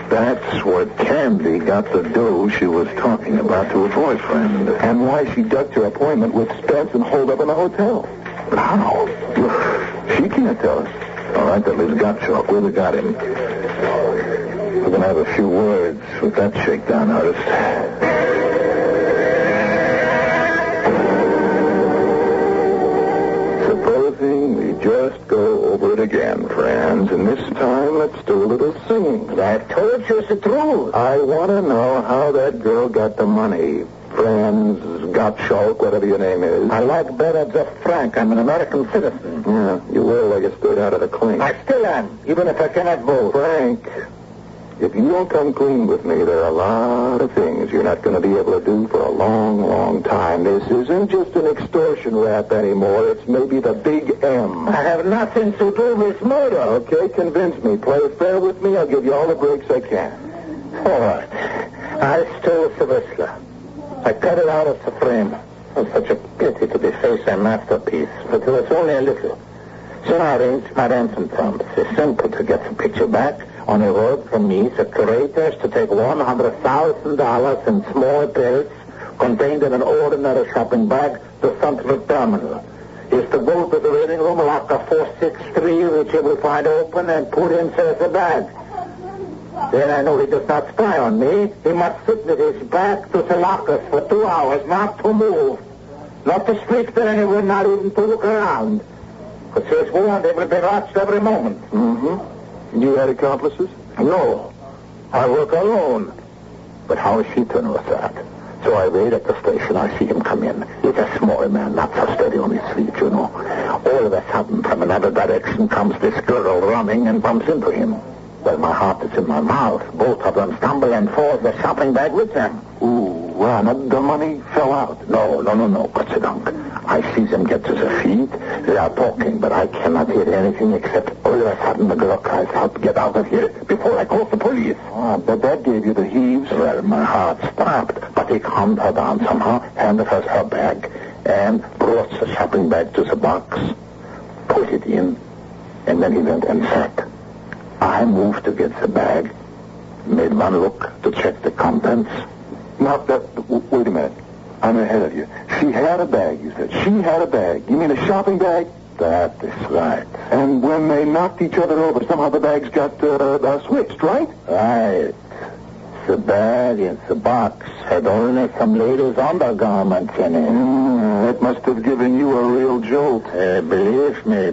That's what Candy got the dough she was talking about to her boyfriend. And why she ducked her appointment with Spence and holed up in the hotel. But how? She can't tell us. All right, that leaves Gottschalk. Where we got him? We're going to have a few words with that shakedown artist. Supposing we just go over it again, friends, and this time let's do a little singing. I told you it's the truth. I want to know how that girl got the money. Friends, Gottschalk, whatever your name is. I like better just Frank. I'm an American citizen. Yeah, you were like a straight out of the clean. I still am, even if I cannot vote. Frank, if you don't come clean with me, there are a lot of things you're not going to be able to do for a long, long time. This isn't just an extortion rap anymore. It's maybe the big M. I have nothing to do with murder. Okay, convince me. Play fair with me. I'll give you all the breaks I can. All right. I stole Sylvester. I cut it out of the frame. It's such a pity to deface a masterpiece, but it was only a little. So I arranged my ransom terms. It's simple to get the picture back. On a road from me, the curators to take $100,000 in small bills contained in an ordinary shopping bag to Central Terminal. Is to go to the waiting room, locker 463, which he will find open and put inside the bag. Then I know he does not spy on me. He must sit with his back to the lockers for 2 hours, not to move. Not to speak to anyone, not even to look around. Because he is warned he will be watched every moment. Mm-hmm. You had accomplices? No. I work alone. But how is she to know that? So I wait at the station. I see him come in. He's a small man, not so steady on his feet, you know. All of a sudden, from another direction comes this girl running and bumps into him. Well, my heart is in my mouth. Both of them stumble and fall the shopping bag with them. Ooh, well, the money fell out. No, Gotchadunk. I see them get to their feet. They are talking, but I cannot hear anything except all of a sudden the girl cries out, "Get out of here before I call the police." But that gave you the heaves. Well, my heart stopped, but he calmed her down somehow, handed her her bag, and brought the shopping bag to the box, put it in, and then he went and sat. I moved to get the bag, made one look to check the contents. Now, wait a minute. I'm ahead of you. She had a bag, you said. She had a bag. You mean a shopping bag? That is right. And when they knocked each other over, somehow the bags got switched, right? Right. The bag in the box had only some ladies' undergarments in it. It must have given you a real jolt. Believe me.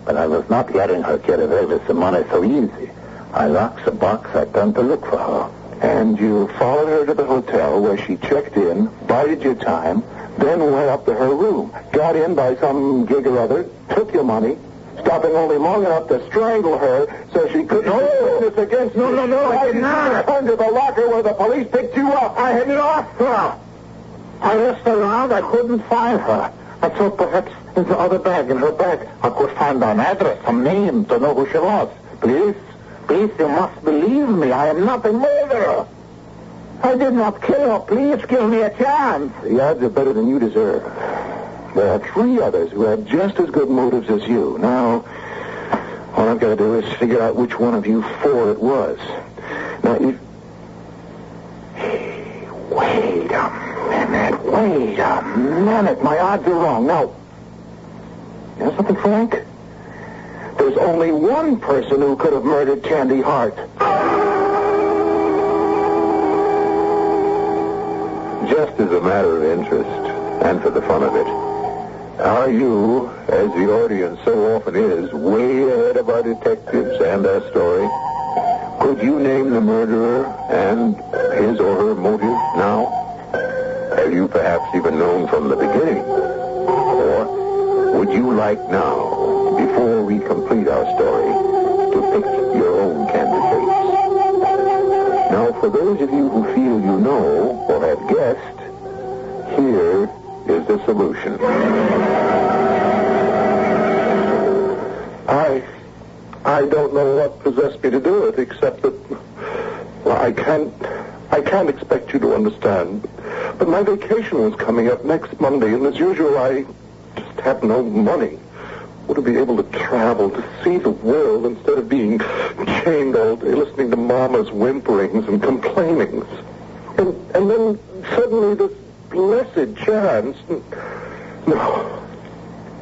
But I was not letting her get away with the money so easy. I locked the box. I turned to look for her. And you followed her to the hotel where she checked in, bided your time, then went up to her room, got in by some gig or other, took your money, stopping only long enough to strangle her so she couldn't witness against you. No, I did not. Under the locker where the police picked you up. I had lost her. I looked around. I couldn't find her. I thought perhaps in the other bag, in her bag, I could find an address, some name to know who she was. Please, you must believe me. I am not a murderer. I did not kill her. Please give me a chance. The odds are better than you deserve. There are 3 others who have just as good motives as you. Now, all I've got to do is figure out which one of you 4 it was. Now, if... Hey, wait a minute. My odds are wrong. Now, you know something, Frank? There's only one person who could have murdered Candy Hart. Just as a matter of interest, and for the fun of it, are you, as the audience so often is, way ahead of our detectives and our story? Could you name the murderer and his or her motive now? Have you perhaps even known from the beginning? Or would you like now, before we complete our story, to pick your own candidates? Now, for those of you who feel you know or have guessed, here is the I don't know what possessed me to do it, except that, well, I can't expect you to understand. But my vacation was coming up next Monday, and as usual, I just have no money. To be able to travel, to see the world, instead of being chained all day listening to Mama's whimperings and complainings. And then suddenly this blessed chance. No,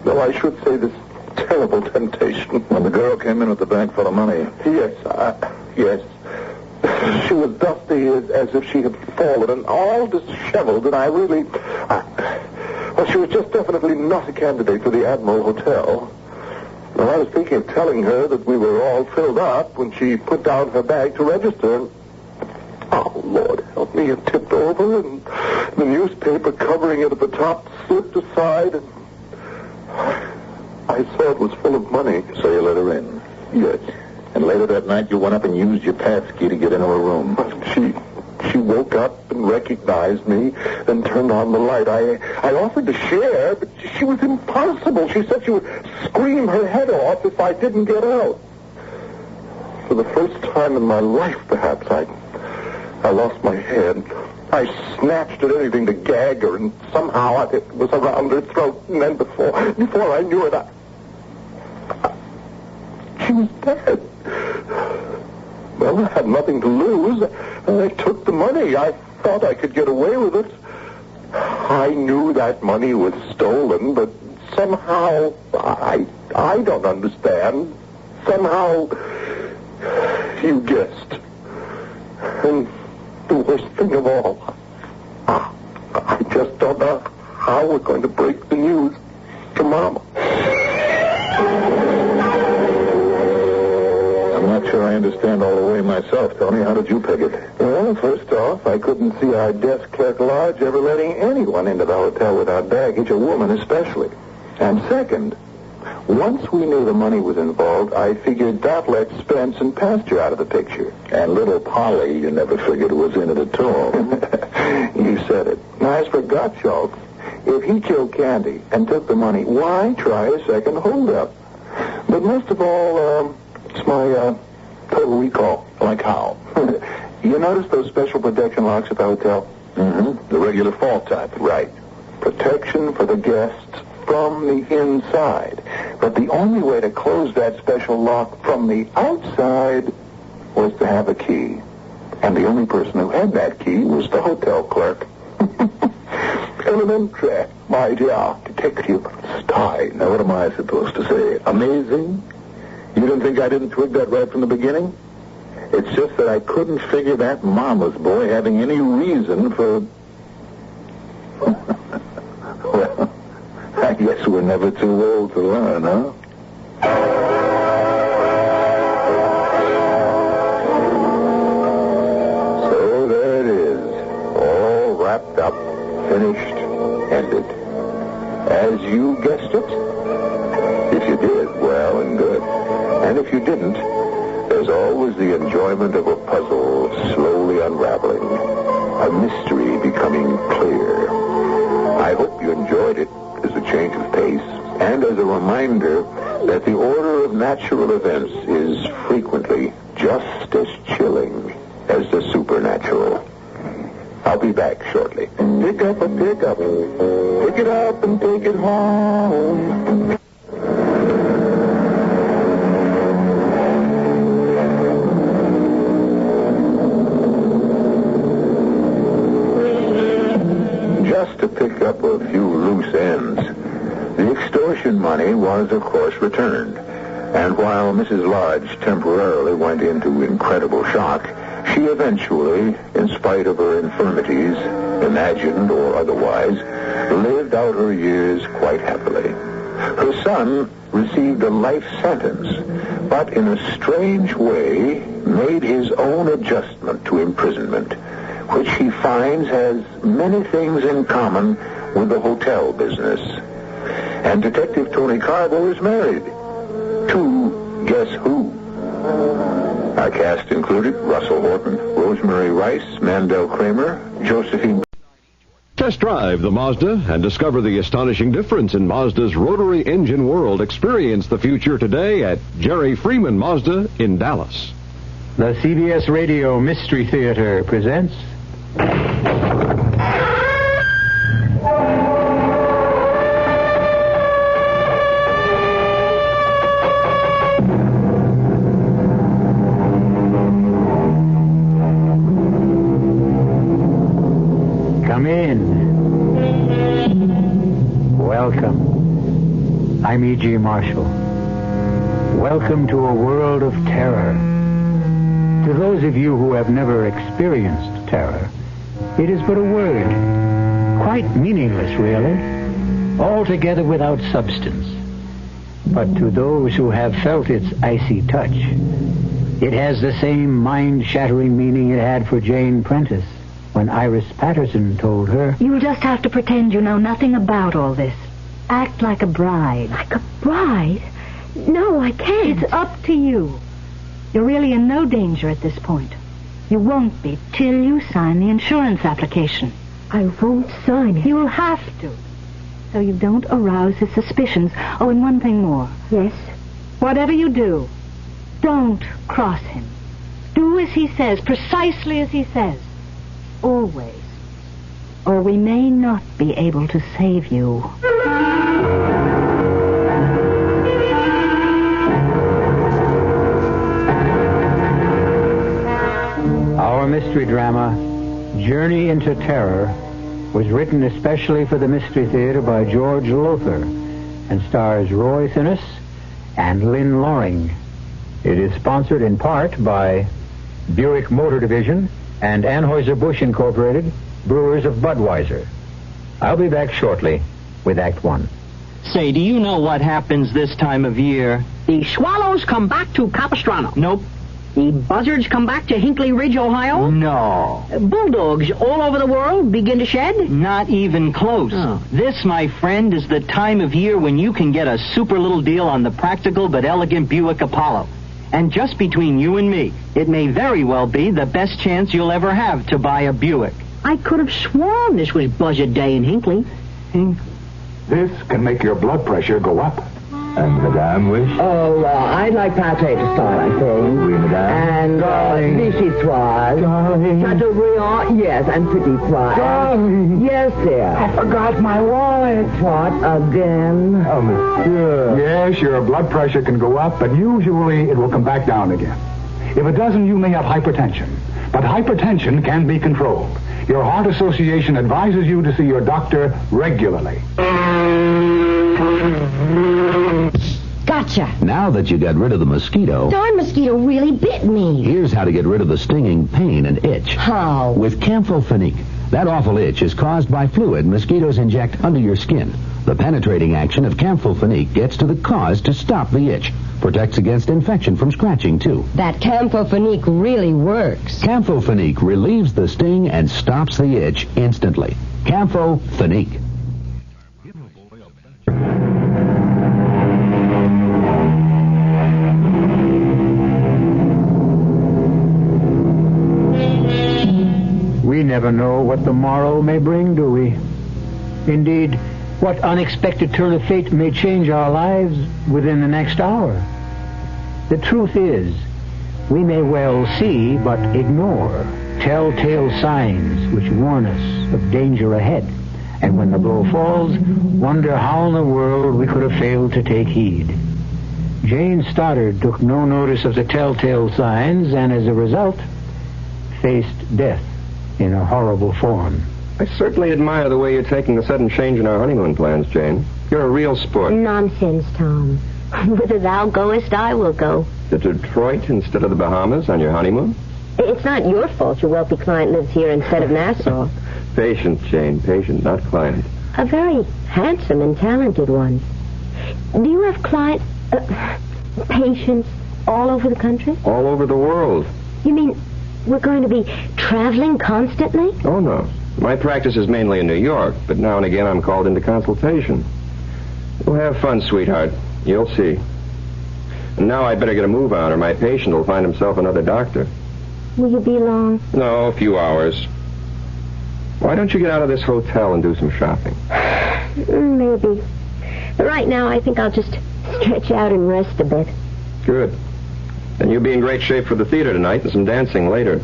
I should say this terrible temptation. When the girl came in with the bag full of money. Yes. She was dusty as if she had fallen and all disheveled, and well, she was just definitely not a candidate for the Admiral Hotel. Well, I was thinking of telling her that we were all filled up when she put down her bag to register. Oh, Lord, help me, it tipped over, and the newspaper covering it at the top slipped aside, and I saw it was full of money. So you let her in? Yes. And later that night you went up and used your pass key to get into her room. She woke up and recognized me and turned on the light. I offered to share, but she was impossible. She said she would scream her head off if I didn't get out. For the first time in my life, perhaps, I lost my head. I snatched at anything to gag her, and somehow it was around her throat. And then before I knew it, she was dead. Well, I had nothing to lose. I took the money. I thought I could get away with it. I knew that money was stolen, but somehow, I don't understand. Somehow, you guessed. And the worst thing of all, I just don't know how we're going to break the news to Mama. I'm not sure I understand all the way myself, Tony. How did you peg it? Well, first off, I couldn't see our desk clerk Lodge ever letting anyone into the hotel without baggage, a woman especially. And second, once we knew the money was involved, I figured that let Spence and Pastor out of the picture. And little Polly, you never figured was in it at all. You said it. Now, as for Gottschalk, if he killed Candy and took the money, why try a second holdup? But most of all, it's my total recall. Like how? You notice those special protection locks at the hotel? Mm-hmm. The regular fall type. Right. Protection for the guests from the inside. But the only way to close that special lock from the outside was to have a key. And the only person who had that key was the hotel clerk. Elementary, my dear detective Stein. Now, what am I supposed to say? Amazing? You didn't think I didn't twig that right from the beginning? It's just that I couldn't figure that mama's boy having any reason for... Well, I guess we're never too old to learn, huh? So there it is. All wrapped up, finished, ended. As you guessed it. If you did, well and good. And if you didn't, there's always the enjoyment of a puzzle slowly unraveling, a mystery becoming clear. I hope you enjoyed it as a change of pace and as a reminder that the order of natural events is frequently just as chilling as the supernatural. I'll be back shortly. Pick up a pickup. Pick it up and take it home. Just to pick up a few loose ends, the extortion money was, of course, returned. And while Mrs. Lodge temporarily went into incredible shock, she eventually, in spite of her infirmities, imagined or otherwise, lived out her years quite happily. Her son received a life sentence, but in a strange way made his own adjustment to imprisonment, which he finds has many things in common with the hotel business. And Detective Tony Carbo is married to guess who? Our cast included Russell Horton, Rosemary Rice, Mandel Kramer, Josephine... Test drive the Mazda and discover the astonishing difference in Mazda's rotary engine world. Experience the future today at Jerry Freeman Mazda in Dallas. The CBS Radio Mystery Theater presents... Come in. Welcome. I'm E.G. Marshall. Welcome to a world of terror. To those of you who have never experienced terror, it is but a word, quite meaningless, really, altogether without substance. But to those who have felt its icy touch, it has the same mind-shattering meaning it had for Jane Prentice when Iris Patterson told her... You'll just have to pretend you know nothing about all this. Act like a bride. Like a bride? No, I can't. It's up to you. You're really in no danger at this point. You won't be till you sign the insurance application. I won't sign it. You'll have to, so you don't arouse his suspicions. Oh, and one thing more. Yes? Whatever you do, don't cross him. Do as he says, precisely as he says. Always. Or we may not be able to save you. Our mystery drama, Journey into Terror, was written especially for the Mystery Theater by George Lothar and stars Roy Thinnes and Lynn Loring. It is sponsored in part by Buick Motor Division and Anheuser-Busch Incorporated, brewers of Budweiser. I'll be back shortly with Act One. Say, do you know what happens this time of year? The swallows come back to Capistrano. Nope. The buzzards come back to Hinkley Ridge, Ohio? No. Bulldogs all over the world begin to shed? Not even close. Oh. This, my friend, is the time of year when you can get a super little deal on the practical but elegant Buick Apollo. And just between you and me, it may very well be the best chance you'll ever have to buy a Buick. I could have sworn this was Buzzard Day in Hinkley. This can make your blood pressure go up. And Madame wish? Oh, I'd like pâté to start, I think. Oui, Madame. And vichyssoise. Chateaubriand, yes, and petit pois. Darling. Yes, dear. I forgot my wallet. What, again? Oh, monsieur. Yes, your blood pressure can go up, but usually it will come back down again. If it doesn't, you may have hypertension. But hypertension can be controlled. Your Heart Association advises you to see your doctor regularly. Gotcha. Now that you got rid of the mosquito... Darn mosquito really bit me. Here's how to get rid of the stinging pain and itch. How? With Camphofenique. That awful itch is caused by fluid mosquitoes inject under your skin. The penetrating action of Camphofenique gets to the cause to stop the itch. Protects against infection from scratching, too. That Camphofenique really works. Camphofenique relieves the sting and stops the itch instantly. Camphofenique. We never know what the morrow may bring, do we? Indeed, what unexpected turn of fate may change our lives within the next hour. The truth is, we may well see but ignore telltale signs which warn us of danger ahead. And when the blow falls, wonder how in the world we could have failed to take heed. Jane Stoddard took no notice of the telltale signs and as a result faced death in a horrible form. I certainly admire the way you're taking the sudden change in our honeymoon plans, Jane. You're a real sport. Nonsense, Tom. Whither thou goest, I will go. To Detroit instead of the Bahamas on your honeymoon? It's not your fault your wealthy client lives here instead of Nassau. Patient, Jane. Patient, not client. A very handsome and talented one. Do you have patients all over the country? All over the world. You mean we're going to be traveling constantly? Oh, no. My practice is mainly in New York, but now and again I'm called into consultation. We'll have fun, sweetheart. You'll see. And now I'd better get a move on, or my patient will find himself another doctor. Will you be long? No, a few hours. Why don't you get out of this hotel and do some shopping? Maybe. But right now, I think I'll just stretch out and rest a bit. Good. Then you'll be in great shape for the theater tonight and some dancing later.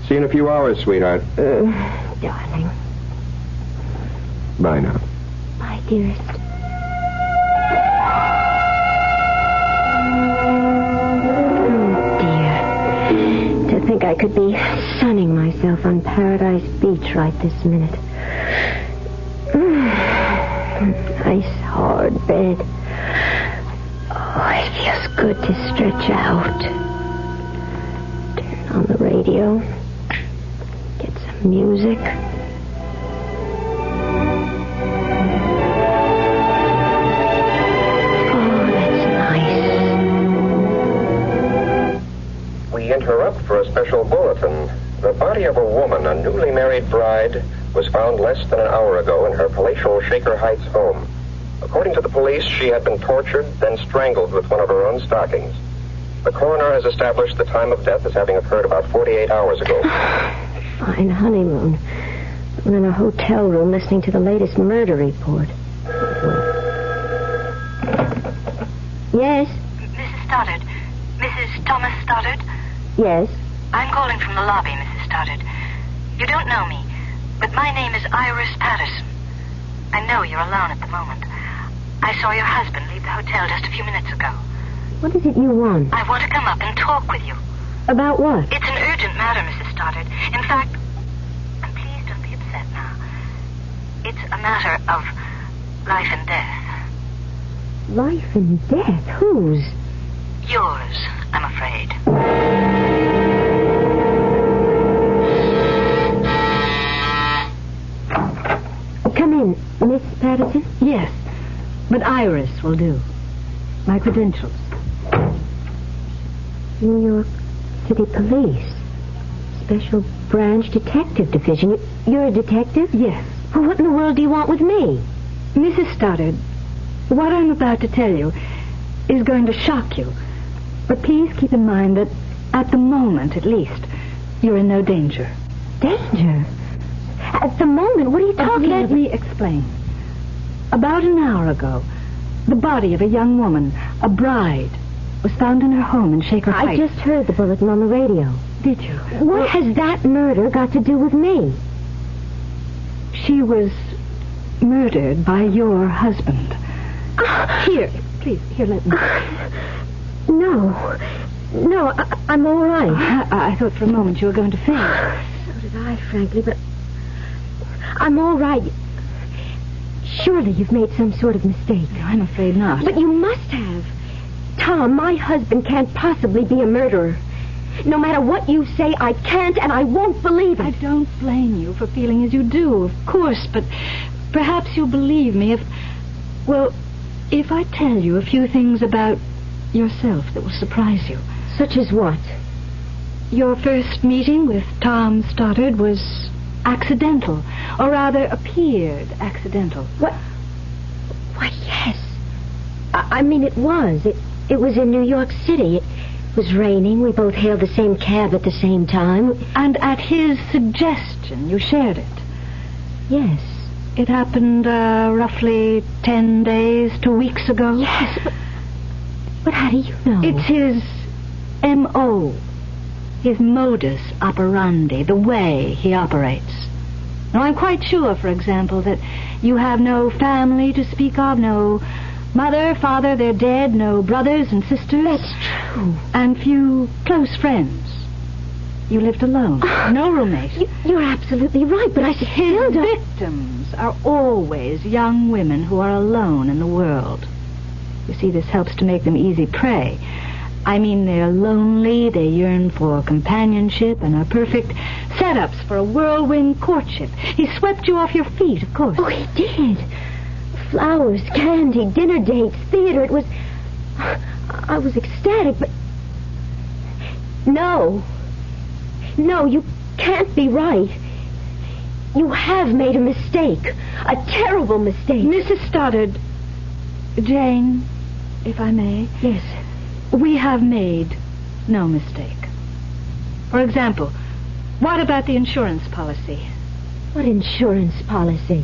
See you in a few hours, sweetheart. Darling. Bye now. Bye, dearest. To think I could be sunning myself on Paradise Beach right this minute. Nice hard bed. Oh, it feels good to stretch out. Turn on the radio. Get some music. We interrupt for a special bulletin. The body of a woman, a newly married bride, was found less than an hour ago in her palatial Shaker Heights home. According to the police, she had been tortured, then strangled with one of her own stockings. The coroner has established the time of death as having occurred about 48 hours ago. Fine honeymoon. I'm in a hotel room listening to the latest murder report. Yes? Mrs. Stoddard. Mrs. Thomas Stoddard? Yes? I'm calling from the lobby, Mrs. Stoddard. You don't know me, but my name is Iris Patterson. I know you're alone at the moment. I saw your husband leave the hotel just a few minutes ago. What is it you want? I want to come up and talk with you. About what? It's an urgent matter, Mrs. Stoddard. In fact, and please don't be upset now. It's a matter of life and death. Life and death? Whose? Yours, I'm afraid. Come in, Miss Patterson. Yes, but Iris will do. My credentials. New York City Police. Special Branch Detective Division. You're a detective? Yes. Well, what in the world do you want with me? Mrs. Stoddard, what I'm about to tell you is going to shock you. But please keep in mind that, at the moment at least, you're in no danger. Danger? At the moment? What are you talking about? Let me explain. About an hour ago, the body of a young woman, a bride, was found in her home in Shaker Heights. I just heard the bulletin on the radio. Did you? What has that murder got to do with me? She was murdered by your husband. Here, please, here, let me. No, I'm all right. I thought for a moment you were going to faint. So did I, frankly, but I'm all right. Surely you've made some sort of mistake. No, I'm afraid not. But you must have. Tom, my husband can't possibly be a murderer. No matter what you say, I can't and I won't believe it. I don't blame you for feeling as you do, of course, but perhaps you'll believe me if I tell you a few things about yourself that will surprise you. Such as what? Your first meeting with Tom Stoddard was accidental, or rather appeared accidental. What? Why, yes. I mean, it was. It was in New York City. It was raining. We both hailed the same cab at the same time. And at his suggestion, you shared it. Yes. It happened roughly 10 days, 2 weeks ago. Yes, but how do you know? It's his M.O., his modus operandi, the way he operates. Now, I'm quite sure, for example, that you have no family to speak of, no mother, father, they're dead, no brothers and sisters. That's true. And few close friends. You lived alone, no roommate. You're absolutely right, but I still don't... Victims are always young women who are alone in the world. You see, this helps to make them easy prey. I mean, they're lonely, they yearn for companionship, and are perfect setups for a whirlwind courtship. He swept you off your feet, of course. Oh, he did. Flowers, candy, dinner dates, theater. It was... I was ecstatic, but... No, you can't be right. You have made a mistake. A terrible mistake. Mrs. Stoddard. Jane, if I may. Yes. We have made no mistake. For example, what about the insurance policy? What insurance policy?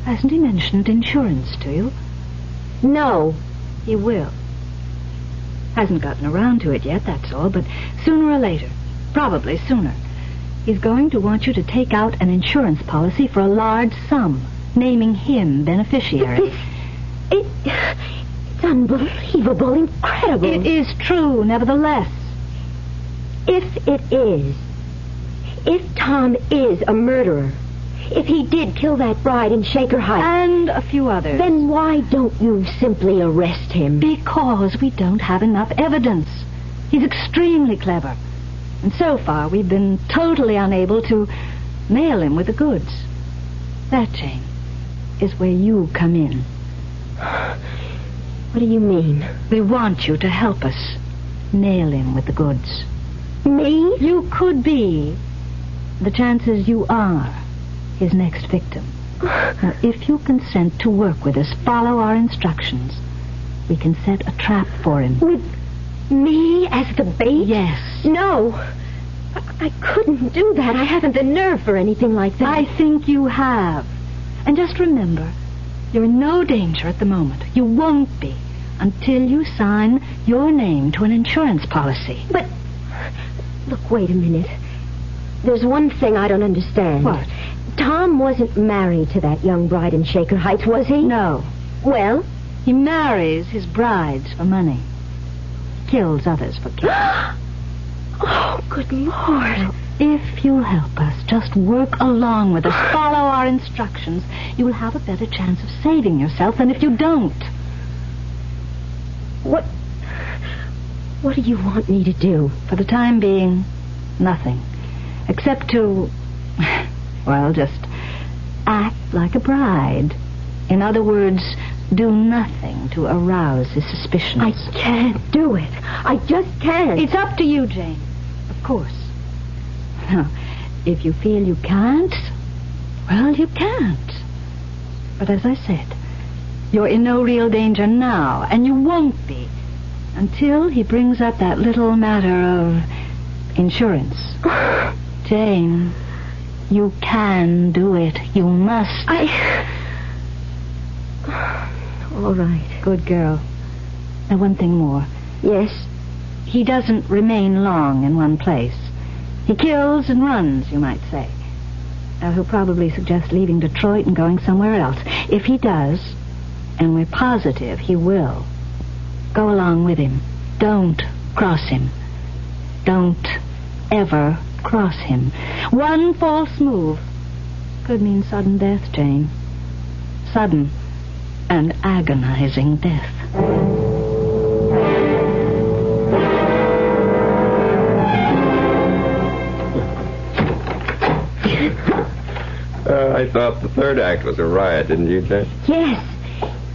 Hasn't he mentioned insurance to you? No. He will. Hasn't gotten around to it yet, that's all, but sooner or later, probably sooner, he's going to want you to take out an insurance policy for a large sum, naming him beneficiary. It's unbelievable, incredible. It is true, nevertheless. If Tom is a murderer, if he did kill that bride in Shaker Heights... And a few others. Then why don't you simply arrest him? Because we don't have enough evidence. He's extremely clever. And so far, we've been totally unable to nail him with the goods. That, Jane, is where you come in. What do you mean? We want you to help us nail him with the goods. Me? You could be. The chances you are his next victim. Now, if you consent to work with us, follow our instructions, we can set a trap for him. With me as the bait? Yes. No. I couldn't do that. I haven't the nerve for anything like that. I think you have. And just remember, you're in no danger at the moment. You won't be until you sign your name to an insurance policy. But, look, wait a minute. There's one thing I don't understand. What? Tom wasn't married to that young bride in Shaker Heights, was he? No. Well? He marries his brides for money. Kills others for killing. Oh, good Lord. If you'll help us, just work along with us, follow our instructions, you will have a better chance of saving yourself than if you don't. What do you want me to do? For the time being, nothing. Except to, well, just act like a bride. In other words, do nothing to arouse his suspicions. I can't do it. I just can't. It's up to you, Jane. Of course. Now, if you feel you can't, well, you can't. But as I said, you're in no real danger now, and you won't be until he brings up that little matter of insurance. Jane, you can do it. You must. All right. Good girl. Now, one thing more. Yes? He doesn't remain long in one place. He kills and runs, you might say. Now, he'll probably suggest leaving Detroit and going somewhere else. If he does, and we're positive he will, go along with him. Don't cross him. Don't ever cross him. One false move could mean sudden death, Jane. Sudden and agonizing death. I thought the third act was a riot, didn't you, Jane? Yes.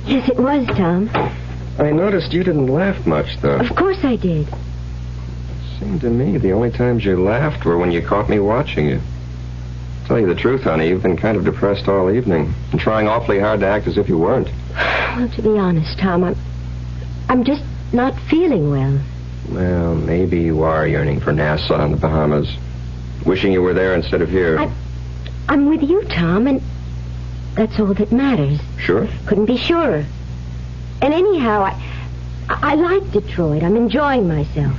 Yes, it was, Tom. I noticed you didn't laugh much, though. Of course I did. It seemed to me the only times you laughed were when you caught me watching you. To tell you the truth, honey, you've been kind of depressed all evening and trying awfully hard to act as if you weren't. Well, to be honest, Tom, I'm just not feeling well. Well, maybe you are yearning for Nassau and the Bahamas. Wishing you were there instead of here. I'm with you, Tom, and that's all that matters. Sure? Couldn't be surer. And anyhow, I like Detroit. I'm enjoying myself.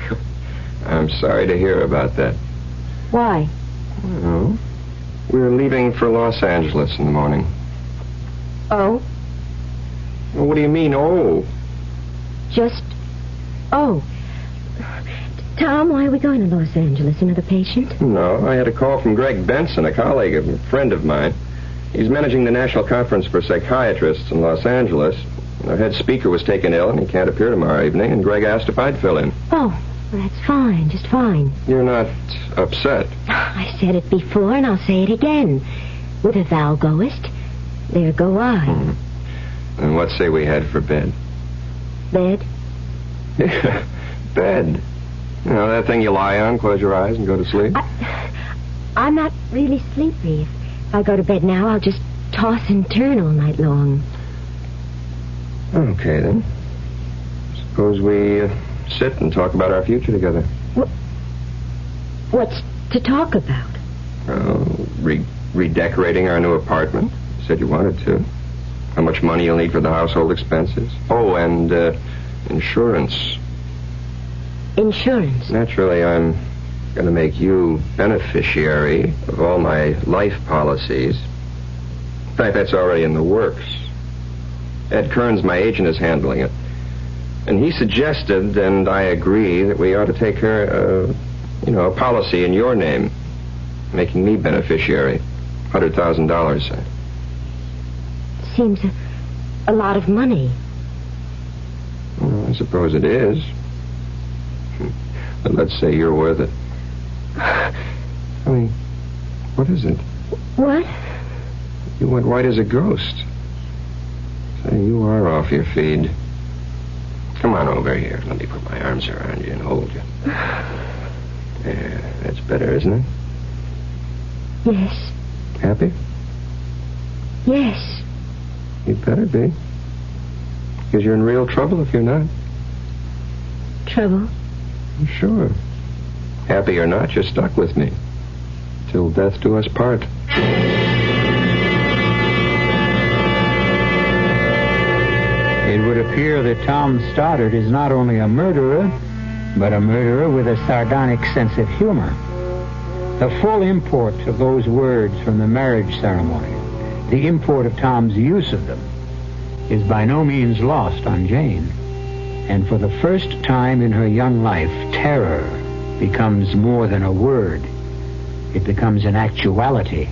I'm sorry to hear about that. Why? Well, we're leaving for Los Angeles in the morning. Oh? Well, what do you mean, oh? Just, oh. Tom, why are we going to Los Angeles? Another patient? No, I had a call from Greg Benson, a colleague, a friend of mine. He's managing the National Conference for Psychiatrists in Los Angeles. Our head speaker was taken ill, and he can't appear tomorrow evening, and Greg asked if I'd fill in. Oh, well, that's fine, just fine. You're not upset? I said it before, and I'll say it again. Whither thou goest, there go I. And what say we head for bed? Bed? Bed. You know, that thing you lie on, close your eyes, and go to sleep? I'm not really sleepy. If I go to bed now, I'll just toss and turn all night long. Okay, then. Suppose we sit and talk about our future together. What's to talk about? redecorating our new apartment. You said you wanted to. How much money you'll need for the household expenses. Oh, and insurance. Insurance? Naturally, I'm going to make you beneficiary of all my life policies. In fact, that's already in the works. Ed Kearns, my agent, is handling it. And he suggested, and I agree, that we ought to take her, a policy in your name, making me beneficiary. $100,000. Seems a lot of money. Well, I suppose it is. But let's say you're worth it. I mean, what is it? What? You went white as a ghost. Say, you are off your feed. Come on over here. Let me put my arms around you and hold you. Yeah, that's better, isn't it? Yes. Happy? Yes. You'd better be. Because you're in real trouble if you're not. Trouble? Sure. Happy or not, you're stuck with me. Till death do us part. It would appear that Tom Stoddard is not only a murderer, but a murderer with a sardonic sense of humor. The full import of those words from the marriage ceremony, the import of Tom's use of them, is by no means lost on Jane. And for the first time in her young life, terror becomes more than a word. It becomes an actuality.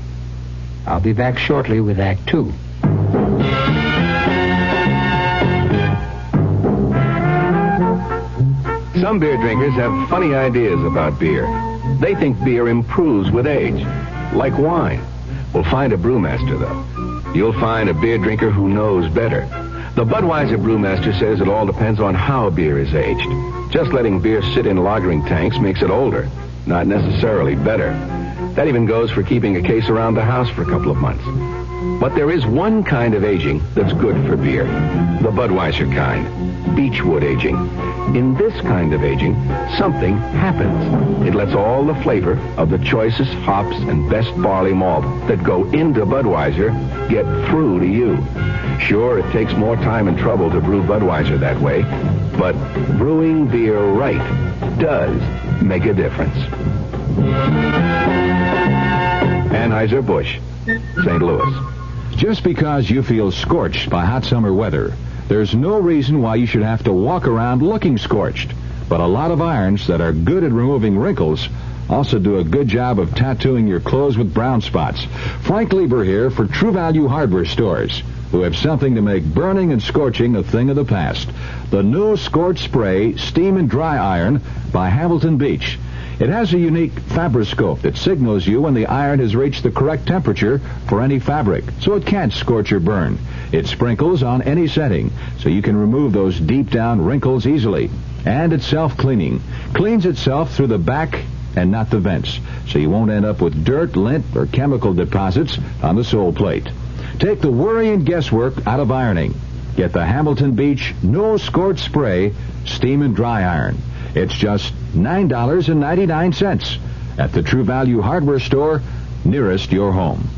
I'll be back shortly with Act 2. Some beer drinkers have funny ideas about beer. They think beer improves with age, like wine. Well, find a brewmaster, though. You'll find a beer drinker who knows better. The Budweiser brewmaster says it all depends on how beer is aged. Just letting beer sit in lagering tanks makes it older, not necessarily better. That even goes for keeping a case around the house for a couple of months. But there is one kind of aging that's good for beer, the Budweiser kind, beechwood aging. In this kind of aging, something happens. It lets all the flavor of the choicest hops and best barley malt that go into Budweiser get through to you. Sure, it takes more time and trouble to brew Budweiser that way, but brewing beer right does make a difference. Anheuser-Busch, St. Louis. Just because you feel scorched by hot summer weather, there's no reason why you should have to walk around looking scorched. But a lot of irons that are good at removing wrinkles also do a good job of tattooing your clothes with brown spots. Frank Lieber here for True Value Hardware Stores, who have something to make burning and scorching a thing of the past. The new Scorch Spray Steam and Dry Iron by Hamilton Beach. It has a unique fabroscope that signals you when the iron has reached the correct temperature for any fabric, so it can't scorch or burn. It sprinkles on any setting, so you can remove those deep-down wrinkles easily. And it's self-cleaning. Cleans itself through the back and not the vents, so you won't end up with dirt, lint, or chemical deposits on the sole plate. Take the worry and guesswork out of ironing. Get the Hamilton Beach No Scorch Spray Steam and Dry Iron. It's just $9.99 at the True Value Hardware Store nearest your home.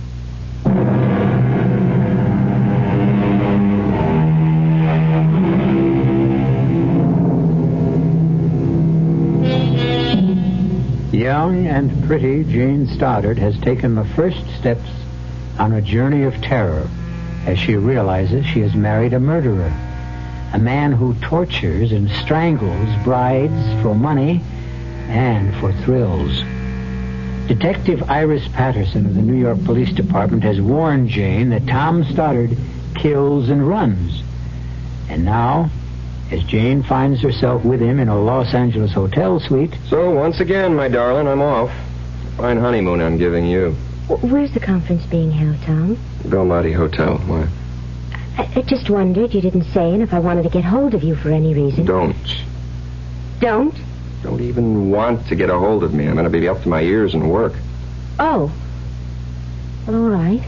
Young and pretty Jane Stoddard has taken the first steps on a journey of terror as she realizes she has married a murderer. A man who tortures and strangles brides for money and for thrills. Detective Iris Patterson of the New York Police Department has warned Jane that Tom Stoddard kills and runs. And now, as Jane finds herself with him in a Los Angeles hotel suite... So, once again, my darling, I'm off. Fine honeymoon I'm giving you. Where's the conference being held, Tom? Belmonte Hotel. Why? I just wondered. You didn't say, and if I wanted to get hold of you for any reason. Don't. Don't? Don't even want to get a hold of me. I'm going to be up to my ears in work. Oh. Well, all right.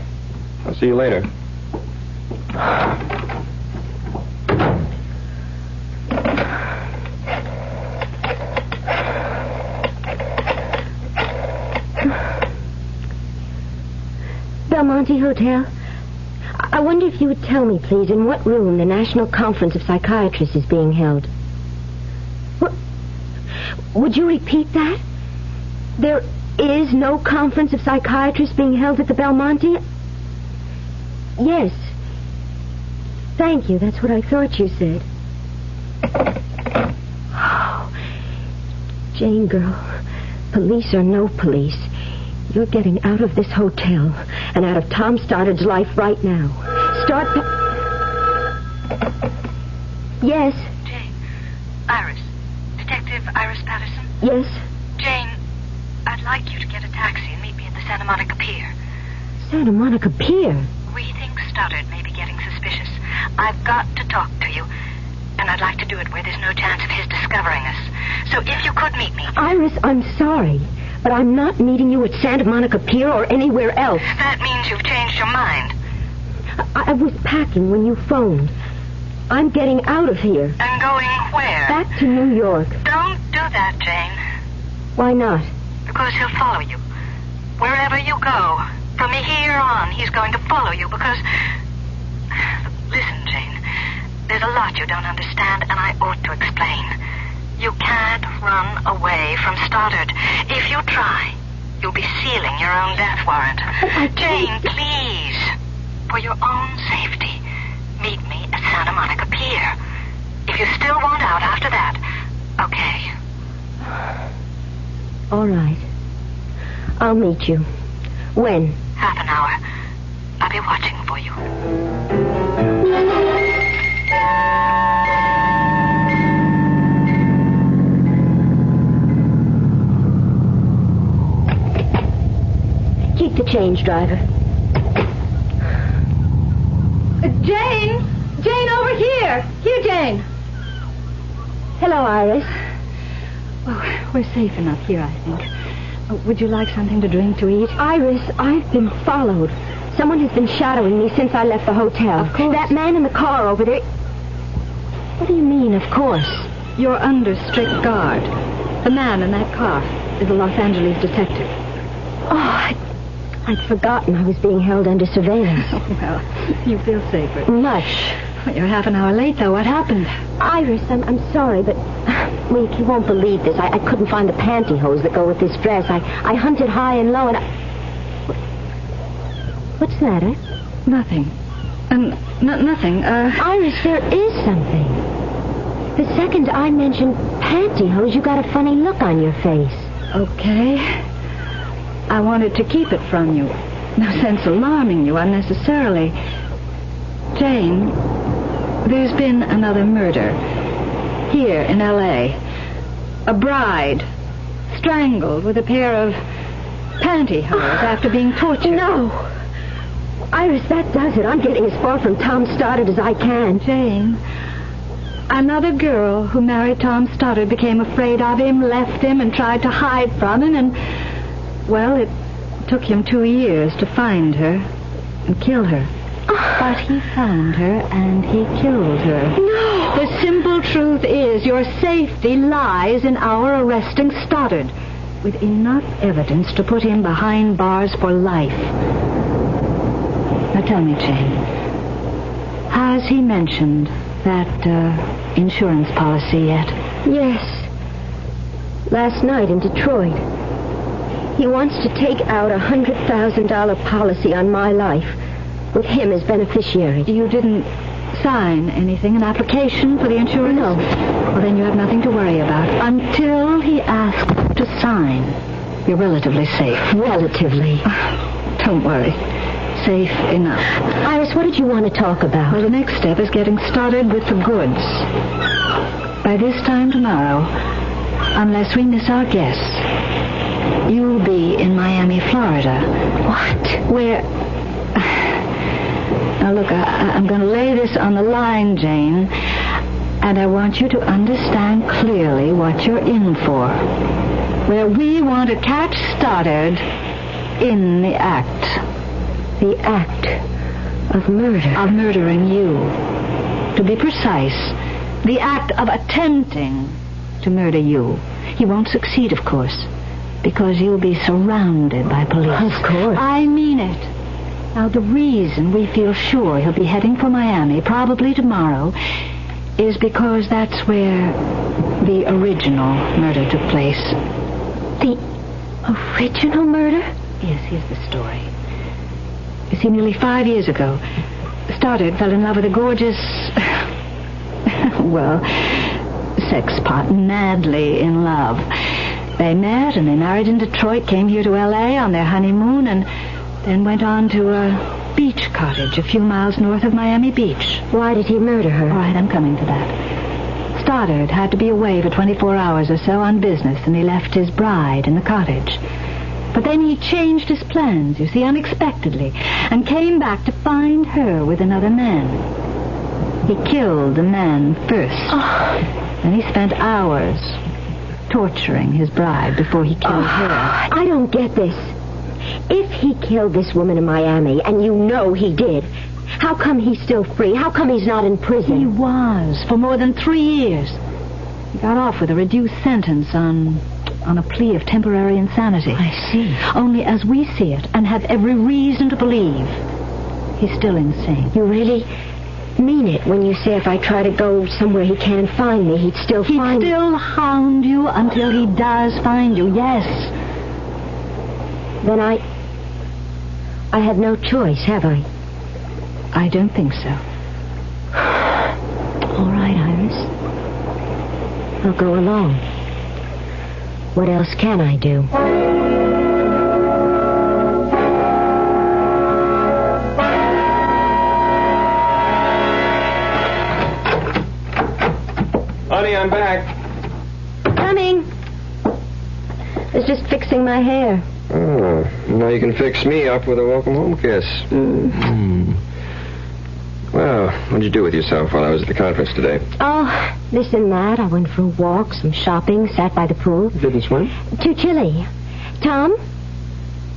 I'll see you later. Belmonte Hotel? I wonder if you would tell me, please, in what room the National Conference of Psychiatrists is being held. What? Would you repeat that? There is no conference of psychiatrists being held at the Belmonte? Yes. Thank you. That's what I thought you said. Oh, Jane, girl, police or no police, you're getting out of this hotel and out of Tom Stoddard's life right now. Yes? Jane. Iris. Detective Iris Patterson? Yes? Jane, I'd like you to get a taxi and meet me at the Santa Monica Pier. Santa Monica Pier? We think Stoddard may be getting suspicious. I've got to talk to you, and I'd like to do it where there's no chance of his discovering us. So if you could meet me... Iris, I'm sorry, but I'm not meeting you at Santa Monica Pier or anywhere else. That means you've changed your mind. I was packing when you phoned. I'm getting out of here. And going where? Back to New York. Don't do that, Jane. Why not? Because he'll follow you. Wherever you go. From here on, he's going to follow you because... Listen, Jane. There's a lot you don't understand, and I ought to explain. You can't run away from Stoddard. If you try, you'll be sealing your own death warrant. Jane, please. For your own safety, meet me at Santa Monica Pier. If you still want out after that, okay. All right. I'll meet you. When? Half an hour. I'll be watching for you. Keep the change, driver. Jane! Jane, over here! Here, Jane! Hello, Iris. Oh, we're safe enough here, I think. Would you like something to drink, to eat? Iris, I've been followed. Someone has been shadowing me since I left the hotel. Of course. That man in the car over there... What do you mean, of course? You're under strict guard. The man in that car is a Los Angeles detective. Oh, I'd forgotten I was being held under surveillance. Oh, well, you feel safer. Much. Well, you're half an hour late, though. What happened? Iris, I'm sorry, but... Well, you won't believe this. I couldn't find the pantyhose that go with this dress. I hunted high and low, and What's that, eh? Nothing. Nothing. Iris, there is something. The second I mentioned pantyhose, you got a funny look on your face. Okay. I wanted to keep it from you. No sense alarming you unnecessarily. Jane, there's been another murder. Here in L.A. A bride strangled with a pair of pantyhose after being tortured. No. Iris, that does it. I'm getting as far from Tom Stoddard as I can. Jane, another girl who married Tom Stoddard became afraid of him, left him, and tried to hide from him, and... Well, it took him 2 years to find her and kill her. But he found her and he killed her. No! The simple truth is your safety lies in our arresting Stoddard with enough evidence to put him behind bars for life. Now tell me, Jane, has he mentioned that insurance policy yet? Yes. Last night in Detroit. He wants to take out a $100,000 policy on my life with him as beneficiary. You didn't sign anything, an application for the insurance? No. Well, then you have nothing to worry about. Until he asks you to sign, you're relatively safe. Relatively? Don't worry. Safe enough. Iris, what did you want to talk about? Well, the next step is getting started with the goods. By this time tomorrow, unless we miss our guests, you'll be in Miami, Florida. What? Where... Now, look, I'm going to lay this on the line, Jane, and I want you to understand clearly what you're in for. Where we want to catch Stoddard in the act. The act of murder? Of murdering you. To be precise, the act of attempting to murder you. He won't succeed, of course, because you'll be surrounded by police. Of course. I mean it. Now, the reason we feel sure he'll be heading for Miami, probably tomorrow, is because that's where the original murder took place. The original murder? Yes, here's the story. You see, nearly 5 years ago, Stoddard fell in love with a gorgeous... well, sex pot, madly in love. They met and they married in Detroit, came here to L.A. on their honeymoon, and then went on to a beach cottage a few miles north of Miami Beach. Why did he murder her? All right, I'm coming to that. Stoddard had to be away for 24 hours or so on business, and he left his bride in the cottage. But then he changed his plans, you see, unexpectedly, and came back to find her with another man. He killed the man first. And he spent hours torturing his bride before he killed her. I don't get this. If he killed this woman in Miami, and you know he did, how come he's still free? How come he's not in prison? He was, for more than 3 years. He got off with a reduced sentence on a plea of temporary insanity. I see. Only as we see it, and have every reason to believe, he's still insane. You really mean it when you say if I try to go somewhere he can't find me, he'd still find me? He'd still hound you until he does find you, yes. Then I have no choice, have I? I don't think so. All right, Iris. I'll go along. What else can I do? Honey, I'm back. Coming. I was just fixing my hair. Oh, now you can fix me up with a welcome home kiss. Well, what'd you do with yourself while I was at the conference today? Oh, this and that. I went for a walk, some shopping, sat by the pool. Didn't swim? Too chilly. Tom,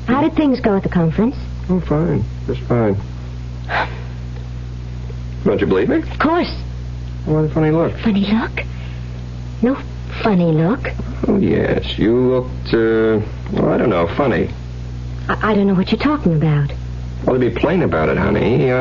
how did things go at the conference? Oh, fine. Just fine. Don't you believe me? Of course. What a funny look. Funny look? No funny look. Oh, yes. You looked, well, I don't know, funny. I don't know what you're talking about. Well, to be plain about it, honey,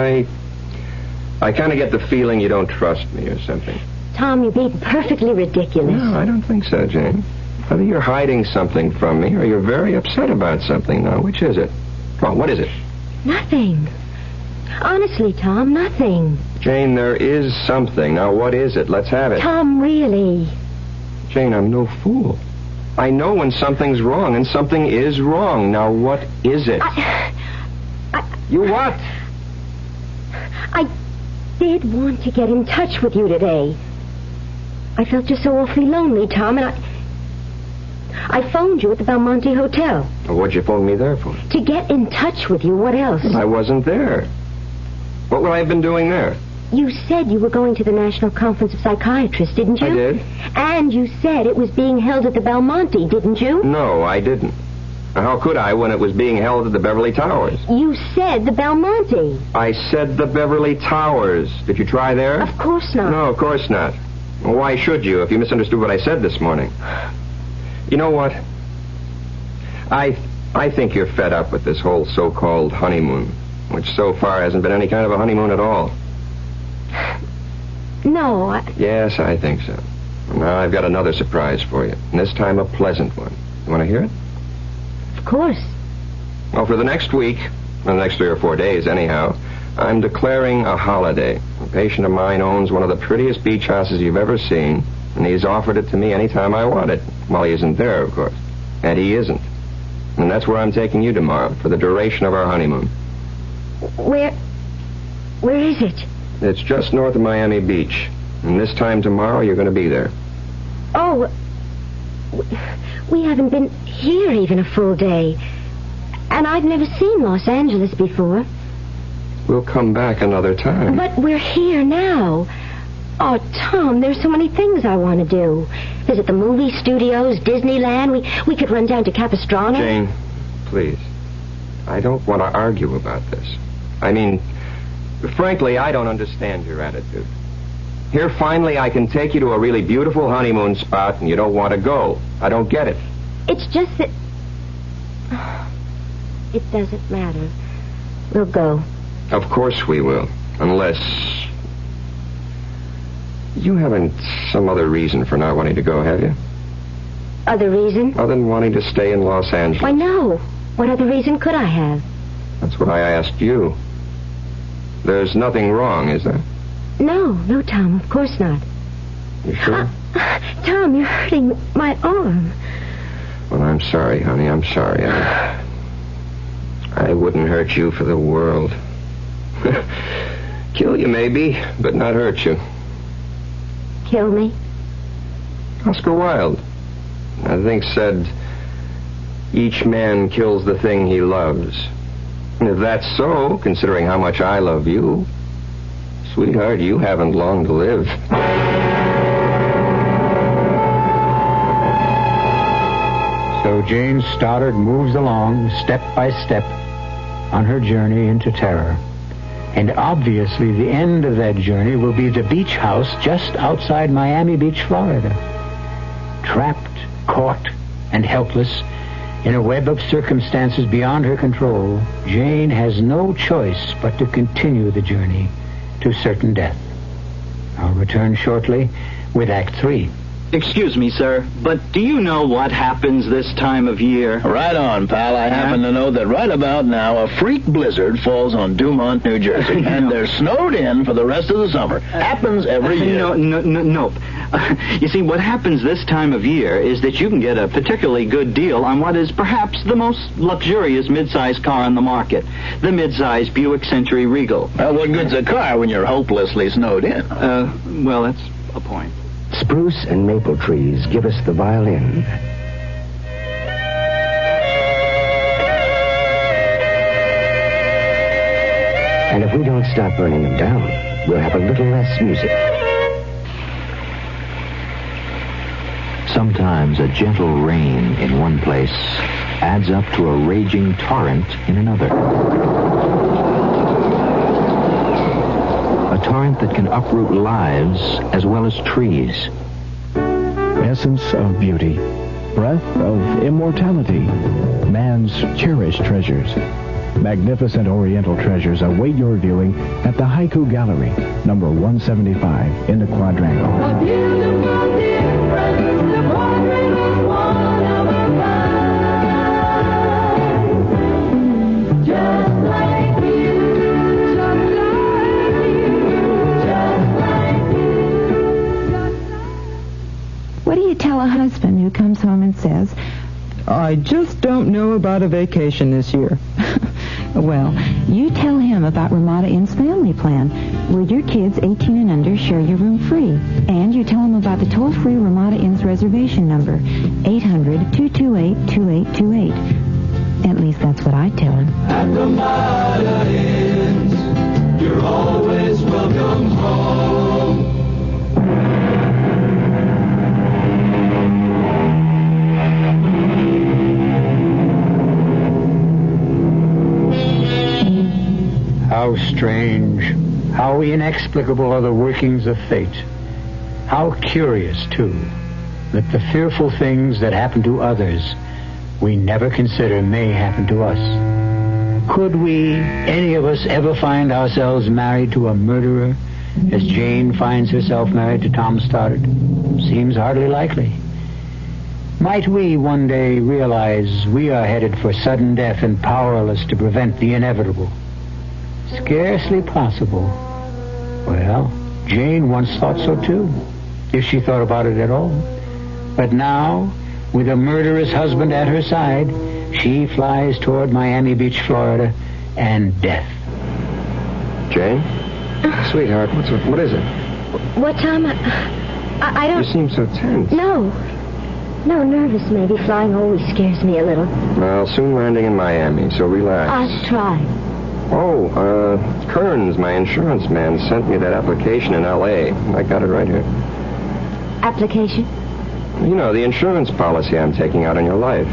I kind of get the feeling you don't trust me or something. Tom, you're being perfectly ridiculous. No, I don't think so, Jane. Either you're hiding something from me or you're very upset about something. Now, which is it? Come on, what is it? Nothing. Honestly, Tom, nothing. Jane, there is something. Now, what is it? Let's have it. Tom, really? Jane, I'm no fool. I know when something's wrong, and something is wrong. Now, what is it? You what? I did want to get in touch with you today. I felt you're so awfully lonely, Tom, and I phoned you at the Belmonte Hotel. What'd you phone me there for? To get in touch with you. What else? I wasn't there. What would I have been doing there? You said you were going to the National Conference of Psychiatrists, didn't you? I did. And you said it was being held at the Belmonte, didn't you? No, I didn't. How could I when it was being held at the Beverly Towers? You said the Belmonte. I said the Beverly Towers. Did you try there? Of course not. No, of course not. Well, why should you if you misunderstood what I said this morning? You know what? I think you're fed up with this whole so-called honeymoon, which so far hasn't been any kind of a honeymoon at all. No, Yes, I think so. Now I've got another surprise for you, and this time a pleasant one. You want to hear it? Of course. Well, for the next week, the next 3 or 4 days anyhow, I'm declaring a holiday. A patient of mine owns one of the prettiest beach houses you've ever seen, and he's offered it to me any time I want it. Well, he isn't there, of course. And he isn't. And that's where I'm taking you tomorrow, for the duration of our honeymoon. Where is it? It's just north of Miami Beach. And this time tomorrow, you're going to be there. Oh, we haven't been here even a full day. And I've never seen Los Angeles before. We'll come back another time. But we're here now. Oh, Tom, there's so many things I want to do. Visit the movie studios, Disneyland. We could run down to Capistrano. Jane, please. I don't want to argue about this. I mean, frankly, I don't understand your attitude. Here, finally, I can take you to a really beautiful honeymoon spot, and you don't want to go. I don't get it. It's just that... It doesn't matter. We'll go. Of course we will. Unless... You haven't some other reason for not wanting to go, have you? Other reason? Other than wanting to stay in Los Angeles. Why, no. What other reason could I have? That's what I asked you. There's nothing wrong, is there? No, Tom, of course not. You sure? Tom, you're hurting my arm. Well, I'm sorry, honey. I'm sorry. I wouldn't hurt you for the world. Kill you, maybe, but not hurt you. Kill me? Oscar Wilde, I think, said, each man kills the thing he loves. And if that's so, considering how much I love you, sweetheart, you haven't long to live. So Jane Stoddard moves along, step by step, on her journey into terror. And obviously the end of that journey will be the beach house just outside Miami Beach, Florida. Trapped, caught, and helpless in a web of circumstances beyond her control, Jane has no choice but to continue the journey to certain death. I'll return shortly with Act 3. Excuse me, sir, but do you know what happens this time of year? Right on, pal. I happen to know that right about now a freak blizzard falls on Dumont, New Jersey, and they're snowed in for the rest of the summer. Happens every year. Nope. You see, what happens this time of year is that you can get a particularly good deal on what is perhaps the most luxurious mid-size car on the market, the mid-size Buick Century Regal. Well, what good's a car when you're hopelessly snowed in? Well, that's a point. Spruce and maple trees give us the violin. And if we don't stop burning them down, we'll have a little less music. Sometimes a gentle rain in one place adds up to a raging torrent in another. A torrent that can uproot lives as well as trees. Essence of beauty, breath of immortality, man's cherished treasures. Magnificent Oriental treasures await your viewing at the Haiku Gallery, number 175 in the Quadrangle. What do you tell a husband who comes home and says, I just don't know about a vacation this year? Well, you tell him about Ramada Inn's family plan, where your kids 18 and under share your room free. And you tell him about the toll-free Ramada Inn's reservation number, 800-228-2828. At least that's what I tell him. At Ramada Inn, you're always welcome home. How strange, how inexplicable are the workings of fate. How curious, too, that the fearful things that happen to others we never consider may happen to us. Could we, any of us, ever find ourselves married to a murderer, as Jane finds herself married to Tom Stoddard? Seems hardly likely. Might we one day realize we are headed for sudden death and powerless to prevent the inevitable? Scarcely possible. Well, Jane once thought so too, if she thought about it at all. But now, with a murderous husband at her side, she flies toward Miami Beach, Florida, and death. Jane? Sweetheart, what is it? What, Tom? I don't... You seem so tense. No, nervous maybe. Flying always scares me a little. Well, soon landing in Miami, so relax. I'll try. Oh, Kearns, my insurance man, sent me that application in L.A. I got it right here. Application? You know, the insurance policy I'm taking out on your life.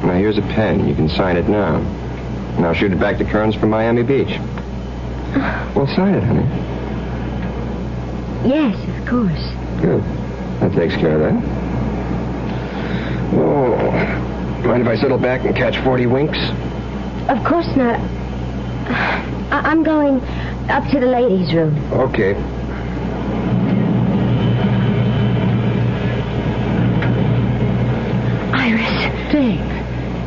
Now, here's a pen. You can sign it now. Now, shoot it back to Kearns from Miami Beach. Well, sign it, honey. Yes, of course. Good. That takes care of that. Oh, mind if I settle back and catch 40 winks? Of course not. I'm going up to the ladies' room. Okay. Iris. Jane,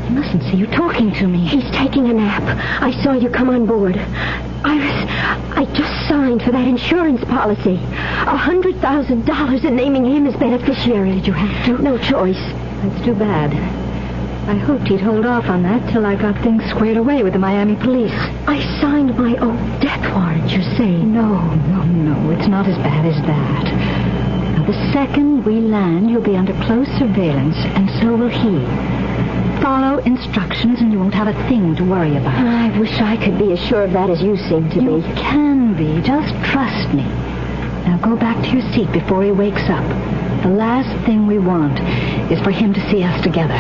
he mustn't see you talking to me. He's taking a nap. I saw you come on board. Iris, I just signed for that insurance policy. $100,000 and naming him as beneficiary. Did you have to? No choice. That's too bad. I hoped he'd hold off on that till I got things squared away with the Miami police. I signed my own death warrant, you're saying? No. It's not as bad as that. Now, the second we land, you'll be under close surveillance, and so will he. Follow instructions, and you won't have a thing to worry about. I wish I could be as sure of that as you seem to be. You can be. Just trust me. Now go back to your seat before he wakes up. The last thing we want is for him to see us together.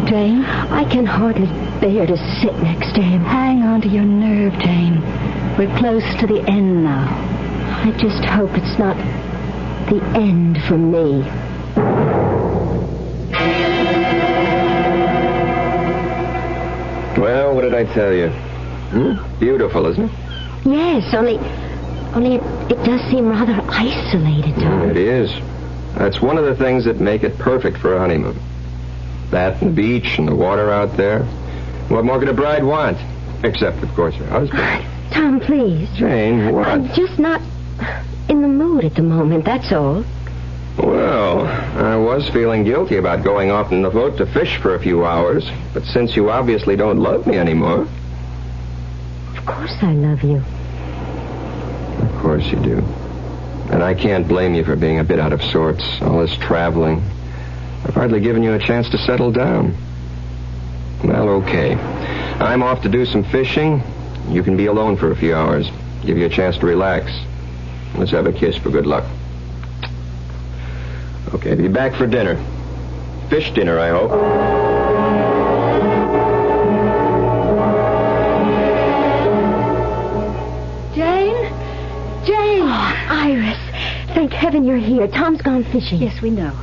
Jane? I can hardly bear to sit next to him. Hang on to your nerve, Jane. We're close to the end now. I just hope it's not the end for me. Well, what did I tell you? Beautiful, isn't it? Yes, only it does seem rather isolated, Tom. It is. That's one of the things that make it perfect for a honeymoon. That and the beach and the water out there. What more could a bride want? Except, of course, her husband. Tom, please. Jane, what? I'm just not in the mood at the moment, that's all. Well, I was feeling guilty about going off in the boat to fish for a few hours. But since you obviously don't love me anymore... Of course I love you. Of course you do. And I can't blame you for being a bit out of sorts. All this traveling. I've hardly given you a chance to settle down. Well, okay. I'm off to do some fishing. You can be alone for a few hours. Give you a chance to relax. Let's have a kiss for good luck. Okay, be back for dinner. Fish dinner, I hope. Jane? Oh, Iris. Thank heaven you're here. Tom's gone fishing. Yes, we know.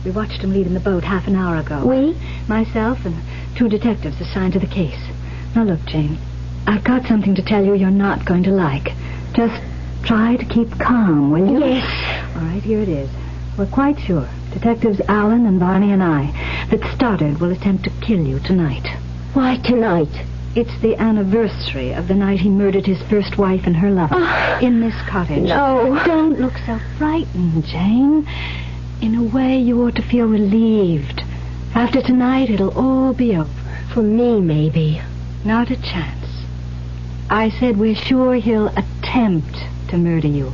We watched him leaving the boat half an hour ago. We? Myself and 2 detectives assigned to the case. Now, look, Jane. I've got something to tell you you're not going to like. Just try to keep calm, will you? Yes. All right, here it is. We're quite sure, Detectives Allen and Barney and I, that Stoddard will attempt to kill you tonight. Why tonight? It's the anniversary of the night he murdered his first wife and her lover in this cottage. No. Don't look so frightened, Jane. In a way, you ought to feel relieved. After tonight, it'll all be over. For me, maybe. Not a chance. I said we're sure he'll attempt to murder you.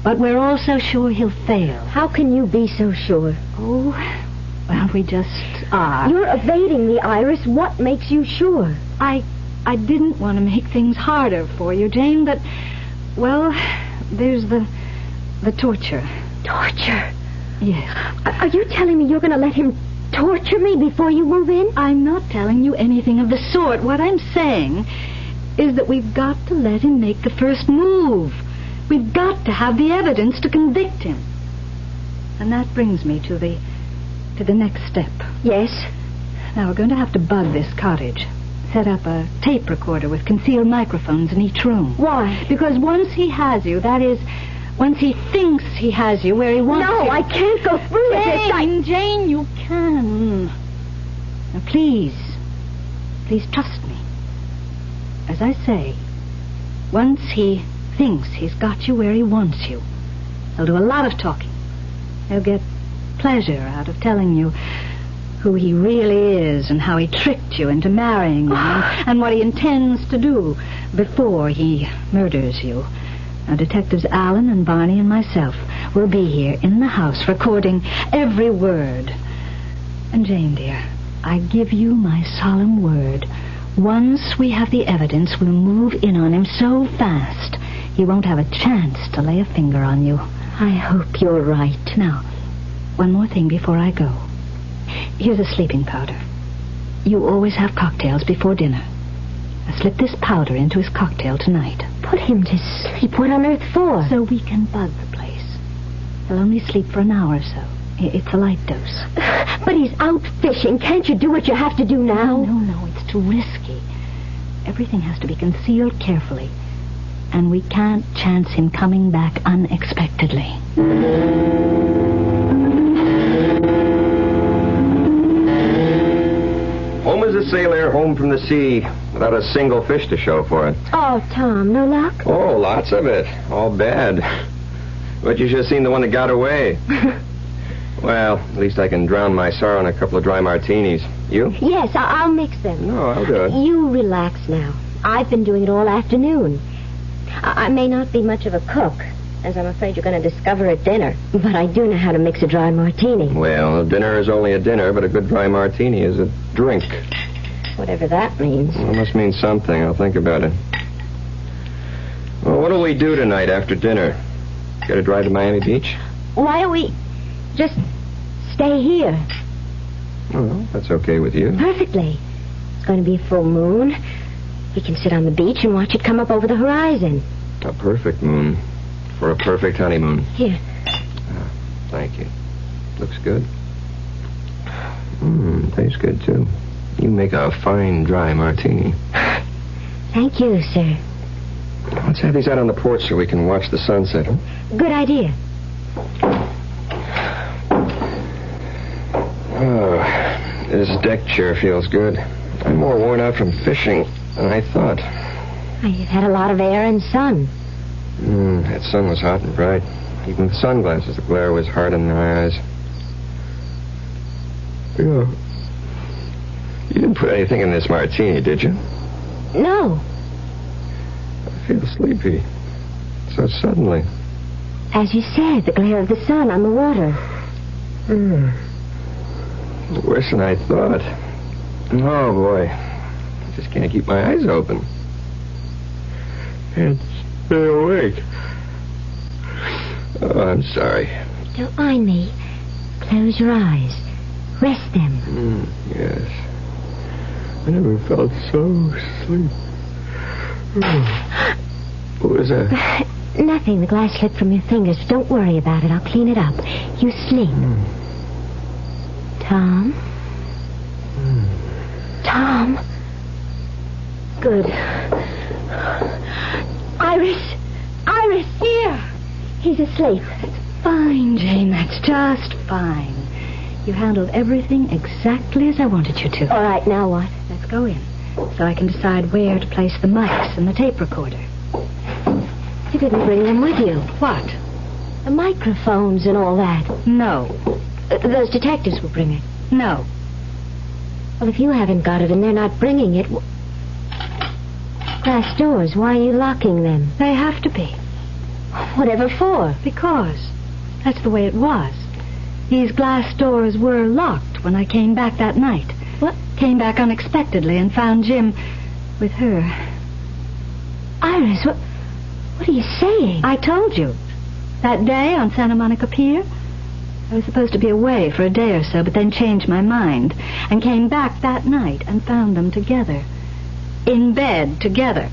But we're also sure he'll fail. How can you be so sure? Oh, well, we just are. You're evading me, Iris. What makes you sure? I didn't want to make things harder for you, Jane, but, well, there's the torture. Torture? Yes. Are you telling me you're going to let him torture me before you move in? I'm not telling you anything of the sort. What I'm saying is that we've got to let him make the first move. We've got to have the evidence to convict him. And that brings me to the next step. Yes? Now, we're going to have to bug this cottage. Set up a tape recorder with concealed microphones in each room. Why? Because once he has you, that is, once he thinks he has you where he wants you... No, I can't go through with this. Jane, you can. Now, please trust me. As I say, once he thinks he's got you where he wants you, he'll do a lot of talking. He'll get pleasure out of telling you who he really is and how he tricked you into marrying him and what he intends to do before he murders you. Now, Detectives Allen and Barney and myself will be here in the house recording every word. And Jane, dear, I give you my solemn word. Once we have the evidence, we'll move in on him so fast he won't have a chance to lay a finger on you. I hope you're right. Now, one more thing before I go. Here's a sleeping powder. You always have cocktails before dinner. Now slip this powder into his cocktail tonight. Put him to sleep? What on earth for? So we can bug the place. He'll only sleep for an hour or so. It's a light dose. But he's out fishing. Can't you do what you have to do now? No, it's too risky. Everything has to be concealed carefully. And we can't chance him coming back unexpectedly. Home as a sailor, home from the sea, without a single fish to show for it. Oh, Tom, no luck? Oh, lots of it. All bad. But you should have seen the one that got away. Well, at least I can drown my sorrow in a couple of dry martinis. You? Yes, I'll mix them. No, I'll do it. You relax now. I've been doing it all afternoon. I may not be much of a cook, as I'm afraid you're going to discover at dinner, but I do know how to mix a dry martini. Well, a dinner is only a dinner, but a good dry martini is a drink. Whatever that means. Well, it must mean something. I'll think about it. Well, what'll we do tonight after dinner? Get a drive to Miami Beach? Why don't we just stay here? Oh, well, that's okay with you. Perfectly. It's going to be a full moon. We can sit on the beach and watch it come up over the horizon. A perfect moon for a perfect honeymoon. Here. Thank you. Looks good. Tastes good, too. You make a fine dry martini. Thank you, sir. Let's have these out on the porch so we can watch the sunset. Huh? Good idea. Oh, this deck chair feels good. I'm more worn out from fishing than I thought. You've had a lot of air and sun. That sun was hot and bright. Even with sunglasses, the glare was hard in my eyes. Yeah. You didn't put anything in this martini, did you? No. I feel sleepy. So suddenly. As you said, the glare of the sun on the water. Worse than I thought. Oh, boy. I just can't keep my eyes open. Can't stay awake. Oh, I'm sorry. Don't mind me. Close your eyes. Rest them. Yes. I never felt so asleep. What was that? Nothing. The glass slipped from your fingers. Don't worry about it. I'll clean it up. You sleep. Tom? Tom? Good. Iris, here. He's asleep. Fine, Jane. That's just fine. You handled everything exactly as I wanted you to. All right, now what? Let's go in, so I can decide where to place the mics and the tape recorder. You didn't bring them with you. What? The microphones and all that. No. Those detectives will bring it. No. Well, if you haven't got it and they're not bringing it... Glass doors, why are you locking them? They have to be. Whatever for? Because that's the way it was. These glass doors were locked when I came back that night. What? Came back unexpectedly and found Jim with her. Iris, what are you saying? I told you. That day on Santa Monica Pier, I was supposed to be away for a day or so, but then changed my mind and came back that night and found them together. In bed together.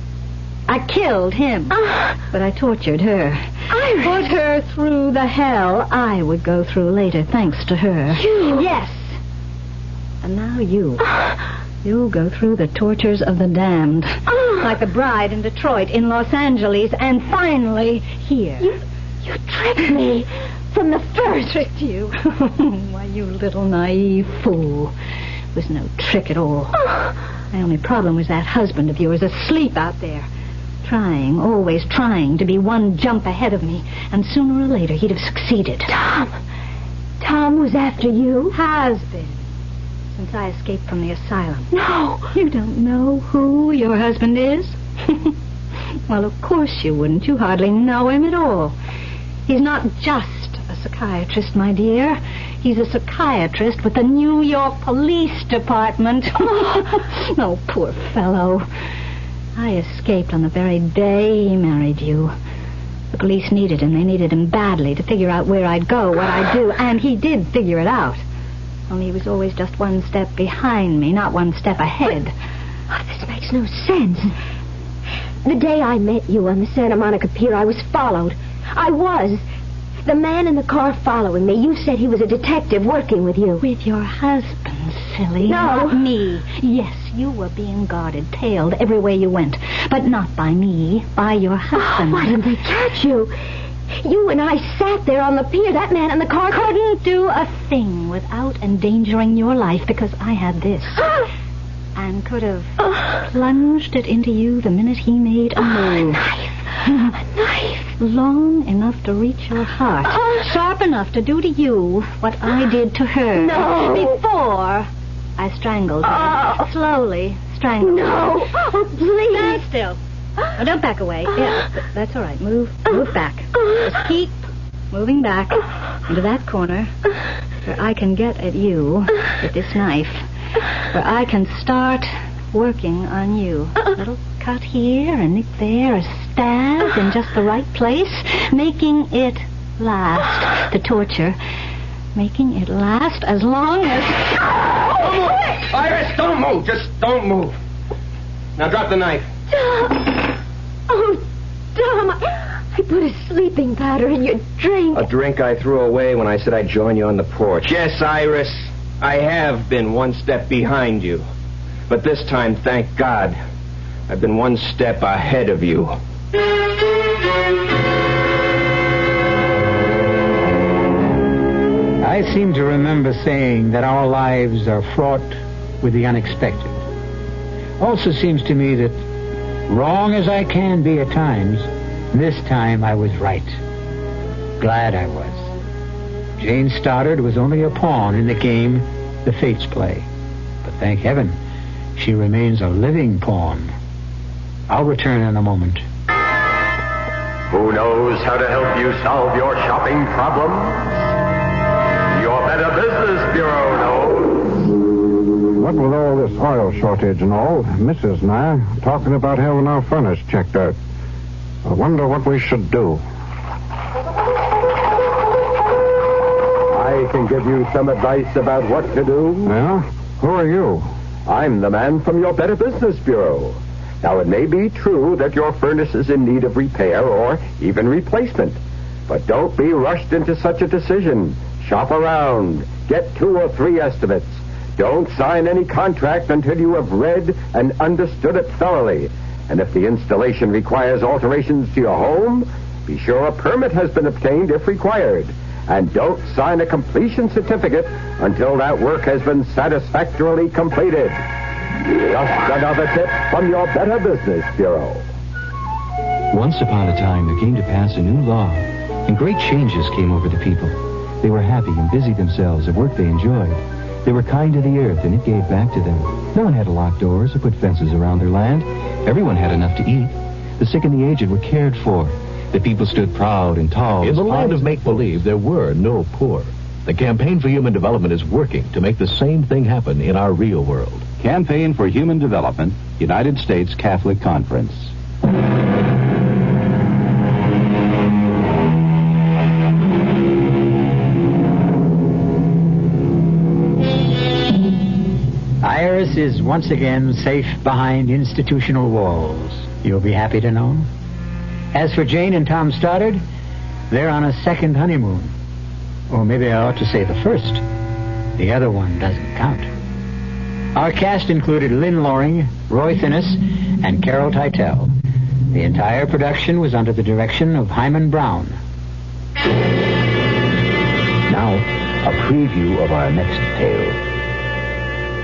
I killed him, but I tortured her. Iris! Put her through the hell I would go through later, thanks to her. You? Yes. And now you. You'll go through the tortures of the damned. Like the bride in Detroit, in Los Angeles, and finally here. You tricked me from the first. Tricked you? Why, you little naive fool. It was no trick at all. My only problem was that husband of yours asleep out there. Trying, always trying to be one jump ahead of me. And sooner or later, he'd have succeeded. Tom was after you? Has been. Since I escaped from the asylum. No. You don't know who your husband is? Well, of course you wouldn't. You hardly know him at all. He's not just a psychiatrist, my dear. He's a psychiatrist with the New York Police Department. Oh, poor fellow. I escaped on the very day he married you. The police needed him. They needed him badly to figure out where I'd go, what I'd do. And he did figure it out. Only he was always just one step behind me, not one step ahead. This makes no sense. The day I met you on the Santa Monica Pier, I was followed. I was. The man in the car following me, you said he was a detective working with you. With your husband, silly. No. Not me. Yes, You were being guarded, tailed every way you went. But not by me, by your husband. Why didn't they catch you? You and I sat there on the pier. That man in the car couldn't do a thing without endangering your life because I had this. And could have plunged it into you the minute he made a move. A knife. Long enough to reach your heart. Sharp enough to do to you what I did to her. No. Before I strangled her. Slowly strangled her. No. Oh, please. Stand still. Oh, don't back away. Yeah, that's all right. Move back. Just keep moving back into that corner where I can get at you with this knife. Where I can start working on you. A little cut here, a nick there, a stab in just the right place. Making it last. The torture. Making it last as long as... Iris, don't move. Just don't move. Now drop the knife. Oh, Tom, I put a sleeping powder in your drink. A drink I threw away when I said I'd join you on the porch. Yes, Iris, I have been one step behind you. But this time, thank God, I've been one step ahead of you. I seem to remember saying that our lives are fraught with the unexpected. Also seems to me that, wrong as I can be at times, this time I was right. Glad I was. Jane Stoddard was only a pawn in the game the fates play. But thank heaven, she remains a living pawn. I'll return in a moment. Who knows how to help you solve your shopping problems? Your Better Business Bureau knows. What with all this oil shortage and all, Mrs. and I are talking about having our furnace checked out. I wonder what we should do. I can give you some advice about what to do. Yeah? Who are you? I'm the man from your Better Business Bureau. Now, it may be true that your furnace is in need of repair or even replacement. But don't be rushed into such a decision. Shop around. Get 2 or 3 estimates. Don't sign any contract until you have read and understood it thoroughly. And if the installation requires alterations to your home, be sure a permit has been obtained if required. And don't sign a completion certificate until that work has been satisfactorily completed. Just another tip from your Better Business Bureau. Once upon a time, there came to pass a new law, and great changes came over the people. They were happy and busied themselves at work they enjoyed. They were kind to the earth, and it gave back to them. No one had to lock doors or put fences around their land. Everyone had enough to eat. The sick and the aged were cared for. The people stood proud and tall. In the land of make-believe, there were no poor. The Campaign for Human Development is working to make the same thing happen in our real world. Campaign for Human Development, United States Catholic Conference. Iris is once again safe behind institutional walls. You'll be happy to know. As for Jane and Tom Stoddard, they're on a second honeymoon. Or maybe I ought to say the first. The other one doesn't count. Our cast included Lynn Loring, Roy Thinnis, and Carol Teitel. The entire production was under the direction of Hyman Brown. Now, a preview of our next tale.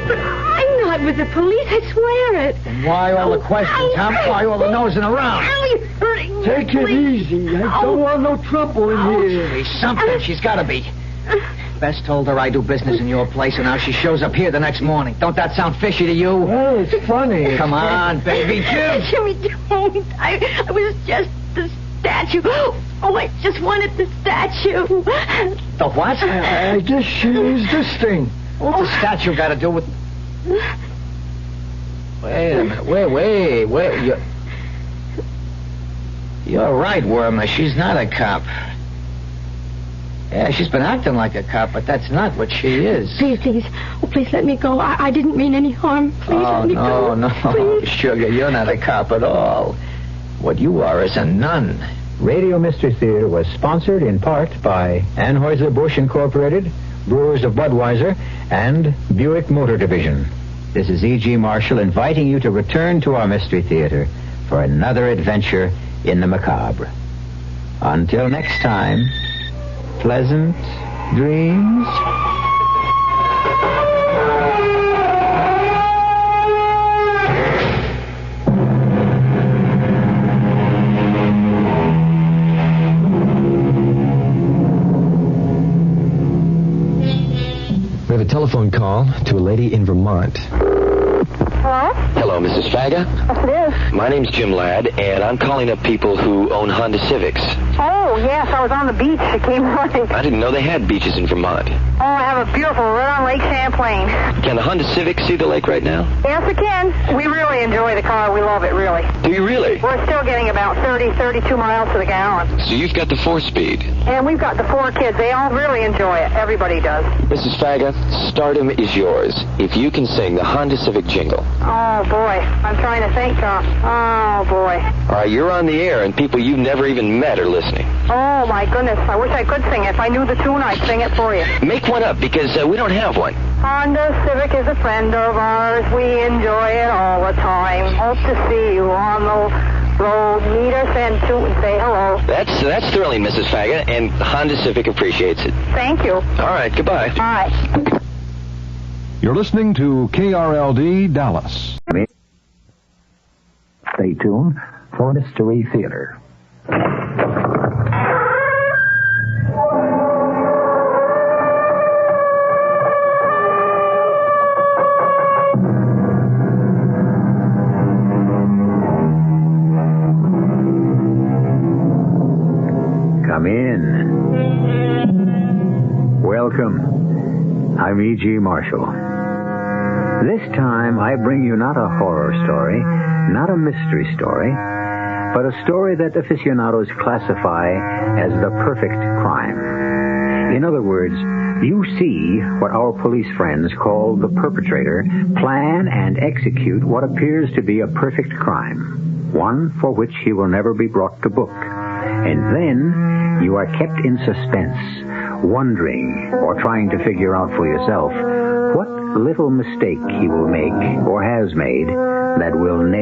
But I'm not with the police, I swear it. Why all the questions, huh? Why all the nosing around? Ow, you're hurting me. Take it easy. I don't want no trouble in here. She's something. She's got to be. Bess told her I do business in your place, and now she shows up here the next morning. Don't that sound fishy to you? Well, it's funny. Come on, baby, Jim. Jimmy, don't. I was just the statue. Oh, I just wanted the statue. The what? I just used this thing. What's the statue got to do with... Wait a minute. Wait. You're right, Wormer. She's not a cop. Yeah, she's been acting like a cop, but that's not what she is. Please. Oh, please let me go. I didn't mean any harm. Please let me go. No, please. Sugar, you're not a cop at all. What you are is a nun. Radio Mystery Theater was sponsored in part by Anheuser-Busch Incorporated, Brewers of Budweiser, and Buick Motor Division. This is E.G. Marshall inviting you to return to our Mystery Theater for another adventure in the macabre. Until next time, pleasant dreams. We have a telephone call to a lady in Vermont. Hello? Hello, Mrs. Faga. Yes, it is. My name's Jim Ladd, and I'm calling up people who own Honda Civics. Oh, yes, I was on the beach. It came running. I didn't know they had beaches in Vermont. Oh, I have a beautiful right on Lake Champlain. Can the Honda Civic see the lake right now? Yes, it can. We really enjoy the car. We love it, really. Do you really? We're still getting about 32 miles to the gallon. So you've got the 4-speed. And we've got the 4 kids. They all really enjoy it. Everybody does. Mrs. Faga, stardom is yours if you can sing the Honda Civic jingle. Oh, boy. I'm trying to think, Tom. Oh, boy. All right, you're on the air, and people you've never even met are listening. Oh, my goodness. I wish I could sing it. If I knew the tune, I'd sing it for you. Make one up, because we don't have one. Honda Civic is a friend of ours. We enjoy it all the time. Hope to see you on the road. Meet us and toot and say hello. That's thrilling, Mrs. Faga, and Honda Civic appreciates it. Thank you. All right, goodbye. Bye. You're listening to KRLD Dallas. Stay tuned for Mystery Theater. Come in. Welcome. I'm E.G. Marshall. This time I bring you not a horror story, not a mystery story, but a story that aficionados classify as the perfect crime. In other words, you see what our police friends call the perpetrator plan and execute what appears to be a perfect crime, one for which he will never be brought to book. And then you are kept in suspense, wondering or trying to figure out for yourself what little mistake he will make or has made that will